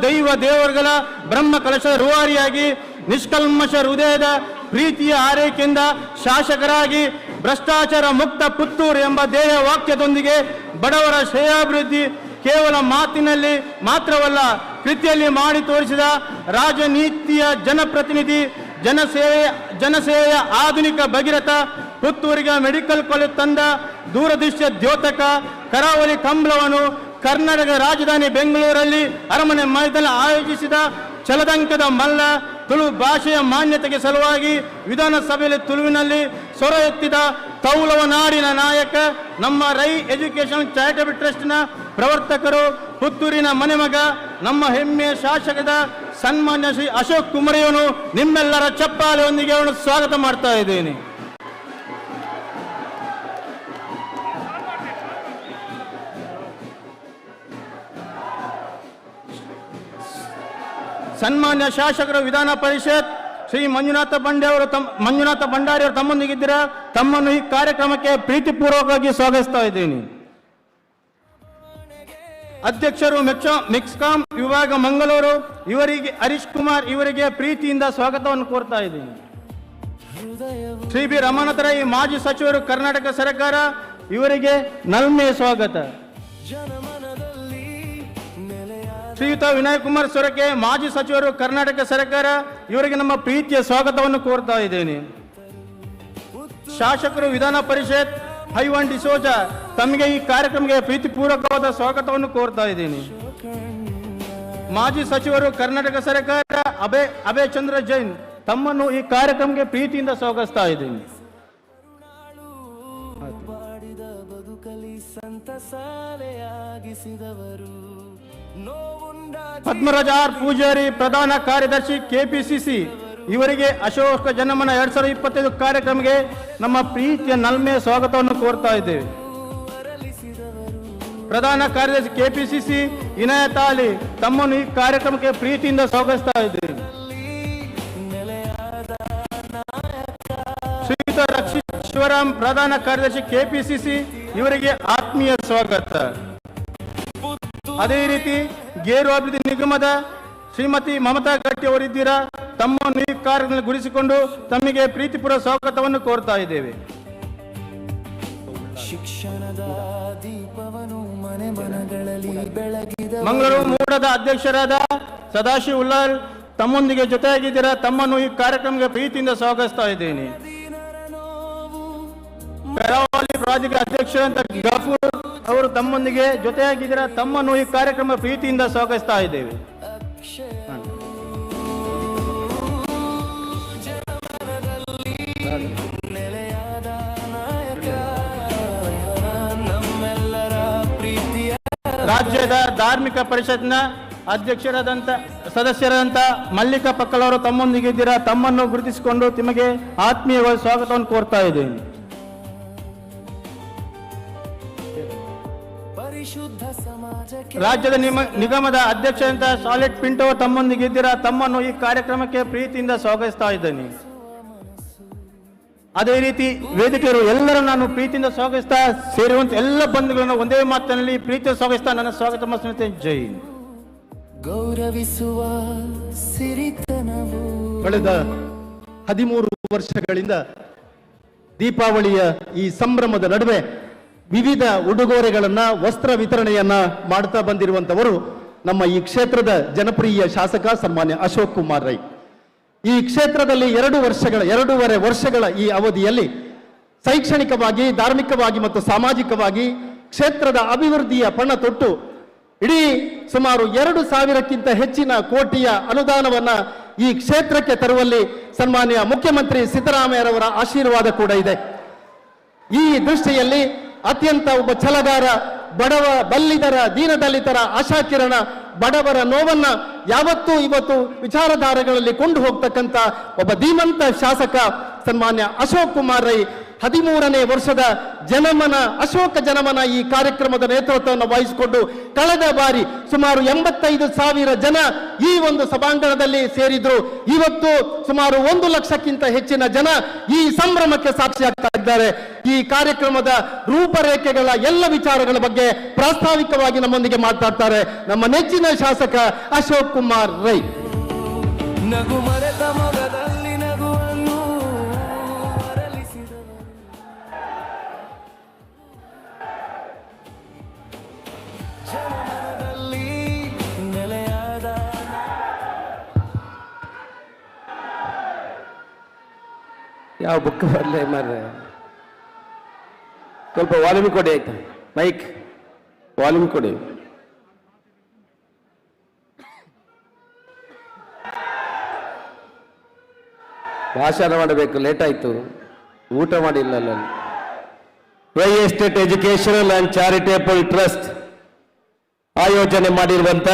ದೇವರುಗಳ ಬ್ರಹ್ಮ ಕಲಶದ ರೂವಾರಿಯಾಗಿ ನಿಷ್ಕಲ್ಮಶ ಹೃದಯದ ಪ್ರೀತಿಯ ಆರೈಕೆಯಿಂದ ಶಾಸಕರಾಗಿ ಭ್ರಷ್ಟಾಚಾರ ಮುಕ್ತ ಪುತ್ತೂರು ಎಂಬ ಧ್ಯೇಯ ವಾಕ್ಯದೊಂದಿಗೆ ಬಡವರ ಶ್ರೇಯಾಭಿವೃದ್ಧಿ ಕೇವಲ ಮಾತಿನಲ್ಲಿ ಮಾತ್ರವಲ್ಲ ಕೃತಿಯಲ್ಲಿ ಮಾಡಿ ತೋರಿಸಿದ ರಾಜನೀತಿಯ ಜನಪ್ರತಿನಿಧಿ, ಜನಸೇವೆಯ ಆಧುನಿಕ ಭಗೀರಥ, ಪುತ್ತೂರಿಗೆ ಮೆಡಿಕಲ್ ಕಾಲೇಜ್ ತಂದ ದೂರದೃಷ್ಟಿಯ ದ್ಯೋತಕ, ಕರಾವಳಿ ಕಂಬಳವನ್ನು ಕರ್ನಾಟಕ ರಾಜಧಾನಿ ಬೆಂಗಳೂರಲ್ಲಿ ಅರಮನೆ ಮೈದಾನ ಆಯೋಜಿಸಿದ ಛಲದಂಕದ ಮಲ್ಲ, ತುಳು ಭಾಷೆಯ ಮಾನ್ಯತೆಗೆ ಸಲುವಾಗಿ ವಿಧಾನಸಭೆಯಲ್ಲಿ ತುಳುವಿನಲ್ಲಿ ಸ್ವರ ಎತ್ತಿದ ತೌಲವ ನಾಡಿನ ನಾಯಕ, ನಮ್ಮ ರೈ ಎಜುಕೇಶನ್ ಚಾರಿಟೇಬಲ್ ಟ್ರಸ್ಟ್ನ ಪ್ರವರ್ತಕರು, ಪುತ್ತೂರಿನ ಮನೆಮಗ, ನಮ್ಮ ಹೆಮ್ಮೆಯ ಶಾಸಕದ ಸನ್ಮಾನ್ಯ ಶ್ರೀ ಅಶೋಕ್ ಕುಮಾರಯ್ಯನು ನಿಮ್ಮೆಲ್ಲರ ಚಪ್ಪಾಳೆಯೊಂದಿಗೆ ಅವನು ಸ್ವಾಗತ ಮಾಡ್ತಾ ಇದ್ದೇನೆ. ಸನ್ಮಾನ್ಯ ಶಾಸಕರು ವಿಧಾನ ಪರಿಷತ್ ಶ್ರೀ ಮಂಜುನಾಥ ಭಂಡಾರಿ ಅವರು ತಮ್ಮೊಂದಿಗಿದ್ದೀರಾ. ತಮ್ಮನ್ನು ಈ ಕಾರ್ಯಕ್ರಮಕ್ಕೆ ಪ್ರೀತಿಪೂರ್ವಕವಾಗಿ ಸ್ವಾಗತಿಸ್ತಾ ಇದ್ದೀನಿ. ಅಧ್ಯಕ್ಷರು ಮೆಕ್ಸ್ಕಾಂ ವಿಭಾಗ ಮಂಗಳೂರು ಇವರಿಗೆ ಹರೀಶ್ ಕುಮಾರ್ ಇವರಿಗೆ ಪ್ರೀತಿಯಿಂದ ಸ್ವಾಗತವನ್ನು ಕೋರ್ತಾ ಇದ್ದೀನಿ. ಶ್ರೀ ಬಿ ರಮಾನಾಥ ರೈ ಮಾಜಿ ಸಚಿವರು ಕರ್ನಾಟಕ ಸರ್ಕಾರ ಇವರಿಗೆ ನಲ್ಮೆಯ ಸ್ವಾಗತ. ಶ್ರೀಯುತ ವಿನಯ್ ಕುಮಾರ್ ಸೊರಕೆ ಮಾಜಿ ಸಚಿವರು ಕರ್ನಾಟಕ ಸರ್ಕಾರ ಇವರಿಗೆ ನಮ್ಮ ಪ್ರೀತಿಯ ಸ್ವಾಗತವನ್ನು ಕೋರ್ತಾ ಇದ್ದೇನೆ. ಶಾಸಕರು ವಿಧಾನ ಪರಿಷತ್ ಐವಾನ್ ಡಿಸೋಜ ತಮಗೆ ಈ ಕಾರ್ಯಕ್ರಮಕ್ಕೆ ಪ್ರೀತಿಪೂರ್ವಕವಾದ ಸ್ವಾಗತವನ್ನು ಕೋರ್ತಾ ಇದ್ದೀನಿ. ಮಾಜಿ ಸಚಿವರು ಕರ್ನಾಟಕ ಸರ್ಕಾರ ಅಭಯ್ ಚಂದ್ರ ಜೈನ್ ತಮ್ಮನ್ನು ಈ ಕಾರ್ಯಕ್ರಮಕ್ಕೆ ಪ್ರೀತಿಯಿಂದ ಸ್ವಾಗತಿಸ್ತಾ ಇದ್ದೀನಿ. ಬದುಕಲಿ ಸಂತಸಾಲೆಯಾಗಿಸಿದವರು ಪದ್ಮರಾಜ ಆರ್ ಪೂಜಾರಿ ಪ್ರಧಾನ ಕಾರ್ಯದರ್ಶಿ ಕೆಪಿಸಿಸಿ ಇವರಿಗೆ ಅಶೋಕ ಜನಮನ 2025 ಕಾರ್ಯಕ್ರಮಕ್ಕೆ ನಮ್ಮ ಪ್ರೀತಿಯ ನಲ್ಮೆಯ ಸ್ವಾಗತವನ್ನು ಕೋರ್ತಾ ಇದ್ದೇವೆ. ಪ್ರಧಾನ ಕಾರ್ಯದರ್ಶಿ ಕೆಪಿಸಿಸಿ ಇನಾಯತ್ ಅಲಿ ತಮ್ಮನ್ನು ಈ ಕಾರ್ಯಕ್ರಮಕ್ಕೆ ಪ್ರೀತಿಯಿಂದ ಸ್ವಾಗತಿಸ್ತಾ ಇದ್ದೇವೆ. ಶ್ರೀಯುತ ಶಿವರಾಮ್ ಪ್ರಧಾನ ಕಾರ್ಯದರ್ಶಿ ಕೆಪಿಸಿಸಿ ಇವರಿಗೆ ಆತ್ಮೀಯ ಸ್ವಾಗತ. ಅದೇ ರೀತಿ ಗೇರು ಅಭಿವೃದ್ಧಿ ನಿಗಮದ ಶ್ರೀಮತಿ ಮಮತಾ ಗಟ್ಟಿ ಅವರಿದ್ದೀರಾ, ತಮ್ಮನ್ನು ಈ ಕಾರ್ಯದಲ್ಲಿ ಗುರಿಸಿಕೊಂಡು ತಮಗೆ ಪ್ರೀತಿಪೂರ್ವ ಸ್ವಾಗತವನ್ನು ಕೋರ್ತಾ ಇದ್ದೇವೆ. ಶಿಕ್ಷಣದ ದೀಪವನು ಮನೆ ಮನಗಳಲ್ಲಿ ಬೆಳಗಿದ ಮಂಗಳೂರು ಮೂಡದ ಅಧ್ಯಕ್ಷರಾದ ಸದಾಶಿವ್ ಉಲ್ಲಾಲ್ ತಮ್ಮೊಂದಿಗೆ ಜೊತೆಯಾಗಿದ್ದೀರಾ, ತಮ್ಮನ್ನು ಈ ಕಾರ್ಯಕ್ರಮಕ್ಕೆ ಪ್ರೀತಿಯಿಂದ ಸ್ವಾಗತಿಸ್ತಾ ಇದ್ದೇನೆ. ಕರಾವಳಿ ಪ್ರಾಧಿಕಾರ ಅಧ್ಯಕ್ಷರಂತ ಗಫೂರ್ ಅವರು ತಮ್ಮೊಂದಿಗೆ ಜೊತೆಯಾಗಿದ್ದೀರಾ, ತಮ್ಮನ್ನು ಈ ಕಾರ್ಯಕ್ರಮ ಪ್ರೀತಿಯಿಂದ ಸ್ವಾಗತಿಸ್ತಾ ಇದ್ದೇವೆ. ರಾಜ್ಯದ ಧಾರ್ಮಿಕ ಪರಿಷತ್ನ ಅಧ್ಯಕ್ಷರಾದಂಥ ಸದಸ್ಯರಾದಂಥ ಮಲ್ಲಿಕಾ ಪಕ್ಕಲ್ ಅವರು ತಮ್ಮೊಂದಿಗೆ ಇದ್ದೀರಾ, ತಮ್ಮನ್ನು ಗುರುತಿಸಿಕೊಂಡು ನಿಮಗೆ ಆತ್ಮೀಯವಾದ ಸ್ವಾಗತವನ್ನು ಕೋರ್ತಾ ಇದ್ದೇನೆ. ರಾಜ್ಯದ ನಿಗಮದ ಅಧ್ಯಕ್ಷರಾದಂಥ ಸಾಲಿಡ್ ಪಿಂಟೋ ತಮ್ಮೊಂದಿಗೆ ಇದ್ದೀರಾ, ತಮ್ಮನ್ನು ಈ ಕಾರ್ಯಕ್ರಮಕ್ಕೆ ಪ್ರೀತಿಯಿಂದ ಸ್ವಾಗತಿಸ್ತಾ ಇದ್ದೇನೆ. ಅದೇ ರೀತಿ ವೇದಿಕೆಯರು ಎಲ್ಲರೂ ನಾನು ಪ್ರೀತಿಯಿಂದ ಸ್ವಾಗತಿಸ್ತಾ ಸೇರಿರುವಂತ ಎಲ್ಲ ಬಂಧುಗಳನ್ನು ಒಂದೇ ಮಾತಿನಲ್ಲಿ ಪ್ರೀತಿಯ ಸ್ವಾಗತಿಸ್ತಾ ನನ್ನ ಸ್ವಾಗತ ಮಾಡ್ತೇನೆ. ಜೈ ಹಿಂದ್. ಗೌರವಿಸುವ ಸಿರಿತನವು ಕಳೆದ 13 ವರ್ಷಗಳಿಂದ ದೀಪಾವಳಿಯ ಈ ಸಂಭ್ರಮದ ನಡುವೆ ವಿವಿಧ ಉಡುಗೊರೆಗಳನ್ನ ವಸ್ತ್ರ ವಿತರಣೆಯನ್ನ ಮಾಡ್ತಾ ಬಂದಿರುವಂತವರು ನಮ್ಮ ಈ ಕ್ಷೇತ್ರದ ಜನಪ್ರಿಯ ಶಾಸಕ ಸನ್ಮಾನ್ಯ ಅಶೋಕ್ ಕುಮಾರ್ ರೈ. ಈ ಕ್ಷೇತ್ರದಲ್ಲಿ 2.5 ವರ್ಷಗಳ ಈ ಅವಧಿಯಲ್ಲಿ ಶೈಕ್ಷಣಿಕವಾಗಿ, ಧಾರ್ಮಿಕವಾಗಿ ಮತ್ತು ಸಾಮಾಜಿಕವಾಗಿ ಕ್ಷೇತ್ರದ ಅಭಿವೃದ್ಧಿಯ ಪಣ ತೊಟ್ಟು ಇಡೀ ಸುಮಾರು 2,000ಕ್ಕಿಂತ ಹೆಚ್ಚಿನ ಕೋಟಿಯ ಅನುದಾನವನ್ನ ಈ ಕ್ಷೇತ್ರಕ್ಕೆ ತರುವಲ್ಲಿ ಸನ್ಮಾನ್ಯ ಮುಖ್ಯಮಂತ್ರಿ ಸಿದ್ದರಾಮಯ್ಯರವರ ಆಶೀರ್ವಾದ ಕೂಡ ಇದೆ. ಈ ದೃಷ್ಟಿಯಲ್ಲಿ ಅತ್ಯಂತ ಒಬ್ಬ ಛಲಗಾರ, ಬಡವ ಬಲ್ಲಿದರ ದೀನದಲಿತರ ಆಶಾಕಿರಣ, ಬಡವರ ನೋವನ್ನ ಯಾವತ್ತೂ ಇವತ್ತು ವಿಚಾರಧಾರೆಗಳಲ್ಲಿ ಕೊಂಡು ಹೋಗ್ತಕ್ಕಂಥ ಒಬ್ಬ ಧೀಮಂತ ಶಾಸಕ ಸನ್ಮಾನ್ಯ ಅಶೋಕ್ ಕುಮಾರ್ ರೈ 13ನೇ ವರ್ಷದ ಜನಮನ ಅಶೋಕ ಜನಮನ ಈ ಕಾರ್ಯಕ್ರಮದ ನೇತೃತ್ವವನ್ನು ವಹಿಸಿಕೊಂಡು ಕಳೆದ ಬಾರಿ ಸುಮಾರು 85,000 ಜನ ಈ ಒಂದು ಸಭಾಂಗಣದಲ್ಲಿ ಸೇರಿದ್ರು. ಇವತ್ತು ಸುಮಾರು 1 ಲಕ್ಷಕ್ಕಿಂತ ಹೆಚ್ಚಿನ ಜನ ಈ ಸಂಭ್ರಮಕ್ಕೆ ಸಾಕ್ಷಿಯಾಗ್ತಾ ಇದ್ದಾರೆ. ಈ ಕಾರ್ಯಕ್ರಮದ ರೂಪರೇಖೆಗಳ ಎಲ್ಲ ವಿಚಾರಗಳ ಬಗ್ಗೆ ಪ್ರಾಸ್ತಾವಿಕವಾಗಿ ನಮ್ಮೊಂದಿಗೆ ಮಾತನಾಡ್ತಾರೆ ನಮ್ಮ ನೆಚ್ಚಿನ ಶಾಸಕ ಅಶೋಕ್ ಕುಮಾರ್ ರೈ. ನಗು ಮರೆತ ಮೊಗದಲ್ಲಿ ನಗುವನ್ನು ಅರಳಿಸಿದವರು ಜನಮನದಲ್ಲಿ ನೆಲೆಯಾದ ಯಾವ ಬುಕ್ ಬರಲೇ ಮಾರ್ರೆ, ಸ್ವಲ್ಪ ವಾಲ್ಯೂಮ್ ಕೊಡಿ ಆಯ್ತಾ, ಮೈಕ್ ವಾಲ್ಯೂಮ್ ಕೊಡಿ. ಭಾಷಣ ಮಾಡಬೇಕು, ಲೇಟ್ ಆಯ್ತು, ಊಟ ಮಾಡಿಲ್ಲ. Rai estate educational and charitable trust ಆಯೋಜನೆ ಮಾಡಿರುವಂತ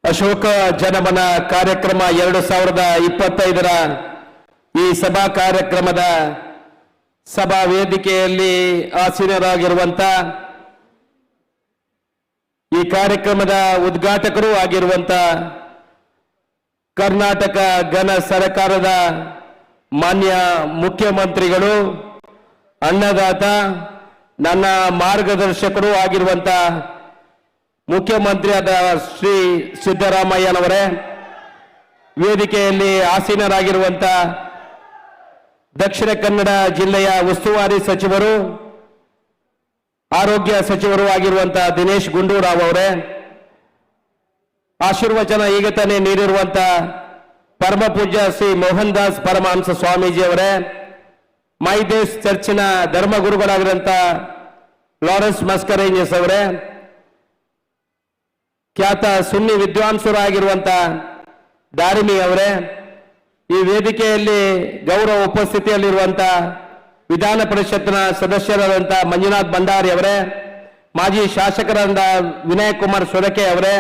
ಅಶೋಕ ಜನಮನ ಕಾರ್ಯಕ್ರಮ 2025ರ ಈ ಸಭಾ ಕಾರ್ಯಕ್ರಮದ ಸಭಾ ವೇದಿಕೆಯಲ್ಲಿ ಆಸೀನರಾಗಿರುವಂತ ಈ ಕಾರ್ಯಕ್ರಮದ ಉದ್ಘಾಟಕರು ಆಗಿರುವಂತ ಕರ್ನಾಟಕ ಘನ ಸರ್ಕಾರದ ಮಾನ್ಯ ಮುಖ್ಯಮಂತ್ರಿಗಳು, ಅನ್ನದಾತ, ನನ್ನ ಮಾರ್ಗದರ್ಶಕರು ಆಗಿರುವಂತ ಮುಖ್ಯಮಂತ್ರಿಯಾದ ಶ್ರೀ ಸಿದ್ದರಾಮಯ್ಯನವರೇ, ವೇದಿಕೆಯಲ್ಲಿ ಆಸೀನರಾಗಿರುವಂತ ದಕ್ಷಿಣ ಕನ್ನಡ ಜಿಲ್ಲೆಯ ಉಸ್ತುವಾರಿ ಸಚಿವರು, ಆರೋಗ್ಯ ಸಚಿವರು ಆಗಿರುವಂತ ದಿನೇಶ್ ಗುಂಡೂರಾವ್ ಅವರೇ, ಆಶೀರ್ವಚನ ಈಗ ತಾನೇ ನೀಡಿರುವಂತ ಪರಮ ಪೂಜ್ಯ ಶ್ರೀ ಮೋಹನ್ ದಾಸ್ ಪರಮಹಂಸ ಸ್ವಾಮೀಜಿ ಅವರೇ, ಮೈದೇಶ್ ಚರ್ಚಿನ ಧರ್ಮಗುರುಗಳಾಗಿರುವಂತ ಲಾರೆನ್ಸ್ ಮಸ್ಕರೇಂಜಸ್ ಅವರೇ, ಖ್ಯಾತ ಸುನ್ನಿ ವಿದ್ವಾಂಸರಾಗಿರುವಂತ ದಾರಿಮಿ ಅವರೇ, ಈ ವೇದಿಕೆಯಲ್ಲಿ ಗೌರವ ಉಪಸ್ಥಿತಿಯಲ್ಲಿರುವಂತ ವಿಧಾನ ಪರಿಷತ್ನ ಸದಸ್ಯರಾದಂಥ ಮಂಜುನಾಥ್ ಭಂಡಾರಿ ಅವರೇ, ಮಾಜಿ ಶಾಸಕರಾದ ವಿನಯ್ ಕುಮಾರ್ ಸೊರಕೆ ಅವರೇ,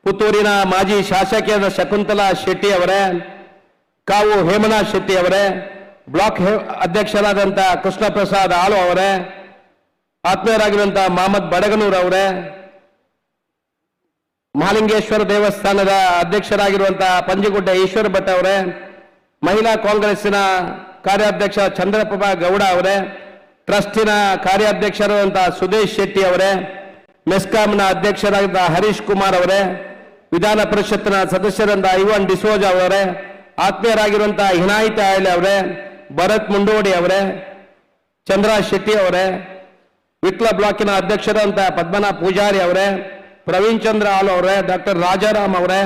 ಪುತ್ತೂರಿನ ಮಾಜಿ ಶಾಸಕಿಯಾದ ಶಕುಂತಲಾ ಶೆಟ್ಟಿ ಅವರೇ, ಕಾವು ಹೇಮನಾಥ್ ಶೆಟ್ಟಿ ಅವರೇ, ಬ್ಲಾಕ್ ಅಧ್ಯಕ್ಷರಾದಂಥ ಕೃಷ್ಣ ಪ್ರಸಾದ್ ಆಳು ಅವರೇ, ಆತ್ಮೀಯರಾಗಿರುವಂಥ ಮಹಮ್ಮದ್ ಬಡಗನೂರ್ ಅವರೇ, ಮಹಾಲಿಂಗೇಶ್ವರ ದೇವಸ್ಥಾನದ ಅಧ್ಯಕ್ಷರಾಗಿರುವಂತಹ ಪಂಜಿಗುಡ್ಡ ಈಶ್ವರ ಭಟ್ ಅವರೇ, ಮಹಿಳಾ ಕಾಂಗ್ರೆಸ್ಸಿನ ಕಾರ್ಯಾಧ್ಯಕ್ಷ ಚಂದ್ರಪ್ರಭಾ ಗೌಡ ಅವರೇ, ಟ್ರಸ್ಟಿನ ಕಾರ್ಯಾಧ್ಯಕ್ಷರಾದಂತಹ ಸುದೇಶ್ ಶೆಟ್ಟಿ ಅವರೇ, ಮೆಸ್ಕಾಂನ ಅಧ್ಯಕ್ಷರಾದ ಹರೀಶ್ ಕುಮಾರ್ ಅವರೇ, ವಿಧಾನ ಪರಿಷತ್ತಿನ ಸದಸ್ಯರಾದ ಐವನ್ ಡಿಸೋಜ ಅವರೇ, ಆತ್ಮೀಯರಾಗಿರುವಂತಹ ಹಿನಾಯಿತ ಆಯ್ಲೆ ಅವರೇ, ಭರತ್ ಮುಂಡೋಡಿ ಅವರೇ, ಚಂದ್ರ ಶೆಟ್ಟಿ ಅವರೇ, ವಿಟ್ಲ ಬ್ಲಾಕಿನ ಅಧ್ಯಕ್ಷರಾದಂತಹ ಪದ್ಮನಾಭ ಪೂಜಾರಿ ಅವರೇ, ಪ್ರವೀಣ್ ಚಂದ್ರ ಆಲ್ ಅವರೇ, ಡಾಕ್ಟರ್ ರಾಜಾರಾಮ್ ಅವರೇ,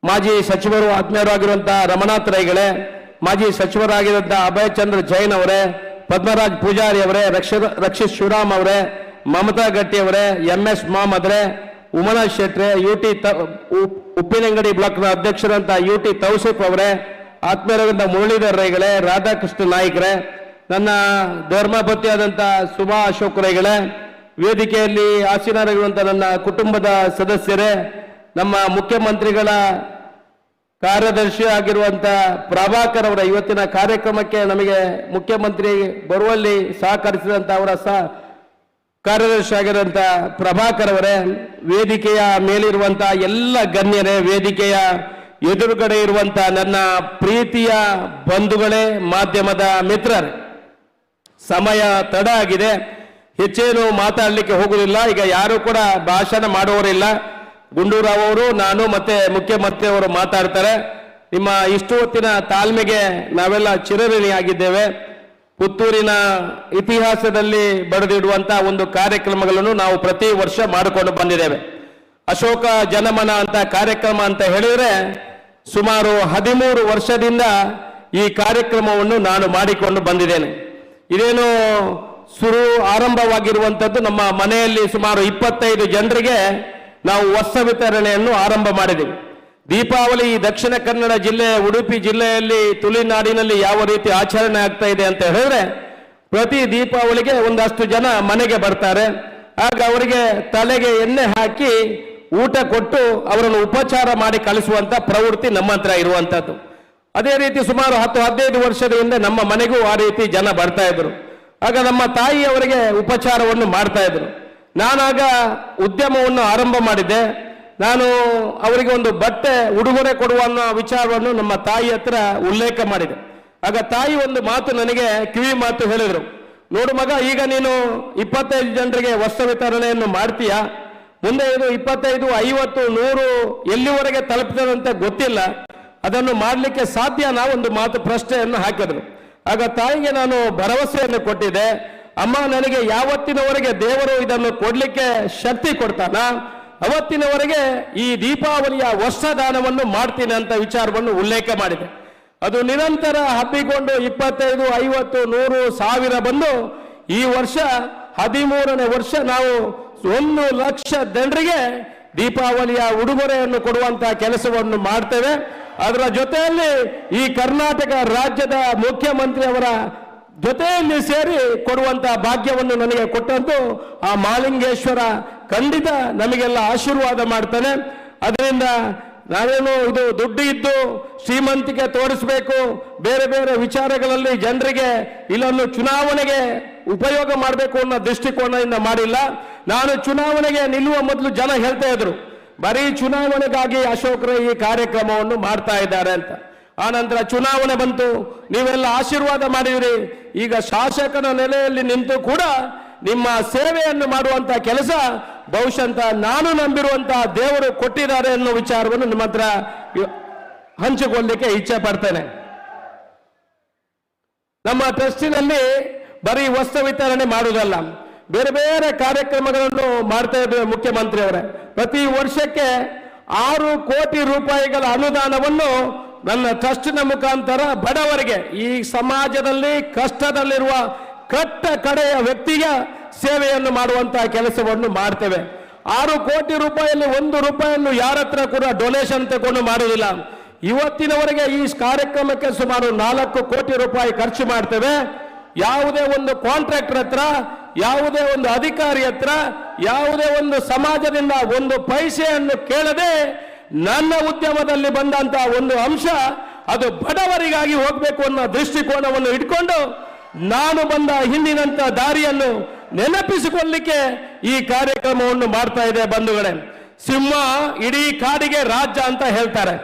ಮಾಜಿ ಸಚಿವರು ಆತ್ಮೀಯರಾಗಿರುವಂತಹ ರಮನಾಥ್ ರೈಗಳೇ, ಮಾಜಿ ಸಚಿವರಾಗಿರುವಂತಹ ಅಭಯ್ ಚಂದ್ರ ಜೈನ್ ಅವರೇ, ಪದ್ಮರಾಜ್ ಪೂಜಾರಿ ಅವರೇ, ರಕ್ಷಿತ್ ಶಿವರಾಮ್ ಅವರೇ, ಮಮತಾ ಗಟ್ಟಿ ಅವರೇ, MS ಮೊಹಮ್ಮದ್, ಉಮನಾ ಶೆಟ್ರೆ, ಉಪ್ಪಿನಂಗಡಿ ಬ್ಲಾಕ್ನ ಅಧ್ಯಕ್ಷರಂತ UT ತೌಸಿಫ್ ಅವರೇ, ಆತ್ಮೀಯರಾದಂಥ ಮುರಳೀಧರ್ ರೈಗಳೇ, ರಾಧಾಕೃಷ್ಣ ನಾಯ್ಕರೇ, ನನ್ನ ಧರ್ಮಪತಿಯಾದಂಥ ಸುಭಾ ಅಶೋಕ್ ರೈಗಳೇ, ವೇದಿಕೆಯಲ್ಲಿ ಆಸೀನರಾಗಿರುವಂಥ ನನ್ನ ಕುಟುಂಬದ ಸದಸ್ಯರೇ, ನಮ್ಮ ಮುಖ್ಯಮಂತ್ರಿಗಳ ಕಾರ್ಯದರ್ಶಿ ಆಗಿರುವಂಥ ಪ್ರಭಾಕರ್ ಅವರ ಇವತ್ತಿನ ಕಾರ್ಯಕ್ರಮಕ್ಕೆ ನಮಗೆ ಮುಖ್ಯಮಂತ್ರಿ ಬರುವಲ್ಲಿ ಸಹಕರಿಸಿದಂಥ ಅವರ ಕಾರ್ಯದರ್ಶಿ ಆಗಿರುವಂಥ ಪ್ರಭಾಕರ್ ಅವರೇ, ವೇದಿಕೆಯ ಮೇಲಿರುವಂಥ ಎಲ್ಲ ಗಣ್ಯರೇ, ವೇದಿಕೆಯ ಎದುರುಗಡೆ ಇರುವಂಥ ನನ್ನ ಪ್ರೀತಿಯ ಬಂಧುಗಳೇ, ಮಾಧ್ಯಮದ ಮಿತ್ರರೇ, ಸಮಯ ತಡ ಆಗಿದೆ, ಹೆಚ್ಚೇನು ಮಾತಾಡಲಿಕ್ಕೆ ಹೋಗುವುದಿಲ್ಲ. ಈಗ ಯಾರು ಕೂಡ ಭಾಷಣ ಮಾಡುವವರಿಲ್ಲ. ಗುಂಡೂರಾವ್ ಅವರು, ನಾನು ಮತ್ತೆ ಮುಖ್ಯಮಂತ್ರಿ ಅವರು ಮಾತಾಡ್ತಾರೆ. ನಿಮ್ಮ ಇಷ್ಟು ಹೊತ್ತಿನ ತಾಳ್ಮೆಗೆ ನಾವೆಲ್ಲ ಚಿರಋಣಿಯಾಗಿದ್ದೇವೆ. ಪುತ್ತೂರಿನ ಇತಿಹಾಸದಲ್ಲಿ ಬರೆದಿಡುವಂತಹ ಒಂದು ಕಾರ್ಯಕ್ರಮಗಳನ್ನು ನಾವು ಪ್ರತಿ ವರ್ಷ ಮಾಡಿಕೊಂಡು ಬಂದಿದ್ದೇವೆ. ಅಶೋಕ ಜನಮನ ಅಂತ ಕಾರ್ಯಕ್ರಮ ಅಂತ ಹೇಳಿದ್ರೆ ಸುಮಾರು 13 ವರ್ಷದಿಂದ ಈ ಕಾರ್ಯಕ್ರಮವನ್ನು ನಾನು ಮಾಡಿಕೊಂಡು ಬಂದಿದ್ದೇನೆ. ಇದೇನು ಆರಂಭವಾಗಿರುವಂಥದ್ದು ನಮ್ಮ ಮನೆಯಲ್ಲಿ ಸುಮಾರು 25 ಜನರಿಗೆ ನಾವು ವಸ್ತ್ರ ವಿತರಣೆಯನ್ನು ಆರಂಭ ಮಾಡಿದ್ದೀವಿ. ದೀಪಾವಳಿ ದಕ್ಷಿಣ ಕನ್ನಡ ಜಿಲ್ಲೆ, ಉಡುಪಿ ಜಿಲ್ಲೆಯಲ್ಲಿ, ತುಳುನಾಡಿನಲ್ಲಿ ಯಾವ ರೀತಿ ಆಚರಣೆ ಆಗ್ತಾ ಇದೆ ಅಂತ ಹೇಳಿದ್ರೆ, ಪ್ರತಿ ದೀಪಾವಳಿಗೆ ಒಂದಷ್ಟು ಜನ ಮನೆಗೆ ಬರ್ತಾರೆ. ಆಗ ಅವರಿಗೆ ತಲೆಗೆ ಎಣ್ಣೆ ಹಾಕಿ ಊಟ ಕೊಟ್ಟು ಅವರನ್ನು ಉಪಚಾರ ಮಾಡಿ ಕಳಿಸುವಂತ ಪ್ರವೃತ್ತಿ ನಮ್ಮ ಹತ್ರ ಇರುವಂತದ್ದು. ಅದೇ ರೀತಿ ಸುಮಾರು 10-15 ವರ್ಷದ ಹಿಂದೆ ನಮ್ಮ ಮನೆಗೂ ಆ ರೀತಿ ಜನ ಬರ್ತಾ ಇದ್ರು. ಆಗ ನಮ್ಮ ತಾಯಿಯವರಿಗೆ ಉಪಚಾರವನ್ನು ಮಾಡ್ತಾ ಇದ್ರು. ನಾನಾಗ ಉದ್ಯಮವನ್ನು ಆರಂಭ ಮಾಡಿದ್ದೆ. ನಾನು ಅವರಿಗೆ ಒಂದು ಬಟ್ಟೆ ಉಡುಗೊರೆ ಕೊಡುವ ಅನ್ನೋ ವಿಚಾರವನ್ನು ನಮ್ಮ ತಾಯಿ ಹತ್ರ ಉಲ್ಲೇಖ ಮಾಡಿದೆ. ಆಗ ತಾಯಿ ಒಂದು ಮಾತು ನನಗೆ ಕಿವಿ ಮಾತು ಹೇಳಿದ್ರು, ನೋಡು ಮಗ, ಈಗ ನೀನು 25 ಜನರಿಗೆ ವಸ್ತ್ರ ವಿತರಣೆಯನ್ನು ಮಾಡ್ತೀಯಾ, ಮುಂದೆ ಇದು 25, 50, 100 ಎಲ್ಲಿವರೆಗೆ ತಲುಪ್ತದಂತ ಗೊತ್ತಿಲ್ಲ, ಅದನ್ನು ಮಾಡಲಿಕ್ಕೆ ಸಾಧ್ಯನಾ ಒಂದು ಮಾತು ಪ್ರಶ್ನೆಯನ್ನು ಹಾಕಿದ್ರು. ಆಗ ತಾಯಿಗೆ ನಾನು ಭರವಸೆಯನ್ನು ಕೊಟ್ಟಿದ್ದೆ, ಅಮ್ಮ ನನಗೆ ಯಾವತ್ತಿನವರೆಗೆ ದೇವರು ಇದನ್ನು ಕೊಡ್ಲಿಕ್ಕೆ ಶಕ್ತಿ ಕೊಡ್ತಾನ ಅವತ್ತಿನವರೆಗೆ ಈ ದೀಪಾವಳಿಯ ವಸ್ತ್ರದಾನವನ್ನು ಮಾಡ್ತೀನಿ ಅಂತ ವಿಚಾರವನ್ನು ಉಲ್ಲೇಖ ಮಾಡಿದೆ. ಅದು ನಿರಂತರ ಹಬ್ಬಿಕೊಂಡು 25, 50, 100, 1000 ಬಂದು ಈ ವರ್ಷ 13ನೇ ವರ್ಷ ನಾವು 1 ಲಕ್ಷ ಜನರಿಗೆ ದೀಪಾವಳಿಯ ಉಡುಗೊರೆಯನ್ನು ಕೊಡುವಂತಹ ಕೆಲಸವನ್ನು ಮಾಡ್ತೇವೆ. ಅದರ ಜೊತೆಯಲ್ಲಿ ಈ ಕರ್ನಾಟಕ ರಾಜ್ಯದ ಮುಖ್ಯಮಂತ್ರಿ ಅವರ ಜೊತೆಯಲ್ಲಿ ಸೇರಿ ಕೊಡುವಂತಹ ಭಾಗ್ಯವನ್ನು ನನಗೆ ಕೊಟ್ಟಂತೂ ಆ ಮಹಾಲಿಂಗೇಶ್ವರ ಖಂಡಿತ ನಮಗೆಲ್ಲ ಆಶೀರ್ವಾದ ಮಾಡ್ತಾನೆ. ಅದರಿಂದ ನಾವೇನು ಇದು ದುಡ್ಡು ಇದ್ದು ಶ್ರೀಮಂತಿಕೆ ತೋರಿಸಬೇಕು, ಬೇರೆ ಬೇರೆ ವಿಚಾರಗಳಲ್ಲಿ ಜನರಿಗೆ ಇಲ್ಲೊಂದು ಚುನಾವಣೆಗೆ ಉಪಯೋಗ ಮಾಡಬೇಕು ಅನ್ನೋ ದೃಷ್ಟಿಕೋನದಿಂದ ಮಾಡಿಲ್ಲ. ನಾನು ಚುನಾವಣೆಗೆ ನಿಲ್ಲುವ ಮೊದಲು ಜನ ಹೇಳ್ತಾ ಇದ್ರು, ಬರೀ ಚುನಾವಣೆಗಾಗಿ ಅಶೋಕರು ಈ ಕಾರ್ಯಕ್ರಮವನ್ನು ಮಾಡ್ತಾ ಇದ್ದಾರೆ ಅಂತ. ಆ ನಂತರ ಚುನಾವಣೆ ಬಂತು, ನೀವೆಲ್ಲ ಆಶೀರ್ವಾದ ಮಾಡಿದ್ರಿ. ಈಗ ಶಾಸಕನ ನೆಲೆಯಲ್ಲಿ ನಿಂತು ಕೂಡ ನಿಮ್ಮ ಸೇವೆಯನ್ನು ಮಾಡುವಂತ ಕೆಲಸ ಬಹುಶಃ ನಾನು ನಂಬಿರುವಂತಹ ದೇವರು ಕೊಟ್ಟಿದ್ದಾರೆ ಅನ್ನೋ ವಿಚಾರವನ್ನು ನಿಮ್ಮ ಹತ್ರ ಹಂಚಿಕೊಳ್ಳಲಿಕ್ಕೆ ಇಚ್ಛೆ ಪಡ್ತೇನೆ. ನಮ್ಮ ಟ್ರಸ್ಟಿನಲ್ಲಿ ಬರೀ ವಸ್ತ್ರ ವಿತರಣೆ ಮಾಡುವುದಲ್ಲ, ಬೇರೆ ಬೇರೆ ಕಾರ್ಯಕ್ರಮಗಳನ್ನು ಮಾಡ್ತಾ ಇದ್ದೇವೆ. ಮುಖ್ಯಮಂತ್ರಿ ಅವರೇ, ಪ್ರತಿ ವರ್ಷಕ್ಕೆ 6 ಕೋಟಿ ರೂಪಾಯಿಗಳ ಅನುದಾನವನ್ನು ನನ್ನ ಟ್ರಸ್ಟಿನ ಮುಖಾಂತರ ಬಡವರಿಗೆ, ಈ ಸಮಾಜದಲ್ಲಿ ಕಷ್ಟದಲ್ಲಿರುವ ಕಟ್ಟ ಕಡೆಯ ವ್ಯಕ್ತಿಗೆ ಸೇವೆಯನ್ನು ಮಾಡುವಂತಹ ಕೆಲಸವನ್ನು ಮಾಡ್ತೇವೆ. 6 ಕೋಟಿ ರೂಪಾಯಿಯಲ್ಲಿ 1 ರೂಪಾಯಿಯನ್ನು ಯಾರ ಹತ್ರ ಕೂಡ ಡೊನೇಷನ್ ತಗೊಂಡು ಮಾಡುವುದಿಲ್ಲ. ಇವತ್ತಿನವರೆಗೆ ಈ ಕಾರ್ಯಕ್ರಮಕ್ಕೆ ಸುಮಾರು 4 ಕೋಟಿ ರೂಪಾಯಿ ಖರ್ಚು ಮಾಡ್ತೇವೆ. ಯಾವುದೇ ಒಂದು ಕಾಂಟ್ರಾಕ್ಟರ್ ಹತ್ರ, ಯಾವುದೇ ಒಂದು ಅಧಿಕಾರಿ ಹತ್ರ, ಯಾವುದೇ ಒಂದು ಸಮಾಜದಿಂದ ಒಂದು ಪೈಸೆಯನ್ನು ಕೇಳದೆ ನನ್ನ ಉದ್ಯಮದಲ್ಲಿ ಬಂದಂತ ಒಂದು ಅಂಶ ಅದು ಬಡವರಿಗಾಗಿ ಹೋಗಬೇಕು ಅನ್ನೋ ದೃಷ್ಟಿಕೋನವನ್ನು ಇಟ್ಕೊಂಡು ನಾನು ಬಂದ ಹಿಂದಿನಂತ ದಾರಿಯನ್ನು ನೆನಪಿಸಿಕೊಳ್ಳಲಿಕ್ಕೆ ಈ ಕಾರ್ಯಕ್ರಮವನ್ನು ಮಾಡ್ತಾ ಇದೆ ಬಂಧುಗಳೇ. ಸಿಂಹ ಇಡೀ ಕಾಡಿಗೆ ರಾಜ್ಯ ಅಂತ ಹೇಳ್ತಾರೆ,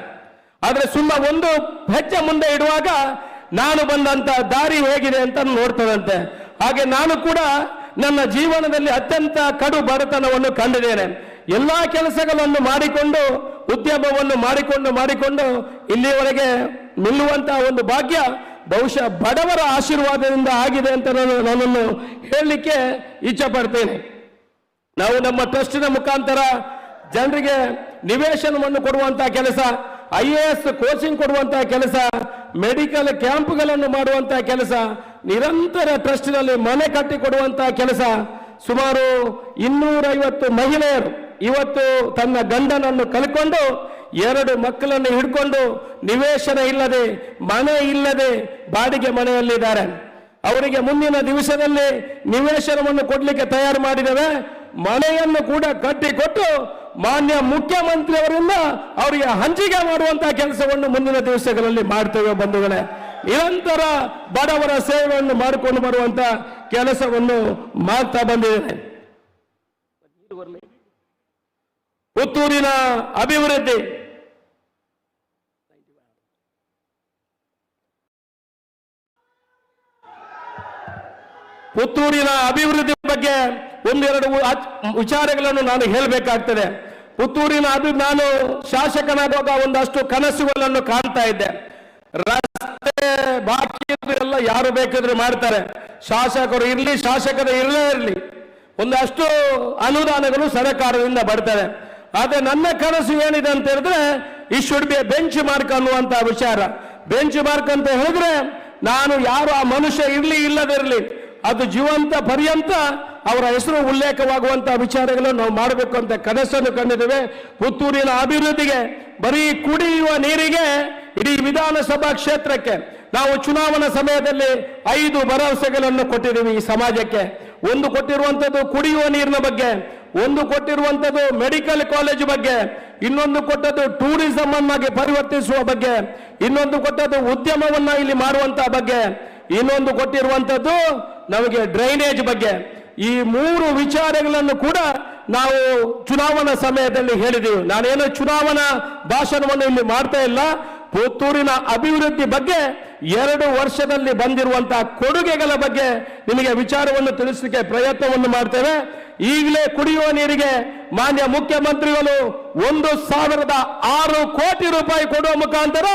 ಆದ್ರೆ ಸಿಂಹ ಒಂದು ಹೆಜ್ಜೆ ಮುಂದೆ ಇಡುವಾಗ ನಾನು ಬಂದಂತ ದಾರಿ ಹೇಗಿದೆ ಅಂತ ನೋಡ್ತದಂತೆ. ಹಾಗೆ ನಾನು ಕೂಡ ನನ್ನ ಜೀವನದಲ್ಲಿ ಅತ್ಯಂತ ಕಡು ಬಡತನವನ್ನು ಕಂಡಿದ್ದೇನೆ. ಎಲ್ಲಾ ಕೆಲಸಗಳನ್ನು ಮಾಡಿಕೊಂಡು ಉದ್ಯಮವನ್ನು ಮಾಡಿಕೊಂಡು ಇಲ್ಲಿವರೆಗೆ ನಿಲ್ಲುವಂತಹ ಒಂದು ಭಾಗ್ಯ ಬಹುಶಃ ಬಡವರ ಆಶೀರ್ವಾದದಿಂದ ಆಗಿದೆ ಅಂತ ನನ್ನನ್ನು ಹೇಳಲಿಕ್ಕೆ ಇಚ್ಛೆ ಪಡ್ತೇನೆ. ನಾವು ನಮ್ಮ ಟ್ರಸ್ಟಿನ ಮುಖಾಂತರ ಜನರಿಗೆ ನಿವೇಶನವನ್ನು ಕೊಡುವಂತಹ ಕೆಲಸ, IAS ಕೋಚಿಂಗ್ ಕೊಡುವಂತಹ ಕೆಲಸ, ಮೆಡಿಕಲ್ ಕ್ಯಾಂಪ್ಗಳನ್ನು ಮಾಡುವಂತಹ ಕೆಲಸ, ನಿರಂತರ ಟ್ರಸ್ಟಿನಲ್ಲಿ ಮನೆ ಕಟ್ಟಿ ಕೊಡುವಂತಹ ಕೆಲಸ. ಸುಮಾರು 250 ಮಹಿಳೆಯರು ಇವತ್ತು ತನ್ನ ಗಂಡನನ್ನು ಕಳ್ಕೊಂಡು 2 ಮಕ್ಕಳನ್ನು ಹಿಡ್ಕೊಂಡು ನಿವೇಶನ ಇಲ್ಲದೆ, ಮನೆ ಇಲ್ಲದೆ ಬಾಡಿಗೆ ಮನೆಯಲ್ಲಿದ್ದಾರೆ. ಅವರಿಗೆ ಮುಂದಿನ ದಿವಸದಲ್ಲಿ ನಿವೇಶನವನ್ನು ಕೊಡ್ಲಿಕ್ಕೆ ತಯಾರು ಮಾಡಿದ್ದೇವೆ. ಮನೆಯನ್ನು ಕೂಡ ಕಟ್ಟಿಕೊಟ್ಟು ಮಾನ್ಯ ಮುಖ್ಯಮಂತ್ರಿಯವರಿಂದ ಅವರಿಗೆ ಹಂಚಿಕೆ ಮಾಡುವಂತಹ ಕೆಲಸವನ್ನು ಮುಂದಿನ ದಿವಸಗಳಲ್ಲಿ ಮಾಡ್ತೇವೆ ಬಂಧುಗಳೇ. ನಿರಂತರ ಬಡವರ ಸೇವೆಯನ್ನು ಮಾಡಿಕೊಂಡು ಬರುವಂತ ಕೆಲಸವನ್ನು ಮಾಡ್ತಾ ಬಂದಿದ್ದೇನೆ. ಪುತ್ತೂರಿನ ಅಭಿವೃದ್ಧಿ, ಪುತ್ತೂರಿನ ಅಭಿವೃದ್ಧಿ ಬಗ್ಗೆ ಒಂದೆರಡು ವಿಚಾರಗಳನ್ನು ನಾನು ಹೇಳಬೇಕಾಗ್ತದೆ. ಪುತ್ತೂರಿನ ನಾನು ಶಾಸಕನಾಗುವಾಗ ಒಂದಷ್ಟು ಕನಸುಗಳನ್ನು ಕಾಣ್ತಾ ಇದ್ದೆ. ರಸ್ತೆ ಬಾಕಿ ಎಲ್ಲ ಯಾರು ಬೇಕಾದ್ರೂ ಮಾಡ್ತಾರೆ, ಶಾಸಕರು ಇರಲಿ ಶಾಸಕರು ಇರಲಿ, ಒಂದಷ್ಟು ಅನುದಾನಗಳು ಸರ್ಕಾರದಿಂದ ಬರ್ತವೆ. ಆದ್ರೆ ನನ್ನ ಕನಸು ಏನಿದೆ ಅಂತ ಹೇಳಿದ್ರೆ ಈ ಶುಡ್ ಬಿ ಬೆಂಚ್ ಮಾರ್ಕ್ ಅನ್ನುವಂತ ವಿಚಾರ. ಬೆಂಚ್ ಮಾರ್ಕ್ ಅಂತ ಹೇಳಿದ್ರೆ ನಾನು ಯಾರು ಆ ಮನುಷ್ಯ ಇರ್ಲಿ ಇಲ್ಲದಿರಲಿ ಅದು ಜೀವಂತ ಪರ್ಯಂತ ಅವರ ಹೆಸರು ಉಲ್ಲೇಖವಾಗುವಂತಹ ವಿಚಾರಗಳನ್ನು ನಾವು ಮಾಡಬೇಕು ಅಂತ ಕನಸನ್ನು ಕಂಡಿದ್ದೇವೆ. ಪುತ್ತೂರಿನ ಅಭಿವೃದ್ಧಿಗೆ, ಬರೀ ಕುಡಿಯುವ ನೀರಿಗೆ ಇಡೀ ವಿಧಾನಸಭಾ ಕ್ಷೇತ್ರಕ್ಕೆ ನಾವು ಚುನಾವಣಾ ಸಮಯದಲ್ಲಿ 5 ಭರವಸೆಗಳನ್ನು ಕೊಟ್ಟಿದ್ದೀವಿ ಈ ಸಮಾಜಕ್ಕೆ. ಒಂದು ಕೊಟ್ಟಿರುವಂತದ್ದು ಕುಡಿಯುವ ನೀರಿನ ಬಗ್ಗೆ, ಒಂದು ಕೊಟ್ಟಿರುವಂತದ್ದು ಮೆಡಿಕಲ್ ಕಾಲೇಜ್ ಬಗ್ಗೆ, ಇನ್ನೊಂದು ಕೊಟ್ಟದ್ದು ಟೂರಿಸಂ ಅನ್ನಾಗಿ ಪರಿವರ್ತಿಸುವ ಬಗ್ಗೆ, ಇನ್ನೊಂದು ಕೊಟ್ಟದ್ದು ಉದ್ಯಮವನ್ನ ಇಲ್ಲಿ ಮಾಡುವಂತಹ ಬಗ್ಗೆ, ಇನ್ನೊಂದು ಕೊಟ್ಟಿರುವಂತದ್ದು ನಮಗೆ ಡ್ರೈನೇಜ್ ಬಗ್ಗೆ. ಈ 3 ವಿಚಾರಗಳನ್ನು ಕೂಡ ನಾವು ಚುನಾವಣಾ ಸಮಯದಲ್ಲಿ ಹೇಳಿದೆವು. ನಾನೇನೋ ಚುನಾವಣಾ ಭಾಷಣವನ್ನು ಇಲ್ಲಿ ಮಾಡ್ತಾ ಇಲ್ಲ. ಪುತ್ತೂರಿನ ಅಭಿವೃದ್ಧಿ ಬಗ್ಗೆ 2 ವರ್ಷದಲ್ಲಿ ಬಂದಿರುವಂತಹ ಕೊಡುಗೆಗಳ ಬಗ್ಗೆ ನಿಮಗೆ ವಿಚಾರವನ್ನು ತಿಳಿಸಲಿಕ್ಕೆ ಪ್ರಯತ್ನವನ್ನು ಮಾಡ್ತೇವೆ. ಈಗಲೇ ಕುಡಿಯುವ ನೀರಿಗೆ ಮಾನ್ಯ ಮುಖ್ಯಮಂತ್ರಿಗಳು 1,006 ಕೋಟಿ ರೂಪಾಯಿ ಕೊಡುವ ಮುಖಾಂತರ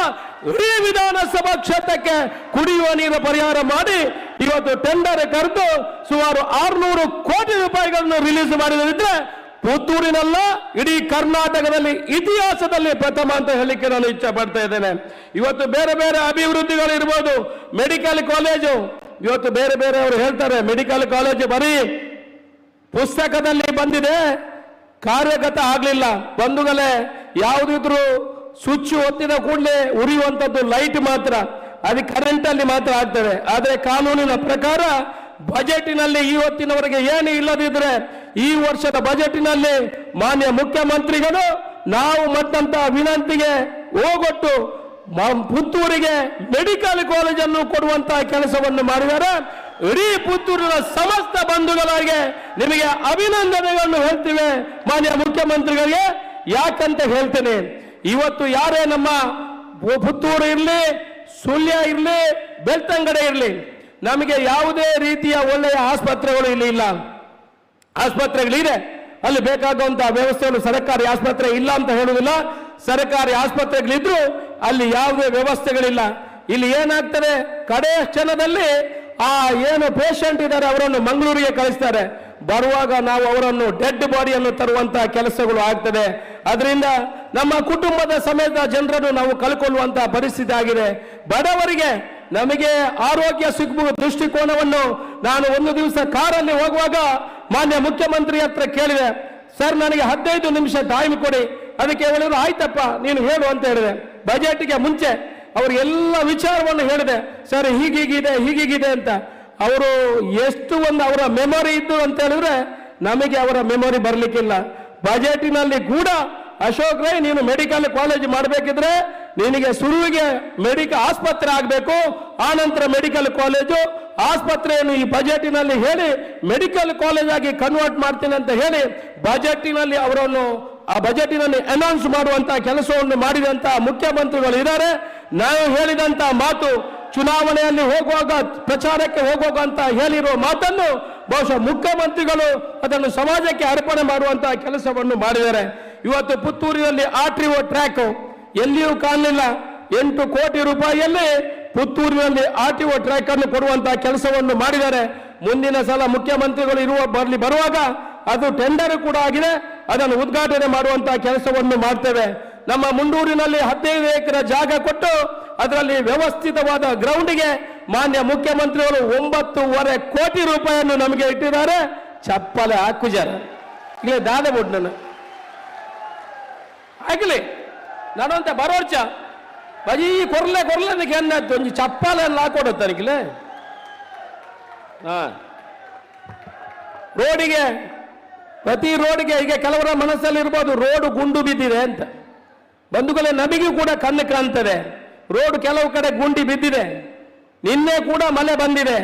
ಇಡೀ ವಿಧಾನಸಭಾ ಕ್ಷೇತ್ರಕ್ಕೆ ಕುಡಿಯುವ ನೀರು ಪರಿಹಾರ ಮಾಡಿ ಇವತ್ತು ಟೆಂಡರ್ ಕರೆದು ಸುಮಾರು 600 ಕೋಟಿ ರೂಪಾಯಿಗಳನ್ನು ರಿಲೀಸ್ ಮಾಡಿದ್ರೆ ಪುತ್ತೂರಿನಲ್ಲ ಇಡೀ ಕರ್ನಾಟಕದಲ್ಲಿ ಇತಿಹಾಸದಲ್ಲಿ ಪ್ರಥಮ ಅಂತ ಹೇಳಲಿಕ್ಕೆ ನಾನು ಇಚ್ಛೆ ಪಡ್ತಾ ಇದ್ದೇನೆ. ಇವತ್ತು ಬೇರೆ ಬೇರೆ ಅಭಿವೃದ್ಧಿಗಳು ಇರ್ಬೋದು. ಮೆಡಿಕಲ್ ಕಾಲೇಜು ಇವತ್ತು ಬೇರೆ ಬೇರೆ ಅವರು ಹೇಳ್ತಾರೆ ಮೆಡಿಕಲ್ ಕಾಲೇಜು ಬರೀ ಪುಸ್ತಕದಲ್ಲಿ ಬಂದಿದೆ, ಕಾರ್ಯಗತ ಆಗ್ಲಿಲ್ಲ. ಬಂಧುಗಳೇ, ಯಾವುದಿದ್ರು ಸ್ವಿಚ್ ಒತ್ತಿದ ಕೂಡಲೇ ಉರಿಯುವಂತದ್ದು ಲೈಟ್ ಮಾತ್ರ, ಅದು ಕರೆಂಟ್ ಅಲ್ಲಿ ಮಾತ್ರ ಆಗ್ತದೆ. ಆದ್ರೆ ಕಾನೂನಿನ ಪ್ರಕಾರ ಬಜೆಟಿನಲ್ಲಿ ಇವತ್ತಿನವರೆಗೆ ಏನು ಇಲ್ಲದಿದ್ರೆ ಈ ವರ್ಷದ ಬಜೆಟಿನಲ್ಲಿ ಮಾನ್ಯ ಮುಖ್ಯಮಂತ್ರಿಗಳು ನಾವು ಮತ್ತಂತ ವಿನಂತಿಗೆ ಹೋಗೊಟ್ಟು ಪುತ್ತೂರಿಗೆ ಮೆಡಿಕಲ್ ಕಾಲೇಜನ್ನು ಕೊಡುವಂತಹ ಕೆಲಸವನ್ನು ಮಾಡಿದ್ದಾರೆ. ಇಡೀ ಪುತ್ತೂರಿನ ಸಮಸ್ತ ಬಂಧುಗಳಿಗೆ ನಿಮಗೆ ಅಭಿನಂದನೆಗಳನ್ನು ಹೇಳ್ತೀವಿ ಮಾನ್ಯ ಮುಖ್ಯಮಂತ್ರಿಗಳಿಗೆ. ಯಾಕಂತ ಹೇಳ್ತೇನೆ, ಇವತ್ತು ಯಾರೇ ನಮ್ಮ ಪುತ್ತೂರು ಇರಲಿ, ಸುಳ್ಯ ಇರಲಿ, ಬೆಳ್ತಂಗಡೆ ಇರಲಿ, ನಮಗೆ ಯಾವುದೇ ರೀತಿಯ ಒಳ್ಳೆಯ ಆಸ್ಪತ್ರೆಗಳು ಇಲ್ಲಿ ಇಲ್ಲ. ಆಸ್ಪತ್ರೆಗಳಿದೆ, ಅಲ್ಲಿ ಬೇಕಾಗುವಂತಹ ವ್ಯವಸ್ಥೆಗಳು ಸರ್ಕಾರಿ ಆಸ್ಪತ್ರೆ ಇಲ್ಲ ಅಂತ ಹೇಳುವುದಿಲ್ಲ. ಸರ್ಕಾರಿ ಆಸ್ಪತ್ರೆಗಳಿದ್ರು ಅಲ್ಲಿ ಯಾವುದೇ ವ್ಯವಸ್ಥೆಗಳಿಲ್ಲ. ಇಲ್ಲಿ ಏನಾಗ್ತದೆ, ಕಡೆ ಕ್ಷಣದಲ್ಲಿ ಆ ಏನು ಪೇಷಂಟ್ ಇದ್ದಾರೆ ಅವರನ್ನು ಮಂಗಳೂರಿಗೆ ಕಳಿಸ್ತಾರೆ. ಬರುವಾಗ ನಾವು ಅವರನ್ನು ಡೆಡ್ ಬಾಡಿಯನ್ನು ತರುವಂತಹ ಕೆಲಸಗಳು ಆಗ್ತದೆ. ಅದರಿಂದ ನಮ್ಮ ಕುಟುಂಬದ ಸಮೇತ ಜನರನ್ನು ನಾವು ಕಳ್ಕೊಳ್ಳುವಂತಹ ಪರಿಸ್ಥಿತಿ ಆಗಿದೆ. ಬಡವರಿಗೆ ನಮಗೆ ಆರೋಗ್ಯ ಸಿಗುವ ದೃಷ್ಟಿಕೋನವನ್ನು ನಾನು ಒಂದು ದಿವಸ ಕಾರಲ್ಲಿ ಹೋಗುವಾಗ ಮಾನ್ಯ ಮುಖ್ಯಮಂತ್ರಿ ಹತ್ರ ಕೇಳಿದೆ, ಸರ್ ನನಗೆ 15 ನಿಮಿಷ ಟೈಮ್ ಕೊಡಿ. ಅದಕ್ಕೆ ಹೇಳಿದ್ರು ಆಯ್ತಪ್ಪ ನೀನು ಹೇಳು ಅಂತ ಹೇಳಿದೆ. ಬಜೆಟ್ಗೆ ಮುಂಚೆ ಅವರು ಎಲ್ಲ ವಿಚಾರವನ್ನು ಹೇಳಿದೆ, ಸರ್ ಹೀಗೀಗಿದೆ ಹೀಗೀಗಿದೆ ಅಂತ. ಅವರು ಎಷ್ಟು ಒಂದು ಅವರ ಮೆಮೊರಿ ಇದ್ದು ಅಂತ ಹೇಳಿದ್ರೆ ನಮಗೆ ಅವರ ಮೆಮೊರಿ ಬರಲಿಕ್ಕಿಲ್ಲ. ಬಜೆಟಿನಲ್ಲಿ ಕೂಡ ಅಶೋಕ್ ರೈ ನೀನು ಮೆಡಿಕಲ್ ಕಾಲೇಜ್ ಮಾಡಬೇಕಿದ್ರೆ ನಿನಗೆ ಶುರುವಿಗೆ ಆಸ್ಪತ್ರೆ ಆಗಬೇಕು, ಆ ನಂತರ ಮೆಡಿಕಲ್ ಕಾಲೇಜು, ಆಸ್ಪತ್ರೆಯನ್ನು ಈ ಬಜೆಟಿನಲ್ಲಿ ಹೇಳಿ ಮೆಡಿಕಲ್ ಕಾಲೇಜ್ ಆಗಿ ಕನ್ವರ್ಟ್ ಮಾಡ್ತೀನಿ ಅಂತ ಹೇಳಿ ಬಜೆಟಿನಲ್ಲಿ ಅವರನ್ನು ಆ ಬಜೆಟಿನಲ್ಲಿ ಅನೌನ್ಸ್ ಮಾಡುವಂತಹ ಕೆಲಸವನ್ನು ಮಾಡಿದಂತ ಮುಖ್ಯಮಂತ್ರಿಗಳು ಇದ್ದಾರೆ. ನಾವು ಹೇಳಿದಂತ ಮಾತು ಚುನಾವಣೆಯಲ್ಲಿ ಹೋಗುವಾಗ ಪ್ರಚಾರಕ್ಕೆ ಹೋಗುವಾಗ ಅಂತ ಹೇಳಿರುವ ಮಾತನ್ನು ಬಹುಶಃ ಮುಖ್ಯಮಂತ್ರಿಗಳು ಅದನ್ನು ಸಮಾಜಕ್ಕೆ ಅರ್ಪಣೆ ಮಾಡುವಂತಹ ಕೆಲಸವನ್ನು ಮಾಡಿದ್ದಾರೆ. ಇವತ್ತು ಪುತ್ತೂರಿನಲ್ಲಿ RTO ಟ್ರ್ಯಾಕ್ ಎಲ್ಲಿಯೂ ಕಾಣಲಿಲ್ಲ. 8 ಕೋಟಿ ರೂಪಾಯಿಯಲ್ಲಿ ಪುತ್ತೂರಿನಲ್ಲಿ RTO ಟ್ರ್ಯಾಕ್ ಅನ್ನು ಕೊಡುವಂತಹ ಕೆಲಸವನ್ನು ಮಾಡಿದ್ದಾರೆ. ಮುಂದಿನ ಸಲ ಮುಖ್ಯಮಂತ್ರಿಗಳು ಬರುವಾಗ ಅದು ಟೆಂಡರ್ ಕೂಡ ಆಗಿದೆ, ಅದನ್ನು ಉದ್ಘಾಟನೆ ಮಾಡುವಂತಹ ಕೆಲಸವನ್ನು ಮಾಡ್ತೇವೆ. ನಮ್ಮ ಮುಂಡೂರಿನಲ್ಲಿ 15 ಎಕರೆ ಜಾಗ ಕೊಟ್ಟು ಅದರಲ್ಲಿ ವ್ಯವಸ್ಥಿತವಾದ ಗ್ರೌಂಡ್ಗೆ ಮಾನ್ಯ ಮುಖ್ಯಮಂತ್ರಿಗಳು 9.5 ಕೋಟಿ ರೂಪಾಯಿಯನ್ನು ನಮಗೆ ಇಟ್ಟಿದ್ದಾರೆ. ಚಪ್ಪಲೆ ಹಾಕುಜಾರ ಇಲ್ಲಿ ದಾದಬುಡ್ ನನ್ನ ಆಗಲಿ ನಾನಂತ ಬರೋರ್ಚ ಬಜಿ ಕೊರ್ಲೆ ಕೊರ್ಲೆ ಎನ್ನತ್ತು ಒಂಜಿ ಚಪ್ಪಲೆಲ್ಲ ಹಾಕೊಡುತ್ತಾನಿಗಿಲ್ಲ. ರೋಡಿಗೆ ಪ್ರತಿ ರೋಡ್ಗೆ ಈಗ ಕೆಲವರ ಮನಸ್ಸಲ್ಲಿ ಇರ್ಬೋದು ರೋಡ್ ಗುಂಡು ಬಿದ್ದಿದೆ ಅಂತ. ಬಂಧುಗಳೇ, ನಮಗೂ ಕೂಡ ಕಣ್ಣು ಕಾಣ್ತದೆ ರೋಡ್ ಕೆಲವು ಕಡೆ ಗುಂಡಿ ಬಿದ್ದಿದೆ. ನಿನ್ನೆ ಕೂಡ ಮಳೆ ಬಂದಿದೆ.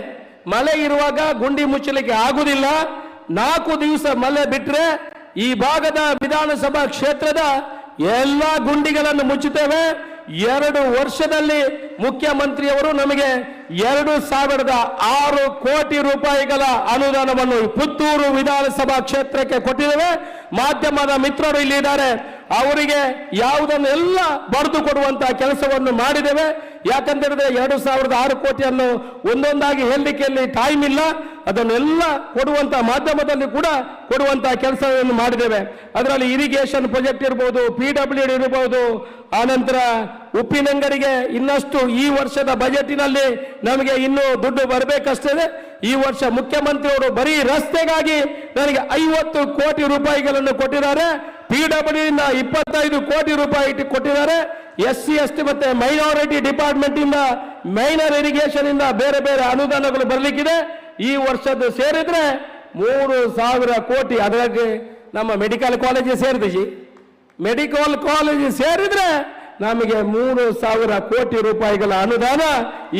ಮಳೆ ಇರುವಾಗ ಗುಂಡಿ ಮುಚ್ಚಲಿಕ್ಕೆ ಆಗುದಿಲ್ಲ. 4 ದಿವಸ ಮಳೆ ಬಿಟ್ರೆ ಈ ಭಾಗದ ವಿಧಾನಸಭಾ ಕ್ಷೇತ್ರದ ಎಲ್ಲಾ ಗುಂಡಿಗಳನ್ನು ಮುಚ್ಚುತ್ತೇವೆ. 2 ವರ್ಷದಲ್ಲಿ ಮುಖ್ಯಮಂತ್ರಿಯವರು ನಮಗೆ 2,006 ಕೋಟಿ ರೂಪಾಯಿಗಳ ಅನುದಾನವನ್ನು ಪುತ್ತೂರು ವಿಧಾನಸಭಾ ಕ್ಷೇತ್ರಕ್ಕೆ ಕೊಟ್ಟಿದ್ದೇವೆ. ಮಾಧ್ಯಮದ ಮಿತ್ರರು ಇಲ್ಲಿ ಇದ್ದಾರೆ, ಅವರಿಗೆ ಯಾವುದನ್ನೆಲ್ಲ ಬರೆದು ಕೊಡುವಂತಹ ಕೆಲಸವನ್ನು ಮಾಡಿದ್ದೇವೆ. ಯಾಕಂತೇಳಿದ್ರೆ 2,006 ಕೋಟಿಯನ್ನು ಒಂದೊಂದಾಗಿ ಹೇಳಲಿಕ್ಕೆ ಟೈಮ್ ಇಲ್ಲ. ಅದನ್ನೆಲ್ಲ ಕೊಡುವಂತಹ ಮಾಧ್ಯಮದಲ್ಲಿ ಕೂಡ ಕೊಡುವಂತಹ ಕೆಲಸವನ್ನು ಮಾಡಿದ್ದೇವೆ. ಅದರಲ್ಲಿ ಇರಿಗೇಷನ್ ಪ್ರಾಜೆಕ್ಟ್ ಇರ್ಬೋದು, PWD ಇರಬಹುದು, ಆನಂತರ ಉಪ್ಪಿನಂಗಡಿಗೆ ಇನ್ನಷ್ಟು ಈ ವರ್ಷದ ಬಜೆಟಿನಲ್ಲಿ ನಮಗೆ ಇನ್ನೂ ದುಡ್ಡು ಬರಬೇಕಷ್ಟೇ. ಈ ವರ್ಷ ಮುಖ್ಯಮಂತ್ರಿಯವರು ಬರೀ ರಸ್ತೆಗಾಗಿ ನನಗೆ 50 ಕೋಟಿ ರೂಪಾಯಿಗಳನ್ನು ಕೊಟ್ಟಿದ್ದಾರೆ. PWD ಇಂದ 25 ಕೋಟಿ ರೂಪಾಯಿ ಕೊಟ್ಟಿದ್ದಾರೆ. SC ST ಮತ್ತೆ ಮೈನಾರಿಟಿ ಡಿಪಾರ್ಟ್ಮೆಂಟ್ ಇಂದ ಮೈನರ್ ಇರಿಗೇಷನ್ ಇಂದ ಬೇರೆ ಬೇರೆ ಅನುದಾನಗಳು ಬರಲಿಕ್ಕಿದೆ. ಈ ವರ್ಷದ್ದು ಸೇರಿದ್ರೆ 3,000 ಕೋಟಿ. ಅದರಾಗೆ ನಮ್ಮ ಮೆಡಿಕಲ್ ಕಾಲೇಜ್ ಸೇರಿದೀಜಿ, ಮೆಡಿಕಲ್ ಕಾಲೇಜ್ ಸೇರಿದ್ರೆ ನಮಗೆ 3,000 ಕೋಟಿ ರೂಪಾಯಿಗಳ ಅನುದಾನ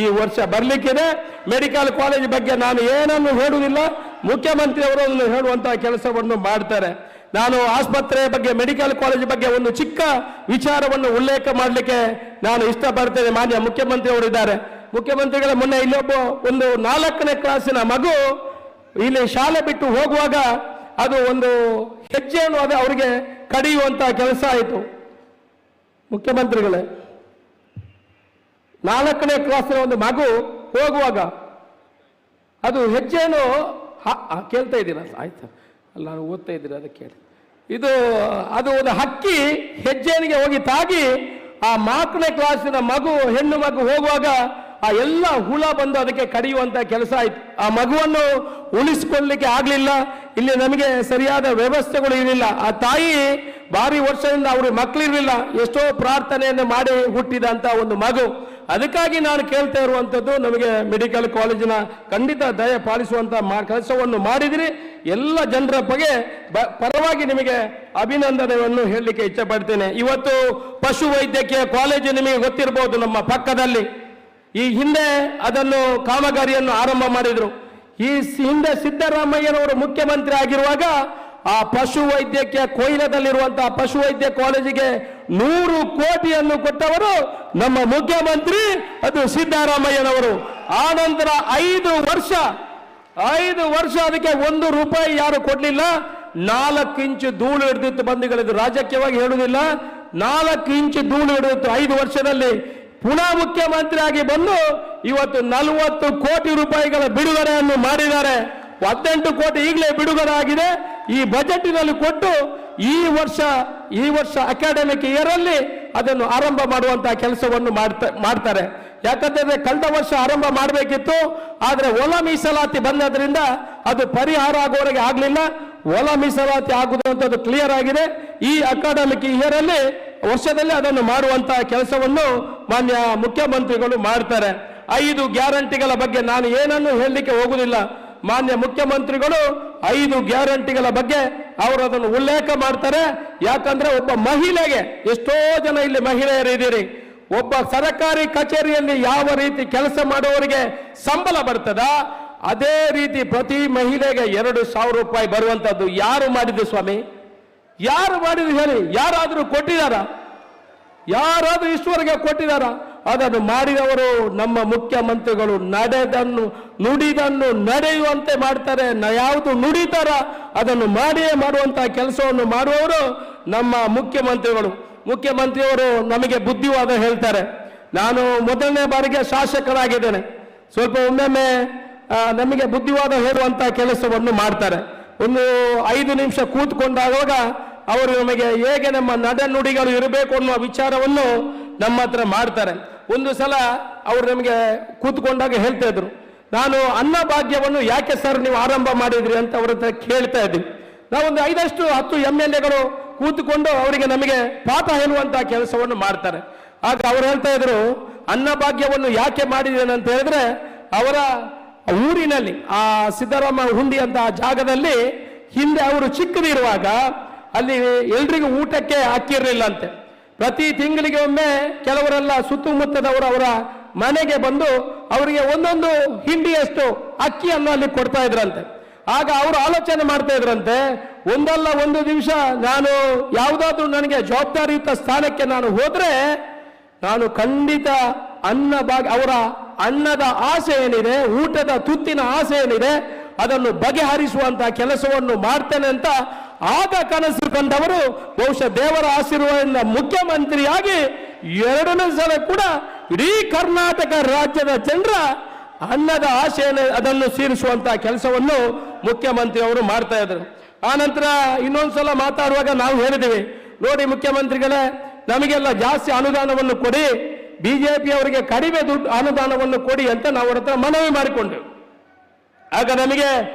ಈ ವರ್ಷ ಬರಲಿಕ್ಕಿದೆ. ಮೆಡಿಕಲ್ ಕಾಲೇಜ್ ಬಗ್ಗೆ ನಾನು ಏನನ್ನು ಹೇಳುವುದಿಲ್ಲ, ಮುಖ್ಯಮಂತ್ರಿ ಅವರು ಅದನ್ನು ಹೇಳುವಂತಹ ಕೆಲಸವನ್ನು ಮಾಡ್ತಾರೆ. ನಾನು ಆಸ್ಪತ್ರೆ ಬಗ್ಗೆ, ಮೆಡಿಕಲ್ ಕಾಲೇಜ್ ಬಗ್ಗೆ ಒಂದು ಚಿಕ್ಕ ವಿಚಾರವನ್ನು ಉಲ್ಲೇಖ ಮಾಡಲಿಕ್ಕೆ ನಾನು ಇಷ್ಟಪಡ್ತೇನೆ. ಮಾನ್ಯ ಮುಖ್ಯಮಂತ್ರಿ ಅವರು ಇದ್ದಾರೆ. ಮುಖ್ಯಮಂತ್ರಿಗಳ ಮೊನ್ನೆ ಇಲ್ಲೊಬ್ಬ ಒಂದು 4ನೇ ಕ್ಲಾಸಿನ ಮಗು ಇಲ್ಲಿ ಶಾಲೆ ಬಿಟ್ಟು ಹೋಗುವಾಗ ಅದು ಒಂದು ಹೆಜ್ಜೆಯನ್ನು ಅದು ಅವರಿಗೆ ಕಡಿಯುವಂತಹ ಕೆಲಸ ಆಯಿತು. ಮುಖ್ಯಮಂತ್ರಿಗಳೇ, 4ನೇ ಕ್ಲಾಸಿನ ಒಂದು ಮಗು ಹೋಗುವಾಗ ಅದು ಹೆಜ್ಜೆಯನ್ನು ಕೇಳ್ತಾ ಇದ್ದೀರಾ? ಆಯ್ತು, ಅಲ್ಲ ನಾನು ಓದ್ತಾ ಇದ್ದೀರಾ, ಅದಕ್ಕೆ ಕೇಳಿ. ಅದು ಒಂದು ಹಕ್ಕಿ ಹೆಜ್ಜೆನಿಗೆ ಹೋಗಿ ತಾಗಿ ಆ 4ನೇ ಕ್ಲಾಸಿನ ಮಗು, ಹೆಣ್ಣು ಮಗು ಹೋಗುವಾಗ ಆ ಎಲ್ಲ ಹುಳ ಬಂದು ಅದಕ್ಕೆ ಕಡಿಯುವಂತ ಕೆಲಸ ಆಯ್ತು. ಆ ಮಗುವನ್ನು ಉಳಿಸಿಕೊಳ್ಳಲಿಕ್ಕೆ ಆಗ್ಲಿಲ್ಲ. ಇಲ್ಲಿ ನಮಗೆ ಸರಿಯಾದ ವ್ಯವಸ್ಥೆಗಳು ಇರಲಿಲ್ಲ. ಆ ತಾಯಿ ಭಾರಿ ವರ್ಷದಿಂದ ಅವರು ಮಕ್ಕಳಿರಲಿಲ್ಲ, ಎಷ್ಟೋ ಪ್ರಾರ್ಥನೆಯನ್ನು ಮಾಡಿ ಹುಟ್ಟಿದಂತ ಒಂದು ಮಗು. ಅದಕ್ಕಾಗಿ ನಾನು ಕೇಳ್ತಾ ಇರುವಂತದ್ದು, ನಮಗೆ ಮೆಡಿಕಲ್ ಕಾಲೇಜಿನ ಖಂಡಿತ ದಯ ಪಾಲಿಸುವಂತ ಕೆಲಸವನ್ನು ಮಾಡಿದಿರಿ. ಎಲ್ಲ ಜನರ ಪರವಾಗಿ ನಿಮಗೆ ಅಭಿನಂದನೆಯನ್ನು ಹೇಳಲಿಕ್ಕೆ ಇಚ್ಛಪಡ್ತೇನೆ. ಇವತ್ತು ಪಶು ವೈದ್ಯಕೀಯ ಕಾಲೇಜು ನಿಮಗೆ ಗೊತ್ತಿರಬಹುದು, ನಮ್ಮ ಪಕ್ಕದಲ್ಲಿ. ಈ ಹಿಂದೆ ಅದನ್ನು ಕಾಮಗಾರಿಯನ್ನು ಆರಂಭ ಮಾಡಿದ್ರು. ಈ ಹಿಂದೆ ಸಿದ್ದರಾಮಯ್ಯನವರು ಮುಖ್ಯಮಂತ್ರಿ ಆಗಿರುವಾಗ ಆ ಪಶು ವೈದ್ಯಕೀಯ ಕೊಯ್ಲದಲ್ಲಿರುವಂತಹ ಪಶು ವೈದ್ಯ ಕಾಲೇಜಿಗೆ 100 ಕೋಟಿಯನ್ನು ಕೊಟ್ಟವರು ನಮ್ಮ ಮುಖ್ಯಮಂತ್ರಿ, ಅದು ಸಿದ್ದರಾಮಯ್ಯನವರು. ಆ ನಂತರ 5 ವರ್ಷ ಅದಕ್ಕೆ 1 ರೂಪಾಯಿ ಯಾರು ಕೊಡ್ಲಿಲ್ಲ. 4 ಇಂಚು ಧೂಳು ಹಿಡಿದಿತ್ತು. ಬಂಧುಗಳಿದ್ದು ರಾಜಕೀಯವಾಗಿ ಹೇಳುವುದಿಲ್ಲ, 4 ಇಂಚು ಧೂಳು ಹಿಡಿದಿತ್ತು 5 ವರ್ಷದಲ್ಲಿ. ಪುನಃ ಮುಖ್ಯಮಂತ್ರಿ ಆಗಿ ಬಂದು ಇವತ್ತು 40 ಕೋಟಿ ರೂಪಾಯಿಗಳ ಬಿಡುಗಡೆಯನ್ನು ಮಾಡಿದ್ದಾರೆ. 18 ಕೋಟಿ ಈಗಲೇ ಬಿಡುಗಡೆ ಆಗಿದೆ. ಈ ಬಜೆಟಿನಲ್ಲಿ ಕೊಟ್ಟು ಈ ವರ್ಷ ಅಕಾಡೆಮಿಕ್ ಇಯರ್ ಅಲ್ಲಿ ಅದನ್ನು ಆರಂಭ ಮಾಡುವಂತಹ ಕೆಲಸವನ್ನು ಮಾಡ್ತಾರೆ. ಯಾಕಂತಂದ್ರೆ ಕಳೆದ ವರ್ಷ ಆರಂಭ ಮಾಡಬೇಕಿತ್ತು, ಆದ್ರೆ ಒಳ ಮೀಸಲಾತಿ ಬಂದದ್ರಿಂದ ಅದು ಪರಿಹಾರ ಆಗುವವರೆಗೆ ಆಗ್ಲಿಲ್ಲ. ಒಳ ಮೀಸಲಾತಿ ಆಗುವಂತದ್ದು ಕ್ಲಿಯರ್ ಆಗಿದೆ. ಈ ಅಕಾಡೆಮಿಕ್ ಇಯರ್ ಅಲ್ಲಿ ವರ್ಷದಲ್ಲಿ ಅದನ್ನು ಮಾಡುವಂತಹ ಕೆಲಸವನ್ನು ಮಾನ್ಯ ಮುಖ್ಯಮಂತ್ರಿಗಳು ಮಾಡ್ತಾರೆ. 5 ಗ್ಯಾರಂಟಿಗಳ ಬಗ್ಗೆ ನಾನು ಏನನ್ನು ಹೇಳಲಿಕ್ಕೆ ಹೋಗುವುದಿಲ್ಲ. ಮಾನ್ಯ ಮುಖ್ಯಮಂತ್ರಿಗಳು 5 ಗ್ಯಾರಂಟಿಗಳ ಬಗ್ಗೆ ಅವರು ಅದನ್ನು ಉಲ್ಲೇಖ ಮಾಡ್ತಾರೆ. ಯಾಕಂದ್ರೆ ಒಬ್ಬ ಮಹಿಳೆಗೆ, ಎಷ್ಟೋ ಜನ ಇಲ್ಲಿ ಮಹಿಳೆಯರು ಇದ್ದೀರಿ, ಒಬ್ಬ ಸರ್ಕಾರಿ ಕಚೇರಿಯಲ್ಲಿ ಯಾವ ರೀತಿ ಕೆಲಸ ಮಾಡುವವರಿಗೆ ಸಂಬಳ ಬರ್ತದ, ಅದೇ ರೀತಿ ಪ್ರತಿ ಮಹಿಳೆಗೆ 2,000 ರೂಪಾಯಿ ಬರುವಂತದ್ದು ಯಾರು ಮಾಡಿದ್ದು ಸ್ವಾಮಿ? ಯಾರು ಮಾಡಿದ್ರು ಹೇಳಿ? ಯಾರಾದರೂ ಕೊಟ್ಟಿದಾರ? ಯಾರಾದರೂ ಇಷ್ಟವರೆಗೆ ಕೊಟ್ಟಿದಾರ? ಅದನ್ನು ಮಾಡಿದವರು ನಮ್ಮ ಮುಖ್ಯಮಂತ್ರಿಗಳು. ನಡೆದನ್ನು ನುಡಿದನ್ನು ನಡೆಯುವಂತೆ ಮಾಡ್ತಾರೆ. ಯಾವುದು ನುಡಿತಾರ ಅದನ್ನು ಮಾಡಿಯೇ ಮಾಡುವಂತಹ ಕೆಲಸವನ್ನು ಮಾಡುವವರು ನಮ್ಮ ಮುಖ್ಯಮಂತ್ರಿಗಳು. ಮುಖ್ಯಮಂತ್ರಿಯವರು ನಮಗೆ ಬುದ್ಧಿವಾದ ಹೇಳ್ತಾರೆ. ನಾನು ಮೊದಲನೇ ಬಾರಿಗೆ ಶಾಸಕರಾಗಿದ್ದೇನೆ. ಸ್ವಲ್ಪ ಒಮ್ಮೊಮ್ಮೆ ನಮಗೆ ಬುದ್ಧಿವಾದ ಹೇಳುವಂತಹ ಕೆಲಸವನ್ನು ಮಾಡ್ತಾರೆ. ಒಂದು 5 ನಿಮಿಷ ಕೂತ್ಕೊಂಡಾಗ ಅವರು ನಮಗೆ ಹೇಗೆ ನಮ್ಮ ನಡೆನುಡಿಗಳು ಇರಬೇಕು ಅನ್ನುವ ವಿಚಾರವನ್ನು ನಮ್ಮ ಹತ್ರ ಮಾಡ್ತಾರೆ. ಒಂದು ಸಲ ಅವರು ನಮಗೆ ಕೂತ್ಕೊಂಡಾಗ ಹೇಳ್ತಾ ಇದ್ರು, ನಾನು ಅನ್ನಭಾಗ್ಯವನ್ನು ಯಾಕೆ ಸರ್ ನೀವು ಆರಂಭ ಮಾಡಿದ್ರಿ ಅಂತ ಅವ್ರ ಹತ್ರ ಕೇಳ್ತಾ ಇದ್ವಿ. ನಾವೊಂದು 5-10 MLAಗಳು ಕೂತ್ಕೊಂಡು ಅವರಿಗೆ ನಮಗೆ ಪಾಠ ಹೇಳುವಂತಹ ಕೆಲಸವನ್ನು ಮಾಡ್ತಾರೆ. ಆಗ ಅವ್ರು ಹೇಳ್ತಾ ಇದ್ರು, ಅನ್ನಭಾಗ್ಯವನ್ನು ಯಾಕೆ ಮಾಡಿದ್ದೇನೆ ಅಂತ ಹೇಳಿದ್ರೆ, ಅವರ ಊರಿನಲ್ಲಿ ಆ ಸಿದ್ದರಾಮ ಹುಂಡಿ ಅಂತ ಜಾಗದಲ್ಲಿ ಹಿಂದೆ ಅವರು ಚಿಕ್ಕದಿರುವಾಗ ಅಲ್ಲಿ ಎಲ್ರಿಗೂ ಊಟಕ್ಕೆ ಅಕ್ಕಿ ಇರಲಿಲ್ಲ ಅಂತೆ. ಪ್ರತಿ ತಿಂಗಳಿಗೆ ಒಮ್ಮೆ ಕೆಲವರೆಲ್ಲ ಸುತ್ತಮುತ್ತದವರು ಅವರ ಮನೆಗೆ ಬಂದು ಅವರಿಗೆ ಒಂದೊಂದು ಹಿಂಡಿಯಷ್ಟು ಅಕ್ಕಿಯನ್ನು ಅಲ್ಲಿ ಕೊಡ್ತಾ ಇದ್ರಂತೆ. ಆಗ ಅವರು ಆಲೋಚನೆ ಮಾಡ್ತಾ ಇದ್ರಂತೆ, ಒಂದಲ್ಲ ಒಂದು ದಿವಸ ನಾನು ಯಾವುದಾದ್ರೂ ನನಗೆ ಜವಾಬ್ದಾರಿಯುತ ಸ್ಥಾನಕ್ಕೆ ನಾನು ಹೋದ್ರೆ ನಾನು ಖಂಡಿತ ಅವರ ಅನ್ನದ ಆಸೆ ಏನಿದೆ, ಊಟದ ತುತ್ತಿನ ಆಸೆ ಏನಿದೆ, ಅದನ್ನು ಬಗೆಹರಿಸುವಂತಹ ಕೆಲಸವನ್ನು ಮಾಡ್ತೇನೆ ಅಂತ ಆಗ ಕನಸು ಕಂಡವರು ಬಹುಶಃ ದೇವರ ಆಶೀರ್ವಾದದಿಂದ ಮುಖ್ಯಮಂತ್ರಿಯಾಗಿ 2ನೇ ಸಲ ಕೂಡ ಇಡೀ ಕರ್ನಾಟಕ ರಾಜ್ಯದ ಜನರ ಅನ್ನದ ಆಶೆಯನ್ನು ಅದನ್ನು ಸೇರಿಸುವಂತಹ ಕೆಲಸವನ್ನು ಮುಖ್ಯಮಂತ್ರಿ ಅವರು ಮಾಡ್ತಾ ಇದ್ರು. ಆ ನಂತರ ಇನ್ನೊಂದ್ಸಲ ಮಾತಾಡುವಾಗ ನಾವು ಹೇಳಿದ್ದೀವಿ, ನೋಡಿ ಮುಖ್ಯಮಂತ್ರಿಗಳೇ, ನಮಗೆಲ್ಲ ಜಾಸ್ತಿ ಅನುದಾನವನ್ನು ಕೊಡಿ, ಬಿಜೆಪಿ ಅವರಿಗೆ ಕಡಿಮೆ ದುಡ್ಡು ಅನುದಾನವನ್ನು ಕೊಡಿ ಅಂತ ನಾವು ಅವ್ರ ಹತ್ರ ಮನವಿ ಮಾಡಿಕೊಂಡೆವು. ಆಗ ನಮಗೆ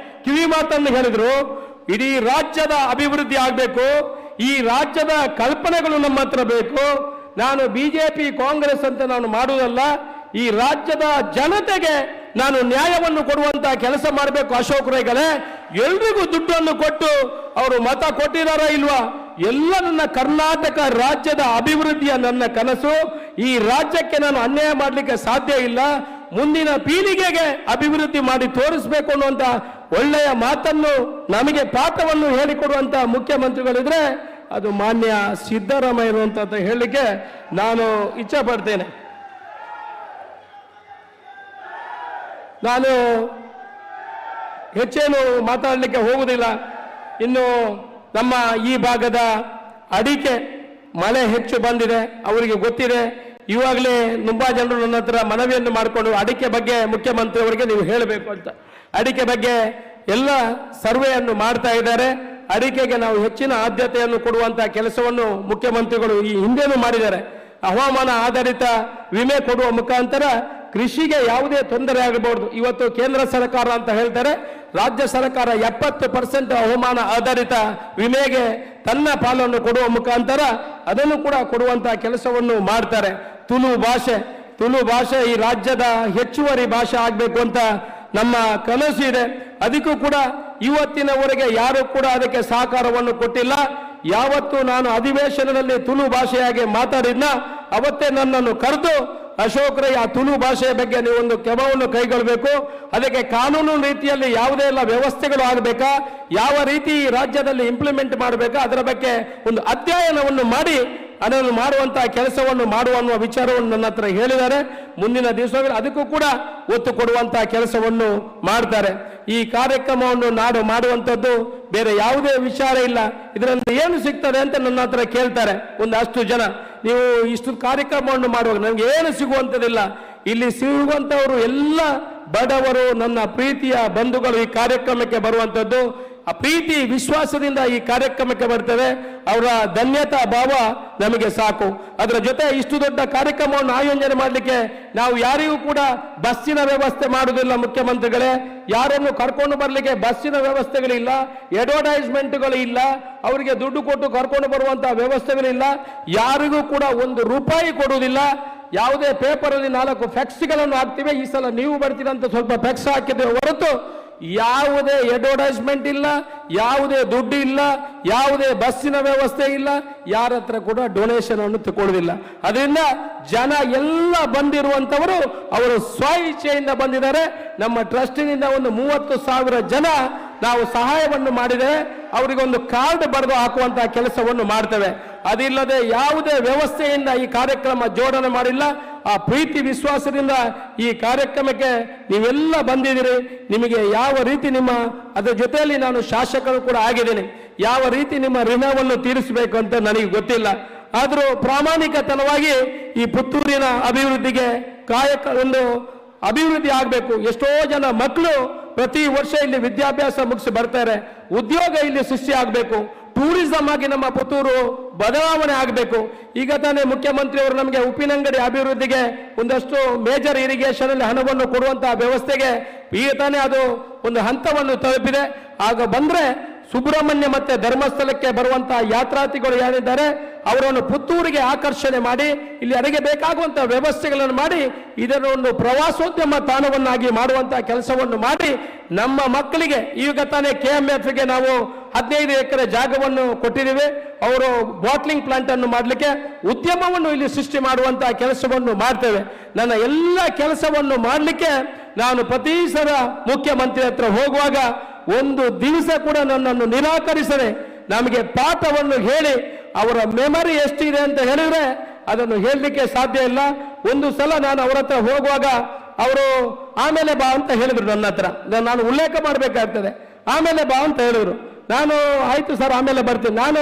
ಕಿವಿ ಮಾತನ್ನು ಹೇಳಿದ್ರು, ಇಡೀ ರಾಜ್ಯದ ಅಭಿವೃದ್ಧಿ ಆಗಬೇಕು, ಈ ರಾಜ್ಯದ ಕಲ್ಪನೆಗಳು ನಮ್ಮ ಹತ್ರ ಬೇಕು, ನಾನು ಬಿಜೆಪಿ ಕಾಂಗ್ರೆಸ್ ಅಂತ ನಾನು ಮಾಡುವುದಲ್ಲ, ಈ ರಾಜ್ಯದ ಜನತೆಗೆ ನಾನು ನ್ಯಾಯವನ್ನು ಕೊಡುವಂತಹ ಕೆಲಸ ಮಾಡಬೇಕು. ಅಶೋಕ್ ರೈಗಳೇ, ಎಲ್ರಿಗೂ ದುಡ್ಡನ್ನು ಕೊಟ್ಟು ಅವರು ಮತ ಕೊಟ್ಟಿದಾರ ಇಲ್ವಾ? ಎಲ್ಲ ನನ್ನ ಕರ್ನಾಟಕ ರಾಜ್ಯದ ಅಭಿವೃದ್ಧಿಯ ನನ್ನ ಕನಸು. ಈ ರಾಜ್ಯಕ್ಕೆ ನಾನು ಅನ್ಯಾಯ ಮಾಡಲಿಕ್ಕೆ ಸಾಧ್ಯ ಇಲ್ಲ. ಮುಂದಿನ ಪೀಳಿಗೆಗೆ ಅಭಿವೃದ್ಧಿ ಮಾಡಿ ತೋರಿಸಬೇಕು ಅನ್ನುವಂತ ಒಳ್ಳೆಯ ಮಾತನ್ನು ನಮಗೆ ಪಾಠವನ್ನು ಹೇಳಿಕೊಡುವಂತ ಮುಖ್ಯಮಂತ್ರಿಗಳಿದ್ರೆ ಅದು ಮಾನ್ಯ ಸಿದ್ದರಾಮಯ್ಯ ಅಂತ ಹೇಳಲಿಕ್ಕೆ ನಾನು ಇಚ್ಛೆ ಪಡ್ತೇನೆ. ನಾನು ಹೆಚ್ಚೇನು ಮಾತಾಡಲಿಕ್ಕೆ ಹೋಗುವುದಿಲ್ಲ. ಇನ್ನು ನಮ್ಮ ಈ ಭಾಗದ ಅಡಿಕೆ ಮಳೆ ಹೆಚ್ಚು ಬಂದಿದೆ, ಅವರಿಗೆ ಗೊತ್ತಿದೆ. ಇವಾಗಲೇ ತುಂಬಾ ಜನರು ನನ್ನ ಹತ್ರ ಮನವಿಯನ್ನು ಮಾಡಿಕೊಂಡು ಅಡಿಕೆ ಬಗ್ಗೆ ಮುಖ್ಯಮಂತ್ರಿ ಅವರಿಗೆ ನೀವು ಹೇಳಬೇಕು ಅಂತ. ಅಡಿಕೆ ಬಗ್ಗೆ ಎಲ್ಲ ಸರ್ವೆಯನ್ನು ಮಾಡ್ತಾ ಇದ್ದಾರೆ. ಅಡಿಕೆಗೆ ನಾವು ಹೆಚ್ಚಿನ ಆದ್ಯತೆಯನ್ನು ಕೊಡುವಂತಹ ಕೆಲಸವನ್ನು ಮುಖ್ಯಮಂತ್ರಿಗಳು ಈ ಹಿಂದೆನೂ ಮಾಡಿದ್ದಾರೆ. ಹವಾಮಾನ ಆಧಾರಿತ ವಿಮೆ ಕೊಡುವ ಮುಖಾಂತರ ಕೃಷಿಗೆ ಯಾವುದೇ ತೊಂದರೆ ಆಗಬಹುದು. ಇವತ್ತು ಕೇಂದ್ರ ಸರ್ಕಾರ ಅಂತ ಹೇಳ್ತಾರೆ, ರಾಜ್ಯ ಸರ್ಕಾರ 70% ಹವಾಮಾನ ಆಧಾರಿತ ವಿಮೆಗೆ ತನ್ನ ಪಾಲನ್ನು ಕೊಡುವ ಮುಖಾಂತರ ಅದನ್ನು ಕೂಡ ಕೊಡುವಂತಹ ಕೆಲಸವನ್ನು ಮಾಡ್ತಾರೆ. ತುಳು ಭಾಷೆ ಈ ರಾಜ್ಯದ ಹೆಚ್ಚುವರಿ ಭಾಷೆ ಆಗಬೇಕು ಅಂತ ನಮ್ಮ ಕನಸು ಇದೆ. ಅದಕ್ಕೂ ಕೂಡ ಇವತ್ತಿನವರೆಗೆ ಯಾರು ಕೂಡ ಅದಕ್ಕೆ ಸಹಕಾರವನ್ನು ಕೊಟ್ಟಿಲ್ಲ. ಯಾವತ್ತು ನಾನು ಅಧಿವೇಶನದಲ್ಲಿ ತುಳು ಭಾಷೆಯಾಗಿ ಮಾತಾಡಿದ್ನ ಅವತ್ತೇ ನನ್ನನ್ನು ಕರೆದು, ಅಶೋಕ್ ರೈ, ಆ ತುಳು ಭಾಷೆಯ ಬಗ್ಗೆ ನೀವು ಒಂದು ಕ್ರಮವನ್ನು ಕೈಗೊಳ್ಳಬೇಕು, ಅದಕ್ಕೆ ಕಾನೂನು ರೀತಿಯಲ್ಲಿ ಯಾವುದೇ ಎಲ್ಲ ವ್ಯವಸ್ಥೆಗಳು ಆಗಬೇಕಾ, ಯಾವ ರೀತಿ ರಾಜ್ಯದಲ್ಲಿ ಇಂಪ್ಲಿಮೆಂಟ್ ಮಾಡಬೇಕಾ, ಅದರ ಬಗ್ಗೆ ಒಂದು ಅಧ್ಯಯನವನ್ನು ಮಾಡಿ ಅದನ್ನು ಮಾಡುವಂತಹ ಕೆಲಸವನ್ನು ಮಾಡುವ ಅನ್ನುವ ವಿಚಾರವನ್ನು ನನ್ನ ಹತ್ರ ಹೇಳಿದ್ದಾರೆ. ಮುಂದಿನ ದಿವಸಗಳಲ್ಲಿ ಅದಕ್ಕೂ ಕೂಡ ಒತ್ತು ಕೊಡುವಂತಹ ಕೆಲಸವನ್ನು ಮಾಡ್ತಾರೆ. ಈ ಕಾರ್ಯಕ್ರಮವನ್ನು ನಾಡು ಮಾಡುವಂಥದ್ದು ಬೇರೆ ಯಾವುದೇ ವಿಚಾರ ಇಲ್ಲ. ಇದರಿಂದ ಏನು ಸಿಗ್ತದೆ ಅಂತ ನನ್ನ ಹತ್ರ ಕೇಳ್ತಾರೆ ಒಂದಷ್ಟು ಜನ. ನೀವು ಇಷ್ಟು ಕಾರ್ಯಕ್ರಮವನ್ನು ಮಾಡುವಾಗ ನನಗೆ ಏನು ಸಿಗುವಂಥದ್ದಿಲ್ಲ. ಇಲ್ಲಿ ಸಿಗುವಂಥವರು ಎಲ್ಲ ಬಡವರು, ನನ್ನ ಪ್ರೀತಿಯ ಬಂಧುಗಳು ಈ ಕಾರ್ಯಕ್ರಮಕ್ಕೆ ಬರುವಂಥದ್ದು. ಆ ಪ್ರೀತಿ ವಿಶ್ವಾಸದಿಂದ ಈ ಕಾರ್ಯಕ್ರಮಕ್ಕೆ ಬರ್ತದೆ. ಅವರ ಧನ್ಯತಾ ಭಾವ ನಮಗೆ ಸಾಕು. ಅದರ ಜೊತೆ ಇಷ್ಟು ದೊಡ್ಡ ಕಾರ್ಯಕ್ರಮವನ್ನು ಆಯೋಜನೆ ಮಾಡಲಿಕ್ಕೆ ನಾವು ಯಾರಿಗೂ ಕೂಡ ಬಸ್ಸಿನ ವ್ಯವಸ್ಥೆ ಮಾಡುವುದಿಲ್ಲ ಮುಖ್ಯಮಂತ್ರಿಗಳೇ. ಯಾರನ್ನು ಕರ್ಕೊಂಡು ಬರಲಿಕ್ಕೆ ಬಸ್ಸಿನ ವ್ಯವಸ್ಥೆಗಳಿಲ್ಲ, ಅಡ್ವರ್ಟೈಸ್ಮೆಂಟ್ಗಳು ಇಲ್ಲ, ಅವರಿಗೆ ದುಡ್ಡು ಕೊಟ್ಟು ಕರ್ಕೊಂಡು ಬರುವಂತಹ ವ್ಯವಸ್ಥೆಗಳಿಲ್ಲ, ಯಾರಿಗೂ ಕೂಡ 1 ರೂಪಾಯಿ ಕೊಡುವುದಿಲ್ಲ. ಯಾವುದೇ ಪೇಪರಲ್ಲಿ 4 ಫ್ಲೆಕ್ಸ್ಗಳನ್ನು ಹಾಕ್ತಿವೆ. ಈ ಸಲ ನೀವು ಬರ್ತೀರಂತ ಸ್ವಲ್ಪ ಫ್ಲೆಕ್ಸ್ ಹಾಕಿದ್ದೇವೆ ಹೊರತು ಯಾವುದೇ ಅಡ್ವರ್ಟೈಸ್ಮೆಂಟ್ ಇಲ್ಲ, ಯಾವುದೇ ದುಡ್ಡು ಇಲ್ಲ, ಯಾವುದೇ ಬಸ್ಸಿನ ವ್ಯವಸ್ಥೆ ಇಲ್ಲ, ಯಾರ ಹತ್ರ ಕೂಡ ಡೊನೇಷನ್ ಅನ್ನು ತಗೊಳ್ಳೋದಿಲ್ಲ. ಅದರಿಂದ ಜನ ಎಲ್ಲ ಬಂದಿರುವಂತವರು ಅವರು ಸ್ವ ಇಚ್ಛೆಯಿಂದ ಬಂದಿದ್ದಾರೆ. ನಮ್ಮ ಟ್ರಸ್ಟಿನಿಂದ ಒಂದು 30,000 ಜನ ನಾವು ಸಹಾಯವನ್ನು ಮಾಡಿದರೆ ಅವರಿಗೊಂದು ಕಾರ್ಡ್ ಬರೆದು ಹಾಕುವಂತಹ ಕೆಲಸವನ್ನು ಮಾಡ್ತೇವೆ. ಅದಿಲ್ಲದೆ ಯಾವುದೇ ವ್ಯವಸ್ಥೆಯಿಂದ ಈ ಕಾರ್ಯಕ್ರಮ ಜೋಡಣೆ ಮಾಡಿಲ್ಲ. ಆ ಪ್ರೀತಿ ವಿಶ್ವಾಸದಿಂದ ಈ ಕಾರ್ಯಕ್ರಮಕ್ಕೆ ನೀವೆಲ್ಲ ಬಂದಿದ್ದೀರಿ. ನಿಮಗೆ ಯಾವ ರೀತಿ ಅದರ ಜೊತೆಯಲ್ಲಿ ನಾನು ಶಾಸಕರು ಕೂಡ ಆಗಿದ್ದೇನೆ, ಯಾವ ರೀತಿ ನಿಮ್ಮ ಋಣವನ್ನು ತೀರಿಸಬೇಕು ಅಂತ ನನಗೆ ಗೊತ್ತಿಲ್ಲ. ಆದರೂ ಪ್ರಾಮಾಣಿಕತನವಾಗಿ ಈ ಪುತ್ತೂರಿನ ಅಭಿವೃದ್ಧಿಗೆ ಒಂದು ಅಭಿವೃದ್ಧಿ ಆಗಬೇಕು. ಎಷ್ಟೋ ಜನ ಮಕ್ಕಳು ಪ್ರತಿ ವರ್ಷ ಇಲ್ಲಿ ವಿದ್ಯಾಭ್ಯಾಸ ಮುಗಿಸಿ ಬರ್ತಾರೆ. ಉದ್ಯೋಗ ಇಲ್ಲಿ ಸೃಷ್ಟಿ ಆಗಬೇಕು. ಟೂರಿಸಂ ಆಗಿ ನಮ್ಮ ಪುತ್ತೂರು ಬದಲಾವಣೆ ಆಗಬೇಕು. ಈಗ ತಾನೇ ಮುಖ್ಯಮಂತ್ರಿಯವರು ನಮಗೆ ಉಪ್ಪಿನಂಗಡಿ ಅಭಿವೃದ್ಧಿಗೆ ಒಂದಷ್ಟು ಮೇಜರ್ ಇರಿಗೇಷನ್ ಅಲ್ಲಿ ಹಣವನ್ನು ಕೊಡುವಂತಹ ವ್ಯವಸ್ಥೆಗೆ ಈಗ ತಾನೇ ಅದು ಒಂದು ಹಂತವನ್ನು ತಲುಪಿದೆ. ಆಗ ಬಂದ್ರೆ ಸುಬ್ರಹ್ಮಣ್ಯ ಮತ್ತೆ ಧರ್ಮಸ್ಥಳಕ್ಕೆ ಬರುವಂತಹ ಯಾತ್ರಾರ್ಥಿಗಳು ಯಾರಿದ್ದಾರೆ ಅವರನ್ನು ಪುತ್ತೂರಿಗೆ ಆಕರ್ಷಣೆ ಮಾಡಿ ಇಲ್ಲಿ ಅವರಿಗೆ ಬೇಕಾಗುವಂತಹ ವ್ಯವಸ್ಥೆಗಳನ್ನು ಮಾಡಿ ಇದನ್ನು ಒಂದು ಪ್ರವಾಸೋದ್ಯಮ ತಾಣವನ್ನಾಗಿ ಮಾಡುವಂತಹ ಕೆಲಸವನ್ನು ಮಾಡಿ ನಮ್ಮ ಮಕ್ಕಳಿಗೆ ಈಗ ತಾನೇ KMFಗೆ ನಾವು 15 ಎಕರೆ ಜಾಗವನ್ನು ಕೊಟ್ಟಿದ್ದೇವೆ. ಅವರು ಬಾಟ್ಲಿಂಗ್ ಪ್ಲಾಂಟ್ ಅನ್ನು ಮಾಡಲಿಕ್ಕೆ ಉದ್ಯಮವನ್ನು ಇಲ್ಲಿ ಸೃಷ್ಟಿ ಮಾಡುವಂತಹ ಕೆಲಸವನ್ನು ಮಾಡ್ತೇವೆ. ನನ್ನ ಎಲ್ಲ ಕೆಲಸವನ್ನು ಮಾಡಲಿಕ್ಕೆ ನಾನು ಪ್ರತಿ ಸಲ ಮುಖ್ಯಮಂತ್ರಿ ಹತ್ರ ಹೋಗುವಾಗ ಒಂದು ದಿವಸ ಕೂಡ ನನ್ನನ್ನು ನಿರಾಕರಿಸದೆ ನಮಗೆ ಪಾಠವನ್ನು ಹೇಳಿ ಅವರ ಮೆಮರಿ ಎಷ್ಟಿದೆ ಅಂತ ಹೇಳಿದ್ರೆ ಅದನ್ನು ಹೇಳಲಿಕ್ಕೆ ಸಾಧ್ಯ ಇಲ್ಲ. ಒಂದು ಸಲ ನಾನು ಅವರ ಹತ್ರ ಹೋಗುವಾಗ ಅವರು ಆಮೇಲೆ ಬಾ ಅಂತ ಹೇಳಿದ್ರು. ನನ್ನ ಹತ್ರ ನಾನು ಉಲ್ಲೇಖ ಮಾಡಬೇಕಾಗ್ತದೆ. ಆಮೇಲೆ ಬಾ ಅಂತ ಹೇಳಿದ್ರು. ನಾನು ಆಯ್ತು ಸರ್ ಆಮೇಲೆ ಬರ್ತೀನಿ. ನಾನು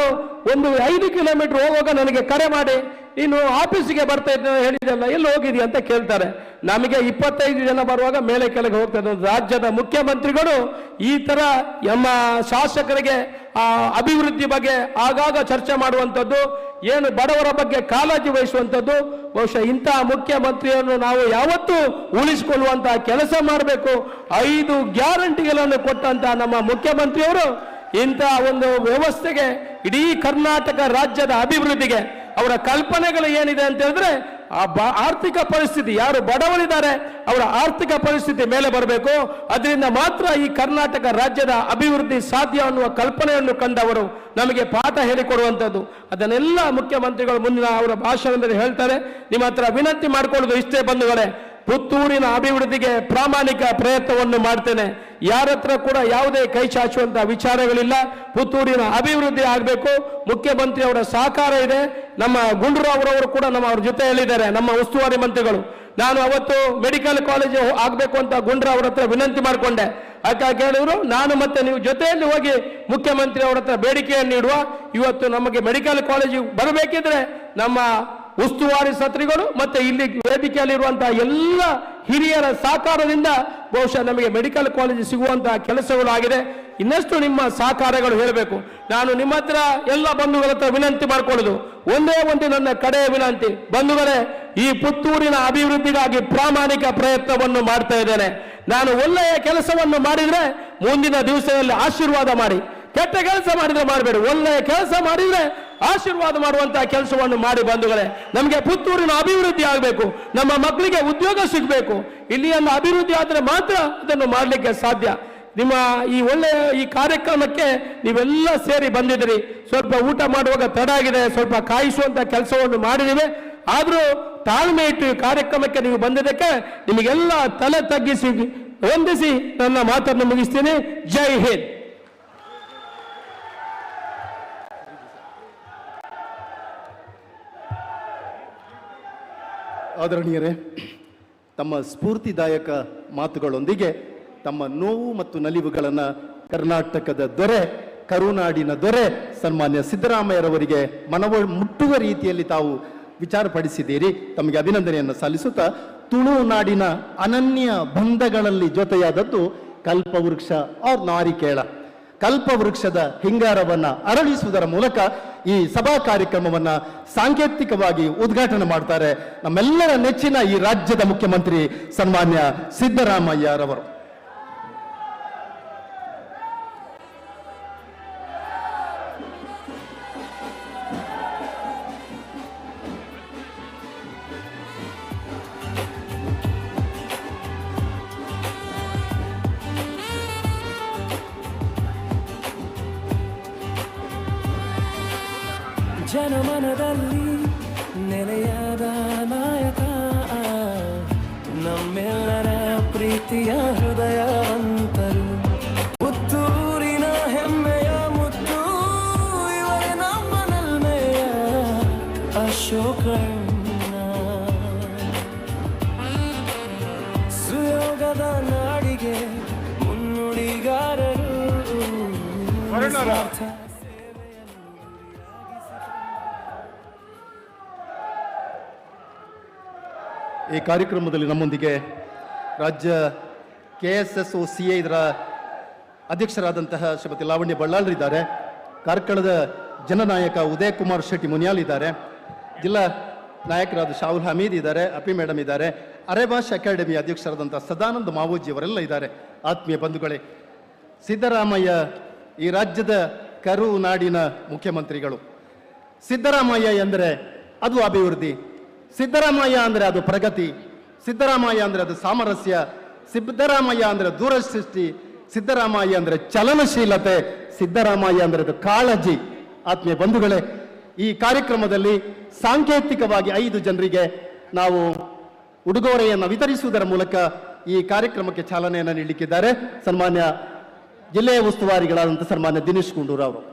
ಒಂದು 5 ಕಿಲೋಮೀಟರ್ ಹೋಗುವಾಗ ನನಗೆ ಕರೆ ಮಾಡಿ ನೀನು ಆಫೀಸಿಗೆ ಬರ್ತಾ ಇದ್ದ ಹೇಳಿದೆಲ್ಲ ಎಲ್ಲಿ ಹೋಗಿದೆಯಾ ಅಂತ ಕೇಳ್ತಾರೆ. ನಮಗೆ 25 ಜನ ಬರುವಾಗ ಮೇಲೆ ಕೆಳಗೆ ಹೋಗ್ತಾ ಇದ್ದಾರೆ. ರಾಜ್ಯದ ಮುಖ್ಯಮಂತ್ರಿಗಳು ಈ ತರ ನಮ್ಮ ಶಾಸಕರಿಗೆ ಅಭಿವೃದ್ಧಿ ಬಗ್ಗೆ ಆಗಾಗ ಚರ್ಚೆ ಮಾಡುವಂಥದ್ದು, ಏನು ಬಡವರ ಬಗ್ಗೆ ಕಾಳಜಿ ವಹಿಸುವಂಥದ್ದು, ಬಹುಶಃ ಇಂತಹ ಮುಖ್ಯಮಂತ್ರಿಯನ್ನು ನಾವು ಯಾವತ್ತೂ ಉಳಿಸಿಕೊಳ್ಳುವಂತಹ ಕೆಲಸ ಮಾಡಬೇಕು. 5 ಗ್ಯಾರಂಟಿಗಳನ್ನು ಕೊಟ್ಟಂತಹ ನಮ್ಮ ಮುಖ್ಯಮಂತ್ರಿಯವರು ಇಂತಹ ಒಂದು ವ್ಯವಸ್ಥೆಗೆ ಇಡೀ ಕರ್ನಾಟಕ ರಾಜ್ಯದ ಅಭಿವೃದ್ಧಿಗೆ ಅವರ ಕಲ್ಪನೆಗಳು ಏನಿದೆ ಅಂತ ಹೇಳಿದ್ರೆ ಆರ್ಥಿಕ ಪರಿಸ್ಥಿತಿ, ಯಾರು ಬಡವರಿದ್ದಾರೆ ಅವರ ಆರ್ಥಿಕ ಪರಿಸ್ಥಿತಿ ಮೇಲೆ ಬರಬೇಕು. ಅದರಿಂದ ಮಾತ್ರ ಈ ಕರ್ನಾಟಕ ರಾಜ್ಯದ ಅಭಿವೃದ್ಧಿ ಸಾಧ್ಯ ಅನ್ನುವ ಕಲ್ಪನೆಯನ್ನು ಕಂಡವರು ನಮಗೆ ಪಾಠ ಹೇಳಿಕೊಡುವಂಥದ್ದು. ಅದನ್ನೆಲ್ಲ ಮುಖ್ಯಮಂತ್ರಿಗಳು ಮುಂದಿನ ಅವರ ಭಾಷಣದಲ್ಲಿ ಹೇಳ್ತಾರೆ. ನಿಮ್ಮ ಹತ್ರ ವಿನಂತಿ ಮಾಡಿಕೊಳ್ಳೋದು ಇಷ್ಟೇ ಬಂಧುಗಳೇ, ಪುತ್ತೂರಿನ ಅಭಿವೃದ್ಧಿಗೆ ಪ್ರಾಮಾಣಿಕ ಪ್ರಯತ್ನವನ್ನು ಮಾಡ್ತೇನೆ. ಯಾರ ಹತ್ರ ಕೂಡ ಯಾವುದೇ ಕೈ ಚಾಚುವಂತಹ ವಿಚಾರಗಳಿಲ್ಲ. ಪುತ್ತೂರಿನ ಅಭಿವೃದ್ಧಿ ಆಗಬೇಕು. ಮುಖ್ಯಮಂತ್ರಿ ಅವರ ಸಹಕಾರ ಇದೆ. ನಮ್ಮ ಗುಂಡೂರಾವ್ ಕೂಡ ಅವ್ರ ಜೊತೆ ಹೇಳಿದ್ದಾರೆ, ನಮ್ಮ ಉಸ್ತುವಾರಿ ಮಂತ್ರಿಗಳು. ನಾನು ಅವತ್ತು ಮೆಡಿಕಲ್ ಕಾಲೇಜ್ ಆಗಬೇಕು ಅಂತ ಗುಂಡ್ರಾವ್ ಅವರ ಹತ್ರ ವಿನಂತಿ ಮಾಡಿಕೊಂಡೆ. ಹಾಗಾಗಿ ಹೇಳಿದ್ರು ನಾನು ಮತ್ತೆ ನೀವು ಜೊತೆಯಲ್ಲಿ ಹೋಗಿ ಮುಖ್ಯಮಂತ್ರಿ ಅವರ ಹತ್ರ ಬೇಡಿಕೆಯನ್ನು ನೀಡುವ. ಇವತ್ತು ನಮಗೆ ಮೆಡಿಕಲ್ ಕಾಲೇಜ್ ಬರಬೇಕಿದ್ರೆ ನಮ್ಮ ಉಸ್ತುವಾರಿ ಸತ್ರಿಗಳು ಮತ್ತೆ ಇಲ್ಲಿ ವೇದಿಕೆಯಲ್ಲಿರುವಂತಹ ಎಲ್ಲ ಹಿರಿಯರ ಸಹಕಾರದಿಂದ ಬಹುಶಃ ನಮಗೆ ಮೆಡಿಕಲ್ ಕಾಲೇಜ್ ಸಿಗುವಂತಹ ಕೆಲಸಗಳು ಆಗಿದೆ. ಇನ್ನಷ್ಟು ನಿಮ್ಮ ಸಹಕಾರಗಳು ಹೇಳಬೇಕು. ನಾನು ನಿಮ್ಮ ಹತ್ರ ಎಲ್ಲ ಬಂಧುಗಳ ಹತ್ರ ವಿನಂತಿ ಮಾಡಿಕೊಳ್ಳುದು ಒಂದೇ ಒಂದು ನನ್ನ ಕಡೆಯ ವಿನಂತಿ. ಬಂಧುಗಳೇ, ಈ ಪುತ್ತೂರಿನ ಅಭಿವೃದ್ಧಿಗಾಗಿ ಪ್ರಾಮಾಣಿಕ ಪ್ರಯತ್ನವನ್ನು ಮಾಡ್ತಾ ಇದ್ದೇನೆ. ನಾನು ಒಳ್ಳೆಯ ಕೆಲಸವನ್ನು ಮಾಡಿದ್ರೆ ಮುಂದಿನ ದಿವಸದಲ್ಲಿ ಆಶೀರ್ವಾದ ಮಾಡಿ, ಕೆಟ್ಟ ಕೆಲಸ ಮಾಡಿದ್ರೆ ಮಾಡಬೇಡಿ. ಒಳ್ಳೆಯ ಕೆಲಸ ಮಾಡಿದ್ರೆ ಆಶೀರ್ವಾದ ಮಾಡುವಂತಹ ಕೆಲಸವನ್ನು ಮಾಡಿ. ಬಂಧುಗಳೇ, ನಮಗೆ ಪುತ್ತೂರಿನ ಅಭಿವೃದ್ಧಿ ಆಗಬೇಕು, ನಮ್ಮ ಮಕ್ಕಳಿಗೆ ಉದ್ಯೋಗ ಸಿಗಬೇಕು. ಇಲ್ಲಿಯನ್ನು ಅಭಿವೃದ್ಧಿ ಆದರೆ ಮಾತ್ರ ಅದನ್ನು ಮಾಡಲಿಕ್ಕೆ ಸಾಧ್ಯ. ನಿಮ್ಮ ಈ ಒಳ್ಳೆಯ ಈ ಕಾರ್ಯಕ್ರಮಕ್ಕೆ ನೀವೆಲ್ಲ ಸೇರಿ ಬಂದಿದ್ದೀರಿ. ಸ್ವಲ್ಪ ಊಟ ಮಾಡುವಾಗ ತಡ ಆಗಿದೆ, ಸ್ವಲ್ಪ ಕಾಯಿಸುವಂತ ಕೆಲಸವನ್ನು ಮಾಡಿದ್ದೀವಿ. ಆದರೂ ತಾಳ್ಮೆ ಇಟ್ಟು ಈ ಕಾರ್ಯಕ್ರಮಕ್ಕೆ ನೀವು ಬಂದಿದ್ದಕ್ಕೆ ನಿಮಗೆಲ್ಲ ತಲೆ ತಗ್ಗಿಸಿ ವಂದಿಸಿ ನನ್ನ ಮಾತನ್ನು ಮುಗಿಸ್ತೀನಿ. ಜೈ ಹಿಂದ್. ಆದರಣೀಯರೇ, ತಮ್ಮ ಸ್ಫೂರ್ತಿದಾಯಕ ಮಾತುಗಳೊಂದಿಗೆ ತಮ್ಮ ನೋವು ಮತ್ತು ನಲಿವುಗಳನ್ನು ಕರ್ನಾಟಕದ ದೊರೆ, ಕರುನಾಡಿನ ದೊರೆ ಸನ್ಮಾನ್ಯ ಸಿದ್ದರಾಮಯ್ಯರವರಿಗೆ ಮುಟ್ಟುವ ರೀತಿಯಲ್ಲಿ ತಾವು ವಿಚಾರಪಡಿಸಿದ್ದೀರಿ. ತಮಗೆ ಅಭಿನಂದನೆಯನ್ನು ಸಲ್ಲಿಸುತ್ತಾ, ತುಳುನಾಡಿನ ಅನನ್ಯ ಬಂಧಗಳಲ್ಲಿ ಜೊತೆಯಾದದ್ದು ಕಲ್ಪವೃಕ್ಷ ಆರ್ ನಾರಿಕೇಳ. ಕಲ್ಪವೃಕ್ಷದ ಹಿಂಗಾರವನ್ನ ಅರಳಿಸುವುದರ ಮೂಲಕ ಈ ಸಭಾ ಕಾರ್ಯಕ್ರಮವನ್ನ ಸಾಂಕೇತಿಕವಾಗಿ ಉದ್ಘಾಟನೆ ಮಾಡ್ತಾರೆ ನಮ್ಮೆಲ್ಲರ ನೆಚ್ಚಿನ ಈ ರಾಜ್ಯದ ಮುಖ್ಯಮಂತ್ರಿ ಸನ್ಮಾನ್ಯ ಸಿದ್ದರಾಮಯ್ಯರವರು. ಜನಮನದಲ್ಲಿ ನೆಲೆಯಾದ ನಾಯಕ ನಮ್ಮೆಲ್ಲರ ಪ್ರೀತಿಯ ಹೃದಯವಂತರು ಪುತ್ತೂರಿನ ಹೆಮ್ಮೆಯ ಮುತ್ತು ಇವರೇ ನಮ್ಮ ನಲ್ಮೆಯ ಅಶೋಕಣ್ಣ ಸುಯೋಗದ ನಾಡಿಗೆ ಮುನ್ನುಡಿಗಾರರು ಈ ಕಾರ್ಯಕ್ರಮದಲ್ಲಿ ನಮ್ಮೊಂದಿಗೆ ರಾಜ್ಯ KSSOCA ಇದರ ಅಧ್ಯಕ್ಷರಾದಂತಹ ಶ್ರೀಮತಿ ಲಾವಣ್ಯ ಬಳ್ಳಾಲ್ರಿದ್ದಾರೆ. ಕಾರ್ಕಳದ ಜನನಾಯಕ ಉದಯ್ ಕುಮಾರ್ ಶೆಟ್ಟಿ ಮುನ್ಯಾಲ್ ಇದ್ದಾರೆ. ಜಿಲ್ಲಾ ನಾಯಕರಾದ ಶಾಹುಲ್ ಹಮೀದ್ ಇದ್ದಾರೆ. ಅಪಿ ಮೇಡಮ್ ಇದ್ದಾರೆ. ಅರೆಭಾಷ್ ಅಕಾಡೆಮಿ ಅಧ್ಯಕ್ಷರಾದಂಥ ಸದಾನಂದ ಮಾವೋಜಿ ಅವರೆಲ್ಲ ಇದ್ದಾರೆ. ಆತ್ಮೀಯ ಬಂಧುಗಳೇ, ಸಿದ್ದರಾಮಯ್ಯ ಈ ರಾಜ್ಯದ ಕರುನಾಡಿನ ಮುಖ್ಯಮಂತ್ರಿಗಳು. ಸಿದ್ದರಾಮಯ್ಯ ಎಂದರೆ ಅದು ಅಭಿವೃದ್ಧಿ, ಸಿದ್ದರಾಮಯ್ಯ ಅಂದರೆ ಅದು ಪ್ರಗತಿ, ಸಿದ್ದರಾಮಯ್ಯ ಅಂದರೆ ಅದು ಸಾಮರಸ್ಯ, ಸಿದ್ದರಾಮಯ್ಯ ಅಂದರೆ ದೂರದೃಷ್ಟಿ, ಸಿದ್ದರಾಮಯ್ಯ ಅಂದರೆ ಚಲನಶೀಲತೆ, ಸಿದ್ದರಾಮಯ್ಯ ಅಂದರೆ ಅದು ಕಾಳಜಿ. ಆತ್ಮೀಯ ಬಂಧುಗಳೇ, ಈ ಕಾರ್ಯಕ್ರಮದಲ್ಲಿ ಸಾಂಕೇತಿಕವಾಗಿ 5 ಜನರಿಗೆ ನಾವು ಉಡುಗೊರೆಯನ್ನು ವಿತರಿಸುವುದರ ಮೂಲಕ ಈ ಕಾರ್ಯಕ್ರಮಕ್ಕೆ ಚಾಲನೆಯನ್ನು ನೀಡಲಿಕ್ಕಿದ್ದಾರೆ. ಸನ್ಮಾನ್ಯ ಜಿಲ್ಲೆಯ ಉಸ್ತುವಾರಿಗಳಾದಂಥ ಸನ್ಮಾನ್ಯ ದಿನೇಶ್ ಗುಂಡೂರಾವ್ ಅವರು.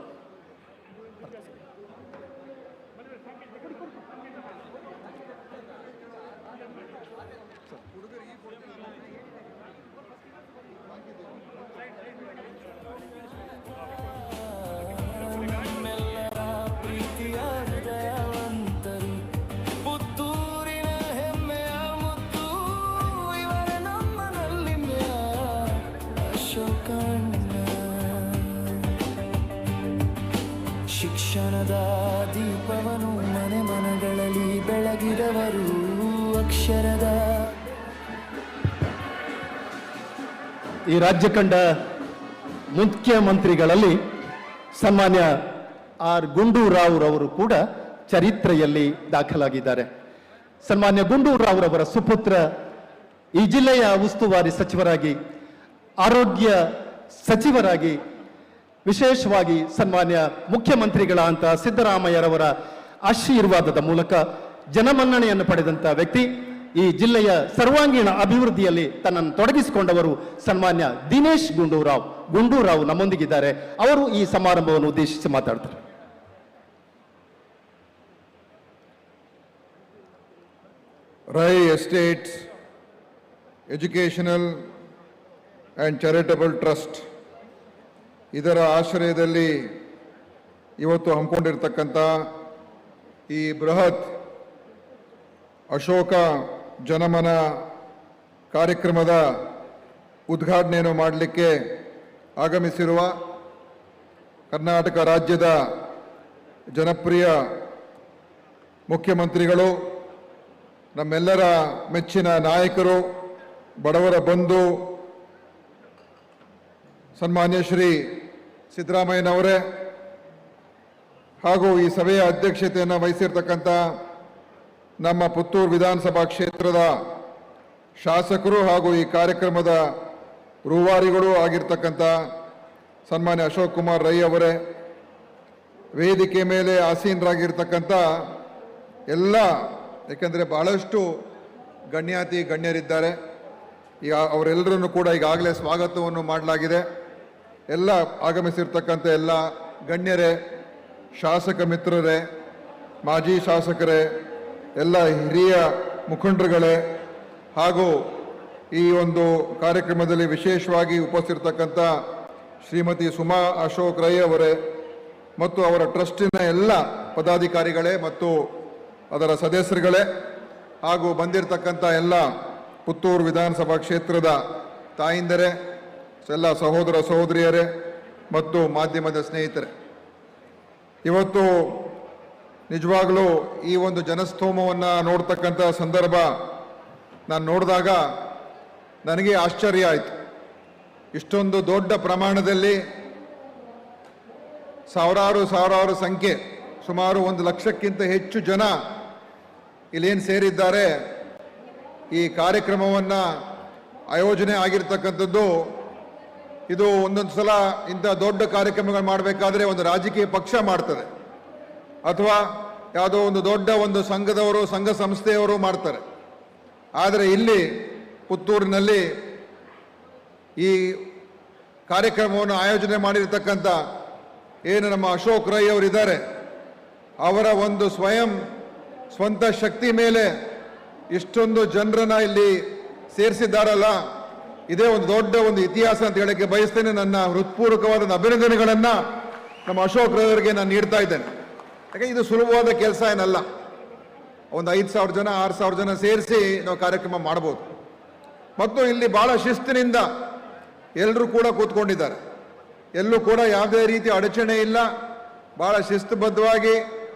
ಶಿಕ್ಷಣದ ದೀಪವನು ಮನೆ ಮನಗಳಲ್ಲಿ ಬೆಳಗಿದವರು ಅಕ್ಷರದ. ಈ ರಾಜ್ಯ ಕಂಡ ಮುಖ್ಯಮಂತ್ರಿಗಳಲ್ಲಿ ಸನ್ಮಾನ್ಯ ಆರ್ ಗುಂಡೂರಾವ್ ರವರು ಕೂಡ ಚರಿತ್ರೆಯಲ್ಲಿ ದಾಖಲಾಗಿದ್ದಾರೆ. ಸನ್ಮಾನ್ಯ ಗುಂಡೂರಾವ್ ರವರ ಸುಪುತ್ರ ಈ ಜಿಲ್ಲೆಯ ಉಸ್ತುವಾರಿ ಸಚಿವರಾಗಿ, ಆರೋಗ್ಯ ಸಚಿವರಾಗಿ, ವಿಶೇಷವಾಗಿ ಸನ್ಮಾನ್ಯ ಮುಖ್ಯಮಂತ್ರಿಗಳಾದಂಥ ಸಿದ್ದರಾಮಯ್ಯರವರ ಆಶೀರ್ವಾದದ ಮೂಲಕ ಜನಮನ್ನಣೆಯನ್ನು ಪಡೆದಂಥ ವ್ಯಕ್ತಿ. ಈ ಜಿಲ್ಲೆಯ ಸರ್ವಾಂಗೀಣ ಅಭಿವೃದ್ಧಿಯಲ್ಲಿ ತನ್ನನ್ನು ತೊಡಗಿಸಿಕೊಂಡವರು ಸನ್ಮಾನ್ಯ ದಿನೇಶ್ ಗುಂಡೂರಾವ್ ನಮ್ಮೊಂದಿಗಿದ್ದಾರೆ. ಅವರು ಈ ಸಮಾರಂಭವನ್ನು ಉದ್ದೇಶಿಸಿ ಮಾತಾಡ್ತಾರೆ. Rai estates educational and charitable trust ಇದರ ಆಶ್ರಯದಲ್ಲಿ ಇವತ್ತು ಹಮ್ಮಿಕೊಂಡಿರ್ತಕ್ಕಂಥ ಈ ಬೃಹತ್ ಅಶೋಕ ಜನಮನ ಕಾರ್ಯಕ್ರಮದ ಉದ್ಘಾಟನೆಯನ್ನು ಮಾಡಲಿಕ್ಕೆ ಆಗಮಿಸಿರುವ ಕರ್ನಾಟಕ ರಾಜ್ಯದ ಜನಪ್ರಿಯ ಮುಖ್ಯಮಂತ್ರಿಗಳು, ನಮ್ಮೆಲ್ಲರ ಮೆಚ್ಚಿನ ನಾಯಕರು, ಬಡವರ ಬಂಧು ಸನ್ಮಾನ್ಯ ಶ್ರೀ ಸಿದ್ದರಾಮಯ್ಯನವರೇ, ಹಾಗೂ ಈ ಸಭೆಯ ಅಧ್ಯಕ್ಷತೆಯನ್ನು ವಹಿಸಿರ್ತಕ್ಕಂಥ ನಮ್ಮ ಪುತ್ತೂರು ವಿಧಾನಸಭಾ ಕ್ಷೇತ್ರದ ಶಾಸಕರು ಹಾಗೂ ಈ ಕಾರ್ಯಕ್ರಮದ ರೂವಾರಿಗಳು ಆಗಿರ್ತಕ್ಕಂಥ ಸನ್ಮಾನ್ಯ ಅಶೋಕ್ ಕುಮಾರ್ ರೈ ಅವರೇ, ವೇದಿಕೆ ಮೇಲೆ ಆಸೀನರಾಗಿರ್ತಕ್ಕಂಥ ಎಲ್ಲ, ಏಕೆಂದರೆ ಬಹಳಷ್ಟು ಗಣ್ಯಾತಿ ಗಣ್ಯರಿದ್ದಾರೆ, ಈಗ ಅವರೆಲ್ಲರನ್ನು ಕೂಡ ಈಗಾಗಲೇ ಸ್ವಾಗತವನ್ನು ಮಾಡಲಾಗಿದೆ. ಎಲ್ಲ ಆಗಮಿಸಿರ್ತಕ್ಕಂಥ ಎಲ್ಲ ಗಣ್ಯರೇ, ಶಾಸಕ ಮಿತ್ರರೇ, ಮಾಜಿ ಶಾಸಕರೇ, ಎಲ್ಲ ಹಿರಿಯ ಮುಖಂಡರುಗಳೇ, ಹಾಗೂ ಈ ಒಂದು ಕಾರ್ಯಕ್ರಮದಲ್ಲಿ ವಿಶೇಷವಾಗಿ ಉಪಸ್ಥಿತರ್ತಕ್ಕಂಥ ಶ್ರೀಮತಿ ಸುಮಾ ಅಶೋಕ್ ರೈ ಅವರೇ ಮತ್ತು ಅವರ ಟ್ರಸ್ಟಿನ ಎಲ್ಲ ಪದಾಧಿಕಾರಿಗಳೇ ಮತ್ತು ಅದರ ಸದಸ್ಯರುಗಳೇ, ಹಾಗೂ ಬಂದಿರತಕ್ಕಂಥ ಎಲ್ಲ ಪುತ್ತೂರು ವಿಧಾನಸಭಾ ಕ್ಷೇತ್ರದ ತಾಯಿಂದರೇ, ಎಲ್ಲ ಸಹೋದರ ಸಹೋದರಿಯರೇ ಮತ್ತು ಮಾಧ್ಯಮದ ಸ್ನೇಹಿತರೆ, ಇವತ್ತು ನಿಜವಾಗಲೂ ಈ ಒಂದು ಜನಸ್ತೋಮವನ್ನು ನೋಡ್ತಕ್ಕಂಥ ಸಂದರ್ಭ ನಾನು ನೋಡಿದಾಗ ನನಗೆ ಆಶ್ಚರ್ಯ ಆಯಿತು. ಇಷ್ಟೊಂದು ದೊಡ್ಡ ಪ್ರಮಾಣದಲ್ಲಿ ಸಾವಿರಾರು ಸಂಖ್ಯೆ, ಸುಮಾರು 1 ಲಕ್ಷಕ್ಕಿಂತ ಹೆಚ್ಚು ಜನ ಇಲ್ಲೇನು ಸೇರಿದ್ದಾರೆ. ಈ ಕಾರ್ಯಕ್ರಮವನ್ನು ಆಯೋಜನೆ ಆಗಿರ್ತಕ್ಕಂಥದ್ದು ಇದು ಒಂದೊಂದು ಸಲ ಇಂಥ ದೊಡ್ಡ ಕಾರ್ಯಕ್ರಮಗಳು ಮಾಡಬೇಕಾದ್ರೆ ಒಂದು ರಾಜಕೀಯ ಪಕ್ಷ ಮಾಡ್ತದೆ. ಅಥವಾ ಯಾವುದೋ ಒಂದು ದೊಡ್ಡ ಒಂದು ಸಂಘದವರು ಸಂಘ ಸಂಸ್ಥೆಯವರು ಮಾಡ್ತಾರೆ. ಆದರೆ ಇಲ್ಲಿ ಪುತ್ತೂರಿನಲ್ಲಿ ಈ ಕಾರ್ಯಕ್ರಮವನ್ನು ಆಯೋಜನೆ ಮಾಡಿರ್ತಕ್ಕಂಥ ಏನು ನಮ್ಮ ಅಶೋಕ್ ರೈ ಅವರಿದ್ದಾರೆ, ಅವರ ಒಂದು ಸ್ವಂತ ಶಕ್ತಿ ಮೇಲೆ ಇಷ್ಟೊಂದು ಜನರನ್ನ ಇಲ್ಲಿ ಸೇರಿಸಿದ್ದಾರಲ್ಲ, ಇದೇ ಒಂದು ದೊಡ್ಡ ಒಂದು ಇತಿಹಾಸ ಅಂತ ಹೇಳಕ್ಕೆ ಬಯಸ್ತೇನೆ. ನನ್ನ ಹೃತ್ಪೂರ್ವಕವಾದ ಅಭಿನಂದನೆಗಳನ್ನು ನಮ್ಮ ಅಶೋಕ್ ರೈ ಅವರಿಗೆ ನಾನು ನೀಡ್ತಾ ಇದ್ದೇನೆ. ಯಾಕೆ ಇದು ಸುಲಭವಾದ ಕೆಲಸ ಏನಲ್ಲ. ಒಂದು 5,000 ಜನ 6,000 ಜನ ಸೇರಿಸಿ ನಾವು ಕಾರ್ಯಕ್ರಮ ಮಾಡ್ಬೋದು. ಮತ್ತು ಇಲ್ಲಿ ಬಹಳ ಶಿಸ್ತಿನಿಂದ ಎಲ್ಲರೂ ಕೂಡ ಕೂತ್ಕೊಂಡಿದ್ದಾರೆ. ಎಲ್ಲೂ ಕೂಡ ಯಾವುದೇ ರೀತಿಯ ಅಡಚಣೆ ಇಲ್ಲ. ಬಹಳ ಶಿಸ್ತುಬದ್ಧವಾಗಿ,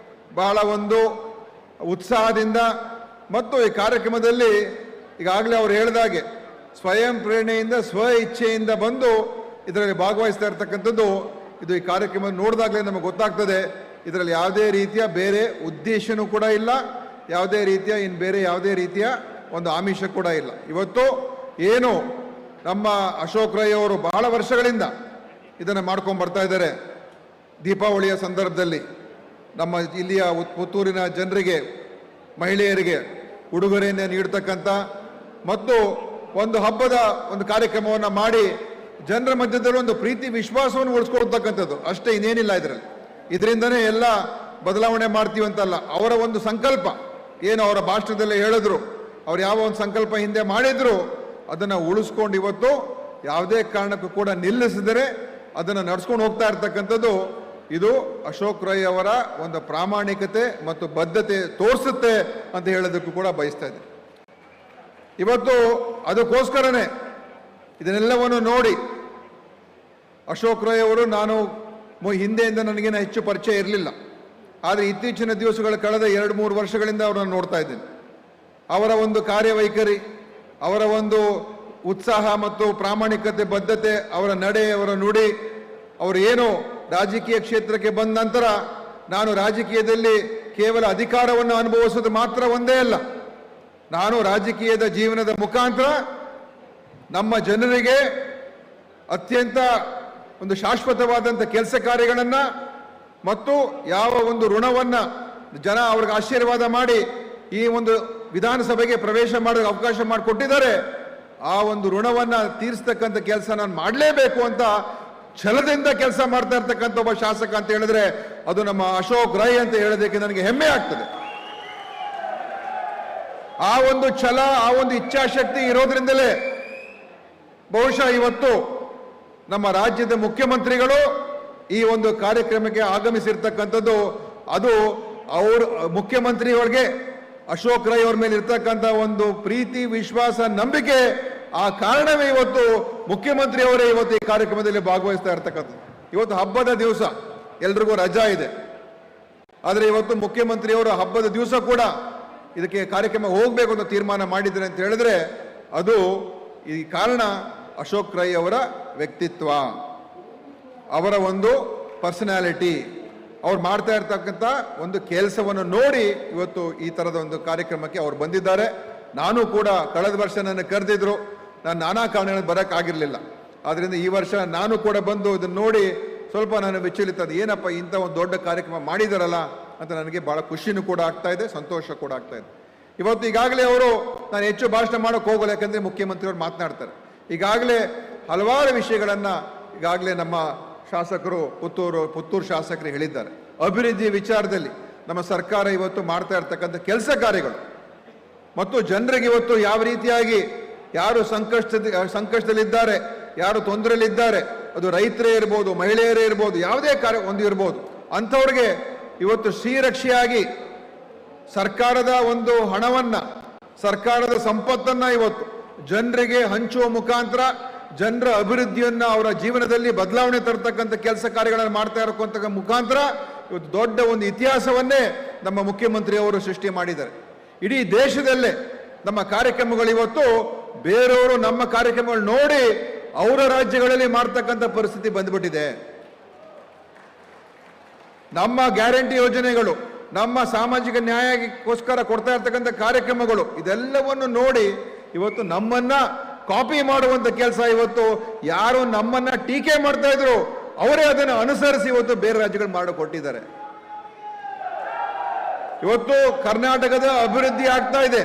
ಬಹಳ ಒಂದು ಉತ್ಸಾಹದಿಂದ ಮತ್ತು ಈ ಕಾರ್ಯಕ್ರಮದಲ್ಲಿ ಈಗಾಗಲೇ ಅವ್ರು ಹೇಳಿದಾಗೆ ಸ್ವಯಂ ಪ್ರೇರಣೆಯಿಂದ ಸ್ವ ಇಚ್ಛೆಯಿಂದ ಬಂದು ಇದರಲ್ಲಿ ಭಾಗವಹಿಸ್ತಾ ಇರ್ತಕ್ಕಂಥದ್ದು. ಇದು ಈ ಕಾರ್ಯಕ್ರಮ ನೋಡಿದಾಗಲೇ ನಮಗೆ ಗೊತ್ತಾಗ್ತದೆ ಇದರಲ್ಲಿ ಯಾವುದೇ ರೀತಿಯ ಬೇರೆ ಉದ್ದೇಶನೂ ಕೂಡ ಇಲ್ಲ, ಯಾವುದೇ ರೀತಿಯ ಬೇರೆ ಯಾವುದೇ ರೀತಿಯ ಒಂದು ಆಮಿಷ ಕೂಡ ಇಲ್ಲ. ಇವತ್ತು ಏನು ನಮ್ಮ ಅಶೋಕ್ ರೈ ಅವರು ಬಹಳ ವರ್ಷಗಳಿಂದ ಇದನ್ನು ಮಾಡ್ಕೊಂಡು ಬರ್ತಾ ಇದ್ದಾರೆ. ದೀಪಾವಳಿಯ ಸಂದರ್ಭದಲ್ಲಿ ನಮ್ಮ ಇಲ್ಲಿಯ ಪುತ್ತೂರಿನ ಜನರಿಗೆ, ಮಹಿಳೆಯರಿಗೆ ಉಡುಗೊರೆಯನ್ನು ನೀಡ್ತಕ್ಕಂಥ ಮತ್ತು ಒಂದು ಹಬ್ಬದ ಒಂದು ಕಾರ್ಯಕ್ರಮವನ್ನು ಮಾಡಿ ಜನರ ಮಧ್ಯದಲ್ಲಿ ಒಂದು ಪ್ರೀತಿ ವಿಶ್ವಾಸವನ್ನು ಉಳಿಸ್ಕೊಳ್ತಕ್ಕಂಥದ್ದು ಅಷ್ಟೇ, ಇನ್ನೇನಿಲ್ಲ ಇದರಲ್ಲಿ. ಇದರಿಂದನೇ ಎಲ್ಲ ಬದಲಾವಣೆ ಮಾಡ್ತೀವಿ ಅಂತಲ್ಲ. ಅವರ ಒಂದು ಸಂಕಲ್ಪ ಏನು ಅವರ ಭಾಷಣದಲ್ಲೇ ಹೇಳಿದ್ರು, ಅವ್ರು ಯಾವ ಒಂದು ಸಂಕಲ್ಪ ಹಿಂದೆ ಮಾಡಿದ್ರು ಅದನ್ನು ಉಳಿಸ್ಕೊಂಡು ಇವತ್ತು ಯಾವುದೇ ಕಾರಣಕ್ಕೂ ಕೂಡ ನಿಲ್ಲಿಸಿದರೆ ಅದನ್ನು ನಡ್ಸ್ಕೊಂಡು ಹೋಗ್ತಾ ಇರ್ತಕ್ಕಂಥದ್ದು ಇದು ಅಶೋಕ್ ರೈ ಅವರ ಒಂದು ಪ್ರಾಮಾಣಿಕತೆ ಮತ್ತು ಬದ್ಧತೆ ತೋರಿಸುತ್ತೆ ಅಂತ ಹೇಳೋದಕ್ಕೂ ಕೂಡ ಬಯಸ್ತಾ ಇದ್ದೀನಿ. ಇವತ್ತು ಅದಕ್ಕೋಸ್ಕರನೇ ಇದನ್ನೆಲ್ಲವನ್ನು ನೋಡಿ ಅಶೋಕ್ ರೈ ಅವರು, ನಾನು ಹಿಂದೆಯಿಂದ ನನಗೇನು ಹೆಚ್ಚು ಪರಿಚಯ ಇರಲಿಲ್ಲ, ಆದರೆ ಇತ್ತೀಚಿನ ದಿವಸಗಳ ಕಳೆದ 2-3 ವರ್ಷಗಳಿಂದ ಅವರನ್ನು ನೋಡ್ತಾ ಇದ್ದೀನಿ. ಅವರ ಒಂದು ಕಾರ್ಯವೈಖರಿ, ಅವರ ಒಂದು ಉತ್ಸಾಹ ಮತ್ತು ಪ್ರಾಮಾಣಿಕತೆ, ಬದ್ಧತೆ, ಅವರ ನಡೆ, ಅವರ ನುಡಿ, ಅವರು ಏನು ರಾಜಕೀಯ ಕ್ಷೇತ್ರಕ್ಕೆ ಬಂದ ನಂತರ ನಾನು ರಾಜಕೀಯದಲ್ಲಿ ಕೇವಲ ಅಧಿಕಾರವನ್ನು ಅನುಭವಿಸೋದು ಮಾತ್ರ ಒಂದೇ ಅಲ್ಲ, ನಾನು ರಾಜಕೀಯದ ಜೀವನದ ಮುಖಾಂತರ ನಮ್ಮ ಜನರಿಗೆ ಅತ್ಯಂತ ಒಂದು ಶಾಶ್ವತವಾದಂಥ ಕೆಲಸ ಕಾರ್ಯಗಳನ್ನು ಮತ್ತು ಯಾವ ಒಂದು ಋಣವನ್ನು ಜನ ಅವ್ರಿಗೆ ಆಶೀರ್ವಾದ ಮಾಡಿ ಈ ಒಂದು ವಿಧಾನಸಭೆಗೆ ಪ್ರವೇಶ ಮಾಡೋಕ್ಕೆ ಅವಕಾಶ ಮಾಡಿಕೊಟ್ಟಿದ್ದಾರೆ, ಆ ಒಂದು ಋಣವನ್ನು ತೀರಿಸ್ತಕ್ಕಂಥ ಕೆಲಸ ನಾನು ಮಾಡಲೇಬೇಕು ಅಂತ ಛಲದಿಂದ ಕೆಲಸ ಮಾಡ್ತಾ ಇರ್ತಕ್ಕಂಥ ಒಬ್ಬ ಶಾಸಕ ಅಂತ ಹೇಳಿದ್ರೆ ಅದು ನಮ್ಮ ಅಶೋಕ್ ರೈ ಅಂತ ಹೇಳೋದಕ್ಕೆ ನನಗೆ ಹೆಮ್ಮೆ ಆಗ್ತದೆ. ಆ ಒಂದು ಛಲ, ಆ ಒಂದು ಇಚ್ಛಾಶಕ್ತಿ ಇರೋದ್ರಿಂದಲೇ ಬಹುಶಃ ಇವತ್ತು ನಮ್ಮ ರಾಜ್ಯದ ಮುಖ್ಯಮಂತ್ರಿಗಳು ಈ ಒಂದು ಕಾರ್ಯಕ್ರಮಕ್ಕೆ ಆಗಮಿಸಿರ್ತಕ್ಕಂಥದ್ದು. ಅದು ಅವರು ಮುಖ್ಯಮಂತ್ರಿಯವರಿಗೆ ಅಶೋಕ್ ರೈ ಅವ್ರ ಮೇಲೆ ಇರ್ತಕ್ಕಂಥ ಒಂದು ಪ್ರೀತಿ, ವಿಶ್ವಾಸ, ನಂಬಿಕೆ, ಆ ಕಾರಣವೇ ಇವತ್ತು ಮುಖ್ಯಮಂತ್ರಿಯವರೇ ಇವತ್ತು ಈ ಕಾರ್ಯಕ್ರಮದಲ್ಲಿ ಭಾಗವಹಿಸ್ತಾ ಇರ್ತಕ್ಕಂಥದ್ದು. ಇವತ್ತು ಹಬ್ಬದ ದಿವಸ, ಎಲ್ರಿಗೂ ರಜಾ ಇದೆ, ಆದರೆ ಇವತ್ತು ಮುಖ್ಯಮಂತ್ರಿಯವರು ಹಬ್ಬದ ದಿವಸ ಕೂಡ ಇದಕ್ಕೆ ಕಾರ್ಯಕ್ರಮ ಹೋಗಬೇಕು ಅಂತ ತೀರ್ಮಾನ ಮಾಡಿದ್ದಾರೆ ಅಂತ ಹೇಳಿದ್ರೆ ಅದು ಈ ಕಾರಣ ಅಶೋಕ್ ರೈ ಅವರ ವ್ಯಕ್ತಿತ್ವ, ಅವರ ಒಂದು ಪರ್ಸನಾಲಿಟಿ, ಅವ್ರು ಮಾಡ್ತಾ ಇರ್ತಕ್ಕಂಥ ಒಂದು ಕೆಲಸವನ್ನು ನೋಡಿ ಇವತ್ತು ಈ ಥರದ ಒಂದು ಕಾರ್ಯಕ್ರಮಕ್ಕೆ ಅವ್ರು ಬಂದಿದ್ದಾರೆ. ನಾನು ಕೂಡ ಕಳೆದ ವರ್ಷ ನನ್ನ ಕರೆದಿದ್ರು, ನಾನು ನಾನಾ ಕಾರಣಗಳಲ್ಲಿ ಬರೋಕ್ಕಾಗಿರಲಿಲ್ಲ. ಆದ್ದರಿಂದ ಈ ವರ್ಷ ನಾನು ಕೂಡ ಬಂದು ಇದನ್ನು ನೋಡಿ ಸ್ವಲ್ಪ ನಾನು ವಿಚಲಿತ, ಏನಪ್ಪ ಇಂಥ ಒಂದು ದೊಡ್ಡ ಕಾರ್ಯಕ್ರಮ ಮಾಡಿದಾರಲ್ಲ ಅಂತ ನನಗೆ ಭಾಳ ಖುಷಿನೂ ಕೂಡ ಆಗ್ತಾ ಇದೆ, ಸಂತೋಷ ಕೂಡ ಆಗ್ತಾ ಇದೆ. ಇವತ್ತು ಈಗಾಗಲೇ ಅವರು, ನಾನು ಹೆಚ್ಚು ಭಾಷಣ ಮಾಡೋಕ್ಕೆ ಹೋಗಲ್ಲ, ಯಾಕಂದರೆ ಮುಖ್ಯಮಂತ್ರಿಯವರು ಮಾತನಾಡ್ತಾರೆ. ಈಗಾಗಲೇ ಹಲವಾರು ವಿಷಯಗಳನ್ನು ಈಗಾಗಲೇ ನಮ್ಮ ಶಾಸಕರು, ಪುತ್ತೂರು ಶಾಸಕರು ಹೇಳಿದ್ದಾರೆ. ಅಭಿವೃದ್ಧಿ ವಿಚಾರದಲ್ಲಿ ನಮ್ಮ ಸರ್ಕಾರ ಇವತ್ತು ಮಾಡ್ತಾ ಇರ್ತಕ್ಕಂಥ ಕೆಲಸ ಕಾರ್ಯಗಳು ಮತ್ತು ಜನರಿಗೆ ಇವತ್ತು ಯಾವ ರೀತಿಯಾಗಿ ಯಾರು ಸಂಕಷ್ಟದಲ್ಲಿದ್ದಾರೆ, ಯಾರು ತೊಂದರೆಯಲ್ಲಿದ್ದಾರೆ, ಅದು ರೈತರೇ ಇರ್ಬೋದು, ಮಹಿಳೆಯರೇ ಇರ್ಬೋದು, ಯಾವುದೇ ಒಂದು ಇರ್ಬೋದು, ಅಂಥವ್ರಿಗೆ ಇವತ್ತು ಶ್ರೀರಕ್ಷೆಯಾಗಿ ಸರ್ಕಾರದ ಒಂದು ಹಣವನ್ನು, ಸರ್ಕಾರದ ಸಂಪತ್ತನ್ನು ಇವತ್ತು ಜನರಿಗೆ ಹಂಚುವ ಮುಖಾಂತರ ಜನರ ಅಭಿವೃದ್ಧಿಯನ್ನು, ಅವರ ಜೀವನದಲ್ಲಿ ಬದಲಾವಣೆ ತರತಕ್ಕಂಥ ಕೆಲಸ ಕಾರ್ಯಗಳನ್ನು ಮಾಡ್ತಾ ಇರತಕ್ಕಂಥ ಮುಖಾಂತರ ಇವತ್ತು ದೊಡ್ಡ ಒಂದು ಇತಿಹಾಸವನ್ನೇ ನಮ್ಮ ಮುಖ್ಯಮಂತ್ರಿಯವರು ಸೃಷ್ಟಿ ಮಾಡಿದ್ದಾರೆ. ಇಡೀ ದೇಶದಲ್ಲೇ ನಮ್ಮ ಕಾರ್ಯಕ್ರಮಗಳು ಇವತ್ತು ಬೇರೆಯವರು ನಮ್ಮ ಕಾರ್ಯಕ್ರಮಗಳು ನೋಡಿ ಅವರ ರಾಜ್ಯಗಳಲ್ಲಿ ಮಾಡ್ತಕ್ಕಂಥ ಪರಿಸ್ಥಿತಿ ಬಂದ್ಬಿಟ್ಟಿದೆ. ನಮ್ಮ ಗ್ಯಾರಂಟಿ ಯೋಜನೆಗಳು, ನಮ್ಮ ಸಾಮಾಜಿಕ ನ್ಯಾಯಕ್ಕೋಸ್ಕರ ಕೊಡ್ತಾ ಇರ್ತಕ್ಕಂಥ ಕಾರ್ಯಕ್ರಮಗಳು, ಇದೆಲ್ಲವನ್ನು ನೋಡಿ ಇವತ್ತು ನಮ್ಮನ್ನ ಕಾಪಿ ಮಾಡುವಂತ ಕೆಲಸ ಇವತ್ತು ಯಾರು ನಮ್ಮನ್ನ ಟೀಕೆ ಮಾಡ್ತಾ ಇದ್ರು ಅವರೇ ಅದನ್ನು ಅನುಸರಿಸಿ ಇವತ್ತು ಬೇರೆ ರಾಜ್ಯಗಳು ಮಾಡಿಕೊಟ್ಟಿದ್ದಾರೆ. ಇವತ್ತು ಕರ್ನಾಟಕದ ಅಭಿವೃದ್ಧಿ ಆಗ್ತಾ ಇದೆ,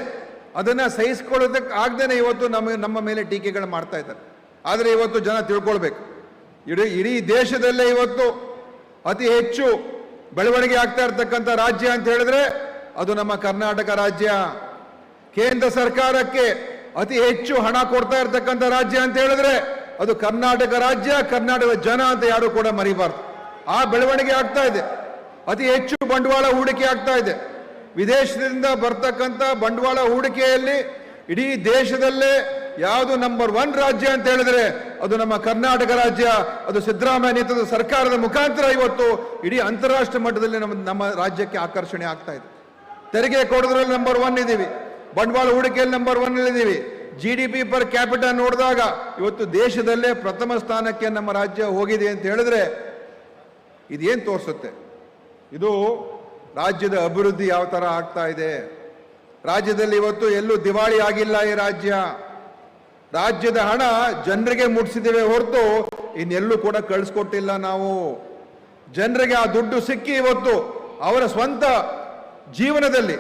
ಅದನ್ನ ಸಹಿಸಿಕೊಳ್ಳೋದಕ್ಕೆ ಆಗದೇನೆ ಇವತ್ತು ನಮ್ಮ ಮೇಲೆ ಟೀಕೆಗಳು ಮಾಡ್ತಾ ಇದ್ದಾರೆ. ಆದರೆ ಇವತ್ತು ಜನ ತಿಳ್ಕೊಳ್ಬೇಕು, ಇಡೀ ದೇಶದಲ್ಲೇ ಇವತ್ತು ಅತಿ ಹೆಚ್ಚು ಬೆಳವಣಿಗೆ ಆಗ್ತಾ ಇರ್ತಕ್ಕಂಥ ರಾಜ್ಯ ಅಂತ ಹೇಳಿದ್ರೆ ಅದು ನಮ್ಮ ಕರ್ನಾಟಕ ರಾಜ್ಯ. ಕೇಂದ್ರ ಸರ್ಕಾರಕ್ಕೆ ಅತಿ ಹೆಚ್ಚು ಹಣ ಕೊಡ್ತಾ ಇರ್ತಕ್ಕಂಥ ರಾಜ್ಯ ಅಂತ ಹೇಳಿದ್ರೆ ಅದು ಕರ್ನಾಟಕ ರಾಜ್ಯ, ಕರ್ನಾಟಕದ ಜನ ಅಂತ ಯಾರು ಕೂಡ ಮರಿಬಾರ್ದು. ಆ ಬೆಳವಣಿಗೆ ಆಗ್ತಾ ಇದೆ, ಅತಿ ಹೆಚ್ಚು ಬಂಡವಾಳ ಹೂಡಿಕೆ ಆಗ್ತಾ ಇದೆ. ವಿದೇಶದಿಂದ ಬರ್ತಕ್ಕಂಥ ಬಂಡವಾಳ ಹೂಡಿಕೆಯಲ್ಲಿ ಇಡೀ ದೇಶದಲ್ಲೇ ಯಾವುದು ನಂಬರ್ 1 ರಾಜ್ಯ ಅಂತ ಹೇಳಿದ್ರೆ ಅದು ನಮ್ಮ ಕರ್ನಾಟಕ ರಾಜ್ಯ. ಅದು ಸಿದ್ದರಾಮಯ್ಯ ನೇತೃತ್ವದ ಸರ್ಕಾರದ ಮುಖಾಂತರ ಇವತ್ತು ಇಡೀ ಅಂತಾರಾಷ್ಟ್ರೀಯ ಮಟ್ಟದಲ್ಲಿ ನಮ್ಮ ರಾಜ್ಯಕ್ಕೆ ಆಕರ್ಷಣೆ ಆಗ್ತಾ ಇದೆ. ತೆರಿಗೆ ಕೊಡೋದ್ರಲ್ಲಿ ನಂಬರ್ 1 ಇದ್ದೀವಿ, ಬಂಡವಾಳ ಹೂಡಿಕೆಯಲ್ಲಿ ನಂಬರ್ 1 ಇದ್ದೀವಿ. GDP ಪರ್ ಕ್ಯಾಪಿಟಲ್ ನೋಡಿದಾಗ ಇವತ್ತು ದೇಶದಲ್ಲೇ ಪ್ರಥಮ ಸ್ಥಾನಕ್ಕೆ ನಮ್ಮ ರಾಜ್ಯ ಹೋಗಿದೆ ಅಂತ ಹೇಳಿದ್ರೆ ಇದೇನು ತೋರಿಸುತ್ತೆ? ಇದು ರಾಜ್ಯದ ಅಭಿವೃದ್ಧಿ ಯಾವ ತರ ಆಗ್ತಾ ಇದೆ. ರಾಜ್ಯದಲ್ಲಿ ಇವತ್ತು ಎಲ್ಲೂ ದಿವಾಳಿ ಆಗಿಲ್ಲ ಈ ರಾಜ್ಯ. ರಾಜ್ಯದ ಹಣ ಜನರಿಗೆ ಮುಟ್ಟಿಸಿದ್ದೇವೆ ಹೊರತು ಇನ್ನೆಲ್ಲೂ ಕೂಡ ಕಳಿಸ್ಕೊಟ್ಟಿಲ್ಲ ನಾವು. ಜನರಿಗೆ ಆ ದುಡ್ಡು ಸಿಕ್ಕಿ ಇವತ್ತು ಅವರ ಸ್ವಂತ ಜೀವನದಲ್ಲಿ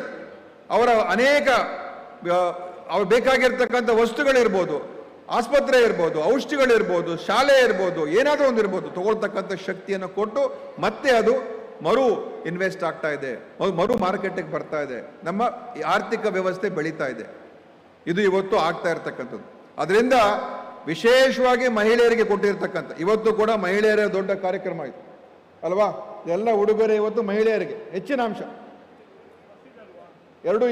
ಅವರ ಅನೇಕ ಅವ್ರು ಬೇಕಾಗಿರ್ತಕ್ಕಂಥ ವಸ್ತುಗಳಿರ್ಬೋದು, ಆಸ್ಪತ್ರೆ ಇರ್ಬೋದು, ಔಷಧಿಗಳಿರ್ಬೋದು, ಶಾಲೆ ಇರ್ಬೋದು, ಏನಾದರೂ ಒಂದು ಇರ್ಬೋದು, ತಗೊಳ್ತಕ್ಕಂಥ ಶಕ್ತಿಯನ್ನು ಕೊಟ್ಟು ಮತ್ತೆ ಅದು ಮರು ಇನ್ವೆಸ್ಟ್ ಆಗ್ತಾ ಇದೆ, ಮರು ಮಾರುಕಟ್ಟೆಗೆ ಬರ್ತಾ ಇದೆ, ನಮ್ಮ ಆರ್ಥಿಕ ವ್ಯವಸ್ಥೆ ಬೆಳೀತಾ ಇದೆ. ಇದು ಇವತ್ತು ಆಗ್ತಾ ಇರ್ತಕ್ಕಂಥದ್ದು. ಅದರಿಂದ ವಿಶೇಷವಾಗಿ ಮಹಿಳೆಯರಿಗೆ ಕೊಟ್ಟಿರ್ತಕ್ಕಂಥ ಇವತ್ತು ಕೂಡ ಮಹಿಳೆಯರ ದೊಡ್ಡ ಕಾರ್ಯಕ್ರಮ ಆಯಿತು ಅಲ್ವಾ? ಎಲ್ಲ ಉಡುಗೊರೆ ಇವತ್ತು ಮಹಿಳೆಯರಿಗೆ ಹೆಚ್ಚಿನ ಅಂಶ.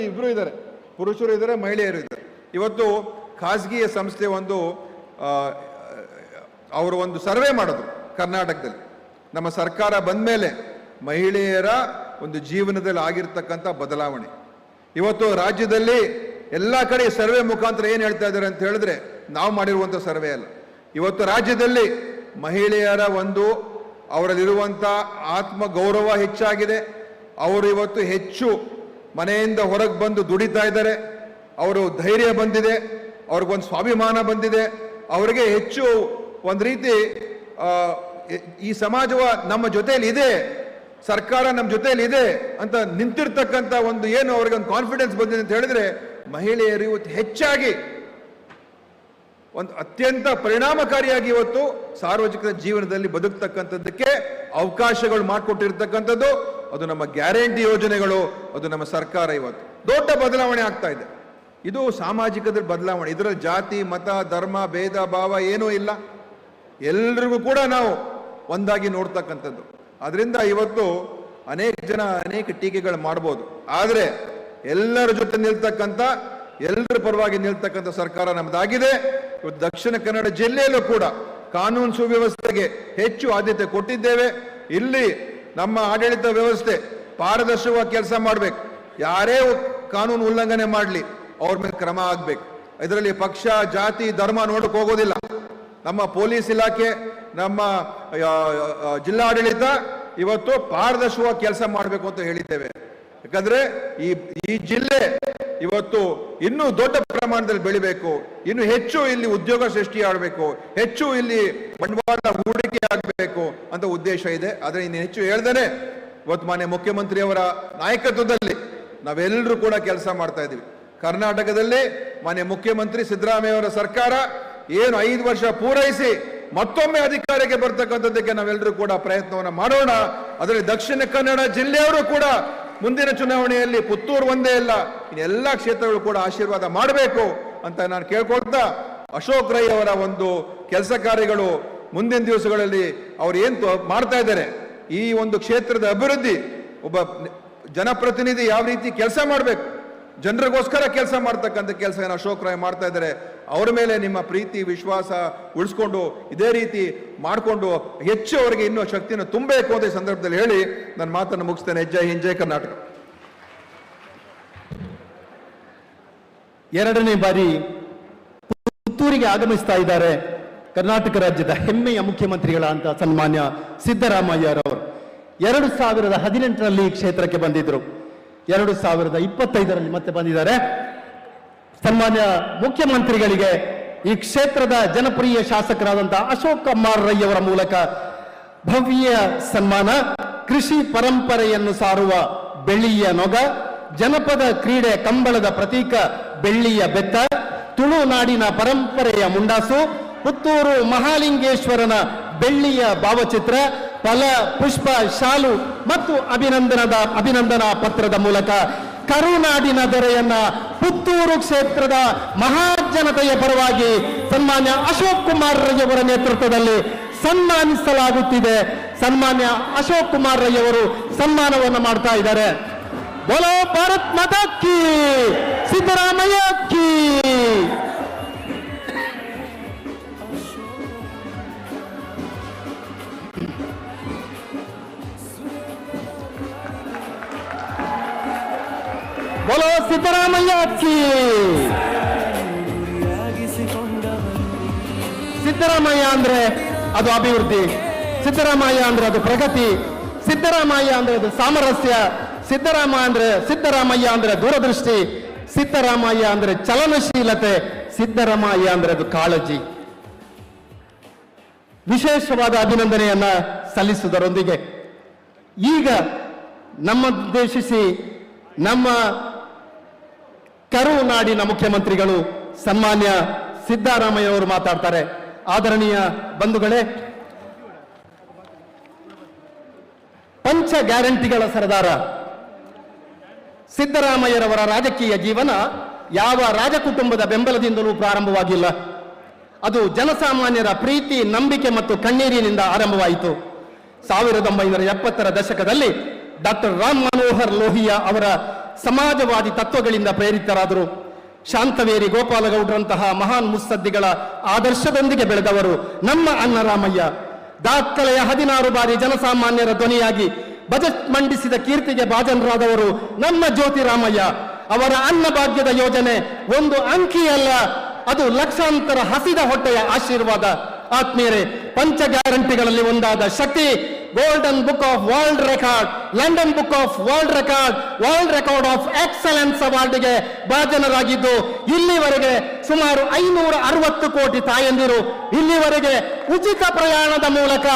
ಇಬ್ರು ಇದ್ದಾರೆ, ಪುರುಷರು ಇದ್ದಾರೆ, ಮಹಿಳೆಯರು ಇದ್ದಾರೆ. ಇವತ್ತು ಖಾಸಗಿ ಸಂಸ್ಥೆ ಅವರು ಒಂದು ಸರ್ವೆ ಮಾಡಿದ್ರು ಕರ್ನಾಟಕದಲ್ಲಿ. ನಮ್ಮ ಸರ್ಕಾರ ಬಂದ ಮೇಲೆ ಮಹಿಳೆಯರ ಒಂದು ಜೀವನದಲ್ಲಿ ಆಗಿರ್ತಕ್ಕಂಥ ಬದಲಾವಣೆ ಇವತ್ತು ರಾಜ್ಯದಲ್ಲಿ ಎಲ್ಲ ಕಡೆ ಸರ್ವೆ ಮುಖಾಂತರ ಏನು ಹೇಳ್ತಾ ಇದ್ದಾರೆ ಅಂತ ಹೇಳಿದ್ರೆ ನಾವು ಮಾಡಿರುವಂಥ ಸರ್ವೆ ಅಲ್ಲ. ಇವತ್ತು ರಾಜ್ಯದಲ್ಲಿ ಮಹಿಳೆಯರ ಅವರಲ್ಲಿರುವಂಥ ಆತ್ಮ ಗೌರವ ಹೆಚ್ಚಾಗಿದೆ. ಅವರು ಇವತ್ತು ಹೆಚ್ಚು ಮನೆಯಿಂದ ಹೊರಗೆ ಬಂದು ದುಡಿತಾ ಇದ್ದಾರೆ. ಅವರು ಧೈರ್ಯ ಬಂದಿದೆ, ಅವ್ರಿಗೊಂದು ಸ್ವಾಭಿಮಾನ ಬಂದಿದೆ. ಅವರಿಗೆ ಹೆಚ್ಚು ಒಂದು ರೀತಿ ಈ ಸಮಾಜವ ನಮ್ಮ ಜೊತೆಯಲ್ಲಿ ಇದೆ, ಸರ್ಕಾರ ನಮ್ಮ ಜೊತೆಯಲ್ಲಿ ಇದೆ ಅಂತ ನಿಂತಿರ್ತಕ್ಕಂಥ ಏನು ಅವ್ರಿಗೆ ಒಂದು ಕಾನ್ಫಿಡೆನ್ಸ್ ಬಂದಿದೆ ಅಂತ ಹೇಳಿದ್ರೆ ಮಹಿಳೆಯರು ಇವತ್ತು ಹೆಚ್ಚಾಗಿ ಒಂದು ಅತ್ಯಂತ ಪರಿಣಾಮಕಾರಿಯಾಗಿ ಇವತ್ತು ಸಾರ್ವಜನಿಕ ಜೀವನದಲ್ಲಿ ಬದುಕ್ತಕ್ಕಂಥದ್ದಕ್ಕೆ ಅವಕಾಶಗಳು ಮಾಡಿಕೊಟ್ಟಿರ್ತಕ್ಕಂಥದ್ದು ಅದು ನಮ್ಮ ಗ್ಯಾರಂಟಿ ಯೋಜನೆಗಳು, ಅದು ನಮ್ಮ ಸರ್ಕಾರ ಇವತ್ತು ದೊಡ್ಡ ಬದಲಾವಣೆ ಆಗ್ತಾ ಇದೆ. ಇದು ಸಾಮಾಜಿಕದ ಬದಲಾವಣೆ. ಇದರಲ್ಲಿ ಜಾತಿ, ಮತ, ಧರ್ಮ, ಭೇದ ಭಾವ ಏನೂ ಇಲ್ಲ. ಎಲ್ರಿಗೂ ಕೂಡ ನಾವು ಒಂದಾಗಿ ನೋಡ್ತಕ್ಕಂಥದ್ದು. ಅದರಿಂದ ಇವತ್ತು ಅನೇಕ ಜನ ಅನೇಕ ಟೀಕೆಗಳು ಮಾಡ್ಬೋದು, ಆದರೆ ಎಲ್ಲರ ಜೊತೆ ನಿಲ್ತಕ್ಕಂಥ, ಎಲ್ಲರ ಪರವಾಗಿ ನಿಲ್ತಕ್ಕಂಥ ಸರ್ಕಾರ ನಮ್ದಾಗಿದೆ. ಇವತ್ತು ದಕ್ಷಿಣ ಕನ್ನಡ ಜಿಲ್ಲೆಯಲ್ಲೂ ಕೂಡ ಕಾನೂನು ಸುವ್ಯವಸ್ಥೆಗೆ ಹೆಚ್ಚು ಆದ್ಯತೆ ಕೊಟ್ಟಿದ್ದೇವೆ. ಇಲ್ಲಿ ನಮ್ಮ ಆಡಳಿತ ವ್ಯವಸ್ಥೆ ಪಾರದರ್ಶಕವಾಗಿ ಕೆಲಸ ಮಾಡಬೇಕು. ಯಾರೇ ಕಾನೂನು ಉಲ್ಲಂಘನೆ ಮಾಡಲಿ ಅವ್ರ ಮೇಲೆ ಕ್ರಮ ಆಗ್ಬೇಕು. ಇದರಲ್ಲಿ ಪಕ್ಷ, ಜಾತಿ, ಧರ್ಮ ನೋಡಕ್ ಹೋಗೋದಿಲ್ಲ. ನಮ್ಮ ಪೊಲೀಸ್ ಇಲಾಖೆ, ನಮ್ಮ ಜಿಲ್ಲಾಡಳಿತ ಇವತ್ತು ಪಾರದರ್ಶಕವಾಗಿ ಕೆಲಸ ಮಾಡಬೇಕು ಅಂತ ಹೇಳಿದ್ದೇವೆ. ಯಾಕಂದ್ರೆ ಈ ಜಿಲ್ಲೆ ಇವತ್ತು ಇನ್ನೂ ದೊಡ್ಡ ಪ್ರಮಾಣದಲ್ಲಿ ಬೆಳಿಬೇಕು, ಇನ್ನು ಹೆಚ್ಚು ಇಲ್ಲಿ ಉದ್ಯೋಗ ಸೃಷ್ಟಿ ಆಗಬೇಕು, ಹೆಚ್ಚು ಇಲ್ಲಿ ಬಂಡವಾಳ ಹೂಡಿಕೆ ಆಗಬೇಕು ಅಂತ ಉದ್ದೇಶ ಇದೆ. ಆದ್ರೆ ಇನ್ನು ಹೆಚ್ಚು ಹೇಳ್ದೇನೆ ಇವತ್ತು ಮಾನ್ಯ ಮುಖ್ಯಮಂತ್ರಿಯವರ ನಾಯಕತ್ವದಲ್ಲಿ ನಾವೆಲ್ಲರೂ ಕೂಡ ಕೆಲಸ ಮಾಡ್ತಾ ಇದ್ದೀವಿ. ಕರ್ನಾಟಕದಲ್ಲಿ ಮಾನ್ಯ ಮುಖ್ಯಮಂತ್ರಿ ಸಿದ್ದರಾಮಯ್ಯ ಅವರ ಸರ್ಕಾರ ಏನು 5 ವರ್ಷ ಪೂರೈಸಿ ಮತ್ತೊಮ್ಮೆ ಅಧಿಕಾರಕ್ಕೆ ಬರ್ತಕ್ಕಂಥದ್ದಕ್ಕೆ ನಾವೆಲ್ಲರೂ ಕೂಡ ಪ್ರಯತ್ನವನ್ನು ಮಾಡೋಣ. ಅದರಲ್ಲಿ ದಕ್ಷಿಣ ಕನ್ನಡ ಜಿಲ್ಲೆಯವರು ಕೂಡ ಮುಂದಿನ ಚುನಾವಣೆಯಲ್ಲಿ ಪುತ್ತೂರು ಒಂದೇ ಇಲ್ಲ, ಇನ್ನೆಲ್ಲ ಕ್ಷೇತ್ರಗಳು ಕೂಡ ಆಶೀರ್ವಾದ ಮಾಡಬೇಕು ಅಂತ ನಾನು ಕೇಳ್ಕೊಳ್ತಾ, ಅಶೋಕ್ ರೈ ಅವರ ಒಂದು ಕೆಲಸ ಕಾರ್ಯಗಳು ಮುಂದಿನ ದಿವಸಗಳಲ್ಲಿ ಅವ್ರು ಏನು ಮಾಡ್ತಾ ಇದ್ದಾರೆ, ಈ ಒಂದು ಕ್ಷೇತ್ರದ ಅಭಿವೃದ್ಧಿ, ಒಬ್ಬ ಜನಪ್ರತಿನಿಧಿ ಯಾವ ರೀತಿ ಕೆಲಸ ಮಾಡಬೇಕು, ಜನರಿಗೋಸ್ಕರ ಕೆಲಸ ಮಾಡ್ತಕ್ಕಂಥ ಕೆಲಸ ಏನು ಅಶೋಕ್ ರೈ ಮಾಡ್ತಾ ಇದ್ದಾರೆ. ಅವರ ಮೇಲೆ ನಿಮ್ಮ ಪ್ರೀತಿ ವಿಶ್ವಾಸ ಉಳಿಸ್ಕೊಂಡು ಇದೇ ರೀತಿ ಮಾಡಿಕೊಂಡು ಹೆಚ್ಚು ಅವರಿಗೆ ಇನ್ನೂ ಶಕ್ತಿಯನ್ನು ತುಂಬಬೇಕು ಅಂತ ಈ ಸಂದರ್ಭದಲ್ಲಿ ಹೇಳಿ ನನ್ನ ಮಾತನ್ನು ಮುಗಿಸ್ತೇನೆ. ಜೈ ಹಿಂದ್, ಜೈ ಕರ್ನಾಟಕ. ಎರಡನೇ ಬಾರಿ ಪುತ್ತೂರಿಗೆ ಆಗಮಿಸ್ತಾ ಇದ್ದಾರೆ ಕರ್ನಾಟಕ ರಾಜ್ಯದ ಹೆಮ್ಮೆಯ ಮುಖ್ಯಮಂತ್ರಿಗಳಂತ ಸನ್ಮಾನ್ಯ ಸಿದ್ದರಾಮಯ್ಯರವರು. 2018ರಲ್ಲಿ ಕ್ಷೇತ್ರಕ್ಕೆ ಬಂದಿದ್ರು, 2025ರಲ್ಲಿ ಮತ್ತೆ ಬಂದಿದ್ದಾರೆ. ಸನ್ಮಾನ್ಯ ಮುಖ್ಯಮಂತ್ರಿಗಳಿಗೆ ಈ ಕ್ಷೇತ್ರದ ಜನಪ್ರಿಯ ಶಾಸಕರಾದಂತಹ ಅಶೋಕ್ ಕುಮಾರ್ ರೈ ಅವರ ಮೂಲಕ ಭವ್ಯ ಸನ್ಮಾನ, ಕೃಷಿ ಪರಂಪರೆಯನ್ನು ಸಾರುವ ಬೆಳ್ಳಿಯ ನೊಗ, ಜನಪದ ಕ್ರೀಡೆ ಕಂಬಳದ ಪ್ರತೀಕ ಬೆಳ್ಳಿಯ ಬೆತ್ತ, ತುಳುನಾಡಿನ ಪರಂಪರೆಯ ಮುಂಡಾಸು, ಪುತ್ತೂರು ಮಹಾಲಿಂಗೇಶ್ವರನ ಬೆಳ್ಳಿಯ ಭಾವಚಿತ್ರ, ಫಲ, ಪುಷ್ಪ, ಶಾಲು ಮತ್ತು ಅಭಿನಂದನಾ ಪತ್ರದ ಮೂಲಕ ಕರುನಾಡಿನ ದೊರೆಯನ್ನ ಪುತ್ತೂರು ಕ್ಷೇತ್ರದ ಮಹಾಜನತೆಯ ಪರವಾಗಿ ಸನ್ಮಾನ್ಯ ಅಶೋಕ್ ಕುಮಾರ್ ರೈ ಅವರ ನೇತೃತ್ವದಲ್ಲಿ ಸನ್ಮಾನಿಸಲಾಗುತ್ತಿದೆ. ಸನ್ಮಾನ್ಯ ಅಶೋಕ್ ಕುಮಾರ್ ರೈ ಅವರು ಸನ್ಮಾನವನ್ನು ಮಾಡ್ತಾ ಇದ್ದಾರೆ. ಬೋಲೋ ಭಾರತ್ ಮಾತಾ ಕಿ, ಸಿದ್ದರಾಮಯ್ಯ ಕಿ. ಬೋಲೋ ಸಿದ್ದರಾಮಯ್ಯ ಕಿ. ಸಿದ್ದರಾಮಯ್ಯ ಅಂದ್ರೆ ಅದು ಅಭಿವೃದ್ಧಿ, ಸಿದ್ದರಾಮಯ್ಯ ಅಂದ್ರೆ ಅದು ಪ್ರಗತಿ, ಸಿದ್ದರಾಮಯ್ಯ ಅಂದ್ರೆ ಅದು ಸಾಮರಸ್ಯ, ಸಿದ್ದರಾಮಯ್ಯ ಅಂದ್ರೆ ದೂರದೃಷ್ಟಿ, ಸಿದ್ದರಾಮಯ್ಯ ಅಂದ್ರೆ ಚಲನಶೀಲತೆ, ಸಿದ್ದರಾಮಯ್ಯ ಅಂದ್ರೆ ಅದು ಕಾಳಜಿ. ವಿಶೇಷವಾದ ಅಭಿನಂದನೆಯನ್ನ ಸಲ್ಲಿಸುವುದರೊಂದಿಗೆ ಈಗ ನಮ್ಮನ್ನುದ್ದೇಶಿಸಿ ನಮ್ಮ ಕರುನಾಡಿನ ಮುಖ್ಯಮಂತ್ರಿಗಳು ಸನ್ಮಾನ್ಯ ಸಿದ್ದರಾಮಯ್ಯ ಅವರು ಮಾತಾಡ್ತಾರೆ. ಆದರಣೀಯ ಬಂಧುಗಳೇ, ಪಂಚ ಗ್ಯಾರಂಟಿಗಳ ಸರದಾರ ಸಿದ್ದರಾಮಯ್ಯರವರ ರಾಜಕೀಯ ಜೀವನ ಯಾವ ರಾಜಕುಟುಂಬದ ಬೆಂಬಲದಿಂದಲೂ ಪ್ರಾರಂಭವಾಗಿಲ್ಲ. ಅದು ಜನಸಾಮಾನ್ಯರ ಪ್ರೀತಿ, ನಂಬಿಕೆ ಮತ್ತು ಕಣ್ಣೀರಿನಿಂದ ಆರಂಭವಾಯಿತು. 1970ರ ದಶಕದಲ್ಲಿ ಡಾಕ್ಟರ್ ರಾಮ್ ಮನೋಹರ್ ಲೋಹಿಯಾ ಅವರ ಸಮಾಜವಾದಿ ತತ್ವಗಳಿಂದ ಪ್ರೇರಿತರಾದರು. ಶಾಂತವೇರಿ ಗೋಪಾಲಗೌಡರಂತಹ ಮಹಾನ್ ಮುತ್ಸದ್ದಿಗಳ ಆದರ್ಶದೊಂದಿಗೆ ಬೆಳೆದವರು ನಮ್ಮ ಅಣ್ಣ ರಾಮಯ್ಯ. ದಾಖಲೆಯ 16 ಬಾರಿ ಜನಸಾಮಾನ್ಯರ ಧ್ವನಿಯಾಗಿ ಬಜೆಟ್ ಮಂಡಿಸಿದ ಕೀರ್ತಿಗೆ ಭಾಜನರಾದವರು ನಮ್ಮ ಜ್ಯೋತಿರಾಮಯ್ಯ. ಅವರ ಅನ್ನಭಾಗ್ಯದ ಯೋಜನೆ ಒಂದು ಅಂಕಿಯಲ್ಲ, ಅದು ಲಕ್ಷಾಂತರ ಹಸಿದ ಹೊಟ್ಟೆಯ ಆಶೀರ್ವಾದ. ಆತ್ಮೀಯರೇ, ಪಂಚ ಗ್ಯಾರಂಟಿಗಳಲ್ಲಿ ಒಂದಾದ Shakti golden book of world record, London book of world record, world record of excellence ಅವಾರ್ಡ್ಗೆ ಭಾಜನರಾಗಿದ್ದು, ಇಲ್ಲಿವರೆಗೆ ಸುಮಾರು 560 ಕೋಟಿ ತಾಯಂದಿರು ಇಲ್ಲಿವರೆಗೆ ಉಚಿತ ಪ್ರಯಾಣದ ಮೂಲಕ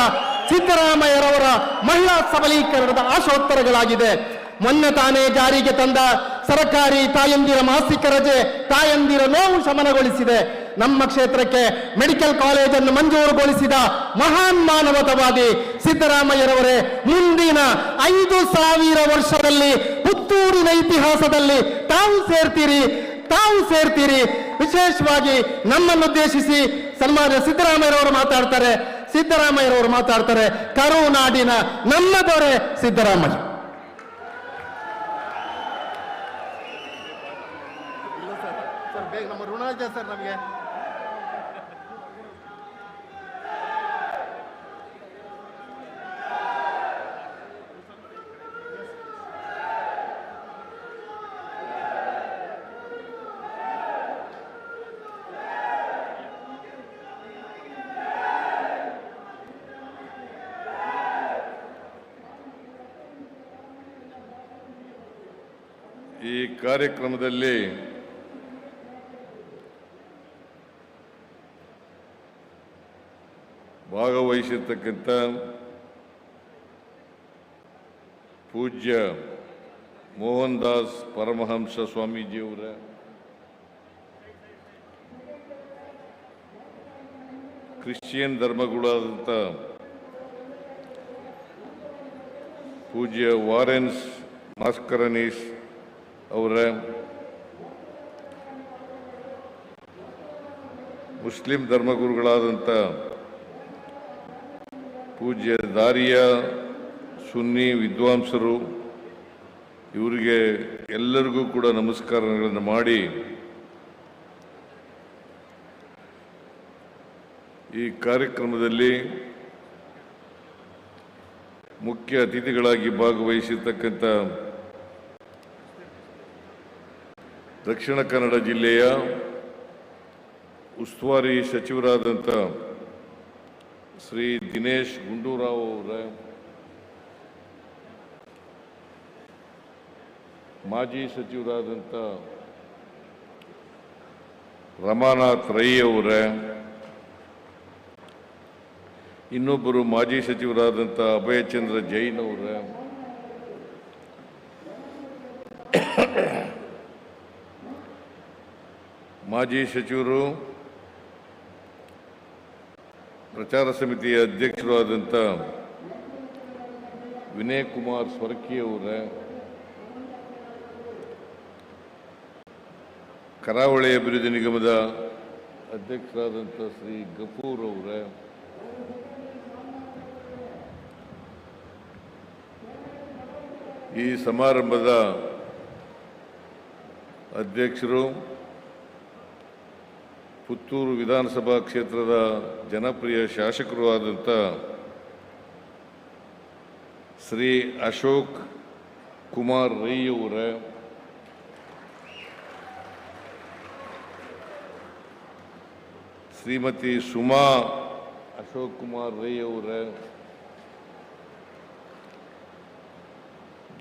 ಸಿದ್ದರಾಮಯ್ಯರವರ ಮಹಿಳಾ ಸಬಲೀಕರಣದ ಆಶೋತ್ತರಗಳಾಗಿದೆ. ಮೊನ್ನೆ ತಾನೇ ಜಾರಿಗೆ ತಂದ ಸರ್ಕಾರಿ ತಾಯಂದಿರ ಮಾಸಿಕ ರಜೆ ತಾಯಂದಿರ ನೋವು ಶಮನಗೊಳಿಸಿದೆ. ನಮ್ಮ ಕ್ಷೇತ್ರಕ್ಕೆ ಮೆಡಿಕಲ್ ಕಾಲೇಜನ್ನು ಮಂಜೂರುಗೊಳಿಸಿದ ಮಹಾನ್ ಮಾನವತಾವಾದಿ ಸಿದ್ದರಾಮಯ್ಯರವರೇ, ಮುಂದಿನ 5000 ವರ್ಷದಲ್ಲಿ ಪುತ್ತೂರಿನ ಇತಿಹಾಸದಲ್ಲಿ ತಾವು ಸೇರ್ತೀರಿ. ವಿಶೇಷವಾಗಿ ನಮ್ಮನ್ನುದ್ದೇಶಿಸಿ ಸನ್ಮಾನ್ಯ ಸಿದ್ದರಾಮಯ್ಯರವರು ಮಾತಾಡ್ತಾರೆ. ಕರುನಾಡಿನ ನಮ್ಮ ದೊರೆ ಸಿದ್ದರಾಮಯ್ಯ. ನಮ್ಮ ಋಣ ಇದೆ ಸರ್ ನಮಗೆ. ಈ ಕಾರ್ಯಕ್ರಮದಲ್ಲಿ ಭಾಗವಹಿಸಿರ್ತಕ್ಕಂಥ ಪೂಜ್ಯ ಮೋಹನ್ ದಾಸ್ ಪರಮಹಂಸ ಸ್ವಾಮೀಜಿಯವರ ಕ್ರಿಶ್ಚಿಯನ್ ಧರ್ಮಗುರುಗಳಾದಂಥ ಪೂಜ್ಯ ವಾರೆನ್ಸ್ ಮಾಸ್ಕರನೀಸ್ ಅವರ, ಮುಸ್ಲಿಂ ಧರ್ಮಗುರುಗಳಾದಂಥ ಪೂಜ್ಯ ದಾರಿಯಾ ಸುನ್ನಿ ವಿದ್ವಾಂಸರು, ಇವರಿಗೆ ಎಲ್ಲರಿಗೂ ಕೂಡ ನಮಸ್ಕಾರಗಳನ್ನು ಮಾಡಿ ಈ ಕಾರ್ಯಕ್ರಮದಲ್ಲಿ ಮುಖ್ಯ ಅತಿಥಿಗಳಾಗಿ ಭಾಗವಹಿಸಿರ್ತಕ್ಕಂಥ ದಕ್ಷಿಣ ಕನ್ನಡ ಜಿಲ್ಲೆಯ ಉಸ್ತುವಾರಿ ಸಚಿವರಾದಂಥ ಶ್ರೀ ದಿನೇಶ್ ಗುಂಡೂರಾವ್ ಅವರ, ಮಾಜಿ ಸಚಿವರಾದಂಥ ರಮಾನಾಥ್ ರೈ ಅವರ, ಇನ್ನೊಬ್ಬರು ಮಾಜಿ ಸಚಿವರಾದಂಥ ಅಭಯಚಂದ್ರ ಜೈನ್ ಅವರ, ಮಾಜಿ ಸಚಿವರು, ಪ್ರಚಾರ ಸಮಿತಿಯ ಅಧ್ಯಕ್ಷರು ಆದಂಥ ವಿನಯ್ ಕುಮಾರ್ ಸ್ವರ್ಕಿ ಅವರೇ, ಕರಾವಳಿ ಅಭಿವೃದ್ಧಿ ನಿಗಮದ ಅಧ್ಯಕ್ಷರಾದಂಥ ಶ್ರೀ ಗಫೂರ್ ಅವರೇ, ಈ ಸಮಾರಂಭದ ಅಧ್ಯಕ್ಷರು, ಪುತ್ತೂರು ವಿಧಾನಸಭಾ ಕ್ಷೇತ್ರದ ಜನಪ್ರಿಯ ಶಾಸಕರು ಆದಂಥ ಶ್ರೀ ಅಶೋಕ್ ಕುಮಾರ್ ರೈ ಅವರೇ, ಶ್ರೀಮತಿ ಸುಮಾ ಅಶೋಕ್ ಕುಮಾರ್ ರೈ ಅವರೇ,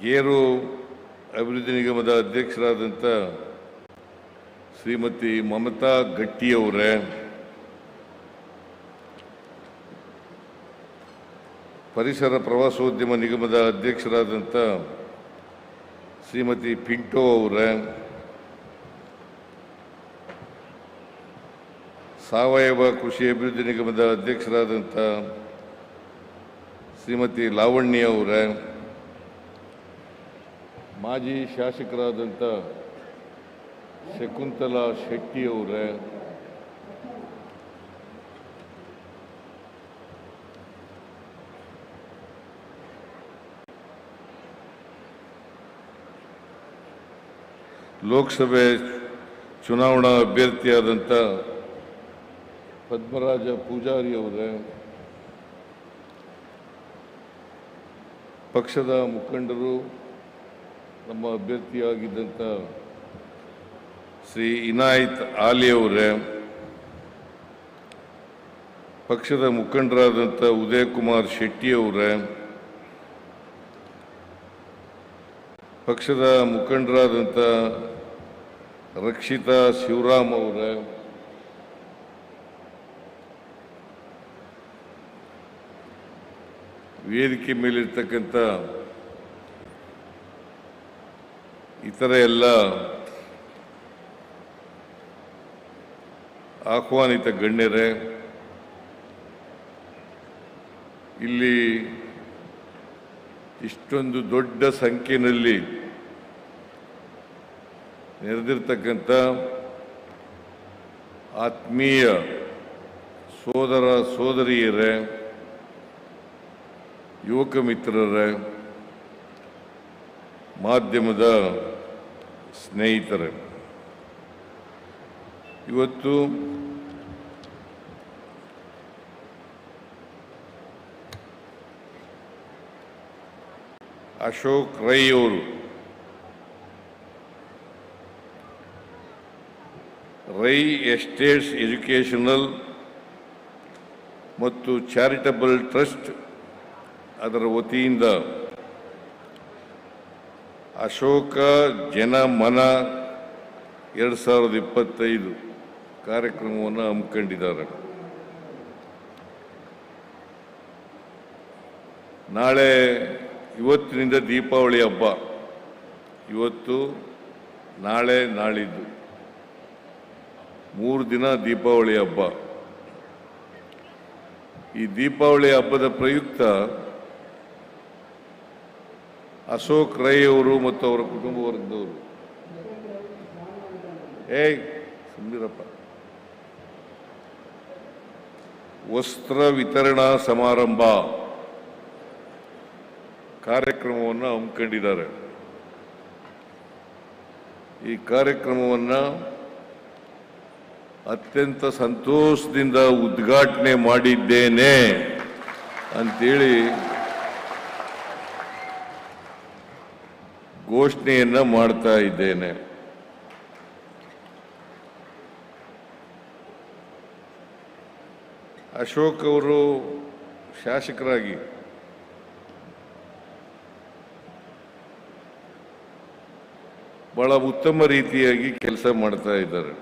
ಗೇರು ಅಭಿವೃದ್ಧಿ ನಿಗಮದ ಅಧ್ಯಕ್ಷರಾದಂಥ ಶ್ರೀಮತಿ ಮಮತಾ ಗಟ್ಟಿಯವರೇ, ಪರಿಸರ ಪ್ರವಾಸೋದ್ಯಮ ನಿಗಮದ ಅಧ್ಯಕ್ಷರಾದಂಥ ಶ್ರೀಮತಿ ಪಿಂಟೋ ಅವರೇ, ಸಾವಯವ ಕೃಷಿ ಅಭಿವೃದ್ಧಿ ನಿಗಮದ ಅಧ್ಯಕ್ಷರಾದಂಥ ಶ್ರೀಮತಿ ಲಾವಣ್ಯ ಅವರೇ, ಮಾಜಿ ಶಾಸಕರಾದಂಥ ಶಕುಂತಲಾ ಶೆಟ್ಟಿ ಅವರೇ, ಲೋಕಸಭೆ ಚುನಾವಣಾ ಅಭ್ಯರ್ಥಿಯಾದಂಥ ಪದ್ಮರಾಜ ಪೂಜಾರಿ ಅವರೇ, ಪಕ್ಷದ ಮುಖಂಡರು, ನಮ್ಮ ಅಭ್ಯರ್ಥಿಯಾಗಿದ್ದಂಥ ಶ್ರೀ ಇನಾಯತ್ ಆಲಿ ಅವರೇ, ಪಕ್ಷದ ಮುಖಂಡರಾದಂಥ ಉದಯ್ ಕುಮಾರ್ ಶೆಟ್ಟಿ ಅವರೇ, ಪಕ್ಷದ ಮುಖಂಡರಾದಂಥ ರಕ್ಷಿತಾ ಶಿವರಾಮ್ ಅವರೇ, ವೇದಿಕೆ ಮೇಲಿರ್ತಕ್ಕಂಥ ಇತರ ಎಲ್ಲ ಆಹ್ವಾನಿತ ಗಣ್ಯರೇ, ಇಲ್ಲಿ ಇಷ್ಟೊಂದು ದೊಡ್ಡ ಸಂಖ್ಯೆಯಲ್ಲಿ ನೆರೆದಿರ್ತಕ್ಕಂಥ ಆತ್ಮೀಯ ಸೋದರ ಸೋದರಿಯರೇ, ಯುವಕ ಮಿತ್ರರೇ, ಮಾಧ್ಯಮದ ಸ್ನೇಹಿತರೇ, ಇವತ್ತು ಅಶೋಕ್ ರೈ ಅವರು ರೈ ಎಸ್ಟೇಟ್ಸ್ ಎಜುಕೇಷನಲ್ ಮತ್ತು ಚಾರಿಟಬಲ್ ಟ್ರಸ್ಟ್ ಅದರ ವತಿಯಿಂದ ಅಶೋಕ ಜನಮನ 2025 ಕಾರ್ಯಕ್ರಮವನ್ನು ಹಮ್ಮಿಕೊಂಡಿದ್ದಾರೆ. ನಾಳೆ ಇವತ್ತಿನಿಂದ ದೀಪಾವಳಿ ಹಬ್ಬ, ಇವತ್ತು ನಾಳೆ ನಾಳಿದ್ದು 3 ದಿನ ದೀಪಾವಳಿ ಹಬ್ಬ. ಈ ದೀಪಾವಳಿ ಹಬ್ಬದ ಪ್ರಯುಕ್ತ ಅಶೋಕ್ ರೈ ಅವರು ಮತ್ತು ಅವರ ಕುಟುಂಬ ವರ್ಗದವರು ಸುಂದರಪ್ಪ ವಸ್ತ್ರ ವಿತರಣಾ ಸಮಾರಂಭ ಕಾರ್ಯಕ್ರಮವನ್ನು ಹಮ್ಮಿಕೊಂಡಿದ್ದಾರೆ. ಈ ಕಾರ್ಯಕ್ರಮವನ್ನು ಅತ್ಯಂತ ಸಂತೋಷದಿಂದ ಉದ್ಘಾಟನೆ ಮಾಡಿದ್ದೇನೆ ಅಂತೇಳಿ ಘೋಷಣೆಯನ್ನ ಮಾಡ್ತಾ ಇದ್ದೇನೆ. ಅಶೋಕ್ ಅವರು ಶಾಸಕರಾಗಿ ಬಹಳ ಉತ್ತಮ ರೀತಿಯಾಗಿ ಕೆಲಸ ಮಾಡ್ತಾ ಇದ್ದಾರೆ.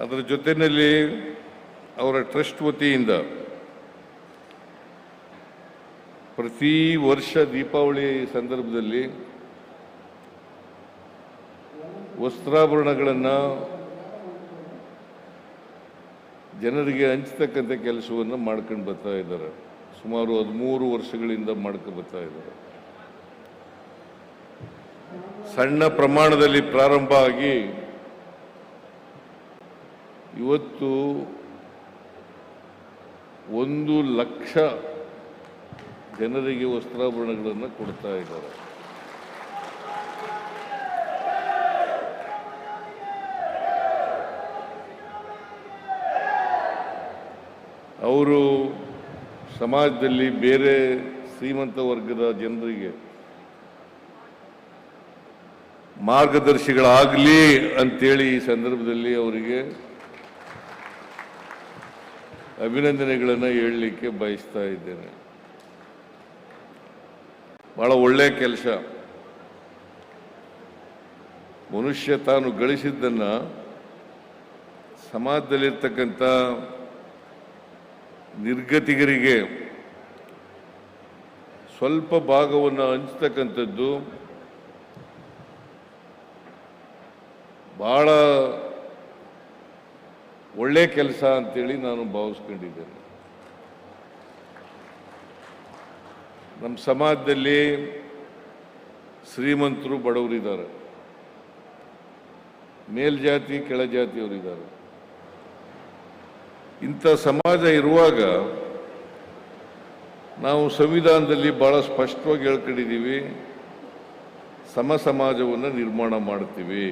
ಅದರ ಜೊತೆಯಲ್ಲಿ ಅವರ ಟ್ರಸ್ಟ್ ವತಿಯಿಂದ ಪ್ರತಿ ವರ್ಷ ದೀಪಾವಳಿ ಸಂದರ್ಭದಲ್ಲಿ ವಸ್ತ್ರಾಭರಣಗಳನ್ನು ಜನರಿಗೆ ಹಂಚತಕ್ಕಂಥ ಕೆಲಸವನ್ನು ಮಾಡ್ಕೊಂಡು ಬರ್ತಾ ಇದ್ದಾರೆ. ಸುಮಾರು 13 ವರ್ಷಗಳಿಂದ ಮಾಡ್ಕೊಂಡು ಬರ್ತಾ ಇದ್ದಾರೆ. ಸಣ್ಣ ಪ್ರಮಾಣದಲ್ಲಿ ಪ್ರಾರಂಭ ಆಗಿ ಇವತ್ತು 1 ಲಕ್ಷ ಜನರಿಗೆ ವಸ್ತ್ರಾಭರಣಗಳನ್ನು ಕೊಡ್ತಾ ಇದ್ದಾರೆ. ಅವರು ಸಮಾಜದಲ್ಲಿ ಬೇರೆ ಶ್ರೀಮಂತ ವರ್ಗದ ಜನರಿಗೆ ಮಾರ್ಗದರ್ಶಿಗಳಾಗಲಿ ಅಂತೇಳಿ ಈ ಸಂದರ್ಭದಲ್ಲಿ ಅವರಿಗೆ ಅಭಿನಂದನೆಗಳನ್ನು ಹೇಳಲಿಕ್ಕೆ ಬಯಸ್ತಾ ಇದ್ದೇನೆ. ಬಹಳ ಒಳ್ಳೆಯ ಕೆಲಸ. ಮನುಷ್ಯ ತಾನು ಗಳಿಸಿದ್ದನ್ನು ಸಮಾಜದಲ್ಲಿರ್ತಕ್ಕಂಥ ನಿರ್ಗತಿಗರಿಗೆ ಸ್ವಲ್ಪ ಭಾಗವನ್ನು ಹಂಚತಕ್ಕಂಥದ್ದು ಬಹಳ ಒಳ್ಳೆಯ ಕೆಲಸ ಅಂತೇಳಿ ನಾನು ಭಾವಿಸ್ಕೊಂಡಿದ್ದೇನೆ. ನಮ್ಮ ಸಮಾಜದಲ್ಲಿ ಶ್ರೀಮಂತರು ಬಡವರಿದ್ದಾರೆ, ಮೇಲ್ಜಾತಿ ಕೆಳಜಾತಿಯವರಿದ್ದಾರೆ. ಇಂಥ ಸಮಾಜ ಇರುವಾಗ ನಾವು ಸಂವಿಧಾನದಲ್ಲಿ ಬಹಳ ಸ್ಪಷ್ಟವಾಗಿ ಹೇಳ್ಕೊಂಡಿದ್ದೀವಿ, ಸಮ ಸಮಾಜವನ್ನು ನಿರ್ಮಾಣ ಮಾಡ್ತೀವಿ,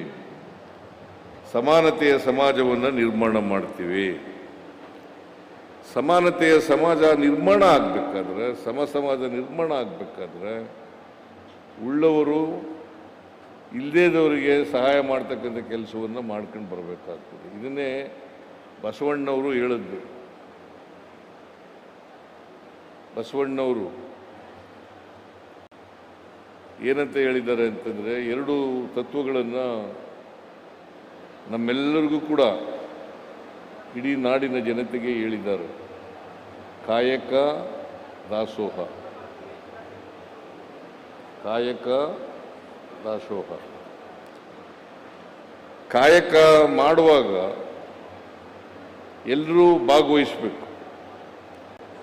ಸಮಾನತೆಯ ಸಮಾಜವನ್ನು ನಿರ್ಮಾಣ ಮಾಡ್ತೀವಿ. ಸಮಾನತೆಯ ಸಮಾಜ ನಿರ್ಮಾಣ ಆಗಬೇಕಾದ್ರೆ, ಸಮ ಸಮಾಜ ನಿರ್ಮಾಣ ಆಗಬೇಕಾದ್ರೆ ಉಳ್ಳವರು ಇಲ್ಲದೇದವರಿಗೆ ಸಹಾಯ ಮಾಡ್ತಕ್ಕಂಥ ಕೆಲಸವನ್ನು ಮಾಡ್ಕೊಂಡು ಬರಬೇಕಾಗ್ತದೆ. ಇದನ್ನೇ ಬಸವಣ್ಣವರು ಹೇಳಿದ್ರು. ಬಸವಣ್ಣವರು ಏನಂತ ಹೇಳಿದ್ದಾರೆ ಅಂತಂದರೆ, 2 ತತ್ವಗಳನ್ನು ನಮ್ಮೆಲ್ಲರಿಗೂ ಕೂಡ ಇಡೀ ನಾಡಿನ ಜನತೆಗೆ ಹೇಳಿದ್ದಾರೆ. ಕಾಯಕ ದಾಸೋಹ. ಕಾಯಕ ದಾಸೋಹ. ಕಾಯಕ ಮಾಡುವಾಗ ಎಲ್ಲರೂ ಭಾಗವಹಿಸಬೇಕು.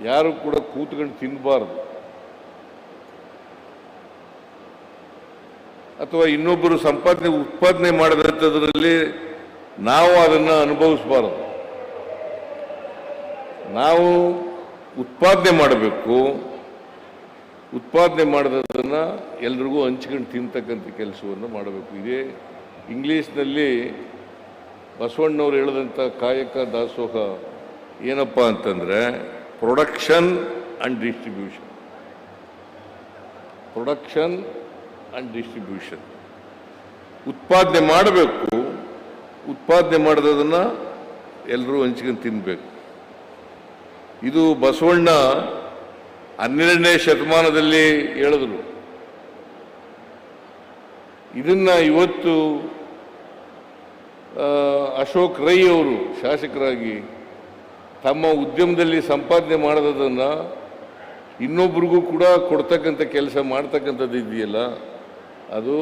ಯಾರು ಕೂಡ ಕೂತ್ಕೊಂಡು ತಿನ್ನಬಾರ್ದು, ಅಥವಾ ಇನ್ನೊಬ್ಬರು ಉತ್ಪಾದನೆ ಮಾಡಿದಂಥದ್ರಲ್ಲಿ ನಾವು ಅದನ್ನು ಅನುಭವಿಸಬಾರದು. ನಾವು ಉತ್ಪಾದನೆ ಮಾಡಬೇಕು. ಉತ್ಪಾದನೆ ಮಾಡಿದದನ್ನು ಎಲ್ರಿಗೂ ಹಂಚ್ಕೊಂಡು ತಿಂತಕ್ಕಂಥ ಕೆಲಸವನ್ನು ಮಾಡಬೇಕು. ಇದೇ ಇಂಗ್ಲೀಷ್ನಲ್ಲಿ ಬಸವಣ್ಣವ್ರು ಹೇಳಿದಂಥ ಕಾಯಕ ದಾಸೋಹ ಏನಪ್ಪ ಅಂತಂದರೆ production and distribution. Production and distribution. ಉತ್ಪಾದನೆ ಮಾಡಬೇಕು, ಉತ್ಪಾದನೆ ಮಾಡಿದದನ್ನು ಎಲ್ಲರೂ ಹಂಚ್ಕೊಂಡು ತಿನ್ನಬೇಕು. ಇದು ಬಸವಣ್ಣ 12ನೇ ಶತಮಾನದಲ್ಲಿ ಹೇಳಿದ್ರು. ಇದನ್ನು ಇವತ್ತು ಅಶೋಕ್ ರೈ ಅವರು ಶಾಸಕರಾಗಿ ತಮ್ಮ ಉದ್ಯಮದಲ್ಲಿ ಸಂಪಾದನೆ ಮಾಡೋದನ್ನು ಇನ್ನೊಬ್ರಿಗೂ ಕೂಡ ಕೊಡ್ತಕ್ಕಂಥ ಕೆಲಸ ಮಾಡ್ತಕ್ಕಂಥದ್ದು ಇದೆಯಲ್ಲ, ಅದು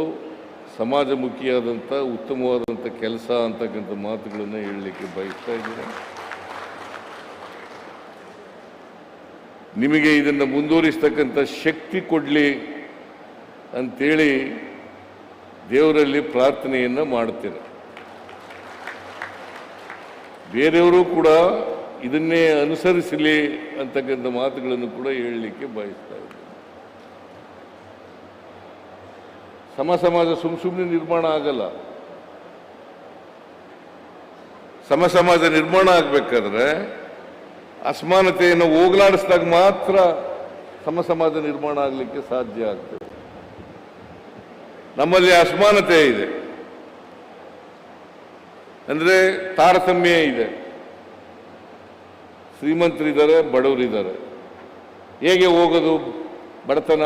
ಸಮಾಜಮುಖಿಯಾದಂಥ ಉತ್ತಮವಾದಂಥ ಕೆಲಸ ಅಂತಕ್ಕಂಥ ಮಾತುಗಳನ್ನು ಹೇಳಲಿಕ್ಕೆ ಬಯಸ್ತಾ ಇದ್ದೀನಿ. ನಿಮಗೆ ಇದನ್ನು ಮುಂದುವರಿಸ್ತಕ್ಕಂಥ ಶಕ್ತಿ ಕೊಡಲಿ ಅಂತೇಳಿ ದೇವರಲ್ಲಿ ಪ್ರಾರ್ಥನೆಯನ್ನು ಮಾಡ್ತೇನೆ. ಬೇರೆಯವರು ಕೂಡ ಇದನ್ನೇ ಅನುಸರಿಸಲಿ ಅಂತಕ್ಕಂಥ ಮಾತುಗಳನ್ನು ಕೂಡ ಹೇಳಲಿಕ್ಕೆ ಬಯಸ್ತಾ ಇದ್ದೀನಿ. ಸಮ ಸಮಾಜ ಸುಮ್ಮನೆ ನಿರ್ಮಾಣ ಆಗಲ್ಲ. ಸಮ ಸಮಾಜ ನಿರ್ಮಾಣ ಆಗಬೇಕಾದ್ರೆ ಅಸಮಾನತೆಯನ್ನು ಹೋಗಲಾಡಿಸಿದಾಗ ಮಾತ್ರ ಸಮ ಸಮಾಜ ನಿರ್ಮಾಣ ಆಗಲಿಕ್ಕೆ ಸಾಧ್ಯ ಆಗ್ತದೆ. ನಮ್ಮಲ್ಲಿ ಅಸಮಾನತೆ ಇದೆ, ಅಂದರೆ ತಾರತಮ್ಯ ಇದೆ. ಶ್ರೀಮಂತರಿದ್ದಾರೆ, ಬಡವರಿದ್ದಾರೆ. ಹೇಗೆ ಹೋಗೋದು ಬಡತನ?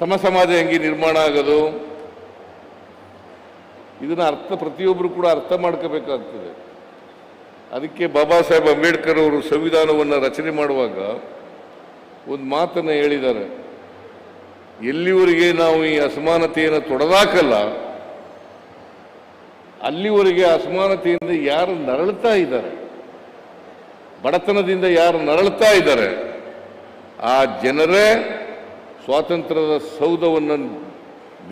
ಸಮ ಸಮಾಜ ಹೆಂಗೆ ನಿರ್ಮಾಣ ಆಗೋದು? ಇದನ್ನ ಪ್ರತಿಯೊಬ್ಬರು ಕೂಡ ಅರ್ಥ ಮಾಡ್ಕೋಬೇಕಾಗ್ತದೆ. ಅದಕ್ಕೆ ಬಾಬಾ ಸಾಹೇಬ್ ಅಂಬೇಡ್ಕರ್ ಅವರು ಸಂವಿಧಾನವನ್ನು ರಚನೆ ಮಾಡುವಾಗ ಒಂದು ಮಾತನ್ನು ಹೇಳಿದ್ದಾರೆ. ಎಲ್ಲಿವರೆಗೆ ನಾವು ಈ ಅಸಮಾನತೆಯನ್ನು ತೊಡೆದಾಕಲ್ಲ ಅಲ್ಲಿವರೆಗೆ ಅಸಮಾನತೆಯಿಂದ ಯಾರು ನರಳುತ್ತಾ ಇದ್ದಾರೆ, ಬಡತನದಿಂದ ಯಾರು ನರಳುತ್ತಾ ಇದ್ದಾರೆ, ಆ ಜನರೇ ಸ್ವಾತಂತ್ರ್ಯದ ಸೌಧವನ್ನು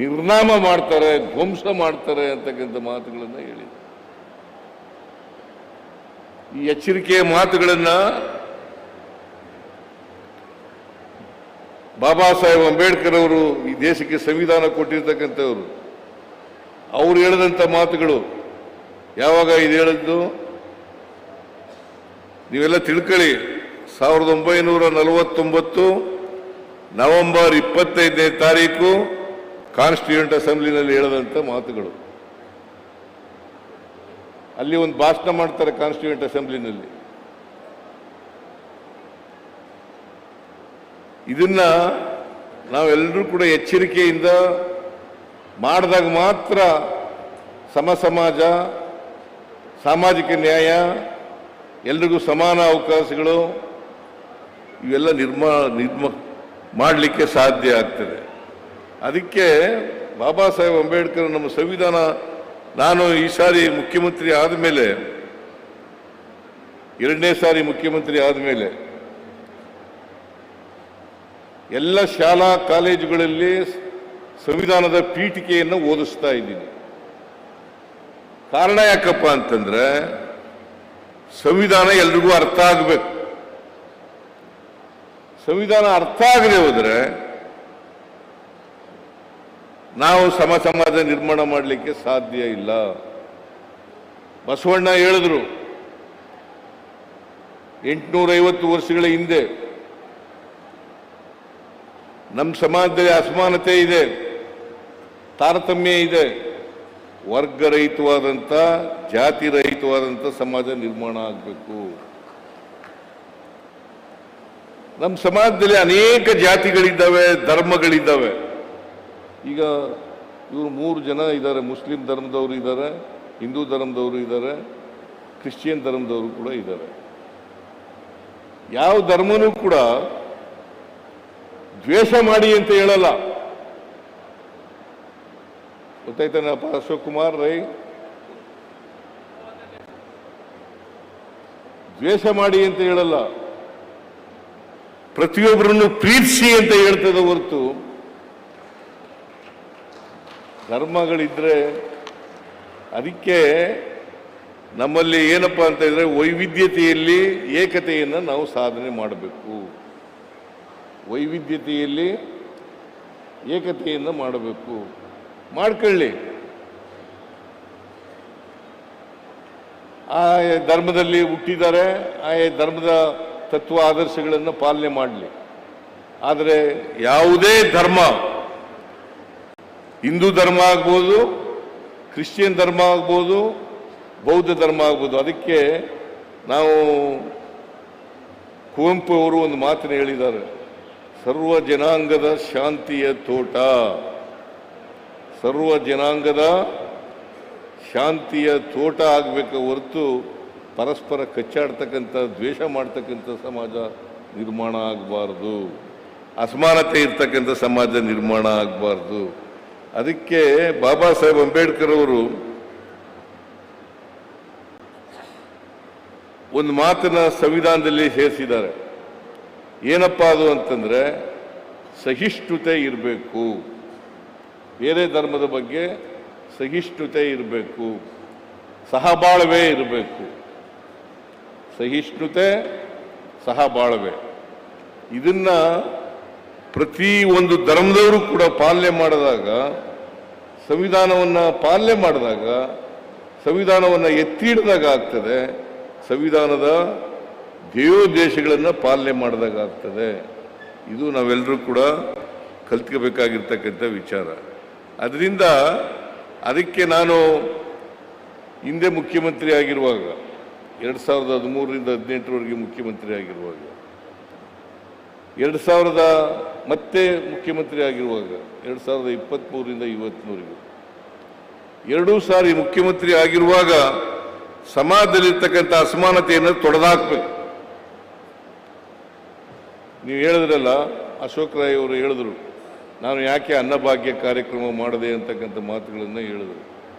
ನಿರ್ನಾಮ ಮಾಡ್ತಾರೆ, ಧ್ವಂಸ ಮಾಡ್ತಾರೆ ಅಂತಕ್ಕಂಥ ಮಾತುಗಳನ್ನು ಹೇಳಿದೆ. ಈ ಎಚ್ಚರಿಕೆಯ ಮಾತುಗಳನ್ನು ಬಾಬಾ ಸಾಹೇಬ್ ಅಂಬೇಡ್ಕರ್ ಅವರು ಈ ದೇಶಕ್ಕೆ ಸಂವಿಧಾನ ಕೊಟ್ಟಿರ್ತಕ್ಕಂಥವ್ರು, ಅವರು ಹೇಳಿದಂಥ ಮಾತುಗಳು. ಯಾವಾಗ ಇದು ಹೇಳಿದ್ದು ನೀವೆಲ್ಲ ತಿಳ್ಕೊಳ್ಳಿ. 1949 ನವೆಂಬರ್ 25ನೇ ತಾರೀಕು ಕಾನ್ಸ್ಟಿಟ್ಯೂಂಟ್ ಅಸೆಂಬ್ಲಿನಲ್ಲಿ ಹೇಳಿದಂಥ ಮಾತುಗಳು. ಅಲ್ಲಿ ಒಂದು ಭಾಷಣ ಮಾಡ್ತಾರೆ ಕಾನ್ಸ್ಟಿಟ್ಯೂಂಟ್ ಅಸೆಂಬ್ಲಿನಲ್ಲಿ. ಇದನ್ನ ನಾವೆಲ್ಲರೂ ಕೂಡ ಎಚ್ಚರಿಕೆಯಿಂದ ಮಾಡಿದಾಗ ಮಾತ್ರ ಸಮಾಜ, ಸಾಮಾಜಿಕ ನ್ಯಾಯ, ಎಲ್ರಿಗೂ ಸಮಾನ ಅವಕಾಶಗಳು ಇವೆಲ್ಲ ಮಾಡಲಿಕ್ಕೆ ಸಾಧ್ಯ ಆಗ್ತದೆ. ಅದಕ್ಕೆ ಬಾಬಾ ಸಾಹೇಬ್ ಅಂಬೇಡ್ಕರ್ ನಮ್ಮ ಸಂವಿಧಾನ, ನಾನು ಈ ಸಾರಿ ಮುಖ್ಯಮಂತ್ರಿ ಆದಮೇಲೆ, 2ನೇ ಸಾರಿ ಮುಖ್ಯಮಂತ್ರಿ ಆದಮೇಲೆ ಎಲ್ಲ ಶಾಲಾ ಕಾಲೇಜುಗಳಲ್ಲಿ ಸಂವಿಧಾನದ ಪೀಠಿಕೆಯನ್ನು ಓದಿಸ್ತಾ ಇದ್ದೀನಿ. ಕಾರಣ ಯಾಕಪ್ಪ ಅಂತಂದ್ರೆ ಸಂವಿಧಾನ ಎಲ್ರಿಗೂ ಅರ್ಥ ಆಗಬೇಕು. ಸಂವಿಧಾನ ಅರ್ಥ ಆಗದೆ ಹೋದ್ರೆ ನಾವು ಸಮಾಜ ನಿರ್ಮಾಣ ಮಾಡಲಿಕ್ಕೆ ಸಾಧ್ಯ ಇಲ್ಲ. ಬಸವಣ್ಣ ಹೇಳಿದ್ರು 850 ವರ್ಷಗಳ ಹಿಂದೆ ನಮ್ಮ ಸಮಾಜದಲ್ಲಿ ಅಸಮಾನತೆ ಇದೆ, ತಾರತಮ್ಯ ಇದೆ, ವರ್ಗರಹಿತವಾದಂಥ, ಜಾತಿ ರಹಿತವಾದಂಥ ಸಮಾಜ ನಿರ್ಮಾಣ ಆಗಬೇಕು. ನಮ್ಮ ಸಮಾಜದಲ್ಲಿ ಅನೇಕ ಜಾತಿಗಳಿದ್ದಾವೆ, ಧರ್ಮಗಳಿದ್ದಾವೆ. ಈಗ ಇವರು 3 ಜನ ಇದ್ದಾರೆ, ಮುಸ್ಲಿಂ ಧರ್ಮದವರು ಇದ್ದಾರೆ, ಹಿಂದೂ ಧರ್ಮದವರು ಇದ್ದಾರೆ, ಕ್ರಿಶ್ಚಿಯನ್ ಧರ್ಮದವರು ಕೂಡ ಇದ್ದಾರೆ. ಯಾವ ಧರ್ಮನೂ ಕೂಡ ದ್ವೇಷ ಮಾಡಿ ಅಂತ ಹೇಳಲ್ಲ. ಗೊತ್ತಾಯ್ತಾನಪ್ಪ ಅಶೋಕ್ ಕುಮಾರ್ ರೈ? ದ್ವೇಷ ಮಾಡಿ ಅಂತ ಹೇಳಲ್ಲ, ಪ್ರತಿಯೊಬ್ಬರನ್ನು ಪ್ರೀತಿಸಿ ಅಂತ ಹೇಳ್ತದೆ ಹೊರತು ಧರ್ಮಗಳಿದ್ರೆ. ಅದಕ್ಕೆ ನಮ್ಮಲ್ಲಿ ಏನಪ್ಪಾ ಅಂತ ಇದ್ರೆ ವೈವಿಧ್ಯತೆಯಲ್ಲಿ ಏಕತೆಯನ್ನು ನಾವು ಸಾಧನೆ ಮಾಡಬೇಕು. ವೈವಿಧ್ಯತೆಯಲ್ಲಿ ಏಕತೆಯನ್ನು ಮಾಡಬೇಕು. ಮಾಡ್ಕೊಳ್ಳಿ. ಆ ಧರ್ಮದಲ್ಲಿ ಹುಟ್ಟಿದ್ದಾರೆ, ಆ ಧರ್ಮದ ತತ್ವ ಆದರ್ಶಗಳನ್ನು ಪಾಲನೆ ಮಾಡಲಿ. ಆದರೆ ಯಾವುದೇ ಧರ್ಮ, ಹಿಂದೂ ಧರ್ಮ ಆಗ್ಬೋದು, ಕ್ರಿಶ್ಚಿಯನ್ ಧರ್ಮ ಆಗ್ಬೋದು, ಬೌದ್ಧ ಧರ್ಮ ಆಗ್ಬೋದು. ಅದಕ್ಕೆ ನಾವು ಕುವೆಂಪು ಅವರು ಒಂದು ಮಾತನ್ನು ಹೇಳಿದ್ದಾರೆ, ಸರ್ವ ಜನಾಂಗದ ಶಾಂತಿಯ ತೋಟ. ಸರ್ವ ಜನಾಂಗದ ಶಾಂತಿಯ ತೋಟ ಆಗಬೇಕು ಹೊರತು ಪರಸ್ಪರ ಕಚ್ಚಾಡ್ತಕ್ಕಂಥ, ದ್ವೇಷ ಮಾಡ್ತಕ್ಕಂಥ ಸಮಾಜ ನಿರ್ಮಾಣ ಆಗಬಾರ್ದು, ಅಸಮಾನತೆ ಇರ್ತಕ್ಕಂಥ ಸಮಾಜ ನಿರ್ಮಾಣ ಆಗಬಾರ್ದು. ಅದಕ್ಕೆ ಬಾಬಾ ಸಾಹೇಬ್ ಅಂಬೇಡ್ಕರ್ ಅವರು ಒಂದು ಮಾತನ್ನ ಸಂವಿಧಾನದಲ್ಲಿ ಸೇರಿಸಿದ್ದಾರೆ. ಏನಪ್ಪ ಅದು ಅಂತಂದ್ರೆ ಸಹಿಷ್ಣುತೆ ಇರಬೇಕು. ಬೇರೆ ಧರ್ಮದ ಬಗ್ಗೆ ಸಹಿಷ್ಣುತೆ ಇರಬೇಕು, ಸಹಬಾಳ್ವೆ ಇರಬೇಕು. ಸಹಿಷ್ಣುತೆ, ಸಹಬಾಳ್ವೆ, ಇದನ್ನ ಪ್ರತಿ ಒಂದು ಧರ್ಮದವರು ಕೂಡ ಪಾಲನೆ ಮಾಡಿದಾಗ, ಸಂವಿಧಾನವನ್ನು ಪಾಲನೆ ಮಾಡಿದಾಗ, ಸಂವಿಧಾನವನ್ನು ಎತ್ತಿ ಹಿಡಿದಾಗ ಆಗ್ತದೆ. ಸಂವಿಧಾನದ ಧ್ಯೇಯೋದ್ದೇಶಗಳನ್ನು ಪಾಲನೆ ಮಾಡಿದಾಗ ಆಗ್ತದೆ. ಇದು ನಾವೆಲ್ಲರೂ ಕೂಡ ಕಲ್ತ್ಕೋಬೇಕಾಗಿರ್ತಕ್ಕಂಥ ವಿಚಾರ. ಅದರಿಂದ ಅದಕ್ಕೆ ನಾನು ಹಿಂದೆ ಮುಖ್ಯಮಂತ್ರಿ ಆಗಿರುವಾಗ, 2013ರಿಂದ 2018ರವರೆಗೆ ಮುಖ್ಯಮಂತ್ರಿ ಆಗಿರುವಾಗ, 2000 ಮತ್ತೆ ಮುಖ್ಯಮಂತ್ರಿ ಆಗಿರುವಾಗ, 2023ರಿಂದ ಇವತ್ತಿನವರೆಗೂ 2 ಸಾರಿ ಮುಖ್ಯಮಂತ್ರಿ ಆಗಿರುವಾಗ ಸಮಾಜದಲ್ಲಿರ್ತಕ್ಕಂಥ ಅಸಮಾನತೆಯನ್ನು ತೊಡೆದಾಕಬೇಕು. ನೀವು ಹೇಳಿದ್ರಲ್ಲ, ಅಶೋಕ್ ರಾಯ್ ಅವರು ಹೇಳಿದ್ರು, ನಾನು ಯಾಕೆ ಅನ್ನಭಾಗ್ಯ ಕಾರ್ಯಕ್ರಮ ಮಾಡಿದೆ ಅಂತಕ್ಕಂಥ ಮಾತುಗಳನ್ನು ಹೇಳಿದ್ರು.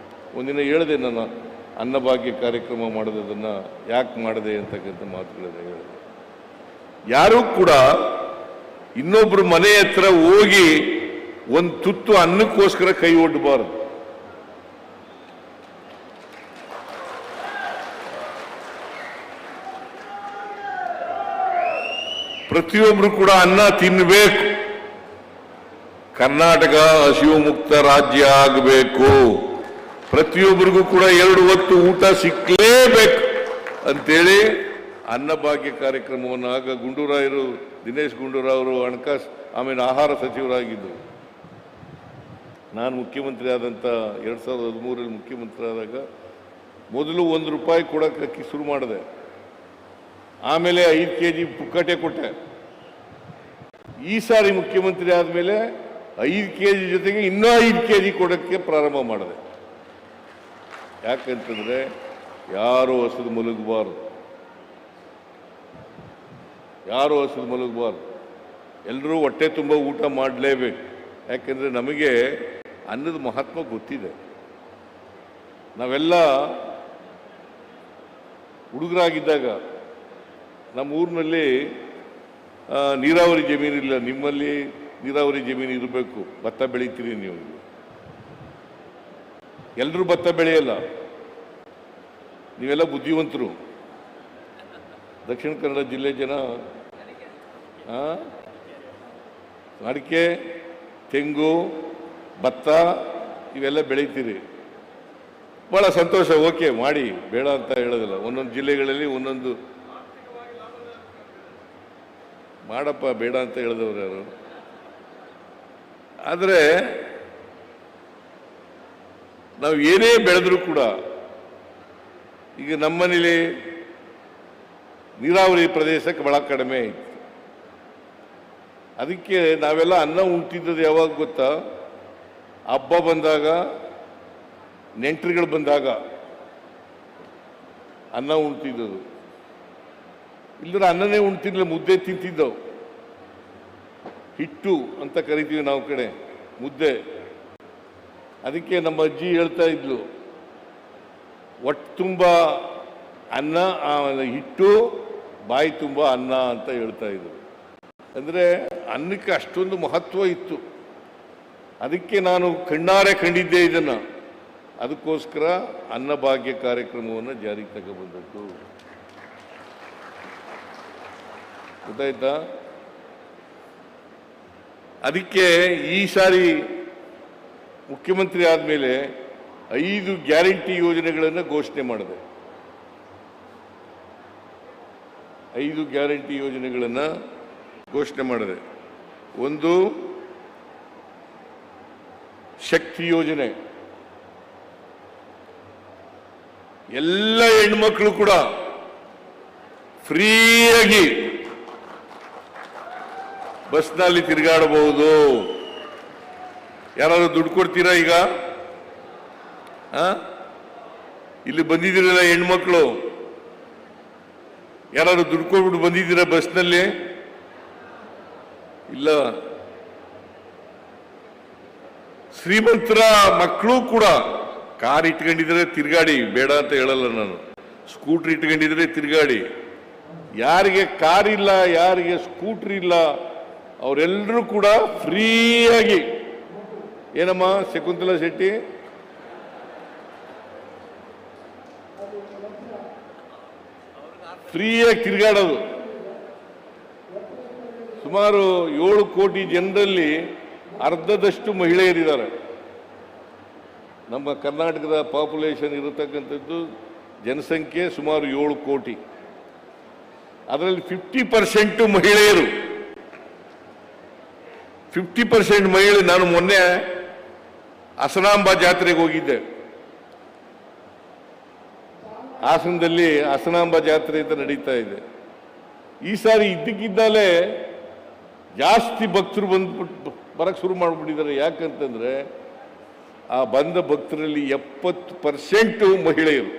ಒಂದಿನ ಹೇಳಿದೆ, ನಾನು ಅನ್ನಭಾಗ್ಯ ಕಾರ್ಯಕ್ರಮ ಮಾಡೋದನ್ನು ಯಾಕೆ ಮಾಡಿದೆ ಅಂತಕ್ಕಂಥ ಮಾತುಗಳನ್ನು ಹೇಳಿದೆ. ಯಾರೂ ಕೂಡ ಇನ್ನೊಬ್ರು ಮನೆ ಹತ್ರ ಹೋಗಿ ಒಂದು ತುತ್ತು ಅನ್ನಕ್ಕೋಸ್ಕರ ಕೈ ಒಡ್ಡಬಾರದು. ಪ್ರತಿಯೊಬ್ರು ಕೂಡ ಅನ್ನ ತಿನ್ನಬೇಕು. ಕರ್ನಾಟಕ ಹಸಿವು ಮುಕ್ತ ರಾಜ್ಯ ಆಗಬೇಕು. ಪ್ರತಿಯೊಬ್ಬರಿಗೂ ಕೂಡ 2 ಹೊತ್ತು ಊಟ ಸಿಕ್ಕಲೇಬೇಕು ಅಂತೇಳಿ ಅನ್ನಭಾಗ್ಯ ಕಾರ್ಯಕ್ರಮವನ್ನು ಆಗ ಗುಂಡೂರಾಯರು, ದಿನೇಶ್ ಗುಂಡೂರಾವ್ ಅವರು ಹಣಕಾಸು ಆಮೇಲೆ ಆಹಾರ ಸಚಿವರಾಗಿದ್ದರು. ನಾನು ಮುಖ್ಯಮಂತ್ರಿ ಆದಂಥ 2013 ಮುಖ್ಯಮಂತ್ರಿ ಆದಾಗ ಮೊದಲು ₹1 ಕೊಡೋಕ್ಕೆ ಶುರು ಮಾಡಿದೆ. ಆಮೇಲೆ 5 kg ಪುಕ್ಕಟೆ ಕೊಟ್ಟೆ. ಈ ಸಾರಿ ಮುಖ್ಯಮಂತ್ರಿ ಆದಮೇಲೆ 5 kg ಜೊತೆಗೆ ಇನ್ನೂ 5 kg ಕೊಡೋಕ್ಕೆ ಪ್ರಾರಂಭ ಮಾಡಿದೆ. ಯಾಕಂತಂದರೆ ಯಾರು ಹಸಿದು ಮಲಗಬಾರ್ದು, ಯಾರು ಹಸಿದು ಮಲಗಬಾರ್ದು. ಎಲ್ಲರೂ ಹೊಟ್ಟೆ ತುಂಬ ಊಟ ಮಾಡಲೇಬೇಕು. ಯಾಕೆಂದರೆ ನಮಗೆ ಅನ್ನದ ಮಹತ್ವ ಗೊತ್ತಿದೆ. ನಾವೆಲ್ಲ ಹುಡುಗರಾಗಿದ್ದಾಗ ನಮ್ಮ ಊರಿನಲ್ಲಿ ನೀರಾವರಿ ಜಮೀನಿಲ್ಲ. ನಿಮ್ಮಲ್ಲಿ ನೀರಾವರಿ ಜಮೀನು ಇರಬೇಕು. ಭತ್ತ ಬೆಳೀತೀರಿ ನೀವು. ಎಲ್ಲರೂ ಭತ್ತ ಬೆಳೆಯಲ್ಲ. ನೀವೆಲ್ಲ ಬುದ್ಧಿವಂತರು. ದಕ್ಷಿಣ ಕನ್ನಡ ಜಿಲ್ಲೆ ಜನ ಅಡಿಕೆ, ತೆಂಗು, ಭತ್ತ ಇವೆಲ್ಲ ಬೆಳೀತೀರಿ. ಭಾಳ ಸಂತೋಷ. ಓಕೆ ಮಾಡಿ, ಬೇಡ ಅಂತ ಹೇಳೋದಿಲ್ಲ. ಒಂದೊಂದು ಜಿಲ್ಲೆಗಳಲ್ಲಿ ಒಂದೊಂದು ಮಾಡಪ್ಪ, ಬೇಡ ಅಂತ ಹೇಳಿದವರು ಯಾರು? ಆದರೆ ನಾವು ಏನೇ ಬೆಳೆದರೂ ಕೂಡ, ಈಗ ನಮ್ಮನೇಲಿ ನೀರಾವರಿ ಪ್ರದೇಶಕ್ಕೆ ಬಹಳ ಕಡಿಮೆ ಇತ್ತು. ಅದಕ್ಕೆ ನಾವೆಲ್ಲ ಅನ್ನ ಉಣ್ತಿದ್ದದ್ದು ಯಾವಾಗ ಗೊತ್ತಾ? ಹಬ್ಬ ಬಂದಾಗ, ನೆಂಟರುಗಳು ಬಂದಾಗ ಅನ್ನ ಉಣ್ತಿದ್ದದು. ಇಲ್ಲದ್ರೆ ಅನ್ನನೇ ಉಣ್ತಿರ್ಲಿಲ್ಲ, ಮುದ್ದೆ ತಿಂತಿದ್ದವು. ಹಿಟ್ಟು ಅಂತ ಕರಿತೀವಿ ನಾವು ಕಡೆ, ಮುದ್ದೆ. ಅದಕ್ಕೆ ನಮ್ಮ ಅಜ್ಜಿ ಹೇಳ್ತಾ ಇದ್ಲು, ಹೊಟ್ಟೆ ತುಂಬ ಅನ್ನ, ಹಿಟ್ಟು, ಬಾಯಿ ತುಂಬ ಅನ್ನ ಅಂತ ಹೇಳ್ತಾ ಇದ್ರು. ಅಂದರೆ ಅನ್ನಕ್ಕೆ ಅಷ್ಟೊಂದು ಮಹತ್ವ ಇತ್ತು. ಅದಕ್ಕೆ ನಾನು ಕಣ್ಣಾರೆ ಕಂಡಿದ್ದೆ ಇದನ್ನು. ಅದಕ್ಕೋಸ್ಕರ ಅನ್ನಭಾಗ್ಯ ಕಾರ್ಯಕ್ರಮವನ್ನು ಜಾರಿಗೆ ತಗೊಬಂದದ್ದು. ಗೊತ್ತಾಯ್ತಾ? ಅದಕ್ಕೆ ಈ ಸಾರಿ ಮುಖ್ಯಮಂತ್ರಿ ಆದಮೇಲೆ 5 ಗ್ಯಾರಂಟಿ ಯೋಜನೆಗಳನ್ನು ಘೋಷಣೆ ಮಾಡಿದೆ. 5 ಗ್ಯಾರಂಟಿ ಯೋಜನೆಗಳನ್ನು ಘೋಷಣೆ ಮಾಡಿದೆ. ಒಂದು ಶಕ್ತಿ ಯೋಜನೆ. ಎಲ್ಲ ಹೆಣ್ಮಕ್ಳು ಕೂಡ ಫ್ರೀಯಾಗಿ ಬಸ್ನಲ್ಲಿ ತಿರುಗಾಡಬಹುದು. ಯಾರಾದ್ರೂ ದುಡ್ಡು ಕೊಡ್ತೀರಾ? ಈಗ ಇಲ್ಲಿ ಬಂದಿದ್ದೀರಲ್ಲ ಹೆಣ್ಮಕ್ಳು, ಯಾರಾದ್ರೂ ದುಡ್ಡು ಕೊಟ್ಬಿಟ್ಟು ಬಂದಿದ್ದೀರಾ ಬಸ್ನಲ್ಲಿ? ಇಲ್ಲ. ಶ್ರೀಮಂತರ ಮಕ್ಕಳು ಕೂಡ ಕಾರ್ ಇಟ್ಕೊಂಡಿದ್ರೆ ತಿರುಗಾಡಿ, ಬೇಡ ಅಂತ ಹೇಳಲ್ಲ ನಾನು. ಸ್ಕೂಟ್ರ್ ಇಟ್ಕೊಂಡಿದ್ರೆ ತಿರುಗಾಡಿ. ಯಾರಿಗೆ ಕಾರ್ ಇಲ್ಲ, ಯಾರಿಗೆ ಸ್ಕೂಟ್ರ್ ಇಲ್ಲ, ಅವರೆಲ್ಲರೂ ಕೂಡ ಫ್ರೀಯಾಗಿ, ಏನಮ್ಮ ಶಕುಂತಲಾ ಶೆಟ್ಟಿ, ಫ್ರೀಯಾಗಿ ತಿರುಗಾಡೋದು. ಸುಮಾರು 7 ಕೋಟಿ ಜನರಲ್ಲಿ ಅರ್ಧದಷ್ಟು ಮಹಿಳೆಯರಿದ್ದಾರೆ. ನಮ್ಮ ಕರ್ನಾಟಕದ ಪಾಪ್ಯುಲೇಷನ್ ಇರತಕ್ಕಂಥದ್ದು ಜನಸಂಖ್ಯೆ ಸುಮಾರು 7 ಕೋಟಿ. ಅದರಲ್ಲಿ 50% ಮಹಿಳೆಯರು. 50% ಮಹಿಳೆ. ನಾನು ಮೊನ್ನೆ ಹಸನಾಂಬ ಜಾತ್ರೆಗೆ ಹೋಗಿದ್ದೆ. ಹಾಸನದಲ್ಲಿ ಹಸನಾಂಬ ಜಾತ್ರೆ ಅಂತ ನಡೀತಾ ಇದೆ. ಈ ಸಾರಿ ಇದ್ದಕ್ಕಿದ್ದಾಲೆ ಜಾಸ್ತಿ ಭಕ್ತರು ಬರಕ್ಕೆ ಶುರು ಮಾಡಿಬಿಟ್ಟಿದ್ದಾರೆ. ಯಾಕಂತಂದ್ರೆ ಆ ಬಂದ ಭಕ್ತರಲ್ಲಿ 70% ಮಹಿಳೆಯರು.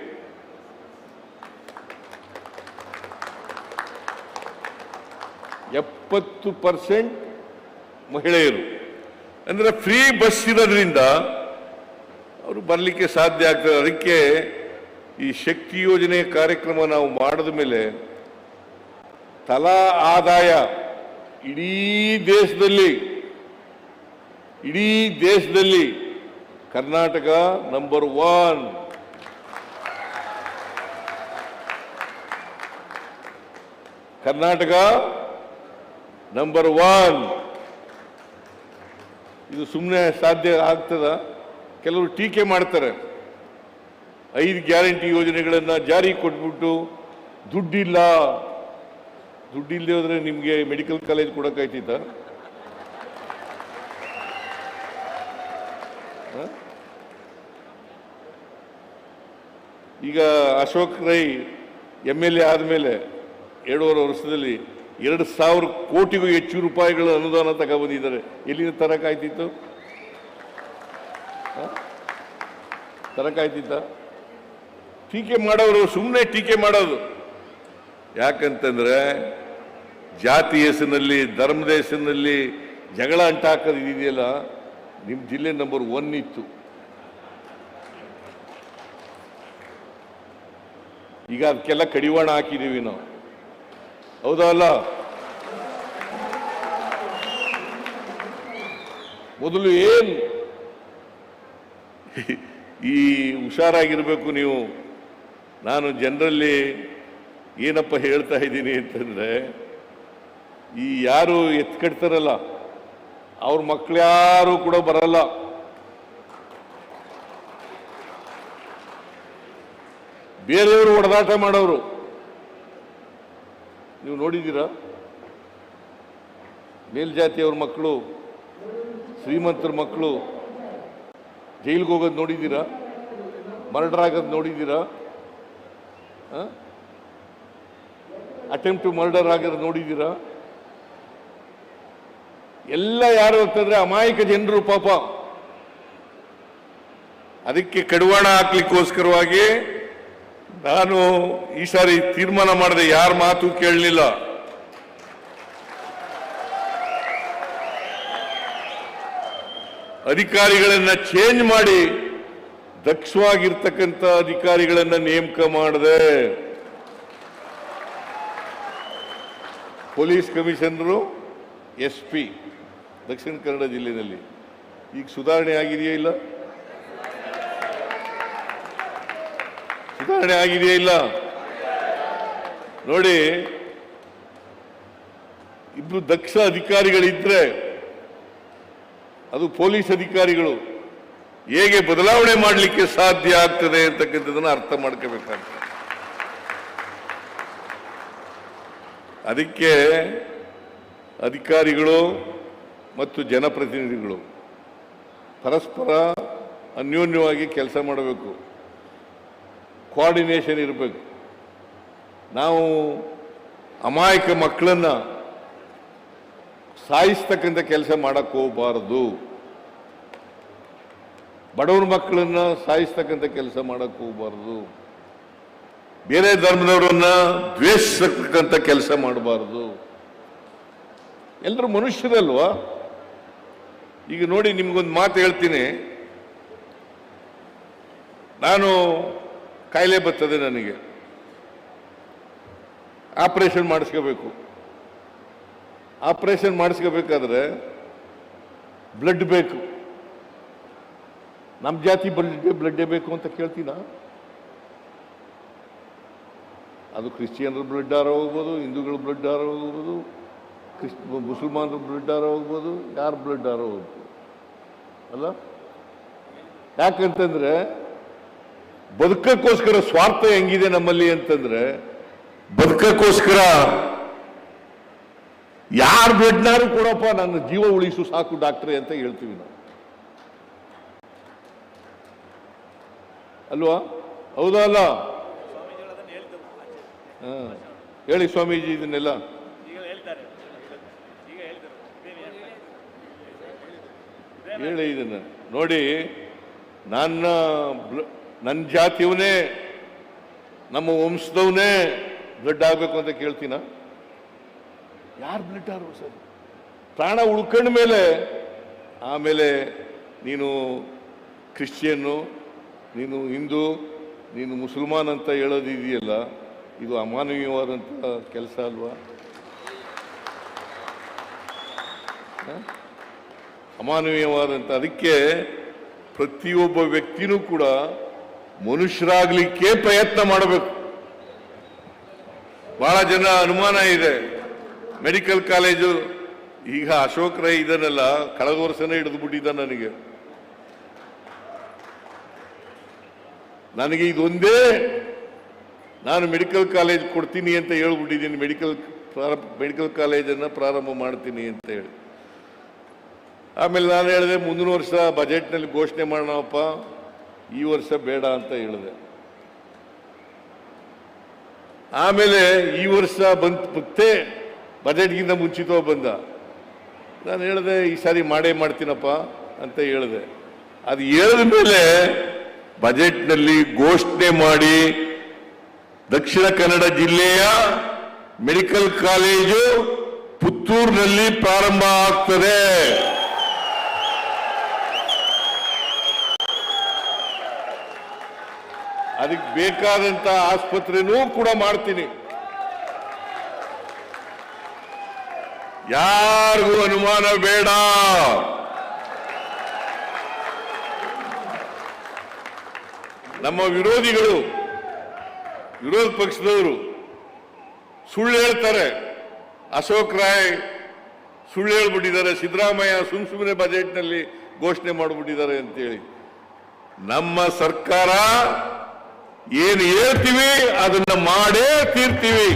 ಮಹಿಳೆಯರು. ಅಂದರೆ ಫ್ರೀ ಬಸ್ ಇರೋದ್ರಿಂದ ಅವರು ಬರಲಿಕ್ಕೆ ಸಾಧ್ಯ ಆಗ್ತದೆ. ಅದಕ್ಕೆ ಈ ಶಕ್ತಿ ಯೋಜನೆ ಕಾರ್ಯಕ್ರಮ ನಾವು ಮಾಡಿದ ಮೇಲೆ ತಲಾ ಆದಾಯ ಇಡೀ ದೇಶದಲ್ಲಿ ಕರ್ನಾಟಕ ನಂಬರ್ 1. ಕರ್ನಾಟಕ ನಂಬರ್ 1. ಇದು ಸುಮ್ಮನೆ ಸಾಧ್ಯ ಆಗ್ತದ? ಕೆಲವರು ಟೀಕೆ ಮಾಡ್ತಾರೆ. 5 ಗ್ಯಾರಂಟಿ ಯೋಜನೆಗಳನ್ನು ಜಾರಿ ಕೊಟ್ಬಿಟ್ಟು ದುಡ್ಡಿಲ್ಲದೆ ಹೋದ್ರೆ ನಿಮಗೆ ಮೆಡಿಕಲ್ ಕಾಲೇಜ್ ಕೊಡೋಕ್ಕಾಯ್ತಿತ್ತ? ಈಗ ಅಶೋಕ್ ರೈ MLA ಆದಮೇಲೆ 7.5 ವರ್ಷದಲ್ಲಿ 2,000 ಕೋಟಿಗೂ ಹೆಚ್ಚು ರೂಪಾಯಿಗಳ ಅನುದಾನ ತಗೊಬಂದಿದ್ದಾರೆ. ಎಲ್ಲಿಂದ ತರಕಾಯ್ತಿತ್ತು? ತರಕಾಯ್ತಿತ್ತ? ಟೀಕೆ ಮಾಡೋರು ಸುಮ್ಮನೆ ಟೀಕೆ ಮಾಡೋದು. ಯಾಕಂತಂದ್ರೆ ಜಾತಿ ಹೆಸರಿನಲ್ಲಿ, ಧರ್ಮದ ಹೆಸರಿನಲ್ಲಿ ಜಗಳ ಅಂಟಾಕೋದು ಇದೆಯಲ್ಲ, ನಿಮ್ಮ ಜಿಲ್ಲೆ ನಂಬರ್ 1 ಇತ್ತು. ಈಗ ಅದಕ್ಕೆಲ್ಲ ಕಡಿವಾಣ ಹಾಕಿದ್ದೀವಿ ನಾವು. ಹೌದಾ ಅಲ್ಲ? ಮೊದಲು ಏನು ಈ ಹುಷಾರಾಗಿರ್ಬೇಕು ನೀವು. ನಾನು ಜನರಲ್ಲಿ ಏನಪ್ಪ ಹೇಳ್ತಾ ಇದ್ದೀನಿ ಅಂತಂದ್ರೆ, ಈ ಯಾರು ಎತ್ಕಡ್ತಾರಲ್ಲ ಅವ್ರ ಮಕ್ಕಳು ಯಾರು ಕೂಡ ಬರಲ್ಲ. ಬೇರೆಯವರು ಹೊಡೆದಾಟ ಮಾಡೋರು ನೀವು ನೋಡಿದ್ದೀರಾ? ಮೇಲ್ಜಾತಿಯವ್ರ ಮಕ್ಕಳು, ಶ್ರೀಮಂತರ ಮಕ್ಕಳು ಜೈಲಿಗೆ ಹೋಗೋದು ನೋಡಿದ್ದೀರಾ? ಮರ್ಡರ್ ಆಗೋದು ನೋಡಿದ್ದೀರಾ? ಅಟೆಂಪ್ಟ್ ಟು ಮರ್ಡರ್ ಆಗೋದು ನೋಡಿದ್ದೀರಾ? ಎಲ್ಲ ಯಾರು ಅಂತಂದ್ರೆ ಅಮಾಯಕ ಜನರು ಪಾಪ. ಅದಕ್ಕೆ ಕಡಿವಾಣ ಹಾಕ್ಲಿಕ್ಕೋಸ್ಕರವಾಗಿ ನಾನು ಈ ಸಾರಿ ತೀರ್ಮಾನ ಮಾಡಿದೆ, ಯಾರ ಮಾತು ಕೇಳಲಿಲ್ಲ. ಅಧಿಕಾರಿಗಳನ್ನ ಚೇಂಜ್ ಮಾಡಿ ದಕ್ಷವಾಗಿರ್ತಕ್ಕಂಥ ಅಧಿಕಾರಿಗಳನ್ನ ನೇಮಕ ಮಾಡಿದೆ. Police commissioner, SP Dakshina Kannada ಜಿಲ್ಲೆಯಲ್ಲಿ. ಈಗ ಸುಧಾರಣೆ ಆಗಿದೆಯಾ ಇಲ್ಲ? ಸುಧಾರಣೆ ಆಗಿದೆಯಾ ಇಲ್ಲ? ನೋಡಿ, ಇಬ್ರು ದಕ್ಷ ಅಧಿಕಾರಿಗಳಿದ್ರೆ ಅದು ಪೊಲೀಸ್ ಅಧಿಕಾರಿಗಳು ಹೇಗೆ ಬದಲಾವಣೆ ಮಾಡಲಿಕ್ಕೆ ಸಾಧ್ಯ ಆಗ್ತದೆ ಅಂತಕ್ಕಂಥದ್ದನ್ನು ಅರ್ಥ ಮಾಡ್ಕೋಬೇಕಾಗ್ತದೆ. ಅದಕ್ಕೆ ಅಧಿಕಾರಿಗಳು ಮತ್ತು ಜನಪ್ರತಿನಿಧಿಗಳು ಪರಸ್ಪರ ಅನ್ಯೋನ್ಯವಾಗಿ ಕೆಲಸ ಮಾಡಬೇಕು, ಕೋಆರ್ಡಿನೇಷನ್ ಇರಬೇಕು. ನಾವು ಅಮಾಯಕ ಮಕ್ಕಳನ್ನ ಸಾಯಿಸ್ತಕ್ಕಂಥ ಕೆಲಸ ಮಾಡಕ್ಕೆ ಹೋಗಬಾರದು. ಬಡವ್ರ ಮಕ್ಕಳನ್ನ ಸಾಯಿಸ್ತಕ್ಕಂಥ ಕೆಲಸ ಮಾಡಕ್ಕೆ ಹೋಗಬಾರದು. ಬೇರೆ ಧರ್ಮದವರನ್ನ ದ್ವೇಷಿಸತಕ್ಕಂಥ ಕೆಲಸ ಮಾಡಬಾರದು. ಎಲ್ಲರೂ ಮನುಷ್ಯರಲ್ವಾ? ಈಗ ನೋಡಿ, ನಿಮ್ಗೊಂದು ಮಾತು ಹೇಳ್ತೀನಿ. ನಾನು ಕಾಯಿಲೆ ಬರ್ತದೆ, ನನಗೆ ಆಪರೇಷನ್ ಮಾಡಿಸ್ಕೋಬೇಕು. ಆಪರೇಷನ್ ಮಾಡಿಸ್ಕೋಬೇಕಾದ್ರೆ ಬ್ಲಡ್ ಬೇಕು. ನಮ್ಮ ಜಾತಿ ಬ್ಲಡ್ಡೇ ಬೇಕು ಅಂತ ಕೇಳ್ತೀನ? ಅದು ಕ್ರಿಶ್ಚಿಯನ್ರ ಬ್ಲಡ್ ಆರ ಹೋಗ್ಬೋದು, ಹಿಂದೂಗಳ ಬ್ಲಡ್ ಆರ ಹೋಗ್ಬೋದು, ಮುಸಲ್ಮಾನರ ಬ್ಲಡ್ ಆರ ಹೋಗ್ಬೋದು, ಯಾರ ಬ್ಲಡ್ ಆರ ಹೋಗ್ಬೋದು ಅಲ್ಲ? ಯಾಕಂತಂದ್ರೆ ಬದುಕಕ್ಕೋಸ್ಕರ ಸ್ವಾರ್ಥ ಹೆಂಗಿದೆ ನಮ್ಮಲ್ಲಿ ಅಂತಂದ್ರೆ, ಬದುಕಕ್ಕೋಸ್ಕರ ಯಾರ ಬ್ಲಡ್ನಾರು ಕೊಡಪ್ಪ, ನನ್ನ ಜೀವ ಉಳಿಸು ಸಾಕು ಡಾಕ್ಟ್ರೇ ಅಂತ ಹೇಳ್ತೀವಿ ನಾವು, ಅಲ್ವಾ? ಹೌದಾ ಅಲ್ಲ? ಹೇಳಿ ಸ್ವಾಮೀಜಿ ಇದನ್ನೆಲ್ಲ. ಹೇಳಿ ಇದನ್ನ. ನೋಡಿ, ನನ್ನ ಜಾತಿಯವನೇ, ನಮ್ಮ ವಂಶದವನೇ ಬ್ಲಡ್ ಆಗಬೇಕು ಅಂತ ಕೇಳ್ತೀನ? ಯಾರು ಬ್ಲಡ್ ಆರು ಸರ್? ಪ್ರಾಣ ಉಳ್ಕೊಂಡ ಮೇಲೆ ಆಮೇಲೆ ನೀನು ಕ್ರಿಶ್ಚಿಯನ್ನು, ನೀನು ಹಿಂದೂ, ನೀನು ಮುಸಲ್ಮಾನ್ ಅಂತ ಹೇಳೋದಿದೆಯಲ್ಲ, ಇದು ಅಮಾನವೀಯವಾದಂಥ ಕೆಲಸ ಅಲ್ವಾ? ಅಮಾನವೀಯವಾದಂಥ. ಅದಕ್ಕೆ ಪ್ರತಿಯೊಬ್ಬ ವ್ಯಕ್ತಿನೂ ಕೂಡ ಮನುಷ್ಯರಾಗಲಿಕ್ಕೆ ಪ್ರಯತ್ನ ಮಾಡಬೇಕು. ಬಹಳ ಜನ ಅನುಮಾನ ಇದೆ, ಮೆಡಿಕಲ್ ಕಾಲೇಜು ಈಗ ಅಶೋಕ್ ರೈ ಇದನ್ನೆಲ್ಲ ಕಳೆದ ವರ್ಷನೇ ಹಿಡಿದು ಬಿಟ್ಟಿದ್ದ. ನನಗೆ ಇದೊಂದೇ, ನಾನು ಮೆಡಿಕಲ್ ಕಾಲೇಜ್ ಕೊಡ್ತೀನಿ ಅಂತ ಹೇಳ್ಬಿಟ್ಟಿದ್ದೀನಿ, ಮೆಡಿಕಲ್ ಕಾಲೇಜನ್ನು ಪ್ರಾರಂಭ ಮಾಡ್ತೀನಿ ಅಂತ ಹೇಳಿ. ಆಮೇಲೆ ನಾನು ಹೇಳಿದೆ ಮುಂದಿನ ವರ್ಷ ಬಜೆಟ್ನಲ್ಲಿ ಘೋಷಣೆ ಮಾಡೋಣಪ್ಪ, ಈ ವರ್ಷ ಬೇಡ ಅಂತ ಹೇಳಿದೆ. ಆಮೇಲೆ ಈ ವರ್ಷ ಮತ್ತೆ ಬಜೆಟ್ಗಿಂತ ಮುಂಚಿತವಾಗಿ ಬಂದ. ನಾನು ಹೇಳಿದೆ ಈ ಸಾರಿ ಮಾಡೇ ಮಾಡ್ತೀನಪ್ಪ ಅಂತ ಹೇಳಿದೆ. ಅದು ಹೇಳಿದ ಮೇಲೆ ಬಜೆಟ್ನಲ್ಲಿ ಘೋಷಣೆ ಮಾಡಿ ದಕ್ಷಿಣ ಕನ್ನಡ ಜಿಲ್ಲೆಯ ಮೆಡಿಕಲ್ ಕಾಲೇಜು ಪುತ್ತೂರಿನಲ್ಲಿ ಪ್ರಾರಂಭ ಆಗ್ತದೆ. ಅದಕ್ಕೆ ಬೇಕಾದಂತ ಆಸ್ಪತ್ರೆನೂ ಕೂಡ ಮಾಡ್ತೀನಿ. ಯಾರಿಗೂ ಅನುಮಾನ ಬೇಡ. ನಮ್ಮ ವಿರೋಧಿಗಳು, ವಿರೋಧ ಪಕ್ಷದವರು ಸುಳ್ಳು ಹೇಳ್ತಾರೆ. ಅಶೋಕ್ ರಾಯ್ ಸುಳ್ಳು ಹೇಳ್ಬಿಟ್ಟಿದ್ದಾರೆ, ಸಿದ್ದರಾಮಯ್ಯ ಸುಮ್ಮನೆ ಬಜೆಟ್ನಲ್ಲಿ ಘೋಷಣೆ ಮಾಡಿಬಿಟ್ಟಿದ್ದಾರೆ ಅಂತೇಳಿ. ನಮ್ಮ ಸರ್ಕಾರ ಏನು ಹೇಳ್ತೀವಿ ಅದನ್ನ ಮಾಡೇ ತೀರ್ತೀವಿ.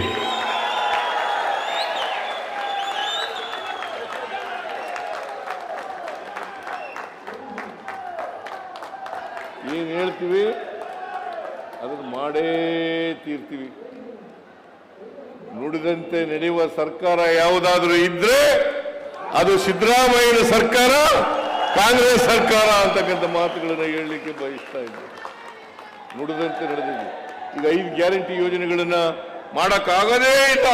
ಏನ್ ಹೇಳ್ತೀವಿ ಅದನ್ನ ಮಾಡೇ ತೀರ್ತೀವಿ. ನುಡಿದಂತೆ ನಡೆಯುವ ಸರ್ಕಾರ ಯಾವುದಾದ್ರೂ ಇದ್ರೆ ಅದು ಸಿದ್ದರಾಮಯ್ಯನ ಸರ್ಕಾರ, ಕಾಂಗ್ರೆಸ್ ಸರ್ಕಾರ ಅಂತಕ್ಕಂಥ ಮಾತುಗಳನ್ನು ಹೇಳಲಿಕ್ಕೆ ಬಯಸ್ತಾ ಇದ್ದೆ. ನುಡಿದಂತೆ ನಡೆದಿದೆ. ಈಗ 5 ಗ್ಯಾರಂಟಿ ಯೋಜನೆಗಳನ್ನ ಮಾಡಕ್ಕಾಗದೇ ಇಲ್ಲ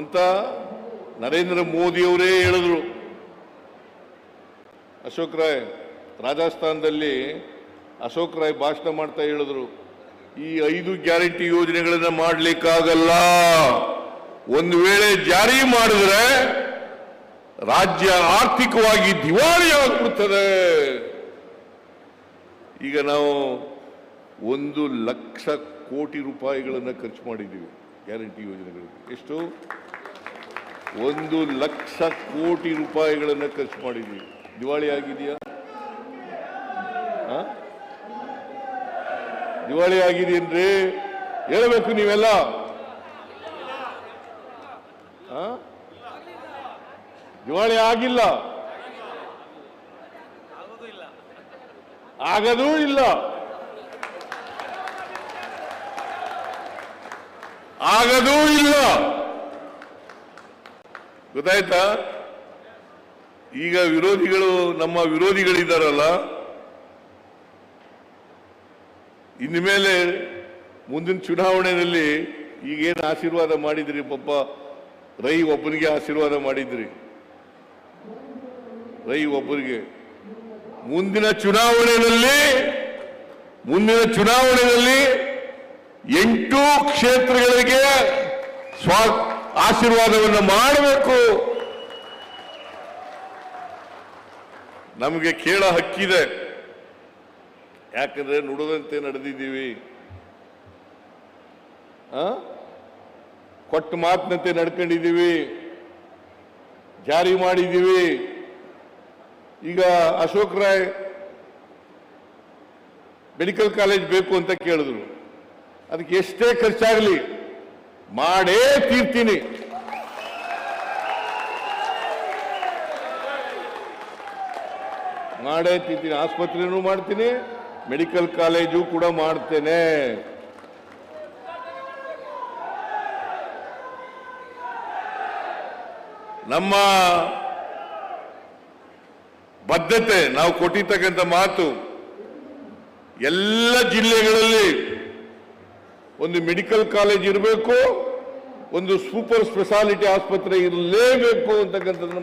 ಅಂತ ನರೇಂದ್ರ ಮೋದಿ ಅವರೇ ಹೇಳಿದ್ರು. ಅಶೋಕ್ ರಾಯ್ ರಾಜಸ್ಥಾನದಲ್ಲಿ ಅಶೋಕ್ ರಾಯ್ ಭಾಷಣ ಮಾಡ್ತಾ ಹೇಳಿದ್ರು, ಈ 5 ಗ್ಯಾರಂಟಿ ಯೋಜನೆಗಳನ್ನ ಮಾಡಲಿಕ್ಕಾಗಲ್ಲ, ಒಂದು ವೇಳೆ ಜಾರಿ ಮಾಡಿದ್ರೆ ರಾಜ್ಯ ಆರ್ಥಿಕವಾಗಿ ದಿವಾಳಿ ಆಗ್ಬಿಡ್ತದೆ. ಈಗ ನಾವು 1 ಲಕ್ಷ ಕೋಟಿ ರೂಪಾಯಿಗಳನ್ನು ಖರ್ಚು ಮಾಡಿದ್ದೀವಿ ಗ್ಯಾರಂಟಿ ಯೋಜನೆಗಳಿಗೆ. ಎಷ್ಟು? 1 ಲಕ್ಷ ಕೋಟಿ ರೂಪಾಯಿಗಳನ್ನು ಖರ್ಚು ಮಾಡಿದ್ದೀವಿ. ದಿವಾಳಿ ಆಗಿದೆಯಾ? ದಿವಾಳಿ ಆಗಿದೆಯೇನ್ರಿ? ಹೇಳಬೇಕು ನೀವೆಲ್ಲ. ದಿವಾಳಿ ಆಗಿಲ್ಲ, ಆಗದೂ ಇಲ್ಲ, ಆಗದೂ ಇಲ್ಲ. ಗೊತ್ತಾಯ್ತಾ? ಈಗ ವಿರೋಧಿಗಳು, ನಮ್ಮ ವಿರೋಧಿಗಳಿದ್ದಾರಲ್ಲ, ಇನ್ಮೇಲೆ ಮುಂದಿನ ಚುನಾವಣೆಯಲ್ಲಿ ಈಗೇನು ಆಶೀರ್ವಾದ ಮಾಡಿದ್ರಿ, ಪಾಪ ರೈ ಒಬ್ಬನಿಗೆ ಆಶೀರ್ವಾದ ಮಾಡಿದ್ರಿ, ರೈ ಒಬ್ಬರಿಗೆ. ಮುಂದಿನ ಚುನಾವಣೆಯಲ್ಲಿ 8 ಕ್ಷೇತ್ರಗಳಿಗೆ ಆಶೀರ್ವಾದವನ್ನು ಮಾಡಬೇಕು. ನಮಗೆ ಕೇಳ ಹಕ್ಕಿದೆ, ಯಾಕಂದ್ರೆ ನುಡಿದಂತೆ ನಡೆದಿದ್ದೀವಿ, ಕೊಟ್ಟ ಮಾತಿನಂತೆ ನಡ್ಕೊಂಡಿದ್ದೀವಿ, ಜಾರಿ ಮಾಡಿದ್ದೀವಿ. ಈಗ ಅಶೋಕ್ ರಾಯ್ ಮೆಡಿಕಲ್ ಕಾಲೇಜ್ ಬೇಕು ಅಂತ ಕೇಳಿದ್ರು, ಅದಕ್ಕೆ ಎಷ್ಟೇ ಖರ್ಚಾಗಲಿ ಮಾಡೇ ತೀರ್ತೀನಿ. ಮಾಡೇ ತೀರ್ತೀನಿ. ಆಸ್ಪತ್ರೆನೂ ಮಾಡ್ತೀನಿ, ಮೆಡಿಕಲ್ ಕಾಲೇಜು ಕೂಡ ಮಾಡ್ತೇನೆ. ನಮ್ಮ ಬದ್ಧತೆ, ನಾವು ಕೊಟ್ಟಿರ್ತಕ್ಕಂಥ ಮಾತು, ಎಲ್ಲ ಜಿಲ್ಲೆಗಳಲ್ಲಿ ಒಂದು ಮೆಡಿಕಲ್ ಕಾಲೇಜ್ ಇರಬೇಕು, ಒಂದು ಸೂಪರ್ ಸ್ಪೆಷಾಲಿಟಿ ಆಸ್ಪತ್ರೆ ಇರಲೇಬೇಕು ಅಂತಕ್ಕಂಥದ್ದನ್ನು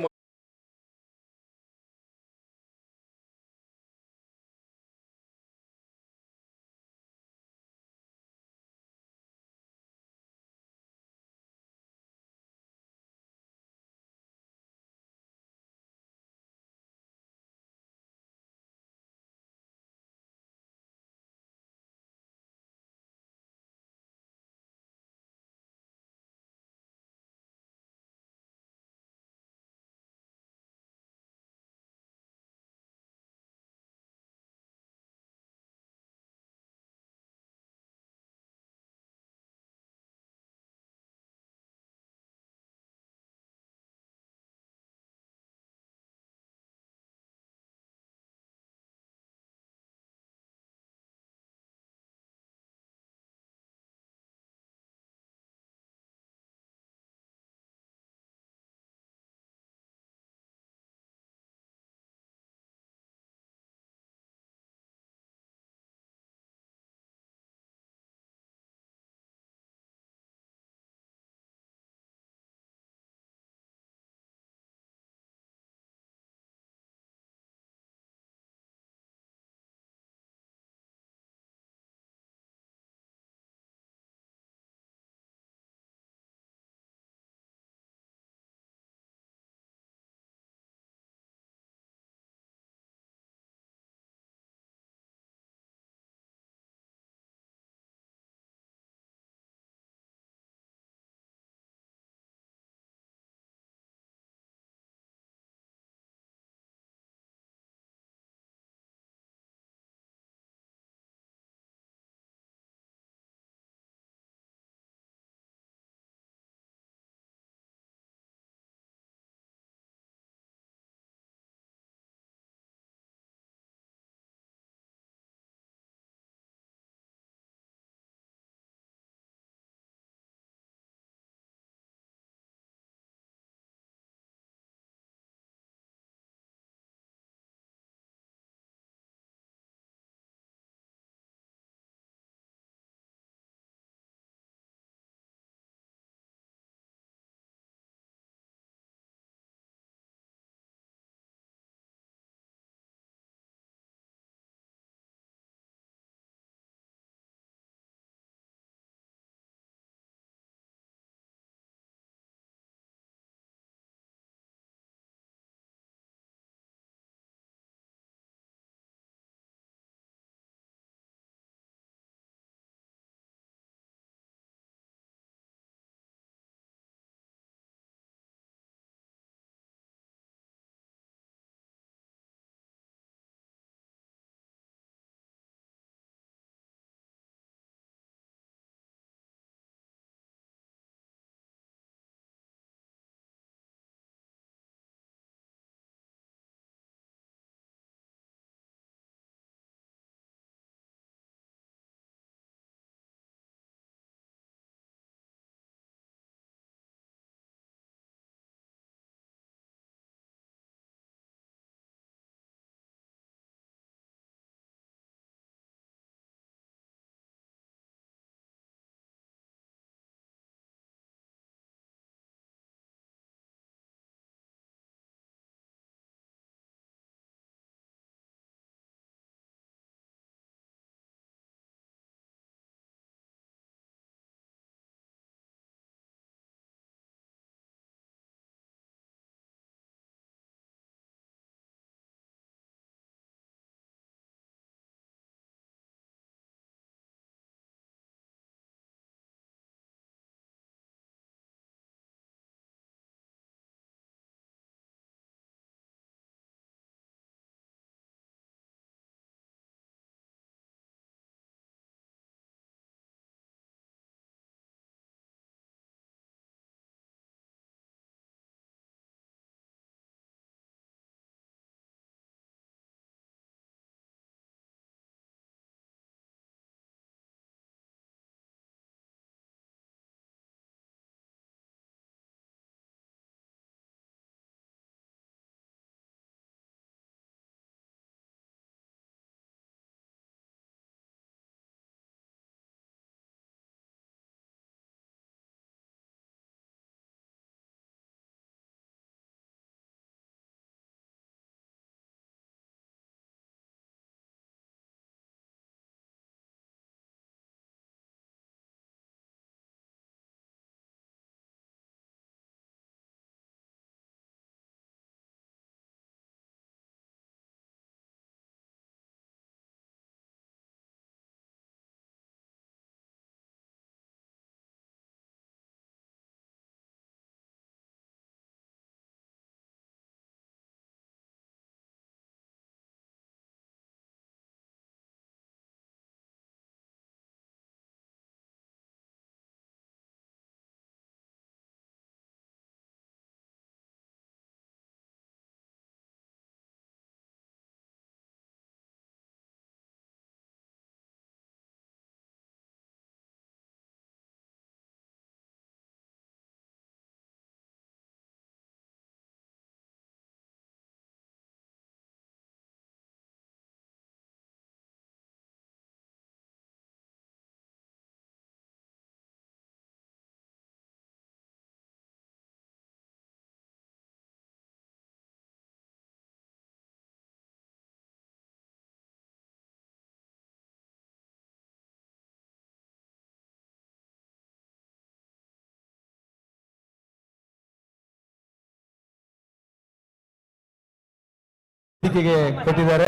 ವೇದಿಕೆಗೆ ಕೊಟ್ಟಿದ್ದಾರೆ.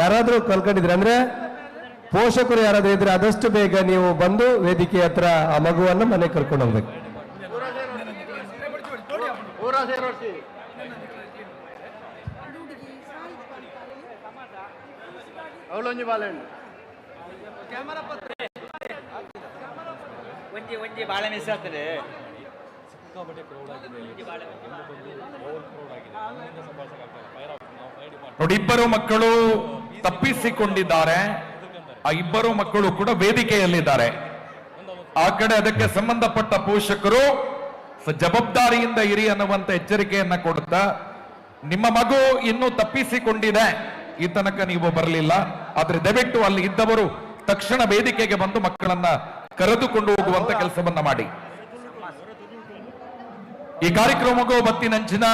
ಯಾರಾದ್ರೂ ಕಲ್ಕೊಂಡಿದ್ರೆ ಅಂದ್ರೆ ಪೋಷಕರು ಯಾರಾದ್ರೂ ಇದ್ರೆ ಆದಷ್ಟು ಬೇಗ ನೀವು ಬಂದು ವೇದಿಕೆ ಹತ್ರ ಆ ಮಗುವನ್ನು ಮನೆ ಕರ್ಕೊಂಡು ಹೋಗ್ಬೇಕು. ಒಂಜಿ ಬಾಳೆ ಮಿಸ್ ಆಗ್ತದೆ. ನೋಡಿ, ಇಬ್ಬರು ಮಕ್ಕಳು ತಪ್ಪಿಸಿಕೊಂಡಿದ್ದಾರೆ. ಆ ಇಬ್ಬರು ಮಕ್ಕಳು ಕೂಡ ವೇದಿಕೆಯಲ್ಲಿದ್ದಾರೆ. ಆ ಕಡೆ ಅದಕ್ಕೆ ಸಂಬಂಧಪಟ್ಟ ಪೋಷಕರು ಜವಾಬ್ದಾರಿಯಿಂದ ಇರಿ ಅನ್ನುವಂತ ಎಚ್ಚರಿಕೆಯನ್ನ ಕೊಡುತ್ತಾ, ನಿಮ್ಮ ಮಗು ಇನ್ನೂ ತಪ್ಪಿಸಿಕೊಂಡಿದೆ, ಈ ತನಕ ನೀವು ಬರಲಿಲ್ಲ, ಆದ್ರೆ ದಯವಿಟ್ಟು ಅಲ್ಲಿ ಇದ್ದವರು ತಕ್ಷಣ ವೇದಿಕೆಗೆ ಬಂದು ಮಕ್ಕಳನ್ನ ಕರೆದುಕೊಂಡು ಹೋಗುವಂತ ಕೆಲಸವನ್ನ ಮಾಡಿ. ಈ ಕಾರ್ಯಕ್ರಮಕ್ಕೂ ಬತ್ತಿನಂಚಿನ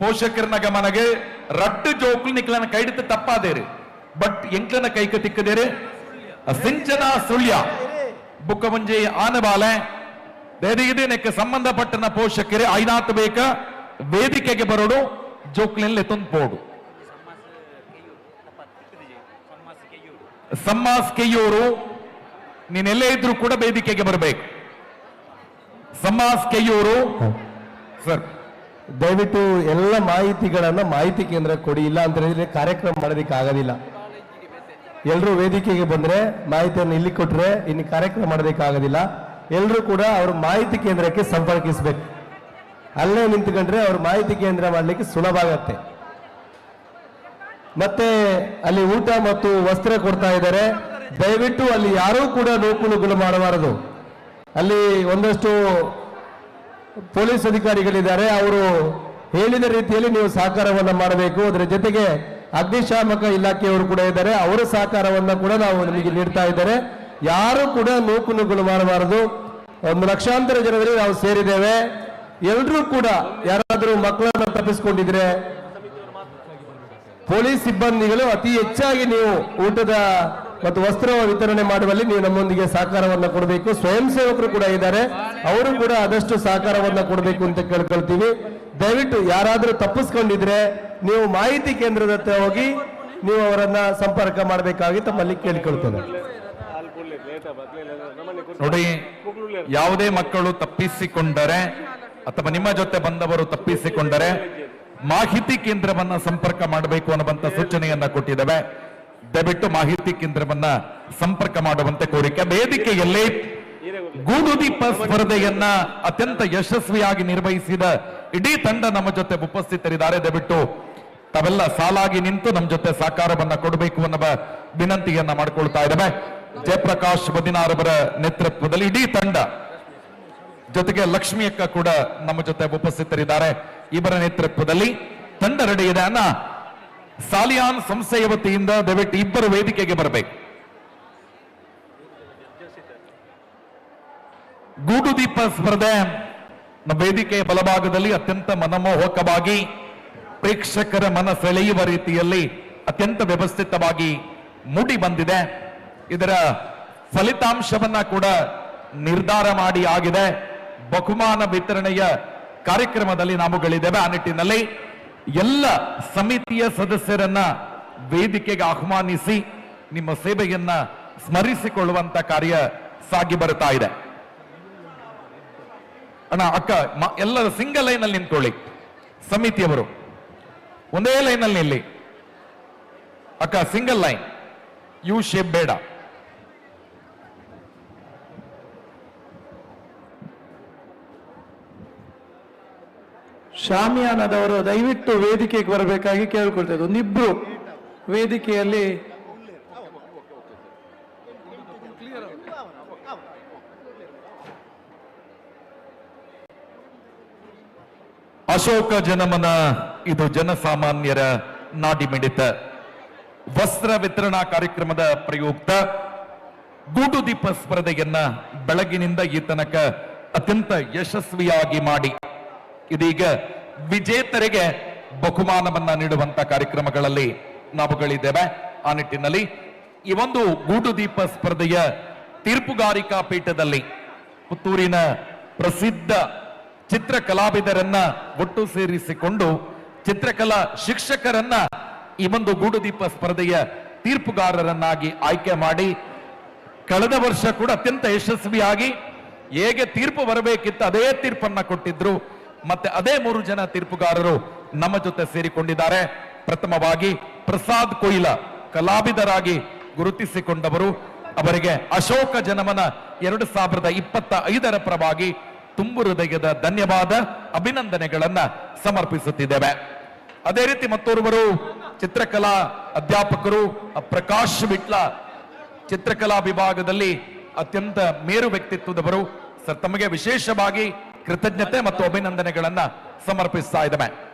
ಪೋಷಕರನ ಗಮನಗೆ ರಟ್ಟು ಜೋಕ್ಲು ನಿಕ್ಲನ ಕೈಡಿತ ತಪ್ಪಾದೇರಿ ಬಟ್ ಎಂಕ್ಲನ ಕೈಕ ತಿಕ್ಕದೇರಿ ಸಿಂಚನ ಸುಳ್ಯ ಬುಕ್ಕ ಮುಂಜಿ ಆನಬಾಲೆ ಇದಕ್ಕೆ ಸಂಬಂಧಪಟ್ಟನ ಪೋಷಕರೇ ಐನಾತ್ ಬೇಕ ವೇದಿಕೆಗೆ ಬರೋಡು ಜೋಕ್ಲಿನಲ್ಲಿ ತಂದ್ಪೋಡು. ಸಮ್ಮಾಸ್ ಕೆಯ್ಯೂರು ನೀನೆಲ್ಲೇ ಇದ್ರು ಕೂಡ ವೇದಿಕೆಗೆ ಬರಬೇಕು. ಸಮ್ಮಾಸ್ ಕೆಯ್ಯೂರು ಸರ್, ದಯವಿಟ್ಟು ಎಲ್ಲ ಮಾಹಿತಿ ಕೇಂದ್ರ ಕೊಡಿ. ಇಲ್ಲ ಅಂತ ಹೇಳಿದ್ರೆ ಕಾರ್ಯಕ್ರಮ ಮಾಡೋದಕ್ಕೆ ಆಗೋದಿಲ್ಲ. ಎಲ್ಲರೂ ವೇದಿಕೆಗೆ ಬಂದ್ರೆ ಮಾಹಿತಿಯನ್ನು ಇಲ್ಲಿ ಕೊಟ್ರೆ ಇನ್ನು ಕಾರ್ಯಕ್ರಮ ಮಾಡೋದಕ್ಕೆ ಆಗೋದಿಲ್ಲ. ಎಲ್ಲರೂ ಕೂಡ ಅವ್ರ ಮಾಹಿತಿ ಕೇಂದ್ರಕ್ಕೆ ಸಂಪರ್ಕಿಸಬೇಕು. ಅಲ್ಲೇ ನಿಂತ್ಕೊಂಡ್ರೆ ಅವ್ರ ಮಾಹಿತಿ ಕೇಂದ್ರ ಮಾಡಲಿಕ್ಕೆ ಸುಲಭ ಆಗತ್ತೆ. ಮತ್ತೆ ಅಲ್ಲಿ ಊಟ ಮತ್ತು ವಸ್ತ್ರ ಕೊಡ್ತಾ ಇದ್ದಾರೆ. ದಯವಿಟ್ಟು ಅಲ್ಲಿ ಯಾರೂ ಕೂಡ ನೂಕುನುಗ್ಗಲು ಮಾಡಬಾರದು. ಅಲ್ಲಿ ಒಂದಷ್ಟು ಪೊಲೀಸ್ ಅಧಿಕಾರಿಗಳಿದ್ದಾರೆ, ಅವರು ಹೇಳಿದ ರೀತಿಯಲ್ಲಿ ನೀವು ಸಹಕಾರವನ್ನ ಮಾಡಬೇಕು. ಅದರ ಜೊತೆಗೆ ಅಗ್ನಿಶಾಮಕ ಇಲಾಖೆಯವರು ಕೂಡ ಇದ್ದಾರೆ, ಅವರ ಸಹಕಾರವನ್ನ ಕೂಡ ನಾವು ನಿಮಗೆ ನೀಡ್ತಾ ಇದ್ದಾರೆ. ಯಾರು ಕೂಡ ನೂಕುನುಗ್ಗಲು ಮಾಡಬಾರದು. 1 ಲಕ್ಷಾಂತರ ಜನರಲ್ಲಿ ನಾವು ಸೇರಿದ್ದೇವೆ. ಎಲ್ಲರೂ ಕೂಡ ಯಾರಾದರೂ ಮಕ್ಕಳನ್ನ ತಪ್ಪಿಸಿಕೊಂಡಿದ್ರೆ ಪೊಲೀಸ್ ಸಿಬ್ಬಂದಿಗಳು ಅತಿ ಹೆಚ್ಚಾಗಿ ನೀವು ಊಟದ ಮತ್ತು ವಸ್ತ್ರ ವಿತರಣೆ ಮಾಡುವಲ್ಲಿ ನೀವು ನಮ್ಮೊಂದಿಗೆ ಸಹಕಾರವನ್ನ ಕೊಡಬೇಕು. ಸ್ವಯಂ ಸೇವಕರು ಕೂಡ ಇದ್ದಾರೆ, ಅವರು ಕೂಡ ಆದಷ್ಟು ಸಹಕಾರವನ್ನ ಕೊಡಬೇಕು ಅಂತ ಕೇಳ್ಕೊಳ್ತೀವಿ. ದಯವಿಟ್ಟು ಯಾರಾದರೂ ತಪ್ಪಿಸ್ಕೊಂಡಿದ್ರೆ ನೀವು ಮಾಹಿತಿ ಕೇಂದ್ರದ ಹತ್ರ ಹೋಗಿ ನೀವು ಅವರನ್ನ ಸಂಪರ್ಕ ಮಾಡಬೇಕಾಗಿ ತಮ್ಮಲ್ಲಿ ಕೇಳಿಕೊಳ್ತೇನೆ. ನೋಡಿ, ಯಾವುದೇ ಮಕ್ಕಳು ತಪ್ಪಿಸಿಕೊಂಡರೆ ಅಥವಾ ನಿಮ್ಮ ಜೊತೆ ಬಂದವರು ತಪ್ಪಿಸಿಕೊಂಡರೆ ಮಾಹಿತಿ ಕೇಂದ್ರವನ್ನ ಸಂಪರ್ಕ ಮಾಡಬೇಕು ಅನ್ನುವಂತ ಸೂಚನೆಯನ್ನ ಕೊಟ್ಟಿದ್ದೇವೆ. ದಯವಿಟ್ಟು ಮಾಹಿತಿ ಕೇಂದ್ರವನ್ನ ಸಂಪರ್ಕ ಮಾಡುವಂತೆ ಕೋರಿಕೆ. ವೇದಿಕೆಯಲ್ಲಿ ಗೂಡುದೀಪ ಸ್ಪರ್ಧೆಯನ್ನ ಅತ್ಯಂತ ಯಶಸ್ವಿಯಾಗಿ ನಿರ್ವಹಿಸಿದ ಇಡೀ ತಂಡ ನಮ್ಮ ಜೊತೆ ಉಪಸ್ಥಿತರಿದ್ದಾರೆ. ದಯವಿಟ್ಟು ತಾವೆಲ್ಲ ಸಾಲಾಗಿ ನಿಂತು ನಮ್ಮ ಜೊತೆ ಸಹಕಾರವನ್ನ ಕೊಡಬೇಕು ಅನ್ನುವ ವಿನಂತಿಯನ್ನ ಮಾಡಿಕೊಳ್ತಾ ಇದ್ದೇವೆ. ಜಯಪ್ರಕಾಶ್ ಬದಿನಾರವರ ನೇತೃತ್ವದಲ್ಲಿ ಇಡೀ ತಂಡ, ಜೊತೆಗೆ ಲಕ್ಷ್ಮಿ ಅಕ್ಕ ಕೂಡ ನಮ್ಮ ಜೊತೆ ಉಪಸ್ಥಿತರಿದ್ದಾರೆ. ಇವರ ನೇತೃತ್ವದಲ್ಲಿ ತಂಡ ರೆಡಿ ಇದೆ. ಅನ್ನ ಸಾಲಿಯಾನ್ ಸಂಸ್ಥೆಯ ವತಿಯಿಂದ ದಯವಿಟ್ಟು ಇಬ್ಬರು ವೇದಿಕೆಗೆ ಬರಬೇಕು. ಗೂಡುದೀಪ ಸ್ಪರ್ಧೆ ನಮ್ಮ ವೇದಿಕೆಯ ಬಲಭಾಗದಲ್ಲಿ ಅತ್ಯಂತ ಮನಮೋಹಕವಾಗಿ ಪ್ರೇಕ್ಷಕರ ಮನ ಸೆಳೆಯುವ ರೀತಿಯಲ್ಲಿ ಅತ್ಯಂತ ವ್ಯವಸ್ಥಿತವಾಗಿ ಮೂಡಿ ಬಂದಿದೆ. ಇದರ ಫಲಿತಾಂಶವನ್ನ ಕೂಡ ನಿರ್ಧಾರ ಮಾಡಿ ಆಗಿದೆ. ಬಹುಮಾನ ವಿತರಣೆಯ ಕಾರ್ಯಕ್ರಮದಲ್ಲಿ ನಾವುಗಳಿದ್ದೇವೆ. ಆ ನಿಟ್ಟಿನಲ್ಲಿ ಎಲ್ಲ ಸಮಿತಿಯ ಸದಸ್ಯರನ್ನ ವೇದಿಕೆಗೆ ಆಹ್ವಾನಿಸಿ ನಿಮ್ಮ ಸೇವೆಯನ್ನ ಸ್ಮರಿಸಿಕೊಳ್ಳುವಂತ ಕಾರ್ಯ ಸಾಗಿ ಬರ್ತಾ ಇದೆ. ಅಣ್ಣ, ಅಕ್ಕ, ಎಲ್ಲರ ಸಿಂಗಲ್ ಲೈನ್ ಅಲ್ಲಿ ನಿಂತ್ಕೊಳ್ಳಿ. ಸಮಿತಿಯವರು ಒಂದೇ ಲೈನ್ ಅಲ್ಲಿ ನಿಲ್ಲಿ. ಅಕ್ಕ, ಸಿಂಗಲ್ ಲೈನ್, ಯು ಶೇಪ್ ಬೇಡ. ಶಾಮಿಯಾನದವರು ದಯವಿಟ್ಟು ವೇದಿಕೆಗೆ ಬರಬೇಕಾಗಿ ಕೇಳ್ಕೊಳ್ತೇವೆ. ಒಂದಿಬ್ರು ವೇದಿಕೆಯಲ್ಲಿ ಅಶೋಕ ಜನಮನ, ಇದು ಜನಸಾಮಾನ್ಯರ ನಾಡಿಮಿಡಿತ. ವಸ್ತ್ರ ವಿತರಣಾ ಕಾರ್ಯಕ್ರಮದ ಪ್ರಯುಕ್ತ ಗೂಡುದೀಪ ಸ್ಪರ್ಧೆಯನ್ನ ಬೆಳಗಿನಿಂದ ಈ ತನಕ ಅತ್ಯಂತ ಯಶಸ್ವಿಯಾಗಿ ಮಾಡಿ ಇದೀಗ ವಿಜೇತರಿಗೆ ಬಹುಮಾನವನ್ನ ನೀಡುವಂತ ಕಾರ್ಯಕ್ರಮಗಳಲ್ಲಿ ನಾವುಗಳಿದ್ದೇವೆ. ಆ ನಿಟ್ಟಿನಲ್ಲಿ ಈ ಒಂದು ಗೂಡುದೀಪ ಸ್ಪರ್ಧೆಯ ತೀರ್ಪುಗಾರಿಕಾ ಪೀಠದಲ್ಲಿ ಪುತ್ತೂರಿನ ಪ್ರಸಿದ್ಧ ಚಿತ್ರ ಕಲಾವಿದರನ್ನ ಒಟ್ಟು ಸೇರಿಸಿಕೊಂಡು ಚಿತ್ರಕಲಾ ಶಿಕ್ಷಕರನ್ನ ಈ ಒಂದು ಗೂಡುದೀಪ ಸ್ಪರ್ಧೆಯ ತೀರ್ಪುಗಾರರನ್ನಾಗಿ ಆಯ್ಕೆ ಮಾಡಿ ಕಳೆದ ವರ್ಷ ಕೂಡ ಅತ್ಯಂತ ಯಶಸ್ವಿಯಾಗಿ ಹೇಗೆ ತೀರ್ಪು ಬರಬೇಕಿತ್ತು ಅದೇ ತೀರ್ಪನ್ನ ಕೊಟ್ಟಿದ್ರು. ಮತ್ತೆ ಅದೇ 3 ಜನ ತೀರ್ಪುಗಾರರು ನಮ್ಮ ಜೊತೆ ಸೇರಿಕೊಂಡಿದ್ದಾರೆ. ಪ್ರಥಮವಾಗಿ ಪ್ರಸಾದ್ ಕೊಯ್ಲ ಕಲಾವಿದರಾಗಿ ಗುರುತಿಸಿಕೊಂಡವರು, ಅವರಿಗೆ ಅಶೋಕ ಜನಮನ 2025 ಪರವಾಗಿ ತುಂಬು ಹೃದಯದ ಧನ್ಯವಾದ ಅಭಿನಂದನೆಗಳನ್ನ ಸಮರ್ಪಿಸುತ್ತಿದ್ದೇವೆ. ಅದೇ ರೀತಿ ಮತ್ತೋರ್ವರು ಚಿತ್ರಕಲಾ ಅಧ್ಯಾಪಕರು ಪ್ರಕಾಶ್ ವಿಟ್ಲ, ಚಿತ್ರಕಲಾ ವಿಭಾಗದಲ್ಲಿ ಅತ್ಯಂತ ಮೇರು ವ್ಯಕ್ತಿತ್ವದವರು. ಸರ್, ತಮಗೆ ವಿಶೇಷವಾಗಿ ಕೃತಜ್ಞತೆ ಮತ್ತು ಅಭಿನಂದನೆಗಳನ್ನ ಸಮರ್ಪಿಸ್ತಾ ಇದ್ದೇವೆ.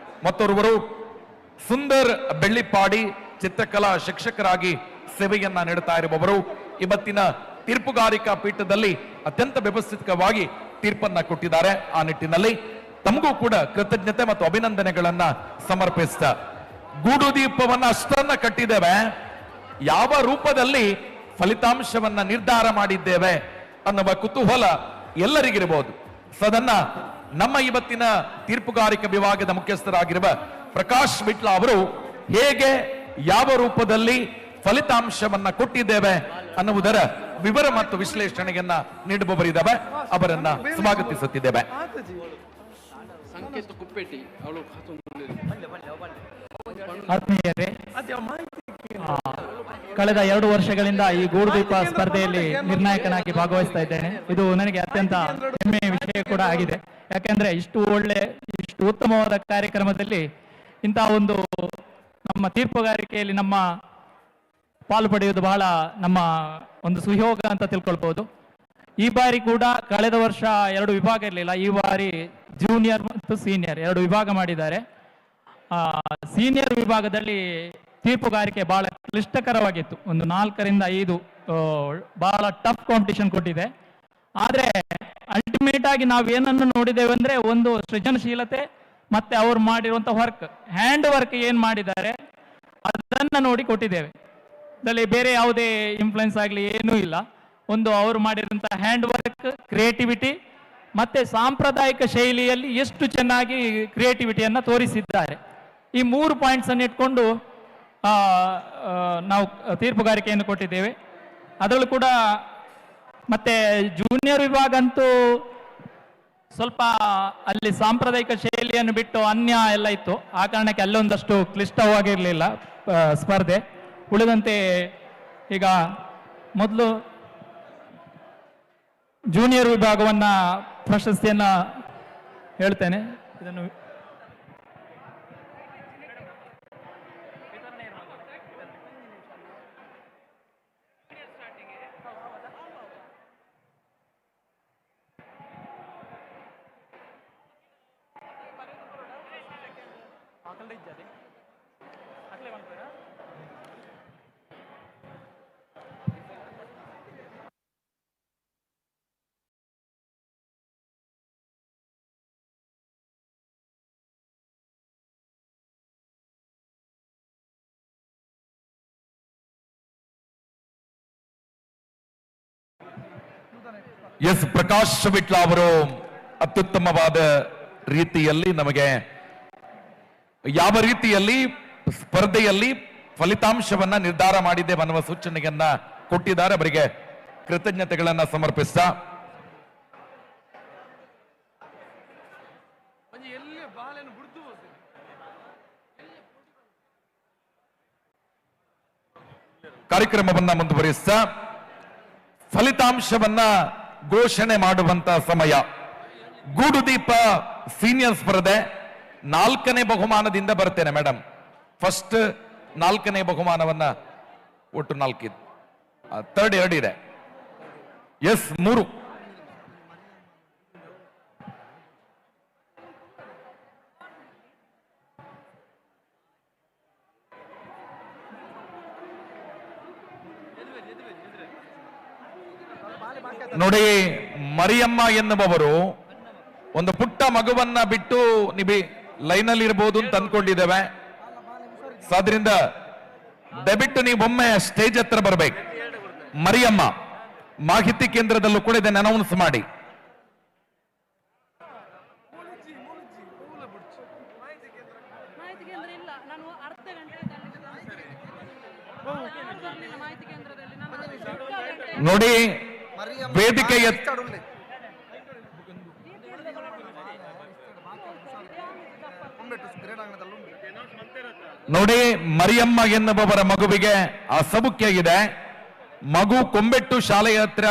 ಮತ್ತೋರ್ವರು ಸುಂದರ್ ಬೆಳ್ಳಿಪಾಡಿ, ಚಿತ್ರಕಲಾ ಶಿಕ್ಷಕರಾಗಿ ಸೇವೆಯನ್ನ ನೀಡುತ್ತಾ ಇರುವವರು. ಇವತ್ತಿನ ತೀರ್ಪುಗಾರಿಕಾ ಪೀಠದಲ್ಲಿ ಅತ್ಯಂತ ವ್ಯವಸ್ಥಿತವಾಗಿ ತೀರ್ಪನ್ನ ಕೊಟ್ಟಿದ್ದಾರೆ. ಆ ನಿಟ್ಟಿನಲ್ಲಿ ತಮಗೂ ಕೂಡ ಕೃತಜ್ಞತೆ ಮತ್ತು ಅಭಿನಂದನೆಗಳನ್ನ ಸಮರ್ಪಿಸ್ತಾ, ಗೂಡು ದೀಪವನ್ನ ಅಷ್ಟನ್ನ ಕಟ್ಟಿದ್ದೇವೆ, ಯಾವ ರೂಪದಲ್ಲಿ ಫಲಿತಾಂಶವನ್ನ ನಿರ್ಧಾರ ಮಾಡಿದ್ದೇವೆ ಅನ್ನುವ ಕುತೂಹಲ ಎಲ್ಲರಿಗಿರಬಹುದು. ಸದನ್ನ ನಮ್ಮ ಇವತ್ತಿನ ತೀರ್ಪುಗಾರಿಕಾ ವಿಭಾಗದ ಮುಖ್ಯಸ್ಥರಾಗಿರುವ ಪ್ರಕಾಶ್ ವಿಟ್ಲ ಅವರು ಹೇಗೆ ಯಾವ ರೂಪದಲ್ಲಿ ಫಲಿತಾಂಶವನ್ನ ಕೊಟ್ಟಿದ್ದೇವೆ ಅನ್ನುವುದರ ವಿವರ ಮತ್ತು ವಿಶ್ಲೇಷಣೆಯನ್ನ ನೀಡುವವರಿದ್ದಾವೆ, ಅವರನ್ನ ಸ್ವಾಗತಿಸುತ್ತಿದ್ದೇವೆ. ಆತ್ಮೀಯರೇ, ಕಳೆದ 2 ವರ್ಷಗಳಿಂದ ಈ ಗೂಡುದೀಪ ಸ್ಪರ್ಧೆಯಲ್ಲಿ ನಿರ್ಣಾಯಕನಾಗಿ ಭಾಗವಹಿಸ್ತಾ ಇದ್ದೇನೆ. ಇದು ನನಗೆ ಅತ್ಯಂತ ಹೆಮ್ಮೆಯ ವಿಷಯ ಕೂಡ ಆಗಿದೆ. ಯಾಕೆಂದ್ರೆ ಇಷ್ಟು ಉತ್ತಮವಾದ ಕಾರ್ಯಕ್ರಮದಲ್ಲಿ ಇಂತಹ ಒಂದು ನಮ್ಮ ತೀರ್ಪುಗಾರಿಕೆಯಲ್ಲಿ ನಮ್ಮ ಪಾಲು ಪಡೆಯುವುದು ಬಹಳ ನಮ್ಮ ಒಂದು ಸುಯೋಗ ಅಂತ ತಿಳ್ಕೊಳ್ಬಹುದು. ಈ ಬಾರಿ ಕೂಡ ಕಳೆದ ವರ್ಷ 2 ವಿಭಾಗ ಇರಲಿಲ್ಲ, ಈ ಬಾರಿ ಜೂನಿಯರ್ ಮತ್ತು ಸೀನಿಯರ್ 2 ವಿಭಾಗ ಮಾಡಿದ್ದಾರೆ. ಸೀನಿಯರ್ ವಿಭಾಗದಲ್ಲಿ ತೀರ್ಪುಗಾರಿಕೆ ಬಹಳ ಕ್ಲಿಷ್ಟಕರವಾಗಿತ್ತು. ಒಂದು 4 ರಿಂದ 5 ಬಹಳ ಟಫ್ ಕಾಂಪಿಟಿಷನ್ ಕೊಟ್ಟಿದೆ. ಆದರೆ ಅಲ್ಟಿಮೇಟ್ ಆಗಿ ನಾವು ಏನನ್ನು ನೋಡಿದ್ದೇವೆ ಅಂದ್ರೆ ಒಂದು ಸೃಜನಶೀಲತೆ ಮತ್ತೆ ಅವ್ರು ಮಾಡಿರುವಂತ ವರ್ಕ್, ಹ್ಯಾಂಡ್ ವರ್ಕ್ ಏನ್ ಮಾಡಿದ್ದಾರೆ ಅದನ್ನ ನೋಡಿ ಕೊಟ್ಟಿದ್ದೇವೆ. ಅದರಲ್ಲಿ ಬೇರೆ ಯಾವುದೇ ಇನ್ಫ್ಲುಯೆನ್ಸ್ ಆಗಲಿ ಏನೂ ಇಲ್ಲ. ಒಂದು ಅವರು ಮಾಡಿರುವಂತ ಹ್ಯಾಂಡ್ ವರ್ಕ್, ಕ್ರಿಯೇಟಿವಿಟಿ ಮತ್ತೆ ಸಾಂಪ್ರದಾಯಿಕ ಶೈಲಿಯಲ್ಲಿ ಎಷ್ಟು ಚೆನ್ನಾಗಿ ಕ್ರಿಯೇಟಿವಿಟಿಯನ್ನ ತೋರಿಸಿದ್ದಾರೆ. ಈ 3 ಪಾಯಿಂಟ್ಸ್ ಅನ್ನು ಇಟ್ಕೊಂಡು ನಾವು ತೀರ್ಪುಗಾರಿಕೆಯನ್ನು ಕೊಟ್ಟಿದ್ದೇವೆ. ಅದರಲ್ಲೂ ಕೂಡ ಮತ್ತೆ ಜೂನಿಯರ್ ವಿಭಾಗ ಅಂತೂ ಸ್ವಲ್ಪ ಅಲ್ಲಿ ಸಾಂಪ್ರದಾಯಿಕ ಶೈಲಿಯನ್ನು ಬಿಟ್ಟು ಅನ್ಯ ಎಲ್ಲ ಇತ್ತು. ಆ ಕಾರಣಕ್ಕೆ ಅಲ್ಲೊಂದಷ್ಟು ಕ್ಲಿಷ್ಟವಾಗಿರಲಿಲ್ಲ ಸ್ಪರ್ಧೆ. ಉಳಿದಂತೆ ಈಗ ಮೊದಲು ಜೂನಿಯರ್ ವಿಭಾಗವನ್ನ ಪ್ರಶಸ್ತಿಯನ್ನ ಹೇಳ್ತೇನೆ. ಇದನ್ನು ಎಸ್ ಪ್ರಕಾಶ್ ವಿಟ್ಲ ಅವರು ಅತ್ಯುತ್ತಮವಾದ ರೀತಿಯಲ್ಲಿ ನಮಗೆ ಯಾವ ರೀತಿಯಲ್ಲಿ ಸ್ಪರ್ಧೆಯಲ್ಲಿ ಫಲಿತಾಂಶವನ್ನ ನಿರ್ಧಾರ ಮಾಡಿದ್ದೇವೆ ಅನ್ನುವ ಸೂಚನೆಯನ್ನ ಕೊಟ್ಟಿದ್ದಾರೆ. ಅವರಿಗೆ ಕೃತಜ್ಞತೆಗಳನ್ನ ಸಮರ್ಪಿಸ್ತಾ ಕಾರ್ಯಕ್ರಮವನ್ನ ಮುಂದುವರಿಸ್ತಾ ಫಲಿತಾಂಶವನ್ನ ಘೋಷಣೆ ಮಾಡುವಂತ ಸಮಯ. ಗೂಡುದೀಪ ಸೀನಿಯರ್ ಸ್ಪರ್ಧೆ 4ನೇ ಬಹುಮಾನದಿಂದ ಬರ್ತೇನೆ ಮೇಡಮ್. ಫಸ್ಟ್ 4ನೇ ಬಹುಮಾನವನ್ನ ಒಟ್ಟು 4 ಇದೆ, ಥರ್ಡ್ 2 ಇದೆ. ಎಸ್ 3 ನೋಡಿ. ಮರಿಯಮ್ಮ ಎನ್ನುವವರು ಒಂದು ಪುಟ್ಟ ಮಗುವನ್ನ ಬಿಟ್ಟು ನೀವು ಲೈನಲ್ಲಿ ಇರಬಹುದು ಅಂತ ಅಂದ್ಕೊಂಡಿದ್ದೇವೆ. ಆದ್ರಿಂದ ದಯವಿಟ್ಟು ನೀವೊಮ್ಮೆ ಸ್ಟೇಜ್ ಹತ್ರ ಬರಬೇಕು. ಮರಿಯಮ್ಮ ಮಾಹಿತಿ ಕೇಂದ್ರದಲ್ಲೂ ಕೂಡ ಇದನ್ನು ಅನೌನ್ಸ್ ಮಾಡಿ. ಮಾಹಿತಿ ಕೇಂದ್ರ ಇಲ್ಲ. ನಾನು ಅರ್ಧ ಗಂಟೆ ಮಾಹಿತಿ ಕೇಂದ್ರದಲ್ಲಿ ನೋಡಿ ವೇದಿಕೆಯ ನೋಡಿ ಮರಿಯಮ್ಮ ಎನ್ನುವವರ ಮಗುವಿಗೆ ಅಸೌಖ್ಯ ಇದೆ. ಮಗು ಕೊಂಬೆಟ್ಟು ಶಾಲೆಯ ಹತ್ರ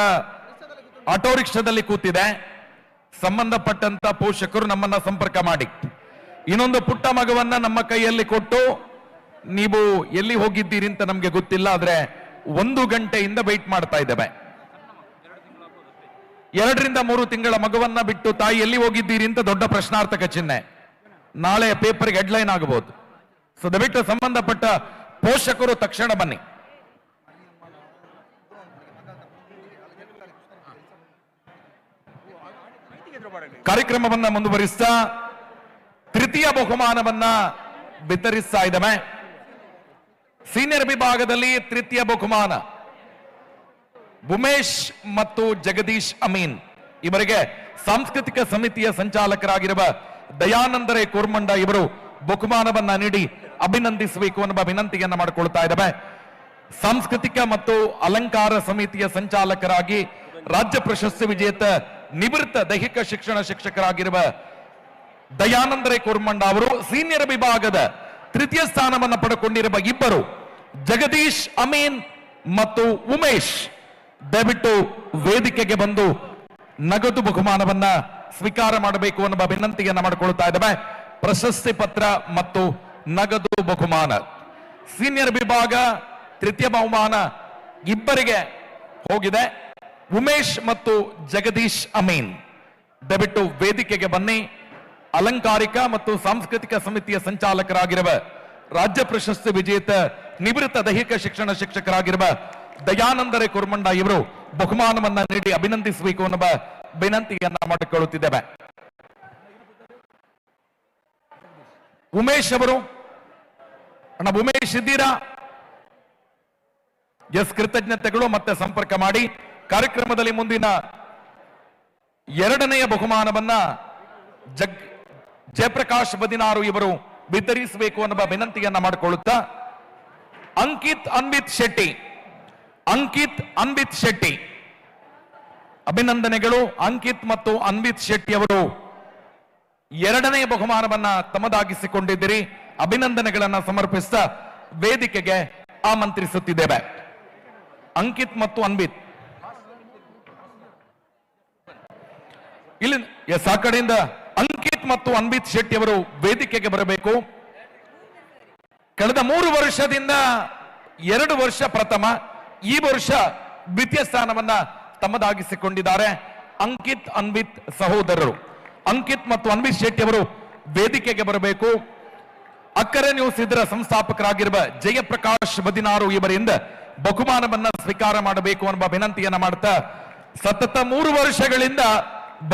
ಆಟೋ ರಿಕ್ಷಾದಲ್ಲಿ ಕೂತಿದೆ. ಸಂಬಂಧಪಟ್ಟಂತ ಪೋಷಕರು ನಮ್ಮನ್ನ ಸಂಪರ್ಕ ಮಾಡಿ ಇನ್ನೊಂದು ಪುಟ್ಟ ಮಗುವನ್ನ ನಮ್ಮ ಕೈಯಲ್ಲಿ ಕೊಟ್ಟು ನೀವು ಎಲ್ಲಿ ಹೋಗಿದ್ದೀರಿ ಅಂತ ನಮ್ಗೆ ಗೊತ್ತಿಲ್ಲ, ಆದ್ರೆ 1 ಗಂಟೆಯಿಂದ ವೆಯ್ಟ್ ಮಾಡ್ತಾ ಇದ್ದೇವೆ. 2 ರಿಂದ 3 ತಿಂಗಳ ಮಗುವನ್ನ ಬಿಟ್ಟು ತಾಯಿ ಎಲ್ಲಿ ಹೋಗಿದ್ದೀರಿ ಅಂತ ದೊಡ್ಡ ಪ್ರಶ್ನಾರ್ಥಕ ಚಿಹ್ನೆ. ನಾಳೆ ಪೇಪರ್ಗೆ ಹೆಡ್ಲೈನ್ ಆಗಬಹುದು. ಸೊ ದಯವಿಟ್ಟು ಸಂಬಂಧಪಟ್ಟ ಪೋಷಕರು ತಕ್ಷಣ ಬನ್ನಿ. ಕಾರ್ಯಕ್ರಮವನ್ನ ಮುಂದುವರಿಸ್ತಾ ತೃತೀಯ ಬಹುಮಾನವನ್ನ ವಿತರಿಸ್ತಾ ಇದ್ದೇವೆ. ಸೀನಿಯರ್ ವಿಭಾಗದಲ್ಲಿ ತೃತೀಯ ಬಹುಮಾನ ಉಮೇಶ್ ಮತ್ತು ಜಗದೀಶ್ ಅಮೀನ್ ಇವರಿಗೆ ಸಾಂಸ್ಕೃತಿಕ ಸಮಿತಿಯ ಸಂಚಾಲಕರಾಗಿರುವ ದಯಾನಂದರೇ ಕೋರ್ಮಂಡ ಇವರು ಬಹುಮಾನವನ್ನ ನೀಡಿ ಅಭಿನಂದಿಸಬೇಕು ಅನ್ನುವ ವಿನಂತಿಯನ್ನ ಮಾಡಿಕೊಳ್ತಾ ಇದ್ದೇವೆ. ಸಾಂಸ್ಕೃತಿಕ ಮತ್ತು ಅಲಂಕಾರ ಸಮಿತಿಯ ಸಂಚಾಲಕರಾಗಿ ರಾಜ್ಯ ಪ್ರಶಸ್ತಿ ವಿಜೇತ ನಿವೃತ್ತ ದೈಹಿಕ ಶಿಕ್ಷಣ ಶಿಕ್ಷಕರಾಗಿರುವ ದಯಾನಂದರೇ ಕೋರ್ಮಂಡ ಅವರು ಸೀನಿಯರ್ ವಿಭಾಗದ ತೃತೀಯ ಸ್ಥಾನವನ್ನು ಪಡೆದುಕೊಂಡಿರುವ ಇಬ್ಬರು ಜಗದೀಶ್ ಅಮೀನ್ ಮತ್ತು ಉಮೇಶ್ ದಯವಿಟ್ಟು ವೇದಿಕೆಗೆ ಬಂದು ನಗದು ಬಹುಮಾನವನ್ನ ಸ್ವೀಕಾರ ಮಾಡಬೇಕು ಅನ್ನುವ ವಿನಂತಿಯನ್ನ ಮಾಡಿಕೊಳ್ತಾ ಇದ್ದೇವೆ. ಪ್ರಶಸ್ತಿ ಪತ್ರ ಮತ್ತು ನಗದು ಬಹುಮಾನ ಸೀನಿಯರ್ ವಿಭಾಗ ತೃತೀಯ ಬಹುಮಾನ ಇಬ್ಬರಿಗೆ ಹೋಗಿದೆ. ಉಮೇಶ್ ಮತ್ತು ಜಗದೀಶ್ ಅಮೀನ್ ದಯವಿಟ್ಟು ವೇದಿಕೆಗೆ ಬನ್ನಿ. ಅಲಂಕಾರಿಕ ಮತ್ತು ಸಾಂಸ್ಕೃತಿಕ ಸಮಿತಿಯ ಸಂಚಾಲಕರಾಗಿರುವ ರಾಜ್ಯ ಪ್ರಶಸ್ತಿ ವಿಜೇತ ನಿವೃತ್ತ ದೈಹಿಕ ಶಿಕ್ಷಣ ಶಿಕ್ಷಕರಾಗಿರುವ ದಯಾನಂದರೇ ಕೋರ್ಮಂಡ ಇವರು ಬಹುಮಾನವನ್ನ ನೀಡಿ ಅಭಿನಂದಿಸಬೇಕು ಅನ್ನುವ ವಿನಂತಿಯನ್ನ ಮಾಡಿಕೊಳ್ಳುತ್ತಿದ್ದೇವೆ. ಉಮೇಶ್ ಅವರು, ಅಣ್ಣ ಉಮೇಶ್ ಇದ್ದೀರಾ? ಎಸ್, ಕೃತಜ್ಞತೆಗಳು. ಮತ್ತೆ ಸಂಪರ್ಕ ಮಾಡಿ. ಕಾರ್ಯಕ್ರಮದಲ್ಲಿ ಮುಂದಿನ 2ನೆಯ ಬಹುಮಾನವನ್ನ ಜಯಪ್ರಕಾಶ್ ಬದಿನಾರು ಇವರು ವಿತರಿಸಬೇಕು ಅನ್ನುವ ವಿನಂತಿಯನ್ನ ಮಾಡಿಕೊಳ್ಳುತ್ತಾ ಅಂಕಿತ್ ಅನ್ವಿತ್ ಶೆಟ್ಟಿ ಅಭಿನಂದನೆಗಳು. ಅಂಕಿತ್ ಮತ್ತು ಅನ್ವಿತ್ ಶೆಟ್ಟಿ ಅವರು 2ನೇ ಬಹುಮಾನವನ್ನ ತಮ್ಮದಾಗಿಸಿಕೊಂಡಿದ್ದೀರಿ. ಅಭಿನಂದನೆಗಳನ್ನ ಸಮರ್ಪಿಸ್ತಾ ವೇದಿಕೆಗೆ ಆಮಂತ್ರಿಸುತ್ತಿದ್ದೇವೆ. ಅಂಕಿತ್ ಮತ್ತು ಅನ್ವಿತ್ ಇಲ್ಲಿ ಆ ಕಡೆಯಿಂದ ಅಂಕಿತ್ ಮತ್ತು ಅನ್ವಿತ್ ಶೆಟ್ಟಿ ಅವರು ವೇದಿಕೆಗೆ ಬರಬೇಕು. ಕಳೆದ 3 ವರ್ಷದಿಂದ 2 ವರ್ಷ ಪ್ರಥಮ, ಈ ವರ್ಷ ದ್ವಿತೀಯ ಸ್ಥಾನವನ್ನ ತಮ್ಮದಾಗಿಸಿಕೊಂಡಿದ್ದಾರೆ ಅಂಕಿತ್ ಅನ್ವಿತ್ ಸಹೋದರರು. ಅಂಕಿತ್ ಮತ್ತು ಅನ್ವಿತ್ ಶೆಟ್ಟಿ ಅವರು ವೇದಿಕೆಗೆ ಬರಬೇಕು. ಅಕ್ಕರೆ ನ್ಯೂಸ್ ಇದರ ಸಂಸ್ಥಾಪಕರಾಗಿರುವ ಜಯಪ್ರಕಾಶ್ ಬದಿನಾರು ಇವರಿಂದ ಬಹುಮಾನವನ್ನ ಸ್ವೀಕಾರ ಮಾಡಬೇಕು ಅನ್ನುವ ವಿನಂತಿಯನ್ನ ಮಾಡ್ತಾ ಸತತ 3 ವರ್ಷಗಳಿಂದ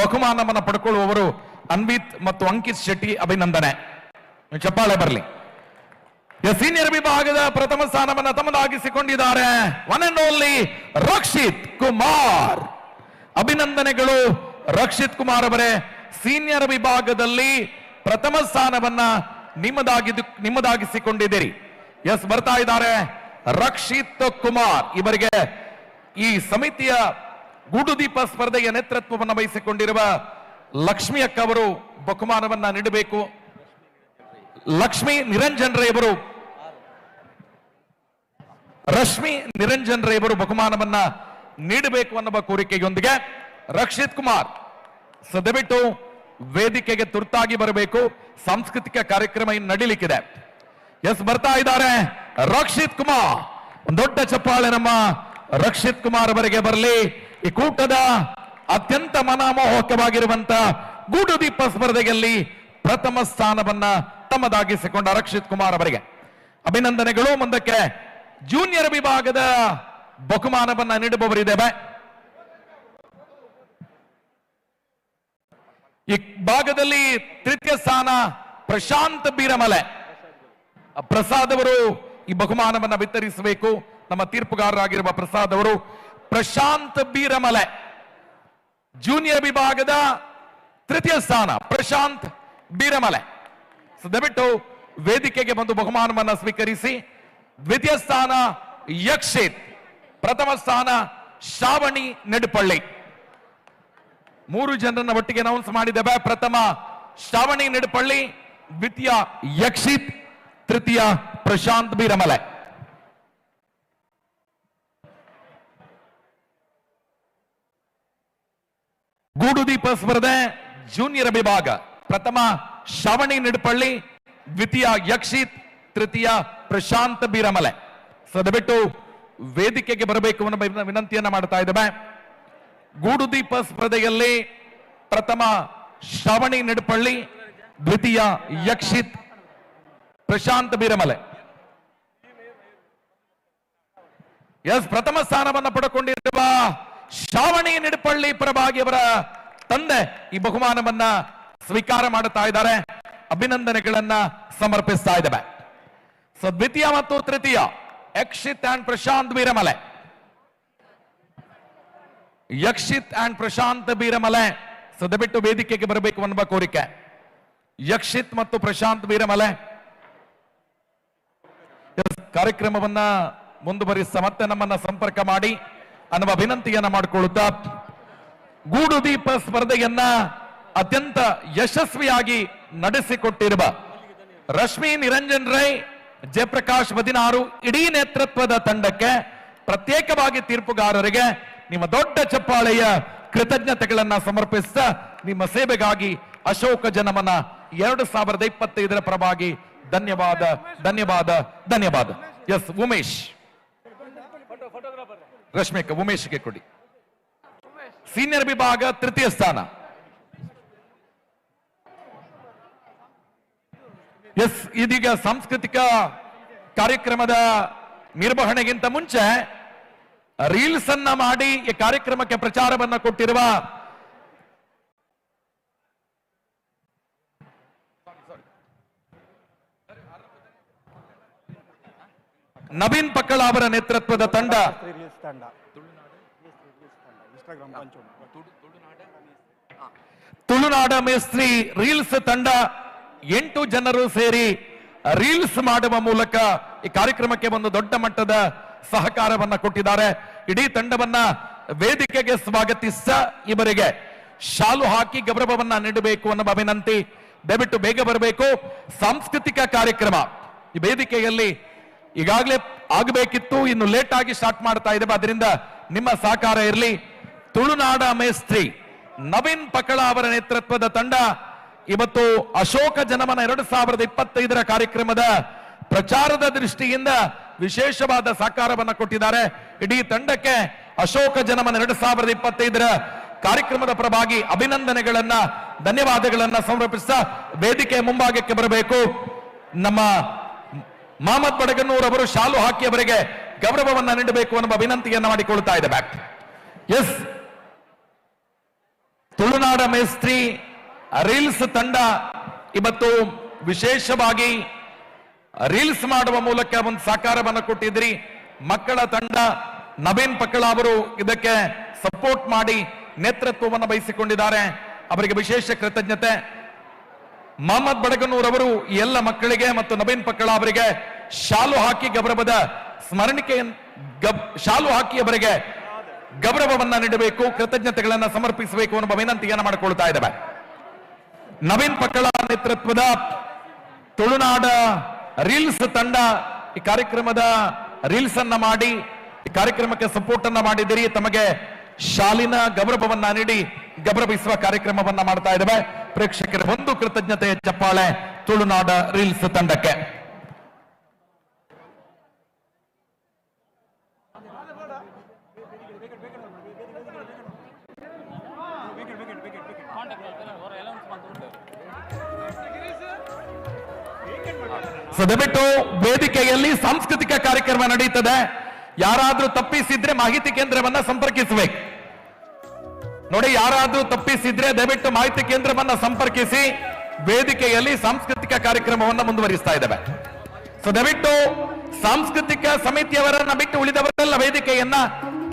ಬಹುಮಾನವನ್ನು ಪಡ್ಕೊಳ್ಳುವವರು ಅನ್ವಿತ್ ಮತ್ತು ಅಂಕಿತ್ ಶೆಟ್ಟಿ. ಅಭಿನಂದನೆ, ಚಪ್ಪಾಳೆ ಬರಲಿ. ಸೀನಿಯರ್ ವಿಭಾಗದ ಪ್ರಥಮ ಸ್ಥಾನವನ್ನು ತಮ್ಮದಾಗಿಸಿಕೊಂಡಿದ್ದಾರೆ one and only Rakshith Kumar. ಅಭಿನಂದನೆಗಳು ರಕ್ಷಿತ್ ಕುಮಾರ್ ಅವರೇ. ಸೀನಿಯರ್ ವಿಭಾಗದಲ್ಲಿ ಪ್ರಥಮ ಸ್ಥಾನವನ್ನ ನಿಮ್ಮದಾಗಿಸಿಕೊಂಡಿದ್ದೀರಿ. ಎಸ್, ಬರ್ತಾ ಇದ್ದಾರೆ ರಕ್ಷಿತ್ ಕುಮಾರ್. ಇವರಿಗೆ ಈ ಸಮಿತಿಯ ಗೂಡುದೀಪ ಸ್ಪರ್ಧೆಯ ನೇತೃತ್ವವನ್ನು ವಹಿಸಿಕೊಂಡಿರುವ ಲಕ್ಷ್ಮಿ ಅಕ್ಕ ಅವರು ಬಹುಮಾನವನ್ನ ನೀಡಬೇಕು. ರಶ್ಮಿ ನಿರಂಜನ್ ರೈ ಅವರು ಬಹುಮಾನವನ್ನ ನೀಡಬೇಕು ಅನ್ನುವ ಕೋರಿಕೆಯೊಂದಿಗೆ ರಕ್ಷಿತ್ ಕುಮಾರ್ ದಯವಿಟ್ಟು ವೇದಿಕೆಗೆ ತುರ್ತಾಗಿ ಬರಬೇಕು. ಸಾಂಸ್ಕೃತಿಕ ಕಾರ್ಯಕ್ರಮ ಇನ್ನು ನಡೀಲಿಕ್ಕಿದೆ. ಎಸ್, ಬರ್ತಾ ಇದ್ದಾರೆ ರಕ್ಷಿತ್ ಕುಮಾರ್. ಒಂದು ದೊಡ್ಡ ಚಪ್ಪಾಳೆ ನಮ್ಮ ರಕ್ಷಿತ್ ಕುಮಾರ್ ಅವರಿಗೆ ಬರಲಿ. ಈ ಕೂಟದ ಅತ್ಯಂತ ಮನಮೋಹಕವಾಗಿರುವಂತ ಗೂಡುದೀಪ ಸ್ಪರ್ಧೆಯಲ್ಲಿ ಪ್ರಥಮ ಸ್ಥಾನವನ್ನ ತಮ್ಮದಾಗಿಸಿಕೊಂಡ ರಕ್ಷಿತ್ ಕುಮಾರ್ ಅವರಿಗೆ ಅಭಿನಂದನೆಗಳು. ಮುಂದಕ್ಕೆ ಜೂನಿಯರ್ ವಿಭಾಗದ ಬಹುಮಾನವನ್ನ ನೀಡುವವರಿದ್ದೇವೆ. ಈ ಭಾಗದಲ್ಲಿ ತೃತೀಯ ಸ್ಥಾನ ಪ್ರಶಾಂತ್ ಬೀರಮಲೆ. ಪ್ರಸಾದ್ ಅವರು ಈ ಬಹುಮಾನವನ್ನ ವಿತರಿಸಬೇಕು. ನಮ್ಮ ತೀರ್ಪುಗಾರರಾಗಿರುವ ಪ್ರಸಾದ್ ಅವರು. ಪ್ರಶಾಂತ್ ಬೀರಮಲೆ ಜೂನಿಯರ್ ವಿಭಾಗದ ತೃತೀಯ ಸ್ಥಾನ ಪ್ರಶಾಂತ್ ಬೀರಮಲೆ. ದಯವಿಟ್ಟು ವೇದಿಕೆಗೆ ಬಂದು ಬಹುಮಾನವನ್ನು ಸ್ವೀಕರಿಸಿ, ದ್ವಿತೀಯ ಸ್ಥಾನ ಯಕ್ಷಿತ್, ಪ್ರಥಮ ಸ್ಥಾನ ಶ್ರಾವಣಿ ನೆಡುಪಳ್ಳಿ. 3 ಜನರನ್ನ ಒಟ್ಟಿಗೆ ಅನೌನ್ಸ್ ಮಾಡಿದ್ದೇವೆ. ಪ್ರಥಮ ಶ್ರಾವಣಿ ನೆಡುಪಳ್ಳಿ, ದ್ವಿತೀಯ ಯಕ್ಷಿತ್, ತೃತೀಯ ಪ್ರಶಾಂತ್ ಬೀರಮಲೆ. ಗೂಡುದೀಪ ಸ್ಪರ್ಧೆ ಜೂನಿಯರ್ ವಿಭಾಗ, ಪ್ರಥಮ ಶ್ರಾವಣಿ ನೆಡುಪಳ್ಳಿ, ದ್ವಿತೀಯ ಯಕ್ಷಿತ್, ತೃತೀಯ ಪ್ರಶಾಂತ್ ಬೀರಮಲೆ. ದಯವಿಟ್ಟು ವೇದಿಕೆಗೆ ಬರಬೇಕು ಅನ್ನೋ ವಿನಂತಿಯನ್ನ ಮಾಡ್ತಾ ಇದ್ದೇವೆ. ಗೂಡುದೀಪ ಸ್ಪರ್ಧೆಯಲ್ಲಿ ಪ್ರಥಮ ಶ್ರಾವಣಿ ನೆಡುಪಳ್ಳಿ, ದ್ವಿತೀಯ ಯಕ್ಷಿತ್, ಪ್ರಶಾಂತ್ ಬೀರಮಲೆ. ಪ್ರಥಮ ಸ್ಥಾನವನ್ನು ಪಡೆದುಕೊಂಡಿರುವ ಶ್ರಾವಣಿ ನೆಡುಪಳ್ಳಿ ಪರವಾಗಿ ಅವರ ತಂದೆ ಈ ಬಹುಮಾನವನ್ನ ಸ್ವೀಕಾರ ಮಾಡುತ್ತಾ ಇದ್ದಾರೆ. ಅಭಿನಂದನೆಗಳನ್ನ ಸಮರ್ಪಿಸ್ತಾ ಇದ್ದೇವೆ. ದ್ವಿತೀಯ ಮತ್ತು ತೃತೀಯ ಯಕ್ಷಿತ್ ಅಂಡ್ ಪ್ರಶಾಂತ್ ಬೀರಮಲೆ. ಯಕ್ಷಿತ್ ಅಂಡ್ ಪ್ರಶಾಂತ್ ಬೀರಮಲೆ ದಯವಿಟ್ಟು ವೇದಿಕೆಗೆ ಬರಬೇಕು ಅನ್ನುವ ಕೋರಿಕೆ. ಯಕ್ಷಿತ್ ಮತ್ತು ಪ್ರಶಾಂತ್ ಬೀರಮಲೆ ಕಾರ್ಯಕ್ರಮವನ್ನ ಮುಂದುವರಿಸ ಮತ್ತೆ ನಮ್ಮನ್ನ ಸಂಪರ್ಕ ಮಾಡಿ ಅನ್ನುವ ವಿನಂತಿಯನ್ನ ಮಾಡಿಕೊಳ್ಳುತ್ತಾ, ಗೂಡುದೀಪ ಸ್ಪರ್ಧೆಯನ್ನ ಅತ್ಯಂತ ಯಶಸ್ವಿಯಾಗಿ ನಡೆಸಿಕೊಟ್ಟಿರುವ ರಶ್ಮಿ ನಿರಂಜನ್ ರೈ, ಜಯಪ್ರಕಾಶ್ 16 ಇಡೀ ನೇತೃತ್ವದ ತಂಡಕ್ಕೆ, ಪ್ರತ್ಯೇಕವಾಗಿ ತೀರ್ಪುಗಾರರಿಗೆ ನಿಮ್ಮ ದೊಡ್ಡ ಚಪ್ಪಾಳೆಯ ಕೃತಜ್ಞತೆಗಳನ್ನ ಸಮರ್ಪಿಸ್ತಾ, ನಿಮ್ಮ ಸೇವೆಗಾಗಿ ಅಶೋಕ ಜನಮನ 2025 ಪರವಾಗಿ ಧನ್ಯವಾದ ಧನ್ಯವಾದ ಧನ್ಯವಾದ. ಎಸ್ ಉಮೇಶ್, ರಶ್ಮಿಕ ಉಮೇಶ್ಗೆ ಕೊಡಿ. ಸೀನಿಯರ್ ವಿಭಾಗ ತೃತೀಯ ಸ್ಥಾನ. ಎಸ್, ಇದೀಗ ಸಾಂಸ್ಕೃತಿಕ ಕಾರ್ಯಕ್ರಮದ ನಿರ್ವಹಣೆಗಿಂತ ಮುಂಚೆ ರೀಲ್ಸ್ ಅನ್ನ ಮಾಡಿ ಈ ಕಾರ್ಯಕ್ರಮಕ್ಕೆ ಪ್ರಚಾರವನ್ನ ಕೊಟ್ಟಿರುವ ನವೀನ್ ಪಕ್ಕಳ ಅವರ ನೇತೃತ್ವದ ತಂಡ, ತುಳುನಾಡ ಮೇಸ್ತ್ರಿ ರೀಲ್ಸ್ ತಂಡ 8 ಜನರು ಸೇರಿ ರೀಲ್ಸ್ ಮಾಡುವ ಮೂಲಕ ಈ ಕಾರ್ಯಕ್ರಮಕ್ಕೆ ಒಂದು ದೊಡ್ಡ ಮಟ್ಟದ ಸಹಕಾರವನ್ನ ಕೊಟ್ಟಿದ್ದಾರೆ. ಇಡೀ ತಂಡವನ್ನ ವೇದಿಕೆಗೆ ಸ್ವಾಗತಿಸ ಇವರಿಗೆ ಶಾಲು ಹಾಕಿ ಗೌರವವನ್ನ ನೀಡಬೇಕು ಅನ್ನುವ ವಿನಂತಿ. ದಯವಿಟ್ಟು ಬೇಗ ಬರಬೇಕು. ಸಾಂಸ್ಕೃತಿಕ ಕಾರ್ಯಕ್ರಮ ಈ ವೇದಿಕೆಯಲ್ಲಿ ಈಗಾಗಲೇ ಆಗಬೇಕಿತ್ತು, ಇನ್ನು ಲೇಟ್ ಆಗಿ ಸ್ಟಾರ್ಟ್ ಮಾಡ್ತಾ ಇದ್ದೇವೆ. ಅದರಿಂದ ನಿಮ್ಮ ಸಹಕಾರ ಇರಲಿ. ತುಳುನಾಡ ಮೇಸ್ತ್ರಿ ನವೀನ್ ಪಕಳ ಅವರ ನೇತೃತ್ವದ ತಂಡ ಇವತ್ತು ಅಶೋಕ ಜನಮನ 2025 ಕಾರ್ಯಕ್ರಮದ ಪ್ರಚಾರದ ದೃಷ್ಟಿಯಿಂದ ವಿಶೇಷವಾದ ಸಹಕಾರವನ್ನು ಕೊಟ್ಟಿದ್ದಾರೆ. ಇಡೀ ತಂಡಕ್ಕೆ ಅಶೋಕ ಜನಮನ 2025 ಕಾರ್ಯಕ್ರಮದ ಪರವಾಗಿ ಅಭಿನಂದನೆಗಳನ್ನ ಧನ್ಯವಾದಗಳನ್ನ ಸಮರ್ಪಿಸ್ತಾ ವೇದಿಕೆ ಮುಂಭಾಗಕ್ಕೆ ಬರಬೇಕು. ನಮ್ಮ ಮಹಮ್ಮದ್ ಬಡಗನ್ನೂರ್ ಅವರು ಶಾಲು ಹಾಕಿ ಅವರಿಗೆ ಗೌರವವನ್ನ ನೀಡಬೇಕು ಅನ್ನುವ ವಿನಂತಿಯನ್ನ ಮಾಡಿಕೊಳ್ತಾ ಇದ್ದೇವೆ. ಎಸ್, ತುಳುನಾಡ ಮೇಸ್ತ್ರಿ ರೀಲ್ಸ್ ತಂಡ ಇವತ್ತು ವಿಶೇಷವಾಗಿ ರೀಲ್ಸ್ ಮಾಡುವ ಮೂಲಕ ಒಂದು ಸಹಕಾರವನ್ನು ಕೊಟ್ಟಿದ್ರಿ. ಮಕ್ಕಳ ತಂಡ ನವೀನ್ ಪಕ್ಕಳ ಅವರು ಇದಕ್ಕೆ ಸಪೋರ್ಟ್ ಮಾಡಿ ನೇತೃತ್ವವನ್ನು ವಹಿಸಿಕೊಂಡಿದ್ದಾರೆ. ಅವರಿಗೆ ವಿಶೇಷ ಕೃತಜ್ಞತೆ. ಮಹಮ್ಮದ್ ಬಡಗನ್ನೂರ್ ಅವರು ಎಲ್ಲ ಮಕ್ಕಳಿಗೆ ಮತ್ತು ನವೀನ್ ಪಕ್ಕಳ ಅವರಿಗೆ ಶಾಲು ಹಾಕಿ ಗೌರವದ ಸ್ಮರಣಿಕೆ ಶಾಲು ಹಾಕಿ ಅವರಿಗೆ ಗೌರವವನ್ನ ನೀಡಬೇಕು, ಕೃತಜ್ಞತೆಗಳನ್ನ ಸಮರ್ಪಿಸಬೇಕು ಅನ್ನುವ ವಿನಂತಿಯನ್ನು ಮಾಡಿಕೊಳ್ತಾ ಇದ್ದೇವೆ. ನವೀನ್ ಪಕ್ಕಳ ನೇತೃತ್ವದ ತುಳುನಾಡ ರೀಲ್ಸ್ ತಂಡ ಈ ಕಾರ್ಯಕ್ರಮದ ರೀಲ್ಸ್ ಅನ್ನ ಮಾಡಿ ಈ ಕಾರ್ಯಕ್ರಮಕ್ಕೆ ಸಪೋರ್ಟ್ ಅನ್ನ ಮಾಡಿದಿರಿ. ತಮಗೆ ಶಾಲಿನ ಗೌರವವನ್ನ ನೀಡಿ ಗೌರವಿಸುವ ಕಾರ್ಯಕ್ರಮವನ್ನ ಮಾಡ್ತಾ ಇದ್ದೇವೆ. ಪ್ರೇಕ್ಷಕರ ಒಂದು ಕೃತಜ್ಞತೆಯ ಚಪ್ಪಾಳೆ ತುಳುನಾಡ ರೀಲ್ಸ್ ತಂಡಕ್ಕೆ. ದಯವಿಟ್ಟು ವೇದಿಕೆಯಲ್ಲಿ ಸಾಂಸ್ಕೃತಿಕ ಕಾರ್ಯಕ್ರಮ ನಡೆಯುತ್ತದೆ. ಯಾರಾದ್ರೂ ತಪ್ಪಿಸಿದ್ರೆ ಮಾಹಿತಿ ಕೇಂದ್ರವನ್ನ ಸಂಪರ್ಕಿಸಬೇಕು. ನೋಡಿ, ಯಾರಾದ್ರೂ ತಪ್ಪಿಸಿದ್ರೆ ದಯವಿಟ್ಟು ಮಾಹಿತಿ ಕೇಂದ್ರವನ್ನ ಸಂಪರ್ಕಿಸಿ. ವೇದಿಕೆಯಲ್ಲಿ ಸಾಂಸ್ಕೃತಿಕ ಕಾರ್ಯಕ್ರಮವನ್ನ ಮುಂದುವರಿಸ್ತಾ ಇದ್ದೇವೆ. ದಯವಿಟ್ಟು ಸಾಂಸ್ಕೃತಿಕ ಸಮಿತಿಯವರನ್ನ ಬಿಟ್ಟು ಉಳಿದವರೆಲ್ಲ ವೇದಿಕೆಯನ್ನ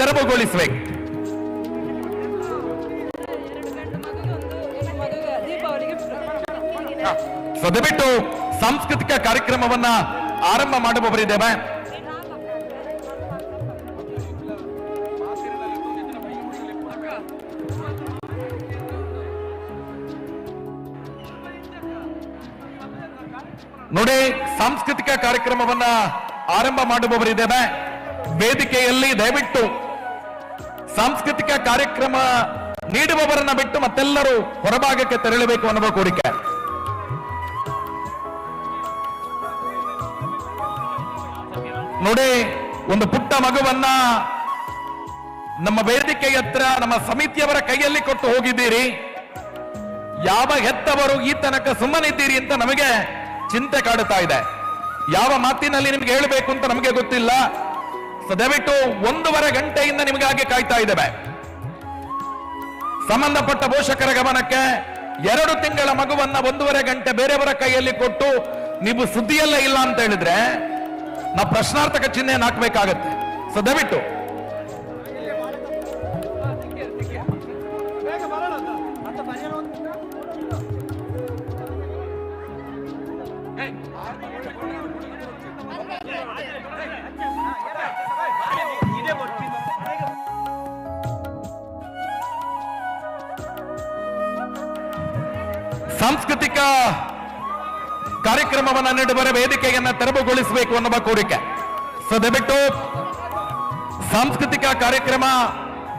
ತೆರವುಗೊಳಿಸಬೇಕು. ದಯವಿಟ್ಟು ಸಾಂಸ್ಕೃತಿಕ ಕಾರ್ಯಕ್ರಮವನ್ನ ಆರಂಭ ಮಾಡುವವರಿದ್ದೇವೆ. ನೋಡಿ, ಸಾಂಸ್ಕೃತಿಕ ಕಾರ್ಯಕ್ರಮವನ್ನ ಆರಂಭ ಮಾಡುವವರಿದ್ದೇವೆ. ವೇದಿಕೆಯಲ್ಲಿ ದಯವಿಟ್ಟು ಸಾಂಸ್ಕೃತಿಕ ಕಾರ್ಯಕ್ರಮ ನೀಡುವವರನ್ನ ಬಿಟ್ಟು ಮತ್ತೆಲ್ಲರೂ ಹೊರಭಾಗಕ್ಕೆ ತೆರಳಬೇಕು ಅನ್ನುವ ಕೋರಿಕೆ. ನೋಡಿ, ಒಂದು ಪುಟ್ಟ ಮಗುವನ್ನ ನಮ್ಮ ವೇದಿಕೆ ಹತ್ರ ನಮ್ಮ ಸಮಿತಿಯವರ ಕೈಯಲ್ಲಿ ಕೊಟ್ಟು ಹೋಗಿದ್ದೀರಿ. ಯಾವ ಹೆತ್ತವರು ಈ ತನಕ ಸುಮ್ಮನಿದ್ದೀರಿ ಅಂತ ನಮಗೆ ಚಿಂತೆ ಕಾಡುತ್ತಾ ಇದೆ. ಯಾವ ಮಾತಿನಲ್ಲಿ ನಿಮ್ಗೆ ಹೇಳಬೇಕು ಅಂತ ನಮಗೆ ಗೊತ್ತಿಲ್ಲ. ದಯವಿಟ್ಟು 1.5 ಗಂಟೆಯಿಂದ ನಿಮಗಾಗಿ ಕಾಯ್ತಾ ಇದ್ದೇವೆ. ಸಂಬಂಧಪಟ್ಟ ಪೋಷಕರ ಗಮನಕ್ಕೆ 2 ತಿಂಗಳ ಮಗುವನ್ನ 1.5 ಗಂಟೆ ಬೇರೆಯವರ ಕೈಯಲ್ಲಿ ಕೊಟ್ಟು ನೀವು ಸುದ್ದಿಯಲ್ಲೇ ಇಲ್ಲ ಅಂತ ಹೇಳಿದ್ರೆ ನಾವು ಪ್ರಶ್ನಾರ್ಥಕ ಚಿಹ್ನೆಯನ್ನು ಹಾಕಬೇಕಾಗತ್ತೆ. ದಯವಿಟ್ಟು ಸಾಂಸ್ಕೃತಿಕ ಕಾರ್ಯಕ್ರಮವನ್ನು ನೀಡುವರ ವೇದಿಕೆಯನ್ನು ತೆರವುಗೊಳಿಸಬೇಕು ಅನ್ನುವ ಕೋರಿಕೆ. ದಯವಿಟ್ಟು ಸಾಂಸ್ಕೃತಿಕ ಕಾರ್ಯಕ್ರಮ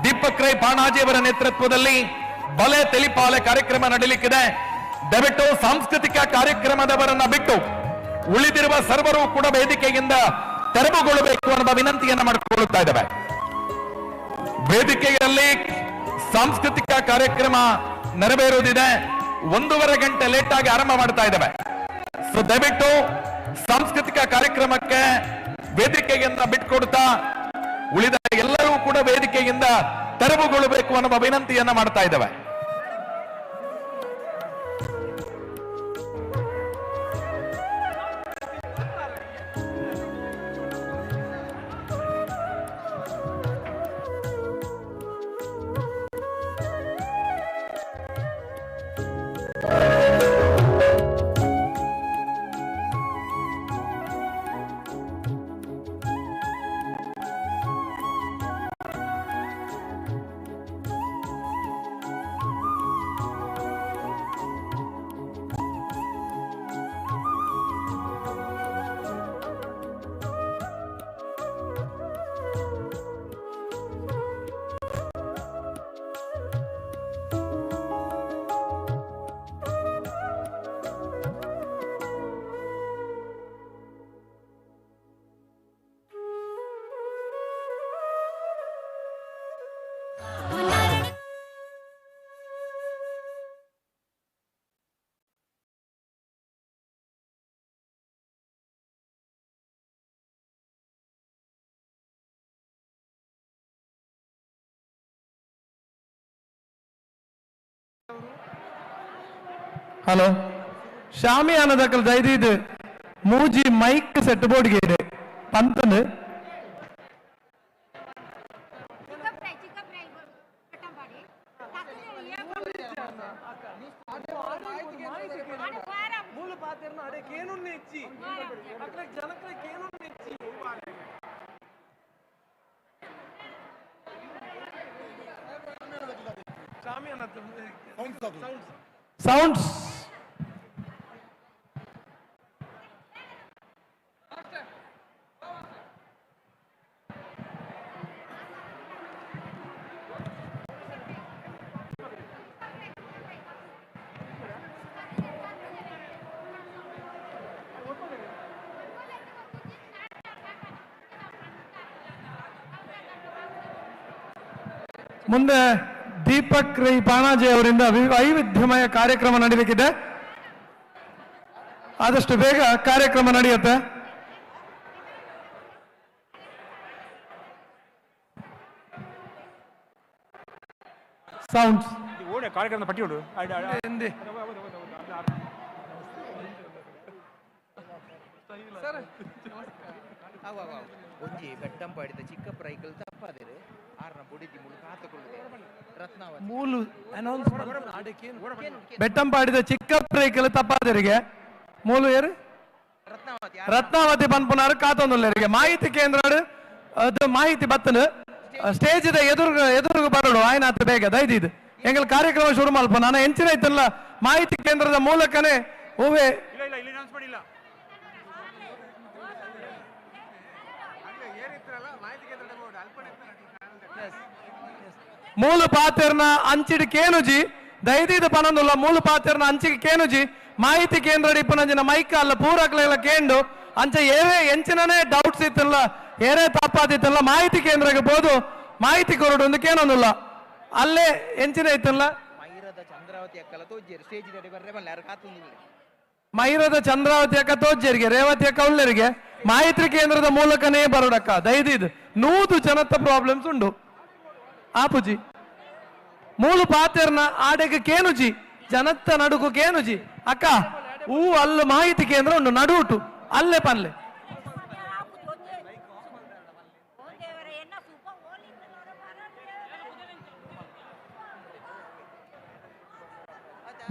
ದೀಪಕ್ ರೈ ಪಾಣಾಜಿಯವರ ನೇತೃತ್ವದಲ್ಲಿ ಬಲೆ ತೆಲಿಪಾಲೆ ಕಾರ್ಯಕ್ರಮ ನಡೆಯಲಿಕ್ಕಿದೆ. ದಯವಿಟ್ಟು ಸಾಂಸ್ಕೃತಿಕ ಕಾರ್ಯಕ್ರಮದವರನ್ನ ಬಿಟ್ಟು ಉಳಿದಿರುವ ಸರ್ವರು ಕೂಡ ವೇದಿಕೆಯಿಂದ ತೆರವುಗೊಳ್ಳಬೇಕು ಅನ್ನುವ ವಿನಂತಿಯನ್ನ ಮಾಡಿಕೊಳ್ಳುತ್ತಾ ಇದ್ದೇವೆ. ವೇದಿಕೆಯಲ್ಲಿ ಸಾಂಸ್ಕೃತಿಕ ಕಾರ್ಯಕ್ರಮ ನೆರವೇರುವುದಿದೆ. 1.5 ಗಂಟೆ ಲೇಟ್ ಆಗಿ ಆರಂಭ ಮಾಡ್ತಾ ಇದ್ದೇವೆ. ದಯವಿಟ್ಟು ಸಾಂಸ್ಕೃತಿಕ ಕಾರ್ಯಕ್ರಮಕ್ಕೆ ವೇದಿಕೆಯಿಂದ ಬಿಟ್ಕೊಡ್ತಾ ಉಳಿದ ಎಲ್ಲರೂ ಕೂಡ ವೇದಿಕೆಯಿಂದ ತೆರವುಗೊಳ್ಳಬೇಕು ಅನ್ನುವ ವಿನಂತಿಯನ್ನ ಮಾಡ್ತಾ ಇದ್ದೇವೆ. ಹಲೋ, ഷാമിയാനതാക്കൾ ദയതീത് മൂജി മൈക്ക് സെറ്റ് ബോർഡ് ചെയ്ത് പന്തന് സൗണ്ട്സ് ಮುಂದೆ ದೀಪಕ್ ರೈ ಪಾಣಾಜೆ ಅವರಿಂದ ವೈವಿಧ್ಯಮಯ ಕಾರ್ಯಕ್ರಮ ನಡೆಯಲಿಕ್ಕಿದೆ. ಆದಷ್ಟು ಬೇಗ ಕಾರ್ಯಕ್ರಮ ನಡೆಯುತ್ತೆ. ಸೌಂಡ್ಸ್ ಕಾರ್ಯಕ್ರಮ ಪಟ್ಟಿಯೋಡು ಒಂಜಿ ಬೆಟ್ಟಂಪಾಡಿದ ಚಿಕ್ಕ ಪ್ರೈಕಲ್ ತಪ್ಪಾದರೆ ಆರ್ನ ಬುಡಿದಿ ಮುಳು ಕಾತುಕೊಳ್ಳುತ್ತೆ ರತ್ನಾವತಿ ಮೂಲು ಅನೌನ್ಸ್ ಬೆಟ್ಟಂಪಾಡಿದ ಚಿಕ್ಕ ಪ್ರೈಕಲ್ ತಪ್ಪಾದರಿಗೆ ಮೂಲು ಯಾರು ರತ್ನಾವತಿ ಪನ್ಪುನಾರು ಕಾತೊಂದುಲ್ಲರಿಗೆ ಮಾಹಿತಿ ಕೇಂದ್ರ ಅದು ಮಾಹಿತಿ ಬತ್ತನು ಸ್ಟೇಜ್ ಎದುರು ಬರೋಡು ಆಯ್ನಾತ್ ಬೇಗ ದಯದಿದ್ದು ಎಂಗಳ ಕಾರ್ಯಕ್ರಮ ಶುರು ಮಲ್ಪ ನಾನು ಎಂಚಿನ ಇತ್ತಲ್ಲ ಮಾಹಿತಿ ಕೇಂದ್ರದ ಮೂಲಕನೇ ಹೂವೇ ಮೂಲ ಪಾತೆರ್ನ ಅಂಚಿಡ್ ಕೇನುಜಿ ದಯದಿದ ಪನಂದುಲ್ಲ ಮೂಲ ಪಾತೆರ್ನ ಅಂಚಿಗೆ ಕೇನುಜಿ ಮಾಹಿತಿ ಕೇಂದ್ರ ಇಪ್ಪನಂಜಿನ ಮೈಕ ಅಲ್ಲ ಪೂರಕ್ಲೆಲ್ಲ ಕೇಂಡು ಅಂಚ ಏವೇ ಎಂಚಿನೇ ಡೌಟ್ಸ್ ಇತ್ತಲ್ಲ ಏರೇ ತಪ್ಪಾದಿತ್ತಲ್ಲ ಮಾಹಿತಿ ಕೇಂದ್ರಕ್ಕೆ ಬೋದು ಮಾಹಿತಿ ಕೊರಡು ಒಂದು ಕೇನೊಂದಿಲ್ಲ ಅಲ್ಲೇ ಎಂಚಿನ ಇತ್ತಲ್ಲ ಮೈರದ ಚಂದ್ರಾವತಿ ಅಕ್ಕ ತೋಜ್ಜರಿಗೆ ರೇವತಿ ಅಕ್ಕ ಉಳ್ಳರಿಗೆ ಮಾಹಿತಿ ಕೇಂದ್ರದ ಮೂಲಕನೇ ಬರೋಡಕ್ಕ ದಯದಿದ್ 100 ಜನತ್ತ ಪ್ರಾಬ್ಲಮ್ಸ್ ಉಂಡು ಆಪುಜಿ ಮೂಲ ಪಾತೆರ್ನ ಆಡೆಗೆ ಕೇನುಜಿ ಜನತ್ತ ನಡುಕು ಕೇನುಜಿ ಅಕ್ಕ ಹೂ ಅಲ್ಲ ಮಾಹಿತಿ ಕೇಂದ್ರ ಉಂಡು ನಡುಟು ಅಲ್ಲೇ ಪನ್ಲೆ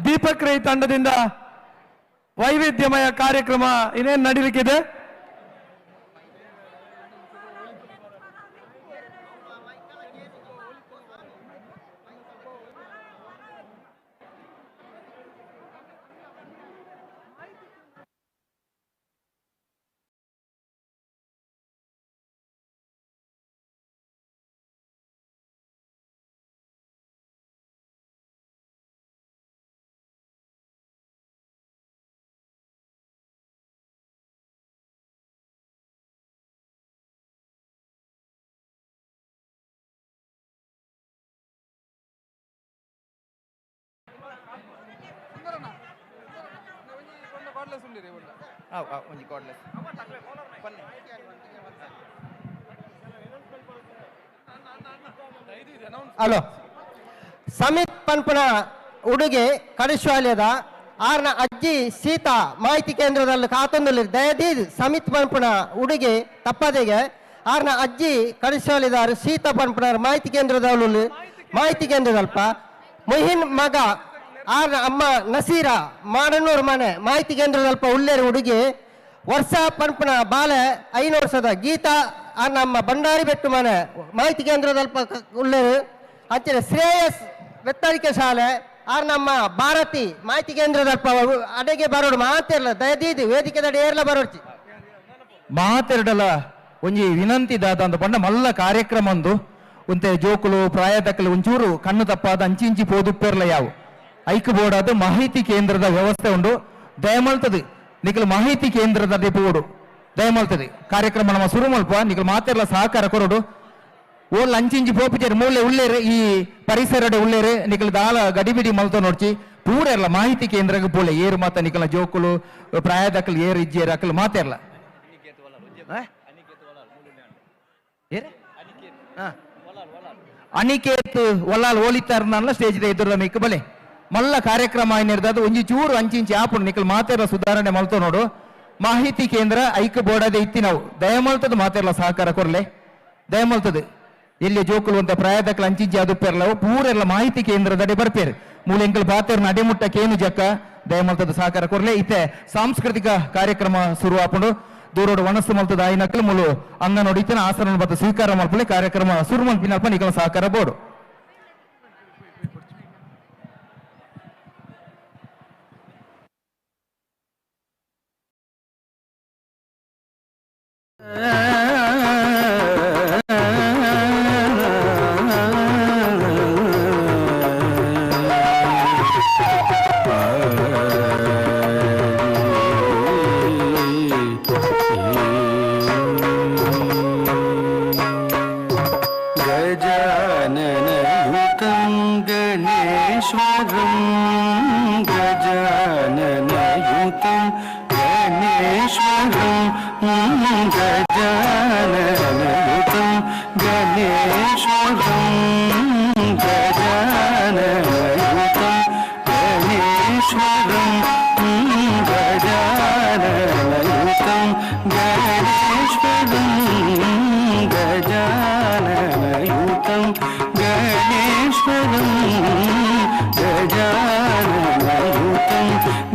ದೀಪಕ್ ರೈ ತಂಡದಿಂದ ವೈವಿಧ್ಯಮಯ ಕಾರ್ಯಕ್ರಮ ಇನ್ನೇನು ನಡೀಲಿಕ್ಕಿದೆ. ಹಲೋ ಸಮಿತ್ ಪನ್ಪುನ ಉಡುಗೆ ಕಡಿಶ್ವಾಲ್ಯದ ಆರ್ನ ಅಜ್ಜಿ ಸೀತಾ ಮಾಹಿತಿ ಕೇಂದ್ರದಲ್ಲಿ ಕಾತೊಂದಲ್ಲಿ ದಯದೀದ್ ಸಮಿತ್ ಪನ್ಪುನ ಉಡುಗೆ ತಪ್ಪದೆಗೆ ಆರ್ನ ಅಜ್ಜಿ ಕಡಿಶ್ವಾಲ್ಯದ ಸೀತಾ ಪನ್ಪುನ ಮಾಹಿತಿ ಕೇಂದ್ರದಲ್ಲಿ ಮಾಹಿತಿ ಕೇಂದ್ರದಲ್ಪ ಮೊಹಿನ್ ಮಗ ಆರ್ನ ಅಮ್ಮ ನಸೀರಾ ಮಾಡನೂರು ಮನೆ ಮಾಹಿತಿ ಕೇಂದ್ರದಲ್ಪ ಉಳ್ಳೇರು ಹುಡುಗಿ ವರ್ಷ ಪನ್ಪುನ ಬಾಲೆ 5 ವರ್ಷದ ಗೀತಾ ಆರ್ನ ಅಮ್ಮ ಬಂಡಾರಿ ಬೆಟ್ಟು ಮನೆ ಮಾಹಿತಿ ಕೇಂದ್ರದಲ್ಪ ಉಳ್ಳೇರು ಅಂಚೆ ಶ್ರೇಯಸ್ ಬೆತ್ತಳಿಕೆ ಶಾಲೆ ಆರ್ ನಮ್ಮ ಭಾರತಿ ಮಾಹಿತಿ ಕೇಂದ್ರದಲ್ಪ ಅಡೆಗೆ ಬರೋಡು ಮಾತೆರ್ಲ ದಯದೀದು ವೇದಿಕೆ ದಡಿ ಏರ್ಲ ಬರೋಡ್ಚಿ ಮಾತೆರಡಲ ಒಂಜಿ ವಿನಂತಿ ದಾದ ಅಂತ ಪಂಡ ಮಲ್ಲ ಕಾರ್ಯಕ್ರಮ ಒಂದು ಒಂತೆ ಜೋಕುಲು ಪ್ರಾಯದಕ್ಕಲು ಒಂಚೂರು ಕಣ್ಣು ತಪ್ಪಾದ ಅಂಚಿ ಪೋದುಪ್ಪೆರ್ಲ ಯಾವು ಐಕ್ ಬೋರ್ಡ್ ಮಾಹಿತಿ ಕೇಂದ್ರದ ವ್ಯವಸ್ಥೆ ಉಂಡು ದಯಮಲ್ತದೆ ನಿಖಲ್ ಮಾಹಿತಿ ಕೇಂದ್ರದ ಬೋರ್ಡು ದಯಮಲ್ತದೆ ಕಾರ್ಯಕ್ರಮ ನಮ್ಮ ಶುರು ಮಲ್ಪ ನಿಖಲ್ ಮಾತೆರ್ಲ ಸಹಕಾರ ಕೊರೋಡು ಓಲ್ ಅಂಚಿಂಚಿ ಪೋಪಿಚೇರಿ ಮೂಲೆ ಉಳ್ಳೇರು ಈ ಪರಿಸರಡೆ ಉಳ್ಳೇರು ನಿಖಲ್ ದಾಲ ಗಡಿಬಿಡಿ ಮಲ್ತ ನೋಡ್ಚಿ ಪೂರೆರ್ಲ ಮಾಹಿತಿ ಕೇಂದ್ರಕ್ಕೆ ಪೋಲೆ ಏರು ಮಾತ ನಿಖಲ ಜೋಕುಲು ಪ್ರಾಯದಕ್ಕಲು ಏರು ಇಜ್ಜೇರು ಅಕ್ಕಲು ಮಾತೆರ್ಲ ಅನಿಕೇತ್ ಒಲ್ಲಾಲ್ ಓಲಿತಾರ್ನಲ್ಲ ಸ್ಟೇಜ್ ಎದುರು ಮಿಕ್ಕ ಬಲೆ ಮಲ್ಲ ಕಾರ್ಯಕ್ರಮ ಏನಿರ್ತದ ಒಂಜಿ ಚೂರು ಅಂಚಿಂಚಿ ಆಪುಡು ನಿಖಲ್ ಮಾತೆರ್ಲ ಸುಧಾರಣೆ ಮಲ್ತೋ ನೋಡು ಮಾಹಿತಿ ಕೇಂದ್ರ ಐಕ್ ಬೋರ್ಡದೆ ಇತ್ತಿ ನಾವು ದಯಮಲ್ತದ ಮಾತೆರ್ಲ ಸಹಕಾರ ಕೊರ್ಲೆ ದಯಮಲ್ತದೆ ಎಲ್ಲಿ ಜೋಕುಲು ಅಂತ ಪ್ರಾಯದಕ್ಕಲು ಅಂಚಿಂಚಿ ಅದುಪ್ಪೆರ್ಲವು ಪೂರೆಲ್ಲ ಮಾಹಿತಿ ಕೇಂದ್ರದಡಿ ಬರ್ಪೇರು ಮೂಲೆಂಕಲ್ ಪಾತೆರ್ನ ಅಡೆಮುಟ್ಟ ಕೇನು ಜಕ್ಕ ದಯಮಲ್ತದ ಸಹಕಾರ ಕೊರ್ಲೆ ಇತ್ತೆ ಸಾಂಸ್ಕೃತಿಕ ಕಾರ್ಯಕ್ರಮ ಶುರು ಆಪುಂಡು ದೂರೋಡು ವನಸ್ಸು ಮಲ್ತದ ಆಯ್ನಕ್ಕಲು ಮುಲು ಅಂಗ ನೋಡಿತನ ಆಸನ ಮತ್ತು ಸ್ವೀಕಾರ ಮಲ್ಪಲೆ ಕಾರ್ಯಕ್ರಮ ಶುರು ಮಲ್ಪಿನಲ್ಪ ನಿಖಲ ಸಹಕಾರ ಬೋರ್ಡು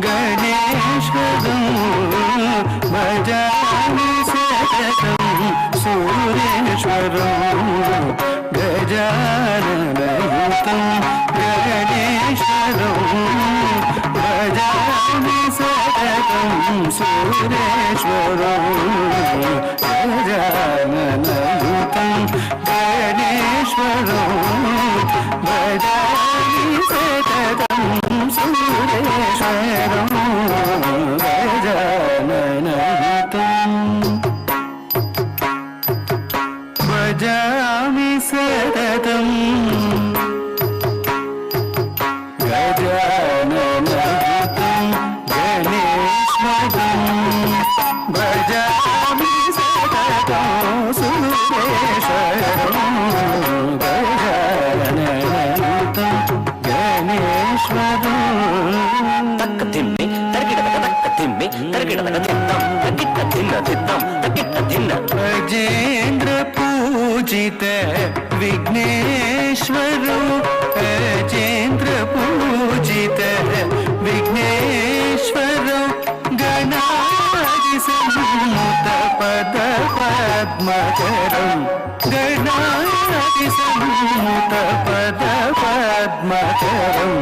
ಗಣೇಶ್ವರಂ ಭಜ सुरेश्वरं गजाननयुतं गणेश्वरं भजामि सततं सुरेश्वरं गजाननयुतं भजामि सततं गजाननयुतं गणेश्वरं भजामि सततं सुरेश्वरं गजाननयुतं गणेश्वरं तक्क तिम्मे तर्गिडदग तक्क तिम्मे तर्गिडदग तिन्नं तक्किट्ट तिन्न तिन्नं तक्किट्ट तिन्न गजेन्द्र पूजित विघ्नेश्वरो गजेन्द्र पूजित विघ्नेश्वरो गणाधि सम्मुत पद पद्मकरं गणाधि सम्मुत पद पद्मकरं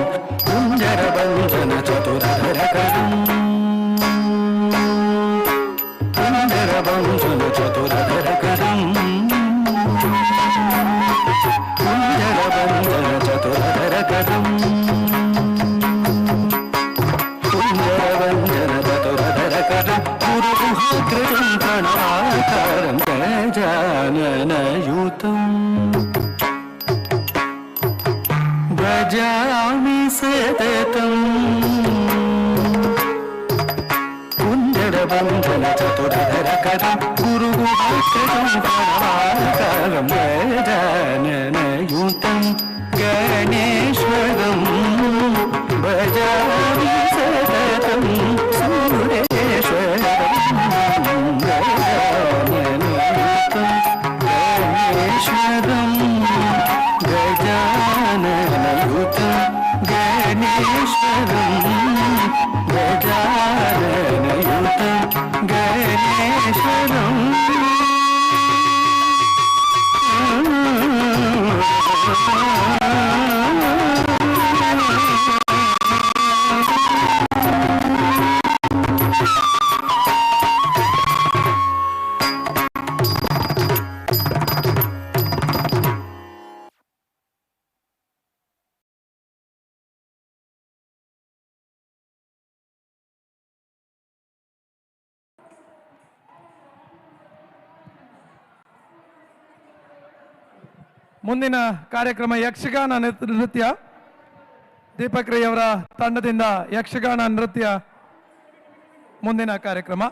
कुञ्जरबन्धन चतुरधरकरं कुञ्जरबन्धन चतुरधरकरं कुञ्जरबन्धन चतुरधरकरं कुञ्जरबन्धन चतुरधरकरं गुरुगुहाग्रजं प्रणवाकारं गजाननयुतं भजामि सततं कुञ्जरबन्धन चतुरधरकरं गुरुगुहाग्रजं प्रणवाकारं गजाननयुतं गणेश्वरं भजामि सततं सुरेश्वरं गजाननयुतं गणेश्वरं गजाननयुतं गणेश्वरं गजाननयुतं गणेश्वरं ಮುಂದಿನ ಕಾರ್ಯಕ್ರಮ ಯಕ್ಷಗಾನ ನೃತ್ಯ. ದೀಪಕ್ ರೈ ಅವರ ತಂಡದಿಂದ ಯಕ್ಷಗಾನ ನೃತ್ಯ ಮುಂದಿನ ಕಾರ್ಯಕ್ರಮ.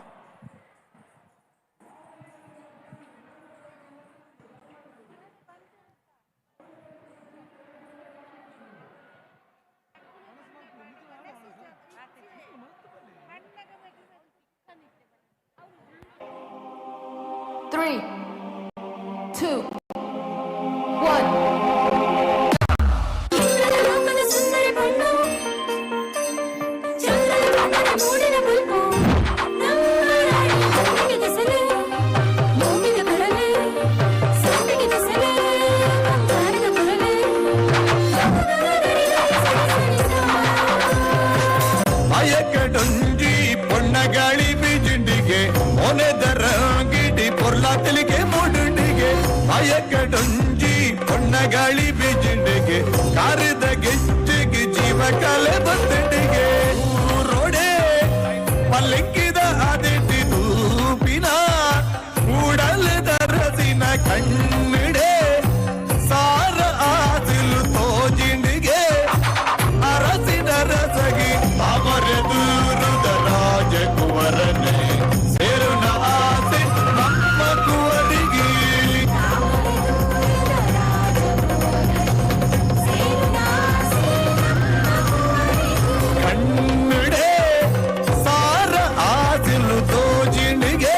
Three, two, one. ಅಯಕಡೊಂಜಿ ಪೊನ್ನಗಾಳಿ ಬಿಜಿಂಡಿಗೆ ಮೊನೆದರಂಗಿಡಿ ಪೊರ್ಲಾತಲಿಗೆ ಮುಡುಂಡಿಗೆ ಅಯಕಡೊಂಜಿ ಪೊನ್ನಗಾಳಿ ಬಿಜಿಂಡಿಗೆ ಕಾರಿದ ಗೆಜ್ಜೆಗೆ ಜೀವ ಕಲೆ ಬಂದಿಗೆ ಊರೋಡೆ ಪಲ್ಲಿಕ್ಕಿದ ಅದೆಟ್ಟಿ ತೂಪಿನ ಕೂಡಲದ ರಸಿನ ಕಣ್ಣಿಡೆ ಸಾರ ಆದಿಲು ತೋಜಿಂಡಿಗೆ ಅರಸಿನ ರಸಗಿ ಅವರೆದುರುದ ರಾಜಕುವರನೆ ಸೇರುನ ಆಸೆ ನಮ್ಮ ಕುವರಿಗೆ ಕಣ್ಣಿಡೆ ಸಾರ ಆದಿಲು ತೋಜಿಂಡಿಗೆ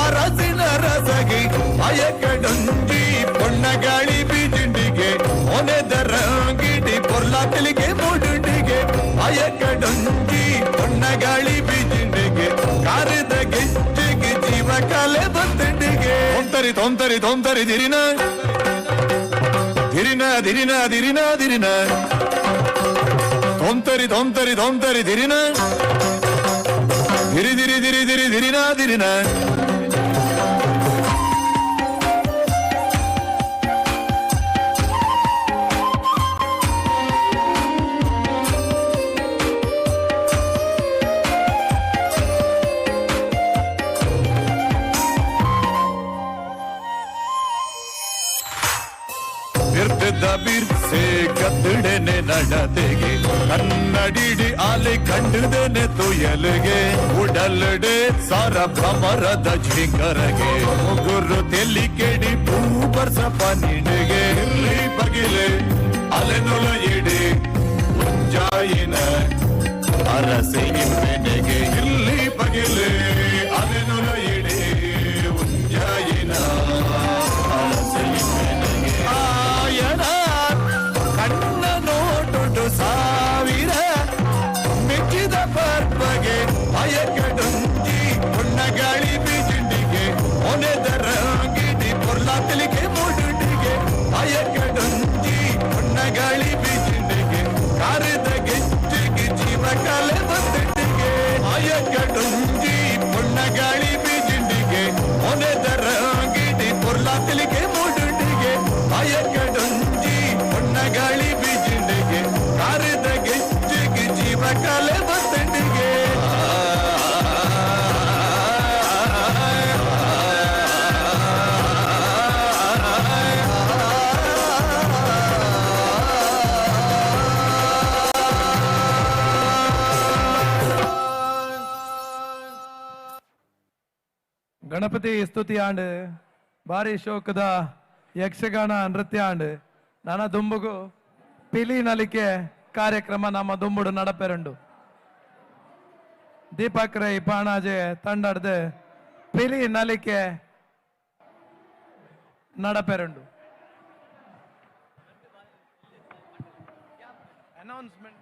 ಅರಸಿನ ರಸಗಿ ಅಯಕಡೊಂಜಿ ಪೊನ್ನಗಾಳಿ ಬೀಜಿಂಡಿಗೆ ಮೊನೆದರಂಗಿಡಿ ಪೊರ್ಲಾತಲಿಗೆ ಮುಡುಂಡಿಗೆ ಅಯಕಡೊಂಜಿ ಪೊನ್ನಗಾಳಿ ಬೀಜಿಂಡಿಗೆ ಕಾರಿದ ಗೆಜ್ಜೆಗೆ ಜೀವ ಕಲೆ ಬಂದಿಂಡಿಗೆ ತೊಂತರಿ ತೊಂತರಿ ತೊಂತರಿ ದಿರಿನ ದಿರಿನ ದಿರಿನ ದಿರಿನ ದಿರಿನ ತೊಂತರಿ ತೊಂತರಿ ತೊಂತರಿ ದಿರಿನ ಧಿರಿ ಧಿರಿ ಧಿರಿ ಧಿರಿ ಧಿರಿನ ಧಿರಿನ ಬಿರ್ಸೆ ಕತ್ತಡನೆ ನಡತೆಗೆ ಕನ್ನಡಿಡಿ ಆಲೆ ಕಂಡದನೆ ತುಯಲಿಗೆ ಉಡಲ್ಡೆ ಸಾರ ಭ್ರಮರದ ಝಿಂಕರಗೆ ಮುಗುರು ತೆಲ್ಲಿ ಕೆಡಿ ಭೂಪರ್ಸ ಪನಿಡಿಗೆ ಇರ್ಲಿ ಬಗಿಲೆ ಅಲೆನೊಲ ಇಡಿ ಮುಂಜಾಯಿನ ಅರಸೆ ಇಮ್ಮೆನೆಗೆ ಇರ್ಲಿ ಬಗಿಲೆ ಅಲೆನೊಲ ಇಡಿ ಮುಂಜಾಯಿನ ಅರಸೆ ಇಮ್ಮೆನೆಗೆ ಆಯನ ಕಣ್ಣ ನೋಟುಡು ಸಾವಿರ ಮೆಚ್ಚಿದ ಪರ್ಬಗೆ ಭಯಕಡುಂಜಿ ಉಣ್ಣಗಾಳಿ ಬೀಜಿಂಡಿಗೆ ಒನೆದರ ಗಿಡಿ ಪೊರ್ಲಾತಲಿಗೆ ಮೂಡುಂಡಿಗೆ ಭಯಕಡುಂಜಿ ಉಣ್ಣಗಾಳಿ ಬೀಜಿಂಡಿಗೆ ಕಾರದ ಗೆಜ್ಜೆಗೆ ಜೀವ ಕಾಲೆ ಬಂದಿಟ್ಟಿಗೆ ಭಯಕಡುಂಜಿ ಉಣ್ಣಗಾಳಿ ಬೀಜಿಂಡಿಗೆ ಒನೆದರ ಗಿಡಿ ಪೊರ್ಲಾತಲಿಗೆ ಮೂಡುಂಡಿಗೆ ಭಯಕಡುಂಜಿ ಉಣ್ಣಗಾಳಿ ಬೀಜಿಂಡಿಗೆ ಕಾರದ ಗೆಜ್ಜೆಗೆ ಜೀವ ಕಾಲೆ ಬಂದಿಟ್ಟಿಗೆ ಗಣಪತಿ ಸ್ತುತಿ ಆಂಡ್ ಭಾರಿ ಶೋಕದ ಯಕ್ಷಗಾನ ನೃತ್ಯ ಆಂಡ್ ನನ್ನ ದುಂಬುಗು ಪಿಲಿ ನಲಿಕೆ ಕಾರ್ಯಕ್ರಮ ನಮ್ಮ ದುಂಬುಡು ನಡಪೆರಂಡು ದೀಪಕ್ ರೈ ಪಾಣಾಜೆ ತಂಡಡ್ದು ಪಿಲಿ ನಲಿಕೆ ನಡಪೆರಂಡು ಅನೌನ್ಸ್ಮೆಂಟ್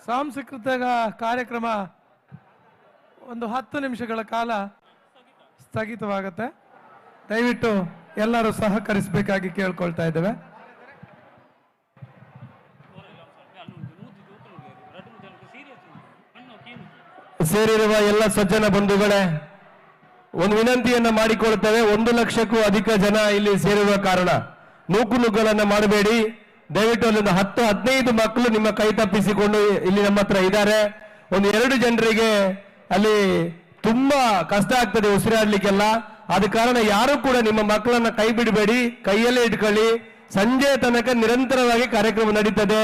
ಸಾಂಸ್ಕೃತಿಕ ಕಾರ್ಯಕ್ರಮ ಒಂದು 10 ನಿಮಿಷಗಳ ಕಾಲ ಸ್ಥಗಿತವಾಗುತ್ತೆ. ದಯವಿಟ್ಟು ಎಲ್ಲರೂ ಸಹಕರಿಸಬೇಕಾಗಿ ಕೇಳ್ಕೊಳ್ತಾ ಇದ್ದೇವೆ. ಸೇರಿರುವ ಎಲ್ಲ ಸಜ್ಜನ ಬಂಧುಗಳೇ, ಒಂದು ವಿನಂತಿಯನ್ನ ಮಾಡಿಕೊಳ್ತೇವೆ. 1 ಲಕ್ಷಕ್ಕೂ ಅಧಿಕ ಜನ ಇಲ್ಲಿ ಸೇರಿರುವ ಕಾರಣ ನೂಕುನುಗ್ಗಳನ್ನ ಮಾಡಬೇಡಿ. ದಯವಿಟ್ಟು ಅಲ್ಲಿಂದ 10-15 ಮಕ್ಕಳು ನಿಮ್ಮ ಕೈ ತಪ್ಪಿಸಿಕೊಂಡು ಇಲ್ಲಿ ನಮ್ಮ ಹತ್ರ ಇದ್ದಾರೆ. ಒಂದು 2 ಜನರಿಗೆ ಅಲ್ಲಿ ತುಂಬಾ ಕಷ್ಟ ಆಗ್ತದೆ ಉಸಿರಾಡ್ಲಿಕ್ಕೆಲ್ಲ. ಆದ ಕಾರಣ ಯಾರು ಕೂಡ ನಿಮ್ಮ ಮಕ್ಕಳನ್ನ ಕೈ ಬಿಡಬೇಡಿ, ಕೈಯಲ್ಲೇ ಇಟ್ಕೊಳ್ಳಿ. ಸಂಜೆ ತನಕ ನಿರಂತರವಾಗಿ ಕಾರ್ಯಕ್ರಮ ನಡೀತದೆ.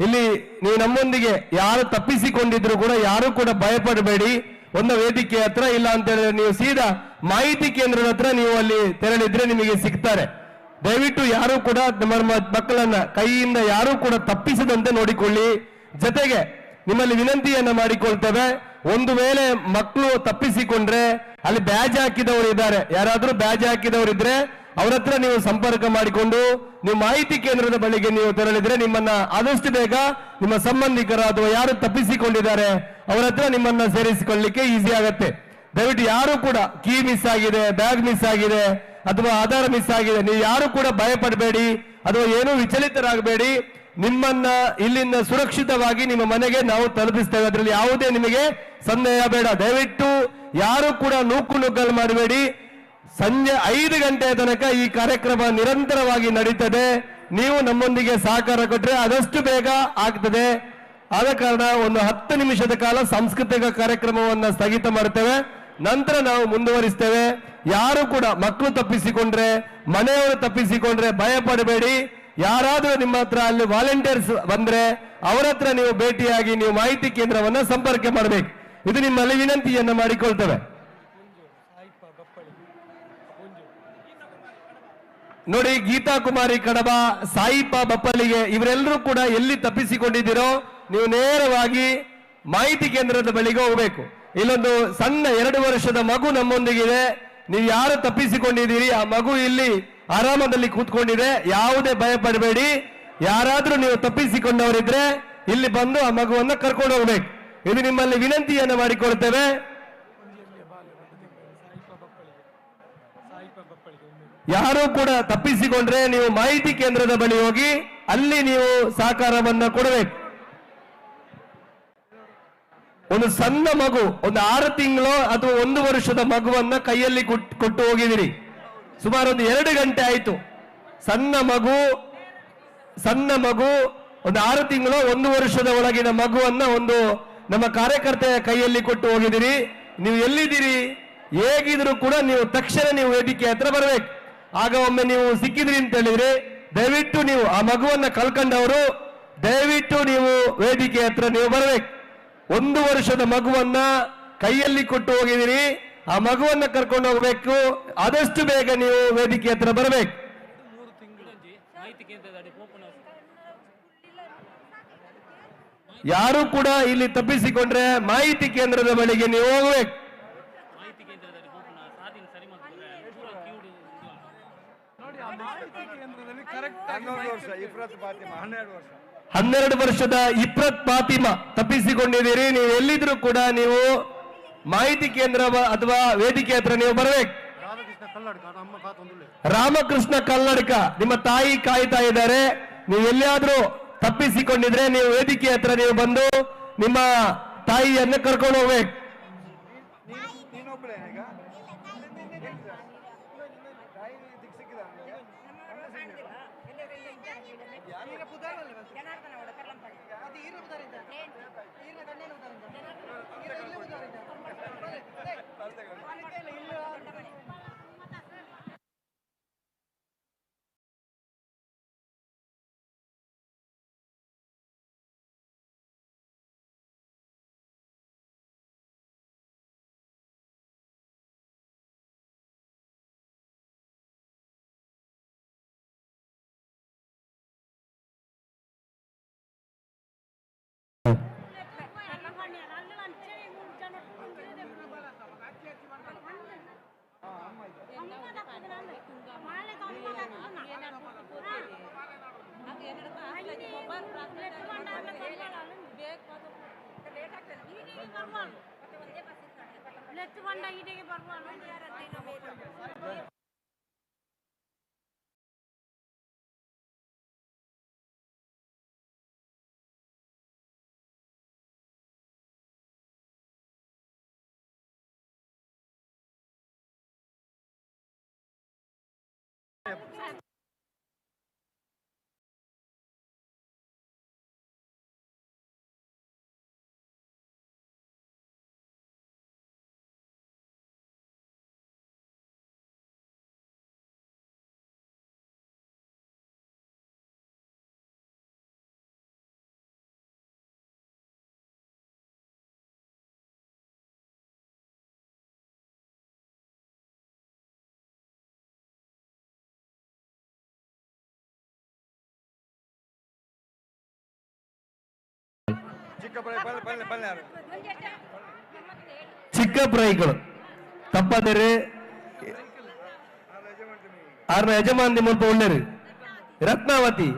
ಇಲ್ಲಿ ನೀವು ನಮ್ಮೊಂದಿಗೆ ಯಾರು ತಪ್ಪಿಸಿಕೊಂಡಿದ್ರು ಕೂಡ ಯಾರು ಕೂಡ ಭಯಪಡಬೇಡಿ. ಒಂದು ವೇದಿಕೆ ಹತ್ರ ಇಲ್ಲ ಅಂತ ಹೇಳಿದ್ರೆ ನೀವು ಸೀದಾ ಮಾಹಿತಿ ಕೇಂದ್ರದ ಹತ್ರ ನೀವು ಅಲ್ಲಿ ತೆರಳಿದ್ರೆ ನಿಮಗೆ ಸಿಗ್ತಾರೆ. ದಯವಿಟ್ಟು ಯಾರು ಕೂಡ ನಮ್ಮ ಮಕ್ಕಳನ್ನ ಕೈಯಿಂದ ಯಾರು ಕೂಡ ತಪ್ಪಿಸದಂತೆ ನೋಡಿಕೊಳ್ಳಿ. ಜೊತೆಗೆ ನಿಮ್ಮಲ್ಲಿ ವಿನಂತಿಯನ್ನ ಮಾಡಿಕೊಳ್ತೇವೆ, ಒಂದು ವೇಳೆ ಮಕ್ಕಳು ತಪ್ಪಿಸಿಕೊಂಡ್ರೆ ಅಲ್ಲಿ ಬ್ಯಾಜ್ ಹಾಕಿದವರು ಇದ್ದಾರೆ, ಯಾರಾದ್ರೂ ಬ್ಯಾಜ್ ಹಾಕಿದವರು ಇದ್ರೆ ಅವ್ರ ಹತ್ರ ನೀವು ಸಂಪರ್ಕ ಮಾಡಿಕೊಂಡು ನೀವು ಮಾಹಿತಿ ಕೇಂದ್ರದ ಬಳಿಗೆ ನೀವು ತೆರಳಿದ್ರೆ ನಿಮ್ಮನ್ನ ಆದಷ್ಟು ಬೇಗ ನಿಮ್ಮ ಸಂಬಂಧಿಕರ ಅಥವಾ ಯಾರು ತಪ್ಪಿಸಿಕೊಂಡಿದ್ದಾರೆ ಅವರ ಹತ್ರ ನಿಮ್ಮನ್ನ ಸೇರಿಸಿಕೊಳ್ಳಲಿಕ್ಕೆ ಈಸಿ ಆಗತ್ತೆ. ದಯವಿಟ್ಟು ಯಾರು ಕೂಡ ಕೀ ಮಿಸ್ ಆಗಿದೆ, ಬ್ಯಾಗ್ ಮಿಸ್ ಆಗಿದೆ ಅಥವಾ ಆಧಾರ್ ಮಿಸ್ ಆಗಿದೆ, ನೀವು ಯಾರು ಕೂಡ ಭಯಪಡಬೇಡಿ ಅಥವಾ ಏನೂ ವಿಚಲಿತರಾಗಬೇಡಿ. ನಿಮ್ಮನ್ನ ಇಲ್ಲಿಂದ ಸುರಕ್ಷಿತವಾಗಿ ನಿಮ್ಮ ಮನೆಗೆ ನಾವು ತಲುಪಿಸ್ತೇವೆ. ಅದರಲ್ಲಿ ಯಾವುದೇ ನಿಮಗೆ ಸಂದೇಹ ಬೇಡ. ದಯವಿಟ್ಟು ಯಾರು ಕೂಡ ನುಗ್ಗಲು ಮಾಡಬೇಡಿ. ಸಂಜೆ 5 ಗಂಟೆಯ ತನಕ ಈ ಕಾರ್ಯಕ್ರಮ ನಿರಂತರವಾಗಿ ನಡೀತದೆ. ನೀವು ನಮ್ಮೊಂದಿಗೆ ಸಹಕಾರ ಕೊಟ್ಟರೆ ಆದಷ್ಟು ಬೇಗ ಆಗ್ತದೆ. ಆದ ಕಾರಣ ಒಂದು 10 ನಿಮಿಷದ ಕಾಲ ಸಾಂಸ್ಕೃತಿಕ ಕಾರ್ಯಕ್ರಮವನ್ನು ಸ್ಥಗಿತ ಮಾಡ್ತೇವೆ. ನಂತರ ನಾವು ಮುಂದುವರಿಸ್ತೇವೆ. ಯಾರು ಕೂಡ ಮಕ್ಕಳು ತಪ್ಪಿಸಿಕೊಂಡ್ರೆ, ಮನೆಯವರು ತಪ್ಪಿಸಿಕೊಂಡ್ರೆ ಭಯ ಪಡಬೇಡಿ. ಯಾರಾದರೂ ನಿಮ್ಮ ಹತ್ರ ಅಲ್ಲಿ ವಾಲಂಟಿಯರ್ಸ್ ಬಂದ್ರೆ ಅವರ ಹತ್ರ ನೀವು ಭೇಟಿಯಾಗಿ ನೀವು ಮಾಹಿತಿ ಕೇಂದ್ರವನ್ನ ಸಂಪರ್ಕ ಮಾಡಬೇಕು. ಇದು ನಿಮ್ಮಲ್ಲಿ ವಿನಂತಿಯನ್ನ ಮಾಡಿಕೊಳ್ತೇವೆ. ನೋಡಿ, ಗೀತಾ ಕುಮಾರಿ ಕಡಬ, ಸಾಯಿಪ ಬಪ್ಪಲಿಗೆ ಇವರೆಲ್ಲರೂ ಕೂಡ ಎಲ್ಲಿ ತಪ್ಪಿಸಿಕೊಂಡಿದ್ದೀರೋ ನೀವು ನೇರವಾಗಿ ಮಾಹಿತಿ ಕೇಂದ್ರದ ಬಳಿಗೆ ಹೋಗಬೇಕು. ಇಲ್ಲೊಂದು ಸಣ್ಣ 2 ವರ್ಷದ ಮಗು ನಮ್ಮೊಂದಿಗಿದೆ. ನೀವು ಯಾರು ತಪ್ಪಿಸಿಕೊಂಡಿದ್ದೀರಿ ಆ ಮಗು ಇಲ್ಲಿ ಆರಾಮದಲ್ಲಿ ಕೂತ್ಕೊಂಡಿದೆ. ಯಾವುದೇ ಭಯ ಪಡಬೇಡಿ. ಯಾರಾದ್ರೂ ನೀವು ತಪ್ಪಿಸಿಕೊಂಡವರಿದ್ರೆ ಇಲ್ಲಿ ಬಂದು ಆ ಮಗುವನ್ನ ಕರ್ಕೊಂಡು ಹೋಗ್ಬೇಕು. ಇದು ನಿಮ್ಮಲ್ಲಿ ವಿನಂತಿಯನ್ನ ಮಾಡಿಕೊಳ್ತೇವೆ. ಯಾರು ಕೂಡ ತಪ್ಪಿಸಿಕೊಂಡ್ರೆ ನೀವು ಮಾಹಿತಿ ಕೇಂದ್ರದ ಬಳಿ ಹೋಗಿ ಅಲ್ಲಿ ನೀವು ಸಹಕಾರವನ್ನ ಕೊಡಬೇಕು. ಒಂದು ಸಣ್ಣ ಮಗು, ಒಂದು 6 ತಿಂಗಳು ಅಥವಾ 1 ವರ್ಷದ ಮಗುವನ್ನ ಕೈಯಲ್ಲಿ ಕೊಟ್ಟು ಹೋಗಿದ್ದೀರಿ. ಸುಮಾರು ಒಂದು 2 ಗಂಟೆ ಆಯ್ತು. ಸಣ್ಣ ಮಗು ಒಂದು 6 ತಿಂಗಳು 1 ವರ್ಷದ ಒಳಗಿನ ಮಗುವನ್ನ ಒಂದು ನಮ್ಮ ಕಾರ್ಯಕರ್ತೆಯ ಕೈಯಲ್ಲಿ ಕೊಟ್ಟು ಹೋಗಿದ್ದೀರಿ. ನೀವು ಎಲ್ಲಿದ್ದೀರಿ, ಹೇಗಿದ್ರು ಕೂಡ ನೀವು ತಕ್ಷಣ ನೀವು ವೇದಿಕೆ ಹತ್ರ ಬರಬೇಕು. ಆಗ ಒಮ್ಮೆ ನೀವು ಸಿಕ್ಕಿದ್ರಿ ಅಂತ ಹೇಳಿದ್ರೆ ದಯವಿಟ್ಟು ನೀವು ಆ ಮಗುವನ್ನ ಕಳ್ಕೊಂಡವರು ದಯವಿಟ್ಟು ನೀವು ವೇದಿಕೆ ಹತ್ರ ನೀವು ಬರಬೇಕು. 1 ವರ್ಷದ ಮಗುವನ್ನ ಕೈಯಲ್ಲಿ ಕೊಟ್ಟು ಹೋಗಿದ್ದೀರಿ. ಆ ಮಗುವನ್ನ ಕರ್ಕೊಂಡು ಹೋಗ್ಬೇಕು. ಆದಷ್ಟು ಬೇಗ ನೀವು ವೇದಿಕೆ ಹತ್ರ ಬರಬೇಕು. ಯಾರು ಕೂಡ ಇಲ್ಲಿ ತಪ್ಪಿಸಿಕೊಂಡ್ರೆ ಮಾಹಿತಿ ಕೇಂದ್ರದ ಬಳಿಗೆ ನೀವು ಹೋಗ್ಬೇಕು. 12 ವರ್ಷದ ಇಫ್ರತ್ ಫಾತಿಮಾ ತಪ್ಪಿಸಿಕೊಂಡಿದ್ದೀರಿ. ನೀವು ಎಲ್ಲಿದ್ರು ಕೂಡ ನೀವು ಮಾಹಿತಿ ಕೇಂದ್ರ ಅಥವಾ ವೇದಿಕೆ ಹತ್ರ ನೀವು ಬರಬೇಕು. ರಾಮಕೃಷ್ಣ ಕಲ್ಲಡ್ಕ ನಿಮ್ಮ ತಾಯಿ ಕಾಯ್ತಾ ಇದ್ದಾರೆ. ನೀವು ಎಲ್ಲಿಯಾದ್ರೂ ತಪ್ಪಿಸಿಕೊಂಡಿದ್ರೆ ನೀವು ವೇದಿಕೆ ಹತ್ರ ನೀವು ಬಂದು ನಿಮ್ಮ ತಾಯಿಯನ್ನು ಕರ್ಕೊಂಡು ಹೋಗ್ಬೇಕು. ಚಿಕ್ಕ ಪ್ರೈಗಳು ತಪ್ಪದರೆ ಆರ್ನ ಯಜಮಾನಿ ಮುಲ್ಪ ಒಳ್ಳೆರು ರತ್ನಾವತಿ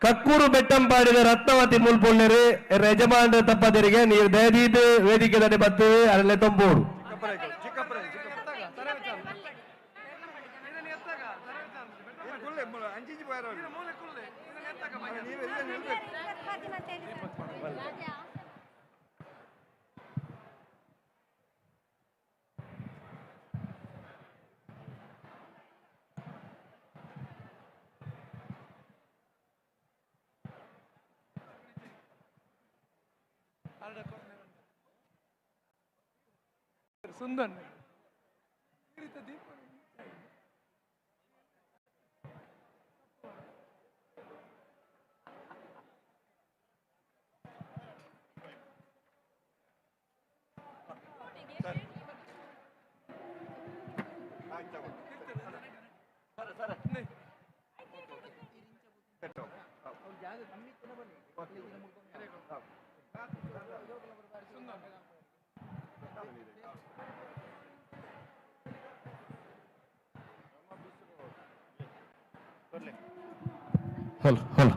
ಕಕ್ಕೂರು ಬೆಟ್ಟಂಪಾಡಿದ ರತ್ನಾವತಿ ಮುಲ್ಪ ಒಳ್ಳೆರು ಯಜಮಾನ ತಪ್ಪದರಿಗೆ ನೀವು ದಯದೀದು ವೇದಿಕೆ ದಂಡೆ ಬತ್ತು ಅಲ್ಲೇ ತಂಬೋಡು Sundar hello hello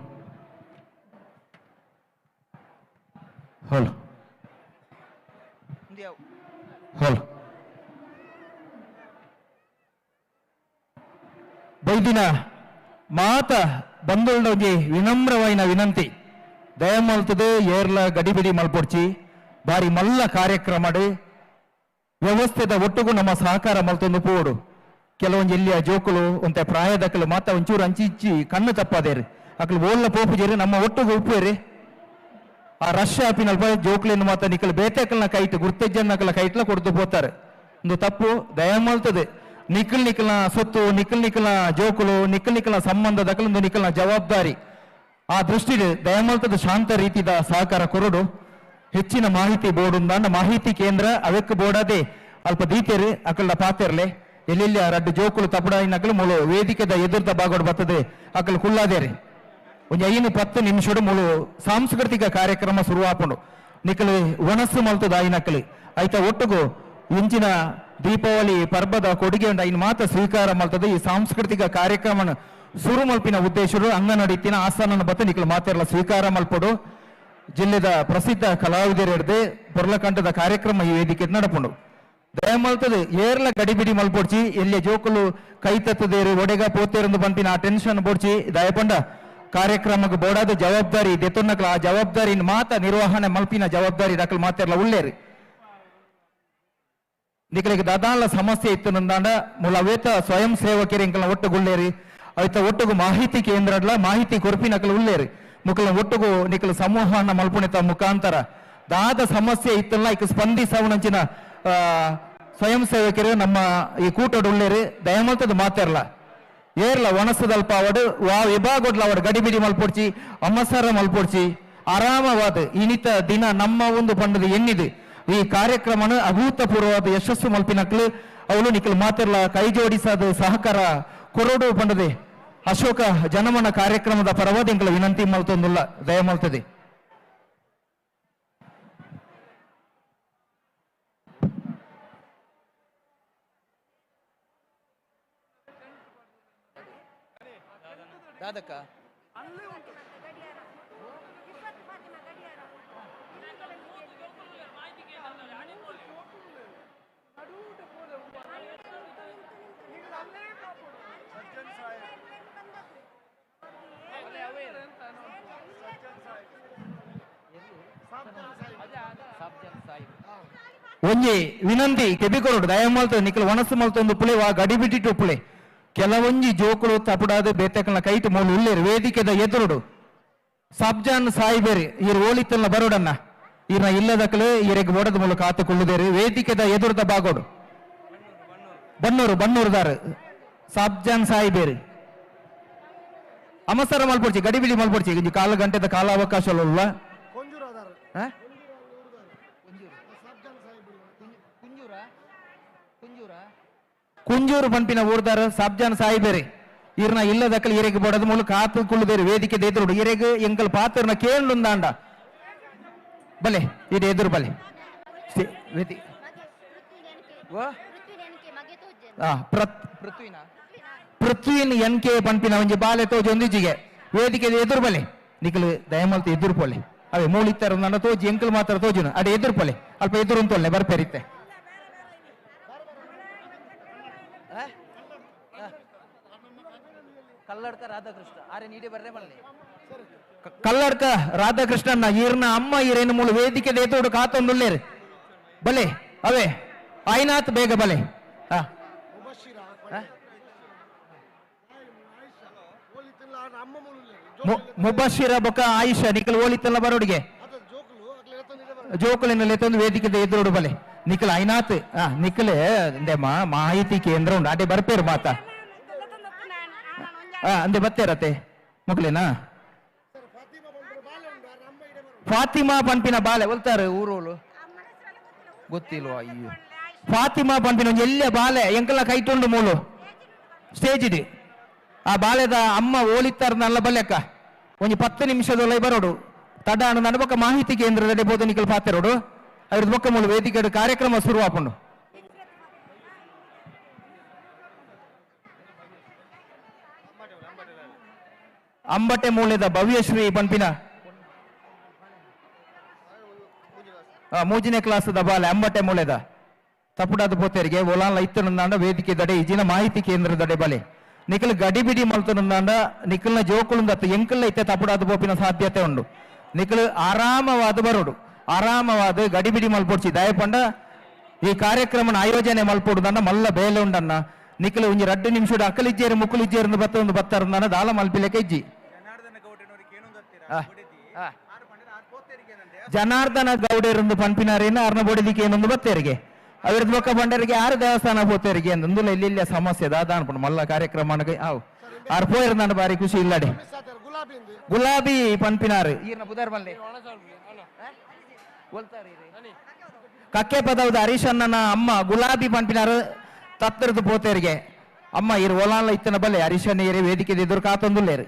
hello hello ಬೈದಿನ ಮಾತ ಬಂದೊಳ್ಳಿ ವಿನಮ್ರವಾಯಿನ ವಿನಂತಿ ದಯಮಲ್ತದೆ ಏರ್ಲ ಗಡಿಬಿಡಿ ಮಲ್ಪೊಡ್ಚಿ ಬಾರಿ ಮಲ್ಲ ಕಾರ್ಯಕ್ರಮ ವ್ಯವಸ್ಥೆದ ಒಟ್ಟಿಗೂ ನಮ್ಮ ಸಹಕಾರ ಮಲ್ತೊಂದು ಪೋಡು ಕೆಲವೊಂದು ಎಲ್ಲಿಯ ಜೋಕುಲು ಒಂತೆ ಪ್ರಾಯದಕ್ಕಲು ಮಾತ ಒಂಚೂರು ಅಂಚಿ ಕಣ್ಣು ತಪ್ಪದೇರಿ ಅಕ್ಲು ಓಲ್ಲ ಪೋಪುಜೇರಿ ನಮ್ಮ ಒಟ್ಟಿಗೆ ಉಪ್ಪೇರಿ ಆ ರಶ್ ಆಪಿನಲ್ಪ ಜೋಕ್ಲಿನ ಮಾತ ನಿಕ್ಕಲು ಬೇತೆಕಲ್ನ ಕೈಟ್ ಗುರ್ತಜ್ಜನ್ನಕಲ ಕೈಟ್ಲ ಕೊಡ್ದು ಹೋಗ್ತಾರೆ ಒಂದು ತಪ್ಪು ದಯಮಲ್ತದೆ ನಿಖಲ್ನ ಸೊತ್ತು ನಿಖಲ್ನ ಜೋಕುಲು ನಿಖಲ್ನ ಸಂಬಂಧದಕಲೊಂದು ನಿಖಲ್ನ ಜವಾಬ್ದಾರಿ ಆ ದೃಷ್ಟಿಗೆ ದಯಮಲ್ತದ ಶಾಂತ ರೀತಿದ ಸಹಕಾರ ಕೊರಡು ಹೆಚ್ಚಿನ ಮಾಹಿತಿ ಬೋರ್ಡ್ ಉಂದಾಂಡ ಮಾಹಿತಿ ಕೇಂದ್ರ ಅವಕ್ಕೆ ಬೋರ್ಡದೆ ಅಲ್ಪ ದೀತೆರಿ ಅಕಲ್ನ ಪಾತೆರ್ಲೆ ಎಲ್ಲೆಲ್ಲಿ ರಡ್ಡು ಜೋಕುಲು ತಪಡಾಯಿನಕಲು ಮುಳು ವೇದಿಕೆದ ಎದುರ್ದ ಬಾಗೋಡು ಬರ್ತದೆ ಅಕಲ್ ಕುಳ್ಳಾದೇರಿ ಒಂದು 5-10 ನಿಮಿಷಡು ಮುಳು ಸಾಂಸ್ಕೃತಿಕ ಕಾರ್ಯಕ್ರಮ ಶುರುವಾಪುಂಡು ನಿಕಲು ಒಣಸು ಮಲ್ತದ ಆಯ್ನಕಲಿ ಐತ ಒಟ್ಟಿಗೂ ಇಂಚಿನ ದೀಪಾವಳಿ ಪರ್ಬದ ಕೊಡುಗೆ ಉಂಡು ಐನ್ ಮಾತ ಸ್ವೀಕಾರ ಮಲ್ತದೆ ಈ ಸಾಂಸ್ಕೃತಿಕ ಕಾರ್ಯಕ್ರಮ ಶುರು ಮಲ್ಪಿನ ಉದ್ದೇಶರು ಅಂಗನಡಿತಿನ ಆಸ್ಥಾನ ಬತ್ತ ನಿಕಲು ಮಾತೆಲ್ಲ ಸ್ವೀಕಾರ ಮಲ್ಪಡು ಜಿಲ್ಲೆದ ಪ್ರಸಿದ್ಧ ಕಲಾವಿದರು ಹಿಡ್ದೆ ಪೊರ್ಲಕಂಠದ ಕಾರ್ಯಕ್ರಮ ಈ ವೇದಿಕೆ ನಡಪುಂಡು ದಯಮಲ್ತದೆ ಏರ್ಲ ಗಡಿಬಿಡಿ ಮಲ್ಪೊಡ್ಚಿ ಎಲ್ಲಿ ಜೋಕುಲು ಕೈ ತತ್ತದೇರು ಒಡೆಗ ಪೋತೇರಂದು ಬಂಪಿನ ಆ ಟೆನ್ಷನ್ ಬೋಡ್ಚಿ ದಯಪಂಡ ಕಾರ್ಯಕ್ರಮಕ್ಕೆ ಬೋಡಾದ ಜವಾಬ್ದಾರಿ ದೆತ್ತೊನ್ನಕ್ಲ ಆ ಜವಾಬ್ದಾರಿ ಮಾತ ನಿರ್ವಹಣೆ ಮಲ್ಪಿನ ಜವಾಬ್ದಾರಿ ದಾಖಲು ಮಾತೆರ್ಲ ಉಳ್ಳೇರಿ ನಿಕಲಿಗೆ ದಾದಾನ್ಲ ಸಮಸ್ಯೆ ಇತ್ತು ನಂದಾಂಡ ಮುಲವೇತ ಸ್ವಯಂ ಸೇವಕರು ಇಂಕಲ್ನ ಒಟ್ಟುಗುಳ್ಳೇರಿ ಐತ ಒಟ್ಟುಗು ಮಾಹಿತಿ ಕೇಂದ್ರಡ್ಲ ಮಾಹಿತಿ ಕೊರಪಿನಕಲು ಉಳ್ಳೇರಿ ಮುಕಲ್ನ ಒಟ್ಟುಗು ನಿಕಲು ಸಮೂಹನ ಮಲ್ಪುಣಿತ ಮುಖಾಂತರ ದಾದ ಸಮಸ್ಯೆ ಇತ್ತಲ್ಲ ಈಗ ಸ್ಪಂದಿಸವನಂಚಿನ ಸ್ವಯಂ ಸೇವಕರು ನಮ್ಮ ಈ ಕೂಟೋಡು ಉಳ್ಳೇರಿ ದಯಮಲ್ತದ ಮಾತೆರ್ಲ ಏರ್ಲ ಒಣಸದಲ್ಪ ಅವಡು ವಾ ವಿಭಾಗಡ್ಲ ಅವಡು ಗಡಿಬಿಡಿ ಮಲ್ಪೊಡ್ಚಿ ಅಮ್ಮಸಾರ ಮಲ್ಪೊಡ್ಚಿ ಆರಾಮವಾದ ಇನಿತ ದಿನ ನಮ್ಮ ಒಂದು ಪಂಡದ ಎಣ್ಣಿದೆ ಈ ಕಾರ್ಯಕ್ರಮನ ಅಭೂತಪೂರ್ವವಾದ ಯಶಸ್ಸು ಮಲ್ಪಿನಕ್ಲು ಅವಳು ನಿಖಲ್ ಮಾತೆರ್ಲ ಕೈ ಜೋಡಿಸಾದ ಸಹಕಾರ ಕೊರೋಡು ಪಂಡದೆ ಅಶೋಕ ಜನಮನ ಕಾರ್ಯಕ್ರಮದ ಪರವಾದ ಇಂಕಲ ವಿನಂತಿ ಮಲ್ತೊಂದುಲ್ಲ ದಯಮಲ್ತದೆ ದಾದಕ್ಕ ಒಂಜಿ ವಿನಂತಿ ಕೆಬಿಕೊಡು ದಯಮಾಲ್ತ ನಿಖಲ್ ಒಣಸು ಮಲ್ತೊಂದು ಪುಳೆ ವಾ ಗಡಿ ಬಿಟ್ಟಿಟ್ಟು ಪುಳೆ ಕೆಲವೊಂಜಿ ಜೋಕುಲು ತಪುಡಾದು ಬೇತಕಲ್ನ ಕೈಟ್ ಮೂಲು ಉಳ್ಳೇರು ವೇದಿಕೆದ ಎದುರುಡು ಸಬ್ಜಾನ್ ಸಾಯಿಬೇರಿ ಇರು ಓಳಿತಲ್ನ ಬರೋಡನ್ನ ಇರ್ನ ಇಲ್ಲದಕ್ಕಲು ಇರೆಗೆ ಓಡದ ಮೂಲಕ ಕಾತುಕೊಳ್ಳುದೇರು ವೇದಿಕೆದ ಎದುರುದ ಬಾಗೋಡು ಬನ್ನೂರುದಾರು ಸಬ್ಜಾನ್ ಸಾಯಿಬೇರಿ ಅಮಸರ ಮಲ್ಪೊಡ್ಚಿ ಗಡಿಬಿಡಿ ಮಲ್ಪೊಡ್ಚಿ ಇಂಜಿ 4 ಗಂಟೆದ ಕಾಲಾವಕಾಶ ಅಲ್ಲ ಕುಂಜೂರು ಪಂಪಿನ ಊರ್ದಾರ ಸಬ್ಜಾನ್ ಸಾಯಿಬೇರಿ ಇರ್ನ ಇಲ್ಲದಕ್ಕಲು ಇರೆಗೆ ಬೋಡದ ಮೂಲಕ ಕಾತುಕೊಳ್ಳುದೇರು ವೇದಿಕೆ ಎದುರುಡು ಇರೆಗೆ ಎಂಕಲ್ ಪಾತ್ರನ ಕೇಳುಂದಾಂಡ ಬಲೆ ಇದು ಎದುರು ಬಲೆ ಪೃಥ್ವಿನ್ ಎನ್ ಕೆ ಪಂಪಿನ ಒಂಜಿ ಬಾಲೆ ತೋಜಿ ಒಂದಿಜಿಗೆ ವೇದಿಕೆ ಎದುರು ಬಲೆ ನಿಖಲು ದಯಮಲ್ತ ಎದುರು ಪೊಲೆ ಅವೇ ಮೂಳಿತ್ತಾರ ನನ್ನ ತೋಜಿ ಎಂಕಲ್ ಮಾತ್ರ ತೋಜುನು ಅಡೆ ಎದುರು ಪೊಲೆ ಅಲ್ಪ ಎದುರು ಅಂತೊಲ್ಲೆ ಬರ್ಪೇರಿತ್ತೆ ಕಲ್ಲಡ್ಕ ರಾಧಾಕೃಷ್ಣ ಆರೆ ನೀಡಿ ಬರ್ರೆ ಬಲ್ಲೆ ಕಲ್ಲಡ್ಕ ರಾಧಾಕೃಷ್ಣನ್ನ ಈರ್ನ ಅಮ್ಮ ಈರೇನು ಮೂಲ ವೇದಿಕೆ ಎದುರು ಕಾತೊಂದುಲ್ಲೇರು ಬಲೆ ಅವೇ ಆಯ್ನಾತ್ ಬೇಗ ಬಲೆ ಮುಬಶಿರ ಬೊಕ ಆಯಿಷಾ ನಿಖಲ್ ಓಳಿತಲ್ಲ ಬರೋಡಿಗೆ ಜೋಕುಲಿನಲ್ಲಿ ತಂದು ವೇದಿಕೆ ಎದುರು ಬಲೆ ನಿಖಲ್ ಐನಾತ್ ನಿಖಲ್ ಮಾಹಿತಿ ಕೇಂದ್ರ ಉಂಟು ಅದೇ ಬರ್ಪೇರು ಮಾತಾ ಅಂದೆ ಬತ್ತೇರತ್ತೆ ಮಕ್ಕಳೇನಾ ಫಾತಿಮಾ ಪಂಪಿನ ಬಾಲೆ ಒಲ್ತಾರೆ ಊರೋಳು ಗೊತ್ತಿಲ್ವಾ ಅಯ್ಯೋ ಫಾತಿಮಾ ಪಂಪಿನ ಎಲ್ಲ ಬಾಲೆ ಎಂಕಲ್ಲ ಕೈಟೊಂಡು ಮೂಲು ಸ್ಟೇಜ್ ಇಡಿ ಆ ಬಾಲೆದ ಅಮ್ಮ ಓಳಿತ್ತಾರ ನಲ್ಲ ಬಲ್ಲೆಕ್ಕ ಒಂಜಿ 10 ನಿಮಿಷದೊಳಗೆ ಬರೋಡು ತಡಾಣ ನಡಬಕ್ಕ ಮಾಹಿತಿ ಕೇಂದ್ರದಲ್ಲಿ ಬೋಧನಿಕಲ್ ಪಾತೆರೋಡು ಅದ್ರ ಬೊಕ್ಕ ಮೂಲ ವೇದಿಕೆ ಕಾರ್ಯಕ್ರಮ ಶುರು ಆಪುಂಡು ಅಂಬಟೆ ಮೂಲೆದ ಭವ್ಯಶ್ರೀ ಪಂಪಿನ ಮೂಜಿನೇ ಕ್ಲಾಸ್ದ ಬಾಲೆ ಅಂಬಟೆ ಮೂಲೆದ ತಪ್ಪುಡಾದ ಪೋತೆರಿಗೆ ಒಲಾನ್ಲ ಇತ್ತನಂದಾಂಡ ವೇದಿಕೆ ದಡೆ ಇಜಿನ ಮಾಹಿತಿ ಕೇಂದ್ರ ದಡೆ ಬಲೆ ನಿಖಲ್ ಗಡಿಬಿಡಿ ಮಲ್ತನಂದಾಂಡ ನಿಖಲ್ನ ಜೋಕುಲುಂದತ್ತ ಎಂಕಲ್ಲ ಇತ್ತೆ ತಪ್ಪುಡಾದ ಪೋಪಿನ ಸಾಧ್ಯತೆ ಉಂಡು ನಿಖಲ್ ಆರಾಮವಾದ ಬರೋಡು ಆರಾಮವಾದ ಗಡಿಬಿಡಿ ಮಲ್ಪೊಡ್ಚಿ ದಯಪಂಡ ಈ ಕಾರ್ಯಕ್ರಮನ ಆಯೋಜನೆ ಮಲ್ಪೊಡುದನ್ನ ಮಲ್ಲ ಬೇಲೆ ಉಂಡನ್ನ ನಿಖಲ್ ಒಂಜಿ 2 ನಿಮಿಷ ಅಕ್ಕಲಿಜ್ಜೇರು ಮುಕ್ಕಲಿಜ್ಜೇರು ಬತ್ತೊಂದು ಬತ್ತಾರನ್ನ ದಾಲ ಮಲ್ಪಿಲೆಕ್ಕೆ ಇಜ್ಜಿ ಜನಾರ್ದನ ಗೌಡೇರಂದು ಪಂಪಿನಾರೇನ ಅರ್ನ ಬೊಡಿದಿಕ್ಕೆ ಏನೊಂದು ಬತ್ತೇರಿಗೆ ಅವರದ್ದು ಬೊಕ್ಕ ಬಂಡರಿಗೆ 6 ದೇವಸ್ಥಾನ ಹೋತೇರಿಗೆ ಅಂದುಲ ಇಲ್ಲಿ ಸಮಸ್ಯೆ ದಾದ ಅನ್ಕೊಂಡು ಮಲ್ಲ ಕಾರ್ಯಕ್ರಮ ಅವು ಆರು ಪೋಯಿರ್ನ ಬಾರಿ ಖುಷಿ ಇಲ್ಲಡೆ ಗುಲಾಬಿ ಪಂಪಿನಾರು ಈರ್ನ ಬುಧರ್ ಬಲ್ಲೆ ಕಕ್ಕೆ ಪದವದ ಹರೀಶಣ್ಣನ ಅಮ್ಮ ಗುಲಾಬಿ ಪಂಪಿನಾರು ತತ್ತರದ್ದು ಪೋತೇರಿಗೆ ಅಮ್ಮ ಇರು ಒಲಾನ್ಲ ಇತ್ತನ ಬಲ್ಲೆ ಹರೀಶಣ್ಣ ಏರಿ ವೇದಿಕೆ ಎದುರು ಕಾತೊಂದುಲ್ಲೇರು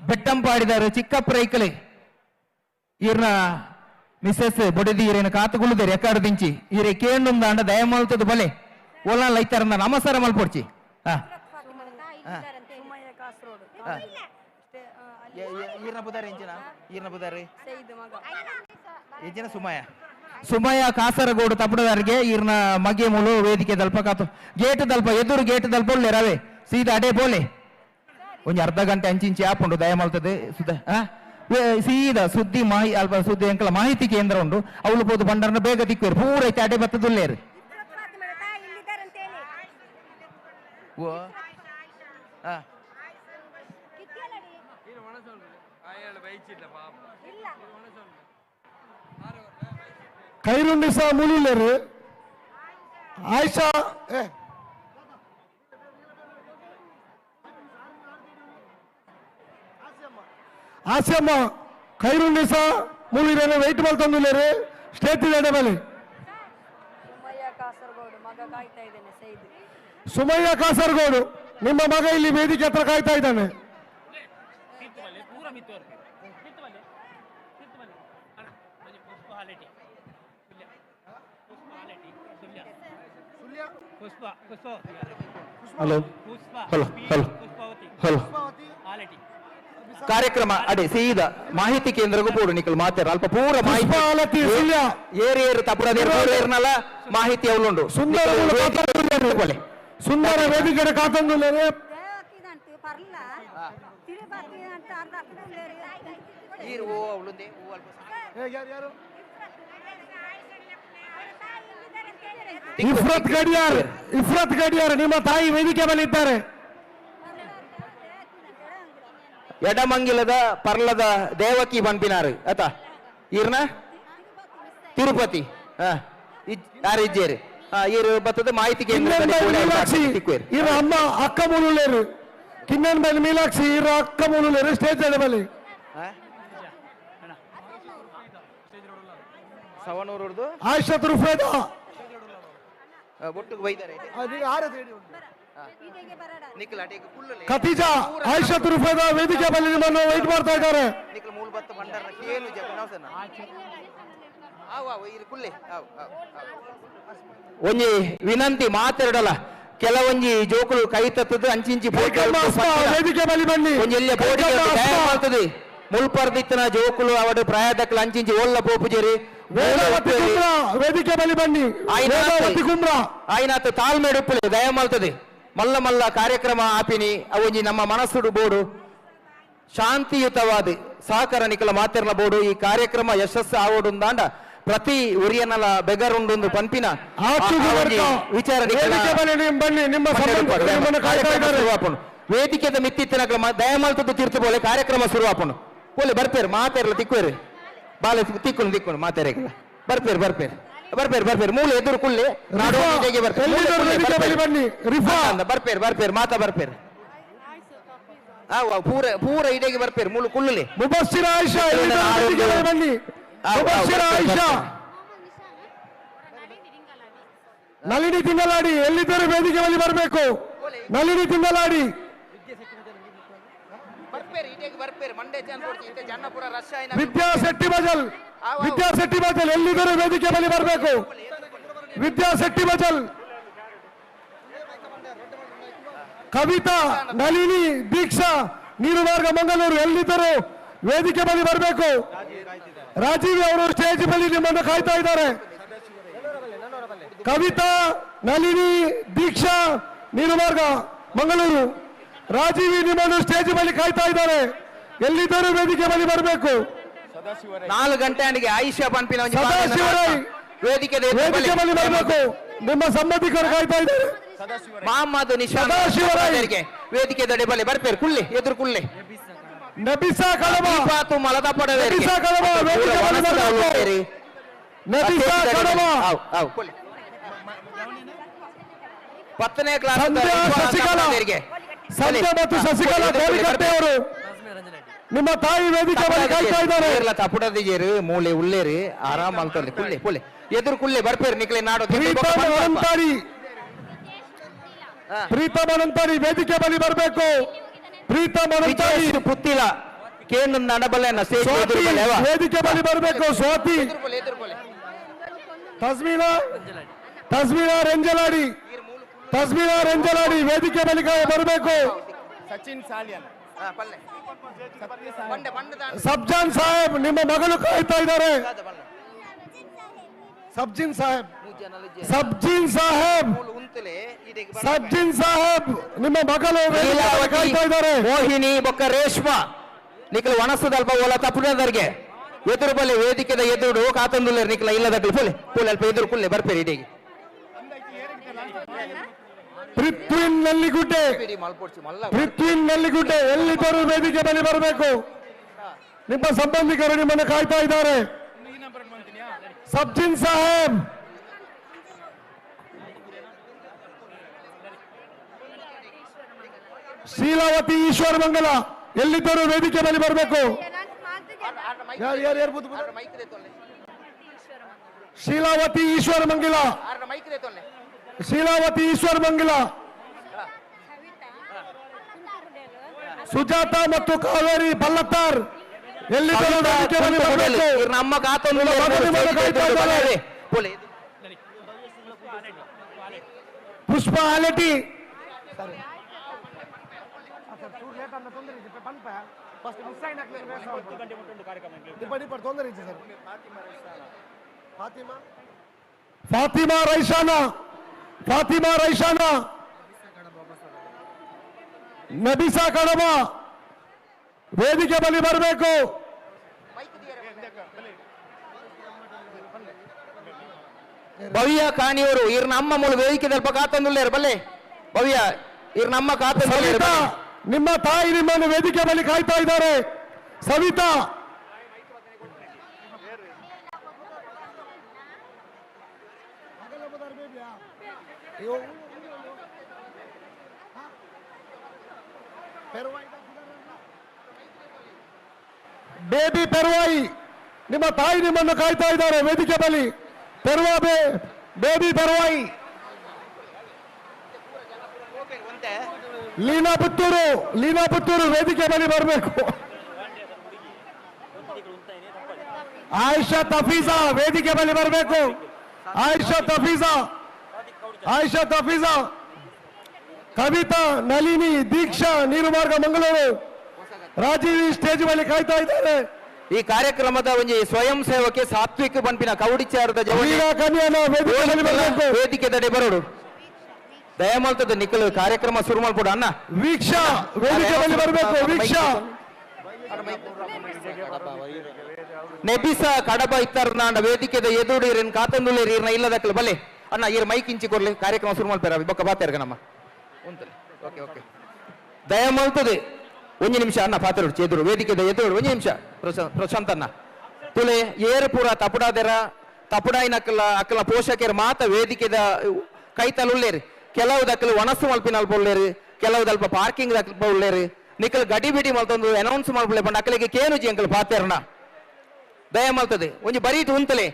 ಬೆಟ್ಟಂಪಾಡಿದಾರು ಚಿಕ್ಕಪ್ರೈಕಲೆ ಈರ್ನ ಮಿಸ್ಸೆಸ್ ಬೊಡೆದಿ ಈರೇನು ಕಾತುಗುಳುದೇರು ಎಕ್ಕಾಡು ದಿಂಚಿ ಈರೆ ಕೇಂಡುಂದಾಂಡ ದಯಮಾಲ್ತದ ಬಲೆ ಓಲಾನ್ಲ ಐತಾರಂದ ನಮಸ್ಕಾರ ಮಲ್ಪೊಡ್ಚಿ ಈರ್ನ ಬುದಾರೆ ಈರ್ನ ಬುದಾರೆ ಎಂಚಿನ ಸುಮಯ ಕಾಸರಗೋಡು ತಪ್ಪಡದಾರಿಗೆ ಈರ್ನ ಮಗೆ ಮೂಲು ವೇದಿಕೆ ದಲ್ಪ ಕಾತು ಗೇಟ್ ದಲ್ಪ ಎದುರು ಗೇಟ್ ದಲ್ಪ ಒಳ್ಳೆ ರವೆ ಸೀದಾ ಅಡೆ ಬೋಲೆ ಒಂಜಿ ಅರ್ಧ ಗಂಟೆ ಅಂಚಿಂಚಿ ಆಪುಂಡು ದಯಮಾಲ್ತದೆ ಸೀದಾ ಸುದ್ದಿ ಅಲ್ಪ ಸುದ್ದಿ ಎಂಕಲ ಮಾಹಿತಿ ಕೇಂದ್ರ ಉಂಡು ಅವಳು ಪೋದು ಬಂಡರ್ನ ಬೇಗ ದಿಕ್ಕುವೇರು ಪೂರ ಐತೆ ಅಡೆ ಬತ್ತದುಲ್ಲೇರು ಖೈರುನ್ನಿಸಾ ಮುಳುಲೇರು ಆಯಿಷಾ ಆಸ್ಯಮ್ಮ ಖೈರುನ್ನಿಸಾ ಮುಳುಲೇರು ವೆಯ್ಟ್ ಮಲ್ತೊಂದುಲೇರು ಸ್ಟೇಜ್ ಎಡೆ ಬಲೆ ಸುಮಯ್ಯ ಕಾಸರಗೋಡು ನಿಮ್ಮ ಮಗ ಇಲ್ಲಿ ವೇದಿಕೆ ಹತ್ರ ಕಾಯ್ತಾ ಇದ್ದಾನೆ ಹಲೋ ಹಲೋ ಹಲೋ ಹಲೋ ಕಾರ್ಯಕ್ರಮ ಅಡೆ ಸೀದಾ ಮಾಹಿತಿ ಕೇಂದ್ರಗೂ ಪೂರ ನಿಖಲ್ ಮಾತಾರ ಅಲ್ಪ ಪೂರ ಮಾಹಿತಿ ಏರು ತಪ್ಪುಡಲ್ಲ ಮಾಹಿತಿ ಅವಳುಂಡು ಸುಂದರ ವೇದಿಕೆ ಕಾತೊಂದು ಈರು ಓ ಅವಳುಂದೆ ಓ ಅಲ್ಪ ಇಫ್ರತ್ ಗಡಿಯಾರ್ ನಿಮ್ಮ ತಾಯಿ ವೇದಿಕೆ ಮೇಲೆ ಇದ್ದಾರೆ. ಎಡಮಂಗಿಲದ ಪರ್ಲದ ದೇವಕಿ ಪಂಪಿನಾರು ಆತ ಈರ್ನ ತಿರುಪತಿ ಯಾರು ಇಜ್ಜೇರಿ ಈರು ಬತ್ತದ ಮಾಹಿತಿ ಇರ ಅಮ್ಮ ಅಕ್ಕ ಮೂಲೂಲೇರು ಕಿನ್ನನ್ ಬೈಲ್ ಮೀನಾಕ್ಷಿ ಇರ ಅಕ್ಕ ಮೂಲೂಲೇರು ಸ್ಟೇಜ್ ಬಲ್ಲಿ ಸವಣೂರದು ಆಯಿಷತ್ ರುಫೇದಾ ಒಟ್ಟಿಗೆ ಬೈದಾರೆ ಖತೀಜಾ ಆಯಿಷತ್ ರುಫೇದಾ ವೇದಿಕೆ ಬಲ್ಲಿ ನಿಮ್ಮನ್ನು ವೆಯ್ಟ್ ಮಾಡ್ತಾ ಇದ್ದಾರೆ. ಮೂಲ ಬತ್ತ ಭಂಡಾರ ಏನು ಜಗನವಸನ ಆವ್ ಆವ್ ಇರು ಕುಲ್ಲೆ ಆವ್ ಆವ್ ಒಂಜಿ ವಿನಂತಿ ಮಾತಾಡಲ್ಲ ಕೆಲವೊಂಜಿ ಜೋಕುಲು ಕೈ ತತ್ತದು ಅಂಚಿಂಚಿ ವೇದಿಕೆ ಬಲ್ಲಿ ಬನ್ನಿ ಒಂಜಿ ಎಲ್ಲೆ ಬೋಡಿ ಮಾಡ್ತದೆ ಮುಲ್ಪರ್ದಿತ್ತನ ಜೋಕುಲು ಅವಡು ಪ್ರಾಯದಕ್ಕಲು ಅಂಚಿಂಚಿ ಓಲ್ಲ ಪೋಪುಜೇರಿ ವೇದಿಕೆ ಬಲ್ಲಿ ಬನ್ನಿ ಆಯ್ನಾತ ತಾಳ್ಮೇಡು ಉಪ್ಪುಲೆ ದಯ ಮಾಡ್ತದೆ ಮಲ್ಲ ಮಲ್ಲ ಕಾರ್ಯಕ್ರಮ ಆಪಿನಿ ಅವೊಂಜಿ ನಮ್ಮ ಮನಸ್ಸುಡು ಬೋಡು ಶಾಂತಿಯುತವಾದ ಸಹಕಾರ ನಿಕಲ ಮಾತಿರ್ಲ ಬೋಡು ಈ ಕಾರ್ಯಕ್ರಮ ಯಶಸ್ಸು ಆವೋಡು ದಾಂಡ ಪ್ರತಿ ಉರಿಯನಲ ಬೆಗರುಂಡು ಪಂಪಿನ ವಿಚಾರ ವೇದಿಕೆದ ಮಿತ್ತಿತ್ತಿನ ದಯಮಾಲ್ತದ್ದು ತೀರ್ಥ ಬೋಲೆ ಕಾರ್ಯಕ್ರಮ ಶುರುವಾಪನು ಬೋಲೆ ಬರ್ಪೇರು ಮಾತಾರಲ್ಲ ತಿಕ್ಕೋರಿ ಬಾಲೆ ತಿಕ್ಕೊಂಡು ತಿಕ್ಕೊಂಡು ಮಾತಾರ ಬರ್ಪೇರು ಬರ್ಪೇರು ಬರ್ಪೇರು ಬರ್ಪೇರು ಮೂಲ ಎದುರು ಕುಳ್ಳಿ ಬರ್ಪೇರು ಬರ್ಪೇರು ಮಾತಾ ಬರ್ಪೇರು ಪೂರ ಪೂರ ಇಡೆಗೆ ಬರ್ಪೇರು ಮೂಲ ಕುಳ್ಳಿ ಮುಬಸ್ಸಿರ ಆಯಿಷಾ ನಳಿನಿ ತಿಂಗಳಾಡಿ ಎಲ್ಲಿದ್ದರೂ ವೇದಿಕೆ ಬಳಿ ಬರಬೇಕು. ನಳಿನಿ ತಿಂಗಳಾಡಿ ವಿದ್ಯಾ ಶೆಟ್ಟಿ ಬಜಲ್ ಎಲ್ಲಿದ್ದರೂ ವೇದಿಕೆ ಬಳಿ ಬರಬೇಕು. ವಿದ್ಯಾ ಶೆಟ್ಟಿ ಬಜಲ್ ಕವಿತಾ ನಳಿನಿ ದೀಕ್ಷಾ ನೀರುಮಾರ್ಗ ಮಂಗಳೂರು ಎಲ್ಲಿದ್ದರೂ ವೇದಿಕೆ ಬಳಿ ಬರಬೇಕು. ರಾಜೀವ್ ಅವರು ಸ್ಟೇಜ್ ಬಳಿ ನಿಮ್ಮನ್ನು ಕಾಯ್ತಾ ಇದ್ದಾರೆ. ಕವಿತಾ ನಳಿನಿ ದೀಕ್ಷಾ ನೀರುಮಾರ್ಗ ಮಂಗಳೂರು ರಾಜೀವಿ ನಿಮ್ಮನ್ನು ಸ್ಟೇಜ್ ಬಳಿ ಕಾಯ್ತಾ ಇದ್ದಾರೆ. ಎಲ್ಲಿದ್ದರೂ ವೇದಿಕೆ ಬಳಿ ಬರಬೇಕು. 4 ಗಂಟೆ ಆಯಿಷಾ ಪಂಪಿನ ವೇದಿಕೆ ಬಳಿ ಬರಬೇಕು. ನಿಮ್ಮ ಸಂಬಂಧಿಕರು ಕಾಯ್ತಾ ಇದ್ದಾರೆ. ಮಹಮ್ಮದ್ ನಿಶಾನ್ ವೇದಿಕೆ ದಡೆ ಬಳಿ ಬರ್ಪೇರು ಕುಳ್ಳಿ ಎದುರು ಕುಳ್ಳಿ ನಬಿಸಾ ಕಡಮ ಪಾತು ಮಲದ ಪಡವೆ ನಬಿಸಾ ಕಡಮ ವೇದಿಕೆ ಬಳಿ ಬರಬೇಕು. ನಬಿಸಾ ಕಡಮ 10ನೇ ಕ್ಲಾಸ್ ಸಂಜೆ ಮತ್ತು ಶಶಿಕಲಾ ಕೋಳಿಕಟ್ಟೆ ಅವರು ನಿಮ್ಮ ತಾಯಿ ವೇದಿಕೆ ಬಳಿ ಕಾಯ್ತಾ ಇದ್ದಾರೆ. ತಪುಡದಿಗೇರು ಮೂಲೆ ಉಳ್ಳೇರಿ ಆರಾಮ್ ಆಗ್ತದೆ ಕುಳ್ಳಿ ಕುಳ್ಳಿ ಎದುರು ಕುಳ್ಳಿ ಬರ್ಪೇರು ನಿಕ್ಲೆ ನಾಡು ಪ್ರೀತಮ್ ಅನಂತಾರಿ ವೇದಿಕೆ ಬಳಿ ಬರಬೇಕು. ಪ್ರೀತಮ್ ಅನಂತಾರಿ ಪುತ್ತಿಲ ಕೇಂದ್ರ ನಡಬಲ್ಲ ವೇದಿಕೆ ಬಳಿ ಬರಬೇಕು. ಸ್ವಾತಿ ತಸ್ಮೀನಾ ರೆಂಜಲಾಡಿ ವೇದಿಕೆ ಬಳಿ ಬರಬೇಕು. ಸಬ್ಜಾನ್ ಸಾಹೇಬ್ ನಿಮ್ಮ ಮಗಳು ಕಾಯ್ತಾ ಇದ್ದಾರೆ. ಸಬ್ಜಿನ್ ಸಾಹೇಬ್ ನಿಮ್ಮ ಮಗಳು ಕಾಯ್ತಾ ಇದ್ದಾರೆ. ಮೋಹಿನಿ ಬೊಕ್ಕ ರೇಷ್ಮಾ ನಿಖಲ ಒಣಸದಲ್ಪ ಓಲ ತಪ್ಪುದರ್ಗೆ ಎದುರು ಬಲ್ಲೆ ವೇದಿಕೆದ ಎದುರು ಕಾತಂದುಲ್ಲ ನಿಖಲ ಇಲ್ಲದ ಪುಲೆ ಪುಲೆ ಅಲ್ಪ ಎದುರು ಕುಲ್ಲೆ ಬರ್ಪೇರಿ ಇಡೆಗೆ ಪೃಥ್ವಿನ್ ನಲ್ಲಿಗುಡ್ಡೆ ಎಲ್ಲಿದ್ದರೂ ವೇದಿಕೆ ಬಳಿ ಬರಬೇಕು. ನಿಮ್ಮ ಸಂಬಂಧಿಕರು ನಿಮ್ಮನ್ನು ಕಾಯ್ತಾ ಇದ್ದಾರೆ. ಸಬ್ಜಿನ್ ಸಾಹೇಬ್ ಶೀಲಾವತಿ ಈಶ್ವರ ಮಂಗಲ ಎಲ್ಲಿದ್ದರೂ ವೇದಿಕೆ ಬಳಿ ಬರಬೇಕು. ಶೀಲಾವತಿ ಈಶ್ವರ ಮಂಗಿಲ ಸುಜಾತ ಮತ್ತು ಕಾವೇರಿ ಪಲ್ಲತ್ತಾರ್ ಎಲ್ಲಿದ್ದರೂ ವೇದಿಕೆ ಬಳಿ ಬರಬೇಕು. ನಮ್ಮ ಪುಷ್ಪ ಆಲೆಟಿ ಫಾತಿಮಾ ರೈಶಾನಾ ನಬಿಸಾ ಕಡಮ ವೇದಿಕೆ ಬಳಿ ಬರಬೇಕು. ಭವ್ಯ ಕಾಣಿಯವರು ಇವ್ರ ನಮ್ಮ ಮೂಲ ವೇದಿಕೆ ಸ್ವಲ್ಪ ಕಾತಂದುಳ್ಳೇರು ಬಲ್ಲೆ ಭವ್ಯ ಇವ್ರ ನಮ್ಮ ಕಾತಂದುಳ್ಳೇರು ನಿಮ್ಮ ತಾಯಿ ನಿಮ್ಮನ್ನು ವೇದಿಕೆ ಬಳಿ ಕಾಯ್ತಾ ಇದ್ದಾರೆ. ಸವಿತಾ ಬೇಬಿ ಪೆರ್ವಾಯಿ ನಿಮ್ಮ ತಾಯಿ ನಿಮ್ಮನ್ನು ಕಾಯ್ತಾ ಇದ್ದಾರೆ ವೇದಿಕೆ ಬಳಿ. ಬೇಬಿ ಪೆರ್ವಾಯಿ. ಲೀನಾ ಪುತ್ತೂರು ವೇದಿಕೆ ಬಳಿ ಬರಬೇಕು. ಆಯಿಷಾ ತಫೀಜಾ ವೇದಿಕೆ ಬಳಿ ಬರಬೇಕು. ಆಯಿಷಾ ತಫೀಜಾ, ಕವಿತಾ, ನಳಿನಿ, ದೀಕ್ಷಾ, ನೀರುಮಾರ್ಗ ಮಂಗಳೂರು, ರಾಜೀವಿ ಸ್ಟೇಜ್ ಬಳಿ ಕಾಯ್ತಾ ಇದ್ದಾರೆ. ಈ ಕಾರ್ಯಕ್ರಮದ ಒಂದು ಸ್ವಯಂ ಸೇವಕ್ಕೆ ಸಾತ್ವಿಕ ಪಂಪಿನ ಕೌಡಿಚಾರದ ವೇದಿಕೆ ದಡೆ ಬರೋಡು ದಯಮಾಲ್ತದ ನಿಖಲ್ ಕಾರ್ಯಕ್ರಮ ಶುರು ಮಾಡ್ಕೊಡು ಅಣ್ಣ. ವೀಕ್ಷಾ ವೇದಿಕೆ ಬಳಿ ಬರಬೇಕು. ವೀಕ್ಷಾ ನೆಬಿಸಾ ಕಡಬ ಇತ್ತಾರ ವೇದಿಕೆದ ಎದುರು ಕಾತಂದುಳ್ಳೇರಿ ಇರ್ನ ಇಲ್ಲದಕ್ಕಲು ಬಲೆ ಅಣ್ಣ ಇರ್ ಮೈಕ್ ಇಂಚಿ ಕೊಡ್ಲಿ ಕಾರ್ಯಕ್ರಮ ಶುರು ಮಾಡ್ತಾರ ಬೊಕ್ಕ ಬಾತಾರ್ಗ ನಮ್ಮ ಓಕೆ ಓಕೆ ದಯಮಾಲ್ತದೆ ಒಂದು ನಿಮಿಷ ಅಣ್ಣ ಪಾತ್ರ ಎದುರು ವೇದಿಕೆದ ಎದುರು ಒಂದು ನಿಮಿಷ ಪ್ರಶಾಂತ್ ಅಣ್ಣ ತುಲೆ ಏರು ಪೂರ ತಪುಡಾಯಿನ ಅಕ್ಕಲ ಪೋಷಕರು ಮಾತ ವೇದಿಕೆದ ಕೈತಲುಳ್ಳೇರಿ ಕೆಲವು ದಕ್ಕಲು ಒಣಸು ಮಲ್ಪಿನ ಅಲ್ಪ ಉಳ್ಳೇರು ಕೆಲವು ಅಲ್ಪ ಪಾರ್ಕಿಂಗ್ ಅಲ್ಪ ಉಳ್ಳೇರು ನಿಕ್ಕಲು ಗಡಿ ಬಿಡಿ ಮಲ್ತೊಂದು ಅನೌನ್ಸ್ ಮಾಡ್ಬಿಳೆ ಬಂಡ ಅಕ್ಕಲಿಗೆ ಕೇನುಜಿ ಅಂಕಲ್ ಪಾತೆರಣ ದಯಮಾಲ್ತದೆ ಒಂಜಿ ಬರೀಟ್ ಉಂತಲೆ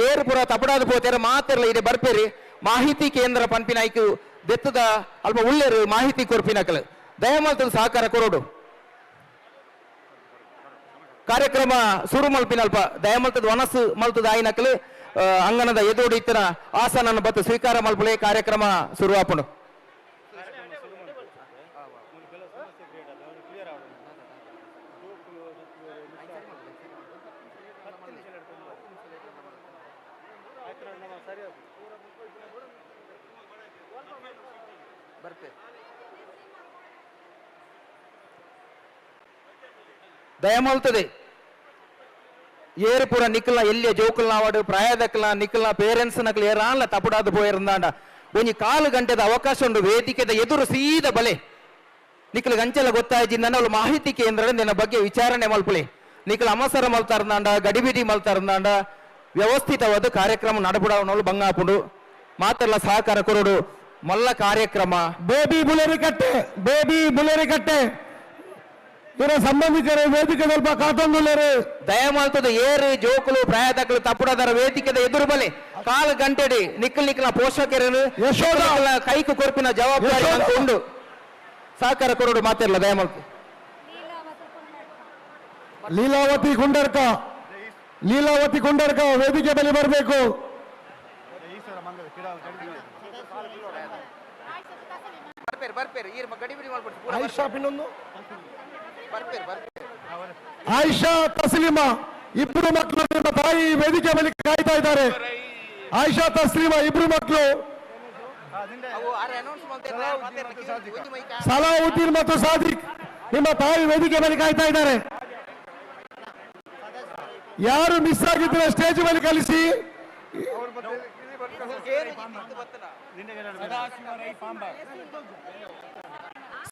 ಏರು ಪುರ ತಪಡಾದ ಪೋತೆರ ಮಾತೆರ್ಲ ಇದೆ ಬರ್ಪೇರಿ ಮಾಹಿತಿ ಕೇಂದ್ರ ಪಂಪಿನ ಐಕು ಬೆತ್ತದ ಅಲ್ಪ ಉಳ್ಳೇರು ಮಾಹಿತಿ ಕೊರ್ಪಿನಕಲ್ ದಯಮಾಲ್ತದ ಸಹಕಾರ ಕೊರೋಡು ಕಾರ್ಯಕ್ರಮ ಶುರು ಮಲ್ಪಿನ ಅಲ್ಪ ದಯಮಾಲ್ತದ ವನಸ್ಸು ಮಲ್ತದ ಆಯ್ನಕಲ್ ಅಂಗನದ ಎದುರು ಇತ್ತನ ಆಸನ ಬತ್ತು ಸ್ವೀಕಾರ ಮಲ್ಪಲೆ ಕಾರ್ಯಕ್ರಮ ಶುರು ಆಪುಂಡು ದಯಮಾಲ್ತದೆ ಏರು ಪೂರ ನಿಕ್ಕಲ್ನ ಎಲ್ಲಿಯ ಜೋಕಲ್ನ ವಾಡು ಪ್ರಾಯದಕ್ಕಲ್ನ ನಿಕ್ಕಲ್ನ ಪೇರೆಂಟ್ಸ್ ನಕಲ್ ಏರಾನ್ಲ ತಪುಡಾದ ಪೋಯಿರಂದಾಂಡ ಒಂಜಿ ಕಾಲು ಗಂಟೆದ ಅವಕಾಶ ಉಂಡು ವೇದಿಕೆದ ಎದುರು ಸೀದ ಬಲೆ ನಿಕ್ಕಲ್ ಗಂಚಲ ಗೊತ್ತಾಯ್ಜಿ ನನ್ನ ಮಾಹಿತಿ ಕೇಂದ್ರ ನಿನ್ನ ಬಗ್ಗೆ ವಿಚಾರಣೆ ಮಲ್ಪಲೆ ನಿಕ್ಕಲ್ ಅಮಸರ ಮಲ್ತಾರಂದಾಂಡ ಗಡಿಬಿಡಿ ಮಲ್ತಾರಂದಾಂಡ ವ್ಯವಸ್ಥಿತವಾದ ಕಾರ್ಯಕ್ರಮ ನಡಪುಡವನೋಳು ಬಂಗಾಪುಂಡು ಮಾತೆಲ್ಲ ಸಹಕಾರ ಕೊರೋಡು ಮಲ್ಲ ಕಾರ್ಯಕ್ರಮ ಬೇಬಿ ಬುಲೇರಿ ಕಟ್ಟೆ ಇವರ ಸಂಬಂಧಿಕರ ವೇದಿಕೆ ಸ್ವಲ್ಪ ಕಾತೊಂದುಳ್ಳರು ದಯಮಾಲ್ತದ ಏರು ಜೋಕುಲು ಪ್ರಾಯದಕ್ಕಲು ತಪ್ಪುಡದರ ವೇದಿಕೆದ ಎದುರು ಬಲೆ ಕಾಲು ಗಂಟೆಡಿ ನಿಕ್ಕಲ್ ಪೋಷಕರು ಯಶೋಧ ಕೈಕು ಕೊರ್ಪಿನ ಜವಾಬ್ದಾರಿ ಉಂಡು ಸಹಕಾರ ಕೊರೋಡು ಮಾತಿರಲ್ಲ ದಯಮಾಲ್ತು ಲೀಲಾವತಿ ಕುಂಡರ್ಕ ವೇದಿಕೆ ಬಳಿ ಬರಬೇಕು. ಆಯಿಷಾ ತಸ್ಲಿಮಾ ಇಬ್ರು ಮಕ್ಕಳು ನಿಮ್ಮ ತಾಯಿ ವೇದಿಕೆ ಬಳಿ ಕಾಯ್ತಾ ಇದ್ದಾರೆ. ಆಯಿಷಾ ತಸ್ಲಿಮಾ ಇಬ್ರು ಮಕ್ಕಳು ಸಲಾವುದ್ದೀನ್ ಮತ್ತು ಸಾದಿಕ್ ನಿಮ್ಮ ತಾಯಿ ವೇದಿಕೆ ಬಳಿ ಕಾಯ್ತಾ ಇದ್ದಾರೆ. ಯಾರು ಮಿಸ್ ಆಗಿದ್ರೆ ಸ್ಟೇಜ್ ಮೇಲೆ ಕಳಿಸಿ.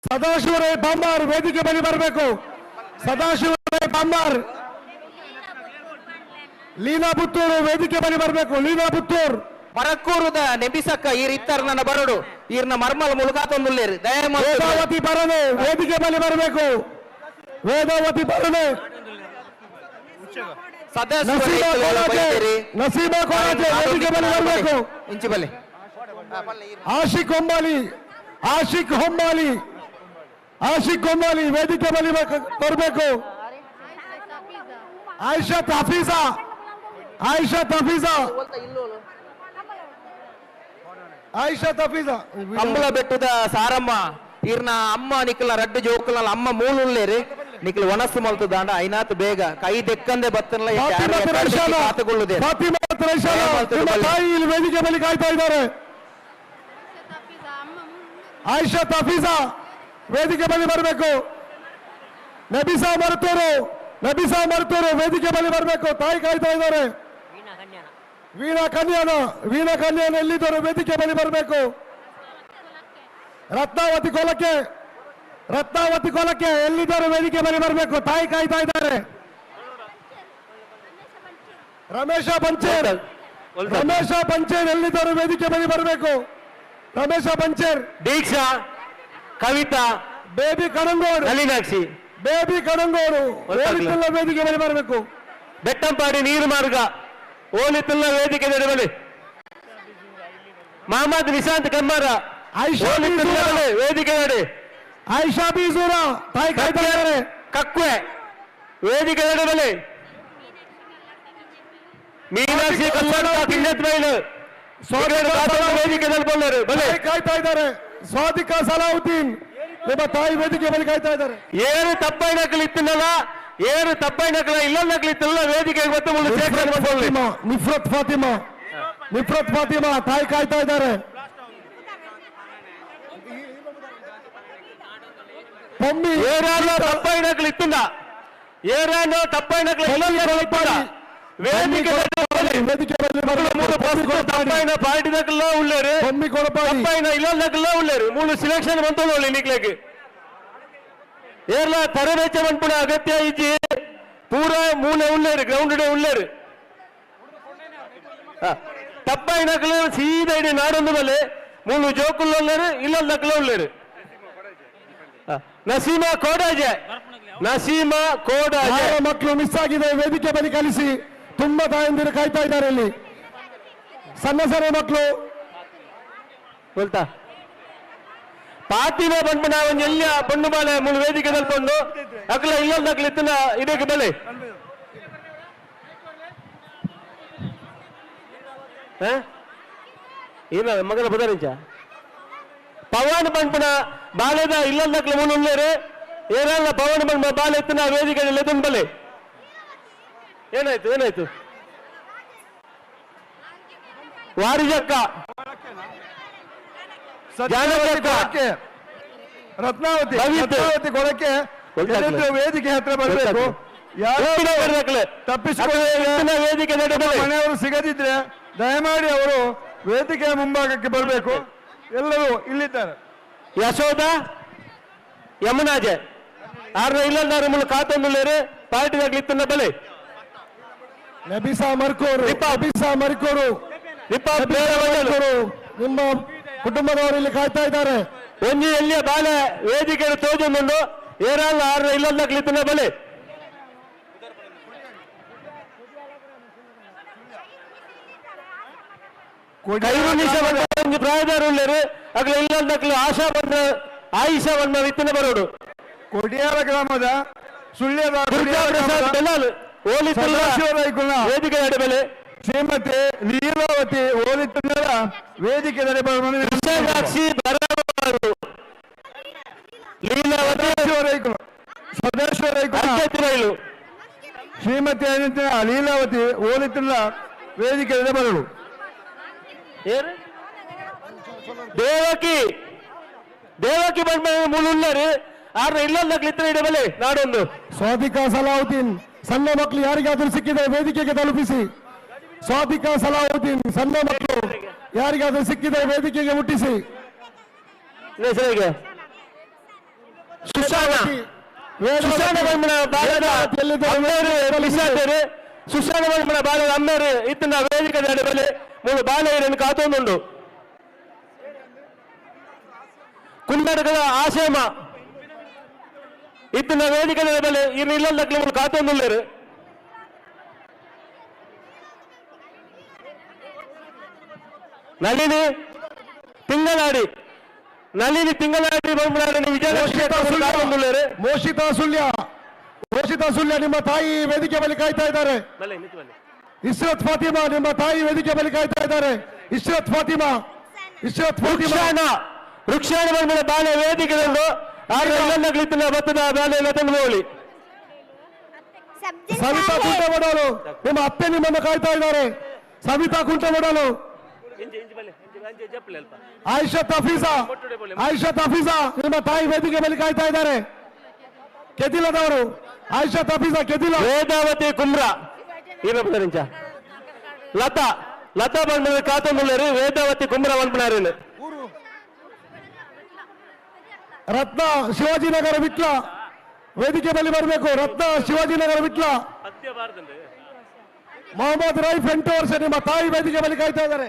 ಸದಾಶಿವರೈ ಪಾಂಬಾರ್ ವೇದಿಕೆ ಬಳಿ ಬರಬೇಕು. ಸದಾಶಿವರೈ ಪಾಂಬಾರ್. ಲೀನಾ ಪುತ್ತೂರು ವೇದಿಕೆ ಬಳಿ ಬರಬೇಕು. ಲೀನಾ ಪುತ್ತೂರ್ ಮರಕ್ಕೂರುದ ನೆಬಿಸಕ್ಕ ಈ ಇತ್ತಾರ ನನ್ನ ಬರಡು ಈರ್ನ ಮರ್ಮಲ ಮುಳುಗಾತೊಂದುಳ್ಳೇರು ವೇದಾವತಿ ಬರನೆ ವೇದಿಕೆ ಬಳಿ ಬರಬೇಕು. ವೇದಾವತಿ ಬರನೆ ನಸೀಮಾ ಕೊರಾಜೆ ವೇದಿಕೆ ಬಳಿ ಬರಬೇಕು. ಇಂಚಿ ಬಲೆ ಆಶಿಕ್ ಹೊಂಬಾಲಿ ವೇದಿಕೆ ಬಳಿ ಬರಬೇಕು. ಆಯಿಷಾ ತಫೀಜಾ ಕಂಬಳ ಬೆಟ್ಟದ ಸಾರಮ್ಮ ಇರ್ನ ಅಮ್ಮ ನಿಕ್ಕಲ ರಡ್ಡು ಜೋಕಲ ಅಮ್ಮ ಮೂಲುಳ್ಳೇರಿ ನಿಕ್ಕಲು ಒಣಸು ಮಲ್ತದಾಂಡ ಐನಾತ್ ಬೇಗ ಕೈ ದೆಕ್ಕಂದೆ ಬತ್ತನಲ್ಲ ವೇದಿಕೆ ಬಳಿ ಕಾಯ್ತಾ ಇದ್ದಾರೆ. ಆಯಿಷಾ ತಫೀಜಾ ವೇದಿಕೆ ಬಳಿ ಬರಬೇಕು. ನಬಿಸಾ ಮರುತೂರು ನಬಿಸಾ ಮರ್ತೂರು ವೇದಿಕೆ ಬಳಿ ಬರಬೇಕು, ತಾಯಿ ಕಾಯ್ತಾ ಇದ್ದಾರೆ. ವೀಣಾ ಕನ್ಯಾನ ಎಲ್ಲಿದ್ದರು ವೇದಿಕೆ ಬಳಿ ಬರಬೇಕು. ರತ್ನಾವತಿ ಕೊಲಕ್ಕೆ ಎಲ್ಲಿದ್ದರು ವೇದಿಕೆ ಬಳಿ ಬರಬೇಕು, ತಾಯಿ ಕಾಯ್ತಾ ಇದ್ದಾರೆ. ರಮೇಶ ಪಂಚೇರ್ ಎಲ್ಲಿದ್ದರು ವೇದಿಕೆ ಬಳಿ ಬರಬೇಕು. ರಮೇಶ ಪಂಚೇರ್, ದೀಕ್ಷಾ, ಕವಿತಾ, ಬೇಬಿ ಕಣಂಗೋಡು, ನಳಿನಾಕ್ಷಿ, ಓಲಿತುಲ್ಲ ವೇದಿಕೆ ಬಳಿ ಬರಬೇಕು. ಬೆಟ್ಟಂಪಾಡಿ ನೀರು ಮಾರ್ಗ ಓಲಿತುಲ್ಲ ವೇದಿಕೆ ನಡುವಳಿ. ಮಹಮ್ಮದ್ ನಿಶಾಂತ್ ಕಮ್ಮಾರ ವೇದಿಕೆ ನಡೆ. ಆಯಿಷಾ ಬೀಸೂರ ತಾಯಿ ಕಾಯ್ತಾ ಇದ್ದಾರೆ. ಕಕ್ವೆ ವೇದಿಕೆ ನಡುವಳಿ. ಮೀನಾಕ್ಷಿ ಕಲ್ಯಾಣ ಕಿನ್ನತ್ ಬೈಲು ವೇದಿಕೆ ನಡ್ಕೊಂಡರು ಬಲೆ ಕಾಯ್ತಾ ಇದ್ದಾರೆ. ಸ್ವಾದಿಕಾ ಸಲಾವುದ್ದೀನ್ ನಿಮ್ಮ ತಾಯಿ ವೇದಿಕೆ ಬಳಿ ಕಾಯ್ತಾ ಇದ್ದಾರೆ. ಏನು ತಪ್ಪೈನಕಲು ಇತ್ತಿನಲ್ಲ, ಏನು ತಪ್ಪೈನಕಲ ಇಲ್ಲನ್ನಕಲಿತ್ತಿಲ್ಲ ವೇದಿಕೆಗೆ ಮತ್ತೆ ನಿಫ್ರತ್ ಫಾತಿಮಾ ತಾಯಿ ಕಾಯ್ತಾ ಇದ್ದಾರೆ. ತಪ್ಪೈನಕಲು ಇತ್ತಿನ ಏರಾನು ತಪ್ಪೈನಕಲು ವೇದಿಕೆ పార్టీ దగ్గరలో ఉన్నారు, పైన ఇళ్ళ దగ్గరలో ఉన్నారు. 3 సిలెక్షన్ ಬಂತೋಳಿ ನಿಕ್ಲೆಗೆ ಏರ್ಲ ತರಬೇತಿ ಅನ್ಪುಣ ಅಗತ್ಯ ಇಜ್ಜಿ ಪೂರ ಮೂಲೆ ಉಳ್ಳೇರು ಗ್ರೌಂಡ್ ಉಳ್ಳೇರು. ತಪ್ಪಾಯಿನಕಲು ಸೀದಾ ಇಡೀ ನಾಡೊಂದು ಮೇಲೆ 3 ಜೋಕುల్లో ఉన్నారు, ఇళ్ళ దగ్గరలో ఉన్నారు. ನಸೀಮಾ ಕೋಡಾಜೆ ಮಕ್ಕಳು ಮಿಸ್ ಆಗಿದೆ, ವೇದಿಕೆ ಬಳಿ ಕಲಿಸಿ. ತುಂಬಾ ತಾಯಂದಿರು ಕಾಯ್ತಾ ಇದ್ದಾರೆ. ಇಲ್ಲಿ ಸಣ್ಣ ಮಕ್ಕಳು बोलता ಪಾರ್ಟಿನ ಬಂದ್ಬಿಟ್ಟು ನಾವು ಎಲ್ಲ ಬಂದು ಬಾಳೆ 3 ವೇದಿಕೆ ತಲ್ಕೊಂಡು ಅಕಲ ಇಲ್ಲೊಂದಕ್ಲಿ ಇತ್ತಿನ ಇದಕ್ಕೆ ಬೆಲೆ ಏನ ಮಗನ ಬದರಿಂಚ ಪವನ್ ಬಂದ್ಬಿಡ ಬಾಳೆದ ಇಲ್ಲೊಂದಕ್ಲಿ 3 ಉಳ್ಳೇರು ಏನೆಲ್ಲ ಪವನ್ ಬಂದ್ ಬಾಳೆ ಇತ್ತಿನ ವೇದಿಕೆ ಎತ್ತನ್ ಬಲೆ. ಏನಾಯ್ತು ವಾರಿಜಕ್ಕ ರತ್ನಾವತಿ ಕೊಳಕ್ಕೆ ವೇದಿಕೆ ಹತ್ರ ಬರಬೇಕು. ವೇದಿಕೆ ಮನೆಯವರು ಸಿಗದಿದ್ರೆ ದಯಮಾಡಿ ಅವರು ವೇದಿಕೆಯ ಮುಂಭಾಗಕ್ಕೆ ಬರಬೇಕು. ಎಲ್ಲರೂ ಇಲ್ಲಿದ್ದಾರೆ. ಯಶೋಧ ಯಮುನಾಜೆ ಆರ್ನ ಇಲ್ಲಂದಾರು ಮುಳು ಕಾತೊಂದುಳ್ಳೇರು ಪಾರ್ಟಿ ಇತ್ತಿನ ಬಲೆ. ನಬಿಸಾ ಮರ್ಕೋರು ನಿಮ್ಮ ಕುಟುಂಬದವರು ಇಲ್ಲಿ ಕಾಯ್ತಾ ಇದ್ದಾರೆ. ಒಂಜಿ ಎಲ್ಲಿಯ ಬಾಲೆ ವೇದಿಕೆ ತೋಜೊಂದುಂಡು ಏರಾಲ ಆರ್ನ ಇಲ್ಲೊಂದಕ್ಲಿ ಇತ್ತಿನ ಬಲೆ. ಒಂಜಿ ಪ್ರಾಯದವರು ಉಳ್ಳೇರು ಅಗ್ಲ ಇಲ್ಲೊಂದಕ್ಲು ಆಯಿಷಾ ಬಂದ ಇತ್ತಿನ ಬರೋಡು. ಕೊಡಿಯಾರ ಗ್ರಾಮದ ಸುಳ್ಯದ ವೇದಿಕೆ ನಡೆ ಬೆಲೆ. ಶ್ರೀಮತಿ ಲೀಲಾವತಿ ಓಲಿತುಲ್ಲರ ವೇದಿಕೆ ನಡೆ ಶ್ರೀಮತಿ ಲೀಲಾವತಿ ಓಲಿತುಲ್ಲ ವೇದಿಕೆ ನಡೆ ಬರಲು. ದೇವಕಿ ಬಂದ ಮುಳುಳ್ಳರು ಆರ್ನ ಇಲ್ಲೊಂದಕ್ಲಿ ಇತ್ತಿನ ಇಡ ಬೆಲೆ ನಾಡೊಂದು. ಸ್ವಾದಿಕಾ ಸಲಾವುದ್ದೀನ್ ಸಣ್ಣ ಮಕ್ಕಳು ಯಾರಿಗಾದ್ರೂ ಸಿಕ್ಕಿದೆ ವೇದಿಕೆಗೆ ತಲುಪಿಸಿ. ಸ್ವಾದಿಕಾ ಸಲಾವುದ್ದೀನ್ ಸಣ್ಣ ಮಕ್ಕಳು ಯಾರಿಗಾದ್ರೂ ಸಿಕ್ಕಿದೆ ವೇದಿಕೆಗೆ ಮುಟ್ಟಿಸಿ. ಸುಶಾನ ಬಾಲದ ಅಮ್ಮೇರು ಇತ್ತಿನ ವೇದಿಕೆ ನಡೆ ಬೆಲೆ 3 ಬಾಲೆಯನ್ನು ಕಾತೊಂದುಂಡು. ಕುನ್ನಡಗದ ಆಶೇಮ ಇತ್ತಿನ ವೇದಿಕೆ ನಡೆ ಬೆಲೆ ಇನ್ನು ಇಲ್ಲೊಂದಕ್ಲಿ 3 ಕಾತೊಂದುಳ್ಳೇರು. ನಳಿನಿ ತಿಂಗಳಾಡಿ ಮೋಷಿತಾ ಸುಳ್ಯ ನಿಮ್ಮ ತಾಯಿ ವೇದಿಕೆ ಬಳಿ ಕಾಯ್ತಾ ಇದ್ದಾರೆ. ಇಶ್ರತ್ ಫಾತಿಮಾ ನಿಮ್ಮ ತಾಯಿ ವೇದಿಕೆ ಬಳಿ ಕಾಯ್ತಾ ಇದ್ದಾರೆ. ಇಶ್ರತ್ ಫಾತಿಮಾ ವೃಕ್ಷಾಣ ಬಂದ ಬಾಲೆ ವೇದಿಕೆ ಇಲ್ಲಿನ ಭತ್ತದ ಬಾಲೆ ತಂದು ಸವಿತಾ ಕುಂಟಮಡಲು ನಿಮ್ಮ ಅತ್ತೆ ನಿಮ್ಮನ್ನು ಕಾಯ್ತಾ ಇದ್ದಾರೆ. ಸವಿತಾ ಕುಂಟಮಡಲು ಆಯಿಷತ್ ಹಫೀಜಾ ನಿಮ್ಮ ತಾಯಿ ವೇದಿಕೆ ಬಳಿ ಕಾಯ್ತಾ ಇದ್ದಾರೆ. ಕೆದಿಲದವರು ಆಯಿಷಾ ತಫೀಸಾ ಕೆದಿಲ ವೇದಾವತಿ ಕುಮ್ರ ಇರಪ್ಪ ಲತಾ ಲತಾ ಬಂದ ಕಾತಂಬುಳ್ಳರು ವೇದಾವತಿ ಕುಮ್ರ ಬಂದ್ಬಿಡಾರು ರತ್ನ ಶಿವಾಜಿನಗರ ವಿಟ್ಲ ವೇದಿಕೆ ಬಳಿ ಬರಬೇಕು. ರತ್ನ ಶಿವಾಜಿನಗರ ವಿಟ್ಲ. ಮೊಹಮ್ಮದ್ ರೈಫ್ 8 ವರ್ಷ ನಿಮ್ಮ ತಾಯಿ ವೇದಿಕೆ ಬಳಿ ಕಾಯ್ತಾ ಇದ್ದಾರೆ.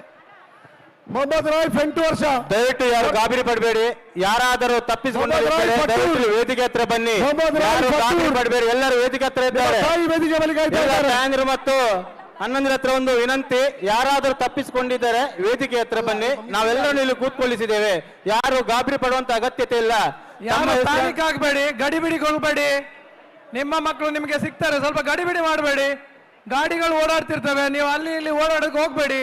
ಮೊಹಮ್ಮದ್ ರೈಫ್ 8 ವರ್ಷ. ದಯವಿಟ್ಟು ಯಾರು ಗಾಬರಿ ಪಡಬೇಡಿ, ಯಾರಾದರೂ ತಪ್ಪಿಸಿಕೊಂಡು ವೇದಿಕೆ ಹತ್ರ ಬನ್ನಿ. ಯಾರು ಗಾಬರಿ ಪಡಬೇಡಿ, ಎಲ್ಲರೂ ವೇದಿಕೆ ಹತ್ರ ಇದ್ದಾರೆ. ತಾಯಿ ವೇದಿಕೆ ಬಳಿ ಕಾಯ್ತಾ ಇದ್ದಾರೆ. ತಾಯಂದಿರು ಮತ್ತು ಅಣ್ಣಂದಿರ ಹತ್ರ ಒಂದು ವಿನಂತಿ, ಯಾರಾದರೂ ತಪ್ಪಿಸಿಕೊಂಡಿದ್ದಾರೆ ವೇದಿಕೆ ಹತ್ರ ಬನ್ನಿ. ನಾವೆಲ್ಲರೂ ಇಲ್ಲಿ ಕೂತ್ಕೊಳ್ಳಿಸಿದ್ದೇವೆ, ಯಾರು ಗಾಬರಿ ಪಡುವಂತ ಅಗತ್ಯತೆ ಇಲ್ಲ. ಪ್ಯಾನಿಕ್ ಆಗಬೇಡಿ, ಗಡಿಬಿಡಿ ಹೋಗ್ಬೇಡಿ. ನಿಮ್ಮ ಮಕ್ಕಳು ನಿಮಗೆ ಸಿಗ್ತಾರೆ, ಸ್ವಲ್ಪ ಗಡಿಬಿಡಿ ಮಾಡಬೇಡಿ. ಗಾಡಿಗಳು ಓಡಾಡ್ತಿರ್ತವೆ, ನೀವು ಅಲ್ಲಿ ಇಲ್ಲಿ ಓಡಾಡಕ್ಕೆ ಹೋಗ್ಬೇಡಿ.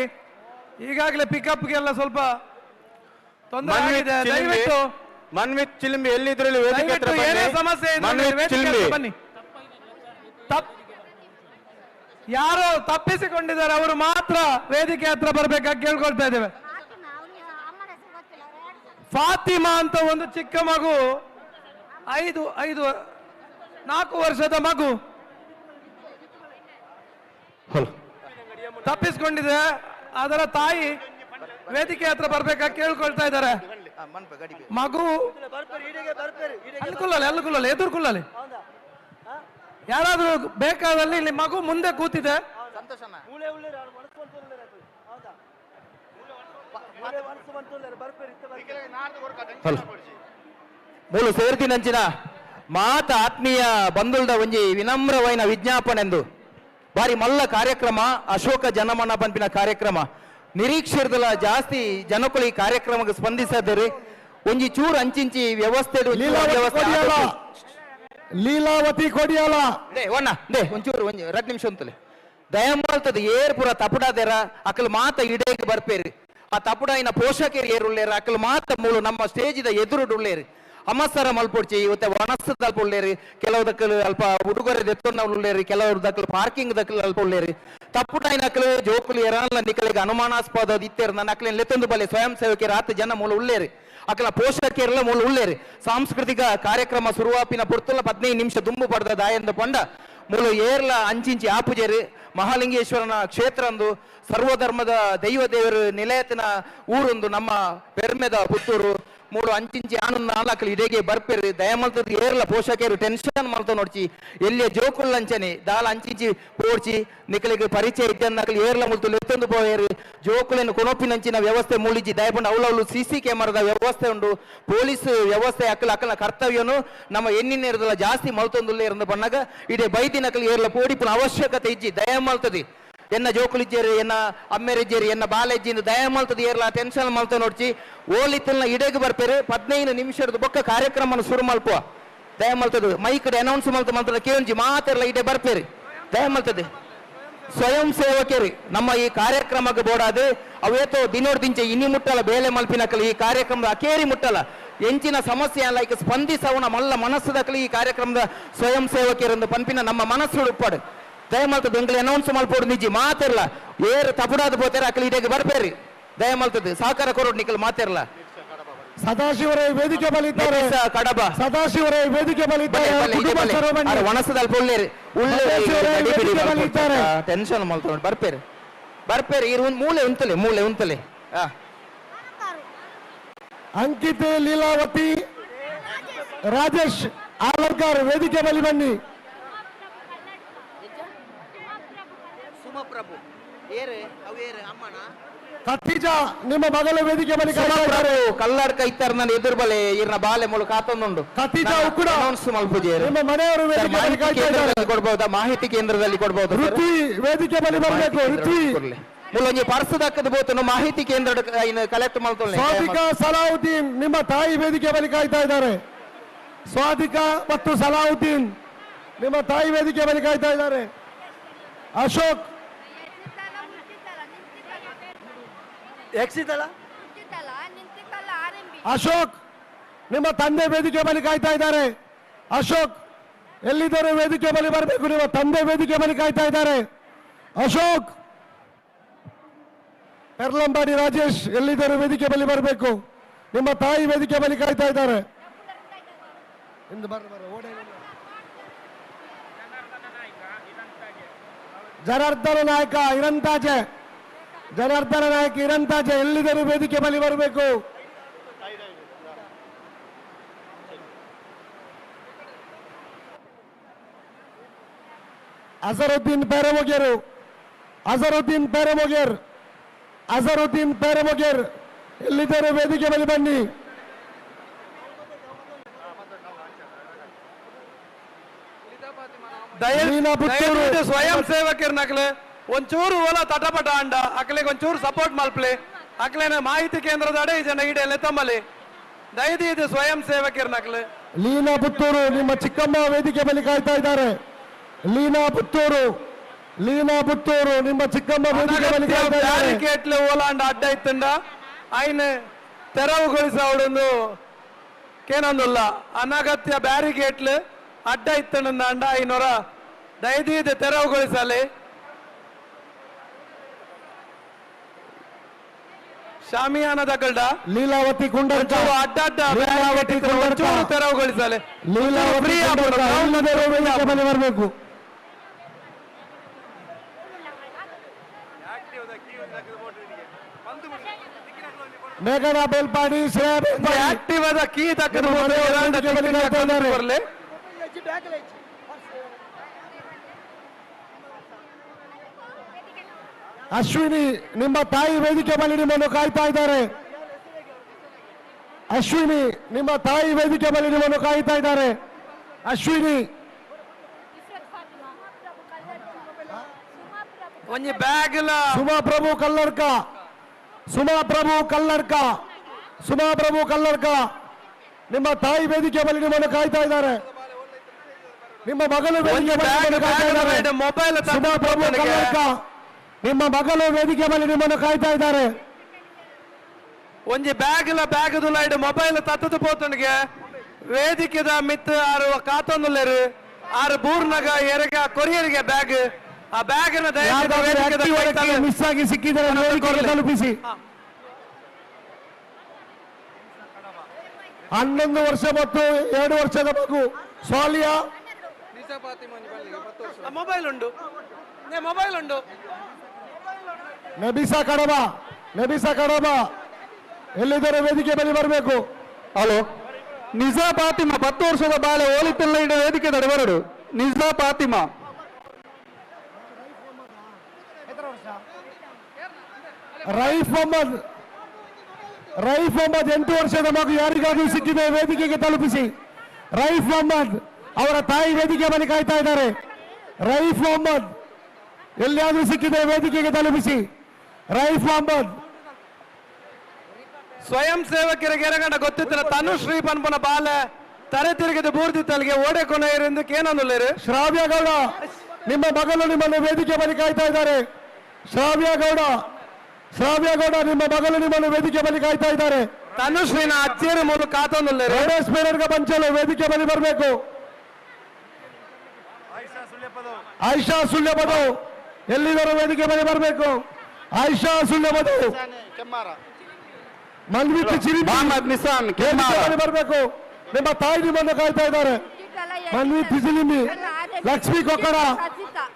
ಈಗಾಗಲೇ ಪಿಕಪ್ಗೆಲ್ಲ ಸ್ವಲ್ಪ ತೊಂದರೆ ಆಗಿದೆ. ದಯವಿಟ್ಟು ಮನ್ವಿತ್ ಚಿಲಿಂಬಿ ಎಲ್ಲಿದ್ರಲ್ಲಿ ವೇದಿಕೆ ಹತ್ರ ಏನೇ ಸಮಸ್ಯೆ ಇದೆ ಬನ್ನಿ. ಯಾರು ತಪ್ಪಿಸಿಕೊಂಡಿದ್ದಾರೆ ಅವರು ಮಾತ್ರ ವೇದಿಕೆ ಹತ್ರ ಬರ್ಬೇಕಾಗಿ ಕೇಳ್ಕೊಳ್ತಾ ಇದ್ದೇವೆ. ಫಾತಿಮಾ ಅಂತ ಒಂದು ಚಿಕ್ಕ ಮಗು, 4 ವರ್ಷದ ಮಗು ತಪ್ಪಿಸ್ಕೊಂಡಿದೆ. ಅದರ ತಾಯಿ ವೇದಿಕೆ ಹತ್ರ ಬರ್ಬೇಕಾಗಿ ಕೇಳ್ಕೊಳ್ತಾ ಇದ್ದಾರೆ. ಮಗು ಅಲ್ಲುಕುಲ್ಲಲ್ಲಿ ಎದುರುಕುಲ್ಲಲ್ಲಿ ಯಾರಾದ್ರೂ ಬೇಕಾದಲ್ಲಿ ಇಲ್ಲಿ ಮಗು ಮುಂದೆ ಕೂತಿದೆ. ಮೂಲು ಸೇರ್ತಿನಂಚಿನ ಮಾತ ಆತ್ಮೀಯ ಬಂಧುಲ್ದ ಒಂಜಿ ವಿನಮ್ರವೈನ ವಿಜ್ಞಾಪನೆಂದು ಬಾರಿ ಮಲ್ಲ ಕಾರ್ಯಕ್ರಮ ಅಶೋಕ ಜನಮನ ಪಂಪಿನ ಕಾರ್ಯಕ್ರಮ ನಿರೀಕ್ಷಿರ್ದಲ ಜಾಸ್ತಿ ಜನಗಳು ಈ ಕಾರ್ಯಕ್ರಮಕ್ಕೆ ಸ್ಪಂದಿಸಿದ್ರಿ. ಒಂಜಿ ಚೂರು ಅಂಚಿಂಚಿ ವ್ಯವಸ್ಥೆ ಲೀಲಾವತಿ ಕೊಡಿಯಾಲ ಒಂಚೂರು 2 ನಿಮಿಷ ಅಂತಲೇ ದಯಮಾಲ್ತದ ಏರ್ ಪುರ ತಪುಡಾದೇರ ಅಕಲ್ ಮಾತ ಇಡೇಗೆ ಬರ್ಪೇರಿ. ಆ ತಪುಡಾಯಿನ ಪೋಷಕರು ಏರುಳ್ಳೇರು ಅಕಲ್ ಮಾತ ಮೂಲು ನಮ್ಮ ಸ್ಟೇಜಿದ ಎದುರುಡುಳ್ಳೇರಿ. ಅಮಸ್ಸರ ಮಲ್ಪೊಡ್ಚಿ ಇವತ್ತೆ ವನಸ್ಸದ ಅಲ್ಪ ಉಳ್ಳೇರಿ, ಕೆಲವು ದಕ್ಕಲು ಅಲ್ಪ ಉಡುಗೊರೆ ದೆತ್ತೊಂದ ಉಳ್ಳೇರಿ, ಕೆಲವರು ದಕ್ಕಲು ಪಾರ್ಕಿಂಗ್ ದಕ್ಕಲು ಅಲ್ಪ ಉಳ್ಳೇರಿ. ತಪ್ಪುಟಾಯಿನ ಅಕಲು ಜೋಕುಲು ಎರಾಲ ನಿಕಲಿಗೆ ಅನುಮಾನಾಸ್ಪದ ಇತ್ತೇರು ನನ್ನ ಅಕಲಿನ ಲೆತ್ತೊಂದು ಬಲೆ ಸ್ವಯಂ ಸೇವಕರು 10 ಜನ ಮೂಲ ಉಳ್ಳೇರಿ. ಅಕಲ ಪೋಷಕರೆಲ್ಲ ಮೂಲ ಉಳ್ಳೇರಿ. ಸಾಂಸ್ಕೃತಿಕ ಕಾರ್ಯಕ್ರಮ ಶುರುವಾಪಿನ ಪುರ್ತುಲ 15 ನಿಮಿಷ ದುಂಬು ಪಡೆದ ದಾಯಂದ ಪಂಡ ಮೂಲ ಏರ್ಲ ಅಂಚಿಂಚಿ ಆಪುಜೇರಿ ಮಹಾಲಿಂಗೇಶ್ವರನ ಕ್ಷೇತ್ರ ಅಂದು ಸರ್ವಧರ್ಮದ ದೈವ ದೇವರು ನಿಲಯತಿನ ಊರೊಂದು ನಮ್ಮ ಪೆರ್ಮೆದ ಪುತ್ತೂರು ಮೂಡು ಅಂಚಿಂಚಿ ಆನಂದ ನಾಲ್ಕಲ್ಲಿ ಇಡೇಗೆ ಬರ್ಪೇರಿ. ದಯಮಲ್ತದ ಏರ್ಲ ಪೋಷಕರು ಟೆನ್ಷನ್ ಮಾಡ್ತಾ ನೋಡ್ಚಿ ಎಲ್ಲಿಯ ಜೋಕುಲ್ ಅಂಚನೆ ದಾಲ ಅಂಚಿಂಚಿ ಪೋಡ್ಚಿ ನಿಕಲಿಗೆ ಪರಿಚಯ ಇದ್ದಂದಾಕಲಿ ಏರ್ಲ ಮುಲ್ತು ಎತ್ತೊಂದು ಪೋಯರು ಜೋಕುಲಿನ ಕೊನೊಪ್ಪಿನಂಚಿನ ವ್ಯವಸ್ಥೆ ಮೂಲಿಜಿ ದಯಪಂಡ ಅವಳು CC ಕ್ಯಾಮರಾದ ವ್ಯವಸ್ಥೆ ಉಂಡು, ಪೊಲೀಸ್ ವ್ಯವಸ್ಥೆ ಅಕ್ಕಲ ಕರ್ತವ್ಯನು ನಮ್ಮ ಎನ್ನಿನೇರದಲ್ಲ ಜಾಸ್ತಿ ಮಲ್ತೊಂದುಲ್ಲೇ ಇರಂದು ಬಣ್ಣಗ ಇಡೀ ಬೈದಿನಕಲಿ ಏರ್ಲ ಪೋಡಿಪುನ ಅವಶ್ಯಕತೆ ಇಜ್ಜಿ ದಯಮಲ್ತದಿ ಎನ್ನ ಜೋಕುಲಿಜ್ಜೇರಿ ಎನ್ನ ಅಮ್ಮೆರಿಜ್ಜೇರಿ ಎನ್ನ ಬಾಲೆಜ್ಜಿಂದ ದಯಮಲ್ತದ ಏರ್ಲ ಟೆನ್ಷನ್ ಮಲ್ತ ನೋಡ್ಚಿ ಓಲಿತ್ತಲ್ನ ಇಡೆಗೆ ಬರ್ಪೇರಿ. 15 ನಿಮಿಷದ ಬೊಕ್ಕ ಕಾರ್ಯಕ್ರಮ ಶುರು ಮಲ್ಪುವ ದಯಮಲ್ತದ ಮೈಕಡೆ ಅನೌನ್ಸ್ ಮಲ್ತ ಕೇಳಿ ಮಾತೆಲ್ಲ ಇಡೆ ಬರ್ಪೇರಿ ದಯಮಲ್ತದೆ. ಸ್ವಯಂ ಸೇವಕರು ನಮ್ಮ ಈ ಕಾರ್ಯಕ್ರಮಕ್ಕೆ ಬೋಡಾದು ಅವೇತೋ ದಿನೋರ್ದಿಂಚೆ ಇನಿ ಮುಟ್ಟಲ ಬೇಲೆ ಮಲ್ಪಿನಕಲಿ ಈ ಕಾರ್ಯಕ್ರಮದ ಅಕೇರಿ ಮುಟ್ಟಲ ಎಂಚಿನ ಸಮಸ್ಯೆ ಅಲ್ಲ ಈಗ ಸ್ಪಂದಿಸವನ ಮಲ್ಲ ಮನಸ್ಸದಕಲಿ ಈ ಕಾರ್ಯಕ್ರಮದ ಸ್ವಯಂ ಸೇವಕರಿಂದ ಪಂಪಿನ ನಮ್ಮ ಮನಸ್ಸು ಉಪ್ಪಾಡು ದಯಮಲ್ತದ ಎಂಗ್ಲಿ ಅನೌನ್ಸ್ ಮಲ್ಪೋಡು ನಿಜಿ ಮಾತಿರ್ಲ ಏರು ತಪುಡಾದ ಪೋತಾರ ಅಕಲಿ ಇಡೆಗೆ ಬರ್ಪೇರಿ ದಯಮಲ್ತದ ಸಹಕಾರ ಕೊರೋಡ್ ನಿಕಲ್ ಮಾತಿರ್ಲ. ಸದಾಶಿವರ ವೇದಿಕೆ ಬಲಿತಾರೆ ಕಡಬ ಸದಾಶಿವರ ವೇದಿಕೆ ಬಲಿತಾರೆ ವನಸದಲ್ಲಿ ಟೆನ್ಷನ್ ಮಲ್ತ ಬರ್ಪೇರಿ ಇರು ಮೂಲೆ ಉಂತಲೆ ಅಂಕಿತ್ ಲೀಲಾವತಿ ರಾಜೇಶ್ ಆಲರ್ಕರ್ ವೇದಿಕೆ ಬಲಿ ಬನ್ನಿ. ಕತ್ತೀಜಾ ನಿಮ್ಮ ಮಗಳ ವೇದಿಕೆ ಬಲಿ ಕಲ್ಲಡ್ಕ ಇತ್ತರ ನನ್ನ ಎದುರು ಬಲೆ ಇರ್ನ ಬಾಲೆ ಮೂಲ ಕಾತೊಂದುಂಡು ಕತ್ತೀಜಾ ಕೂಡ ಅನೌನ್ಸ್ ಮಲ್ಪುಜೇರು ನಿಮ್ಮ ಮನೆಯವರು ವೇದಿಕೆ ಬಲಿ ಕಾಯ್ತಾ ಕೊಡ್ಬಹುದಾ, ಮಾಹಿತಿ ಕೇಂದ್ರದಲ್ಲಿ ಕೊಡ್ಬಹುದು. ಋತ್ವಿ ವೇದಿಕೆ ಬಲಿ ಬರಬೇಕು. ಋತ್ವಿ ಮೂಲೊಂಜಿ ಪರ್ಸ್ ದಕ್ಕದ ಬೋತನು ಮಾಹಿತಿ ಕೇಂದ್ರ ಕಲೆಕ್ಟ್ ಮಾಡ್ಕೊಳ್ಳಿ. ಸ್ವಾದಿಕಾ ಸಲಾವುದ್ದೀನ್ ನಿಮ್ಮ ತಾಯಿ ವೇದಿಕೆ ಬಲಿ ಕಾಯ್ತಾ ಇದ್ದಾರೆ. ಸ್ವಾದಿಕಾ ಮತ್ತು ಸಲಾವುದ್ದೀನ್ ನಿಮ್ಮ ತಾಯಿ ವೇದಿಕೆ ಬಲಿ ಕಾಯ್ತಾ ಇದ್ದಾರೆ. ಅಶೋಕ್ ಅಶೋಕ್ ನಿಮ್ಮ ತಂದೆ ವೇದಿಕೆ ಬಲಿ ಕಾಯ್ತಾ ಇದ್ದಾರೆ. ಅಶೋಕ್ ಎಲ್ಲಿದ್ದಾರೆ ವೇದಿಕೆ ಬಲಿ ಬರಬೇಕು. ನಿಮ್ಮ ತಂದೆ ವೇದಿಕೆ ಬಲಿ ಕಾಯ್ತಾ ಇದ್ದಾರೆ. ಅಶೋಕ್ ಪೆರ್ಲಂಬಾಡಿ ರಾಜೇಶ್ ಎಲ್ಲಿದ್ದಾರೆ ವೇದಿಕೆ ಬಲಿ ಬರಬೇಕು. ನಿಮ್ಮ ತಾಯಿ ವೇದಿಕೆ ಬಲಿ ಕಾಯ್ತಾ ಇದ್ದಾರೆ. ಜನಾರ್ದನ ನಾಯಕ ಇರಂತಾಜೆ, ಜನಾರ್ದನ ನಾಯಕ ಇರಂತಾಜೆ ಎಲ್ಲಿದ್ದರೂ ವೇದಿಕೆ ಬಳಿ ಬರಬೇಕು. ಅಜರುದ್ದೀನ್ ಬೇರಮೊಗೇರು, ಅಜರುದ್ದೀನ್ ಬೇರಮೊಗೇರ್, ಅಜರುದ್ದೀನ್ ಬೇರಮೊಗೇರ್ ಎಲ್ಲಿದ್ದರೂ ವೇದಿಕೆ ಬಳಿ ಬನ್ನಿ. ದಯವಿಟ್ಟು ಸ್ವಯಂ ಸೇವಕರ್ನಾಗ್ಲೆ ಒಂಚೂರು ಓಲ ತಟಪಟ ಅಂಡ ಅಕ್ಲೆಗೆ ಒಂಚೂರು ಸಪೋರ್ಟ್ ಮಲ್ಪ್ಲೆ ಅಕ್ಲೇನ ಮಾಹಿತಿ ಕೇಂದ್ರದ ಅಡೆ ಜನ ಇಡೆಲ್ಲ ತಮ್ಮಲ್ಲಿ ದಯವಿಟ್ಟು ಸ್ವಯಂ ಸೇವಕರ್ನಾಗ್ಲೆ. ಲೀನಾ ಪುತ್ತೂರು ನಿಮ್ಮ ಚಿಕ್ಕಮ್ಮ ವೇದಿಕೆ ಬಳಿ ಕಾಯ್ತಾ ಇದ್ದಾರೆ. ಲೀನಾ ಪುತ್ತೂರು, ಲೀನಾ ಪುತ್ತೂರು ನಿಮ್ಮ ಚಿಕ್ಕಮ್ಮ ವೇದಿಕೆ ಬಳಿ ಕಾಯ್ತಾ ಇದ್ದಾರೆ. ಬ್ಯಾರಿಕೇಟ್ಲು ಓಲಾಂಡ ಅಡ್ಡ ಇತ್ತಂಡ ಆಯ್ನ ತೆರವುಗೊಳಿಸೋಡೊಂದು ಕೇನೊಂದುಲ್ಲ ಅನಗತ್ಯ ಬ್ಯಾರಿಕೇಟ್ಲು ಅಡ್ಡ ಇತ್ತಂಡ ಅಂಡ ಐನೂರ ದಯವಿಟ್ಟು ತೆರವುಗೊಳಿಸಲಿ. ಶಾಮಿಯಾನದ ಗಲ್ಡ ಲೀಲಾವತಿ ಕುಂಡರ್ಕ ಅಡ್ಡ ಲೀಲಾವತಿ ಕುಂಡರ್ಕ ತೆರವುಗೊಳಿಸಲಿ. ಲೀಲಾವತಿ ಕುಂಡರ್ಕ ಬಳಿ ಬರಬೇಕು. ಮೇಘನಾ ಬೇಲ್ಪಾಡಿ, ಶ್ರೇಯಾ ಬೇಲ್ಪಾಡಿ ಆಕ್ಟಿವ್ ಆದ ಕೀ ತಕ್ಕದ ಬರಲಿ. ಅಶ್ವಿನಿ ನಿಮ್ಮ ತಾಯಿ ವೇದಿಕೆ ಬಳಿ ನಿಮ್ಮನ್ನು ಕಾಯ್ತಾ ಇದ್ದಾರೆ. ಅಶ್ವಿನಿ ನಿಮ್ಮ ತಾಯಿ ವೇದಿಕೆ ಬಳಿ ನಿಮ್ಮನ್ನು ಕಾಯ್ತಾ ಇದ್ದಾರೆ. ಅಶ್ವಿನಿ ಒಂಜಿ ಬ್ಯಾಗ್ ಸುಮಾ ಪ್ರಭು ಕಲ್ಲಡ್ಕ, ಸುಮಾ ಪ್ರಭು ಕಲ್ಲಡ್ಕ, ಸುಮಾ ಪ್ರಭು ಕಲ್ಲಡ್ಕ ನಿಮ್ಮ ತಾಯಿ ವೇದಿಕೆ ಬಳಿ ನಿಮ್ಮನ್ನು ಕಾಯ್ತಾ ಇದ್ದಾರೆ. ನಿಮ್ಮ ಮಗಳು ವೇದಿಕೆ ಬಳಿ ನಿಮ್ಮನ್ನು ಕಾಯ್ತಾ ಇದ್ದಾರೆ. ಮೊಬೈಲ್ ಸುಮಾ ಪ್ರಭು ಕಲ್ಲಡ್ಕ ನಿಮ್ಮ ಮಗಳು ವೇದಿಕೆ ಬಳಿ ನಿಮ್ಮನ್ನು ಕಾಯ್ತಾ ಇದ್ದಾರೆ. ಒಂಜಿ ಬ್ಯಾಗ್ ಲೈಡ್ ಮೊಬೈಲ್ ತತ್ತದ ಪೋತನಿಗೆ ವೇದಿಕೆದ ಮಿತ್ ಆರು ಕಾತೊಂದುಲ್ಲೇರು ಆರು ಬೂರ್ನಗ ಎರಗ ಕೊರಿಯರ್ಗೆ ಬ್ಯಾಗ್ ಆ ಬ್ಯಾಗ್ ಮಿಸ್ ಆಗಿ ಸಿಕ್ಕಿದರೆ ವೇದಿಕೆಗೆ ತಲುಪಿಸಿ. 11 ವರ್ಷ ಮತ್ತು 2 ವರ್ಷದ ಮಗು ಸೋಲಿಯಾ ಮೊಬೈಲ್ ಉಂಟು, ಮೊಬೈಲ್ ಉಂಟು. ನಬಿಸಾ ಕಡಬ, ನಬಿಸಾ ಕಡಬ ಎಲ್ಲಿದ್ದರೂ ವೇದಿಕೆ ಬಳಿ ಬರಬೇಕು. ಹಲೋ, ನಿಜಾ ಫಾತಿಮಾ 10 ವರ್ಷದ ಬಾಳೆ ಓಲಿತೆಲ್ಲ ಇಡ ವೇದಿಕೆ ತಡೆಬರಡು. ನಿಜಾ ಫಾತಿಮಾ ರೈಫ್ ಮೊಹಮ್ಮದ್, ರೈಫ್ ಮೊಹಮ್ಮದ್ 8 ವರ್ಷದ ಮಗು ಯಾರಿಗಾದ್ರೂ ಸಿಕ್ಕಿದೆ ವೇದಿಕೆಗೆ ತಲುಪಿಸಿ. ರೈಫ್ ಮೊಹಮ್ಮದ್ ಅವರ ತಾಯಿ ವೇದಿಕೆ ಬಳಿ ಕಾಯ್ತಾ ಇದ್ದಾರೆ. ರೈಫ್ ಮೊಹಮ್ಮದ್ ಎಲ್ಲಿಯಾದ್ರೂ ಸಿಕ್ಕಿದೆ ವೇದಿಕೆಗೆ ತಲುಪಿಸಿ. ರೈಫ್ ಮೊಹಮ್ಮದ್ ಸ್ವಯಂ ಸೇವಕರಿಗೆ ಎರಗಂಡ ಗೊತ್ತಿತ್ತಿನ ತನುಶ್ರೀ ಪನ್ಪನ ಬಾಲ ತರೆ ತಿರುಗಿದ ಬೂರ್ದಿತ್ತಲ್ಲಿಗೆ ಓಡೆ ಕೊನೆಯರಿಂದ ಏನಂದುಲ್ಲೇರು. ಶ್ರಾವ್ಯ ಗೌಡ ನಿಮ್ಮ ಮಗಳು ನಿಮ್ಮನ್ನು ವೇದಿಕೆ ಬಳಿ ಕಾಯ್ತಾ ಇದ್ದಾರೆ. ಶ್ರಾವ್ಯ ಗೌಡ, ಶ್ರಾವ್ಯ ಗೌಡ ನಿಮ್ಮ ಮಗಳು ನಿಮ್ಮನ್ನು ವೇದಿಕೆ ಬಳಿ ಕಾಯ್ತಾ ಇದ್ದಾರೆ. ತನುಶ್ರೀನ ಅಚ್ಚೇರಿ ಮೊದಲು ಕಾತೊಂದುಲ್ಲೇರು. ರಮೇಶ್ ಬೇಡರ್ಗ ಪಂಚಲು ವೇದಿಕೆ ಬಳಿ ಬರಬೇಕು. ಆಯಿಷಾ ಸುಳ್ಯಬದು ಎಲ್ಲಿದ್ದರೂ ವೇದಿಕೆ ಬಳಿ ಬರಬೇಕು. ಆಯಿಷಾ ಸುಳ್ಯಬದು ಮನ್ವಿತ್ ಬರಬೇಕು. ನಿಮ್ಮ ತಾಯಿ ನಿಮ್ಮನ್ನು ಕಾಯ್ತಾ ಇದ್ದಾರೆ. ಮನ್ವಿತ್ ಚಿಲಿಮಿ, ಲಕ್ಷ್ಮೀ ಕೊಕ್ಕಡ,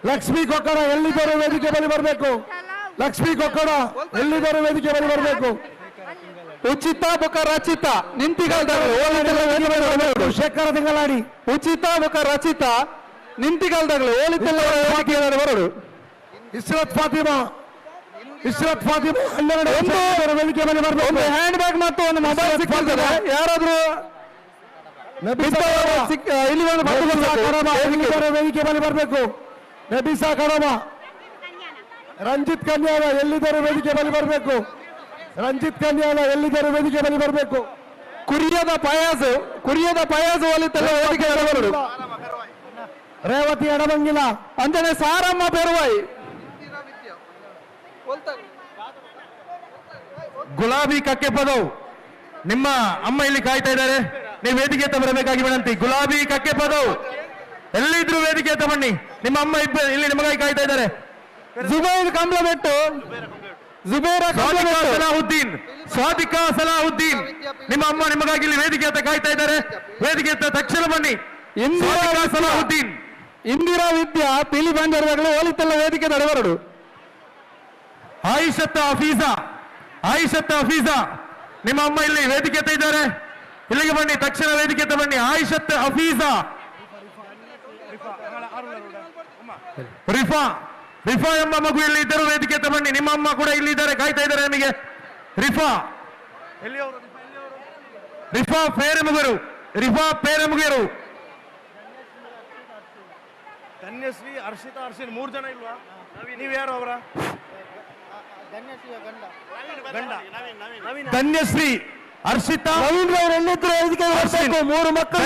ಲಕ್ಷ್ಮೀ ಕೊಕ್ಕಡ ಎಲ್ಲಿದ್ದರೂ ವೇದಿಕೆ ಬಳಿ ಬರಬೇಕು. ಲಕ್ಷ್ಮೀ ಕೊಕ್ಕಡ ಎಲ್ಲಿದ್ದರೂ ವೇದಿಕೆ ಬಳಿ ಬರಬೇಕು. ಉಚಿತ ಬೊಕ ರಚಿತ ನಿಂತಿಗಲ್ದಾಗ ಶೇಖರ ತಿಂಗಳಾಡಿ ಉಚಿತ ಬೊಕ ರಚಿತ ನಿಂತಿಗಲ್ದಾಗಲೇ ಓಲಿತೆಲ್ಲ ವೇದಿಕೆ ಬರಡು. ಇಸ್ರತ್ ಫಾತಿಮಾ, ಇಸ್ರತ್ ಫಾತಿಮಾ 12 ವೇದಿಕೆ ಬಳಿ ಬರಬೇಕು. ಒಂದು ಹ್ಯಾಂಡ್ ಬ್ಯಾಗ್ ಮತ್ತು ಒಂದು ಮೊಬೈಲ್ ಸಿಕ್ಕಿದ್ರೆ ಯಾರಾದ್ರೂ ಇಲ್ಲಿ ವೇದಿಕೆ ಬಳಿ ಬರಬೇಕು. ನಬಿಸಾ ಕಡಮ, ರಂಜಿತ್ ಕನ್ಯಾಲ ಎಲ್ಲಿದ್ದರೂ ವೇದಿಕೆ ಬಳಿ ಬರಬೇಕು. ರಂಜಿತ್ ಕನ್ಯಾಲ ಎಲ್ಲಿದ್ದರೂ ವೇದಿಕೆ ಬಳಿ ಬರಬೇಕು. ಕುರಿಯದ ಪಯಾಜ್ ಓಲಿತೆಲ್ಲ ವೇದಿಕೆ ಬರಡು. ರೇವತಿ ಎಡಮಂಗಿಲ ಅಂಜನೆ ಸಾರಮ್ಮ ಪೆರುವಾಯಿ, ಗುಲಾಬಿ ಕಕ್ಕೆ ಪದವು ನಿಮ್ಮ ಅಮ್ಮ ಇಲ್ಲಿ ಕಾಯ್ತಾ ಇದ್ದಾರೆ. ನೀವು ವೇದಿಕೆ ಹತ್ತ ಬರಬೇಕಾಗಿ ವಿನಂತಿ. ಗುಲಾಬಿ ಕಕ್ಕೆ ಪದವು ಎಲ್ಲಿದ್ರು ವೇದಿಕೆ ಹತ್ತ ಬನ್ನಿ. ನಿಮ್ಮ ಅಮ್ಮ ಇಲ್ಲಿ ನಿಮಗಾಗಿ ಕಾಯ್ತಾ ಇದ್ದಾರೆ. ಜುಬೈರ್ ಕಂಬ್ಲಮೆಟ್ಟು, ಜುಬೇರ ಸಲಾಹುದ್ದೀನ್, ಸ್ವಾದಿಕಾ ಸಲಾಹುದ್ದೀನ್ ನಿಮ್ಮ ಅಮ್ಮ ನಿಮಗಾಗಿ ಇಲ್ಲಿ ವೇದಿಕೆ ಹತ್ತ ಕಾಯ್ತಾ ಇದ್ದಾರೆ. ವೇದಿಕೆ ಹತ್ತ ತಕ್ಷಣ ಬನ್ನಿ. ಇಂದಿರಾ ಸಲಾಹುದ್ದೀನ್ ಇಂದಿರಾ ವಿದ್ಯಾ ಪಿಲಿ ಬಂಜರದಾಗಲೇ ಓಲಿತೆಲ್ಲ ವೇದಿಕೆ ತಡೆಬರಡು. ಆಯಿಷತ್ ಹಫೀಜಾ ನಿಮ್ಮ ಅಮ್ಮ ಇಲ್ಲಿ ವೇದಿಕೆ ಇದ್ದಾರೆ, ಇಲ್ಲಿಗೆ ಬನ್ನಿ, ತಕ್ಷಣ ವೇದಿಕೆ ಬನ್ನಿ. ಆಯಿಷತ್ ಹಫೀಜಾ, ರಿಫಾ ಎಂಬ ಮಗು ಇಲ್ಲಿ ಇದ್ದರು, ವೇದಿಕೆ ಬನ್ನಿ. ನಿಮ್ಮ ಅಮ್ಮ ಕೂಡ ಇಲ್ಲಿ ಇದ್ದಾರೆ, ಕಾಯ್ತಾ ಇದ್ದಾರೆ ನಿಮಗೆ. ರಿಫಾ ಪೇರೆಮುಗರು, ಧನ್ಯಶ್ರೀ, ಹರ್ಷಿತಾ, ಅರ್ಶಿನ್ 3 ಜನ ಇಲ್ವಾ? ನೀವು ಯಾರು ಅವರ? ಧನ್ಯಶ್ರೀ, ಹರ್ಷಿತಾ, ಮೂರು ಮಕ್ಕಳು,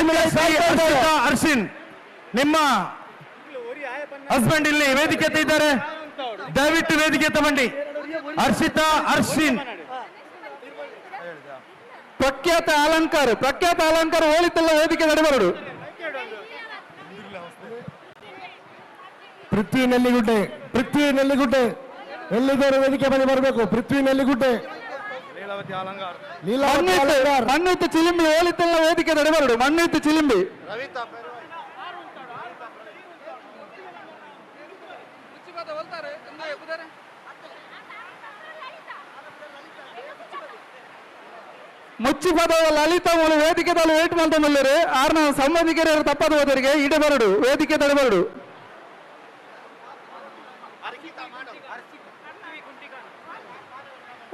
ಅರ್ಶಿನ್. ನಿಮ್ಮ ಹಸ್ಬೆಂಡ್ ಇಲ್ಲಿ ವೇದಿಕೆ ಇದ್ದಾರೆ, ದಯವಿಟ್ಟು ವೇದಿಕೆ ತಗೊಂಡಿ. ಹರ್ಷಿತಾ, ಅರ್ಶಿನ್, ಪ್ರಖ್ಯಾತ ಅಲಂಕಾರ ಓಲಿತೆಲ್ಲ ವೇದಿಕೆ ತಡೆಬರಡು. ಪೃಥ್ವಿ ನೆಲ್ಲಿಗುಡ್ಡೆ ಎಲ್ಲಿದ್ದಾರೆ ವೇದಿಕೆ ಬಳಿ ಬರಬೇಕು. ಪೃಥ್ವಿ ನೆಲ್ಲಿಗುಡ್ಡೆ, ಮಣ್ಣಿತ್ತು ಚಿಲಿಂಬಿ ಓಲಿತೆಲ್ಲ ವೇದಿಕೆ ತಡೆಬರಡು. ಮಣ್ಣಿತ್ತು ಚಿಲಿಂಬಿ, ಮುಚ್ಚಿಪದ ಲಲಿತಾ ಮೂಲ ವೇದಿಕೆ ತಲೆ ವೇಟ್ ಮಾಡ್ತಾ ಮಲ್ಲರು ಆರ್ನ ಸಂಬಂಧಿಕರು ತಪ್ಪದ ಹೋದರಿಗೆ ಇಡಬರಡು, ವೇದಿಕೆ ತಡೆಬರಡು.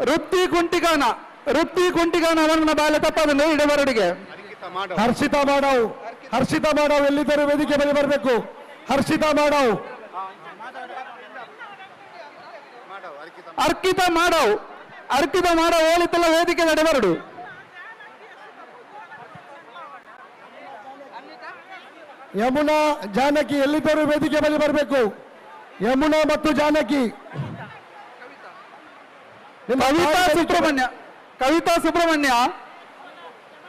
ವೃತ್ತಿ ಕುಂಟಿಗಾನ ಅವರನ್ನ ಬಾಲೆ ತಪ್ಪದಂದ್ರೆ ಇಡಬರಡಿಗೆ. ಹರ್ಷಿತಾ ಮಾಡವ್ ಎಲ್ಲಿದ್ದರೂ ವೇದಿಕೆ ಬಳಿ ಬರಬೇಕು. ಹರ್ಷಿತಾ ಮಾಡವ್, ಅರ್ಕಿತ ಮಾಡವ್ ಓಲಿತೆಲ್ಲ ವೇದಿಕೆ ತಡೆಬರಡು. ಯಮುನಾ ಜಾನಕಿ ಎಲ್ಲಿದ್ದರೂ ವೇದಿಕೆ ಬಳಿ ಬರಬೇಕು. ಯಮುನಾ ಮತ್ತು ಜಾನಕಿ. ಕವಿತಾ ಸುಬ್ರಹ್ಮಣ್ಯ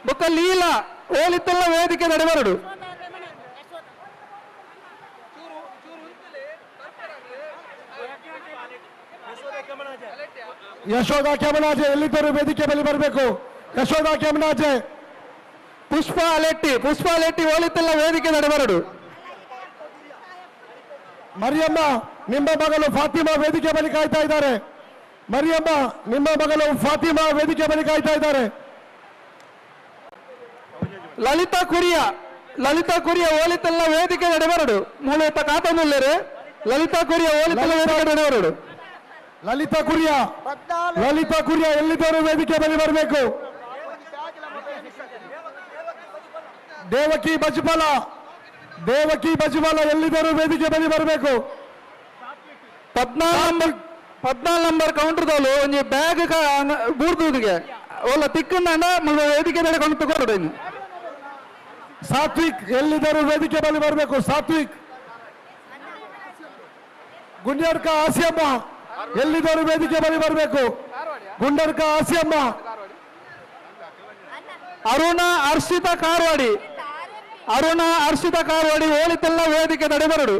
ಬೊಕ್ಕ ಲೀಲಾ ಓಲಿತೆಲ್ಲ ವೇದಿಕೆ ತಡೆಬರಡು. ಯಶೋಧಾ ಕೆಮನಾಜೆ ಎಲ್ಲಿದ್ದರೂ ವೇದಿಕೆ ಬಳಿ ಬರಬೇಕು. ಯಶೋಧಾ ಕೆಮನಾಜೆ. ಪುಷ್ಪ ಅಲೆಟ್ಟಿ ಓಲಿತೆಲ್ಲ ವೇದಿಕೆ ತಡೆಬರಡು. ಮರಿಯಮ್ಮ, ನಿಮ್ಮ ಮಗಳು ಫಾತಿಮಾ ವೇದಿಕೆ ಬಳಿ ಕಾಯ್ತಾ ಇದ್ದಾರೆ. ಮರಿಯಮ್ಮ, ನಿಮ್ಮ ಮಗಳು ಫಾತಿಮಾ ವೇದಿಕೆ ಬಳಿ ಕಾಯ್ತಾ ಇದ್ದಾರೆ. ಲಲಿತಾ ಕುರಿಯ ಓಲಿತೆಲ್ಲ ವೇದಿಕೆ ತಡೆಬರಡು. ಮೂಲತ ಕಾತನಲ್ಲರು ಲಲಿತಾ ಕುರಿಯ ಓಲಿತೆಲ್ಲ ವೇದಿಕೆ ತಡೆಬರಡು. ಲಲಿತಾ ಕುರಿಯ ಎಲ್ಲಿದ್ದರೂ ವೇದಿಕೆ ಬಳಿ ಬರಬೇಕು. ದೇವಕಿ ಬಜ್ಬಲ ಎಲ್ಲಿದ್ದರೂ ವೇದಿಕೆ ಬಳಿ ಬರಬೇಕು. 14 ನಂಬರ್ ಕೌಂಟರ್ದಲ್ಲೂ ಒಂದು ಬ್ಯಾಗ್ ಬೂರ್ದುಗೆ ಒಲ್ಲ ತಿಕ್ಕಂಡ ವೇದಿಕೆ ತಡೆಕೊಂಡು ತಗೊಳ್ಳು. ಇನ್ನು ಸಾತ್ವಿಕ್ ಎಲ್ಲಿದ್ದರೂ ವೇದಿಕೆ ಬಳಿ ಬರಬೇಕು. ಸಾತ್ವಿಕ್. ಗುಂಡ್ಯಡ್ಕ ಆಸಿಯಮ್ಮ ಎಲ್ಲಿದ್ದರೂ ವೇದಿಕೆ ಬಳಿ ಬರಬೇಕು. ಗುಂಡಡ್ಕ ಆಸಿಯಮ್ಮ. ಅರುಣ ಹರ್ಷಿತಾ ಕಾರವಾಡಿ ಓಲಿತೆಲ್ಲ ವೇದಿಕೆ ತಡೆಬರಡು.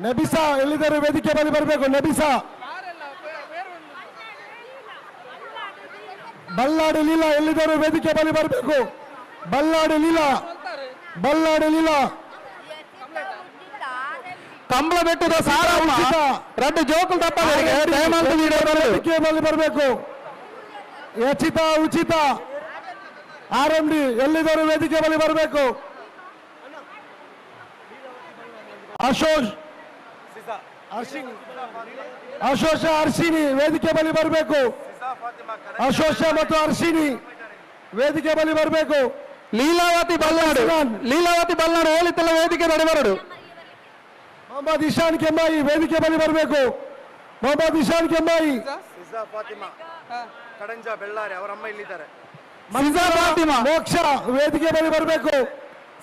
ನಬಿಸಾ ಎಲ್ಲಿದ್ದರೂ ವೇದಿಕೆ ಬಳಿ ಬರಬೇಕು. ನಬಿಸಾ. ಬಲ್ಲಾಡಿ ಲೀಲಾ ಎಲ್ಲಿದ್ದರೂ ವೇದಿಕೆ ಬಳಿ ಬರಬೇಕು. ಬಲ್ಲಾಡಿ ಲೀಲಾ. ಕಂಬಳ ಬೆಟ್ಟದ ಸಾರಮ್ಮ ರಡ್ಡು ಜೋಕುಲ್ ತಪ್ಪ ವೇದಿಕೆ ಬಳಿ ಬರಬೇಕು. ಉಚಿತ ಆರಂಭಿ ಎಲ್ಲಿದ್ದರೂ ವೇದಿಕೆ ಬಳಿ ಬರಬೇಕು. ಅಶೋಷ ಅರ್ಶಿನಿ ವೇದಿಕೆ ಬಳಿ ಬರಬೇಕು. ಅಶೋಷ ಮತ್ತು ಅರ್ಶಿನಿ ವೇದಿಕೆ ಬಳಿ ಬರಬೇಕು. ಲೀಲಾವತಿ ಬಲ್ನಾಡು ಓಲಿತೆಲ್ಲ ವೇದಿಕೆ ತಡೆಬರಡು. ಮೊಹಮ್ಮದ್ ಇಶಾನ್ ಕೆಂಬಾಯಿ ವೇದಿಕೆ ಬಳಿ ಬರಬೇಕು. ಮೊಹಮ್ಮದ್ ಇಶಾನ್ ಕೆಂಬಾಯಿ. ಕಡಂಜ ಬೆಳ್ಳಾರಿ ಅವರಮ್ಮ ಇಲ್ಲಿದ್ದಾರೆ. ಮೋಕ್ಷ ವೇದಿಕೆ ಬಳಿ ಬರಬೇಕು.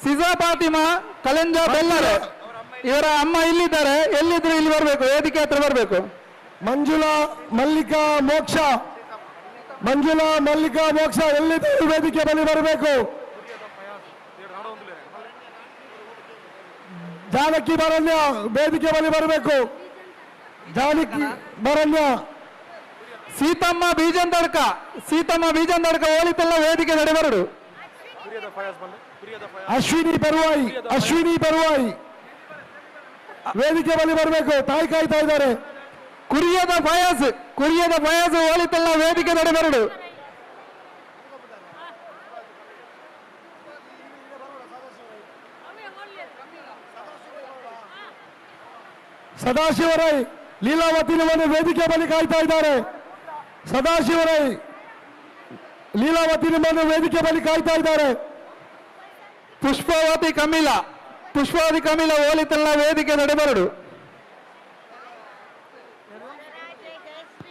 ಸಿಜಾ ಫಾತಿಮಾ ಕಲೆಂಜ ಬೆಳ್ಳಾರೆ ಇವರ ಅಮ್ಮ ಇಲ್ಲಿದ್ದಾರೆ. ಎಲ್ಲಿದ್ರು ಇಲ್ಲಿ ಬರಬೇಕು, ವೇದಿಕೆ ಹತ್ರ ಬರಬೇಕು. ಮಂಜುಳಾ, ಮಲ್ಲಿಕಾ, ಮೋಕ್ಷ ಮಂಜುಳಾ ಮಲ್ಲಿಕಾ ಮೋಕ್ಷ ಎಲ್ಲಿದ್ದರೂ ವೇದಿಕೆ ಬಳಿ ಬರಬೇಕು. ಜಾನಕಿ ಬರಣ್ಯ ವೇದಿಕೆ ಬಳಿ ಬರಬೇಕು. ಜಾನಕಿ ಬರಣ್ಯ. ಸೀತಮ್ಮ ಬೀಜಂದಡ್ಕ ಹೋಲಿತೆಲ್ಲ ವೇದಿಕೆ ನಡೆಬರಡು. ಅಶ್ವಿನಿ ಬರುವಾಯಿ ವೇದಿಕೆ ಬಳಿ ಬರಬೇಕು. ತಾಯಿ ಕಾಯ್ತಾ ಇದ್ದಾರೆ. ಕುರಿಯದ ಫಯಾಜ್ ಹೋಲಿತೆಲ್ಲ ವೇದಿಕೆ ನಡೆಬರಡು. ಸದಾಶಿವರೈ ಲೀಲಾವತಿ ನಿಮ್ಮನ್ನು ವೇದಿಕೆ ಬಳಿ ಕಾಯ್ತಾ ಇದ್ದಾರೆ. ಸದಾಶಿವರೈ ಲೀಲಾವತಿ ನಿಮ್ಮನ್ನು ವೇದಿಕೆ ಬಳಿ ಕಾಯ್ತಾ ಇದ್ದಾರೆ. ಪುಷ್ಪಾವತಿ ಕಮಿಲ ಹೋಲಿತೆಲ್ಲ ವೇದಿಕೆ ನಡೆಬರಡು.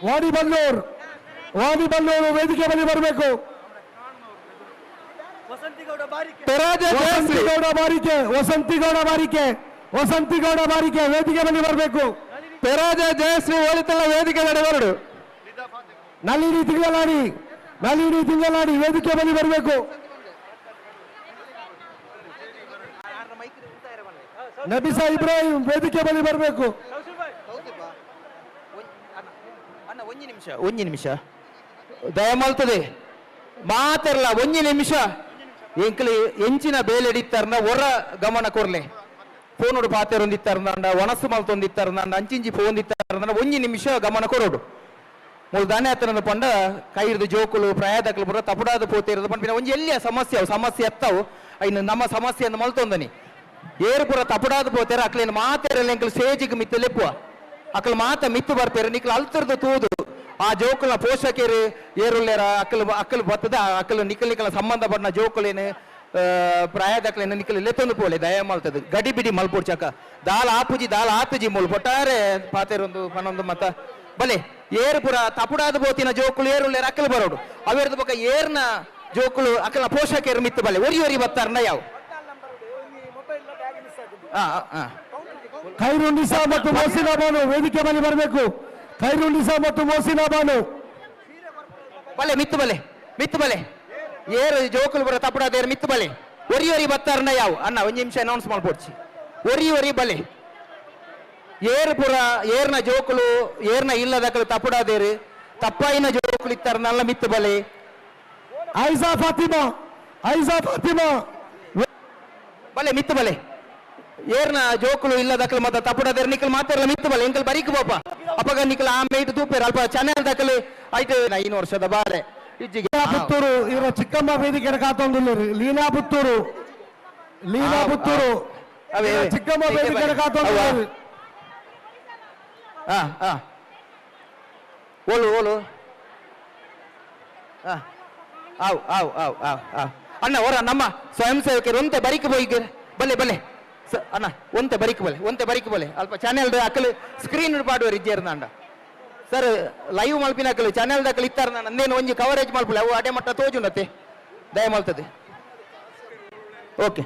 ವಾಣಿಬಲ್ಲೂರು ವೇದಿಕೆ ಬಳಿ ಬರಬೇಕು. ವಸಂತಿಗೌಡ ಬಾರಿಕೆ ವೇದಿಕೆ ಬಳಿ ಬರಬೇಕು. ಪೆರಾಜ ಜಯಶ್ರೀ ಹೋಲಿತೆಲ್ಲ ವೇದಿಕೆ ನಡೆಬರಡು. ನಳಿನಿ ತಿಂಗಳಾಡಿ ವೇದಿಕೆ ಬಳಿ ಬರಬೇಕು. ನಬಿಸಾ ಇಬ್ರಾಹಿಂ ವೇದಿಕೆ ಬಳಿ ಬರಬೇಕು. ಒಂಜಿ ನಿಮಿಷ ದಯಮಾಲ್ತದೆ ಮಾತಾರಲ್ಲ. ಒಂಜಿ ನಿಮಿಷ ಎಂಕಲಿ ಎಂಚಿನ ಬೇಲೆಡಿತ್ತಾರನ ಹೊರ ಗಮನ ಕೊರ್ಲೆ. ಫೋನೋಡು ಪಾತೆರೊಂದಿತ್ತಾರಂದ ಒಣಸು ಮಲ್ತೊಂದಿತ್ತಾರಂದ ಅಂಚಿಂಚಿ ಫೋನ್ದಿತ್ತಾರಂದ ಒಂಜಿ ನಿಮಿಷ ಗಮನ ಕೊರೋಡು. ಮೂಲ ದಾನೆ ಹತ್ತರದ ಪಂಡ ಕೈರ್ದು ಜೋಕುಲು ಪ್ರಯಾದಕಲು ಬರೋ ತಪುಡಾದ ಪೋತಿರೋದು ಪಂಪಿನ ಒಂಜಿ ಎಲ್ಲಿಯ ಸಮಸ್ಯೆ ಎತ್ತಾವು ಐನು ನಮ್ಮ ಸಮಸ್ಯೆಯನ್ನು ಮಲ್ತೊಂದನಿ ಏರು ಪುರ ತಪುಡಾದ ಪೋತೇರ ಅಕ್ಲೇನು ಮಾತೆರಲ್ಲ ಎಂಕಲು ಸೇಜಿಗೆ ಮಿತ್ತು ಲೆಪ್ಪುವ ಅಕ್ಕಲು ಮಾತ ಮಿತ್ತು ಬರ್ಪೇರು ನಿಕ್ಲು ಅಲ್ತರ್ದು ತೂದು ಆ ಜೋಕುಲ ಪೋಷಕರು ಏರುಲ್ಲೇರ ಅಕ್ಕಲು ಬತ್ತದ ಅಕ್ಕಲು ನಿಕ್ಕಲ ಸಂಬಂಧ ಪಡ್ನ ಜೋಕುಲೇನು ಪ್ರಾಯದಕ್ಲೇನು ನಿಕ್ಕಲು ಲೆತ್ತೊಂದು ಪೋಲೆ ದಯ ಮಲ್ತದು ಗಡಿ ಬಿಡಿ ಮಲ್ಪೋಡ್ ಚಕ ದಾಲ್ ಆಪುಜಿ ಮೂಲ ಪೊಟ್ಟಾರೆ ಪಾತೆರೊಂದು ಪನೊಂದು ಮತ್ತ ಬಲೆ ಏರು ಪುರ ತಪುಡಾದ ಬೋತಿನ ಜೋಕುಲು ಏರುಲ್ಲೇರ ಅಕ್ಕಲು ಬರೋಡು ಅವೇರ್ದು ಬೊಕ್ಕ ಏರ್ನ ಜೋಕುಲು ಅಕ್ಕಲ ಪೋಷಕರು ಮಿತ್ತು ಬಲೆ ಒರಿ ಬತ್ತಾರನ ಯಾವ ಖೈರುನ್ನಿಸಾ ಮತ್ತು ಮೋಸಿನಾ ಬಾನು ವೇದಿಕೆ ಬಳಿ ಬರಬೇಕು. ಖೈರುನ್ನಿಸಾ ಮತ್ತು ಮೋಸಿನಾ ಬಾನು ಬಲೆ ಮಿತ್ತು ಬಲೆ ಏರು ಜೋಕುಲು ಬರ ತಪುಡಾದೇರು ಮಿತ್ತು ಬಲೆ ಒರಿ ಬತ್ತಾರನ ಯಾವ ಅಣ್ಣ ಒಂದು ನಿಮಿಷ ಅನೌನ್ಸ್ ಮಾಡ್ಕೊಡ್ಸಿ. ಒರಿ ಬಲೆ ಏರು ಪುರ ಏರ್ನ ಜೋಕುಲು ಏರ್ನ ಇಲ್ಲದಕ್ಕಲು ತಪುಡಾದೇರು ತಪ್ಪಾಯಿನ ಜೋಕುಲು ಇತ್ತಾರನಲ್ಲ ಮಿತ್ತು ಬಲೆ. ಐಸಾ ಫಾತಿಮಾ ಬಲೆ ಮಿತ್ತು ಬಲೆ ಏರ್ನ ಜೋಕುಲು ಇಲ್ಲದಕ್ಕಲು ಮತ್ತೆ ತಪುಡಾದೇರು ನಿಕ್ಕಲು ಮಾತಾರಲ್ಲ ಮಿತ್ತು ಬಲೆ ಎಂಕಲ್ ಬರೀಕ್ ಬೋಪ ಅಪ್ಪಗ ನಿಕ್ಕಲ ಆಮೆ ಇಟ್ಟು ತೂಪೇರು ಅಲ್ಪ ಚಾನೆಲ್ ದಕ್ಕಲು ಆಯ್ತು 5 ವರ್ಷದ ಬಾರೆ ಪುತ್ತೂರು ಇವರ ಚಿಕ್ಕಮ್ಮ ವೇದಿಕೆ ಕಾತೊಂದು ಲೀನಾ ಪುತ್ತೂರು ಚಿಕ್ಕಮ್ಮ ವೇದಿಕೆ ಕಾತೊಂದು ಓಲು ಅಣ್ಣ ಹೊರ ನಮ್ಮ ಸ್ವಯಂ ಸೇವಕರು ಒಂತೆ ಬರಿಕ್ ಬೋಯ್ಗೆ ಬಲೆ ಅಣ್ಣ ಒಂತೆ ಬರಿಕ್ ಬಲೆ ಅಲ್ಪ ಚಾನೆಲ್ ಅಕ್ಕಲು ಸ್ಕ್ರೀನ್ ಪಾಡುವರು ಇಜ್ಜೇರ್ನ ಅಂಡ ಸರ್ ಲೈವ್ ಮಲ್ಪಿನ ಅಕ್ಕಲು ಚಾನೆಲ್ ದಕ್ಕಲು ಇತ್ತಾರ ನಂದೇನು ಒಂಜಿ ಕವರೇಜ್ ಮಲ್ಪಲೆ ಅವು ಅಡೆ ಮಟ್ಟ ತೋಜುಂಡತೆ ದಯ ಮಲ್ತದೆ. ಓಕೆ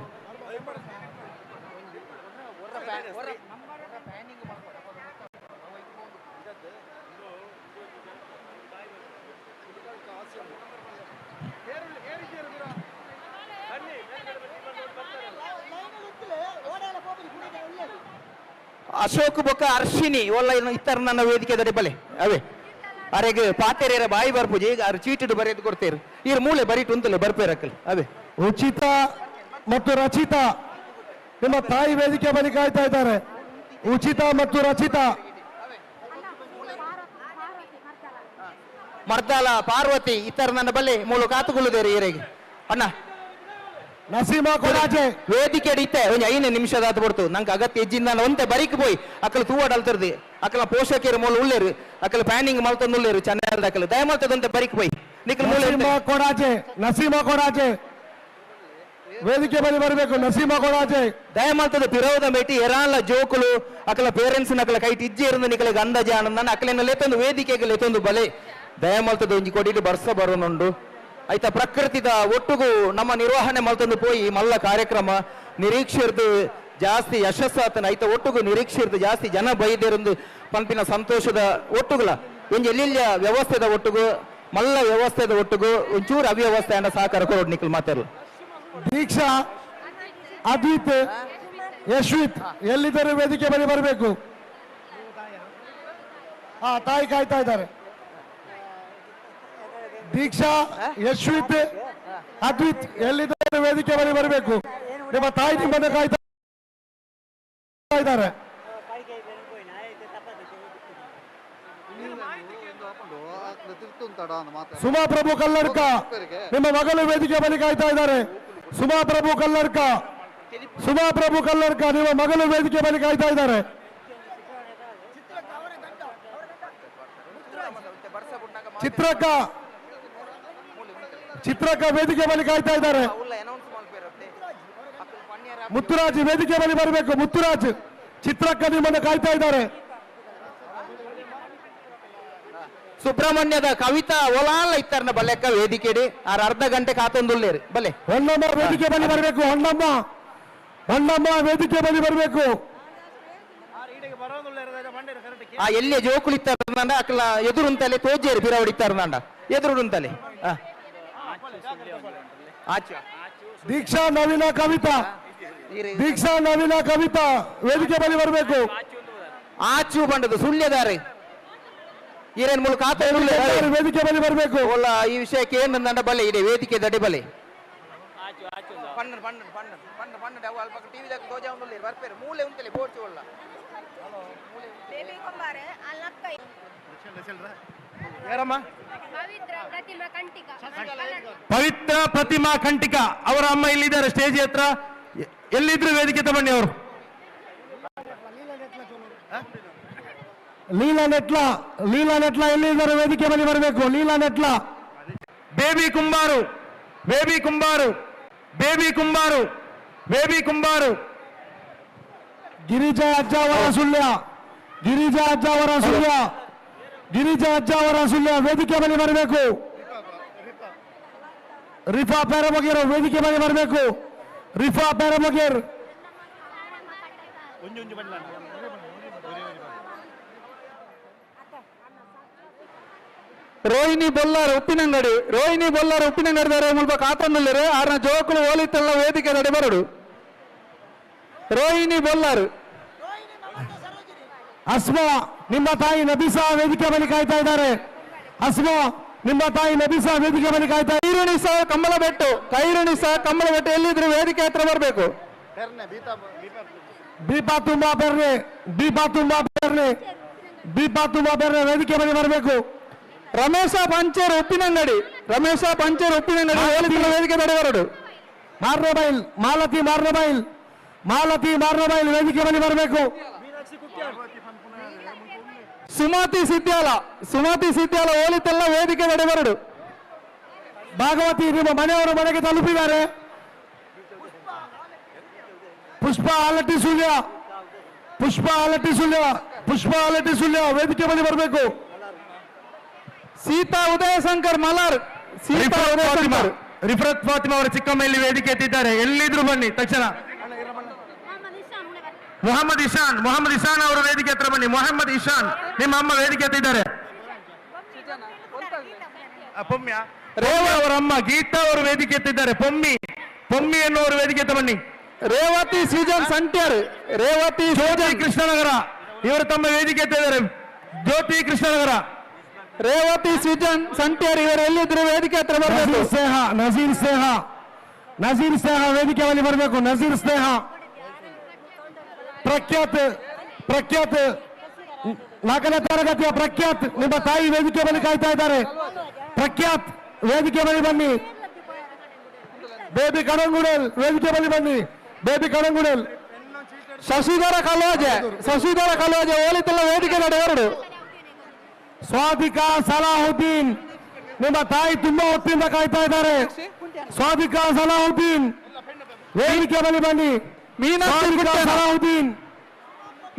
ಅಶೋಕ್ ಬೊಕ್ಕ ಅರ್ಶಿನಿ ಒಲ್ಲ ಇತ್ತರ ನನ್ನ ವೇದಿಕೆ ದಡೆ ಬಲೆ ಅವೇ ಅರೆಗೆ ಪಾತೆರೇರ ಬಾಯಿ ಬರ್ಪುಜಿ ಅರ್ ಚೀಟಿಡು ಬರೆದು ಕೊಡ್ತೇರು ಇರ್ ಮೂಲೆ ಬರೀಟ್ ಉಂತಲೆ ಬರ್ಪೇರಕ್ಕಲ್ ಅವೇ. ಉಚಿತ ಮತ್ತು ರಚಿತಾ ನಿಮ್ಮ ತಾಯಿ ವೇದಿಕೆ ಬಳಿ ಕಾಯ್ತಾ ಇದ್ದಾರೆ. ಉಚಿತ ಮತ್ತು ರಚಿತಾ ಮರ್ದಾಲ ಪಾರ್ವತಿ ಇತ್ತರ ನನ್ನ ಬಲ್ಲೆ ಮೂಲು ಕಾತುಕೊಳ್ಳುದೇರು ಈರೆಗೆ ಅಣ್ಣ ನಸೀಮಾ ಕೊಡಾಜೆ ವೇದಿಕೆ ಇತ್ತೆ ಒಂದು 5 ನಿಮಿಷದ ಬರ್ತು ನಂಗೆ ಅಗತ್ಯ ಹೆಜ್ಜಿಂದ ಒಂತೆ ಬರಿಕ್ ಬೋಯ್ ಅಕ್ಕಲು ತೂವಾಡಲ್ತರ್ದಿ ಅಕ್ಕಲ ಪೋಷಕರು ಮೂಲ ಉಳ್ಳೇರು ಅಕ್ಕಲ ಪ್ಯಾನಿಂಗ್ ಮಲ್ತೊಂದು ಉಳ್ಳೇರು ಚೆನ್ನೈದ ಅಕ್ಕಲು ದಯ ಮಲ್ತದಂತೆ ಬರಿಕ್ ಬೋಯ್ ನಿಕ್ಕಲು ನಸೀಮಾ ಕೊಡಾಜೆ ವೇದಿಕೆ ಬಳಿ ಬರಬೇಕು. ನಸೀಮಾ ಕೊಡಾಜೆ ದಯ ಮಲ್ತದ ಪಿರೋದ ಬೇಟಿ ಎರಾಲ ಜೋಕುಲು ಅಕ್ಕಲ ಪೇರೆಂಟ್ಸ್ ನಕ್ಕಲ ಕೈಟ್ ಇಜ್ಜಿ ಇருந்து ನಿಕ್ಕಲಿಗೆ ಅಂದಾಜ ಆನಂದನ ಅಕ್ಕಲೆಲ್ಲ ಲೆತ್ತೊಂದು ವೇದಿಕೆಗೆ ಲೆತ್ತೊಂದು ಬಲೆ ದಯ ಮಲ್ತದ ಒಂಜಿ ಕೊಡಿಟ್ಟು ಬರ್ಸ ಬರೋನುಂಡು ಆಯ್ತಾ. ಪ್ರಕೃತಿದ ಒಟ್ಟುಗೂ ನಮ್ಮ ನಿರ್ವಹಣೆ ಮಲ್ತೊಂದು ಪೋಯಿ ಮಲ್ಲ ಕಾರ್ಯಕ್ರಮ ನಿರೀಕ್ಷಿರ್ದು ಜಾಸ್ತಿ ಯಶಸ್ಸಾತನ ಆಯ್ತಾ. ಒಟ್ಟುಗೂ ನಿರೀಕ್ಷಿರ್ದು ಜಾಸ್ತಿ ಜನ ಬೈದೇರೊಂದು ಪಂಪಿನ ಸಂತೋಷದ ಒಟ್ಟುಗಳ ಒಂಜಿ ಎಲ್ಲಿಲ್ಲ ವ್ಯವಸ್ಥೆದ ಒಟ್ಟುಗೂ ಮಲ್ಲ ವ್ಯವಸ್ಥೆದ ಒಟ್ಟಿಗೂ ಒಂಚೂರು ಅವ್ಯವಸ್ಥೆ ಅನ್ನ ಸಹಕಾರ ಕೊಡ್ನಿಕ್ಕಲು ಮಾತಾಡಲು. ದೀಕ್ಷಾ, ಅದ್ವಿತ್, ಯಶ್ವಿತ್ ಎಲ್ಲಿದ್ದರೂ ವೇದಿಕೆ ಬಳಿ ಬರಬೇಕು. ತಾಯಿ ಕಾಯ್ತಾ ಇದ್ದಾರೆ. ದೀಕ್ಷಾ, ಯಶ್ವಿತ್, ಅದ್ವಿತ್ ಎಲ್ಲಿದ್ದರೂ ವೇದಿಕೆ ಬಳಿ ಬರಬೇಕು. ನಿಮ್ಮ ತಾಯಿ ನಿಮ್ಮನ್ನು ಕಾಯ್ತಾ ಇದ್ದಾರೆ. ಸುಮಾ ಪ್ರಭು ಕಲ್ಲಡ್ಕ ನಿಮ್ಮ ಮಗಳು ವೇದಿಕೆ ಬಳಿ ಕಾಯ್ತಾ ಇದ್ದಾರೆ. ಸುಮಾ ಪ್ರಭು ಕಲ್ಲಡ್ಕ ನಿಮ್ಮ ಮಗಳು ವೇದಿಕೆ ಬಳಿ ಕಾಯ್ತಾ ಇದ್ದಾರೆ. ಚಿತ್ರಕ್ಕ ವೇದಿಕೆ ಬಳಿ ಕಾಯ್ತಾ ಇದ್ದಾರೆ. ಮುತ್ತುರಾಜ್ ವೇದಿಕೆ ಬಳಿ ಬರಬೇಕು. ಮುತ್ತುರಾಜ್, ಚಿತ್ರಕ್ಕ ನಿಮ್ಮನ್ನು ಕಾಯ್ತಾ ಇದ್ದಾರೆ. ಸುಬ್ರಹ್ಮಣ್ಯದ ಕವಿತಾ ಒಲಾಲ ಇತ್ತಾರನ ಬಲ್ಲೆಕ್ಕ ವೇದಿಕೆಡಿ ಆರ್ ಅರ್ಧ ಗಂಟೆ ಕಾತೊಂದುಲ್ಲೇರಿ ಬಲ್ಲೆ. ಹೊನ್ನಮ್ಮ ವೇದಿಕೆ ಬಳಿ ಬರಬೇಕು. ಹೊನ್ನಮ್ಮ ವೇದಿಕೆ ಬಳಿ ಬರಬೇಕು. ಎಲ್ಲಿ ಜೋಕುಲು ಇತ್ತಾರ ಅಕ್ಕಲ ಎದುರುಂತಲೆ ತೋಜೇರಿ ಬಿರ ಹೊಡಿತಾರ ಎದುರುಂತಲೆ. ದೀಕ್ಷಾ ನವೀನ ಕವಿತಾ ವೇದಿಕೆ ಬಳಿ ಬರಬೇಕು. ಆಚು ಬಂಡದು ಸುಳ್ಯದಾರೆ ಈರೇನ್ ಮೂಲಕ ವೇದಿಕೆ ಬಳಿ ಬರಬೇಕು. ಈ ವಿಷಯಕ್ಕೆ ಏನು ನನ್ನ ಬಲೆ ಇದೆ ವೇದಿಕೆ ದಡಿ ಬಲೆ. ಪವಿತ್ರ ಪ್ರತಿಮಾ ಕಂಟಿಕ ಅವರ ಅಮ್ಮ ಇಲ್ಲಿದ್ದಾರೆ ಸ್ಟೇಜ್ ಹತ್ರ. ಎಲ್ಲಿದ್ರು ವೇದಿಕೆ ತಗೊಂಡಿ ಅವರು. ಲೀಲಾ ನೆಟ್ಲ ಎಲ್ಲಿದ್ದಾರೆ ವೇದಿಕೆ ಬಳಿ ಬರಬೇಕು. ಲೀಲಾ ನೆಟ್ಲ. ಬೇಬಿ ಕುಂಬಾರು ಗಿರಿಜಾ ಅಜ್ಜಾವರ ಸುಳ್ಯ ವೇದಿಕೆ ಬಳಿ ಬರಬೇಕು. ರಿಫಾ ಪ್ಯಾರಮಗೇರ್ ವೇದಿಕೆ ಬಳಿ ಬರಬೇಕು. ರೋಹಿಣಿ ಬೊಲ್ಲಾರು ಉಪ್ಪಿನಂಗಡಿ ಮುಲ್ಪ ಕಾತೊಂದುಲ್ಲೆರು ಆರ್ನ ಜೋಕುಲು ಓಲಿತೆಲ್ಲ ವೇದಿಕೆ ನಡೆ ಬರಡು. ರೋಹಿಣಿ ಬೊಲ್ಲಾರು. ಅಸ್ಮಾ ನಿಮ್ಮ ತಾಯಿ ನಬಿಸಾ ವೇದಿಕೆ ಬಳಿ ಕಾಯ್ತಾ ಇದ್ದಾರೆ. ಕೈರುಣಿಸ ಕಮ್ಮಲ ಬೆಟ್ಟು ಎಲ್ಲಿದ್ರು ವೇದಿಕೆ ಹತ್ರ ಬರಬೇಕು. ದೀಪಾ ತುಂಬಾ ಬೆರ್ನೆ ವೇದಿಕೆ ಬಳಿ ಬರಬೇಕು. ರಮೇಶ ಪಂಚರ್ ಉಪ್ಪಿನಂಗಡಿ ವೇದಿಕೆ ನಡೆ ಬರಡು. ಮಾಲತಿ ಮಾರ್ನಬೈಲ್ ವೇದಿಕೆ ಬಳಿ ಬರಬೇಕು. ಸುಮತಿ ಸಿದ್ಯಾಲ ಓಲಿತೆಲ್ಲ ವೇದಿಕೆ ನಡೆ ಬರಡು. ಭಾಗವತಿ ನಿಮ್ಮ ಮನೆಯವರ ಮನೆಗೆ ತಲುಪಿದ್ದಾರೆ. ಪುಷ್ಪ ಆಲಟಿ ಸುಳ್ಯ ವೇದಿಕೆ ಬಳಿ ಬರಬೇಕು. ಸೀತಾ ಉದಯಶಂಕರ್ ಮಲಾರ್ ರಿಫರತ್ ಫಾತಿಮಾ ಅವರ ಚಿಕ್ಕಮ್ಮ ಇಲ್ಲಿ ವೇದಿಕೆ ಎತ್ತಿದ್ದಾರೆ. ಎಲ್ಲಿದ್ರು ಬನ್ನಿ ತಕ್ಷಣ. ಮೊಹಮ್ಮದ್ ಇಶಾನ್ ಅವರು ವೇದಿಕೆ ಹತ್ರ ಬನ್ನಿ. ಮೊಹಮ್ಮದ್ ಇಶಾನ್ ನಿಮ್ಮ ಅಮ್ಮ ವೇದಿಕೆ ಎತ್ತಿದ್ದಾರೆ. ರೇವಾ ಅವರ ಅಮ್ಮ ಗೀತಾ ಅವರು ವೇದಿಕೆ ಎತ್ತಿದ್ದಾರೆ. ಪೊಮ್ಮಿ ಎನ್ನುವರು ವೇದಿಕೆ ಎತ್ತ ಬನ್ನಿ. ರೇವತಿ ಸೃಜನ್ ಸಂಟ್ಯರ್ ಜ್ಯೋತಿ ಕೃಷ್ಣನಗರ ಇವರು ತಮ್ಮ ವೇದಿಕೆ ಎತ್ತಿದ್ದಾರೆ. ಜ್ಯೋತಿ ಕೃಷ್ಣನಗರ ರೇವತಿ ಸೃಜನ್ ಸಂಟ್ಯರ್ ಇವರು ಎಲ್ಲಿದ್ರು ವೇದಿಕೆ ಹತ್ರ ಬರಬೇಕು. ನಜೀರ್ ಸ್ನೇಹ ವೇದಿಕೆ ಬಳಿ ಬರಬೇಕು. ನಜೀರ್ ಸ್ನೇಹ. ಪ್ರಖ್ಯಾತ್ 4ನೇ ತರಗತಿಯ ಪ್ರಖ್ಯಾತ್ ನಿಮ್ಮ ತಾಯಿ ವೇದಿಕೆ ಬಳಿ ಕಾಯ್ತಾ ಇದ್ದಾರೆ. ಪ್ರಖ್ಯಾತ್ ವೇದಿಕೆ ಬಳಿ ಬನ್ನಿ. ಬೇಬಿ ಕಡಂಗುಡಲ್ ವೇದಿಕೆ ಬಳಿ ಬನ್ನಿ. ಶಶಿಧರ ಕಲೋಜೆ ಓಲಿತೆಲ್ಲ ವೇದಿಕೆ ನಡೆ ಬರಡು. ಸ್ವಾದಿಕಾ ಸಲಾಹುದ್ದೀನ್ ನಿಮ್ಮ ತಾಯಿ ತುಂಬಾ ಹೊತ್ತಿಂದ ಕಾಯ್ತಾ ಇದ್ದಾರೆ. ಸ್ವಾದಿಕಾ ಸಲಾಹುದ್ದೀನ್ ವೇದಿಕೆ ಬಳಿ ಬನ್ನಿ.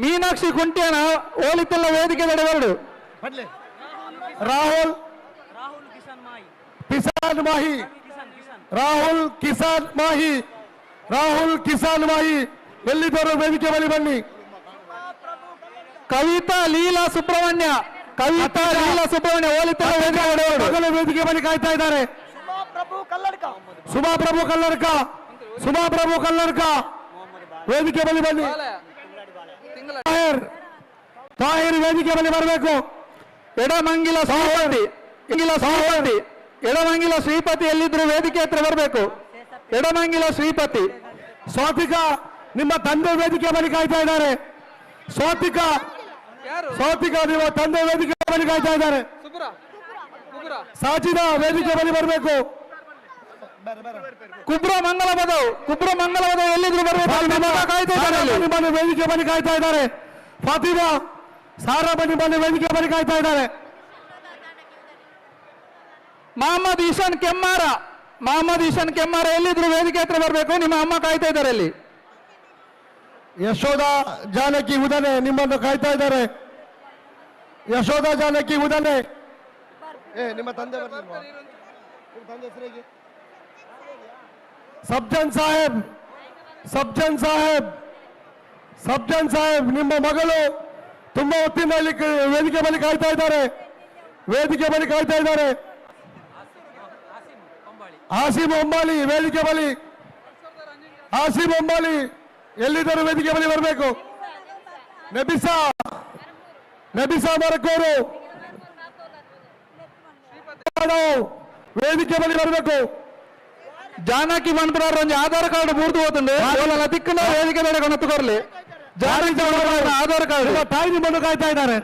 ಮೀನಾಕ್ಷಿ ಕುಂಟ್ಯಾನ ಓಲಿತೆಲ್ಲ ವೇದಿಕೆ ನಡೆ ಬರಡು. ರಾಹುಲ್ ಕಿಸಾನ್ ಮಾಹಿ ಎಲ್ಲಿದ್ದರೂ ವೇದಿಕೆ ಬಳಿ ಬನ್ನಿ. ಕವಿತಾ ಲೀಲಾ ಸುಬ್ರಹ್ಮಣ್ಯ ಕವಿತಾ ಲೀಲಾ ಸುಬ್ರಹ್ಮಣ್ಯ ಓಲಿತರ ವೇದಿಕೆ ಬಳಿ ಕಾಯ್ತಾ ಇದ್ದಾರೆ. ಸುಮಾಪ್ರಭು ಕಲ್ಲಡ್ಕ ವೇದಿಕೆ ಬಳಿ ಬನ್ನಿ. ತಾಹಿರ್ ವೇದಿಕೆ ಬಳಿ ಬರಬೇಕು. ಎಡಮಂಗಿಲ ಶ್ರೀಪತಿ ಎಲ್ಲಿದ್ರು ವೇದಿಕೆ ಹತ್ರ ಬರಬೇಕು. ಎಡಮಂಗಿಲ ಶ್ರೀಪತಿ. ಸ್ವಾತಿಕಾ ನಿಮ್ಮ ತಂದೆ ವೇದಿಕೆ ಬಳಿ ಕಾಯ್ತಾ ಇದ್ದಾರೆ. ಸ್ವಾತಿಕಾ ನಿಮ್ಮ ತಂದೆ ವೇದಿಕೆ ಬಳಿ ಕಾಯ್ತಾ ಇದ್ದಾರೆ. ಸಾಜಿದ ವೇದಿಕೆ ಬಳಿ ಬರಬೇಕು. ಕುಬ್ರ ಮಂಗಲ ಬದವ್ ಎಲ್ಲಿದ್ರು ಬರಬೇಕು. ನಿಮ್ಮನ್ನು ವೇದಿಕೆ ಬಳಿ ಕಾಯ್ತಾ ಇದ್ದಾರೆ. ಫಾತಿಮಾ ಸಾರಾ ನಿಮ್ಮನ್ನು ವೇದಿಕೆ ಬಳಿ ಕಾಯ್ತಾ ಇದ್ದಾರೆ. ಮೊಹಮ್ಮದ್ ಈಶಾನ್ ಕೆಮ್ಮಾರ ಎಲ್ಲಿದ್ರು ವೇದಿಕೆ ಹತ್ರ ಬರಬೇಕು. ನಿಮ್ಮ ಅಮ್ಮ ಕಾಯ್ತಾ ಇದ್ದಾರೆ ಅಲ್ಲಿ. ಯಶೋಧ ಜಾನಕಿ ಉದನೆ ನಿಮ್ಮನ್ನು ಕಾಯ್ತಾ ಇದ್ದಾರೆ. ಯಶೋಧ ಜಾನಕಿ ಉದನೆ ನಿಮ್ಮ ತಂದೆ ಸಬ್ಜನ್ ಸಾಹೇಬ್ ನಿಮ್ಮ ಮಗಳು ತುಂಬಾ ಹೊತ್ತಿನ ವೇದಿಕೆ ಬಳಿ ಕಾಯ್ತಾ ಇದ್ದಾರೆ. ಆಸಿಮ್ ಅಂಬಾಲಿ ವೇದಿಕೆ ಬಳಿ. ಎಲ್ಲಿದ್ದರೂ ವೇದಿಕೆ ಬಳಿ ಬರಬೇಕು. ನಬಿಸಾ ಮರಕೋರು ವೇದಿಕೆ ಬಳಿ ಬರಬೇಕು. ಜಾನಕಿ ಮನ್ಪುರ ಆಧಾರ್ ಕಾರ್ಡ್ ಮೂರ್ದು ಹೋತಂಡು ತಿಕ್ಕನ ವೇದಿಕೆ ಬೇಡ ಕೊನತ್ತುಕೊರ್ಲಿ. ಜಾನಕಿ ಆಧಾರ್ ಕಾರ್ಡ್ ತಾಯಿ ನಿಮ್ಮನ್ನು ಕಾಯ್ತಾ ಇದ್ದಾರೆ.